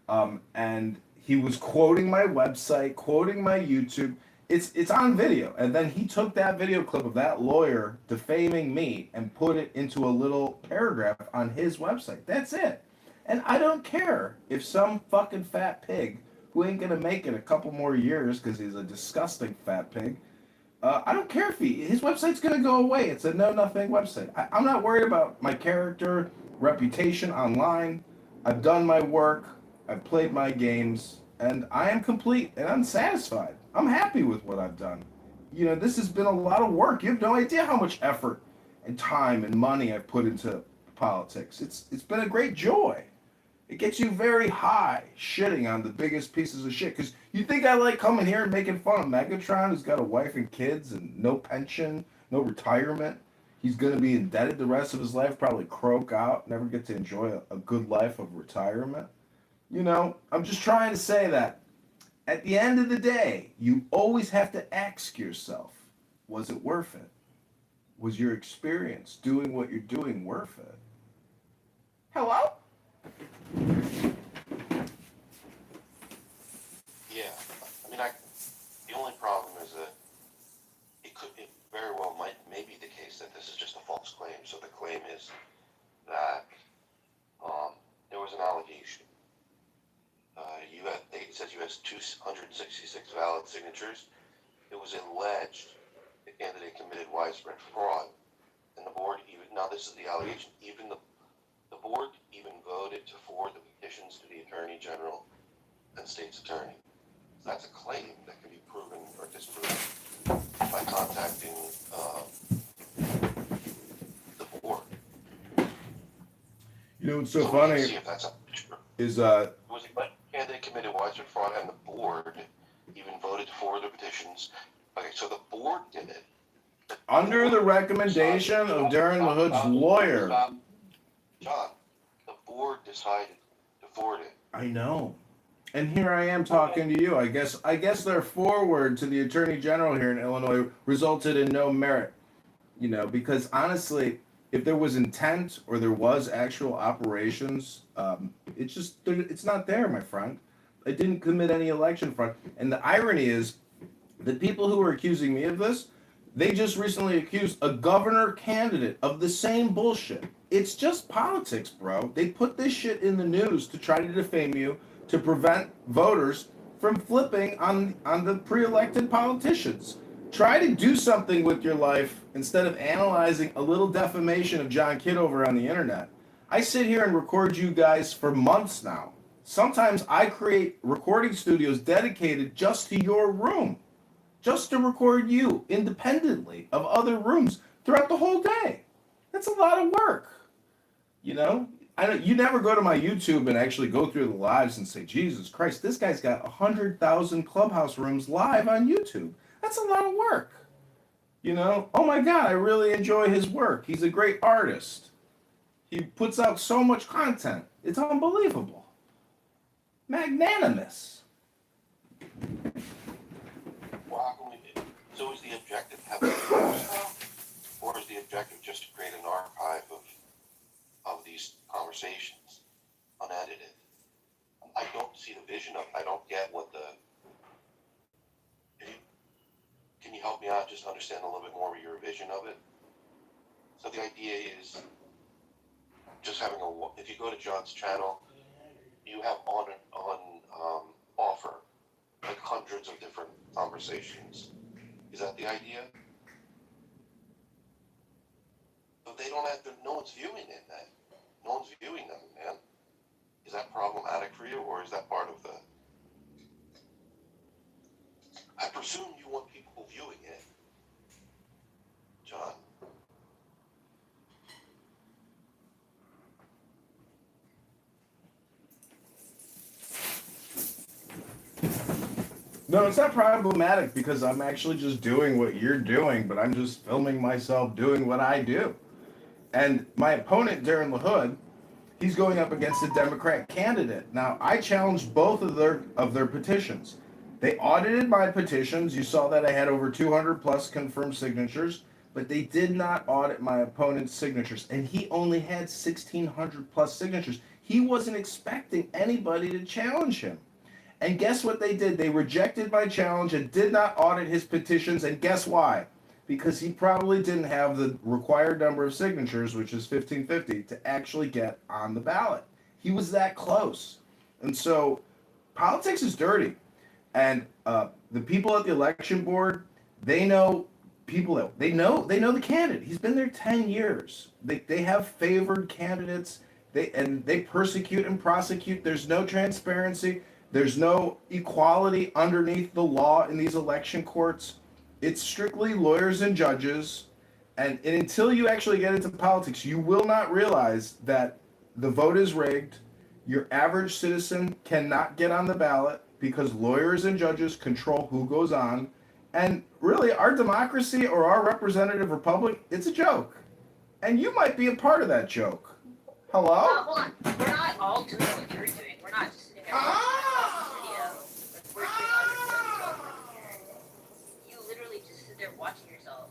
S17: and he was quoting my website, quoting my YouTube. It's on video, and then he took that video clip of that lawyer defaming me and put it into a little paragraph on his website. That's it. And I don't care if some fucking fat pig who ain't gonna make it a couple more years because he's a disgusting fat pig. I don't care if his website's gonna go away. It's a know-nothing website. I'm not worried about my character, reputation online. I've done my work. I've played my games, and I am complete and I'm satisfied. I'm happy with what I've done. This has been a lot of work. You have no idea how much effort and time and money I've put into politics. It's been a great joy. It gets you very high shitting on the biggest pieces of shit. Because you think I like coming here and making fun of Megatron, who's got a wife and kids and no pension, no retirement. He's going to be indebted the rest of his life, probably croak out, never get to enjoy a good life of retirement. I'm just trying to say that at the end of the day, you always have to ask yourself, was it worth it? Was your experience doing what you're doing worth it? Hello?
S5: Yeah, I mean, the only problem is that it very well may be the case that this is just a false claim. So the claim is that there was an allegation. It says you had 266 valid signatures. It was alleged the candidate committed widespread fraud, and the board now this is the allegation. Even the board even voted to forward the petitions to the Attorney General and State's Attorney. So that's a claim that can be proven or disproven by contacting the board.
S17: What's so funny
S5: see if that's
S17: is
S5: was it like candidate committed widespread fraud, and the board even voted to forward the petitions. Okay, so the board did it.
S17: Under the recommendation of Darren LaHood's lawyer.
S5: John, the board decided to forward it.
S17: I know. And here I am talking to you. I guess their forward to the Attorney General here in Illinois resulted in no merit. Because honestly, if there was intent or there was actual operations, it's not there, my friend. I didn't commit any election fraud. And the irony is, the people who are accusing me of this, they just recently accused a governor candidate of the same bullshit. It's just politics, bro. They put this shit in the news to try to defame you, to prevent voters from flipping on the pre-elected politicians. Try to do something with your life instead of analyzing a little defamation of John Kitover on the internet. I sit here and record you guys for months now. Sometimes I create recording studios dedicated just to your room, just to record you independently of other rooms throughout the whole day. That's a lot of work. You never go to my YouTube and actually go through the lives and say, Jesus Christ, this guy's got 100,000 Clubhouse rooms live on YouTube. That's a lot of work. Oh my God, I really enjoy his work. He's a great artist. He puts out so much content. It's unbelievable. Magnanimous.
S5: Well, how can we do? So is the objective to have a stuff, or is the objective just to create an archive of these conversations, unedited? I don't see the vision of. I don't get what the. Can you help me out? Just understand a little bit more of your vision of it. So the idea is just having if you go to John's channel, you have on offer like hundreds of different conversations. Is that the idea? But they don't have to. No one's viewing it. No one's viewing them, man. Is that problematic for you, or is that part of the? I presume you want people viewing it, John.
S17: No, it's not problematic because I'm actually just doing what you're doing, but I'm just filming myself doing what I do. And my opponent, Darren LaHood, he's going up against a Democrat candidate. Now, I challenged both of their petitions. They audited my petitions. You saw that I had over 200 plus confirmed signatures, but they did not audit my opponent's signatures. And he only had 1,600 plus signatures. He wasn't expecting anybody to challenge him. And guess what they did? They rejected my challenge and did not audit his petitions. And guess why? Because he probably didn't have the required number of signatures, which is 1,550, to actually get on the ballot. He was that close. And so politics is dirty. And the people at the election board, they know people that they know the candidate. He's been there 10 years. They have favored candidates. They persecute and prosecute. There's no transparency. There's no equality underneath the law in these election courts. It's strictly lawyers and judges. And until you actually get into politics, you will not realize that the vote is rigged. Your average citizen cannot get on the ballot because lawyers and judges control who goes on. And really, our democracy or our representative republic, it's a joke. And you might be a part of that joke. Hello?
S4: Hold on. We're not all doing what you're doing. We're not just sitting there watching video. Like, we're doing other things over here. You literally just sit there watching yourself.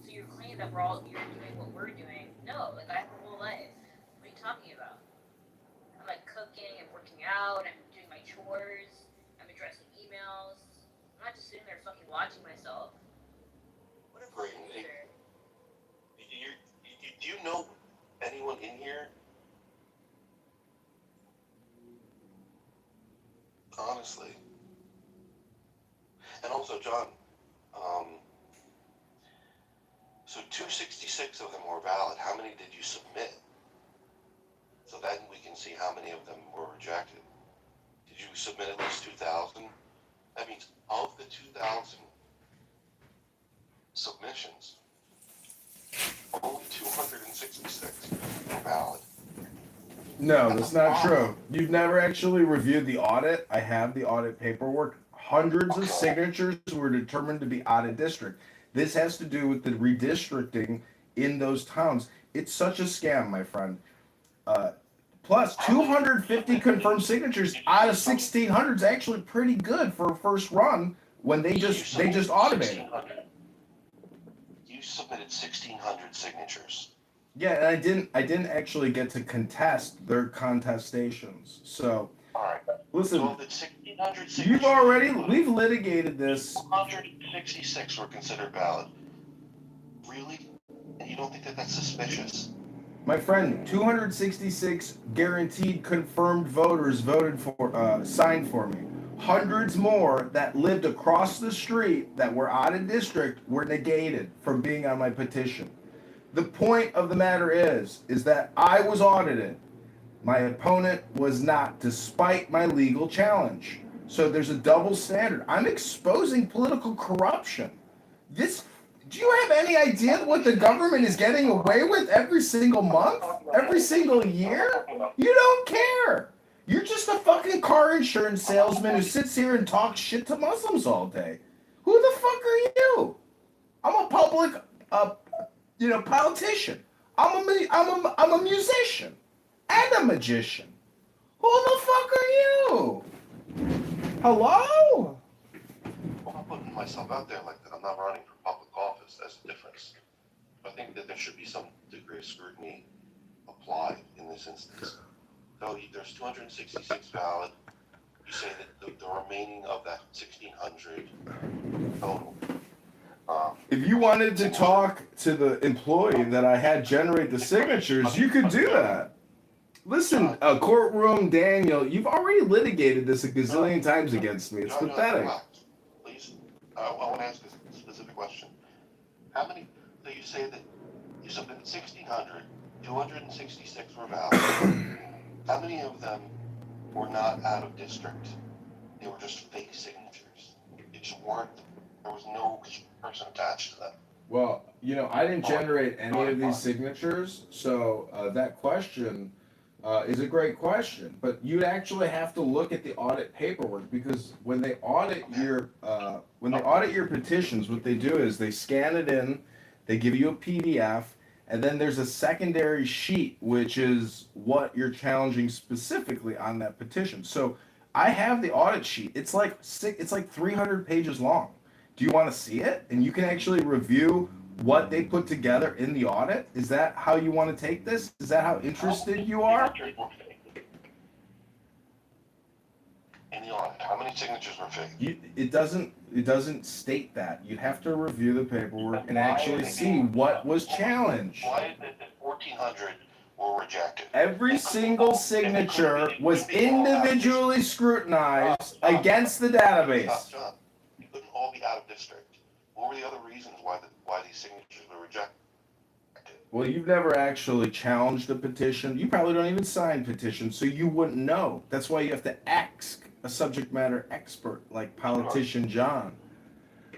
S4: So you're claiming that you're doing what we're doing. No, like, I have a whole life. What are you talking about? I'm like cooking and working out. I'm doing my chores. I'm addressing emails. I'm not just sitting there fucking watching myself. What a fucking loser.
S5: Do you know anyone in here? Honestly. And also, John, so 266 of them were valid. How many did you submit? So then we can see how many of them were rejected. Did you submit at least 2,000? That means of the 2,000 submissions, only 266 were valid.
S17: No, that's not true. You've never actually reviewed the audit. I have the audit paperwork. Hundreds of signatures were determined to be out of district. This has to do with the redistricting in those towns. It's such a scam, my friend. Plus, 250 confirmed signatures out of 1,600 is actually pretty good for a first run when they just automated.
S5: You submitted 1,600 signatures.
S17: Yeah, and I didn't actually get to contest their contestations. So,
S5: all right.
S17: Listen,
S5: So of the 1,600 signatures,
S17: we've litigated this.
S5: 266 were considered valid. Really? And you don't think that that's suspicious?
S17: My friend, 266 guaranteed confirmed voters signed for me. Hundreds more that lived across the street that were out of district were negated from being on my petition. The point of the matter is that I was audited. My opponent was not, despite my legal challenge. So there's a double standard. I'm exposing political corruption. Do you have any idea what the government is getting away with every single month? Every single year? You don't care. You're just a fucking car insurance salesman who sits here and talks shit to Muslims all day. Who the fuck are you? I'm a public, politician. I'm a musician and a magician. Who the fuck are you? Hello?
S5: I'm not putting myself out there like that. I'm not running for public office. That's the difference. I think that there should be some degree of scrutiny applied in this instance. So there's 266 valid. You say that the remaining of that 1,600 total.
S17: If you wanted to talk to the employee that I had generate the signatures, you could do that. Listen, courtroom Daniel, you've already litigated this a gazillion times against me. It's pathetic.
S5: Please, I want to ask a specific question. How many? So you say that you submitted 1,600, 266 were valid. How many of them were not out of district? They were just fake signatures. They just weren't. There was no person attached to them.
S17: Well, I didn't generate any of these signatures, so that question is a great question. But you'd actually have to look at the audit paperwork, because when they audit your petitions, what they do is they scan it in, they give you a PDF, and then there's a secondary sheet, which is what you're challenging specifically on that petition. So I have the audit sheet. It's like 300 pages long. Do you want to see it? And you can actually review what they put together in the audit? Is that how you want to take this? Is that how interested you are?
S5: In the audit, how many signatures were fake?
S17: It doesn't state that. You have to review the paperwork and actually see what was challenged.
S5: Why is it that 1,400 were rejected?
S17: Every single signature was individually scrutinized against the database.
S5: John, you couldn't all be out of district. What were the other reasons why these signatures were rejected?
S17: Well, you've never actually challenged a petition. You probably don't even sign petitions, so you wouldn't know. That's why you have to ask a subject matter expert like politician John.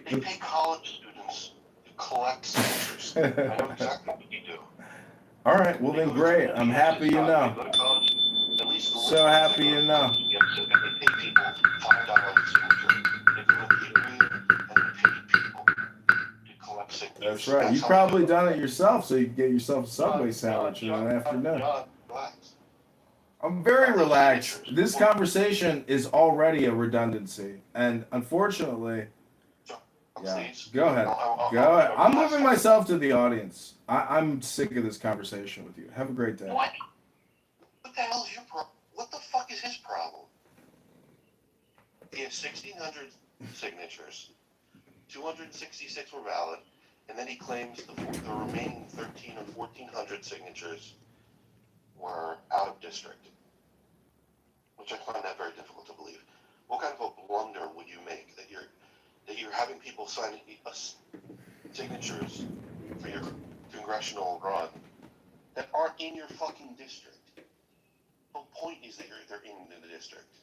S5: They pay college students to collect signatures. I know exactly what you do.
S17: All right, well then great. I'm happy you know. So happy you know.
S5: They pay people $5 a signature. They go to the union and they pay people to collect signatures.
S17: That's right. You've probably done it yourself, so you can get yourself a Subway sandwich in an afternoon. I'm very relaxed. This conversation is already a redundancy, and unfortunately, yeah. Go ahead. Go ahead. I'm moving myself to the audience. I'm sick of this conversation with you. Have a great day.
S5: What? What the hell is your problem? What the fuck is his problem? He has 1,600 signatures. 266 were valid, and then he claims the remaining 13 or 1,400 signatures were out of district, which I find that very difficult to believe. What kind of a blunder would you make that you're having people sign signatures for your congressional run that aren't in your fucking district? The whole point is that they're in the district.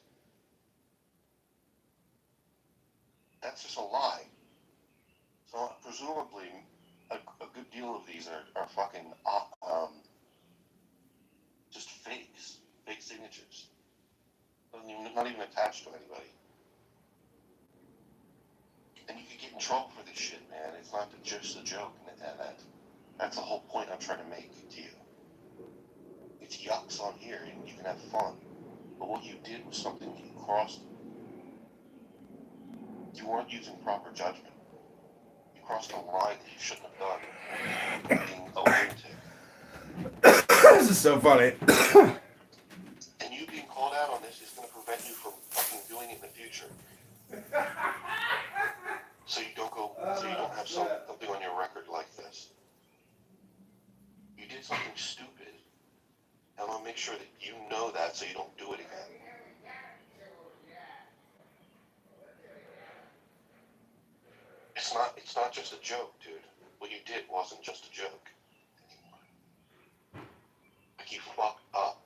S5: That's just a lie. So presumably, a good deal of these are fucking just fakes, fake signatures. Not even attached to anybody. And you could get in trouble for this shit, man. It's not just a joke, and that's the whole point I'm trying to make to you. It's yucks on here, and you can have fun. But what you did was something you crossed. You weren't using proper judgment. You crossed a line that you shouldn't have done. Being a lunatic.
S17: This is so funny.
S5: And you being called out on this is going to prevent you from fucking doing it in the future. So you don't have something on your record like this. You did something stupid. I'm going to make sure that you know that so you don't do it again. It's not just a joke, dude. What you did wasn't just a joke anymore. Like, you fucked up.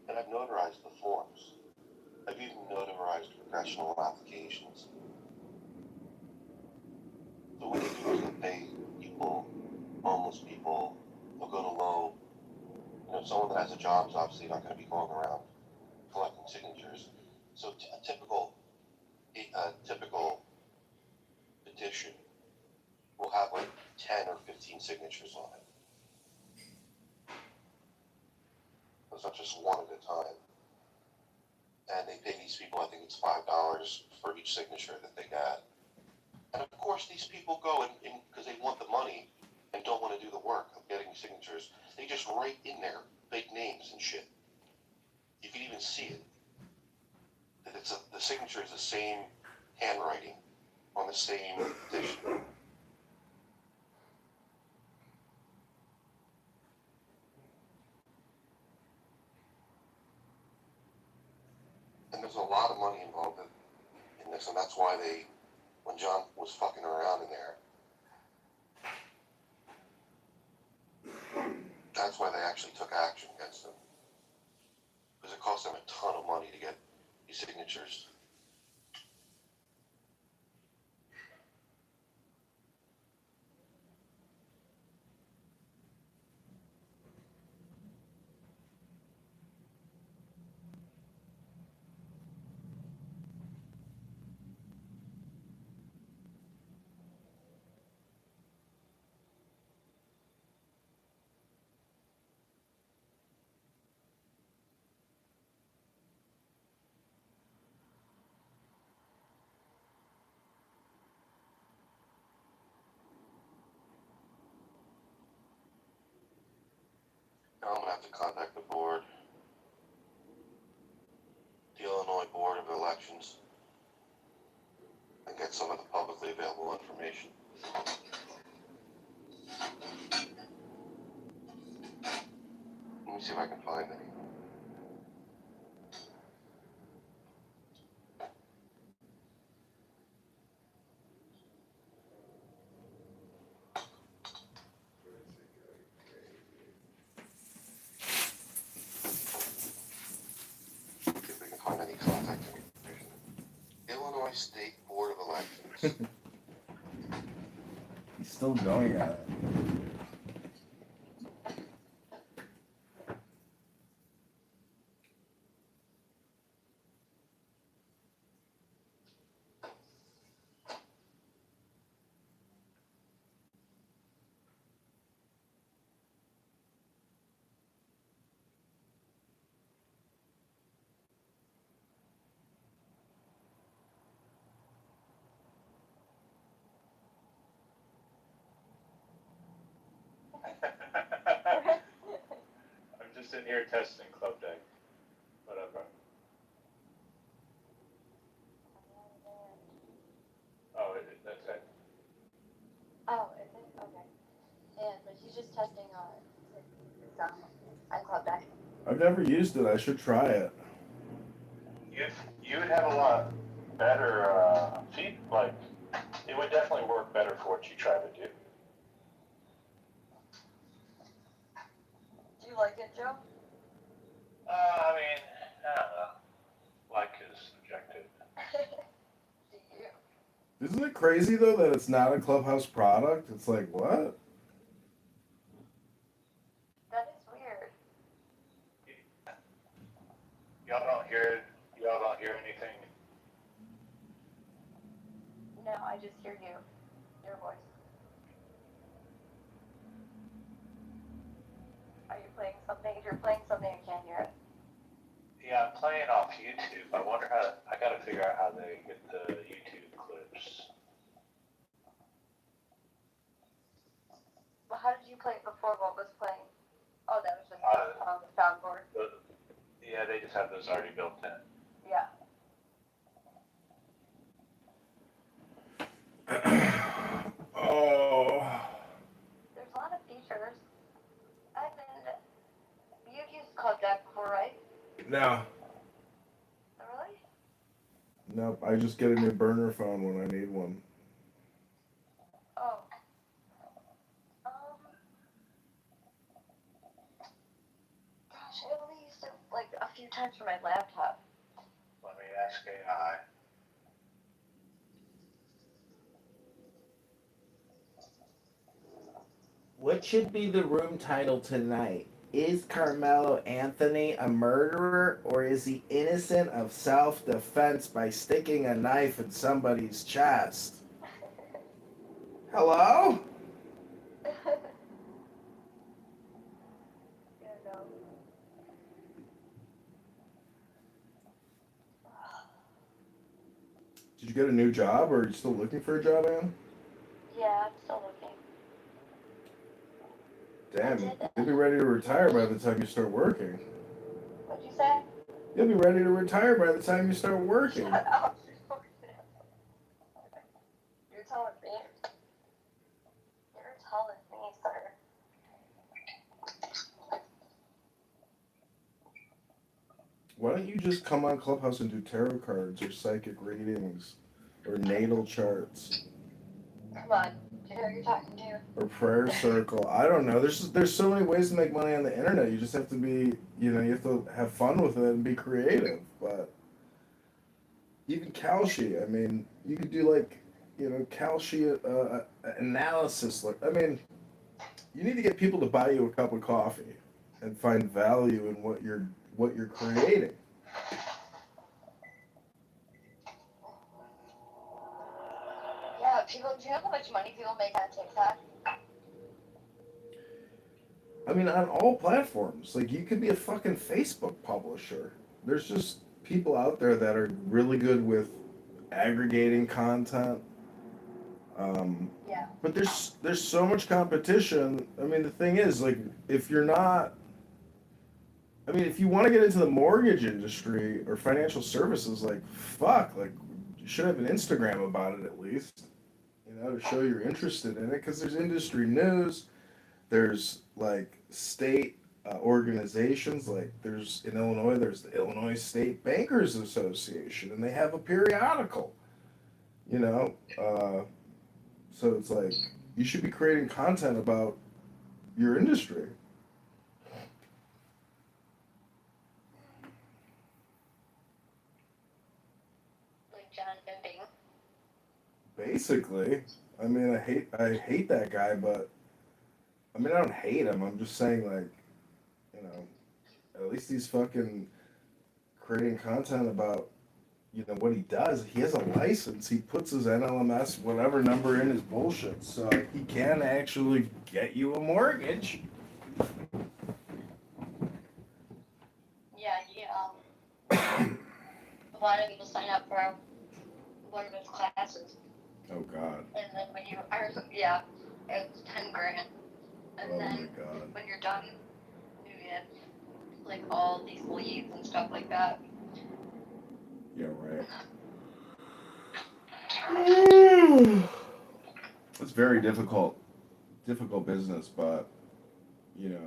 S5: And I've notarized the forms. I've even notarized congressional applications. So what they do is they pay people, homeless people, they'll go to low. Someone that has a job is obviously not going to be going around collecting signatures. So a typical petition will have like 10 or 15 signatures on it. It's not just one at a time. And they pay these people, I think it's $5 for each signature that they get. And of course, these people go and because they want the money and don't want to do the work of getting signatures, they just write in there fake names and shit. You can even see it. That the signature is the same handwriting on the same petition. And there's a lot of money involved in this, and that's why when John was fucking around in there, that's why they actually took action against him. Because it cost them a ton of money to get these signatures. Now I'm going to have to contact the board, the Illinois Board of Elections, some of the publicly available information. Let me see if I can find any. See if we can find any contact information. Illinois State Board of Elections.
S17: He's still going at it.
S10: I'm just in here testing club deck. Whatever. Oh, that's it.
S19: Oh, is it? Okay. Yeah, but he's just testing on Club Deck.
S17: I've never used it. I should try it.
S10: You would have a lot better feed, like, it would definitely work better for what you try to do.
S19: Do you like it, Joe?
S10: I mean, I don't know. Like is subjective.
S19: Do you?
S17: Isn't it crazy though that it's not a Clubhouse product? It's like what?
S19: That is weird.
S10: Y'all don't hear anything.
S19: No, I just hear you. Your voice. Are you playing something? If you're playing something, I can't hear it.
S10: Yeah, I'm playing off YouTube. I wonder I gotta figure out how they get the YouTube clips.
S19: Well, how did you play it before? What was playing? Oh, that was just the soundboard.
S10: Yeah, they just have those already built in.
S19: Yeah.
S17: Oh.
S19: There's a lot of features. You've used Club Deck before, right?
S17: No.
S19: Really?
S17: Nope. I just get a new burner phone when I need one.
S19: Oh. Gosh, I only used it like a few times for my laptop.
S10: Let me ask AI.
S6: What should be the room title tonight? Is Carmelo Anthony a murderer, or is he innocent of self-defense by sticking a knife in somebody's chest? Hello?
S17: Did you get a new job, or are you still looking for a job, Ann?
S19: Yeah, I'm still looking.
S17: Damn, you'll be ready to retire by the time you start working.
S19: What'd you say?
S17: You'll be ready to retire by the time you start working.
S19: Shut up. You're telling me. You're telling me, sir.
S17: Why don't you just come on Clubhouse and do tarot cards or psychic readings or natal charts?
S19: Come on. Do you know who you're talking to?
S17: Or prayer circle. I don't know. There's so many ways to make money on the internet. You just have to be, you have to have fun with it and be creative. But even Kalshi, I mean, you could do Kalshi analysis. You need to get people to buy you a cup of coffee and find value in what you're creating.
S19: Yeah, people. Do you know how much money people make on TikTok?
S17: I mean, on all platforms. Like, you could be a fucking Facebook publisher. There's just people out there that are really good with aggregating content.
S19: Yeah.
S17: But there's so much competition. I mean, the thing is, like, if you want to get into the mortgage industry or financial services, like, fuck, like, You should have an Instagram about it at least, to show you're interested in it, because there's industry news, there's like state organizations, like there's in Illinois, there's the Illinois State Bankers Association, and they have a periodical, you know, so it's like you should be creating content about your industry.
S19: Like John Bimbing.
S17: Basically, I mean, I hate that guy, but I mean, I don't hate him. I'm just saying, like, at least he's fucking creating content about, what he does. He has a license. He puts his NLMS, whatever number in his bullshit, so he can actually get you a mortgage.
S19: Yeah, a lot of people sign up for one of those classes.
S17: Oh God.
S19: And then when you are, it's 10 grand. And
S17: Oh
S19: then
S17: my God.
S19: when you're done, you get like all these leads and stuff like that.
S17: Yeah, right. It's very difficult business, but it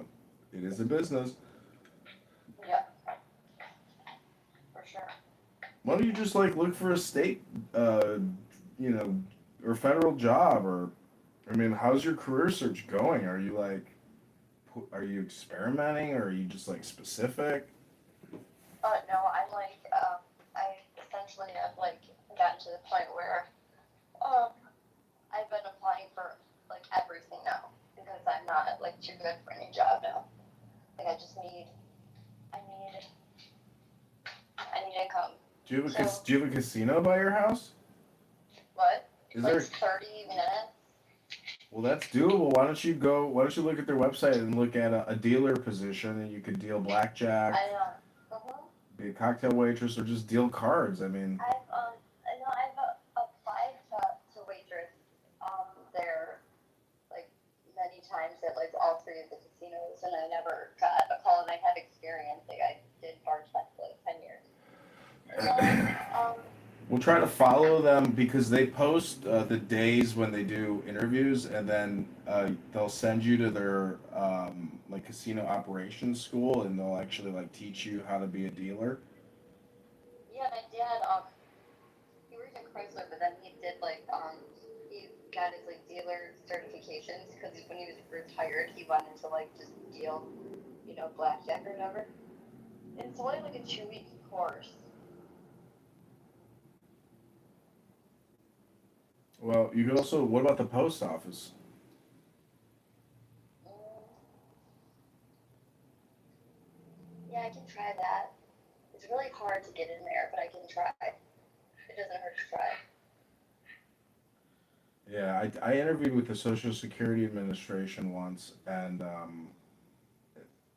S17: is a business.
S19: Yeah, for sure.
S17: Why don't you just like look for a state, or federal job, or, I mean, how's your career search going? Are you experimenting, or are you just like specific?
S19: No, I'm like, I essentially have like gotten to the point where, I've been applying for like everything now because I'm not like too good for any job now. Like I need income.
S17: Do you have a casino by your house?
S19: What?
S17: Is
S19: like
S17: there?
S19: 30 minutes?
S17: Well, that's doable. Why don't you look at their website and look at a dealer position, and you could deal blackjack,
S19: I know.
S17: be a cocktail waitress, or just deal cards. I mean,
S19: I've applied to waitress there like many times at like all three of the casinos, and I never got a call, and I have experience. Like I did bartend for like 10 years. And then,
S17: we'll try to follow them because they post the days when they do interviews, and then they'll send you to their like casino operations school, and they'll actually like teach you how to be a dealer.
S19: yeah, my dad, he worked at Chrysler, but then he did like, he got his like dealer certifications because when he was retired, he wanted to like just deal, blackjack or whatever. And it's only like a 2-week course.
S17: Well, you could also. What about the post office?
S19: Yeah, I can try that. It's really hard to get in there, but I can try. It doesn't hurt to try.
S17: Yeah, I interviewed with the Social Security Administration once, and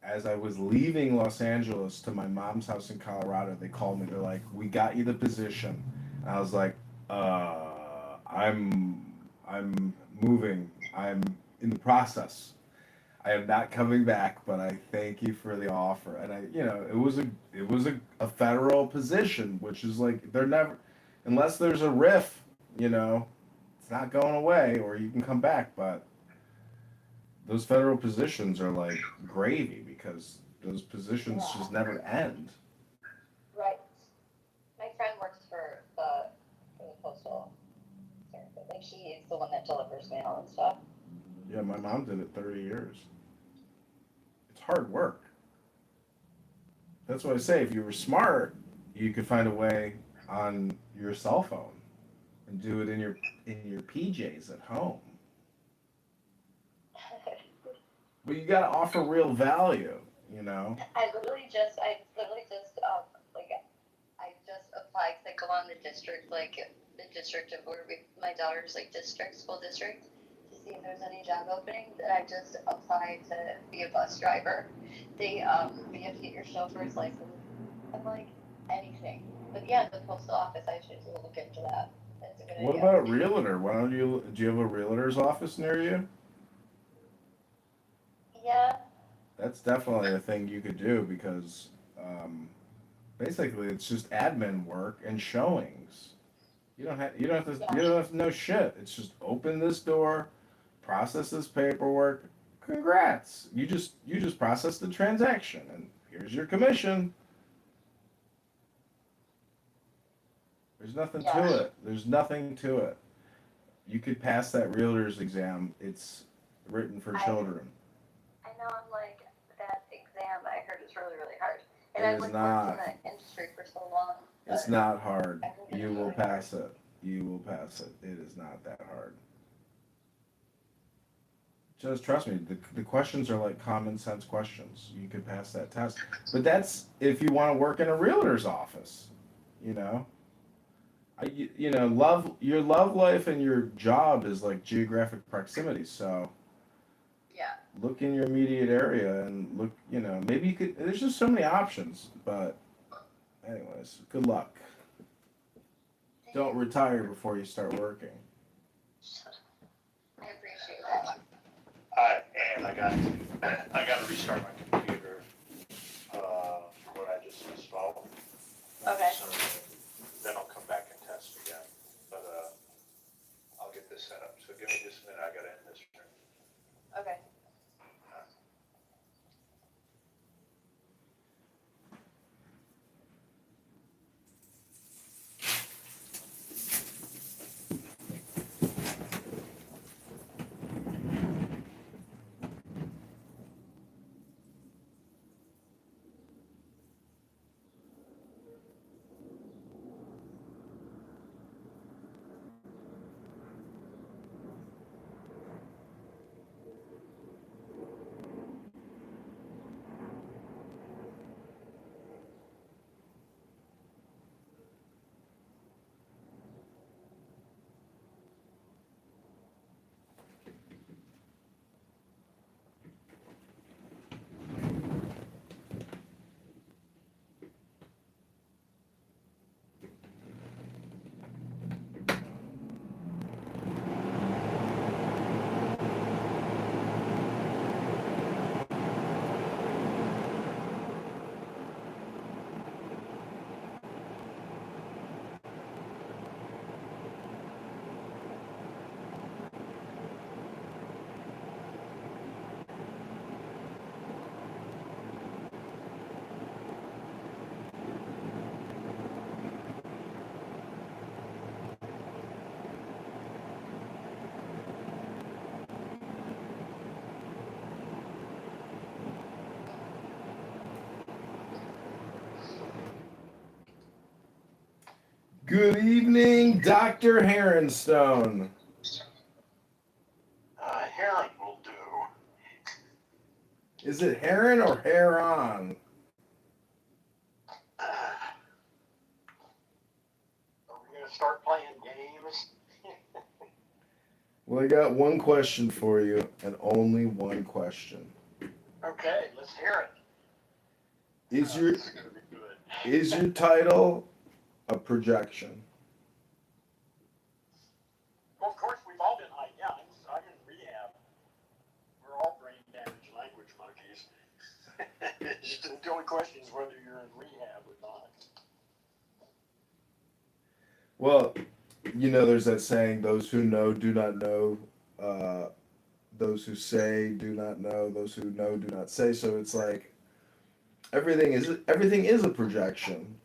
S17: as I was leaving Los Angeles to my mom's house in Colorado, they called me. They're like, "We got you the position." And I was like, I'm moving. I'm in the process. I am not coming back, but I thank you for the offer." And it was a federal position, which is like they're never, unless there's a riff, it's not going away, or you can come back. But those federal positions are like gravy because those positions just never end.
S19: Right. My friend works for the postal service. Like she's the one that delivers mail and stuff.
S17: Yeah, my mom did it 30 years. It's hard work. That's what I say. If you were smart, you could find a way on your cell phone and do it in your PJs at home. But you got to offer real value,
S19: I literally just like I just applied because I go on the district, like the district of where my daughter's like school district, to see if there's any job openings, and I just applied to be a bus driver. You have to get your chauffeur's license. I'm like, anything. But yeah, the postal office, I should look into that. That's a good
S17: What
S19: idea.
S17: about realtor? Do you have a realtor's office near you?
S19: Yeah.
S17: That's definitely a thing you could do because basically it's just admin work and showings. You don't have to know shit. It's just open this door, process this paperwork. Congrats. You just process the transaction and here's your commission. There's nothing to it. There's nothing to it. You could pass that realtor's exam. It's written for children.
S4: I know, I'm like, that exam I heard is really, really hard. And
S17: It
S4: I've
S17: is
S4: like
S17: not.
S4: worked in the industry for so long.
S17: It's not hard. You will pass it. You will pass it. It is not that hard. Just trust me. The questions are like common sense questions. You could pass that test. But that's if you want to work in a realtor's office. You know. Your love life and your job is like geographic proximity. So
S4: Yeah.
S17: look in your immediate area and look. Maybe you could. There's just so many options. But anyways, good luck. Don't retire before you start working.
S4: I appreciate that.
S5: And I got to restart my computer for what I just installed.
S4: Okay.
S5: So then I'll come back and test again. But I'll get this set up. So give me just a minute. I got to end this room.
S4: Okay.
S17: Good evening, Dr. Heronstone.
S5: Heron will do.
S17: Is it Heron or Heron?
S5: Are we going to start playing games?
S17: Well, I got one question for you, and only one question.
S5: Okay, let's hear it.
S17: Is your
S5: This is going to be good.
S17: is your title a projection?
S5: Well, of course, we've all been like, yeah, I'm in rehab. We're all brain damaged language monkeys. The only question is whether you're in rehab or not.
S17: Well, there's that saying, those who know do not know, those who say do not know, those who know do not say. So it's like everything is a projection.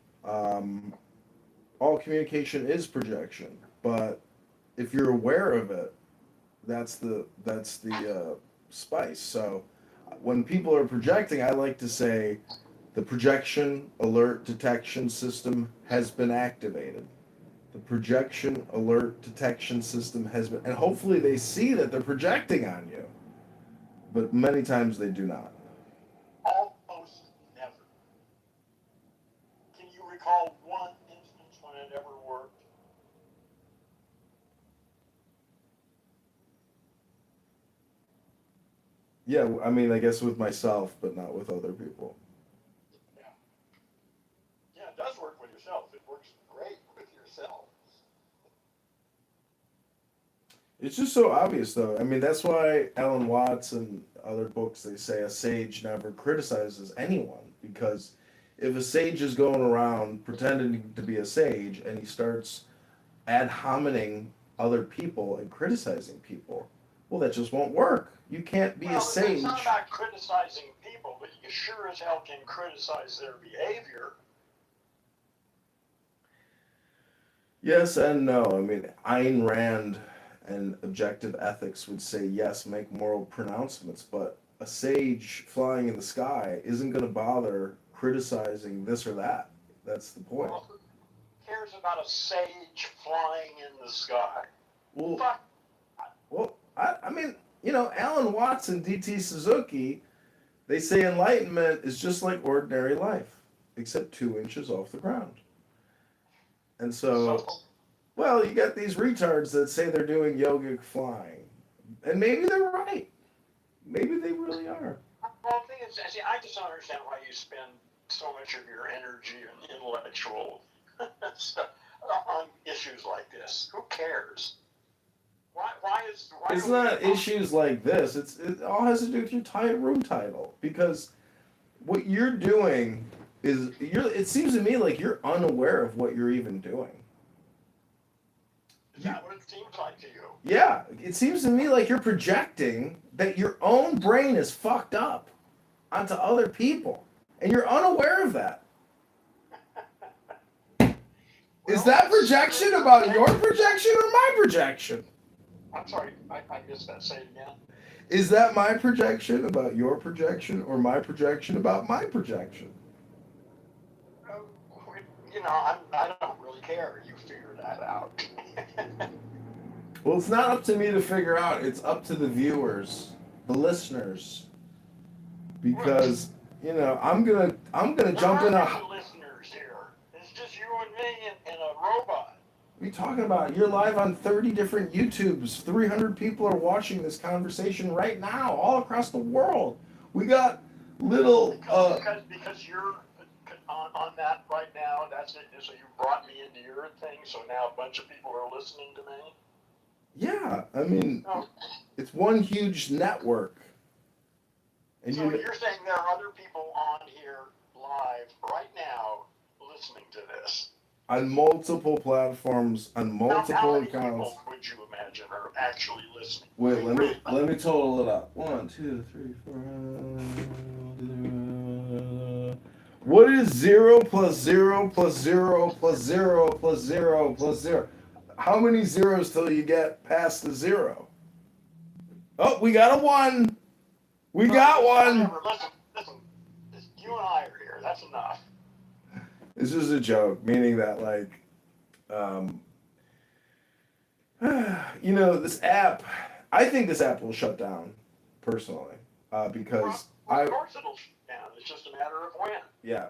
S17: All communication is projection, but if you're aware of it, that's the spice. So when people are projecting, I like to say the projection alert detection system has been activated. The projection alert detection system has been, and hopefully they see that they're projecting on you, but many times they do not.
S5: Almost never. Can you recall one instance when it ever worked?
S17: Yeah, I mean, I guess with myself, but not with other people.
S5: Yeah. Yeah, it does work with yourself. It works great with yourself.
S17: It's just so obvious, though. I mean, that's why Alan Watts and other books, they say a sage never criticizes anyone, because if a sage is going around pretending to be a sage and he starts
S6: ad hominem other people and criticizing people. Well, that just won't work. You can't be a sage.
S1: It's not about criticizing people, but you sure as hell can criticize their behavior.
S6: Yes and no. I mean, Ayn Rand and objective ethics would say yes, make moral pronouncements, but a sage flying in the sky isn't going to bother criticizing this or that. That's the point.
S1: Well, who cares about a sage flying in the sky?
S6: Well,
S1: Fuck.
S6: I mean, you know, Alan Watts and D.T. Suzuki, they say enlightenment is just like ordinary life, except 2 inches off the ground. And so, well, you got these retards that say they're doing yogic flying. And maybe they're right. Maybe they really are.
S1: Well, the thing is, see, I just don't understand why you spend so much of your energy and intellectual stuff on issues like this. Who cares? Why
S6: It's not issues like this. It all has to do with your room title. Because what you're doing is, it seems to me like you're unaware of what you're even doing.
S1: Is that what it seems like to you?
S6: Yeah, it seems to me like you're projecting that your own brain is fucked up onto other people. And you're unaware of that. Is that projection about your projection or my projection?
S1: I'm sorry, I missed that. Say it again.
S6: Is that my projection about your projection or my projection about my projection?
S1: You know, I don't really care. You figure that out.
S6: Well, it's not up to me to figure out. It's up to the viewers, the listeners. Because, you know, I'm gonna jump in a...
S1: listeners here. It's just you and me and a robot.
S6: What are you talking about? You're live on 30 different YouTubes. 300 people are watching this conversation right now, all across the world. We got little...
S1: Because you're on that right now, that's it. So you brought me into your thing, so now a bunch of people are listening to me?
S6: Yeah, I mean, it's one huge network. And
S1: so you're saying there are other people on here live right now listening to this?
S6: On multiple platforms, on multiple
S1: how many
S6: accounts.
S1: people would you imagine are actually listening?
S6: Wait, let me total it up. 1, 2, 3, 4. What is 0 plus 0 plus 0 plus 0 plus 0 plus 0? How many zeros till you get past the 0? Oh, we got a 1. We got one.
S1: Listen, you and I are here. That's enough.
S6: This is a joke, meaning that, like, you know, this app, I think this app will shut down, personally, because
S1: of course it'll shut down. It's just a matter of when.
S6: Yeah,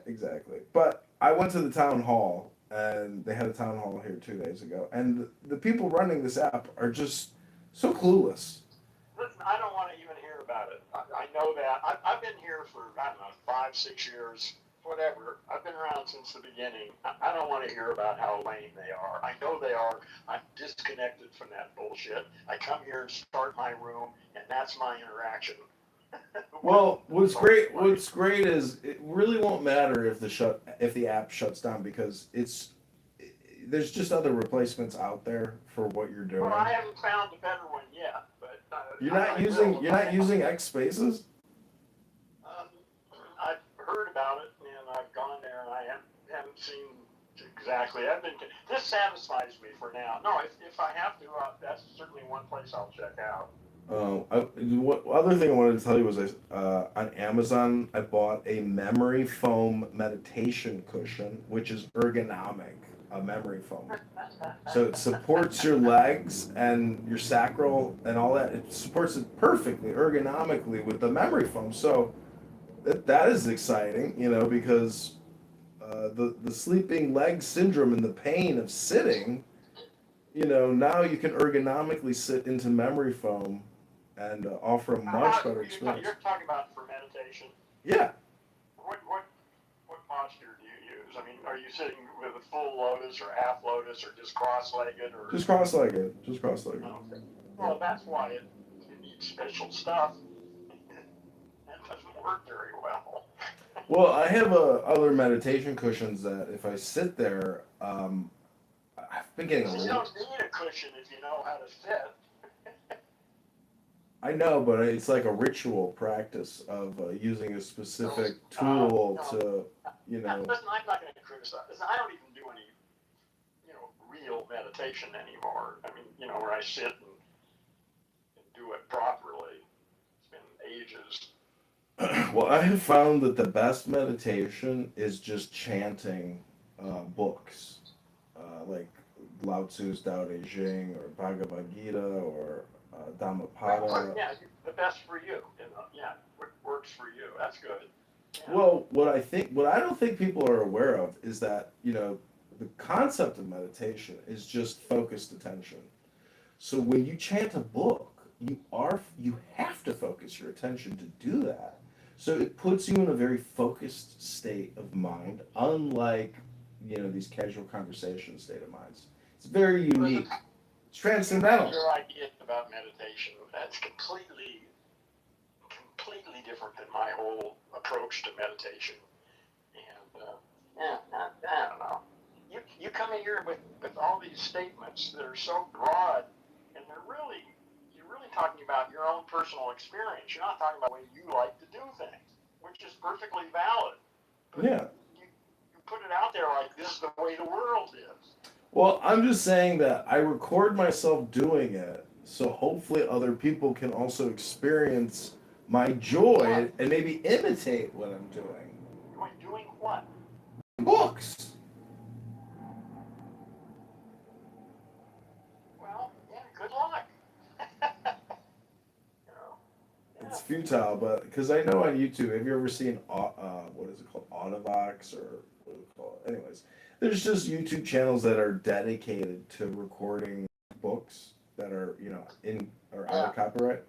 S6: exactly. But I went to the town hall, and they had a town hall here 2 days ago, and the people running this app are just so clueless.
S1: Listen, I don't want to even hear about it. I know that. I've been here for, I don't know, 5, 6 years, whatever. I've been around since the beginning. I don't want to hear about how lame they are. I know they are. I'm disconnected from that bullshit. I come here and start my room, and that's my interaction.
S6: Well, what's great is it really won't matter if the app shuts down, because there's just other replacements out there for what you're doing.
S1: Well, I haven't found a better one yet, but
S6: You're not using X Spaces?
S1: I've heard about it, and I've gone there, and I haven't seen exactly. This satisfies me for now. No, if I have to, that's certainly one place I'll check out.
S6: What other thing I wanted to tell you was on Amazon I bought a memory foam meditation cushion, which is ergonomic, a memory foam. So it supports your legs and your sacral and all that. It supports it perfectly, ergonomically with the memory foam. So that is exciting, you know, because the sleeping leg syndrome and the pain of sitting, you know, now you can ergonomically sit into memory foam and offer a much better experience.
S1: You're talking about for meditation?
S6: Yeah.
S1: What posture do you use? I mean, are you sitting with a full lotus or half lotus or just cross-legged? Or
S6: Just cross-legged.
S1: Okay. Well, that's why you need special stuff. That doesn't work very well.
S6: Well, I have other meditation cushions that if I sit there, I've been getting a
S1: You
S6: little.
S1: don't need a cushion if you know how to sit.
S6: I know, but it's like a ritual practice of using a specific tool to, you know.
S1: Listen, I'm not going to criticize. Listen, I don't even do any, real meditation anymore. I mean, where I sit and do it properly. It's been ages.
S6: Well, I have found that the best meditation is just chanting books, like Lao Tzu's Tao Te Ching or Bhagavad Gita or Dhammapada.
S1: Yeah, the best for you. Yeah, what works for you. That's good. Yeah.
S6: Well, what I don't think people are aware of is that, the concept of meditation is just focused attention. So when you chant a book, you have to focus your attention to do that. So it puts you in a very focused state of mind, unlike, these casual conversation state of minds. It's very unique. It's transcendental.
S1: Your idea about meditation, that's completely different than my whole approach to meditation. And I don't know. You come in here with all these statements that are so broad, and you're really talking about your own personal experience. You're not talking about the way you like to do things, which is perfectly valid. But
S6: Yeah.
S1: You put it out there like this is the way the world is.
S6: Well, I'm just saying that I record myself doing it, so hopefully other people can also experience my joy and maybe imitate what I'm doing.
S1: Doing what?
S6: Books.
S1: Well, yeah, good luck.
S6: It's futile, but because I know on YouTube, have you ever seen what is it called, Autovox or what is it called? Anyways, there's just YouTube channels that are dedicated to recording books that are in or out of copyright.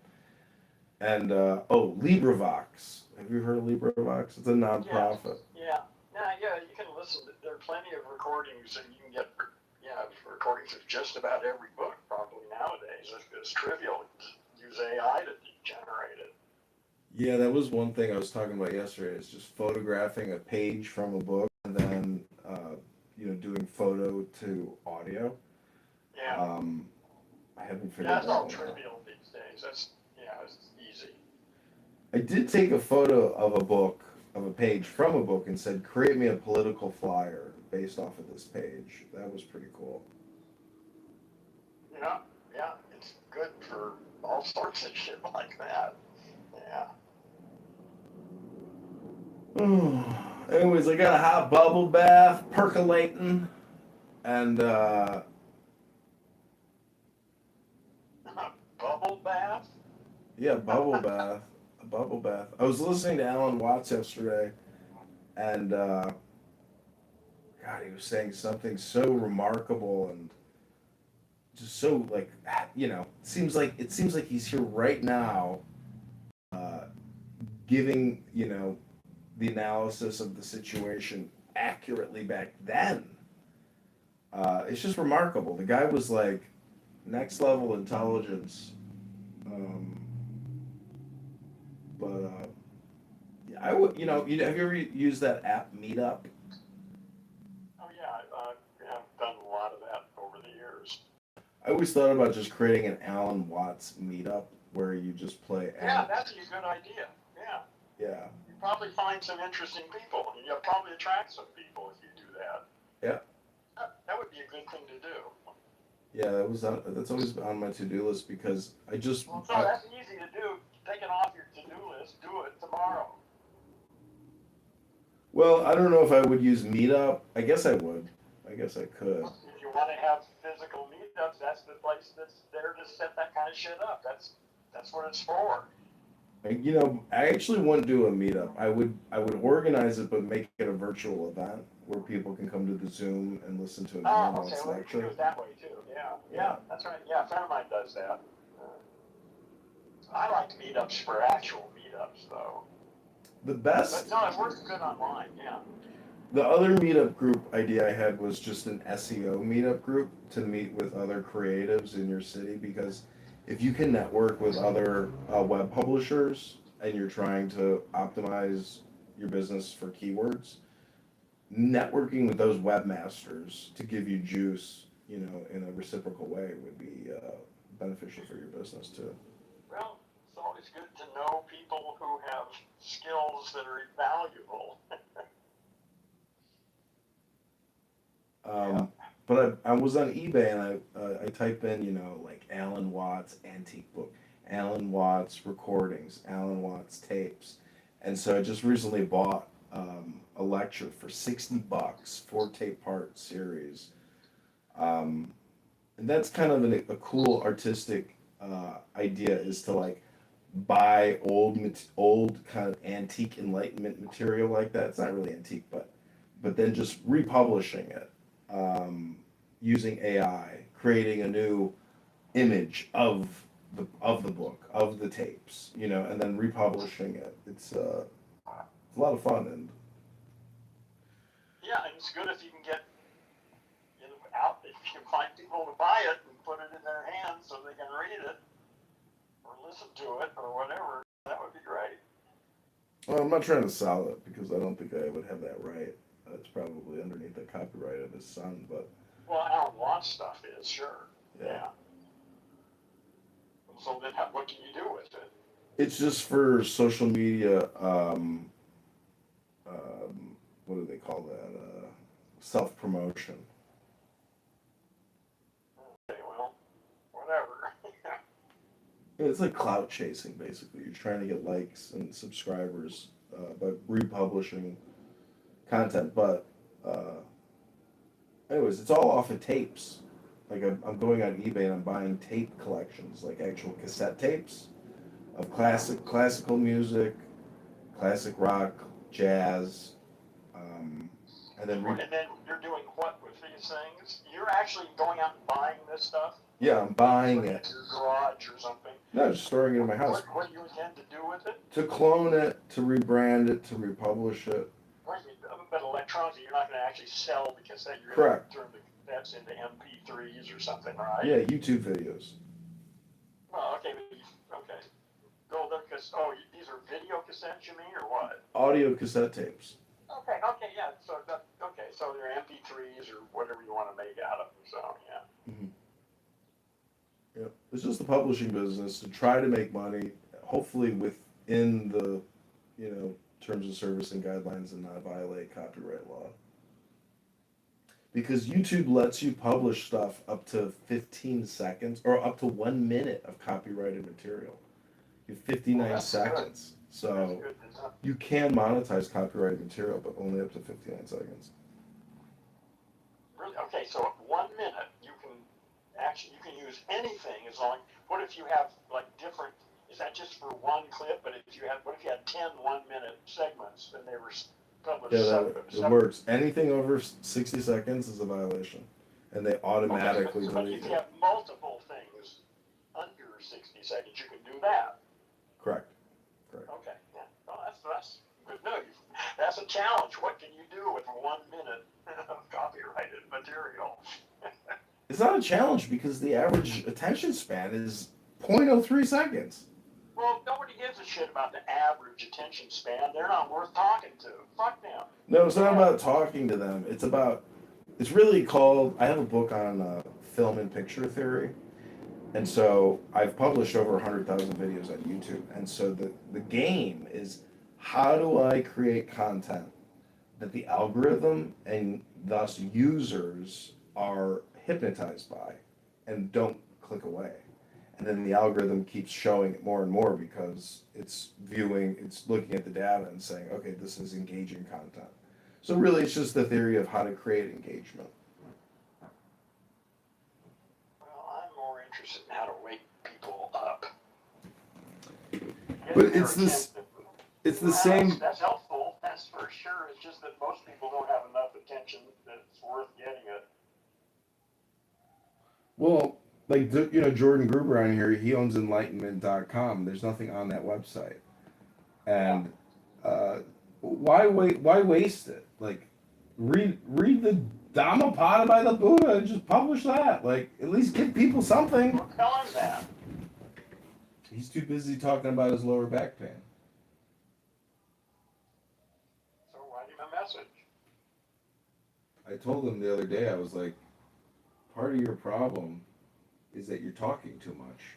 S6: And LibriVox. Have you heard of LibriVox? It's a nonprofit.
S1: Yeah, you can listen. There are plenty of recordings, and you can get recordings of just about every book probably nowadays. It's trivial. Use AI to generate it.
S6: Yeah, that was one thing I was talking about yesterday. Is just photographing a page from a book and then doing photo to audio.
S1: Yeah.
S6: I haven't figured
S1: That's
S6: that
S1: all
S6: one out.
S1: trivial these days. It's easy.
S6: I did take a photo of a book, of a page from a book, and said, "Create me a political flyer based off of this page." That was pretty cool.
S1: Yeah, it's good for all sorts of shit like that. Yeah.
S6: Anyways, I got a hot bubble bath percolating, and
S1: Bubble bath?
S6: yeah, bubble bath, a bubble bath. I was listening to Alan Watts yesterday, and God, he was saying something so remarkable and just so seems like he's here right now, giving the analysis of the situation accurately back then. It's just remarkable. The guy was like next level intelligence. I would, have you ever used that app Meetup?
S1: Oh yeah, I've done a lot of that over the years.
S6: I always thought about just creating an Alan Watts Meetup where you just play.
S1: Yeah, that's a good idea. Yeah.
S6: Yeah.
S1: You probably find some interesting people, and you'll probably attract some people if you do that.
S6: Yeah.
S1: That would be a good thing to do.
S6: Yeah, that's always on my to-do list because I just.
S1: Well, so that's easy to do. Take it off your to-do list. Do it tomorrow.
S6: Well, I don't know if I would use Meetup. I guess I would. I guess I could.
S1: If you want to have physical meetups, that's the place that's there to set that kind of shit up. That's what it's for.
S6: I actually wouldn't do a meetup. I would organize it, but make it a virtual event where people can come to the Zoom and listen to an Alan Watts
S1: Well, you can do
S6: lecture.
S1: it that way too. Yeah, that's right. Yeah, a friend of mine does that. I like meetups for actual meetups, though.
S6: The best.
S1: But no, it works good online. Yeah.
S6: The other meetup group idea I had was just an SEO meetup group to meet with other creatives in your city, because if you can network with other web publishers and you're trying to optimize your business for keywords, networking with those webmasters to give you juice in a reciprocal way would be beneficial for your business too.
S1: Well, it's always good to know people who have skills that are valuable.
S6: But I was on eBay and I type in, like Alan Watts antique book, Alan Watts recordings, Alan Watts tapes. And so I just recently bought a lecture for $60, 4 tape part series. And that's kind of a cool artistic idea, is to like buy old kind of antique Enlightenment material like that. It's not really antique, but then just republishing it, using AI, creating a new image of the book, of the tapes, and then republishing it. It's a lot of fun. And
S1: Yeah, and it's good if you can get out, if you can find people to buy it and put it in their hands so they can read it or listen to it or whatever. That would be great.
S6: well, I'm not trying to sell it because I don't think I would have that right. It's probably underneath the copyright of his son, but
S1: Well, Alan Watts stuff is, sure.
S6: yeah.
S1: So then what can you do with it?
S6: It's just for social media. What do they call that? Self promotion.
S1: Okay, well, whatever.
S6: It's like clout chasing, basically. You're trying to get likes and subscribers by republishing content. But, anyways, it's all off of tapes. Like I'm going on eBay and I'm buying tape collections, like actual cassette tapes of classical music, classic rock, jazz, and then
S1: And then you're doing what with these things? You're actually going out and buying this stuff?
S6: yeah, I'm buying
S1: Putting
S6: it.
S1: in your garage or something?
S6: No, just storing it in my house.
S1: What do you intend to do with it?
S6: To clone it, to rebrand it, to republish it.
S1: But electronically, you're not going to actually sell the cassette. You're
S6: Correct.
S1: going to turn the cassettes into MP3s or something, right?
S6: Yeah, YouTube videos.
S1: Well, okay. Okay. These are video cassettes, you mean, or what?
S6: Audio cassette tapes.
S1: Okay, yeah. So they're MP3s or whatever you want to make out of them. So yeah.
S6: Mm-hmm. Yeah, it's just the publishing business to try to make money, hopefully within the, terms of service and guidelines and not violate copyright law. Because YouTube lets you publish stuff up to 15 seconds or up to 1 minute of copyrighted material. You have 59 seconds. So you can monetize copyrighted material, but only up to 59 seconds.
S1: Really? Okay, so 1 minute you can use anything as long. What if you have like different? Is that just for one clip? But what if you had 10 1-minute segments and they were published?
S6: Yeah, it works. Anything over 60 seconds is a violation, and they automatically
S1: But
S6: delete
S1: if
S6: it.
S1: you have multiple things under 60 seconds, you can do that.
S6: Correct.
S1: Okay. Yeah. Well, that's good news. That's a challenge. What can you do with 1 minute of copyrighted material?
S6: It's not a challenge because the average attention span is 0.03 seconds.
S1: Well, nobody gives a shit about the average attention span. They're not worth talking to. Fuck them.
S6: No, it's not about talking to them. It's really called, I have a book on film and picture theory. And so I've published over 100,000 videos on YouTube. And so the game is, how do I create content that the algorithm and thus users are hypnotized by and don't click away? And then the algorithm keeps showing it more and more because it's looking at the data and saying, okay, this is engaging content. So really it's just the theory of how to create engagement.
S1: Well, I'm more interested in how to wake people up.
S6: But it's the same.
S1: That's helpful, that's for sure. It's just that most people don't have enough attention that it's worth getting it.
S6: Well, like, Jordan Gruber on here, he owns enlightenment.com. There's nothing on that website. And why waste it? Like, read the Dhammapada by the Buddha and just publish that. Like, at least give people something.
S1: Well, tell him that.
S6: He's too busy talking about his lower back pain.
S1: So write him a message.
S6: I told him the other day, I was like,
S17: part of your problem is that you're talking too much.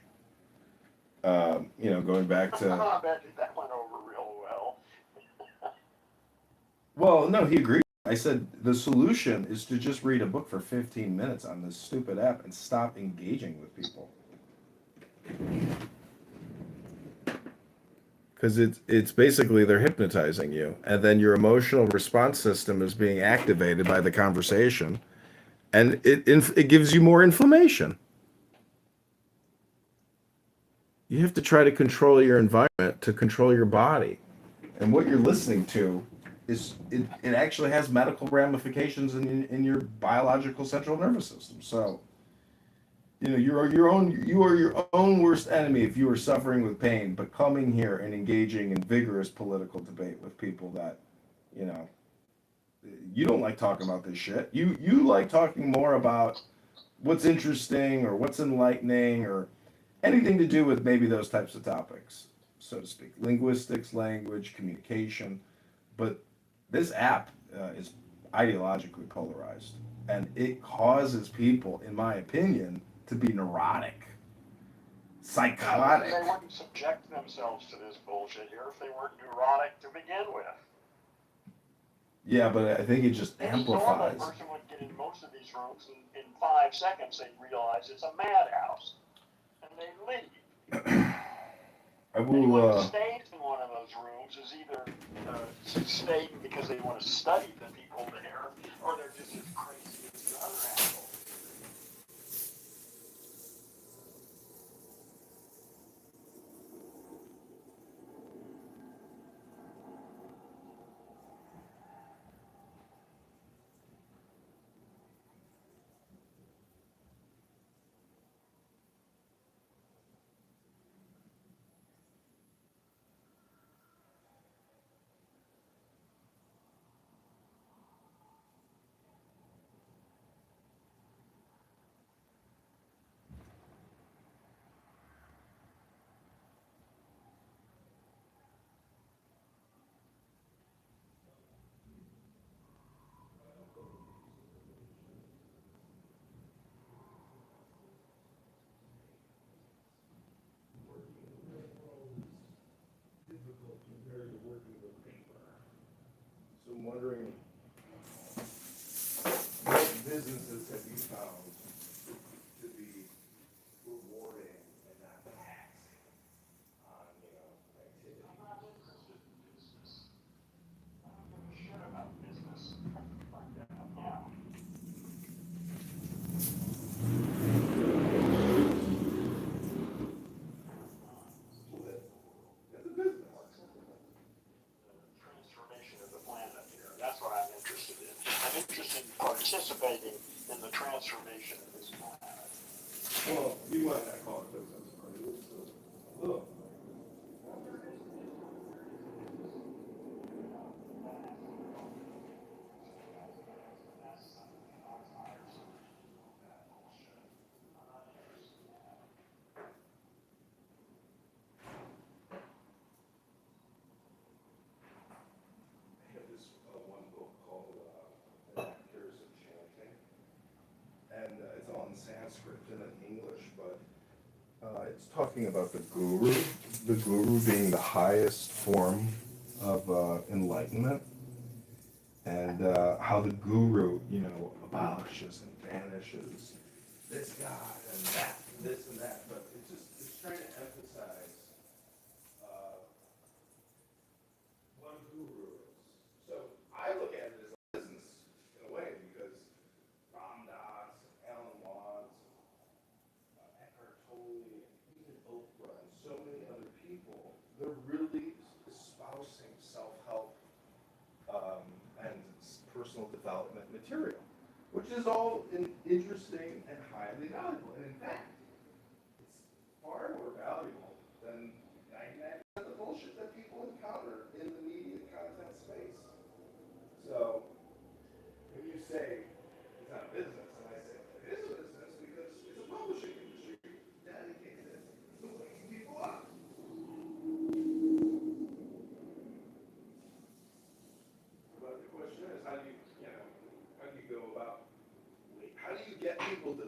S17: Going back to.
S1: I bet that went over real well.
S17: Well, no, he agreed. I said the solution is to just read a book for 15 minutes on this stupid app and stop engaging with people. Because it's basically they're hypnotizing you, and then your emotional response system is being activated by the conversation, and it gives you more inflammation. You have to try to control your environment to control your body, and what you're listening to is it actually has medical ramifications in your biological central nervous system. So you are your own worst enemy if you are suffering with pain. But coming here and engaging in vigorous political debate with people that you know you don't like talking about this shit. You like talking more about what's interesting or what's enlightening or anything to do with maybe those types of topics, so to speak, linguistics, language, communication. But this app is ideologically polarized, and it causes people, in my opinion, to be neurotic, psychotic.
S1: They wouldn't subject themselves to this bullshit here if they weren't neurotic to begin with.
S17: Yeah, but I think it just
S1: Any normal
S17: amplifies.
S1: person would get in most of these rooms, and in 5 seconds they'd realize it's a madhouse, and they'd leave. Anyone who stays in one of those rooms is either staying because they want to study the people there, or they're just as crazy as the other assholes.
S17: So I'm wondering, what businesses have you found to be rewarding and not taxing on, activity?
S1: I'm not interested in business. I don't give a shit about business. Like that, yeah.
S17: That's a business.
S1: Transformation of the planet here. That's what I'm interested in. I'm interested in participating in the transformation of this planet.
S17: Well, you might not call it business, but it is a little. I have this one book called Actors of Chanting, and it's all in Sanskrit and in English, but it's talking about the guru being the highest form of enlightenment, and how the guru, abolishes and banishes this God and that, this and that, but it's trying to emphasize what a guru is. So I look at it as a business in a way because Ram Dass and Alan Watts, Eckhart Tolle, and even Oprah and so many other people, they're really espousing self-help and personal development material, which is all interesting and highly valuable. And in fact, it's far more valuable than 99% of the bullshit that people encounter in the media content space. So when you say it's not a business, and I say it is a business because it's a publishing industry dedicated to waking people up. But the question is, how do you go about, how do you get people to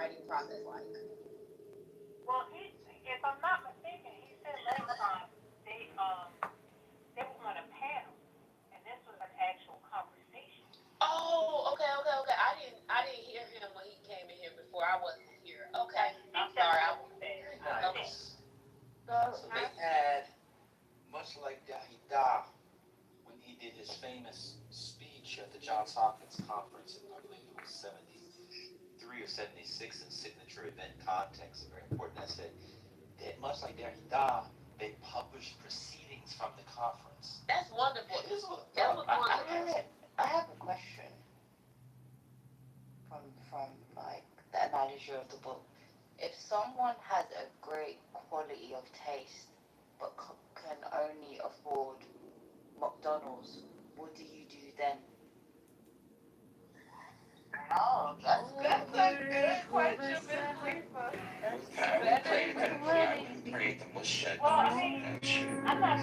S22: writing process like?
S7: Well, if I'm not mistaken, he said last time they were on a panel, and this was an actual conversation.
S22: Oh, okay. I didn't hear him when he came in here before. I wasn't here. Okay, I'm sorry. I was there.
S5: Nice. So they had, much like Dahida, when he did his famous speech at the Johns Hopkins conference in, I believe it was 73 or 76 in signature event context, very important. I said that much like Dahida, they published proceedings from the conference.
S22: That's wonderful.
S5: That
S22: was wonderful.
S13: I have a question from like the analogy of the book. If someone has a great quality of taste but can only afford McDonald's, what do you do then?
S22: Oh, that's a good question, Miss Lisa.
S7: Well, I mean, I'm not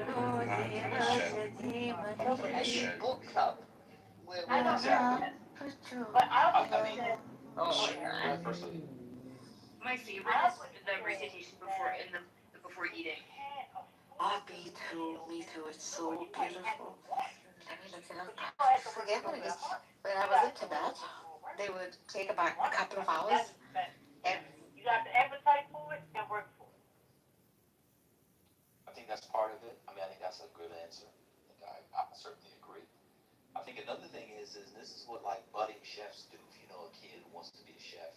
S7: the only
S13: Book club.
S7: I don't know, but I also said,
S4: My favorite is the recitation before eating.
S13: Oh, me too. It's so beautiful.
S7: I
S13: Forget what it is. When I was in Tibet, they would take about a couple of hours. And
S7: you got the appetite for it and work for it.
S5: I think that's part of it. I mean, I think that's a good answer. I certainly agree. I think another thing is this is what like budding chefs do. If you know a kid who wants to be a chef,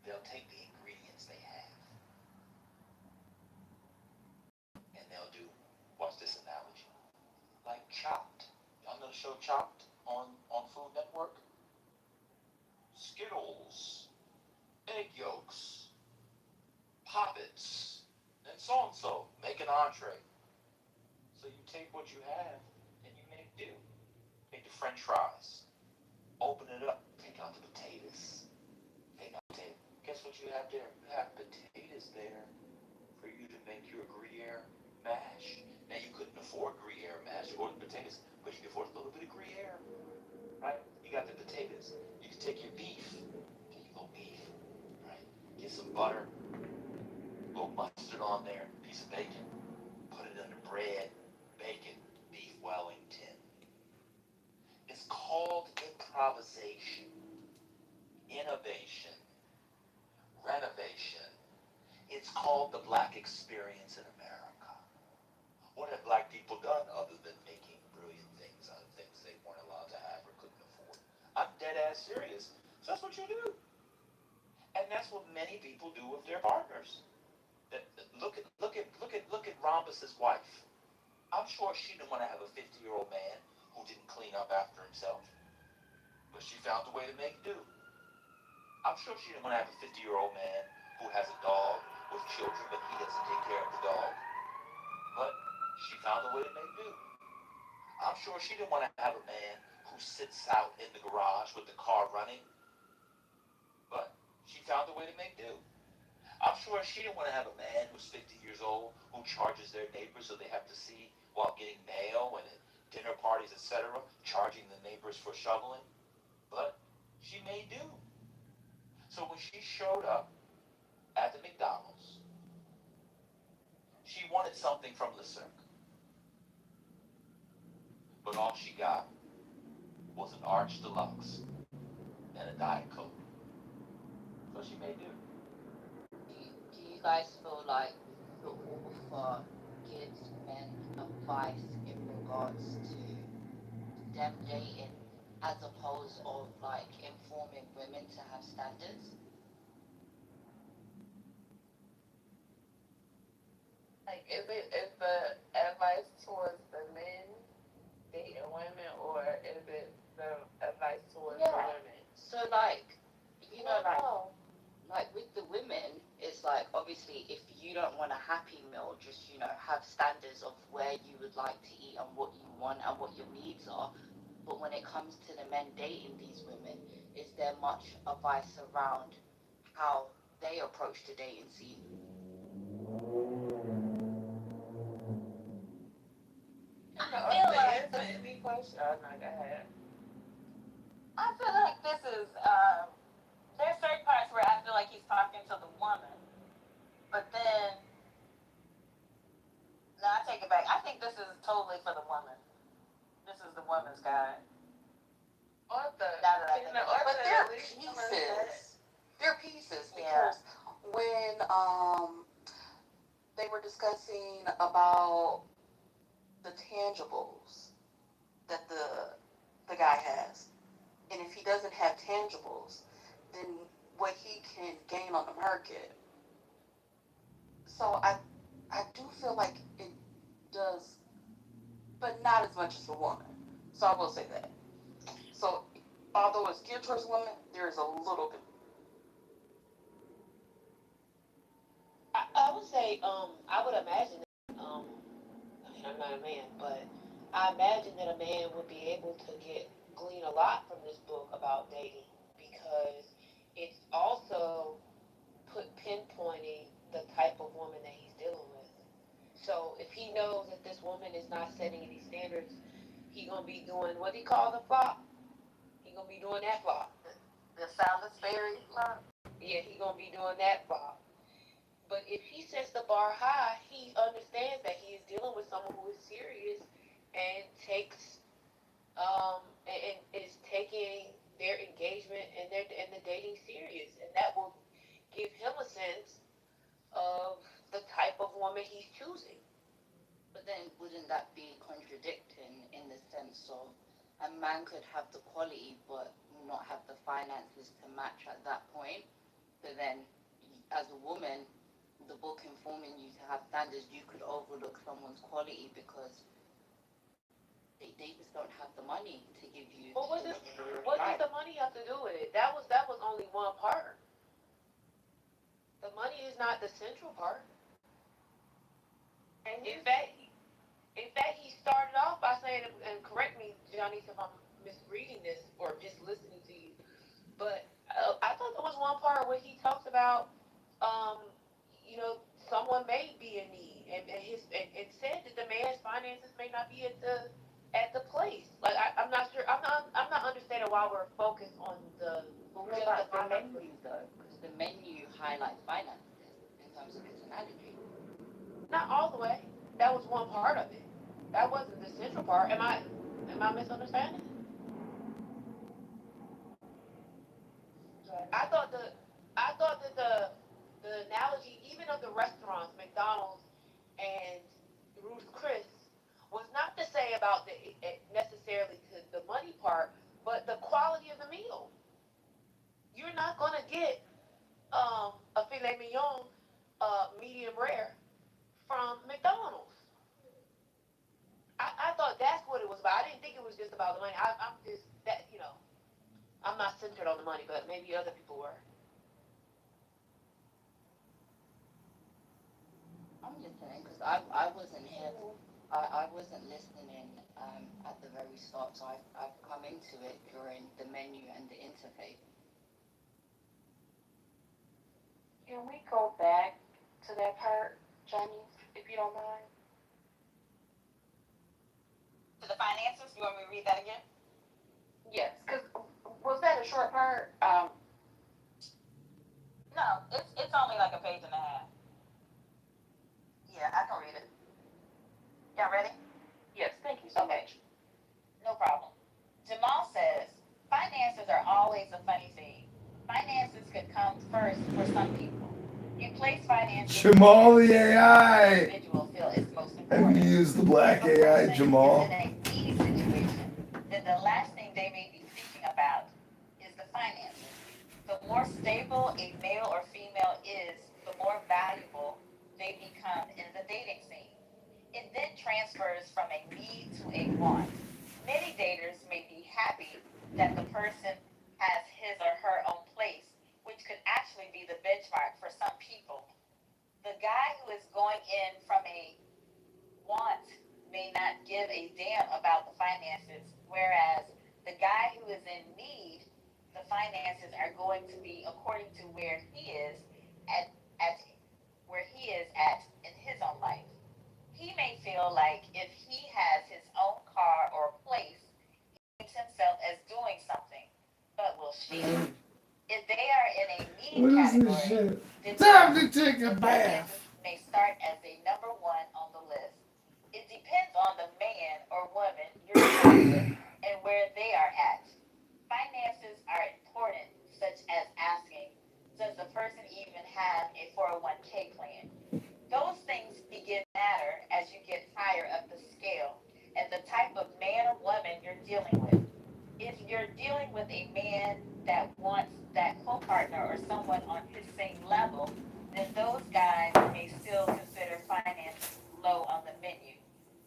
S5: they'll take the ingredients they have and they'll do, watch this analogy, like Chopped. Y'all know the show Chopped on Food Network? Skittles, egg yolks, poppets, and so make an entree. So you take what you have and you make do. Take the French fries, open it up, take out the potatoes. Take out the potatoes. Guess what you have there? You have potatoes there for you to make your Gruyere mash. Now you couldn't afford Gruyere mash or the potatoes, but you can afford a little bit of Gruyere, right? You got the potatoes. You can take your beef, take your little beef, right? Get some butter, a little mustard on there, piece of bacon, put it under bread, bacon, beef Wellington. It's called improvisation, innovation, renovation. It's called the Black experience in America. What have Black people done other than making brilliant things out of things they weren't allowed to have or couldn't afford? I'm dead ass serious. So that's what you do. And that's what many people do with their partners. Look at Rhombus's wife. I'm sure she didn't want to have a 50-year-old man who didn't clean up after himself. But she found a way to make do. I'm sure she didn't want to have a 50-year-old man who has a dog with children, but he doesn't take care of the dog. But she found a way to make do. I'm sure she didn't want to have a man who sits out in the garage with the car running. But she found a way to make do. I'm sure she didn't want to have a man who's 50 years old who charges their neighbors so they have to see while getting mail and at dinner parties, etc., charging the neighbors for shoveling. But she made do. So when she showed up at the McDonald's, she wanted something from the cirque. But all she got was an Arch Deluxe and a Diet Coke. So she made do.
S13: do you guys feel like the author gives men advice in regards to them dating as opposed of like informing women to have standards?
S22: Like, is the advice towards the men dating women, or is it the advice towards the women?
S13: So like, you know, like with the women, it's like obviously if you don't want a happy meal, just have standards of where you would like to eat and what you want and what your needs are. But when it comes to the men dating these women, is there much advice around how they approach the dating scene?
S22: I feel like I feel like this is this is totally for the woman. This is the woman's guide.
S9: Or the,
S22: Now that I
S9: you
S22: think
S9: know,
S22: about
S9: or
S22: it.
S9: the
S22: But
S9: they're pieces
S22: Yeah.
S9: because when they were discussing about the tangibles that the guy has, and if he doesn't have tangibles, then what he can gain on the market. So I do feel like it does, but not as much as the woman. So I will say that. So although it's geared towards women, there is a little bit.
S12: I would say, I would imagine that, I mean, I'm not a man, but I imagine that a man would be able to glean a lot from this book about dating because it's also pinpointing the type of woman that he's dealing with. So if he knows that this woman is not setting any standards, he gonna be doing what he call the flop. He gonna be doing that flop.
S9: The Silas Berry flop.
S12: Yeah, he gonna be doing that flop. But if he sets the bar high, he understands that he is dealing with someone who is serious and takes and is taking their engagement and the dating serious, and that will give him a sense of the type of woman he's choosing.
S14: But then wouldn't that be contradicting in the sense of a man could have the quality but not have the finances to match at that point? But then as a woman, the book informing you to have standards, you could overlook someone's quality because they just don't have the money to give you.
S12: Well, what does the money have to do with it? That was only one part. The money is not the central part. And in fact, he started off by saying, and correct me, Johnny, if I'm misreading this or just listening to you, but I thought there was one part where he talks about, you know, someone may be in need, and said that the man's finances may not be at the place. Like I'm not sure. I'm not understanding why we're focused on the.
S14: But what about the menu though? Because the menu highlights finances in terms of its analogy.
S12: Not all the way. That was one part of it. That wasn't the central part. Am I misunderstanding? I thought that the analogy, even of the restaurants, McDonald's and Ruth's Chris, was not to say about necessarily the money part, but the quality of the meal. You're not gonna get a filet mignon, medium rare, from McDonald's. I thought that's what it was about. I didn't think it was just about the money. I'm just that I'm not centered on the money, but maybe other people were.
S14: I'm listening because I wasn't here. I wasn't listening at the very start, so I've come into it during the menu and the interface.
S9: Can we go back to that part, Johnny, if you don't mind?
S22: To the finances, you want me to read that again?
S9: Yes, because was that a short part?
S22: No, it's only like a page and a half. Yeah, I can read it. Y'all ready?
S9: Yes, thank you so much.
S22: No problem. Jamal says, finances are always a funny thing. Finances could come first for some people. You place finances
S17: Jamal the
S22: the
S17: AI.
S22: individual feel is most
S17: Have
S22: important.
S17: you used the black
S22: If a
S17: AI,
S22: person
S17: Jamal?
S22: is in a need situation, then the last thing they may be thinking about is the finances. The more stable a male or female is, the more valuable they become in the dating scene. It then transfers from a need to a want. Many daters may be happy that the person has his or her own place, which could actually be the benchmark for some people. The guy who is going in from a want may not give a damn about the finances, whereas the guy who is in need, the finances are going to be according to where he is at where he is at in his own life. He may feel like if he has his own car or place, he thinks himself as doing something. But will she? If they are in a need
S17: What is this
S22: category,
S17: shit?
S22: then
S17: Time to take a
S22: the
S17: bath.
S22: finances may start as a number one on the list. It depends on
S3: a man that wants that co-partner or someone on his same level, then those guys may still consider finance low on the menu.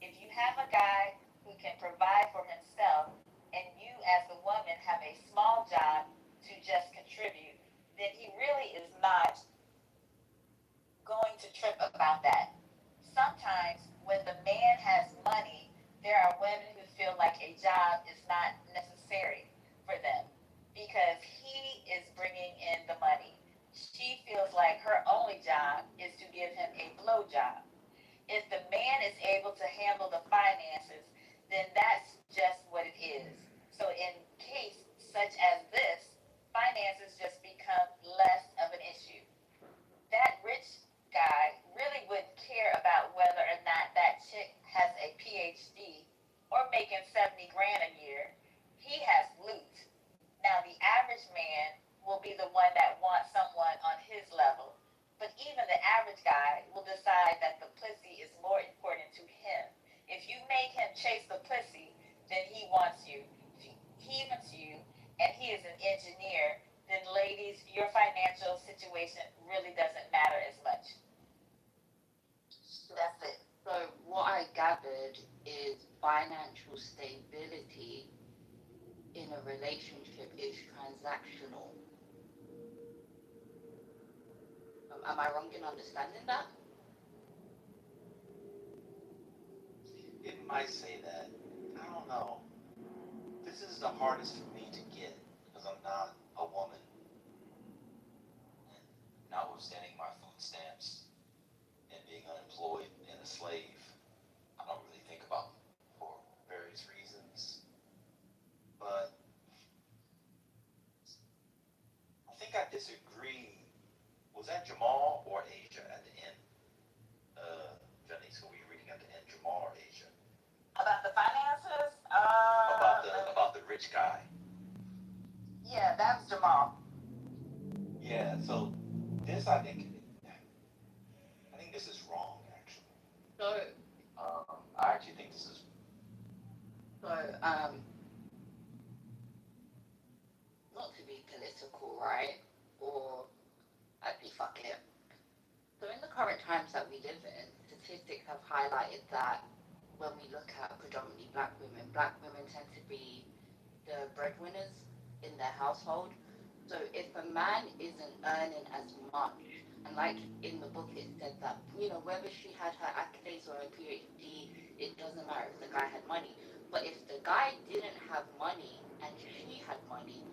S3: If you have a guy who can provide for himself and you as the woman have a small job to just contribute, then he really is not going to trip about that. Sometimes when the man has money, there are women who feel like a job is not necessary for them because he is bringing in the money. She feels like her only job is to give him a blowjob. If the man is able to handle the finances, then that's just what it is. So in case such as this, finances just become less of an issue. That rich guy really wouldn't care about whether or not that chick has a PhD or making 70 grand a year. He has loot. Now, the average man will be the one that wants someone on his level. But even the average guy will decide that the pussy is more important to him. If you make him chase the pussy, then he wants you. If he wants you and he is an engineer, then ladies, your financial situation really doesn't matter as much. That's it.
S14: So what I gathered is financial stability in a relationship is transactional. Am I wrong in understanding that?
S8: It might say that. I don't know. This is the hardest for me to get because I'm not a woman. And notwithstanding my food stamps and being unemployed and a slave, I don't really think about it for various reasons. But I think I disagree. Was that Jamal or Asia at the end? Janice, who were you reading at the end, Jamal or Asia?
S3: About the finances?
S8: About the rich guy.
S3: Yeah, that's Jamal.
S8: Yeah, so this I think this is wrong actually.
S14: So
S8: I actually think this is
S14: not to be political, right? Or actually fuck it. So in the current times that we live in, statistics have highlighted that when we look at predominantly black women tend to be the breadwinners in their household. So if a man isn't earning as much, and like in the book it said that, whether she had her accolades or a PhD, it doesn't matter if the guy had money. But if the guy didn't have money and she had money,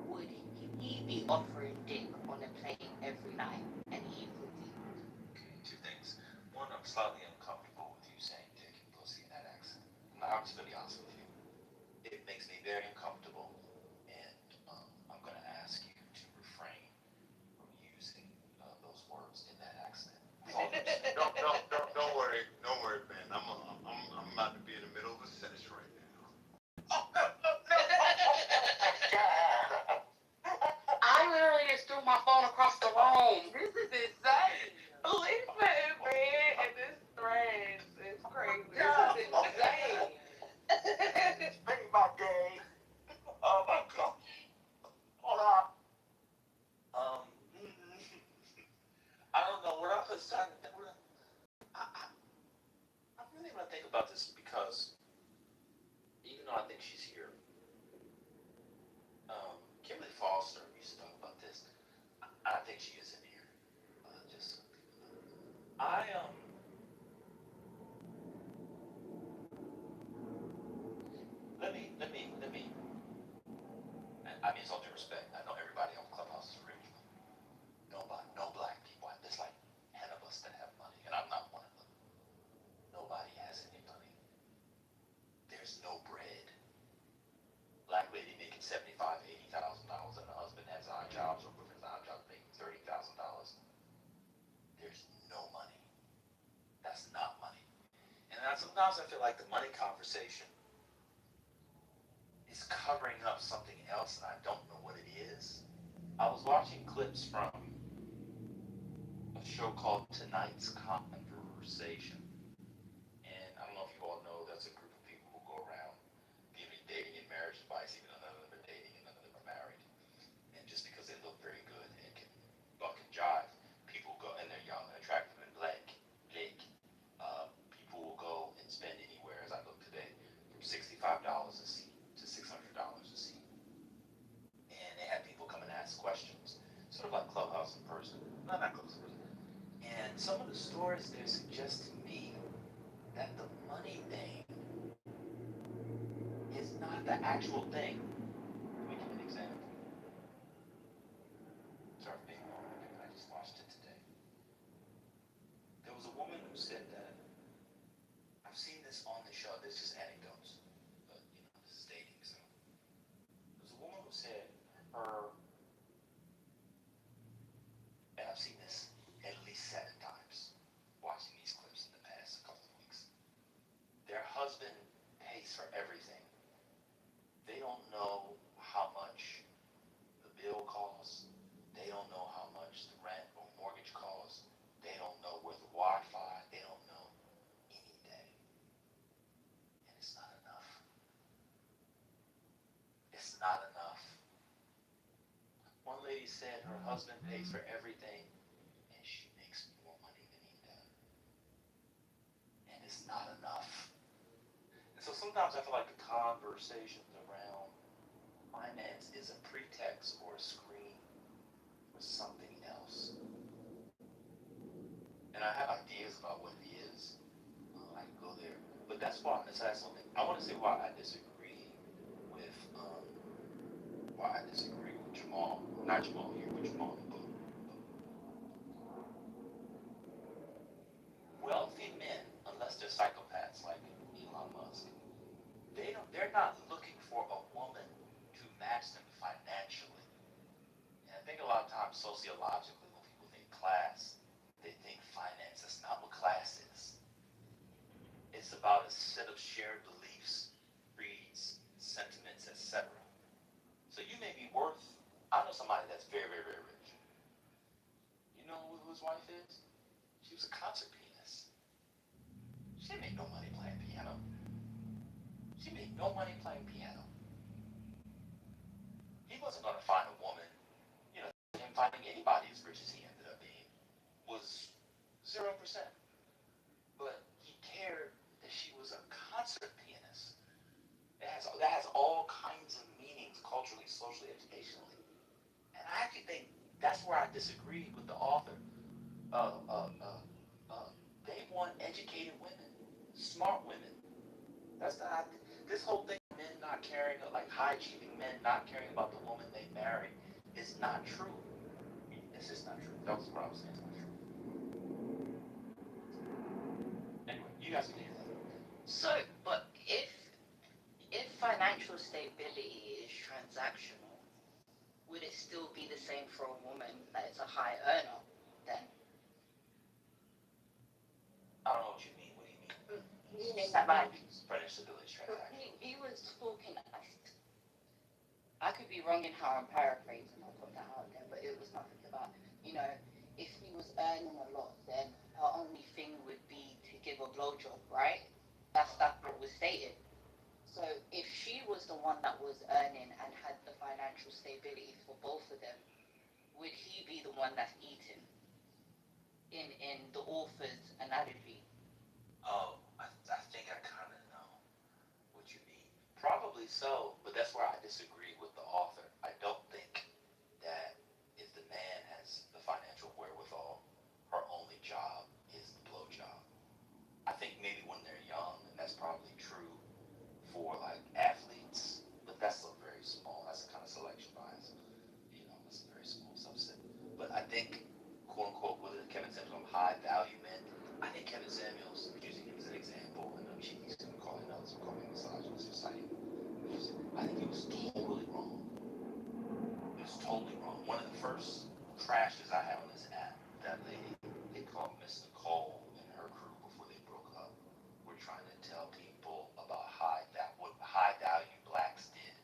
S14: would he be offering dick on a plane every night? And he would be.
S8: okay, two things. One, I'm slightly uncomfortable with you saying dick and pussy in that accent. I'm just gonna be honest with you. It makes me very uncomfortable, and I'm gonna ask you to refrain from using those words in that accent.
S20: Don't worry, man. I'm about to be in the middle of a sentence right now.
S8: Oh, no. I literally just threw my phone across the room.
S22: This is insane. Lisa is red and this thread is crazy. This is insane.
S8: Speak my game. Oh my god. Hold on. I don't know. What I was trying to think. I'm really gonna think about this because even though I think she's here, Kimberly Foster used to talk about this. I think she is in here. Let me. I mean, it's all due respect. I know everybody on Clubhouse is rich. Nobody, no black people. There's like 10 of us that have money, and I'm not one of them. Nobody has any money. There's no bread. Black lady making $75,000, $80,000, and the husband has odd jobs or women's odd jobs making $30,000. There's no money. That's not money. And sometimes I feel like the money conversation is covering up something else, and I don't know what it is. I was watching clips from a show called Tonight's Conversation, and I don't know if you all know that's a group of people who go around giving dating and marriage advice, even though none of them are dating. actual thing. Let me give you an example. Sorry for being long, but I just watched it today. There was a woman who said that, I've seen this on the show, this is anecdotes, but this is dating, so. There's a woman who said her, and I've seen this at least 7 times, watching these clips in the past couple of weeks. Their husband pays for everything. They don't know how much the bill costs. They don't know how much the rent or mortgage costs. They don't know where the Wi-Fi. They don't know anything. And it's not enough. It's not enough. One lady said her husband pays for everything and she makes more money than he does. And it's not enough. And so sometimes I feel like the conversations around finance is a pretext or a screen for something else. And I have ideas about what it is. I can go there. But that's why, let's ask something. I want to say why I disagree with Jamal. Not Jamal here, but Jamal in the book. Wealthy men, unless they're psychopaths like Elon Musk, they're not looking for a woman to match them financially. And I think a lot of times sociologically when people think class, they think finance. That's not what class is. It's about a set of shared beliefs, creeds, sentiments, etc. So you may be worth, I know somebody that's very, very, very rich. You know who his wife is? She was a concert pianist. She didn't make no money playing piano. She made no money playing piano. He wasn't going to find a woman, him finding anybody as rich as he ended up being was 0%. But he cared that she was a concert pianist. That has all kinds of meanings culturally, socially, educationally. And I actually think that's where I disagree with the author. They want educated women, smart women. That's not this whole thing. Men not caring, like high achieving men not caring about the woman they marry, is not true. It's just not true. That was what I was saying. It's not true. Anyway, you guys can hear that.
S14: So, but if financial stability is transactional, would it still be the same for a woman that is a high earner then?
S8: I don't know what you mean. What do you mean?
S14: Meaning that like
S8: Financial stability is transactional.
S14: he was talking. I could be wrong in how I'm paraphrasing. I'll put that out there, but it was nothing about if he was earning a lot, then her only thing would be to give a blowjob, right? That's what was stated. So if she was the one that was earning and had the financial stability for both of them, would he be the one that's eating? In the author's analogy.
S8: Oh, I think I kind of know what you mean. Probably so, but that's where I disagree with the author. I don't think that if the man has the financial wherewithal, her only job is the blowjob. I think maybe when they're young, and that's probably true for like athletes, but that's a very small. That's a kind of selection bias. That's a very small subset. But I think, quote unquote, whether Kevin Samuels on high value men, I think Kevin Samuels, using him as an example, and he's going to call it others, call me misogynist or citing. I think he was totally wrong. It was totally wrong. One of the first crashes I had on this app, that lady, they called Miss Nicole and her crew before they broke up, were trying to tell people about what high value blacks did.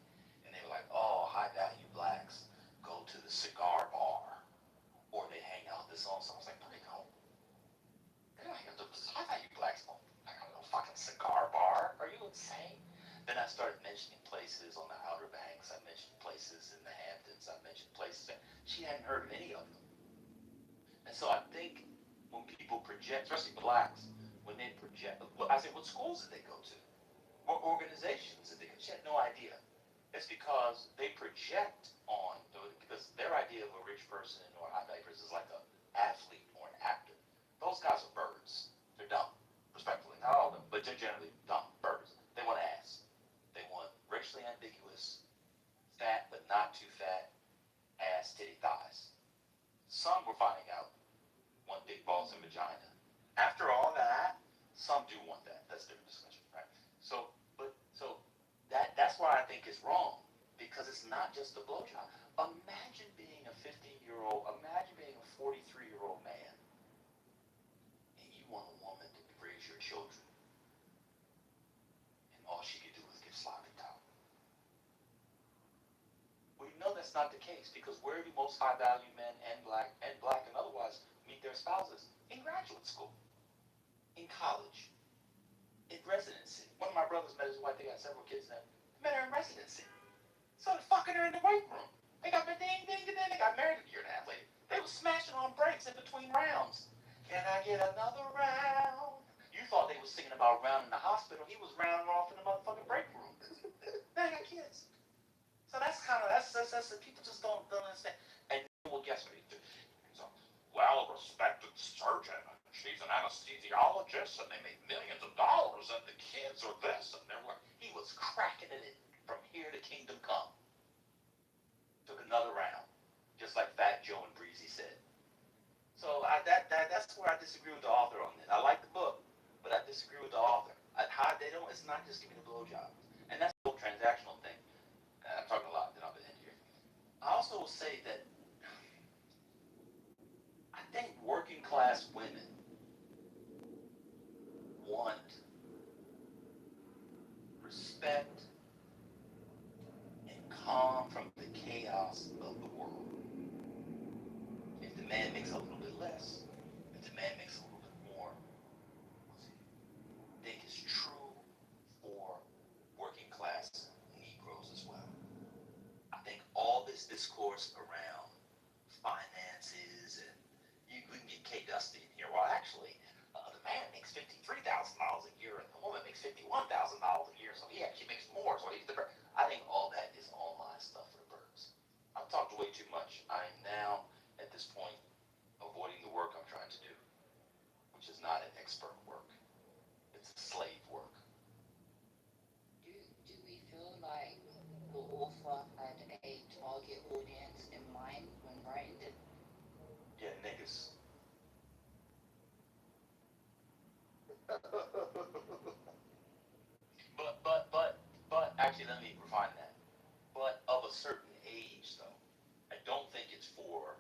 S8: And they were like, oh, high value blacks go to the cigar bar or they hang out this on. So I was like, no, they don't. They don't hang out the high value blacks don't hang out no fucking cigar bar. Are you insane? Then I started mentioning places on the Outer Banks. I mentioned places in the Hamptons. I mentioned places that she hadn't heard of any of them. And so I think when people project, especially blacks, when they project, I say, what schools did they go to? What organizations did they go to? She had no idea. It's because they project on, because their idea of a rich person or a high value person is like an athlete or an actor. Those guys are birds. They're dumb, respectfully. Not all of them, but they're generally dumb birds. They want ass. They want racially ambiguous not just a blowjob. Imagine being a 15-year-old, imagine being a 43-year-old man, and you want a woman to raise your children, and all she can do is give sloppy top. Well, you know that's not the case, because where do most high-value men and black and otherwise meet their spouses? In graduate school, in college, in residency. One of my brothers met his wife, they got several kids now. Met her in residency. So they're fucking her in the weight room. They got they got married a year and a half later. They was smashing on breaks in between rounds. Can I get another round? You thought they was singing about round in the hospital. He was rounding off in the motherfucking break room. They got kids. So that's people just don't understand. And well, guess what he did? So, well, a respected surgeon. She's an anesthesiologist, and they make millions of dollars, and the kids are this, and they're what. He was cracking it in from here to kingdom come. Took another round, just like Fat Joe and Breezy said. So that's where I disagree with the author on it. I like the book, but I disagree with the author. It's not just giving a blowjob, and that's the whole transactional thing. I'm talking a lot, then I'll end here. I also will say that I think working class women want respect and calm from the chaos of the world. If the man makes a little bit less, if the man makes a little bit more, I think it's true for working class Negroes as well. I think all this discourse around finances and you can get K Dusty in here. Well, actually, the man makes $53,000 a year and the woman makes $51,000 a year, so he actually makes more. So he's the. I think all that is online stuff for the birds. I've talked way too much. I am now at this point avoiding the work I'm trying to do, which is not an expert work. It's slave work.
S14: Do we feel like the author had a target audience in mind when writing it?
S8: Yeah, niggas. but actually, let me refine that. But of a certain age, though, I don't think it's for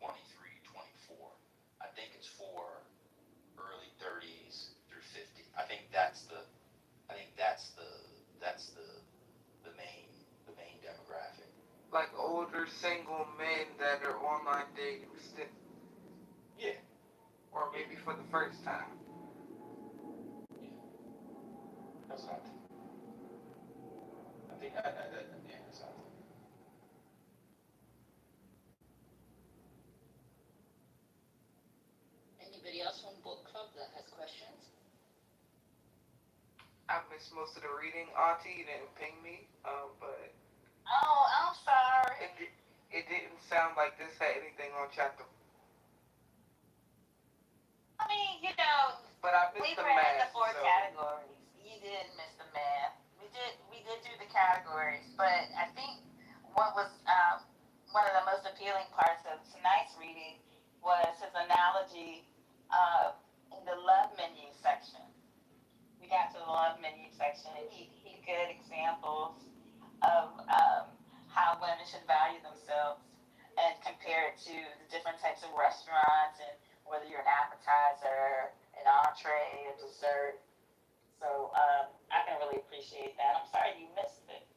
S8: 23, 24. I think it's for early 30s through 50. I think that's the main demographic.
S23: Like older single men that are online dating still.
S8: Yeah.
S23: Or maybe for the first time.
S8: Yeah. That's what I think. I think yeah, that's what I think.
S14: Anybody else from book club that has questions?
S23: I missed most of the reading, Auntie. You didn't ping me, but.
S3: Oh, I'm sorry.
S23: It didn't sound like this had anything on chapter.
S3: I mean, you know,
S23: but I missed
S3: we
S23: the
S3: read
S23: math,
S3: the four
S23: so.
S3: categories. You did miss the math. We did do the categories, but I think what was one of the most appealing parts of tonight's reading was his analogy in the love menu section. We got to the love menu section, and he good examples of how women should value themselves and compare it to the different types of restaurants and whether you're an appetizer, an entree, a dessert. So I can really appreciate that. I'm sorry you missed it.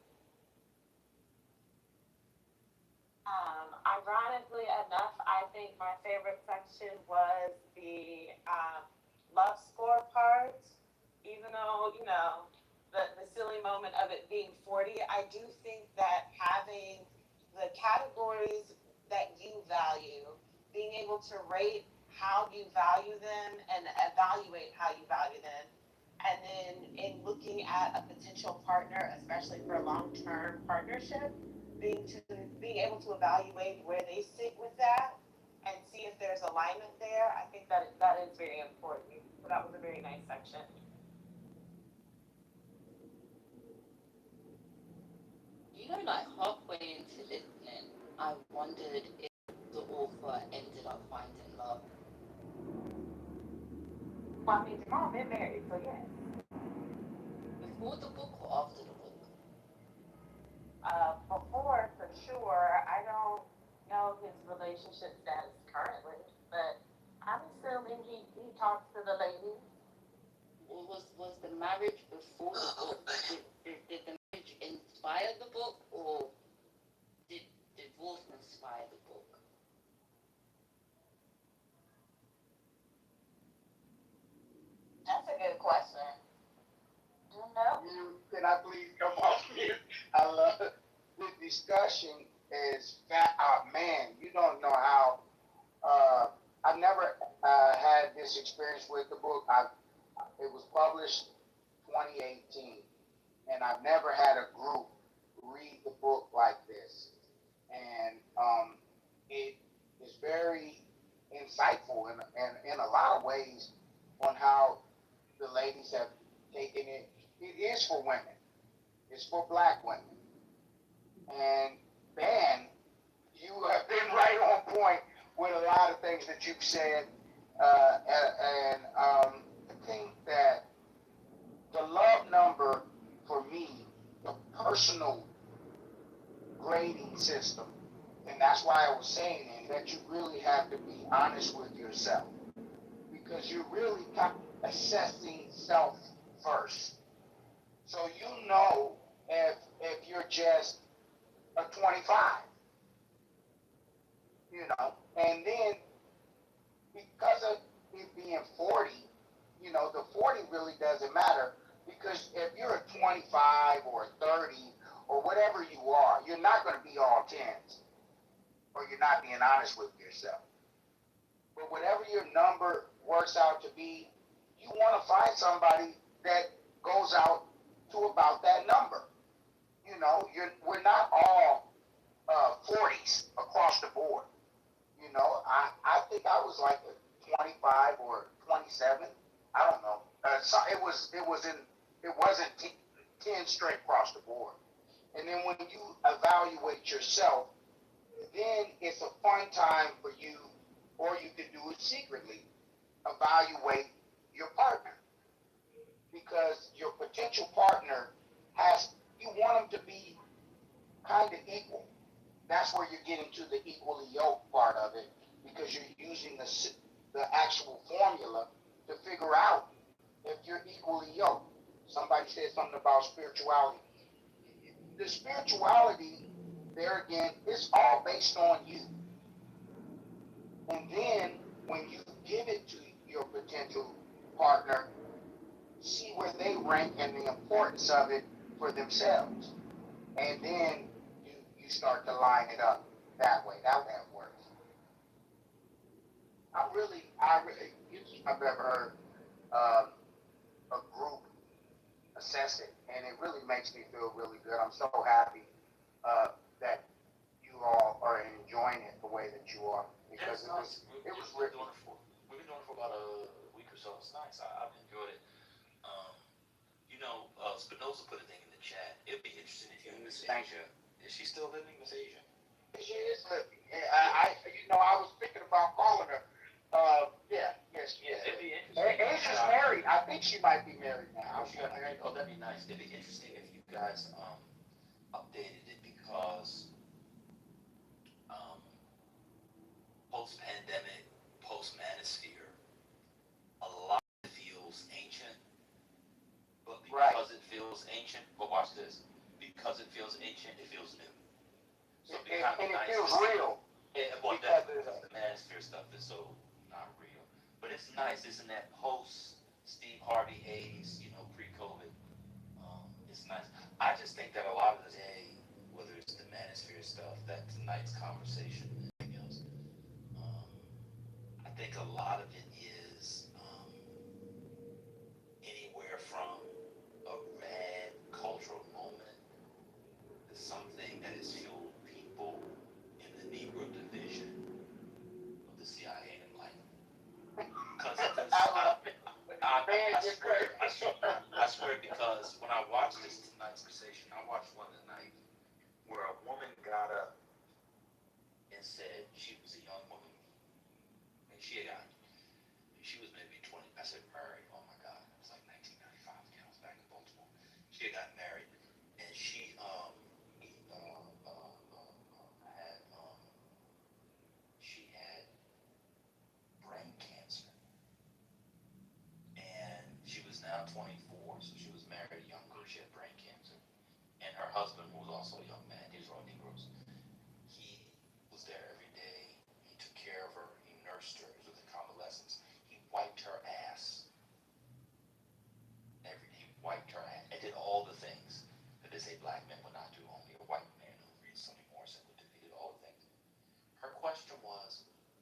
S9: Ironically enough, I think my favorite section was the love score part. Even though, you know, the silly moment of it being 40, I do think that having the categories that you value, being able to rate how you value them and evaluate how you value them, and then in looking at a potential partner, especially for a long-term partnership, being able to evaluate where they sit with that and see if there's alignment there, I think that is very important. So that was a very nice section.
S14: You know, like halfway into listening, I wondered if the author ended up finding love.
S9: Well, I mean, Jamal been married, so yes.
S14: Before the book or after the book?
S9: Before, so relationship status currently, but I'm assuming he talks to the ladies.
S14: Was the marriage before the book? Did the marriage inspire the book, or did divorce inspire the book?
S3: That's a good question. Do you know?
S11: Can I please come off mute? I love the discussion is fat. Man, you don't know how. I've never had this experience with the book. It was published 2018, and I've never had a group read the book like this. And it is very insightful in a lot of ways on how the ladies have taken it. It is for women. It's for black women. And Ben, you have been right on point with a lot of things that you've said. I think that the love number for me, the personal grading system, and that's why I was saying it, that you really have to be honest with yourself, because you're really assessing self first. So you know if you're just a 25, and then because of it being 40, the 40 really doesn't matter, because if you're a 25 or a 30 or whatever you are, you're not going to be all 10s, or you're not being honest with yourself. But whatever your number works out to be, you want to find somebody that goes out to about that number. We're not all 40s across the board. I think I was like a 25 or 27. I don't know. So it wasn't 10 straight across the board. And then when you evaluate yourself, then it's a fun time for you, or you can do it secretly. Evaluate your partner, because your potential partner you want them to be kind of equal. That's where you're getting to the equally yoked part of it, because you're using the actual formula to figure out if you're equally yoked. Somebody said something about spirituality. The spirituality, there again, it's all based on you. And then when you give it to your potential partner, see where they rank and the importance of it for themselves. And then you start to line it up that way. That works. I've ever heard a group assess it, and it really makes me feel really good. I'm so happy that you all are enjoying it the way that you are, because it was written.
S8: We've been doing it for about a week or so. It's nice. I've enjoyed it. Spinoza put a thing in the chat. It'd be interesting if you and Miss Asia. Is she still living, Miss Asia?
S11: She is living. I was thinking about calling her. Yes.
S8: It'd be interesting.
S11: Asia's married. I think she might be married now.
S8: She got married? Oh, that'd be nice. It'd be interesting if you guys updated it, because post-pandemic, post-manosphere, a lot of it feels ancient, but because it feels ancient, but watch this, because it feels ancient, it feels new. So it'd be kind of nice.
S11: It feels real.
S8: Yeah, well, definitely, because the manosphere stuff is so not real. But it's nice, isn't that post-Steve Harvey Hayes, pre-COVID? It's nice. I just think that a lot of the day, whether it's the manosphere stuff, that tonight's conversation, and everything else, I think a lot of it is anywhere from a rad cultural moment to something that has fueled people in the Negro division of the CIA and enlightenment. Because I swear, because when I watched this tonight's conversation, I watched one tonight where a woman got up and said she was a young woman, and she was maybe 20. I said married. Oh my God, it was like 1995. I was back in Baltimore. She got married, and she she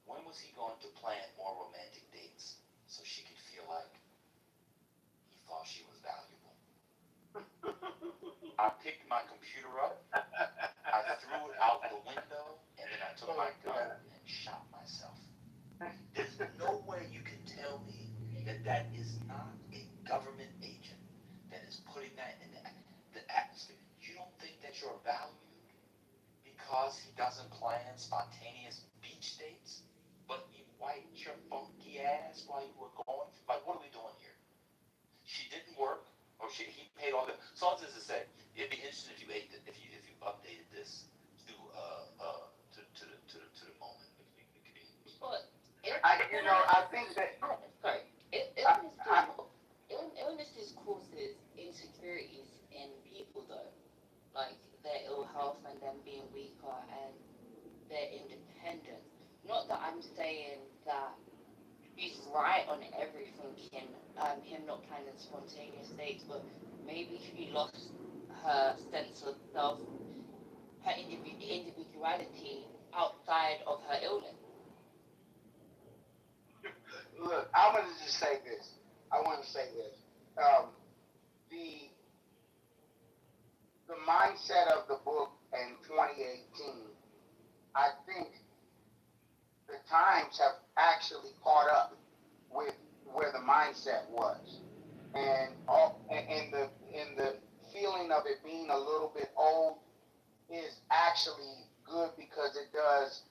S8: when was he going to plan more romantic dates so she could feel like he thought she was valuable? I picked my computer up, I threw it out the window, and then I took my gun and shot myself. There's no way you can tell me that that is not a government agent that is putting that in the atmosphere. You don't think that you're valued because he doesn't plan spontaneous beach dates, but you wiped your funky ass while you were going? Like, what are we doing here? She didn't work, or he paid all the. So all this is to say, it'd be interesting if you if you updated this to to the moment.
S12: But
S11: I think that.
S12: sorry, illnesses causes insecurities in people though, like their ill health and them being weaker and their independence. Not that I'm saying that he's right on everything in him not planning spontaneous dates, but maybe she lost her sense of self, her individuality outside of her illness.
S11: Look, I'm gonna just say this. I want to say this. The mindset of the book in 2018, I think the times have actually caught up with where the mindset was, and the feeling of it being a little bit old is actually good because it does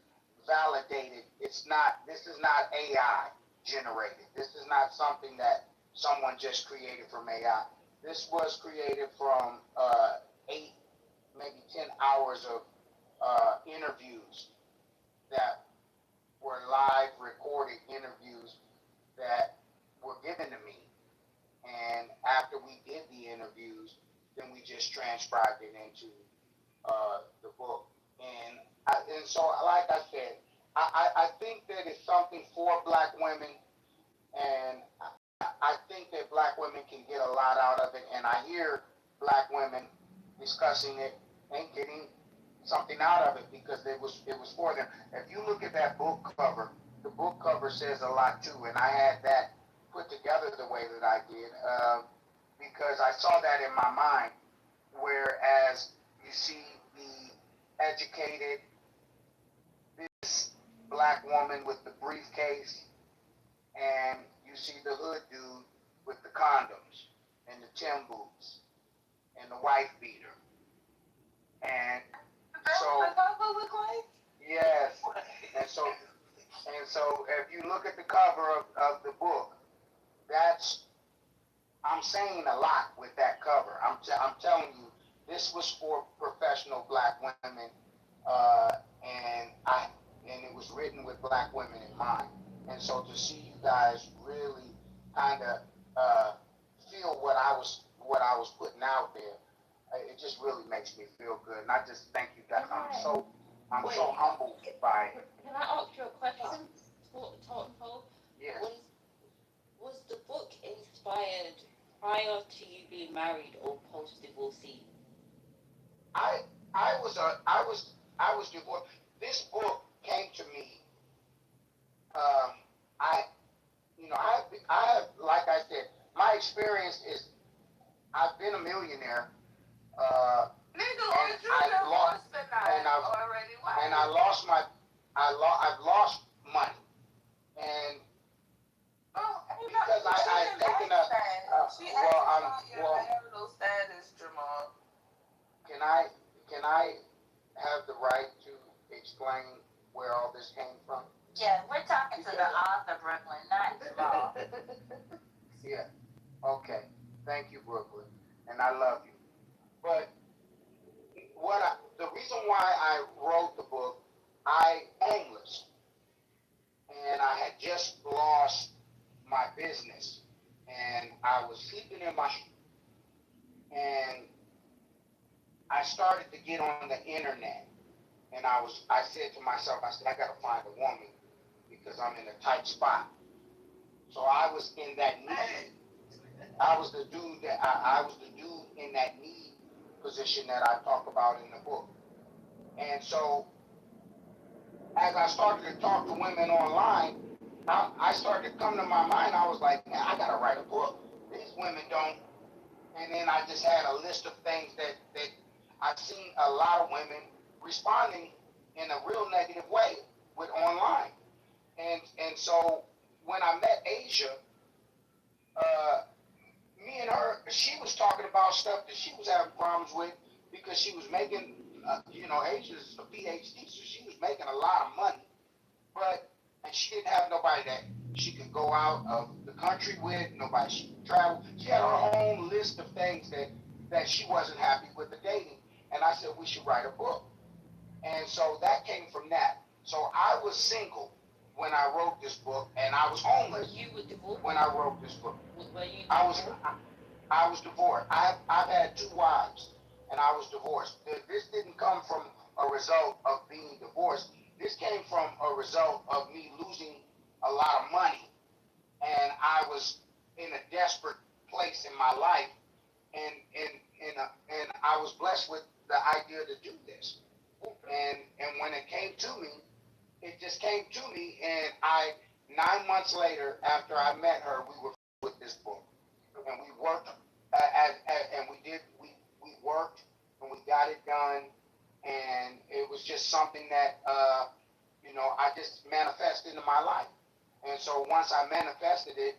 S11: validate it. It's not. This is not AI generated. This is not something that someone just created from AI. This was created from 8, maybe 10 hours of interviews that were live recorded interviews that were given to me. And after we did the interviews, then we just transcribed it into the book. And so, like I said, I think that it's something for Black women, and I think that Black women can get a lot out of it. And I hear Black women discussing it and getting something out of it because it was for them. If you look at that book cover, the book cover says a lot too, and I had that put together the way that I did because I saw that in my mind. Whereas you see the educated, this Black woman with the briefcase, and you see the hood dude with the condoms and the Tim boots and the wife beater. And so, yes, and so if you look at the cover of the book, I'm saying a lot with that cover. I'm telling you, this was for professional Black women, and it was written with Black women in mind. And so to see you guys really kind of feel what I was putting out there, it just really makes me feel good. And I just thank you guys. I'm so humbled by it.
S12: Can I ask you a question?
S11: Yes.
S12: Was the book inspired prior to you being married or post divorcee?
S11: I was divorced. This book came to me. I have, like I said, my experience is I've been a millionaire. I've lost money, and because I've taken a can I have the right to explain where all this came from?
S3: Yeah, we're talking to the author, Brooklyn, not Jamal.
S11: Yeah. Okay. Thank you, Brooklyn, and I love you. But the reason why I wrote the book, I homeless, and I had just lost my business, and I was sleeping and I started to get on the internet, and I said to myself, I said, I gotta find a woman because I'm in a tight spot. So I was in that need. I was the dude in that need position that I talk about in the book. And so as I started to talk to women online, I started to come to my mind. I was like, man, I gotta write a book. These women don't. And then I just had a list of things that I've seen a lot of women responding in a real negative way with online. And so when I met Asia, uh, me and her, she was talking about stuff that she was having problems with because she was making, Asia's a PhD, so she was making a lot of money, and she didn't have nobody that she could go out of the country with, nobody she could travel. She had her own list of things that she wasn't happy with the dating. And I said, we should write a book. And so that came from that. So I was single when I wrote this book, and I was homeless
S14: You were divorced?
S11: when I wrote this book.
S14: Were you
S11: I was
S14: divorced?
S11: I was divorced. I've had 2 wives, and I was divorced. This didn't come from a result of being divorced. This came from a result of me losing a lot of money, and I was in a desperate place in my life, and I was blessed with the idea to do this. And when it came to me, it just came to me, and 9 months later, after I met her, we were with this book, and we worked, and we worked, and we got it done, and it was just something that, I just manifested into my life. And so once I manifested it,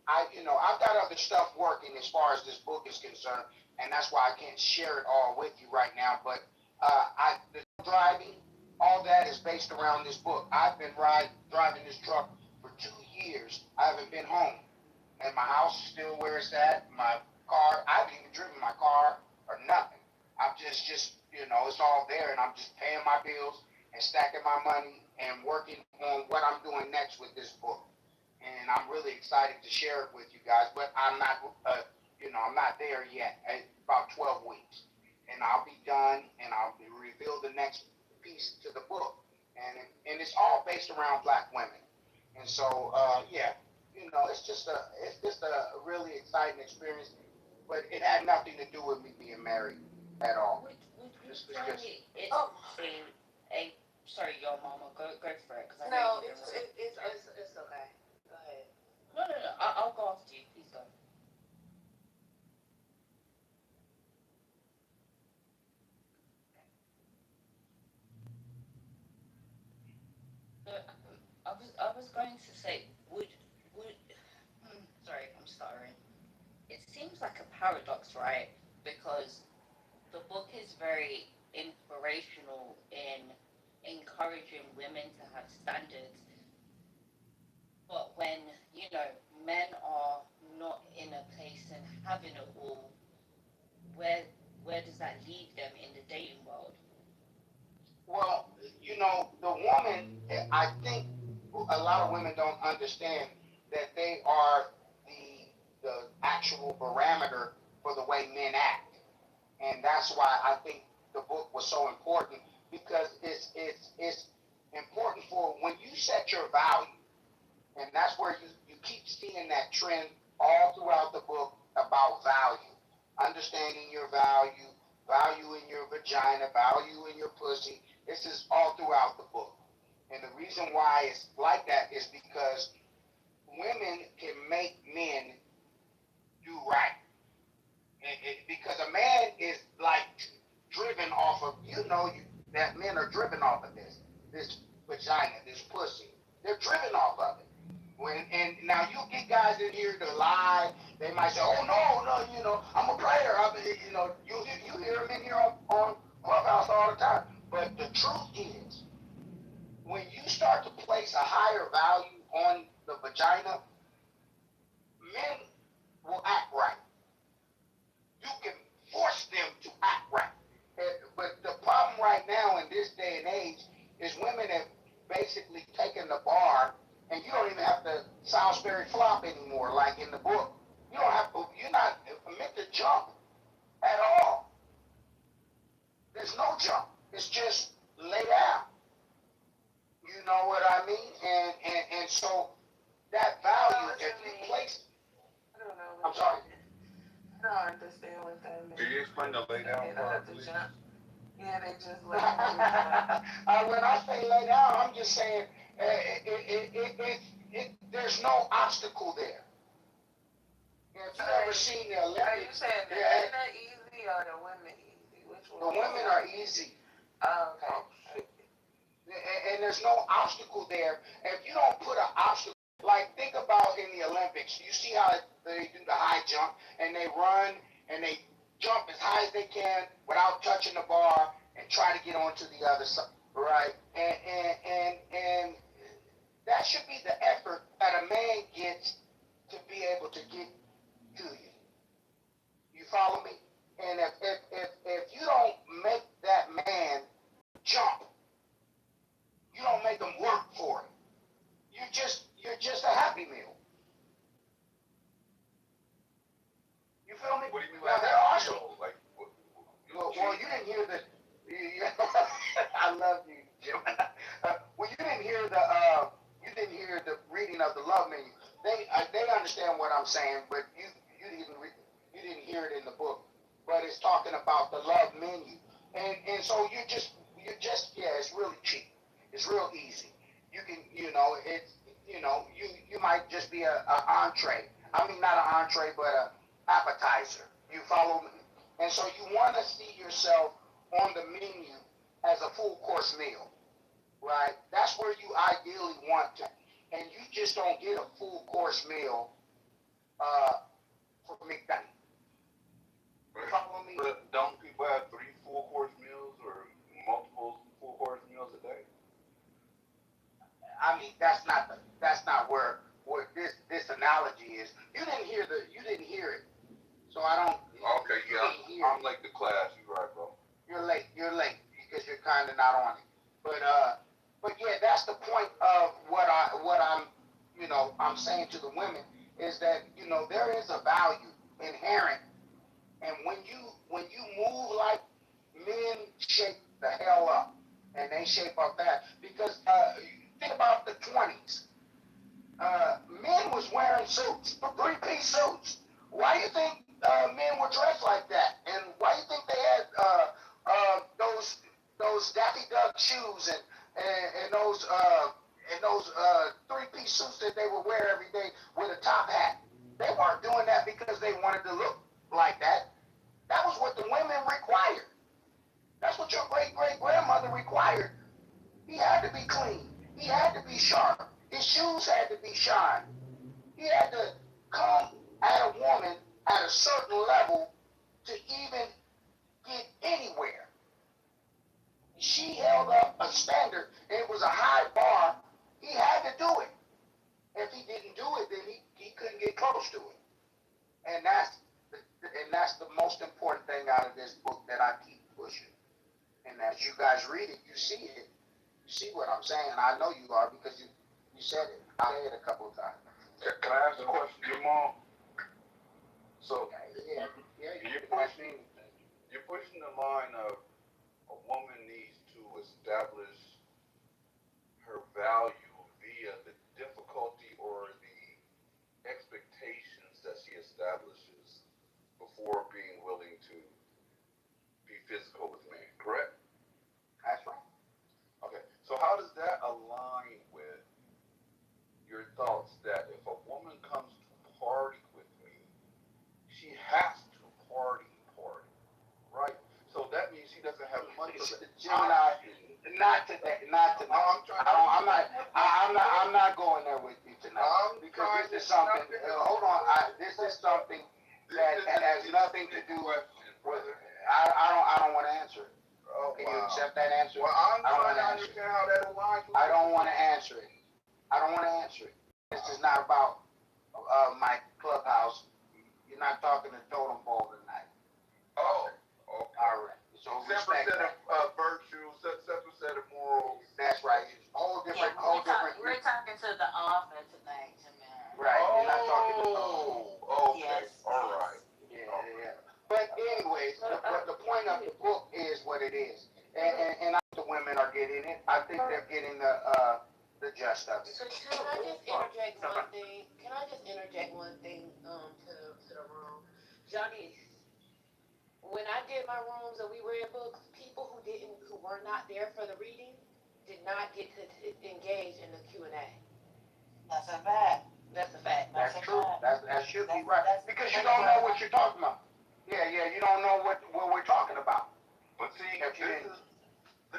S11: I've got other stuff working as far as this book is concerned, and that's why I can't share it all with you right now. But the driving, all that is based around this book. I've been driving this truck for 2 years. I haven't been home, and my house is still where it's at. My car, I haven't even driven my car or nothing. I'm just it's all there, and I'm just paying my bills and stacking my money and working on what I'm doing next with this book. And I'm really excited to share it with you guys. But I'm not, I'm not there yet. About 12 weeks, and I'll be done, and I'll reveal the next piece to the book. And it's all based around Black women. And so, it's just a really exciting experience. But it had nothing to do with me being married at all.
S14: Would you
S11: This was
S14: say
S11: just.
S14: it's
S9: Oh.
S14: a sorry, your mama, go for it, because I
S9: No,
S14: know you
S9: it's okay. Go ahead.
S14: No, I'll go after you. Please go. I was going to say, sorry, I'm stuttering. It seems like a paradox, right? Because the book is very inspirational in encouraging women to have standards, but when, men are not in a place and having it all, where does that leave them in the dating world?
S11: Well, the woman, I think a lot of women don't understand that they are the actual parameter for the way men act. And that's why I think the book was so important, because it's important for when you set your value. And that's where you keep seeing that trend all throughout the book about value. Understanding your value, value in your vagina, value in your pussy. This is all throughout the book. And the reason why it's like that is because women can make men do right. Because a man is like driven off of, that men are driven off of this vagina, this pussy. They're driven off of it. And now you get guys in here to lie. They might say, "Oh no, I'm a player." You hear them in here on Clubhouse all the time. But the truth is, when you start to place a higher value on the vagina, men will act right. You can force them to act right. But the problem right now in this day and age is women have basically taken the bar, and you don't even have to Salisbury flop anymore, like in the book. You're not meant to jump at all. There's no jump. It's just lay down. You know what I mean? And so that value, if you place,
S9: I don't know.
S11: I'm sorry.
S9: I don't understand what that means.
S20: Can you explain the lay down part, please?
S9: Yeah, they just
S11: When I say lay down, I'm just saying there's no obstacle there. If you ever seen the Olympics,
S9: are you saying the men are easy or the women easy? Which one?
S11: The women are easy.
S9: Oh, okay.
S11: And there's no obstacle there. If you don't put an obstacle, like think about in the Olympics, you see how they do the high jump and they run and they jump as high as they can without touching the bar and try to get onto the other side, right? And that should be the effort that a man gets to be able to get to you. You follow me? And if you don't make that man jump, you don't make him work for it. You're just a happy meal. You feel me?
S20: What do you mean
S11: Now
S20: by
S11: there are
S20: happy
S11: some.
S20: meal? Like,
S11: Well, you didn't hear the. I love you, Jim. Well, you didn't hear the reading of the love menu. They understand what I'm saying, but you didn't hear it in the book. But it's talking about the love menu, and so it's really cheap. It's real easy. You can you might just be a entree. I mean not an entree, but a appetizer. You follow me? And so you want to see yourself on the menu as a full course meal, right? That's where you ideally want to. And you just don't get a full course meal for McDonald's. You follow me?
S20: But don't people have 3 full course meals or multiple full course meals a day?
S11: I mean, that's not where this analogy is. You didn't hear it. So I don't.
S20: Okay, yeah, I'm late to class. You're right, bro.
S11: You're late because you're kind of not on it. But yeah, that's the point of what I'm saying to the women is that there is a value inherent, and when you move like men shape the hell up, and they shape up that because think about the 20s. Men was wearing suits, 3-piece suits. Why do you think men were dressed like that? And why do you think they had those Daffy Duck shoes and those 3-piece suits that they would wear every day with a top hat? They weren't doing that because they wanted to look like that. That was what the women required. That's what your great-great-grandmother required. He had to be clean. He had to be sharp. His shoes had to be shined. He had to come at a woman at a certain level to even get anywhere. She held up a standard. It was a high bar. He had to do it. If he didn't do it, then he couldn't get close to it. And that's the most important thing out of this book that I keep pushing. And as you guys read it, you see it. You see what I'm saying. I know you are because you said it. I said it a couple of times.
S20: Can I ask a question to your mom? So,
S11: Yeah,
S20: you're pushing the line of a woman needs to establish her value via the difficulty or the expectations that she establishes before being willing to be physical with men, correct?
S11: That's right.
S20: Okay, so how does that align with your thoughts that if a woman comes to party with me, she has to party, right? So that means she doesn't have money for the
S11: Gemini, not today. I'm not going there with you tonight because this is something. Hold on, this is something that has nothing to do with. I don't want to answer it. Can you accept that answer?
S20: Well, I'm trying to understand how that aligns with.
S11: I don't want to answer it. I don't want to answer it. This is not about my clubhouse. You're not talking to Totem Pole tonight.
S20: Oh, okay.
S11: All right. So
S20: separate set of virtues, separate set of morals.
S11: That's right. Whole different.
S3: We're talking to the author tonight, Jamal.
S11: Right. You're not talking to Totem.
S20: Okay.
S3: Yes.
S20: All right.
S11: Yeah. But anyways, the point of the book is what it is, and I think the women are getting it. I think they're getting the gist of it.
S12: So can I just interject one thing? To the room? Johnny, when I did my rooms and we read books, people who did were not there for the reading did not get to engage in the Q&A.
S11: That's a fact.
S12: That's a fact.
S11: That's true. That should be right. Because you don't know what you're talking about. Yeah, you don't know what we're talking about.
S20: But see, let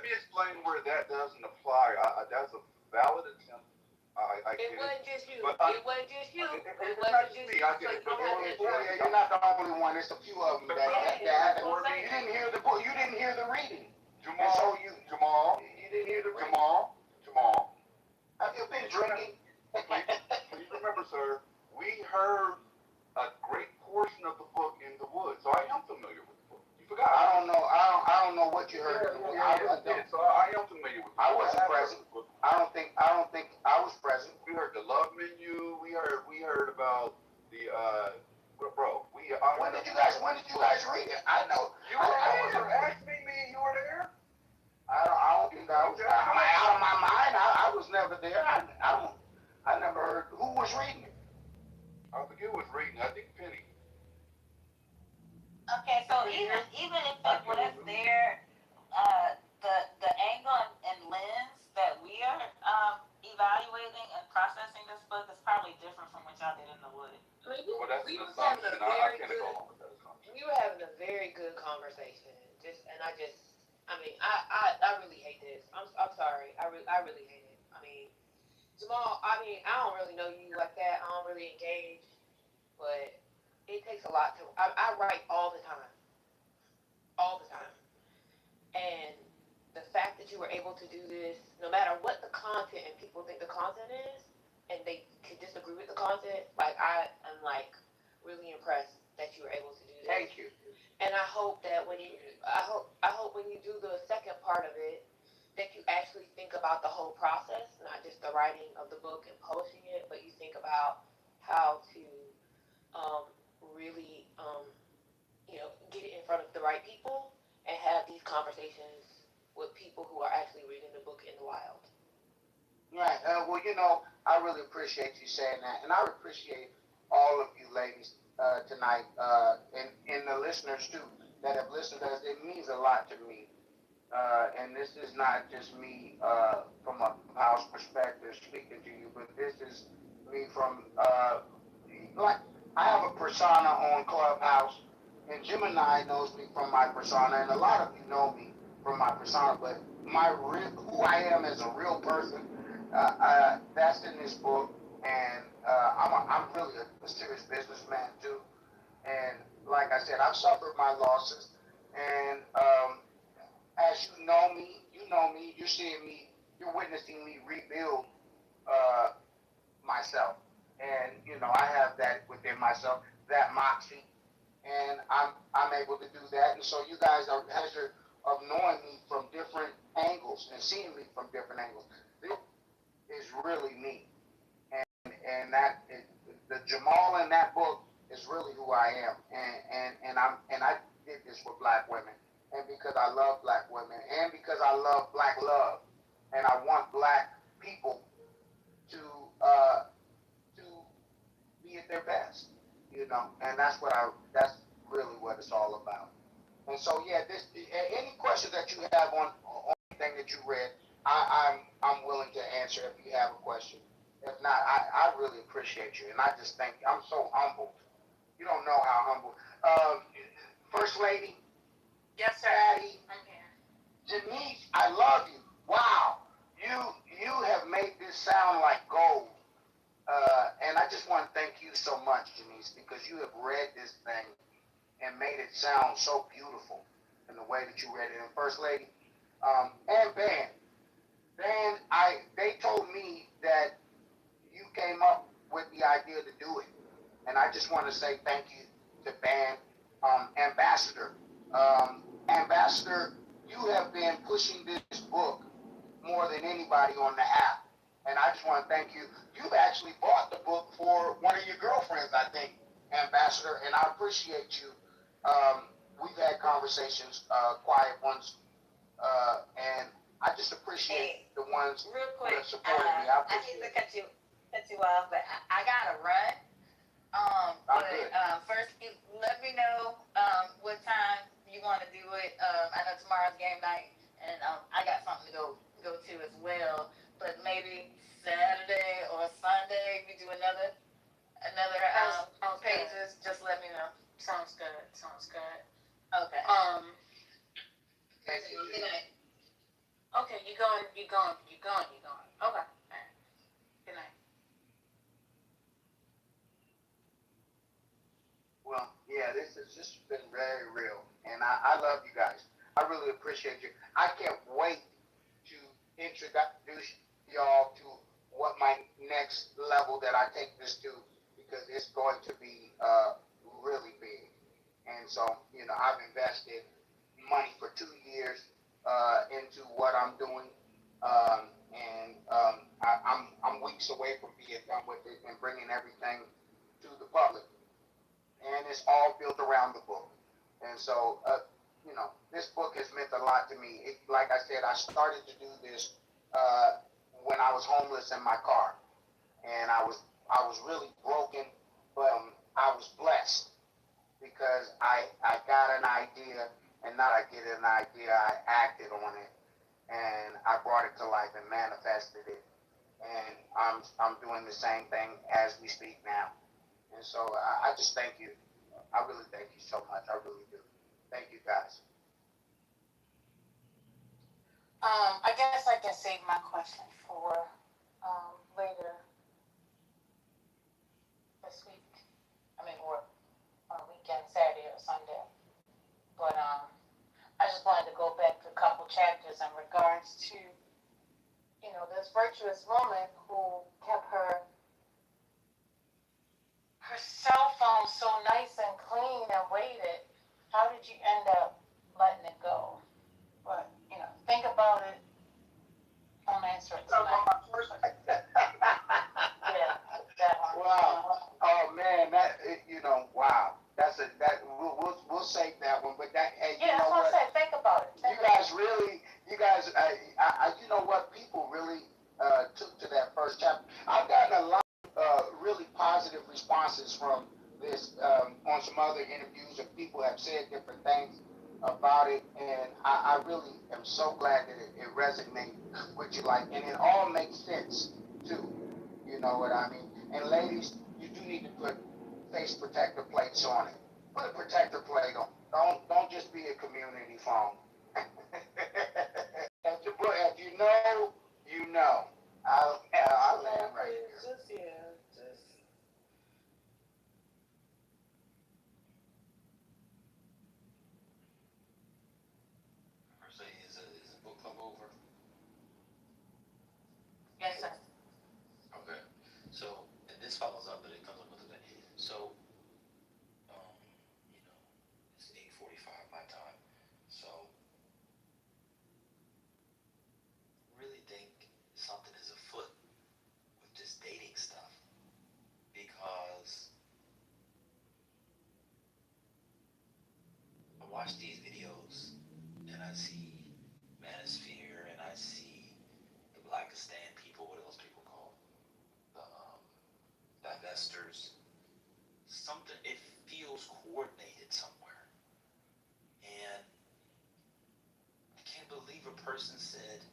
S20: me explain where that doesn't apply. That's a valid attempt. I
S12: It
S20: get
S12: wasn't just you.
S20: But
S12: It wasn't just you.
S20: It's not just me. I get it. But
S11: you're not the only one. There's a few of them that you didn't hear the book. You didn't hear the reading.
S20: Jamal,
S11: you didn't hear the reading. Jamal, have you been drinking?
S20: Please remember, sir, we heard a great portion of the book in the woods, so I am familiar with the book. You forgot.
S11: I don't know what you heard.
S20: So I am familiar with the book.
S11: I wasn't present. I don't think I was present.
S20: We heard the love menu. We heard about the bro.
S11: When did you guys read it? I know.
S20: You were there. Ask me. You were there.
S11: I don't think I was. Out of my mind. I was never there. I never heard who was reading it.
S20: I forget who was reading. I think Penny.
S3: Okay, so even if it was there, the angle and lens that we are evaluating and processing this book is probably different from what y'all did in the woods.
S20: Well, that's
S12: We
S20: an
S12: were having
S20: assumption.
S12: a
S20: I
S12: very
S20: can't
S12: good.
S20: go along with that assumption.
S12: We were having a very good conversation. I really hate this. I'm sorry. I really hate it. I mean, Jamal, I don't really know you like that. I don't really engage, but it takes a lot to. I write all the time. And the fact that you were able to do this, no matter what the content and people think the content is, and they could disagree with the content, like I am really impressed that you were able to do this.
S11: Thank you.
S12: And I hope that when you do the second part of it, that you actually think about the whole process, not just the writing of the book and publishing it, but you think about how to really get it in front of the right people and have these conversations with people who are actually reading the book in the wild.
S11: Right. Well, I really appreciate you saying that, and I appreciate all of you ladies tonight, and the listeners too that have listened to us. It means a lot to me. And this is not just me from a house perspective speaking to you, but this is me from like I have a persona on Clubhouse, and Gemini knows me from my persona, and a lot of you know me from my persona, but who I am as a real person, that's in this book, and I'm really a serious businessman too, and like I said, I've suffered my losses, and as you know me, you're seeing me, you're witnessing me rebuild myself. And I have that within myself, that moxie, and I'm able to do that. And so you guys are pleasure of knowing me from different angles and seeing me from different angles. This is really me, and that is, the Jamal in that book is really who I am. And I did this for black women. And because I love black women, and because I love black love, and I want black people to be at their best, and that's really what it's all about. And so, yeah, any questions that you have on anything that you read, I'm willing to answer if you have a question. If not, I really appreciate you, and I just think I'm so humbled. You don't know how humble. First Lady.
S3: Yes, sir.
S11: Patty, Denise, I love you. Wow, you have made this sound like gold. And I just want to thank you so much, Denise, because you have read this thing and made it sound so beautiful in the way that you read it. And First Lady, and Ben, they told me that you came up with the idea to do it. And I just want to say thank you to Ben, Ambassador. Ambassador, you have been pushing this book more than anybody on the app. And I just want to thank you. You've actually bought the book for one of your girlfriends, I think, Ambassador, and I appreciate you. We've had conversations, quiet ones, and I just appreciate the ones
S3: real quick,
S11: that supported me.
S3: I hate to cut you off, but I gotta run. First, let me know what time you want to do it. I know tomorrow's game night,
S9: and I got something to go to as well. But maybe Saturday or Sunday we do another pages. Just let me know.
S12: Sounds good. Sounds good.
S9: Okay.
S12: Good night. Okay, you going. Okay. All right. Good night.
S11: Well, yeah, this has just been very real, and I love you guys. I really appreciate you. I can't wait to introduce y'all to what my next level that I take this to, because it's going to be really big. And so, I've invested money for 2 years into what I'm doing, I'm weeks away from being done with it and bringing everything to the public. And it's all built around the book. And so, this book has meant a lot to me. Like I said, I started to do this when I was homeless in my car, and I was really broken, but I was blessed because I got an idea, and not I get an idea, I acted on it, and I brought it to life and manifested it. And I'm doing the same thing as we speak now. And so I just thank you. I really thank you so much. I really do. Thank you guys.
S12: I guess I can save my question for later this week. I mean, or on a weekend, Saturday or Sunday. But I just wanted to go back to a couple chapters in regards to, this virtuous woman who kept her cell phone so nice and clean and waited. How did you end up letting it go? But, think about it. Don't answer it tonight. Yeah, that one.
S11: Wow. Oh man, wow. We'll save that one. But hey,
S12: Yeah, that's what I said. Think about it.
S11: You guys, you know what? People really took to that first chapter. I've gotten a lot of really positive responses from this on some other interviews, and people have said different things about it, and I really am so glad that it resonates with you, and it all makes sense too. You know what I mean? And ladies, you do need to put face protector plates on it. Put a protector plate on. Don't just be a community phone. If you know, you know. I'll land right here.
S8: Per se, is a book club over?
S12: Yes, sir.
S8: Okay. So, and this follows up, but it comes up with the day. So, um, you know, it's 8:45 my time. So, really think something is afoot with this dating stuff because I watch these videos and I see Manosphere and I see the Blackistan people, what are those people called? The divestors. Something, it feels coordinated somewhere. And I can't believe a person said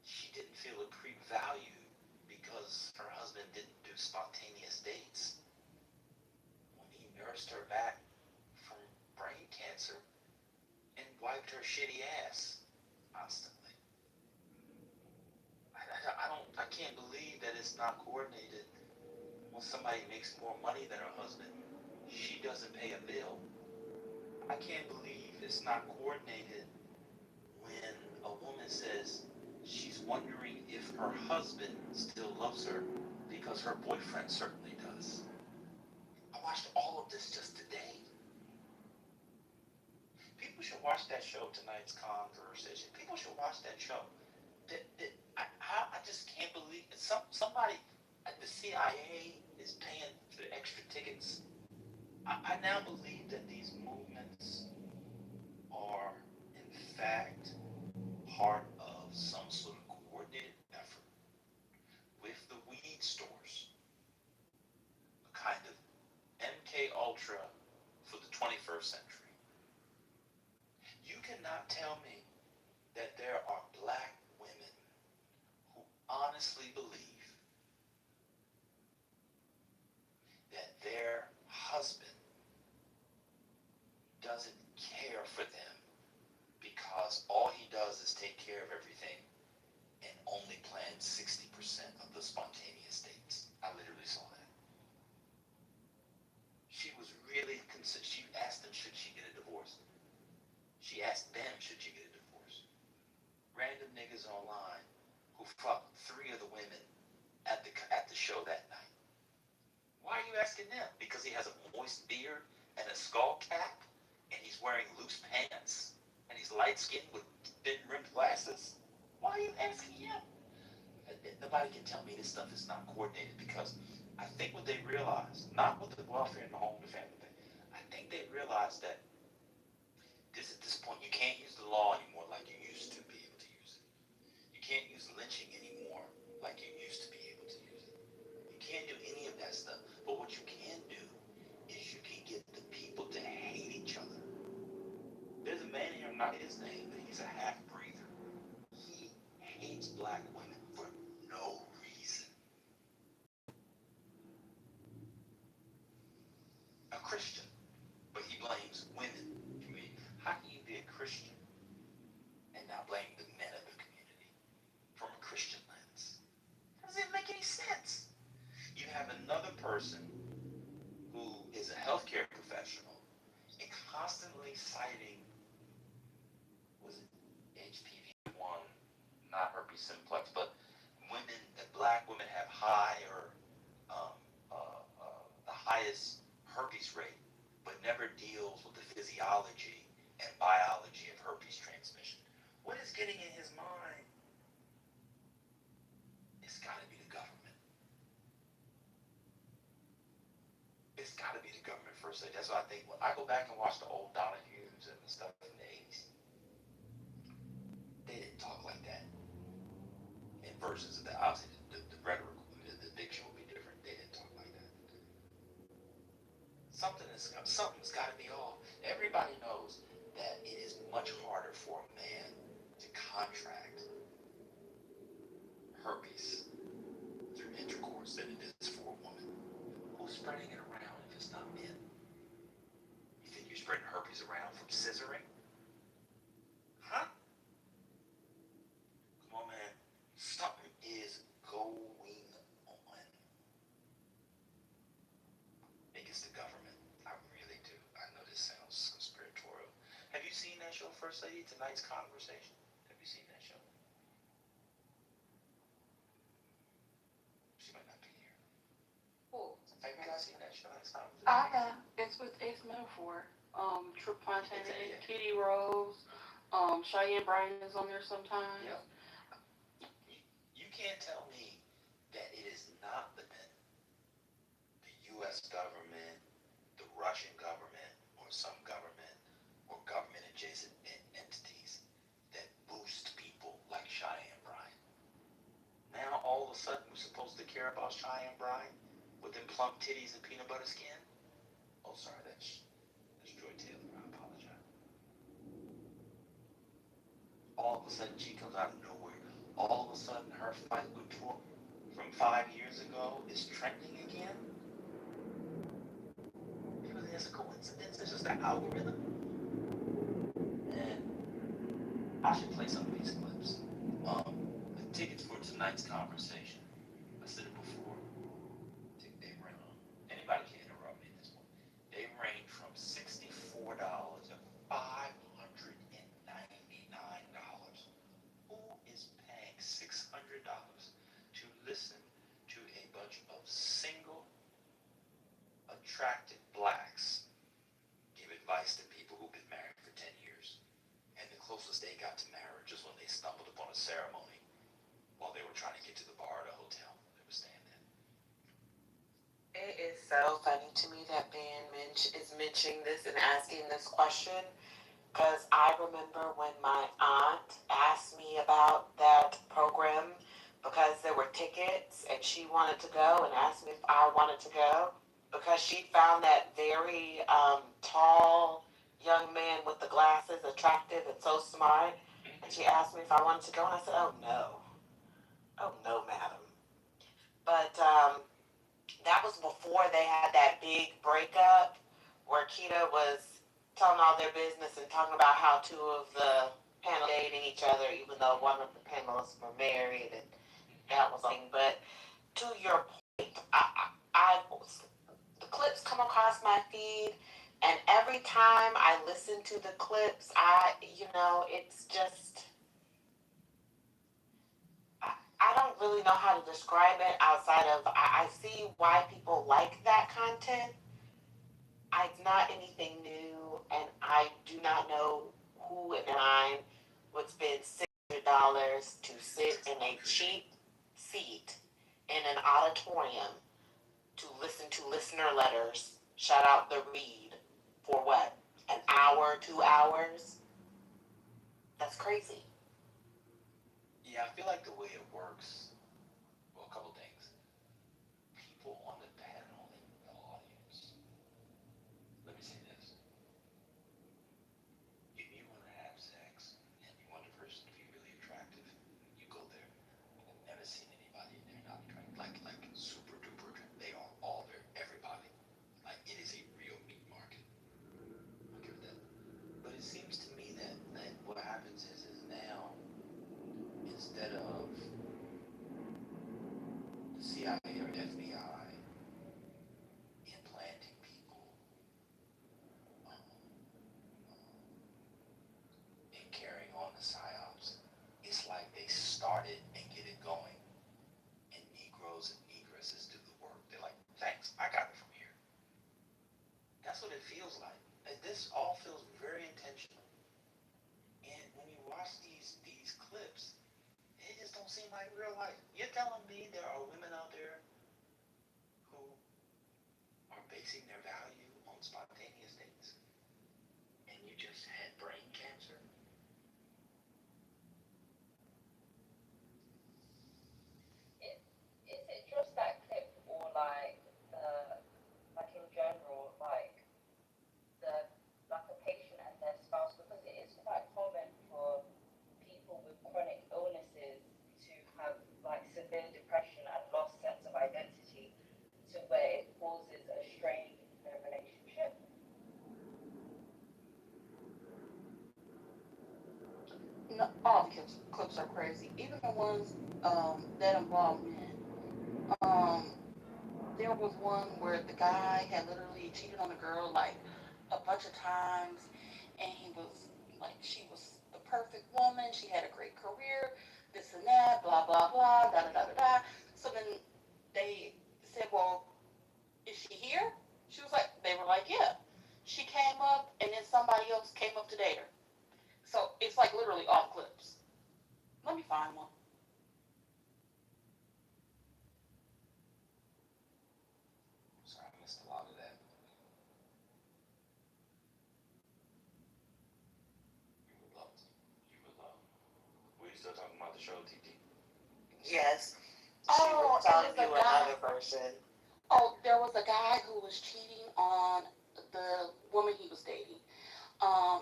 S8: she didn't feel valued because her husband didn't do spontaneous dates when he nursed her back from brain cancer and wiped her shitty ass constantly. I can't believe that it's not coordinated. When somebody makes more money than her husband, she doesn't pay a bill. I can't believe it's not coordinated when a woman says she's wondering if her husband still loves her because her boyfriend certainly does. I watched all of this just today. People should watch that show, tonight's conversation. People should watch that show. I just can't believe it. Somebody at the CIA is paying for the extra tickets. I now believe that these movements are, in fact, part of some sort of coordinated effort with the weed stores, a kind of MK Ultra for the 21st century. You cannot tell me care of everything and only planned 60% of the spontaneous dates. I literally saw that. She was really concerned. She asked them, should she get a divorce? She asked them, should she get a divorce? Random niggas online who fucked 3 of the women at the show that night. Why are you asking them? Because he has a moist beard and a skull cap, and he's wearing loose pants, and he's light-skinned with thin-rimmed glasses? Why are you asking him? Nobody can tell me this stuff is not coordinated, because I think what they realized, not with the welfare and the home and the family thing, I think they realized that at this point, you can't use the law anymore like you used to be able to use it. You can't use lynching anymore like you used to be able to use it. You can't do any of that stuff. But what you can do is you can get the people to hate each other. There's a man here, not his name, but he's a half-breather. He hates black women for no reason. A Christian, but he blames women. I mean, how can you be a Christian and now blame the men of the community from a Christian lens? Doesn't it make any sense? You have another person who is a healthcare professional and constantly citing, was it HPV-1, not herpes simplex, but that black women have the highest herpes rate, but never deals with the physiology and biology of herpes transmission. What is getting in his mind? It's got to be the government. It's got to be the government first. That's what I think. When I go back and watch the old Donahues and the stuff from the 80s, they didn't talk like that. In versions of that, obviously the rhetoric, the diction will be different. They didn't talk like that. Something's got to be off. Everybody knows that it is much harder for a man to contract herpes through intercourse than it is for a woman. Who's spreading it around if it's not men? You think you're spreading herpes around from scissoring? Huh? Come on, man. Something is going on. I think it's the government. I really do. I know this sounds conspiratorial. Have you seen that show, First Lady? Tonight's Conversation? Have you seen that show? She might not be here.
S9: Cool.
S8: Have you guys seen that show? Tonight's Conversation?
S9: I have. It's Metaphor. Trip Fontaine, Kitty Rose, Cheyenne Bryan is on there sometimes.
S8: Yeah. You can't tell me that it is not the men, the U.S. government, the Russian government, or some government, or government adjacent entities that boost people like Cheyenne Bryan. Now all of a sudden we're supposed to care about Cheyenne Bryan with them plump titties and peanut butter skin? Oh, sorry, that's Joy Taylor. I apologize. All of a sudden she comes out of nowhere. All of a sudden her fight with Trump from 5 years ago is trending again. People think it's a coincidence. It's just an algorithm. And I should play some of these clips. The tickets for tonight's conversation, I said it before, they range. Anybody can interrupt me at this point. They range from $64 to $599. Who is paying $600 to listen to a bunch of single, attractive blacks give advice to people who've been married for 10 years? And the closest they got to marriage is when they stumbled upon a ceremony while they were trying to get to the bar at a hotel they were staying in.
S9: It is so funny to me that Ben is mentioning this and asking this question, because I remember when my aunt asked me about that program because there were tickets and she wanted to go and asked me if I wanted to go because she found that very tall young man with the glasses attractive and so smart. And she asked me if I wanted to go, and I said, oh no, madam. But that was before they had that big breakup where Keita was telling all their business and talking about how two of the panel dating each other, even though one of the panelists were married, and that was something. But to your point, the clips come across my feed, and every time I listen to the clips, it's just I don't really know how to describe it outside of I see why people like that content. It's not anything new, and I do not know who in their mind would spend $600 to sit in a cheap seat in an auditorium to listen to listener letters, shout out the read, for what? An hour, 2 hours? That's crazy.
S8: Yeah, I feel like the way it works, well, a couple things. People on the panel in the audience, let me say this. If you want to have sex and you want the person to be really attractive, you go there. I've never seen anybody in there not attractive. Like super duper attractive. They are all there, everybody. Like it is a real meat market. I'll give it that. But it seems to me that what happens is now instead of the CIA or FBI implanting people and carrying on the psyops, it's like they started and get it going, and Negroes and Negresses do the work. They're like, thanks, I got it from here. That's what it feels like. This all feels very intentional. And when you watch these clips, it just don't seem like real life. You're telling me there are women out there who are basing their value on spontaneous dates, and you just had brain cancer?
S14: Is it just that clip, or like in general, like a patient and their spouse? Because it is quite common for people with chronic illnesses to have like severe depression and lost sense of identity, to where it causes a strain in their relationship.
S9: No, all the clips are crazy. Even the ones that involve men. There was one where the guy had literally cheated on a girl like a bunch of times, and he was like, she was the perfect woman. She had a great career, this and that, blah blah blah, da da da da da. So then they said, well, is she here? She was like, they were like, yeah. She came up, and then somebody else came up to date her. So it's like literally all clips. Let me find one.
S8: Sorry, I missed a lot of that. You would love to. You would love. Were you still talking about the show, TT?
S9: Yes. She was telling you another person. Oh, there was a guy who was cheating on the woman he was dating.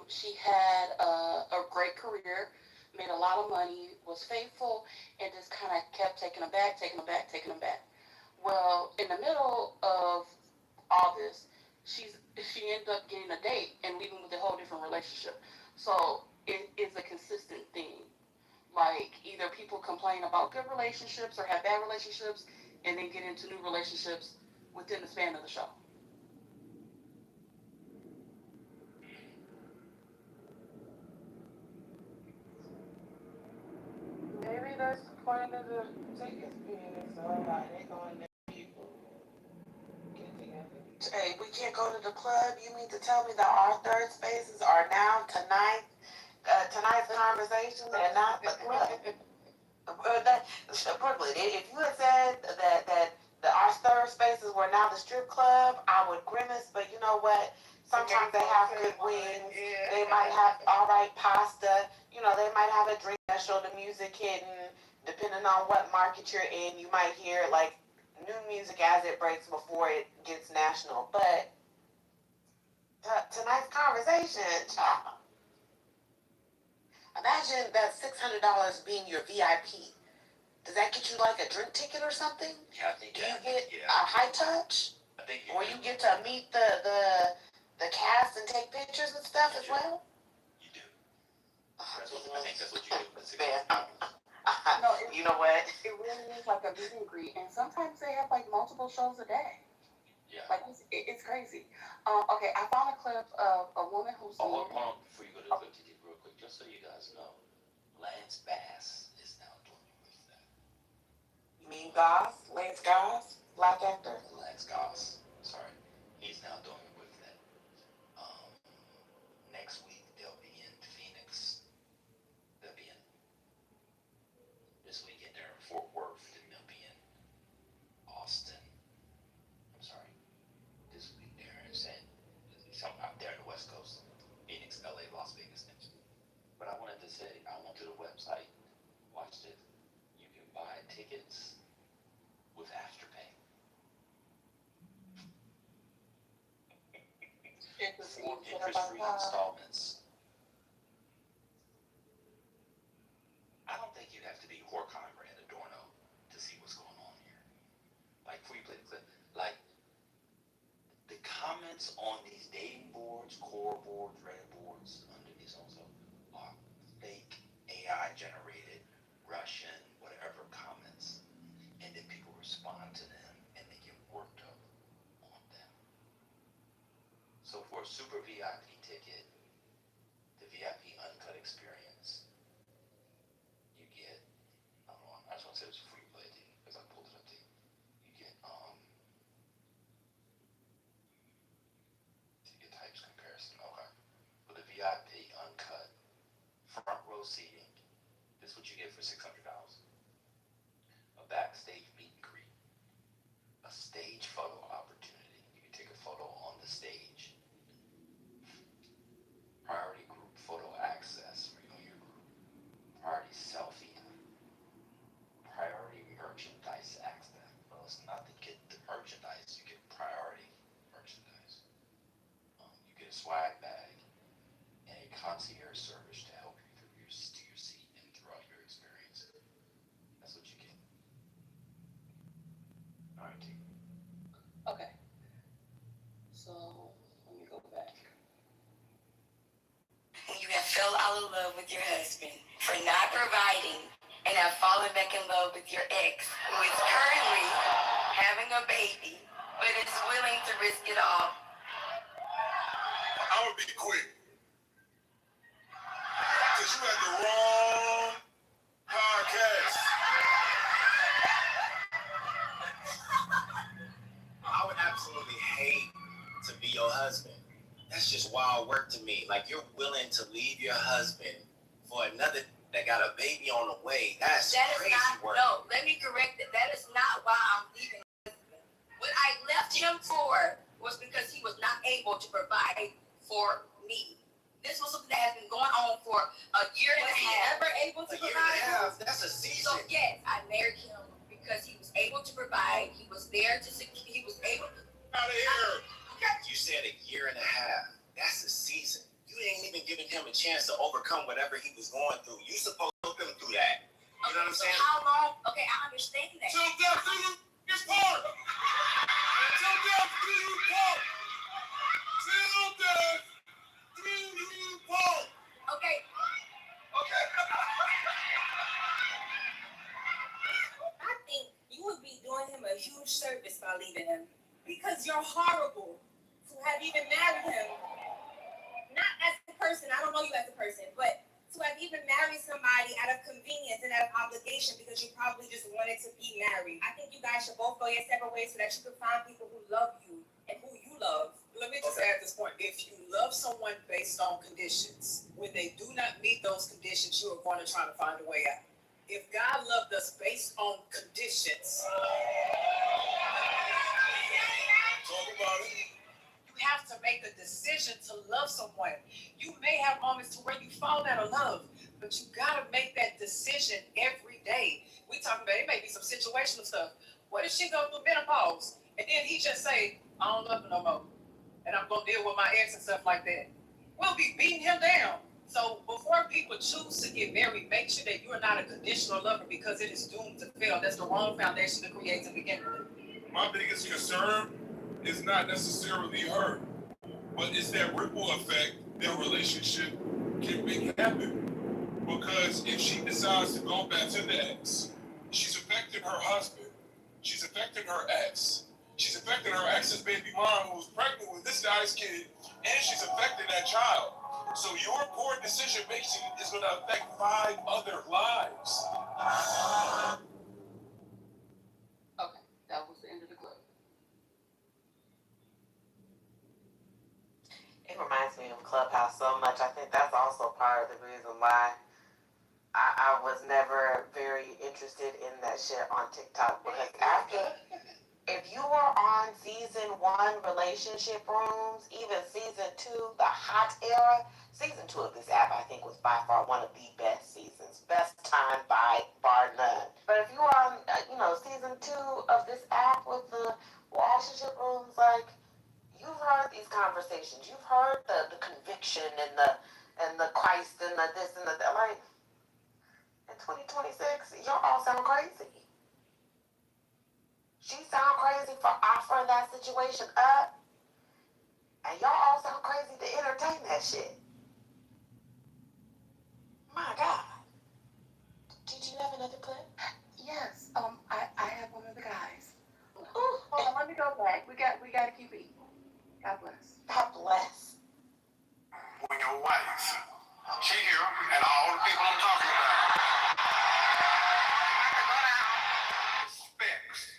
S9: She had a great career, made a lot of money, was faithful, and just kind of kept taking him back, taking him back, taking him back. Well, in the middle of all this, she ended up getting a date and leaving with a whole different relationship. So it is a consistent theme. Like either people complain about good relationships or have bad relationships, and then get into new relationships within the span of the show. Maybe that's the point of the tickets being so like they going to people get together. Hey, we can't go to the club. You mean to tell me that our third spaces are now tonight's conversation and not the club? Brooklyn, if you had said that our third spaces were now the strip club, I would grimace. But you know what? Sometimes they have good wings. They might have all right pasta. They might have a drink special, the music hitting. Depending on what market you're in, you might hear like new music as it breaks before it gets national. But tonight's conversation, imagine that $600 being your VIP. Does that get you like a drink ticket or something?
S8: Yeah, I think
S9: Do you get a high touch?
S8: I think
S9: Or you get to meet the cast and take pictures and stuff as well?
S8: You do. I think that's what you do with the 6
S9: Man,
S11: No,
S9: you know what?
S11: it really is like a meet and greet, and sometimes they have like multiple shows a day.
S8: Yeah.
S11: Like it's crazy. Okay, I found a clip of a woman who's
S8: Hold on, before you go to the clip, TT, real quick, just so you guys know, Lance Bass is now doing with that.
S9: You mean Goss? Lance Goss? Black actor?
S8: Lance Goss, sorry. He's now doing it with that. Next week, they'll be in Phoenix. They'll be in this weekend, they're in Fort Worth, and they'll be in Austin. I'm sorry. This week, they're in somehow they're in the West Coast. Phoenix, LA, Las Vegas next week. But I wanted to say, I went to the website, watched it. You can buy tickets with Afterpay. For interest-free installments. I don't think you'd have to be Horkheimer and Adorno to see what's going on here. Like, before you play the clip, like, the comments on these dating boards, core boards, Reddit boards, underneath also, are fake AI generated, Russian, whatever comments. And then people respond to them and they get worked up on them. So for a super VIP ticket, the VIP uncut experience, you get, I don't know, I just want to say it's free play because I pulled it up to you. You get ticket types comparison, okay. For the VIP uncut, front row seating, this is what you get for $600. A backstage meet and greet, a stage photo opportunity. You can take a photo on the stage. Priority group photo access for you and your group. Priority selfie. Priority merchandise access. Well, it's not to get the merchandise, you get priority merchandise. You get a swag bag and a concierge service to help you through to your seat and throughout your experience. That's what you get. All right, T.
S9: Okay. So, let me go back. When you have fell out of love with your husband for not providing and have fallen back in love with your ex, who is currently having a baby, but is willing to risk it all.
S15: I would be quick. Because you had the wrong podcast.
S16: I would absolutely hate to be your husband. That's just wild work to me. Like, you're willing to leave your husband for another that got a baby on the way. That's crazy work.
S9: No, let me correct it. That is not why I'm leaving my husband. What I left him for was because he was not able to provide for me. This was something that has been going on for a year and a half. Was he ever able to provide?
S16: That's a season.
S9: So yes, I married him because he was able to provide. He was there to secure. He was able to.
S15: Out of here.
S16: You said a year and a half. That's a season. You ain't even giving him a chance to overcome whatever he was going through. You supposed to help him through that. You know what I'm saying?
S9: How long? Okay, I understand that.
S15: Till death do you part. Till death do you part. Till death do you part.
S9: Okay.
S15: Okay.
S21: I think you would be doing him a huge service by leaving him. Because you're horrible to have even married him. Not as a person, I don't know you as a person, but to have even married somebody out of convenience and out of obligation because you probably just wanted to be married. I think you guys should both go your separate ways so that you can find people who love you and who you love.
S24: Let me just add this point. If you love someone based on conditions, when they do not meet those conditions, you are going to try to find a way out. If God loved us based on conditions,
S15: talk about it.
S24: You have to make a decision to love someone. You may have moments to where you fall out of love, but you gotta make that decision every day. We talking about, it may be some situational stuff. What if she go through menopause and then he just say, I don't love her no more, and I'm gonna deal with my ex and stuff like that? We'll be beating him down. So before people choose to get married, make sure that you are not a conditional lover because it is doomed to fail. That's the wrong foundation to create to begin with.
S15: My biggest concern is not necessarily her, but it's that ripple effect that relationship can make happen. Because if she decides to go back to the ex, she's affecting her husband. She's affecting her ex. She's affecting her ex's baby mom who's pregnant with this guy's kid, and she's affecting that child. So your poor decision making is going to affect 5 other lives.
S9: Okay, that was the end of the clip.
S2: It reminds me of Clubhouse so much. I think that's also part of the reason why I was never very interested in that shit on TikTok, because if you were on season 1 relationship rooms, even season 2, the hot era, season 2 of this app I think was by far one of the best seasons, best time by bar none. But if you were on, season 2 of this app with the relationship rooms, like, you've heard these conversations, you've heard the conviction and the Christ and the this and the that, like. In 2026, y'all all sound crazy. She sound crazy for offering that situation up, and y'all all sound crazy to entertain that shit. My God. Did you have another clip?
S9: Yes, I have one of the guys. Hold on, let me go back. We gotta keep eating. God bless.
S2: God bless.
S15: When your wife, she here, and all the people I'm talking about, respects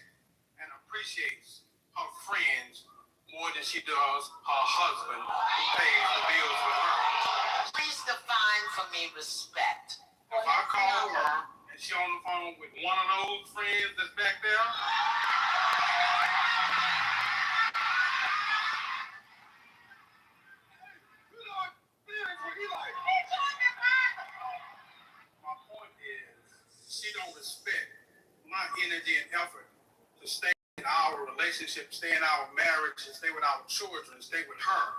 S15: and appreciates her friends more than she does her husband who pays the bills for her.
S2: Please define for me respect.
S15: If I call her and she on the phone with one of those friends that's back there, my point is, she don't respect my energy and effort to stay in our relationship, stay in our marriage, and stay with our children, stay with her.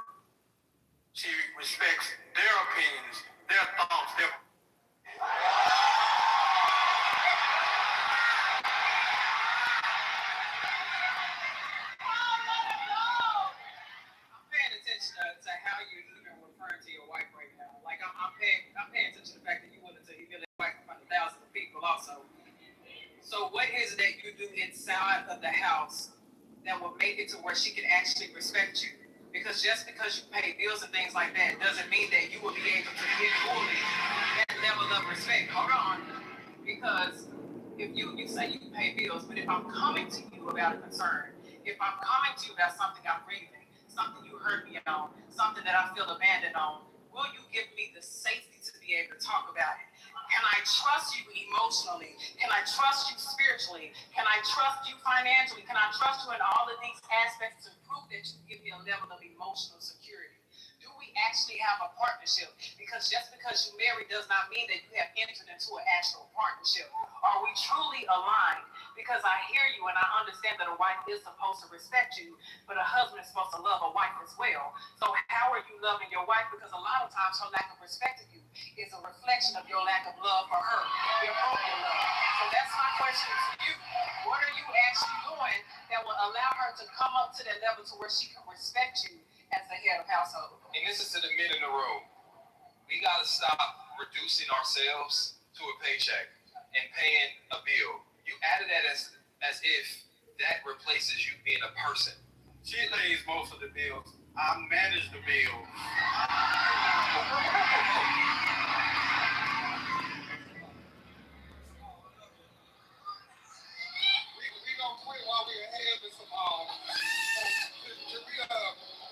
S15: She respects their opinions, their thoughts, their...
S24: I'm paying attention to how you're even referring to your wife right now. Like I'm paying attention to the fact that you wanted to humiliate your wife in front of thousands of people also. So what is it that you do inside of the house that will make it to where she can actually respect you? Because just because you pay bills and things like that doesn't mean that you will be able to give fully that level of respect. Hold on. Because if you say you pay bills, but if I'm coming to you about a concern, if I'm coming to you about something I'm grieving, something you hurt me on, something that I feel abandoned on, will you give me the safety to be able to talk about it? Can I trust you emotionally? Can I trust you spiritually? Can I trust you financially? Can I trust you in all of these aspects to prove that you give me a level of emotional security? Do we actually have a partnership? Because just because you married does not mean that you have entered into an actual partnership. Are we truly aligned? Because I hear you and I understand that a wife is supposed to respect you, but a husband is supposed to love a wife as well. So how are you loving your wife? Because a lot of times her lack of respect of you is a reflection of your lack of love for her, your broken love. So that's my question to you. What are you actually doing that will allow her to come up to that level to where she can respect you as the head of household?
S10: And this is to the men in the room. We gotta stop reducing ourselves to a paycheck and paying a bill. You added that as if that replaces you being a person.
S15: She pays most of the bills. I manage the bills. We gonna quit while we ahead, Mr. Paul. Can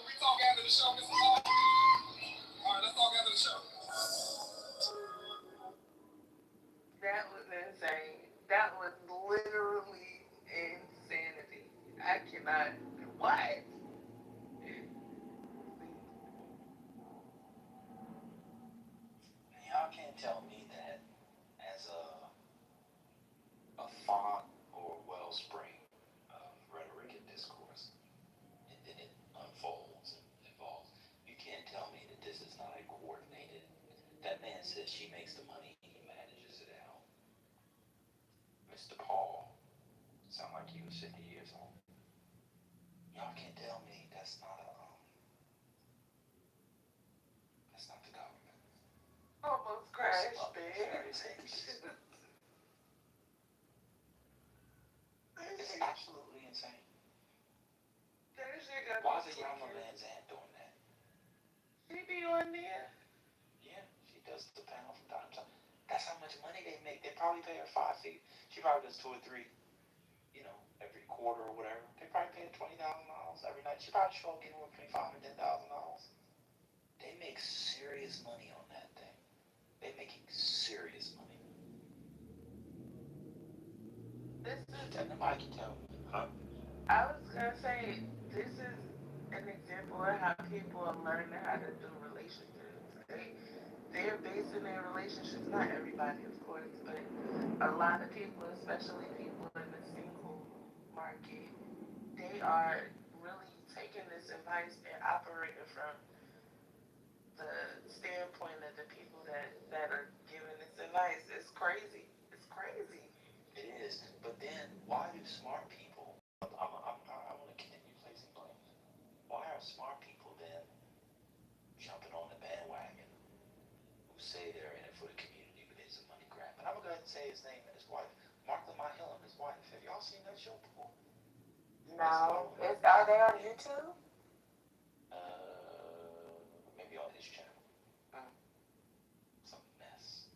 S15: we talk after the show, Mr. Paul? All right, let's talk after the show.
S9: That was insane. That was literally insanity. I cannot. What?
S8: Y'all can't tell me that as a font or wellspring of rhetoric and discourse, it unfolds and evolves. You can't tell me that this is not a coordinated. That man says she makes the money, he manages it out. Mr. Paul, sound like he was 50 years old. Y'all can't tell me that's not the government.
S9: Almost crashed, man.
S8: crazy. It's absolutely insane. Why is a Yama Van Zandt doing that?
S2: She be on there.
S8: Yeah, she does the panel from time to time. That's how much money they make. They probably pay her 5 figures. She probably does 2 or 3, every quarter or whatever. They probably pay her $20,000 every night. She probably show up getting between $5,000 and $10,000. They make serious money on that thing. They making serious money.
S2: This is.
S8: Nobody can tell me, huh?
S2: I was gonna say this is an example of how people are learning how to do relationships. They're basing their relationships. Not everybody, of course, but a lot of people, especially people in the single market, they are really taking this advice and operating from the standpoint of the people that are giving this advice. It's crazy. It's crazy.
S8: It is. But then, why do smart people? I want to continue placing blame. Why are smart people then jumping on the bandwagon who say they're in it for the community, but it's a money grab? And I'm gonna go ahead and say his name and his wife, Mark Lamont Hill and his wife. Have y'all seen that show before?
S2: No. Are they on YouTube?
S8: Maybe on his channel. It's a mess.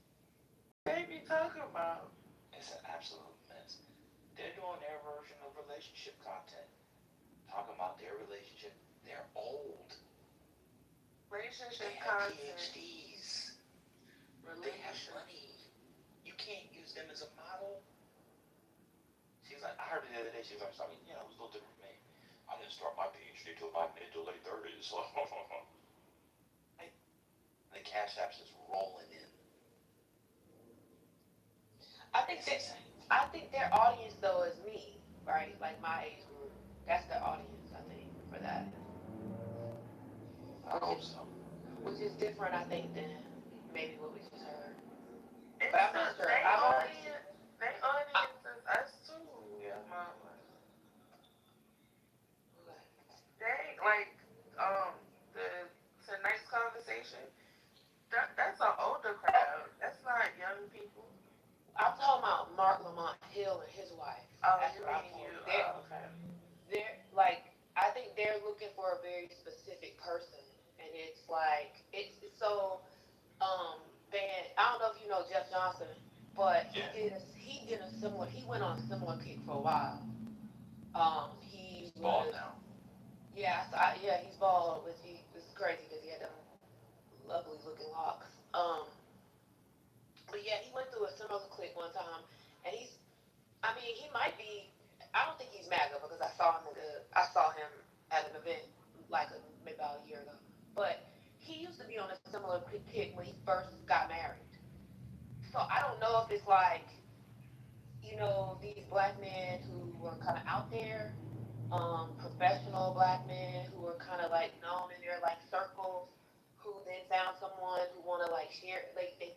S2: They be talking about.
S8: It's an absolute mess. They're doing their version of relationship content. Talking about their relationship. They're old.
S2: Relationship
S8: They have
S2: content.
S8: PhDs. They have money. You can't use them as a model. She was like, I heard it the other day. She was like, it was a little different for me. I didn't start my PhD till my mid to late 30s. The cash apps just rolling in.
S12: I think their audience though is me, right? Like my age group. That's their audience, I think, for that.
S8: I hope so.
S12: Which is different, I think, than maybe what we just heard.
S2: It's
S12: But I'm not sure.
S2: They audience is us too, yeah, mama. They like the tonight's conversation. That's an older crowd. That's not young people.
S12: I'm talking about Mark Lamont Hill and his wife.
S2: Oh,
S12: That's
S2: you
S12: what I'm
S2: mean
S12: talking
S2: you?
S12: about.
S2: Oh, okay.
S12: They're like, I think they're looking for a very specific person, and it's like it's so bad. I don't know if you know Jeff Johnson, but he went on a similar kick for a while. He
S8: Bald
S12: was
S8: now.
S12: he's bald with it's crazy because he had them lovely looking locks. But yeah, he went through a similar click one time, and he might be. I don't think he's MAGA because I saw him at an event like maybe about a year ago. But he used to be on a similar kick when he first got married. So I don't know if it's like these black men who were kind of out there, professional black men who were kind of like known in their like circles, who then found someone who want to like share. Like they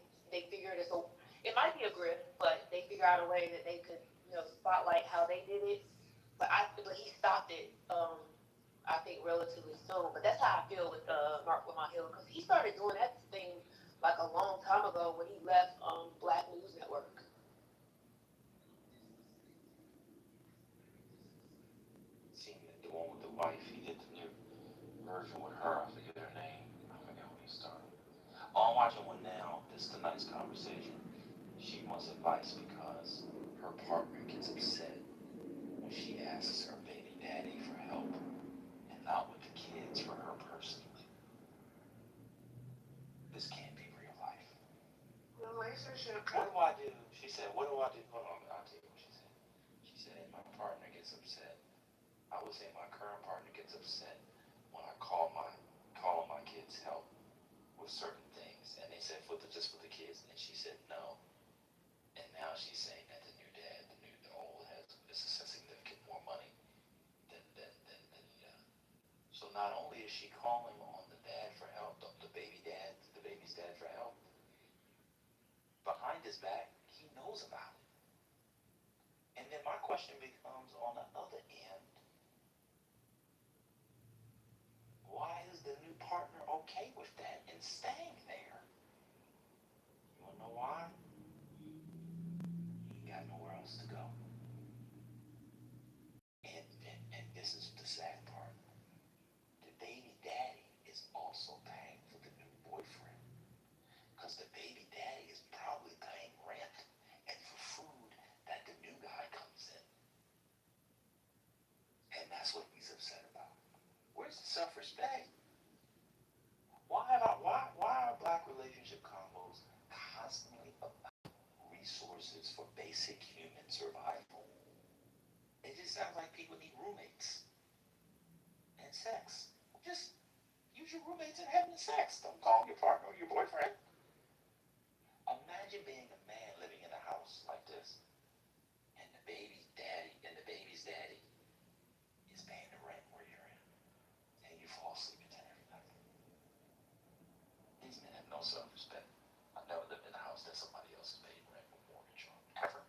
S12: figured it might be a grift, but they figure out a way that they could spotlight how they did it. But he stopped it. I think relatively soon. But that's how I feel with Mark Lamont Hill because he started doing that thing like a long time ago when he left Black News Network.
S8: Seen the one with the wife. He did the new version with her. I forget her name. I forget when he started. Oh, I'm watching one now. This is tonight's conversation. She wants advice because her partner gets upset when she asks her baby daddy for help and not with the kids for her personally. This can't be real life.
S2: Relationship.
S8: What do I do? She said, what do I do? Hold on, I'll tell you what she said. She said, my partner gets upset. I would say my current partner gets upset when I call my kids help with certain things. And they said, just for the kids. And she said, no. And now she's saying that the new dad, the old is significant more money than So not only is she calling on the dad for help, the baby's dad for help, behind his back, he knows about it. And then my question becomes on the other end, why is the new partner okay with that and staying there? You wanna know why?
S5: else to go. And this is the sad part. The baby daddy is also paying for the new boyfriend. Because the baby daddy is probably paying rent and for food that the new guy comes in. And that's what he's upset about. Where's the self-respect? Why are black relationship combos constantly about resources for basic human survival? It just sounds like people need roommates and sex. Just use your roommates and having sex. Don't call your partner or your boyfriend. Imagine being a man living in a house like this, and the baby's daddy is paying the rent where you're in, and you fall asleep in every night. These men have no self-respect. I've never lived in a house that somebody else is paying rent or mortgage on. Ever.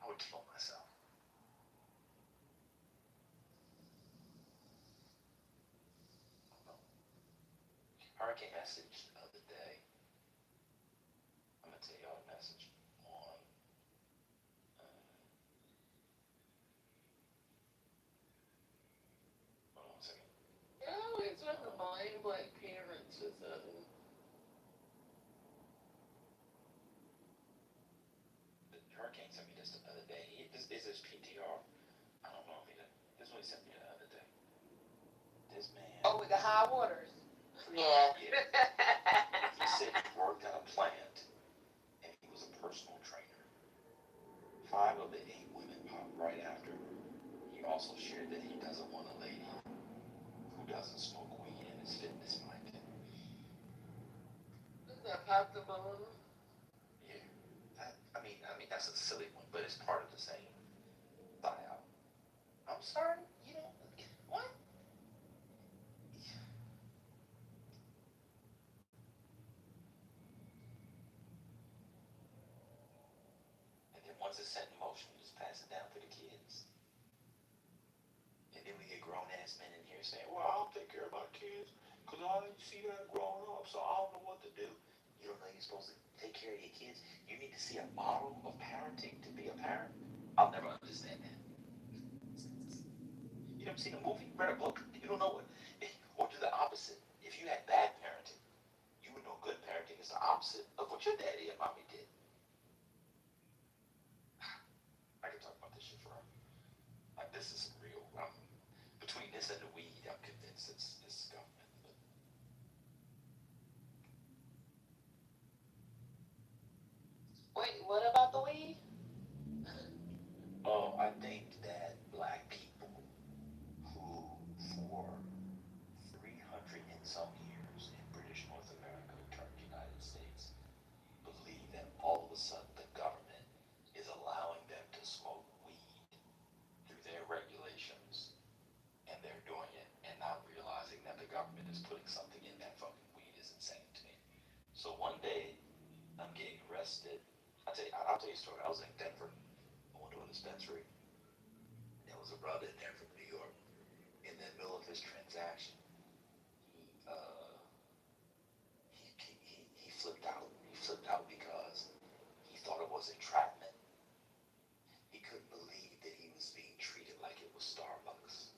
S5: I would kill myself. Hurricane message the other day. I'm gonna tell y'all a message on hold on a second.
S9: Oh, it's one of the blind black parents is
S5: The hurricane sent me this the other day. This is his PTR. I don't know if he did. This is what he sent me the other day. This man.
S12: Oh, with the high waters.
S2: Yeah.
S5: He said he worked at a plant and he was a personal trainer. 5 of the 8 women popped right after. He also shared that he doesn't want a lady who doesn't smoke weed and is fitness minded.
S9: Is that popped the balloon?
S5: Yeah. I mean that's a silly one, but it's part of the same buyout. I'm sorry, you know what? And then once it's set in motion, you just pass it down to the kids. And then we get grown ass men in here saying, well, I don't take care of my kids because I didn't see that growing up, so I don't know what to do. You don't know you're supposed to take care of your kids. You need to see a model of parenting to be a parent. I'll never understand that. You never seen a movie, read a book, you don't know what, or do the opposite. If you had bad parenting, you would know good parenting is the opposite of what your daddy and mommy did. I can talk about this shit forever. Like, this is real. Between this and the weed, I'm convinced it's government. But
S12: Wait, what about the weed?
S5: I think that black people who, for 300 and some years in British North America turned United States, believe that all of a sudden the government is allowing them to smoke weed through their regulations, and they're doing it and not realizing that the government is putting something in that fucking weed is insane to me. So one day, I'm getting arrested. I'll tell you a story. I was in Denver. I went to a dispensary. There was a brother in there from New York. In the middle of his transaction, he flipped out. He flipped out because he thought it was entrapment. He couldn't believe that he was being treated like it was Starbucks.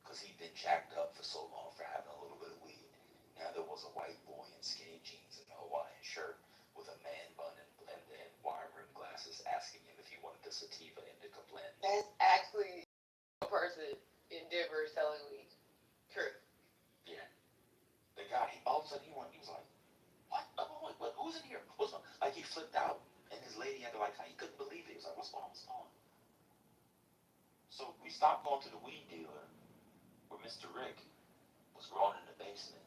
S5: Because he'd been jacked up for so long for having a little bit of weed. Now there was a white boy in skinny jeans and a Hawaiian shirt with a man bun and wire rim glasses asking him if he wanted the sativa indica blend.
S12: That's actually a person in Denver selling weed. True.
S5: Yeah. The guy, all of a sudden he was like, what? Who's in here? What's on? Like he flipped out and his lady had to he couldn't believe it. He was like, what's going on? So we stopped going to the weed dealer where Mr. Rick was growing in the basement.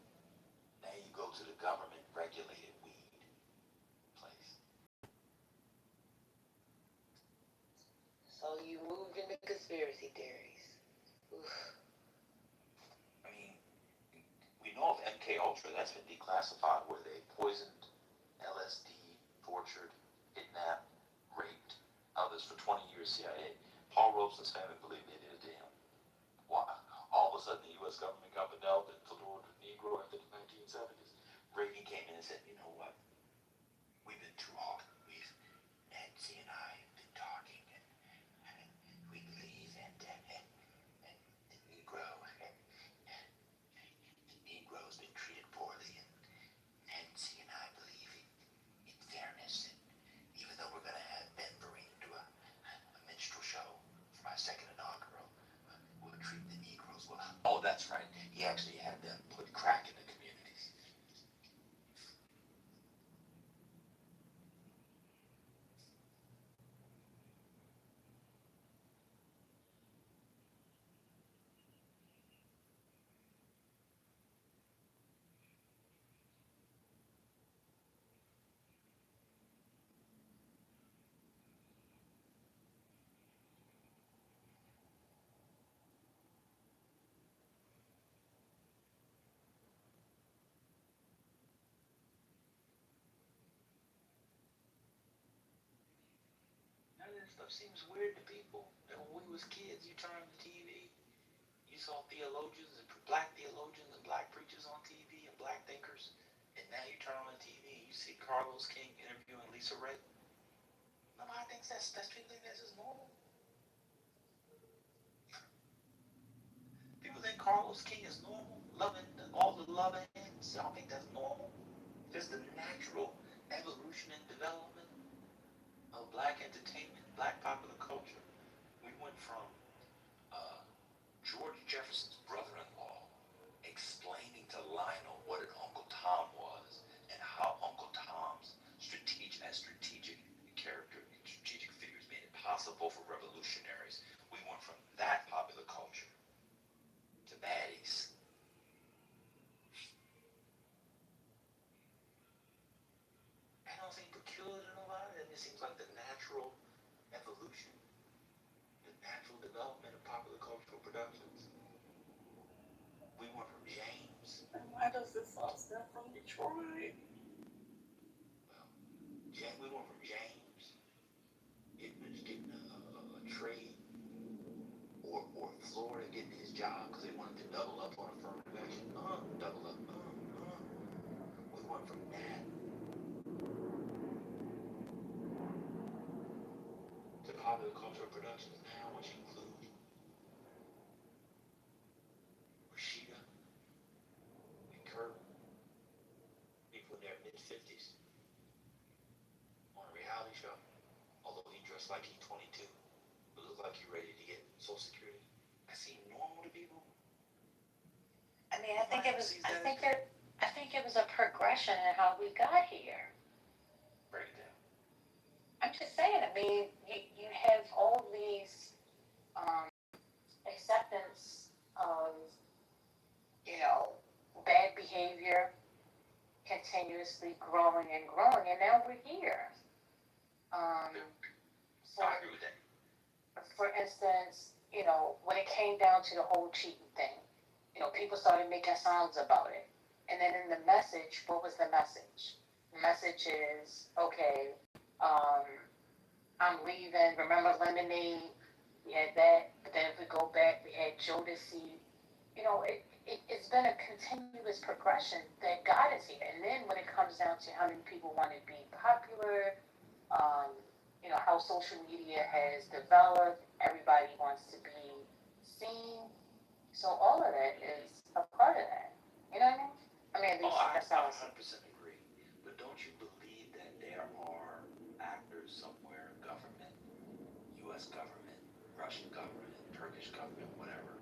S5: Now you go to the government regulated weed place.
S12: So you moved into conspiracy theories. Oof.
S5: I mean, we know of MK Ultra, that's been declassified, where they poisoned, LSD, tortured, kidnapped, raped others for 20 years CIA. Paul Robeson's family believed they did it to him. Why? All of a sudden the U.S. government got benevolent toward the Negro after the 1970s. Reagan came in and said, you know what? We've been too hard. Nancy and I have been talking.
S8: That's right. He actually had them put crack in the communities. None of that stuff seems weird to people. And when we was kids, you turned on the TV, you saw theologians and black theologians and black preachers on TV and black thinkers. And now you turn on the TV and you see Carlos King interviewing Lisa Ray. Nobody thinks people think that's just normal. People think Carlos King is normal, loving all the love hands. Y'all think that's normal? Just the natural evolution and development of black entertainment, black popular culture. We went from George Jefferson's brother-in-law explaining to Lionel what an Uncle Tom was and how Uncle Tom's strategic figures made it possible for revolutionaries. We went from that popular culture to baddies. I don't seem peculiar to nobody. It seems like the natural evolution, the natural development of popular cultural productions. We went from James.
S9: And why does this all stem from Detroit?
S8: We went from James getting a trade, or Florida getting his job because they wanted to double up on affirmative action. Double up. We went from that to popular cultural productions now, which include Rashida and Kurt, people in their mid-50s, on a reality show. Although he dressed like he's 22, but looked like he's ready to get Social Security. That seemed normal to people.
S3: I mean, I think it was a progression in how we got here.
S8: Break it down.
S3: I'm just saying, I mean, you have all these acceptance of, bad behavior continuously growing, and now we're here.
S8: I agree with that.
S3: For instance, when it came down to the whole cheating thing, people started making sounds about it. And then in the message, what was the message? The message is, okay, I'm leaving. Remember Lemonade? We had that. But then if we go back, we had Jodeci. It's been a continuous progression that got us here. And then when it comes down to how many people want to be popular, how social media has developed, everybody wants to be seen. So all of that is a part of that. You know what I mean? I mean, at least that's how I
S8: 100% agree. But don't you believe that there are actors somewhere, government, U.S. government, Russian government, Turkish government, whatever,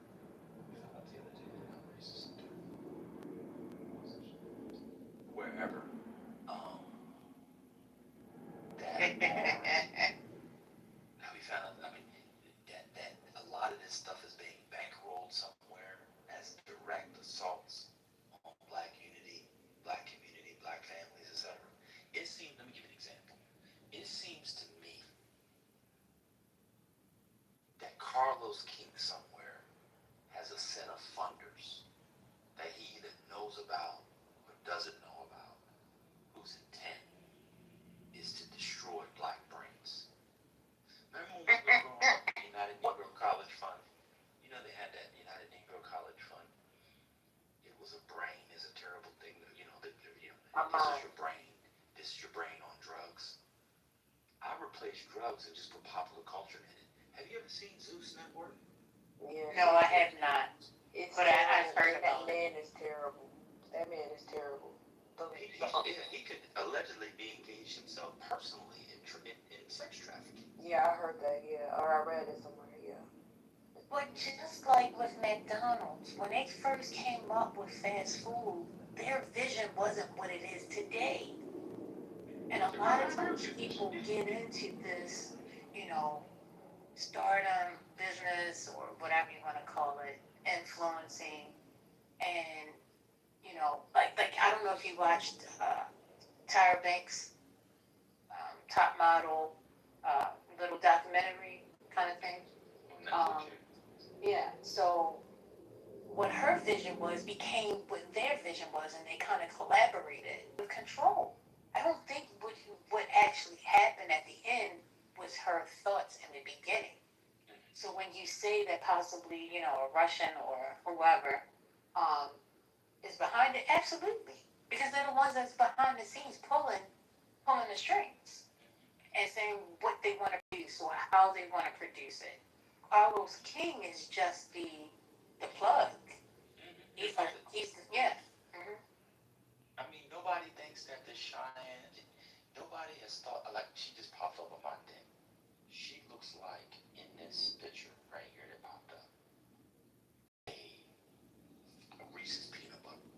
S8: wherever, that we found, that a lot of this stuff is being bankrolled somewhere as direct assaults on black unity, black community, black families, etc. Let me give you an example. It seems to me that Carlos King somewhere has a set of funders that he either knows about or doesn't know about, whose intent is to destroy black brains. Remember when we were growing up, the United Negro College Fund? They had that United Negro College Fund. It was a brain is a terrible thing. This is your brain. This is your brain on drugs. I replaced drugs and just put popular culture in it. Have you ever seen Zeus Network?
S9: Yeah.
S3: No, I have not.
S9: But I've heard that man is terrible. That man is terrible.
S8: He could allegedly be engaged himself personally in sex trafficking.
S9: Yeah, I heard that. Yeah, or I read it somewhere. Yeah.
S3: But just like with McDonald's, when they first came up with fast food, their vision wasn't what it is today. And a lot of times people get into this, you know, stardom business or whatever you want to call it, influencing, and like I don't know if you watched Tyra Banks, top model, little documentary kind of thing. Um, yeah. So what her vision was became what their vision was, and they kind of collaborated with control. I don't think what actually happened at the end was her thoughts in the beginning. So when you say that possibly, a Russian or whoever um, is behind it, absolutely, because they're the ones that's behind the scenes pulling the strings and saying what they want to produce or how they want to produce it. Carlos King is just the plug. Yeah. Mm-hmm.
S8: I mean, nobody thinks that this Cheyenne, nobody has thought, like, she just popped up on my thing. She looks like, in this picture right here that popped up, a Reese's peanut butter.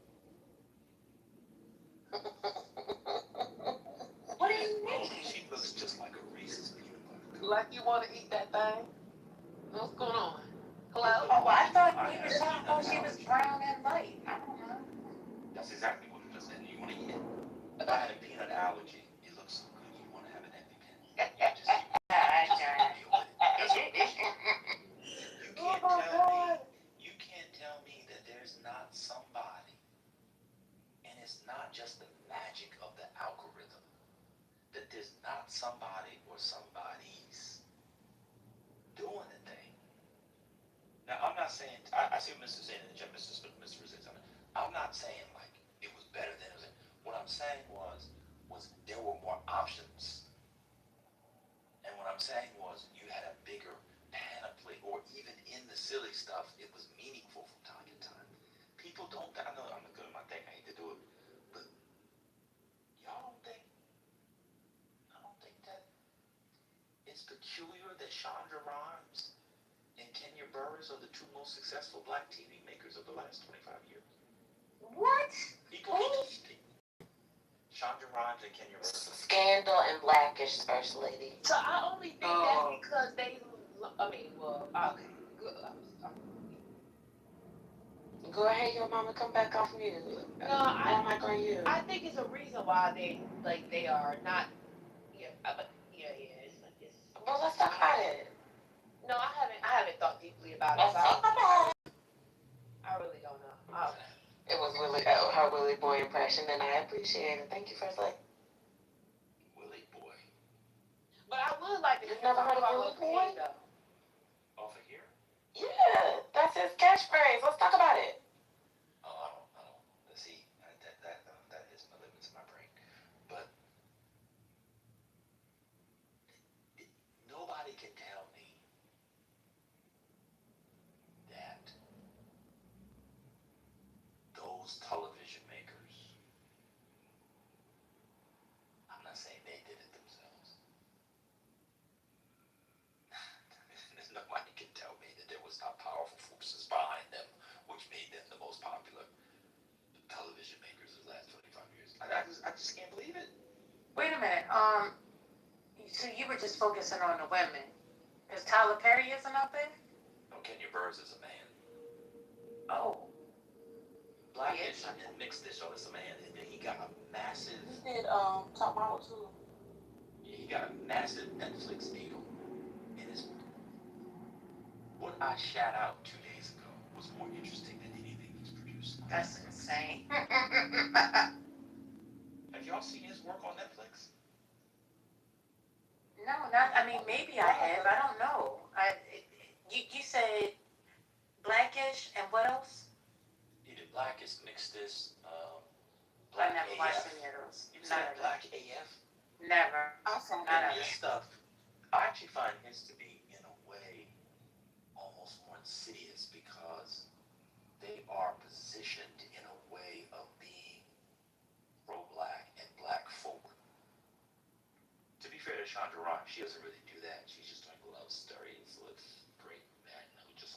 S3: What do you mean?
S8: She looks just like a Reese's peanut butter.
S12: Like you want to eat that thing? What's going on? Hello?
S3: Oh, I thought she was brown and light. I don't know.
S8: That's exactly what it is, and you want to eat it. If I had a peanut allergy, it looks so good, you want to have an EpiPen. Just deal with it. That's what it is. You can't tell me that there's not somebody, and it's not just the magic of the algorithm, that there's not somebody or somebody's doing the thing. Now, I'm not saying, I see what Mr. saying in the gym, Mr. said something. I'm not saying like it was better than it was. What I'm saying was there were more options. And what I'm saying was you had a bigger panoply, or even in the silly stuff, it was meaningful from time to time. People don't, I know I'm good at my thing, I hate to do it, but y'all I don't think that it's peculiar that Chandra Rhimes and Kenya Burris are the two most successful black TV makers of the last 25 years.
S3: What?
S8: Chandra Rhimes and Kenya Burris.
S2: Scandal and Blackish First Lady.
S12: So I only think that's because they, okay, good.
S2: Go ahead, your mama, come back off mute.
S12: No,
S2: I'm not on you.
S12: I think it's a reason why they are not, it's.
S2: Well, let's talk about it.
S12: No, I haven't thought deeply about it.
S2: Let's talk about it.
S12: I really don't know.
S2: It was really her Willie Boy impression, and I appreciate it. Thank you, First Lady.
S8: Willie Boy.
S12: But I would like to.
S2: You've never heard of Willie Boy?
S8: Over here?
S2: Yeah, that's his catchphrase. Let's talk about it.
S8: I don't. Let's see, that is my limits in my brain. But nobody can tell me that those television makers, I'm not saying they did it themselves. Nobody can tell me that there was not powerful forces behind them, which made them the most popular television makers of the last 25 years. I just can't believe it.
S3: Wait a minute. So you were just focusing on the women. Because Tyler Perry isn't up there?
S8: No, Kenya Burris is a man.
S3: Oh.
S8: Blackish and Mixed Dish, oh, it's a man. And he got a massive.
S9: He did Top Model too.
S8: He got a massive Netflix deal. And it's what I shot out 2 days ago was more interesting than anything he's produced.
S3: That's insane.
S8: Have y'all seen his work on Netflix?
S3: No, maybe I have. I don't know. You said Blackish and what else?
S8: He did Blackish, Mixed Dish,
S3: I never watched any of those.
S8: You said Black AF?
S3: Never.
S9: Awesome.
S3: None of
S8: His
S3: it.
S8: stuff, I actually find his to be, in a way, almost more insidious because they are positioned in a way of being pro-black and black forward. To be fair to Chandra Rhimes, she doesn't really do that. She's just doing love stories with great men who just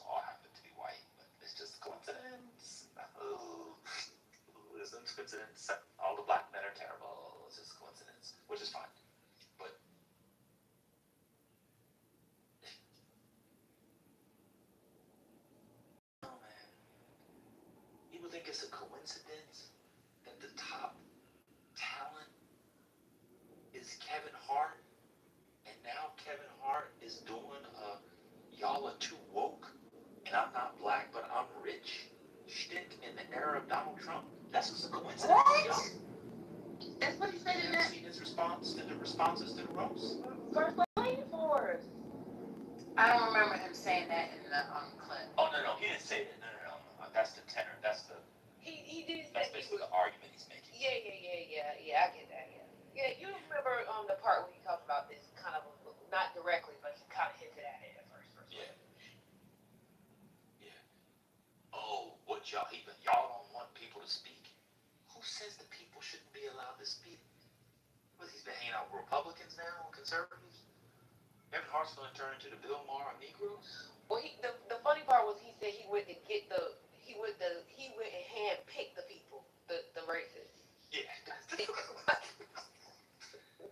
S8: it's a coincidence that the top talent is Kevin Hart, and now Kevin Hart is doing y'all are too woke, and I'm not black, but I'm rich shtick in the era of Donald Trump? That's just a coincidence.
S9: What? That's what he said in that.
S8: Seen his response to the responses to the roast?
S12: First lady for us.
S9: I don't remember him saying that in the clip.
S8: Oh no, he didn't say that. No. That's the tenor. That's the.
S12: He did
S8: That's
S12: say
S8: basically the argument he's making.
S12: Yeah. I get that. Yeah, you remember the part where he talked about this kind of not directly, but he kind of hinted at it at first.
S8: Yeah. Oh, what y'all don't want people to speak? Who says the people shouldn't be allowed to speak? What, he's been hanging out with Republicans now, conservatives? Kevin Hart's going to turn into the Bill Maher of Negroes?
S12: Well, the funny part was he said he went and handpicked the people, the racists.
S8: Yeah.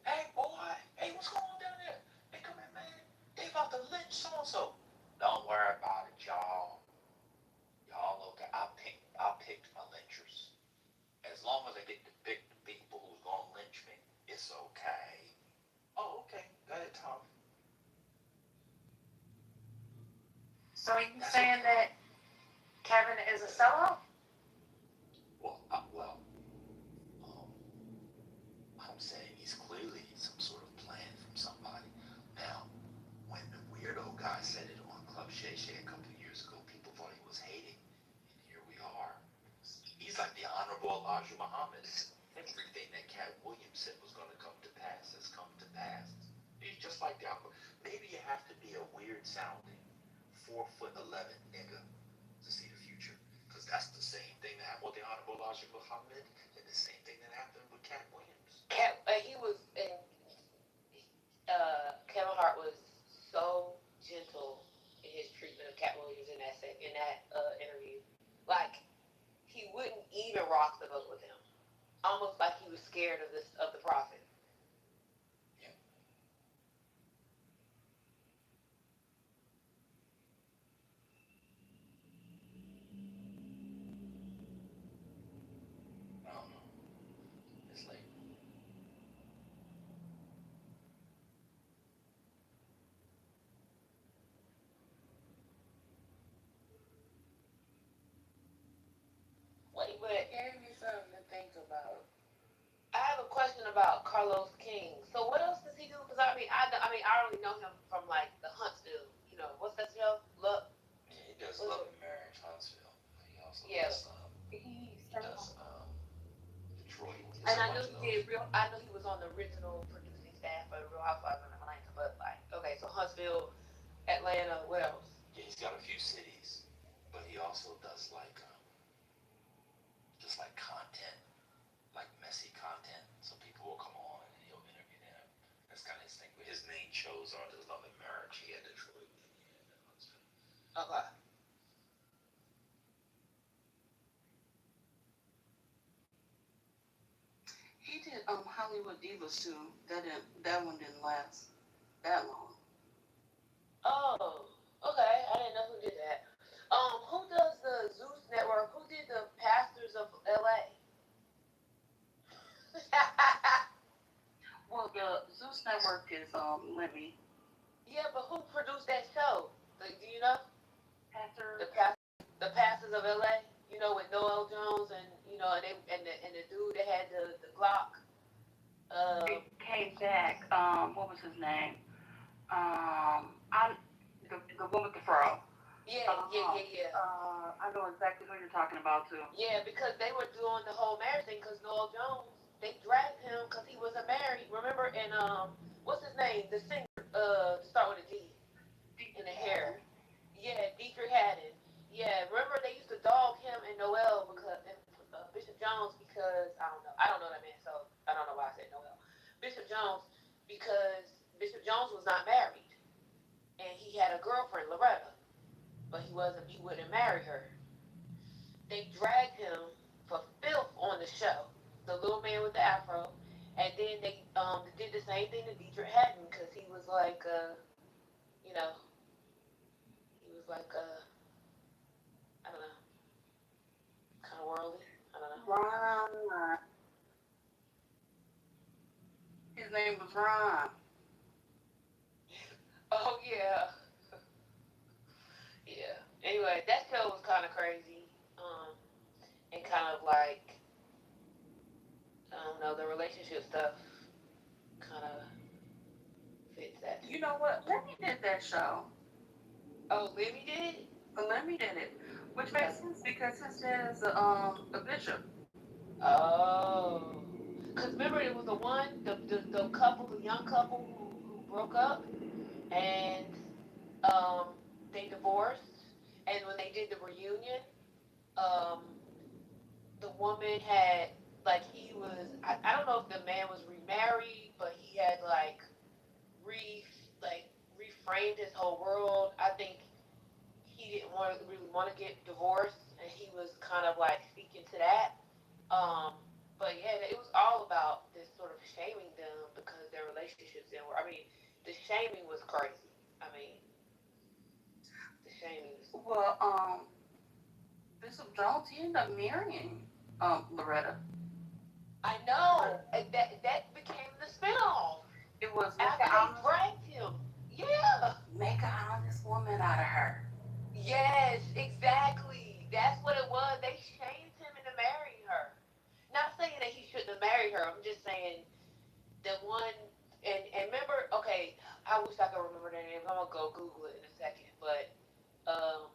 S8: Hey, boy. Hey, what's going on down there? Hey, come here, man. They about to lynch so-and-so. Don't worry about it, y'all. Y'all okay. I picked my lynchers. As long as I get to pick the people who's going to lynch me, it's okay. Oh, okay. Go ahead, Tom.
S21: So are you saying that Kevin is a sellout?
S8: I'm saying he's clearly some sort of plan from somebody. Now, when the weirdo guy said it on Club Shay Shay a couple of years ago, people thought he was hating. And here we are. He's like the Honorable Elijah Muhammad. Everything that Cat Williams said was going to come to pass has come to pass. He's just like the Honorable. Maybe you have to be a weird sounding 4'11" nigga to see the future. Because that's the same thing that happened with the Honorable Elijah Muhammad and the same thing that happened with Cat Williams.
S12: Kevin Hart was so gentle in his treatment of Cat Williams in that interview. Like, he wouldn't even rock the boat with him. Almost like he was scared of the prophet.
S8: Yeah. I don't know. It's late.
S12: Wait, but
S9: It gave me something to think about.
S12: I have a question about Carlos King. So what else does he do? Because I already know him from like the Huntsville. You know, what's that show? Look.
S8: Yeah, he does Love and Marriage, Huntsville. He also
S12: does.
S8: Detroit.
S12: And I know he was on the original producing staff for Real Housewives of Atlanta. But like, okay, so Huntsville, Atlanta, what else?
S8: Yeah, he's got a few cities, but he also does like just like content, like messy content. So people will come on and he'll interview them. That's kind of his thing. But his main shows are the Love and Marriage. He had Detroit and Huntsville.
S12: Okay.
S9: He did Hollywood Divas too. That one didn't last that long.
S12: Oh, okay. I didn't know who did that. Who does the Zeus Network? Who did the Pastors of LA?
S9: Well, the Zeus Network is Libby.
S12: Yeah, but who produced that show? Do you know? The Pastors of LA. You know, with Noel Jones and the dude that had the Glock.
S9: It came back. What was his name? The one with the fro.
S12: Yeah.
S9: I know exactly who you're talking about too.
S12: Yeah, because they were doing the whole marriage thing. Because Noel Jones, they dragged him because he wasn't married. Remember? And what's his name? The singer. Start with a D. In the hair. Yeah, Dietrich Haddon. Yeah, remember they used to dog him and Noel and Bishop Jones because I don't know that man, so I don't know why I said Noel. Bishop Jones because Bishop Jones was not married, and he had a girlfriend, Loretta, but he wouldn't marry her. They dragged him for filth on the show, the little man with the afro, and then they did the same thing to Dietrich Haddon because he was like I don't know, kind of worldly.
S9: name was Ron.
S12: Oh yeah, yeah. Anyway, that show was kind of crazy, and kind of like I don't know, the relationship stuff kind of fits that.
S9: You know what? Lemmy did that show.
S12: Oh, Libby did it?
S9: Lemmy did it, which makes sense because his dad is a bishop.
S12: Oh, cause remember it was the couple, the young couple who broke up and um they divorced, and when they did the reunion, um the woman had like he was I don't know if the man was remarried, but he had re like reframed his whole world. I think he didn't really want to get divorced, and he was kind of like speaking to that. Um, but yeah, it was all about this sort of shaming them because their relationships didn't work. I mean, the shaming was crazy. I mean, the shaming.
S9: Well, Bishop Jones, he ended up marrying Loretta.
S12: I know. And that became the spinoff.
S9: It was
S12: after they dragged him. Yeah.
S9: make an honest woman out of her.
S12: Yes, exactly. That's what it was. They shamed him into marrying her. Not saying that he shouldn't have married her. I'm just saying the one and remember. Okay, I wish I could remember their names. I'm gonna go Google it in a second. But oh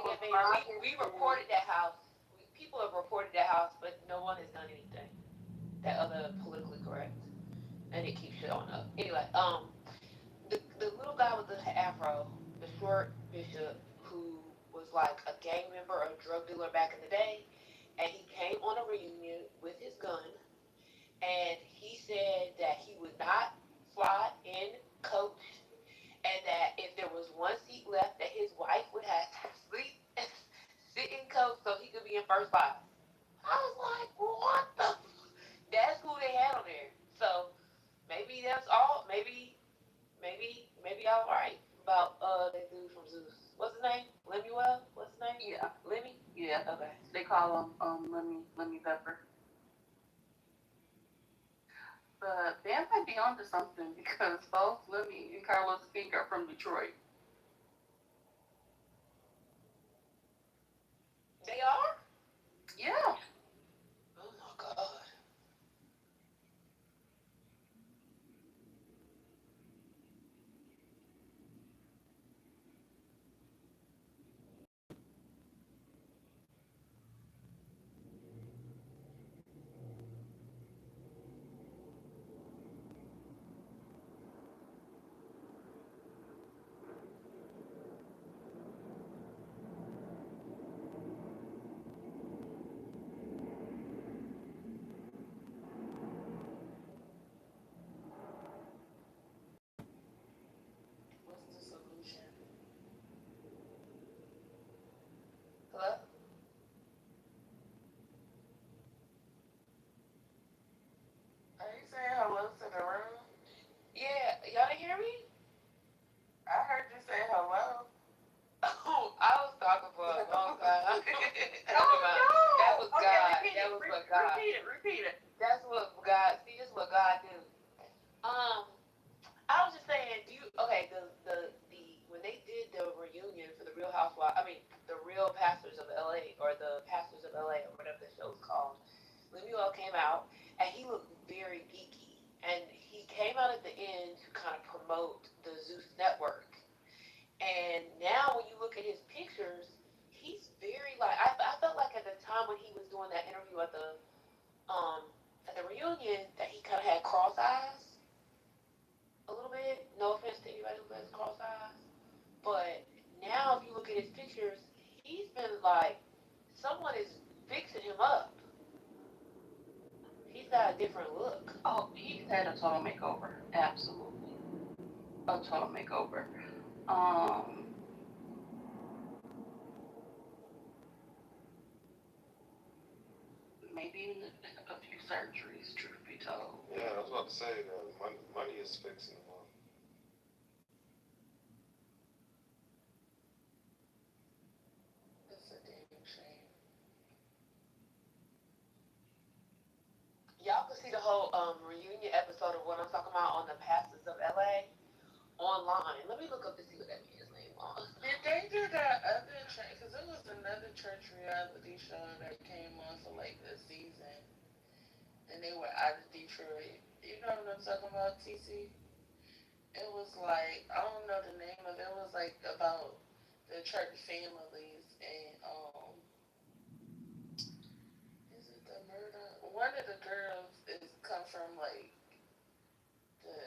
S12: yeah, man, we reported that house. People have reported that house, but no one has done anything. That other politically correct, and it keeps showing up. Anyway, the little guy with the afro, the short bishop, who was like a gang member or a drug dealer back in the day, and he came on a reunion with his gun, and he said that he would not fly in coach, and that if there was one seat left, that his wife would have to sit in coach so he could be in first class. I was like, what the? That's who they had on there. So maybe that's all. Maybe I was right about that dude from Zeus. What's his name? Lemuel? What's his name?
S9: Yeah.
S12: Lemmy?
S9: Yeah.
S12: Okay.
S9: They call him Lemmy Pepper. But Bam might be onto something because both Lemmy and Carlos Pink are from Detroit.
S12: They are?
S9: Yeah.
S12: Oh my god. What's the solution? Hello?
S2: Are you saying hello to the room?
S12: Yeah, y'all didn't hear me?
S2: I heard you say hello.
S12: Oh, I was talking for a long time.
S9: Oh no!
S12: That was
S9: Okay,
S12: God.
S9: repeat
S12: That
S9: it.
S12: was what God.
S9: Repeat it.
S12: That's what God. See, this is what God do. I was just saying, the when they did the reunion for the Real Housewives, I mean the Real Pastors of LA or the Pastors of LA or whatever the show's called, Lemuel came out and he looked very geeky, and he came out at the end to kind of promote the Zeus network. And now when you look at his pictures, he's very like I felt like at the time when he was doing that interview um at the reunion that he kind of had cross eyes a little bit. No offense to anybody who has cross eyes, but now if you look at his pictures, he's been like someone is fixing him up. He's got a different look.
S9: Oh, he's had a total makeover. Absolutely. A total makeover. Maybe even a few surgeries, truth be told.
S20: Yeah, I was about to say that money is fixing them all.
S12: It's a damn shame. Y'all can see the whole reunion episode of what I'm online. Let me look up to see what that man's name was.
S2: Did they do that other church? Because it was another church reality show that came on for like a season, and they were out of Detroit. You know what I'm talking about, TC? It was like, I don't know the name of it. It was like about the church families and is it the murder? One of the girls is come from like the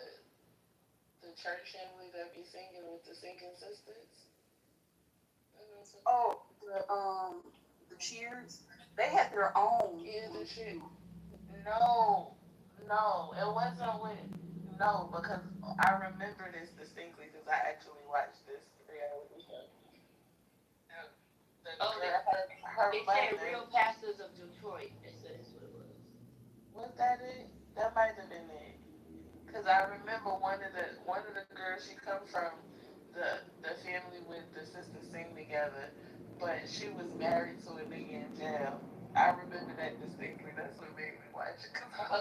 S2: the church family that be singing with the singing sisters. You know what I'm saying?
S9: Oh, the Cheers. They had their own.
S2: Yeah, the shit. No, no, it wasn't with. No, because I remember this distinctly because I actually watched this reality show. The
S12: Oh,
S2: girl, her
S12: they said
S2: mother.
S12: Real Pastors of Detroit. They said that's what it was.
S2: Was that it? That might have been it. Cause I remember one of the girls she come from the family with the sisters sing together, but she was married to a nigga in jail. I remember that distinctly. That's what made me watch it.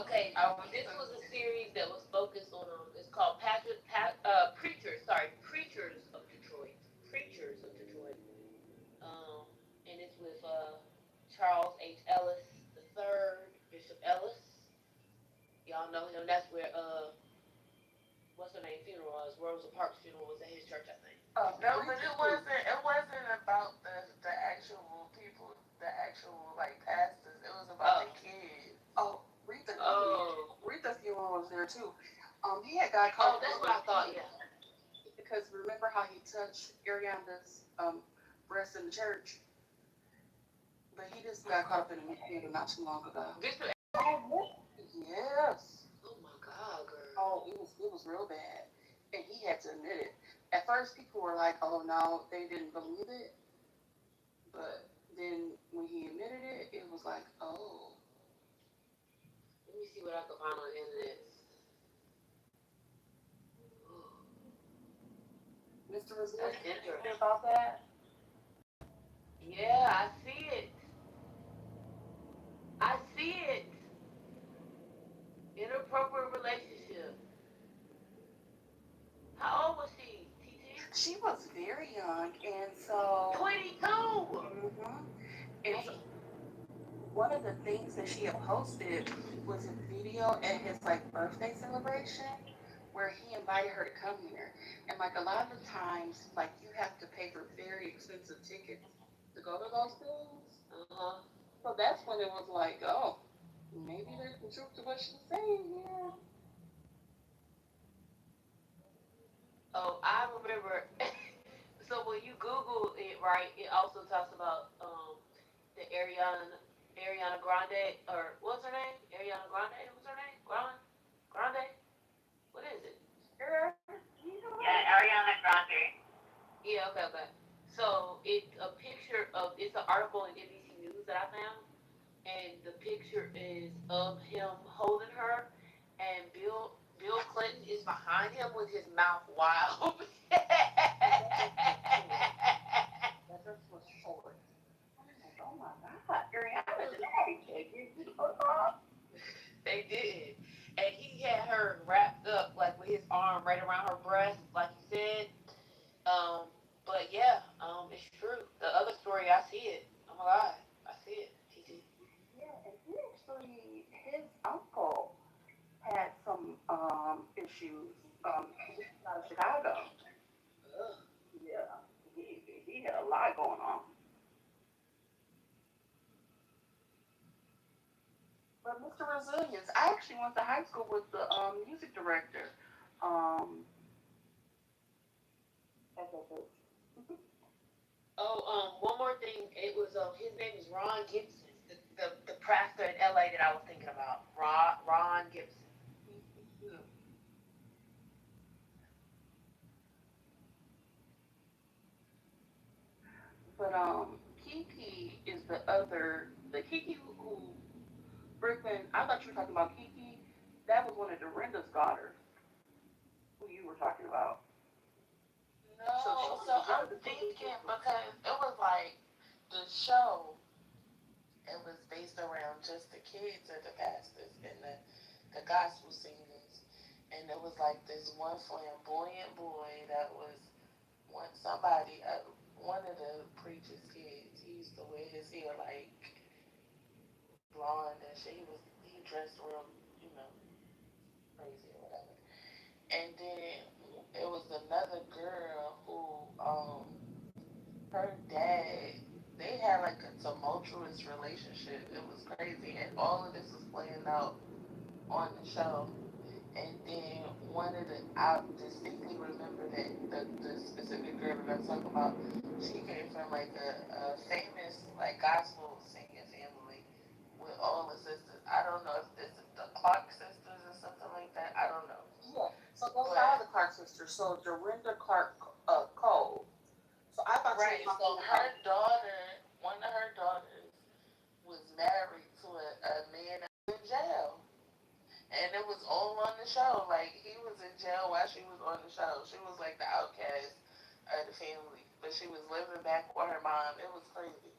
S12: Okay, this was a series that was focused on. It's called Preachers. Sorry, Preachers of Detroit. Preachers of Detroit. And it's with Charles H. Ellis the third, Bishop Ellis. Y'all know him. That's where what's her name funeral was. Rosa Parks' funeral was at his church, I think.
S2: No, but it wasn't. It wasn't about the actual people, the actual like pastors. It was about the kids.
S9: Oh, Rita's funeral was there too. He had got caught.
S12: Oh, that's what I thought. Yeah.
S9: Because remember how he touched Ariana's breast in the church? But he just got caught up in a scandal not too long ago.
S12: Victor.
S9: Yes.
S12: Oh my God, girl.
S9: Oh, it was real bad, and he had to admit it. At first, people were like, "Oh no," they didn't believe it. But then when he admitted it, it was like, "Oh."
S12: Let me see what I can find on the internet.
S9: Mr. Rizzo,
S12: That's interesting.
S9: about that?
S12: Yeah, I see it. I see it. Inappropriate relationship. How old was she, TT?
S9: She was very young, and so
S12: 22.
S9: Mm-hmm. And so one of the things that she had posted was a video at his like birthday celebration where he invited her to come here. And like a lot of the times, like you have to pay for very expensive tickets to go to those things. So that's when it was like, oh, maybe there's some truth to what she's saying here.
S12: Oh, I remember. So when you Google it, right, it also talks about the Ariana Grande, or what's her name? Ariana Grande? What's her name? Grande? What is it?
S21: Yeah, Ariana Grande.
S12: Yeah, okay. So it's a picture of, it's an article in NBC News that I found, and the picture is of him holding her, and Bill Clinton is behind him with his mouth wide open.
S9: That was short. Oh my God, Ariana,
S12: They did. And he had her wrapped up like with his arm right around her breast, like you said. But yeah, it's true. The other story, I see it. Oh my God, I see it. TT.
S9: Yeah, and he actually, his uncle had some issues out of Chicago. Yeah, he had a lot going on. But Mr. Resilience, I actually went to high school with the music director. Um,
S12: One more thing. It was his name is Ron Gibson, the pastor in LA that I was thinking about. Ron Gibson.
S9: but Kiki is the Kiki who Brooklyn. I thought you were talking about Kiki. That was one of Dorinda's daughters, who you were talking about.
S2: No, so I'm thinking because it was like the show, it was based around just the kids of the pastors and the gospel singers. And
S9: and it was like this one flamboyant boy that was somebody, one of the preacher's kids. He used to wear his hair like blonde and shit. He dressed real, you know, crazy or whatever. And then it was another girl who, her dad, they had like a tumultuous relationship. It was crazy, and all of this was playing out on the show. And then one of the, I distinctly remember that the specific girl that I'm talking about, she came from like a famous like gospel singing family with all the sisters. I don't know if this is the Clark sisters or something like that. I don't know.
S12: Yeah. So those are the Clark sisters. So Dorinda Clark Cole. So I thought
S9: right. So her daughter, one of her daughters, was married to a man that was in jail. And it was all on the show. Like he was in jail while she was on the show. She was like the outcast of the family, but she was living back with her mom. It was crazy.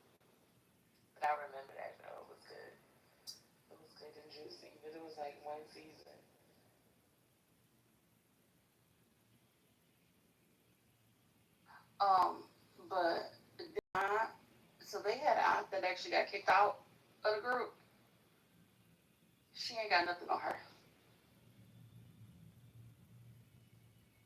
S9: But I remember that show. It was good. It was good and juicy. But it was like one season.
S12: Um, but aunt, so they had an aunt that actually got kicked out of the group. She ain't got nothing on her.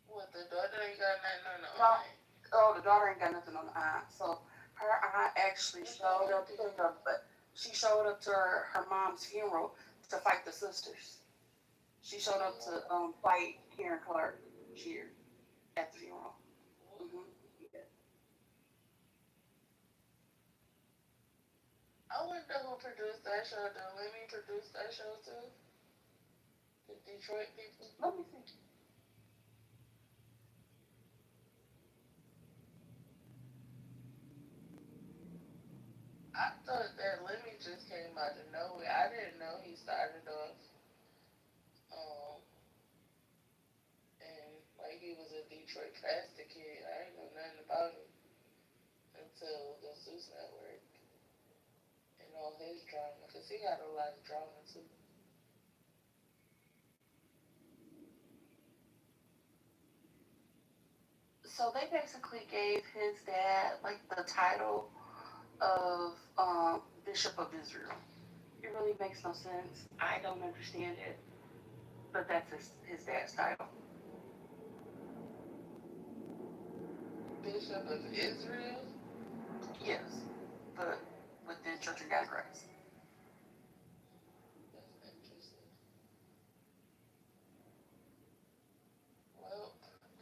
S9: What, the daughter ain't got nothing on the
S12: No.
S9: aunt?
S12: Oh, the daughter ain't got nothing on the aunt. So her aunt actually showed up to her, but she showed up to her mom's funeral to fight the sisters. She showed up to fight Karen Clark Shear at the funeral. Mm-hmm. Yeah.
S9: I wonder who produced that show. Did Lemmy produce that show too? The Detroit people?
S12: Let me see.
S9: I thought that Lemmy just came out of nowhere. I didn't know he started off um and like he was a Detroit pastor kid. I didn't know nothing about him until the Zeus Network and all his drama, because he got a lot of drama too.
S12: So they basically gave his dad like the title of Bishop of Israel. It really makes no sense. I don't understand it, but that's his dad's title.
S9: Bishop of Israel?
S12: Yes, but within Church of God in Christ.
S9: That's interesting. Well,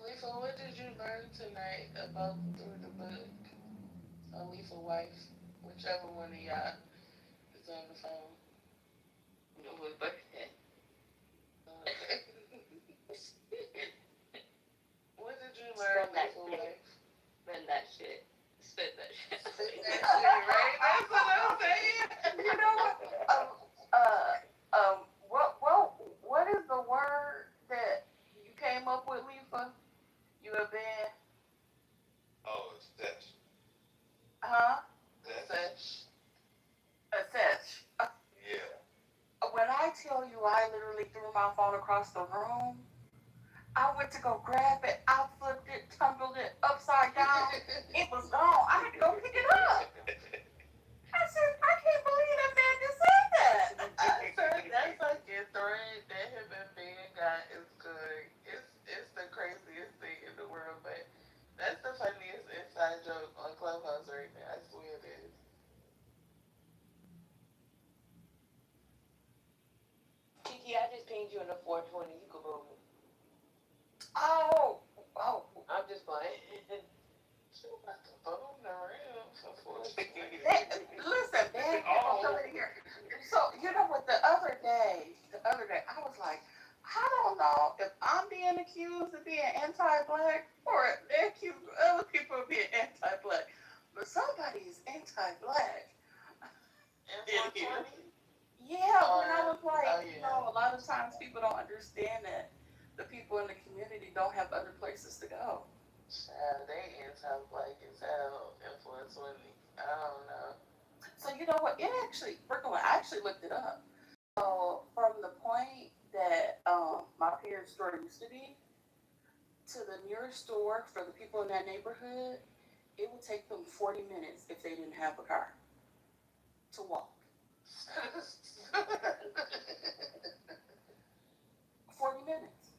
S9: Lisa, what did you learn tonight about through the book? Lisa wife, whichever one of y'all is on the phone.
S14: No one's birthday.
S9: Okay. What did you learn, Lisa wife?
S14: Spend that shit. Spend that shit.
S9: Spend that shit, right? That's what I'm saying.
S12: You know what? What is the word that you came up with, Lisa? You have been,
S5: Oh, it's that.
S12: huh?
S9: Such.
S12: Assess.
S5: Yeah.
S12: When I tell you, I literally threw my phone across the room. I went to go grab it. I flipped it, tumbled it upside down. It was gone. I had to go pick it up. I said, I can't believe that man just said that.
S9: I said that's like your thread that him and Ben got is good. It's the craziest thing in the world, but that's the funniest inside joke on Clubhouse right now. I swear it is.
S12: Kiki, I just pinged you in the 420. You can roll it. Oh, I'm just playing.
S9: She about to phone around for 420.
S12: Listen, man, I'm coming here. So you know what? The other day, I was like, I don't know if I'm being accused of being anti-black or if they're accused other people of being anti-black, but somebody is anti-black in here. Yeah, when I was like, a lot of times people don't understand that the people in the community don't have other places to go.
S9: Child, they anti-black as hell in 420. I don't know.
S12: So you know what? It actually, I actually looked it up. So from the point that
S9: that my parents' store used to be to the nearest store for the people in that neighborhood, it would take them 40 minutes if they didn't have a car to walk. 40 minutes.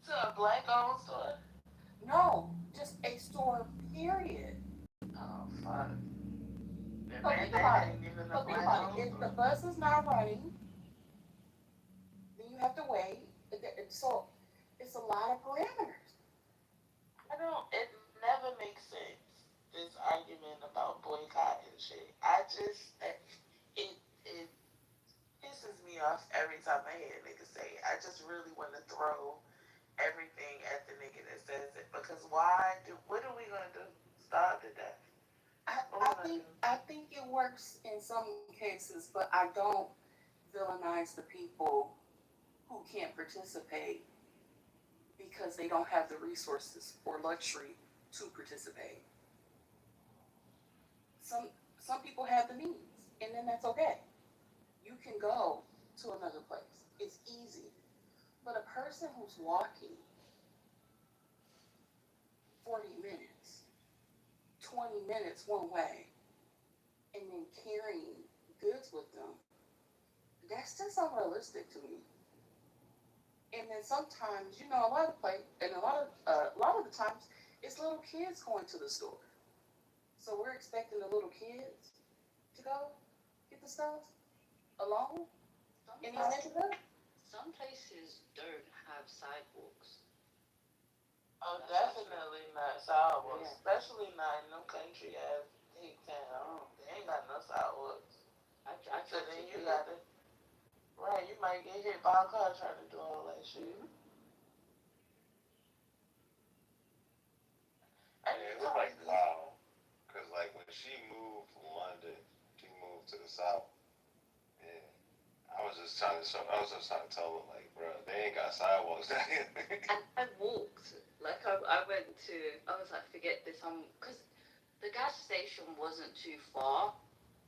S2: To a black owned store?
S9: No, just a store, period.
S2: Oh, fuck.
S9: But think about it. But think about it. If the bus is not running, then you have to wait. So it's a lot of parameters.
S2: It never makes sense, this argument about boycotting shit. It pisses me off every time I hear a nigga say it. I just really want to throw everything at the nigga that says it. Because what are we going to do? Starve to death?
S9: I think it works in some cases, but I don't villainize the people who can't participate because they don't have the resources or luxury to participate. Some people have the means, and then that's okay. You can go to another place. It's easy. But a person who's walking 40 minutes, 20 minutes one way, and then carrying goods with them, that's just unrealistic to me. And then sometimes, a lot of the times, it's little kids going to the store. So we're expecting the little kids to go get the stuff alone in these neighborhoods.
S14: Some places don't have sidewalks.
S2: Oh, definitely not sidewalks. Yeah. Especially not in them country ass big town. They ain't got no sidewalks. So then you gotta, right, you might get hit by a car trying to do all that shit.
S1: And it was like, wow. Because, like, when she moved from London, she moved to the South. Yeah. I was just trying to tell them, like, bro, they ain't got sidewalks down here.
S14: I walked. Like, I went to, I was like, forget this. Because the gas station wasn't too far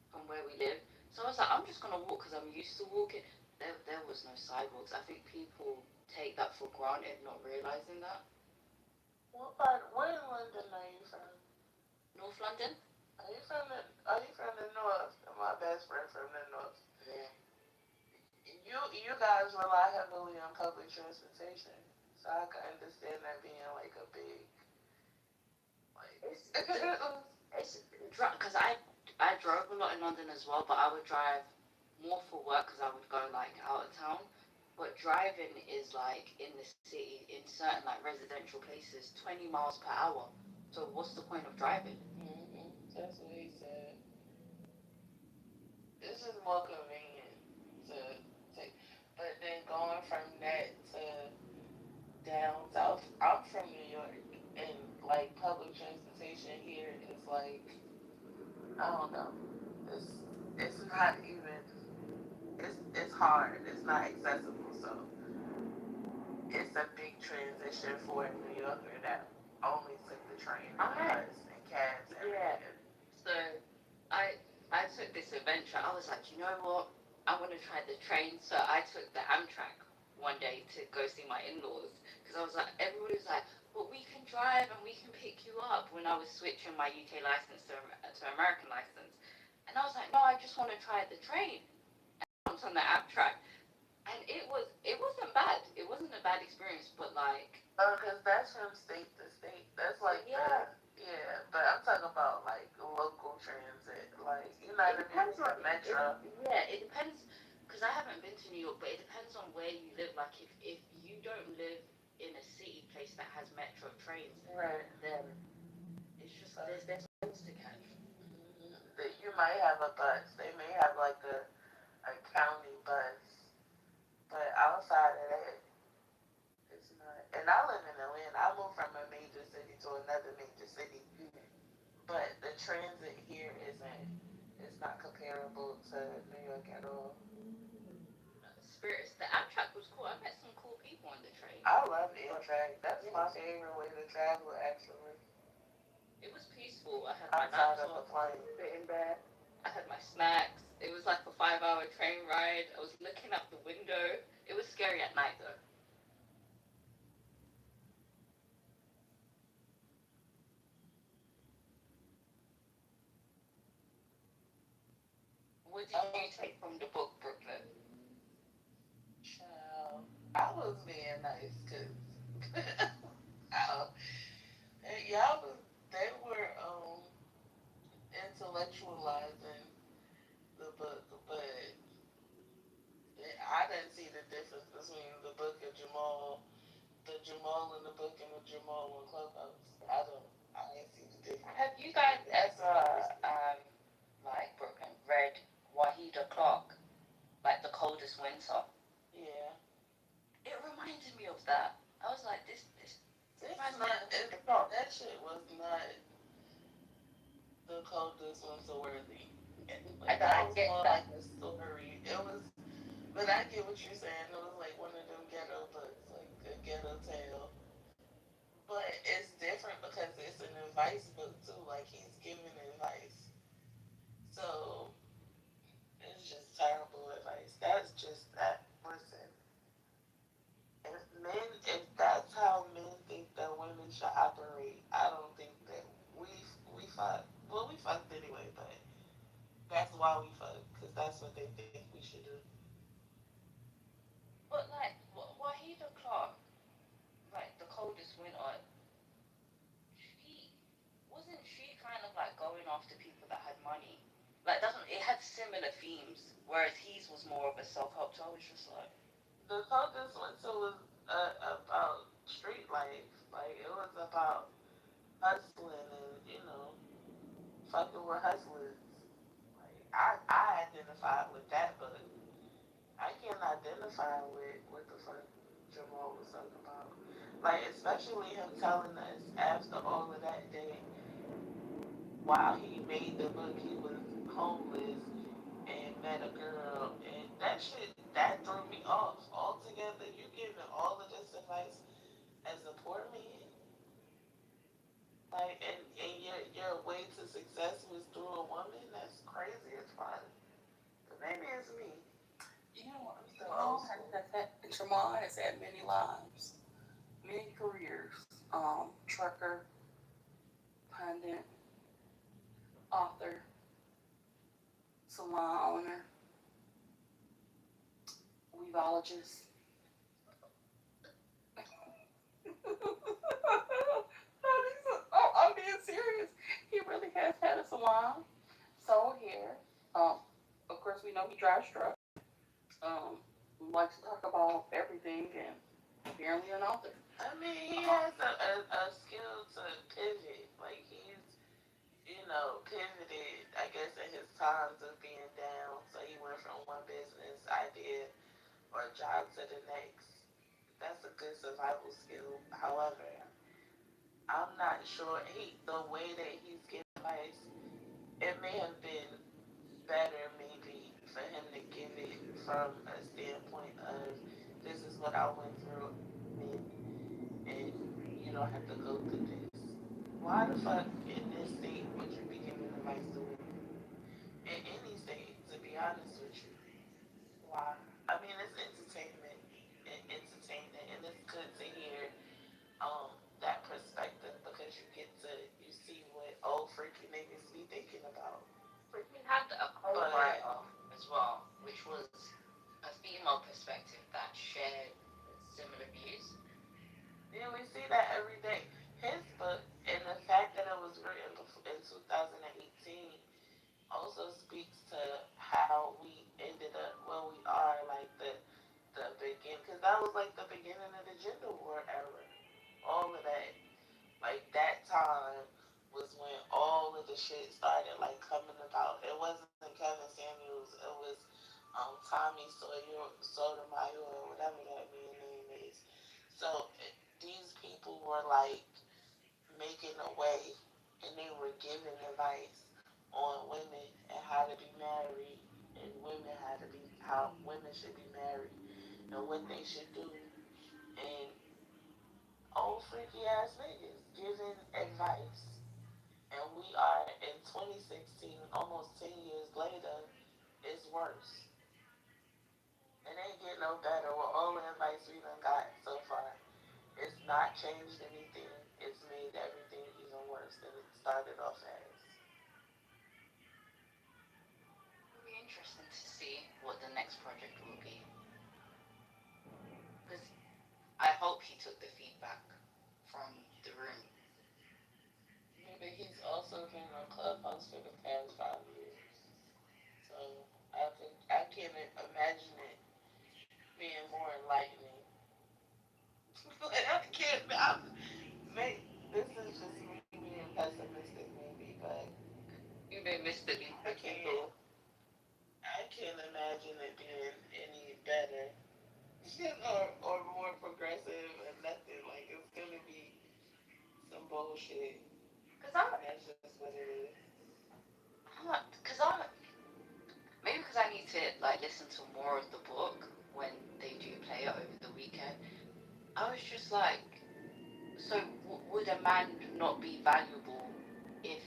S14: from where we live. So I was like, I'm just going to walk because I'm used to walking. There was no sidewalks. I think people take that for granted, not realizing that.
S2: Where in London are you from?
S14: North London?
S2: Are you from the north? My best friend from the north.
S14: Yeah.
S2: You guys rely heavily on public transportation, so I can understand that being like a big, like.
S14: It's because I drove a lot in London as well, but I would drive more for work because I would go like out of town. But driving is like in the city, in certain like residential places, 20 miles per hour. So what's the point of driving?
S2: That's what he said. It's just more convenient to take. But then going from that to down south, I'm from New York, and like public transportation here is like, I don't know. It's not even. It's hard. It's not accessible. So it's a big transition for a New Yorker that only took the train and bus and cabs every day.
S14: So I took this adventure. I was like, you know what? I want to try the train. So I took the Amtrak one day to go see my in-laws because I was like, everybody was like, well, we can drive and we can pick you up when I was switching my UK license to American license. And I was like, no, I just want to try the train. And I was on the Amtrak. And it wasn't bad. It wasn't a bad experience, but like.
S2: Because that's from state to state. That's like, yeah, but I'm talking about like local transit. Like, you're not even on metro.
S14: It depends. Because I haven't been to New York, but it depends on where you live. Like, if you don't live in a city place that has metro trains,
S2: right,
S14: then it's just there's things to catch.
S2: You might have a bus. They may have like a county bus, but outside of that, it's not. And I live in Atlanta. I moved from a major city to another major city, but the transit here isn't. It's not comparable to New York at all.
S14: Spirits. The Amtrak was cool. I met some cool people on the train.
S2: I love Amtrak. That's my favorite way to travel, actually.
S14: It was peaceful. I had my laptop sitting there. I had my snacks. It was like a 5-hour train ride. I was looking out the window. It It was scary at night though. What did you take from the book, Brooklyn?
S2: Child, I was being nice because y'all was they were intellectualizing the book, but I didn't see the difference between the book of Jamal, the Jamal in the book, and the Jamal in Clubhouse. I didn't see the difference.
S14: Have you guys ever, like, Brooklyn, read Wahida Clark, like The Coldest Winter?
S2: Yeah.
S14: It reminded me of that. I was like, this
S2: It's
S14: reminds me
S2: not,
S14: of Wahida Clark.
S2: that shit was not the coldest winter worthy. That was more like a story. It was, but I get what you're saying. It was like one of them ghetto books, like a ghetto tale. But it's different because it's an advice book too. Like he's giving advice. So it's just terrible advice. That's just that. Listen, if that's how men think that women should operate, I don't think that we fuck. Well, we fucked anyway, but that's why we fuck because that's what they think we should do.
S14: But, like, Wahida Clark, like, The Coldest Winter, she, wasn't she kind of, like, going after people that had money? Like, doesn't, it had similar themes, whereas his was more of a self-help tale. It's just like,
S2: The coldest winter was about street life. Like it was about hustling and fucking with hustlers. Like I identified with that, but I can't identify with what the fuck Jamal was talking about. Like especially him telling us after all of that day, while he made the book, he was homeless and met a girl, and that shit that threw me off altogether. You giving all of this advice as a poor man, like, and your way to success was through a woman. That's crazy as fuck. But maybe it's me.
S9: You know,
S2: I'm still
S9: Jamal
S2: old school.
S9: Jamal has had many lives, many careers. Trucker, pundit, author, salon owner, weavologist. Oh, I'm being serious. He really has had a salon, sold hair. Of course, we know he drives truck. Likes to talk about everything and apparently an author.
S2: I mean, he has a skill to pivot. Like he's pivoted. I guess in his times of being down, so he went from one business idea or job to the next. That's a good survival skill. However, I'm not sure the way that he's giving advice. It may have been better maybe for him to give it from a standpoint of this is what I went through and you don't have to go through this. Why the fuck in this state would you be giving advice to women? In any state, to be honest with you. Why? I mean it's entertainment and entertaining and it's good to hear that perspective because you see what old freaky niggas be thinking about.
S14: we had a co-writer as well, which was a female perspective that shared similar views.
S2: Yeah, we see that every day. His book and the fact that it was written in 2018 also speaks to how we ended up where we are, like the begin, because that was like the beginning of the gender war era. All of that, like that time was when all of the shit started like coming about. It wasn't Kevin Samuels. It was Tommy Sotomayor, whatever that man name is. So these people were like making a way and they were giving advice on women and how to be married and women how women should be married and what they should do and old freaky ass niggas giving advice and we are in 2016 almost 10 years later it's worse and It ain't get no better with all the advice we done got so far. It's not changed anything. It's made everything even worse than it started off as.
S14: It'll be interesting to see what the next project will be. Because I hope he took the feedback from the room.
S2: Yeah, but he's also been on Clubhouse for the past 5 years. So I can't imagine it being more enlightening. I can't. This is just me being pessimistic, maybe, but
S14: You may miss the
S2: I can't. I can't imagine it being any better, or more progressive or nothing. Like it's gonna be some bullshit.
S14: Because I'm,
S2: That's just what it is.
S14: because I'm, maybe because I need to like listen to more of the book when they do play it over the weekend. I was just like, so would a man not be valuable if,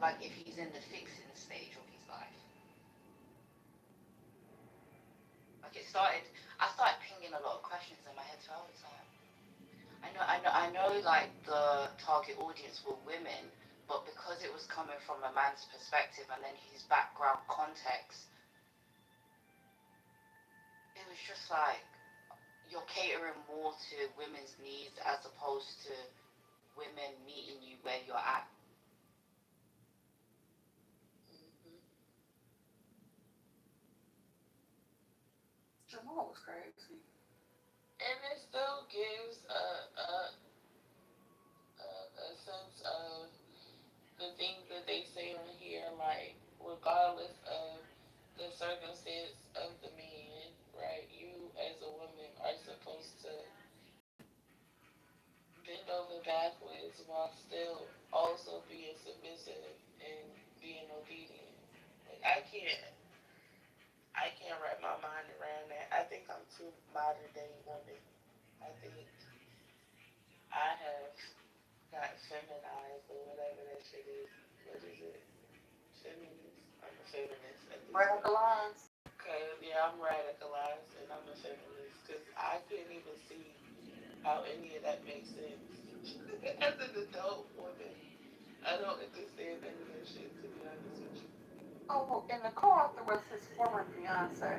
S14: like, if he's in the fixing stage of his life? Like I started pinging a lot of questions in my head. So I was like, I know, like the target audience were women, but because it was coming from a man's perspective and then his background context, it was just like you're catering more to women's needs as opposed to women meeting you where you're at.
S2: Mm-hmm.
S9: Jamal was crazy.
S2: And it still gives a sense of the things that they say on here, like regardless of the circumstance of the man, right? You as a woman are supposed to bend over backwards while still also being submissive and being obedient. Like I can't wrap my mind around that. I think I'm too modern day woman. I think I have got feminized or whatever that shit is. What is it? Feminist? I'm a feminist at this point.
S9: Radicalized.
S2: Okay, yeah, I'm radicalized and I'm a feminist because I can't even see how any of that makes sense. As an adult woman, I don't understand none of that shit, to be honest with you.
S9: Oh, and the co-author was his former fiance,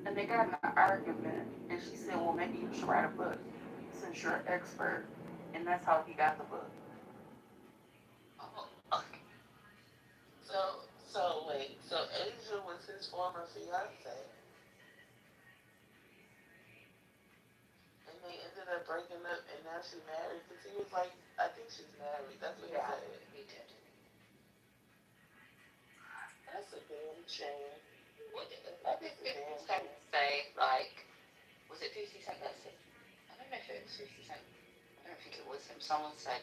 S9: and they got in an argument, and she said, "Well, maybe you should write a book since you're an expert," and that's how he got the book.
S14: Oh,
S2: So wait, so Asia was his former fiance, and they ended up breaking up, and now she's married because he was like, I think she's married. That's what he
S14: yeah,
S2: said.
S14: he did.
S2: That's a damn shame.
S14: What did
S2: That is a
S14: 50
S2: damn
S14: Cent
S2: shame.
S14: say? Like, was it 50 Cent that said? I don't know if it was 50 Cent. I don't think it was him. Someone said,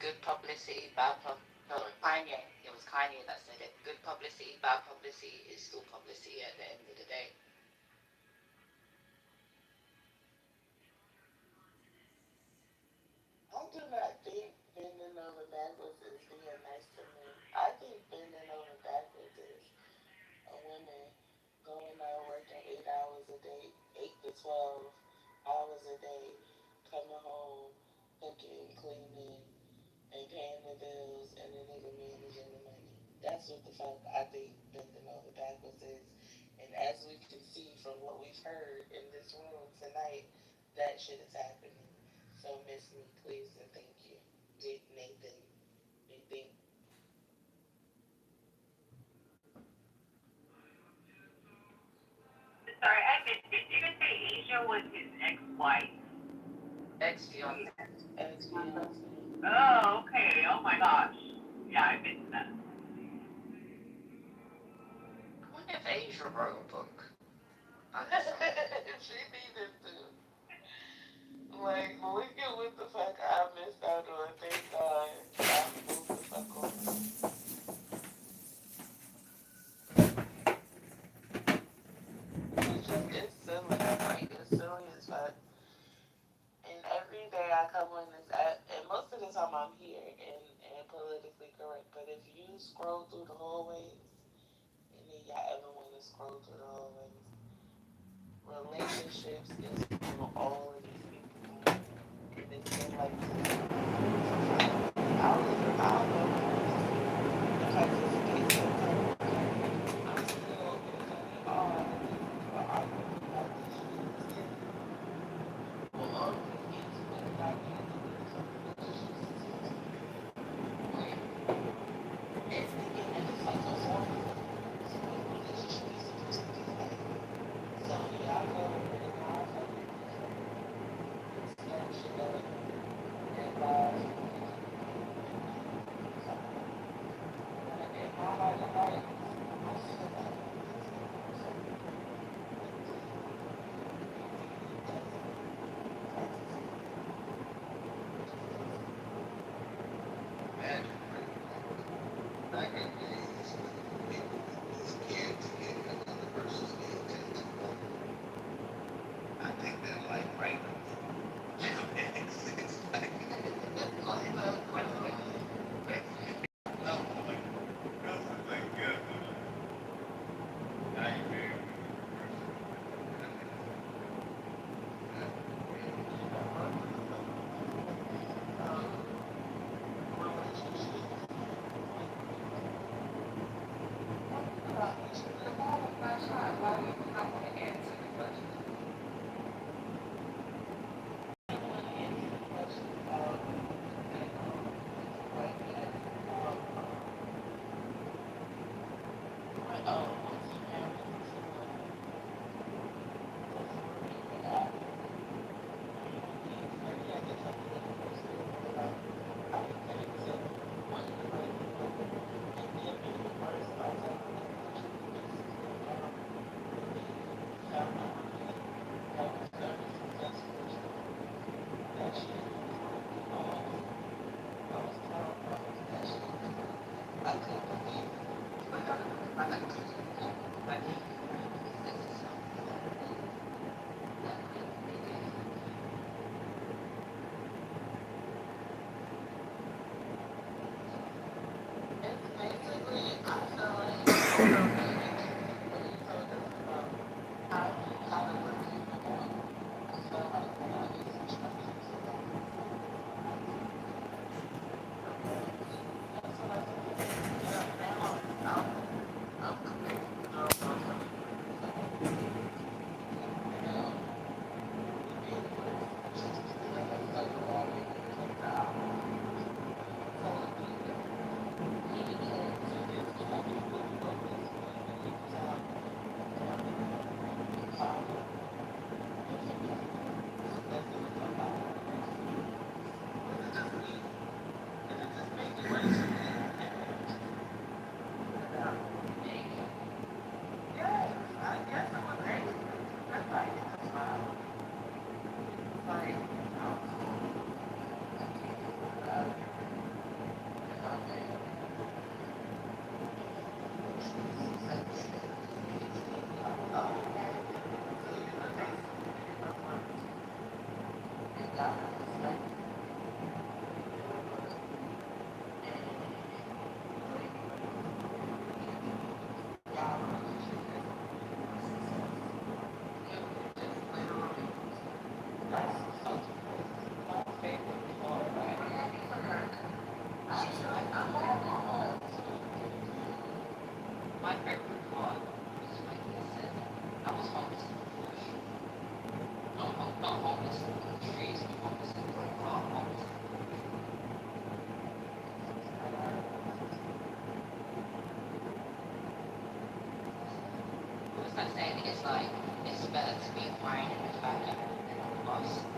S14: good publicity, bad pub. No, Kanye. It was Kanye that said it. Good publicity, bad publicity is still publicity at the end of the day.
S2: I do not think bending over backwards is being nice to men. I think bending over backwards is a woman going out working 8 hours a day, 8 to 12 hours a day, coming home, cooking, cleaning, and paying the bills, and the nigga managing the money. That's what the fuck I think bending over backwards is. And as we can see from what we've heard in this room tonight, that shit is happening. So miss me, please, and thank you. Big Nathan. Big thing.
S7: Sorry, I missed. Did you say Asia was his ex-wife?
S14: Ex-fiance.
S2: Ex-fiance.
S7: Oh, okay. Oh my gosh. Yeah, I missed that.
S14: I wonder if Asia wrote a book.
S2: She needed to. Like, look at what the fuck I missed out on. Thank God I moved the fuck on. It's silly. Like, it's silly as fuck. And every day I come on this app, and most of the time I'm here and politically correct. But if you scroll through the hallways, and then y'all ever want to scroll through the hallways, relationships is from all of these people. They feel like I'll go because it's a case of I'm still on for arguing about this shit. Well, all of it is what I can do is relationships where it's thinking that it's like a form so a relationship is supposed to be like so yeah, I go over and I fucking start shit up and in my heart of hearts, I feel like
S5: Imagine, right? Back in the days, people would be scared to get another person's name tattooed on them. I think that like right it's like no, like that's like good. Now you married
S14: My favorite part was when he said, I was homeless before you. No, not homeless from the trees, but homeless from the car, homeless. What was that saying? It's like, it's better to be fine in the fact that than a bus.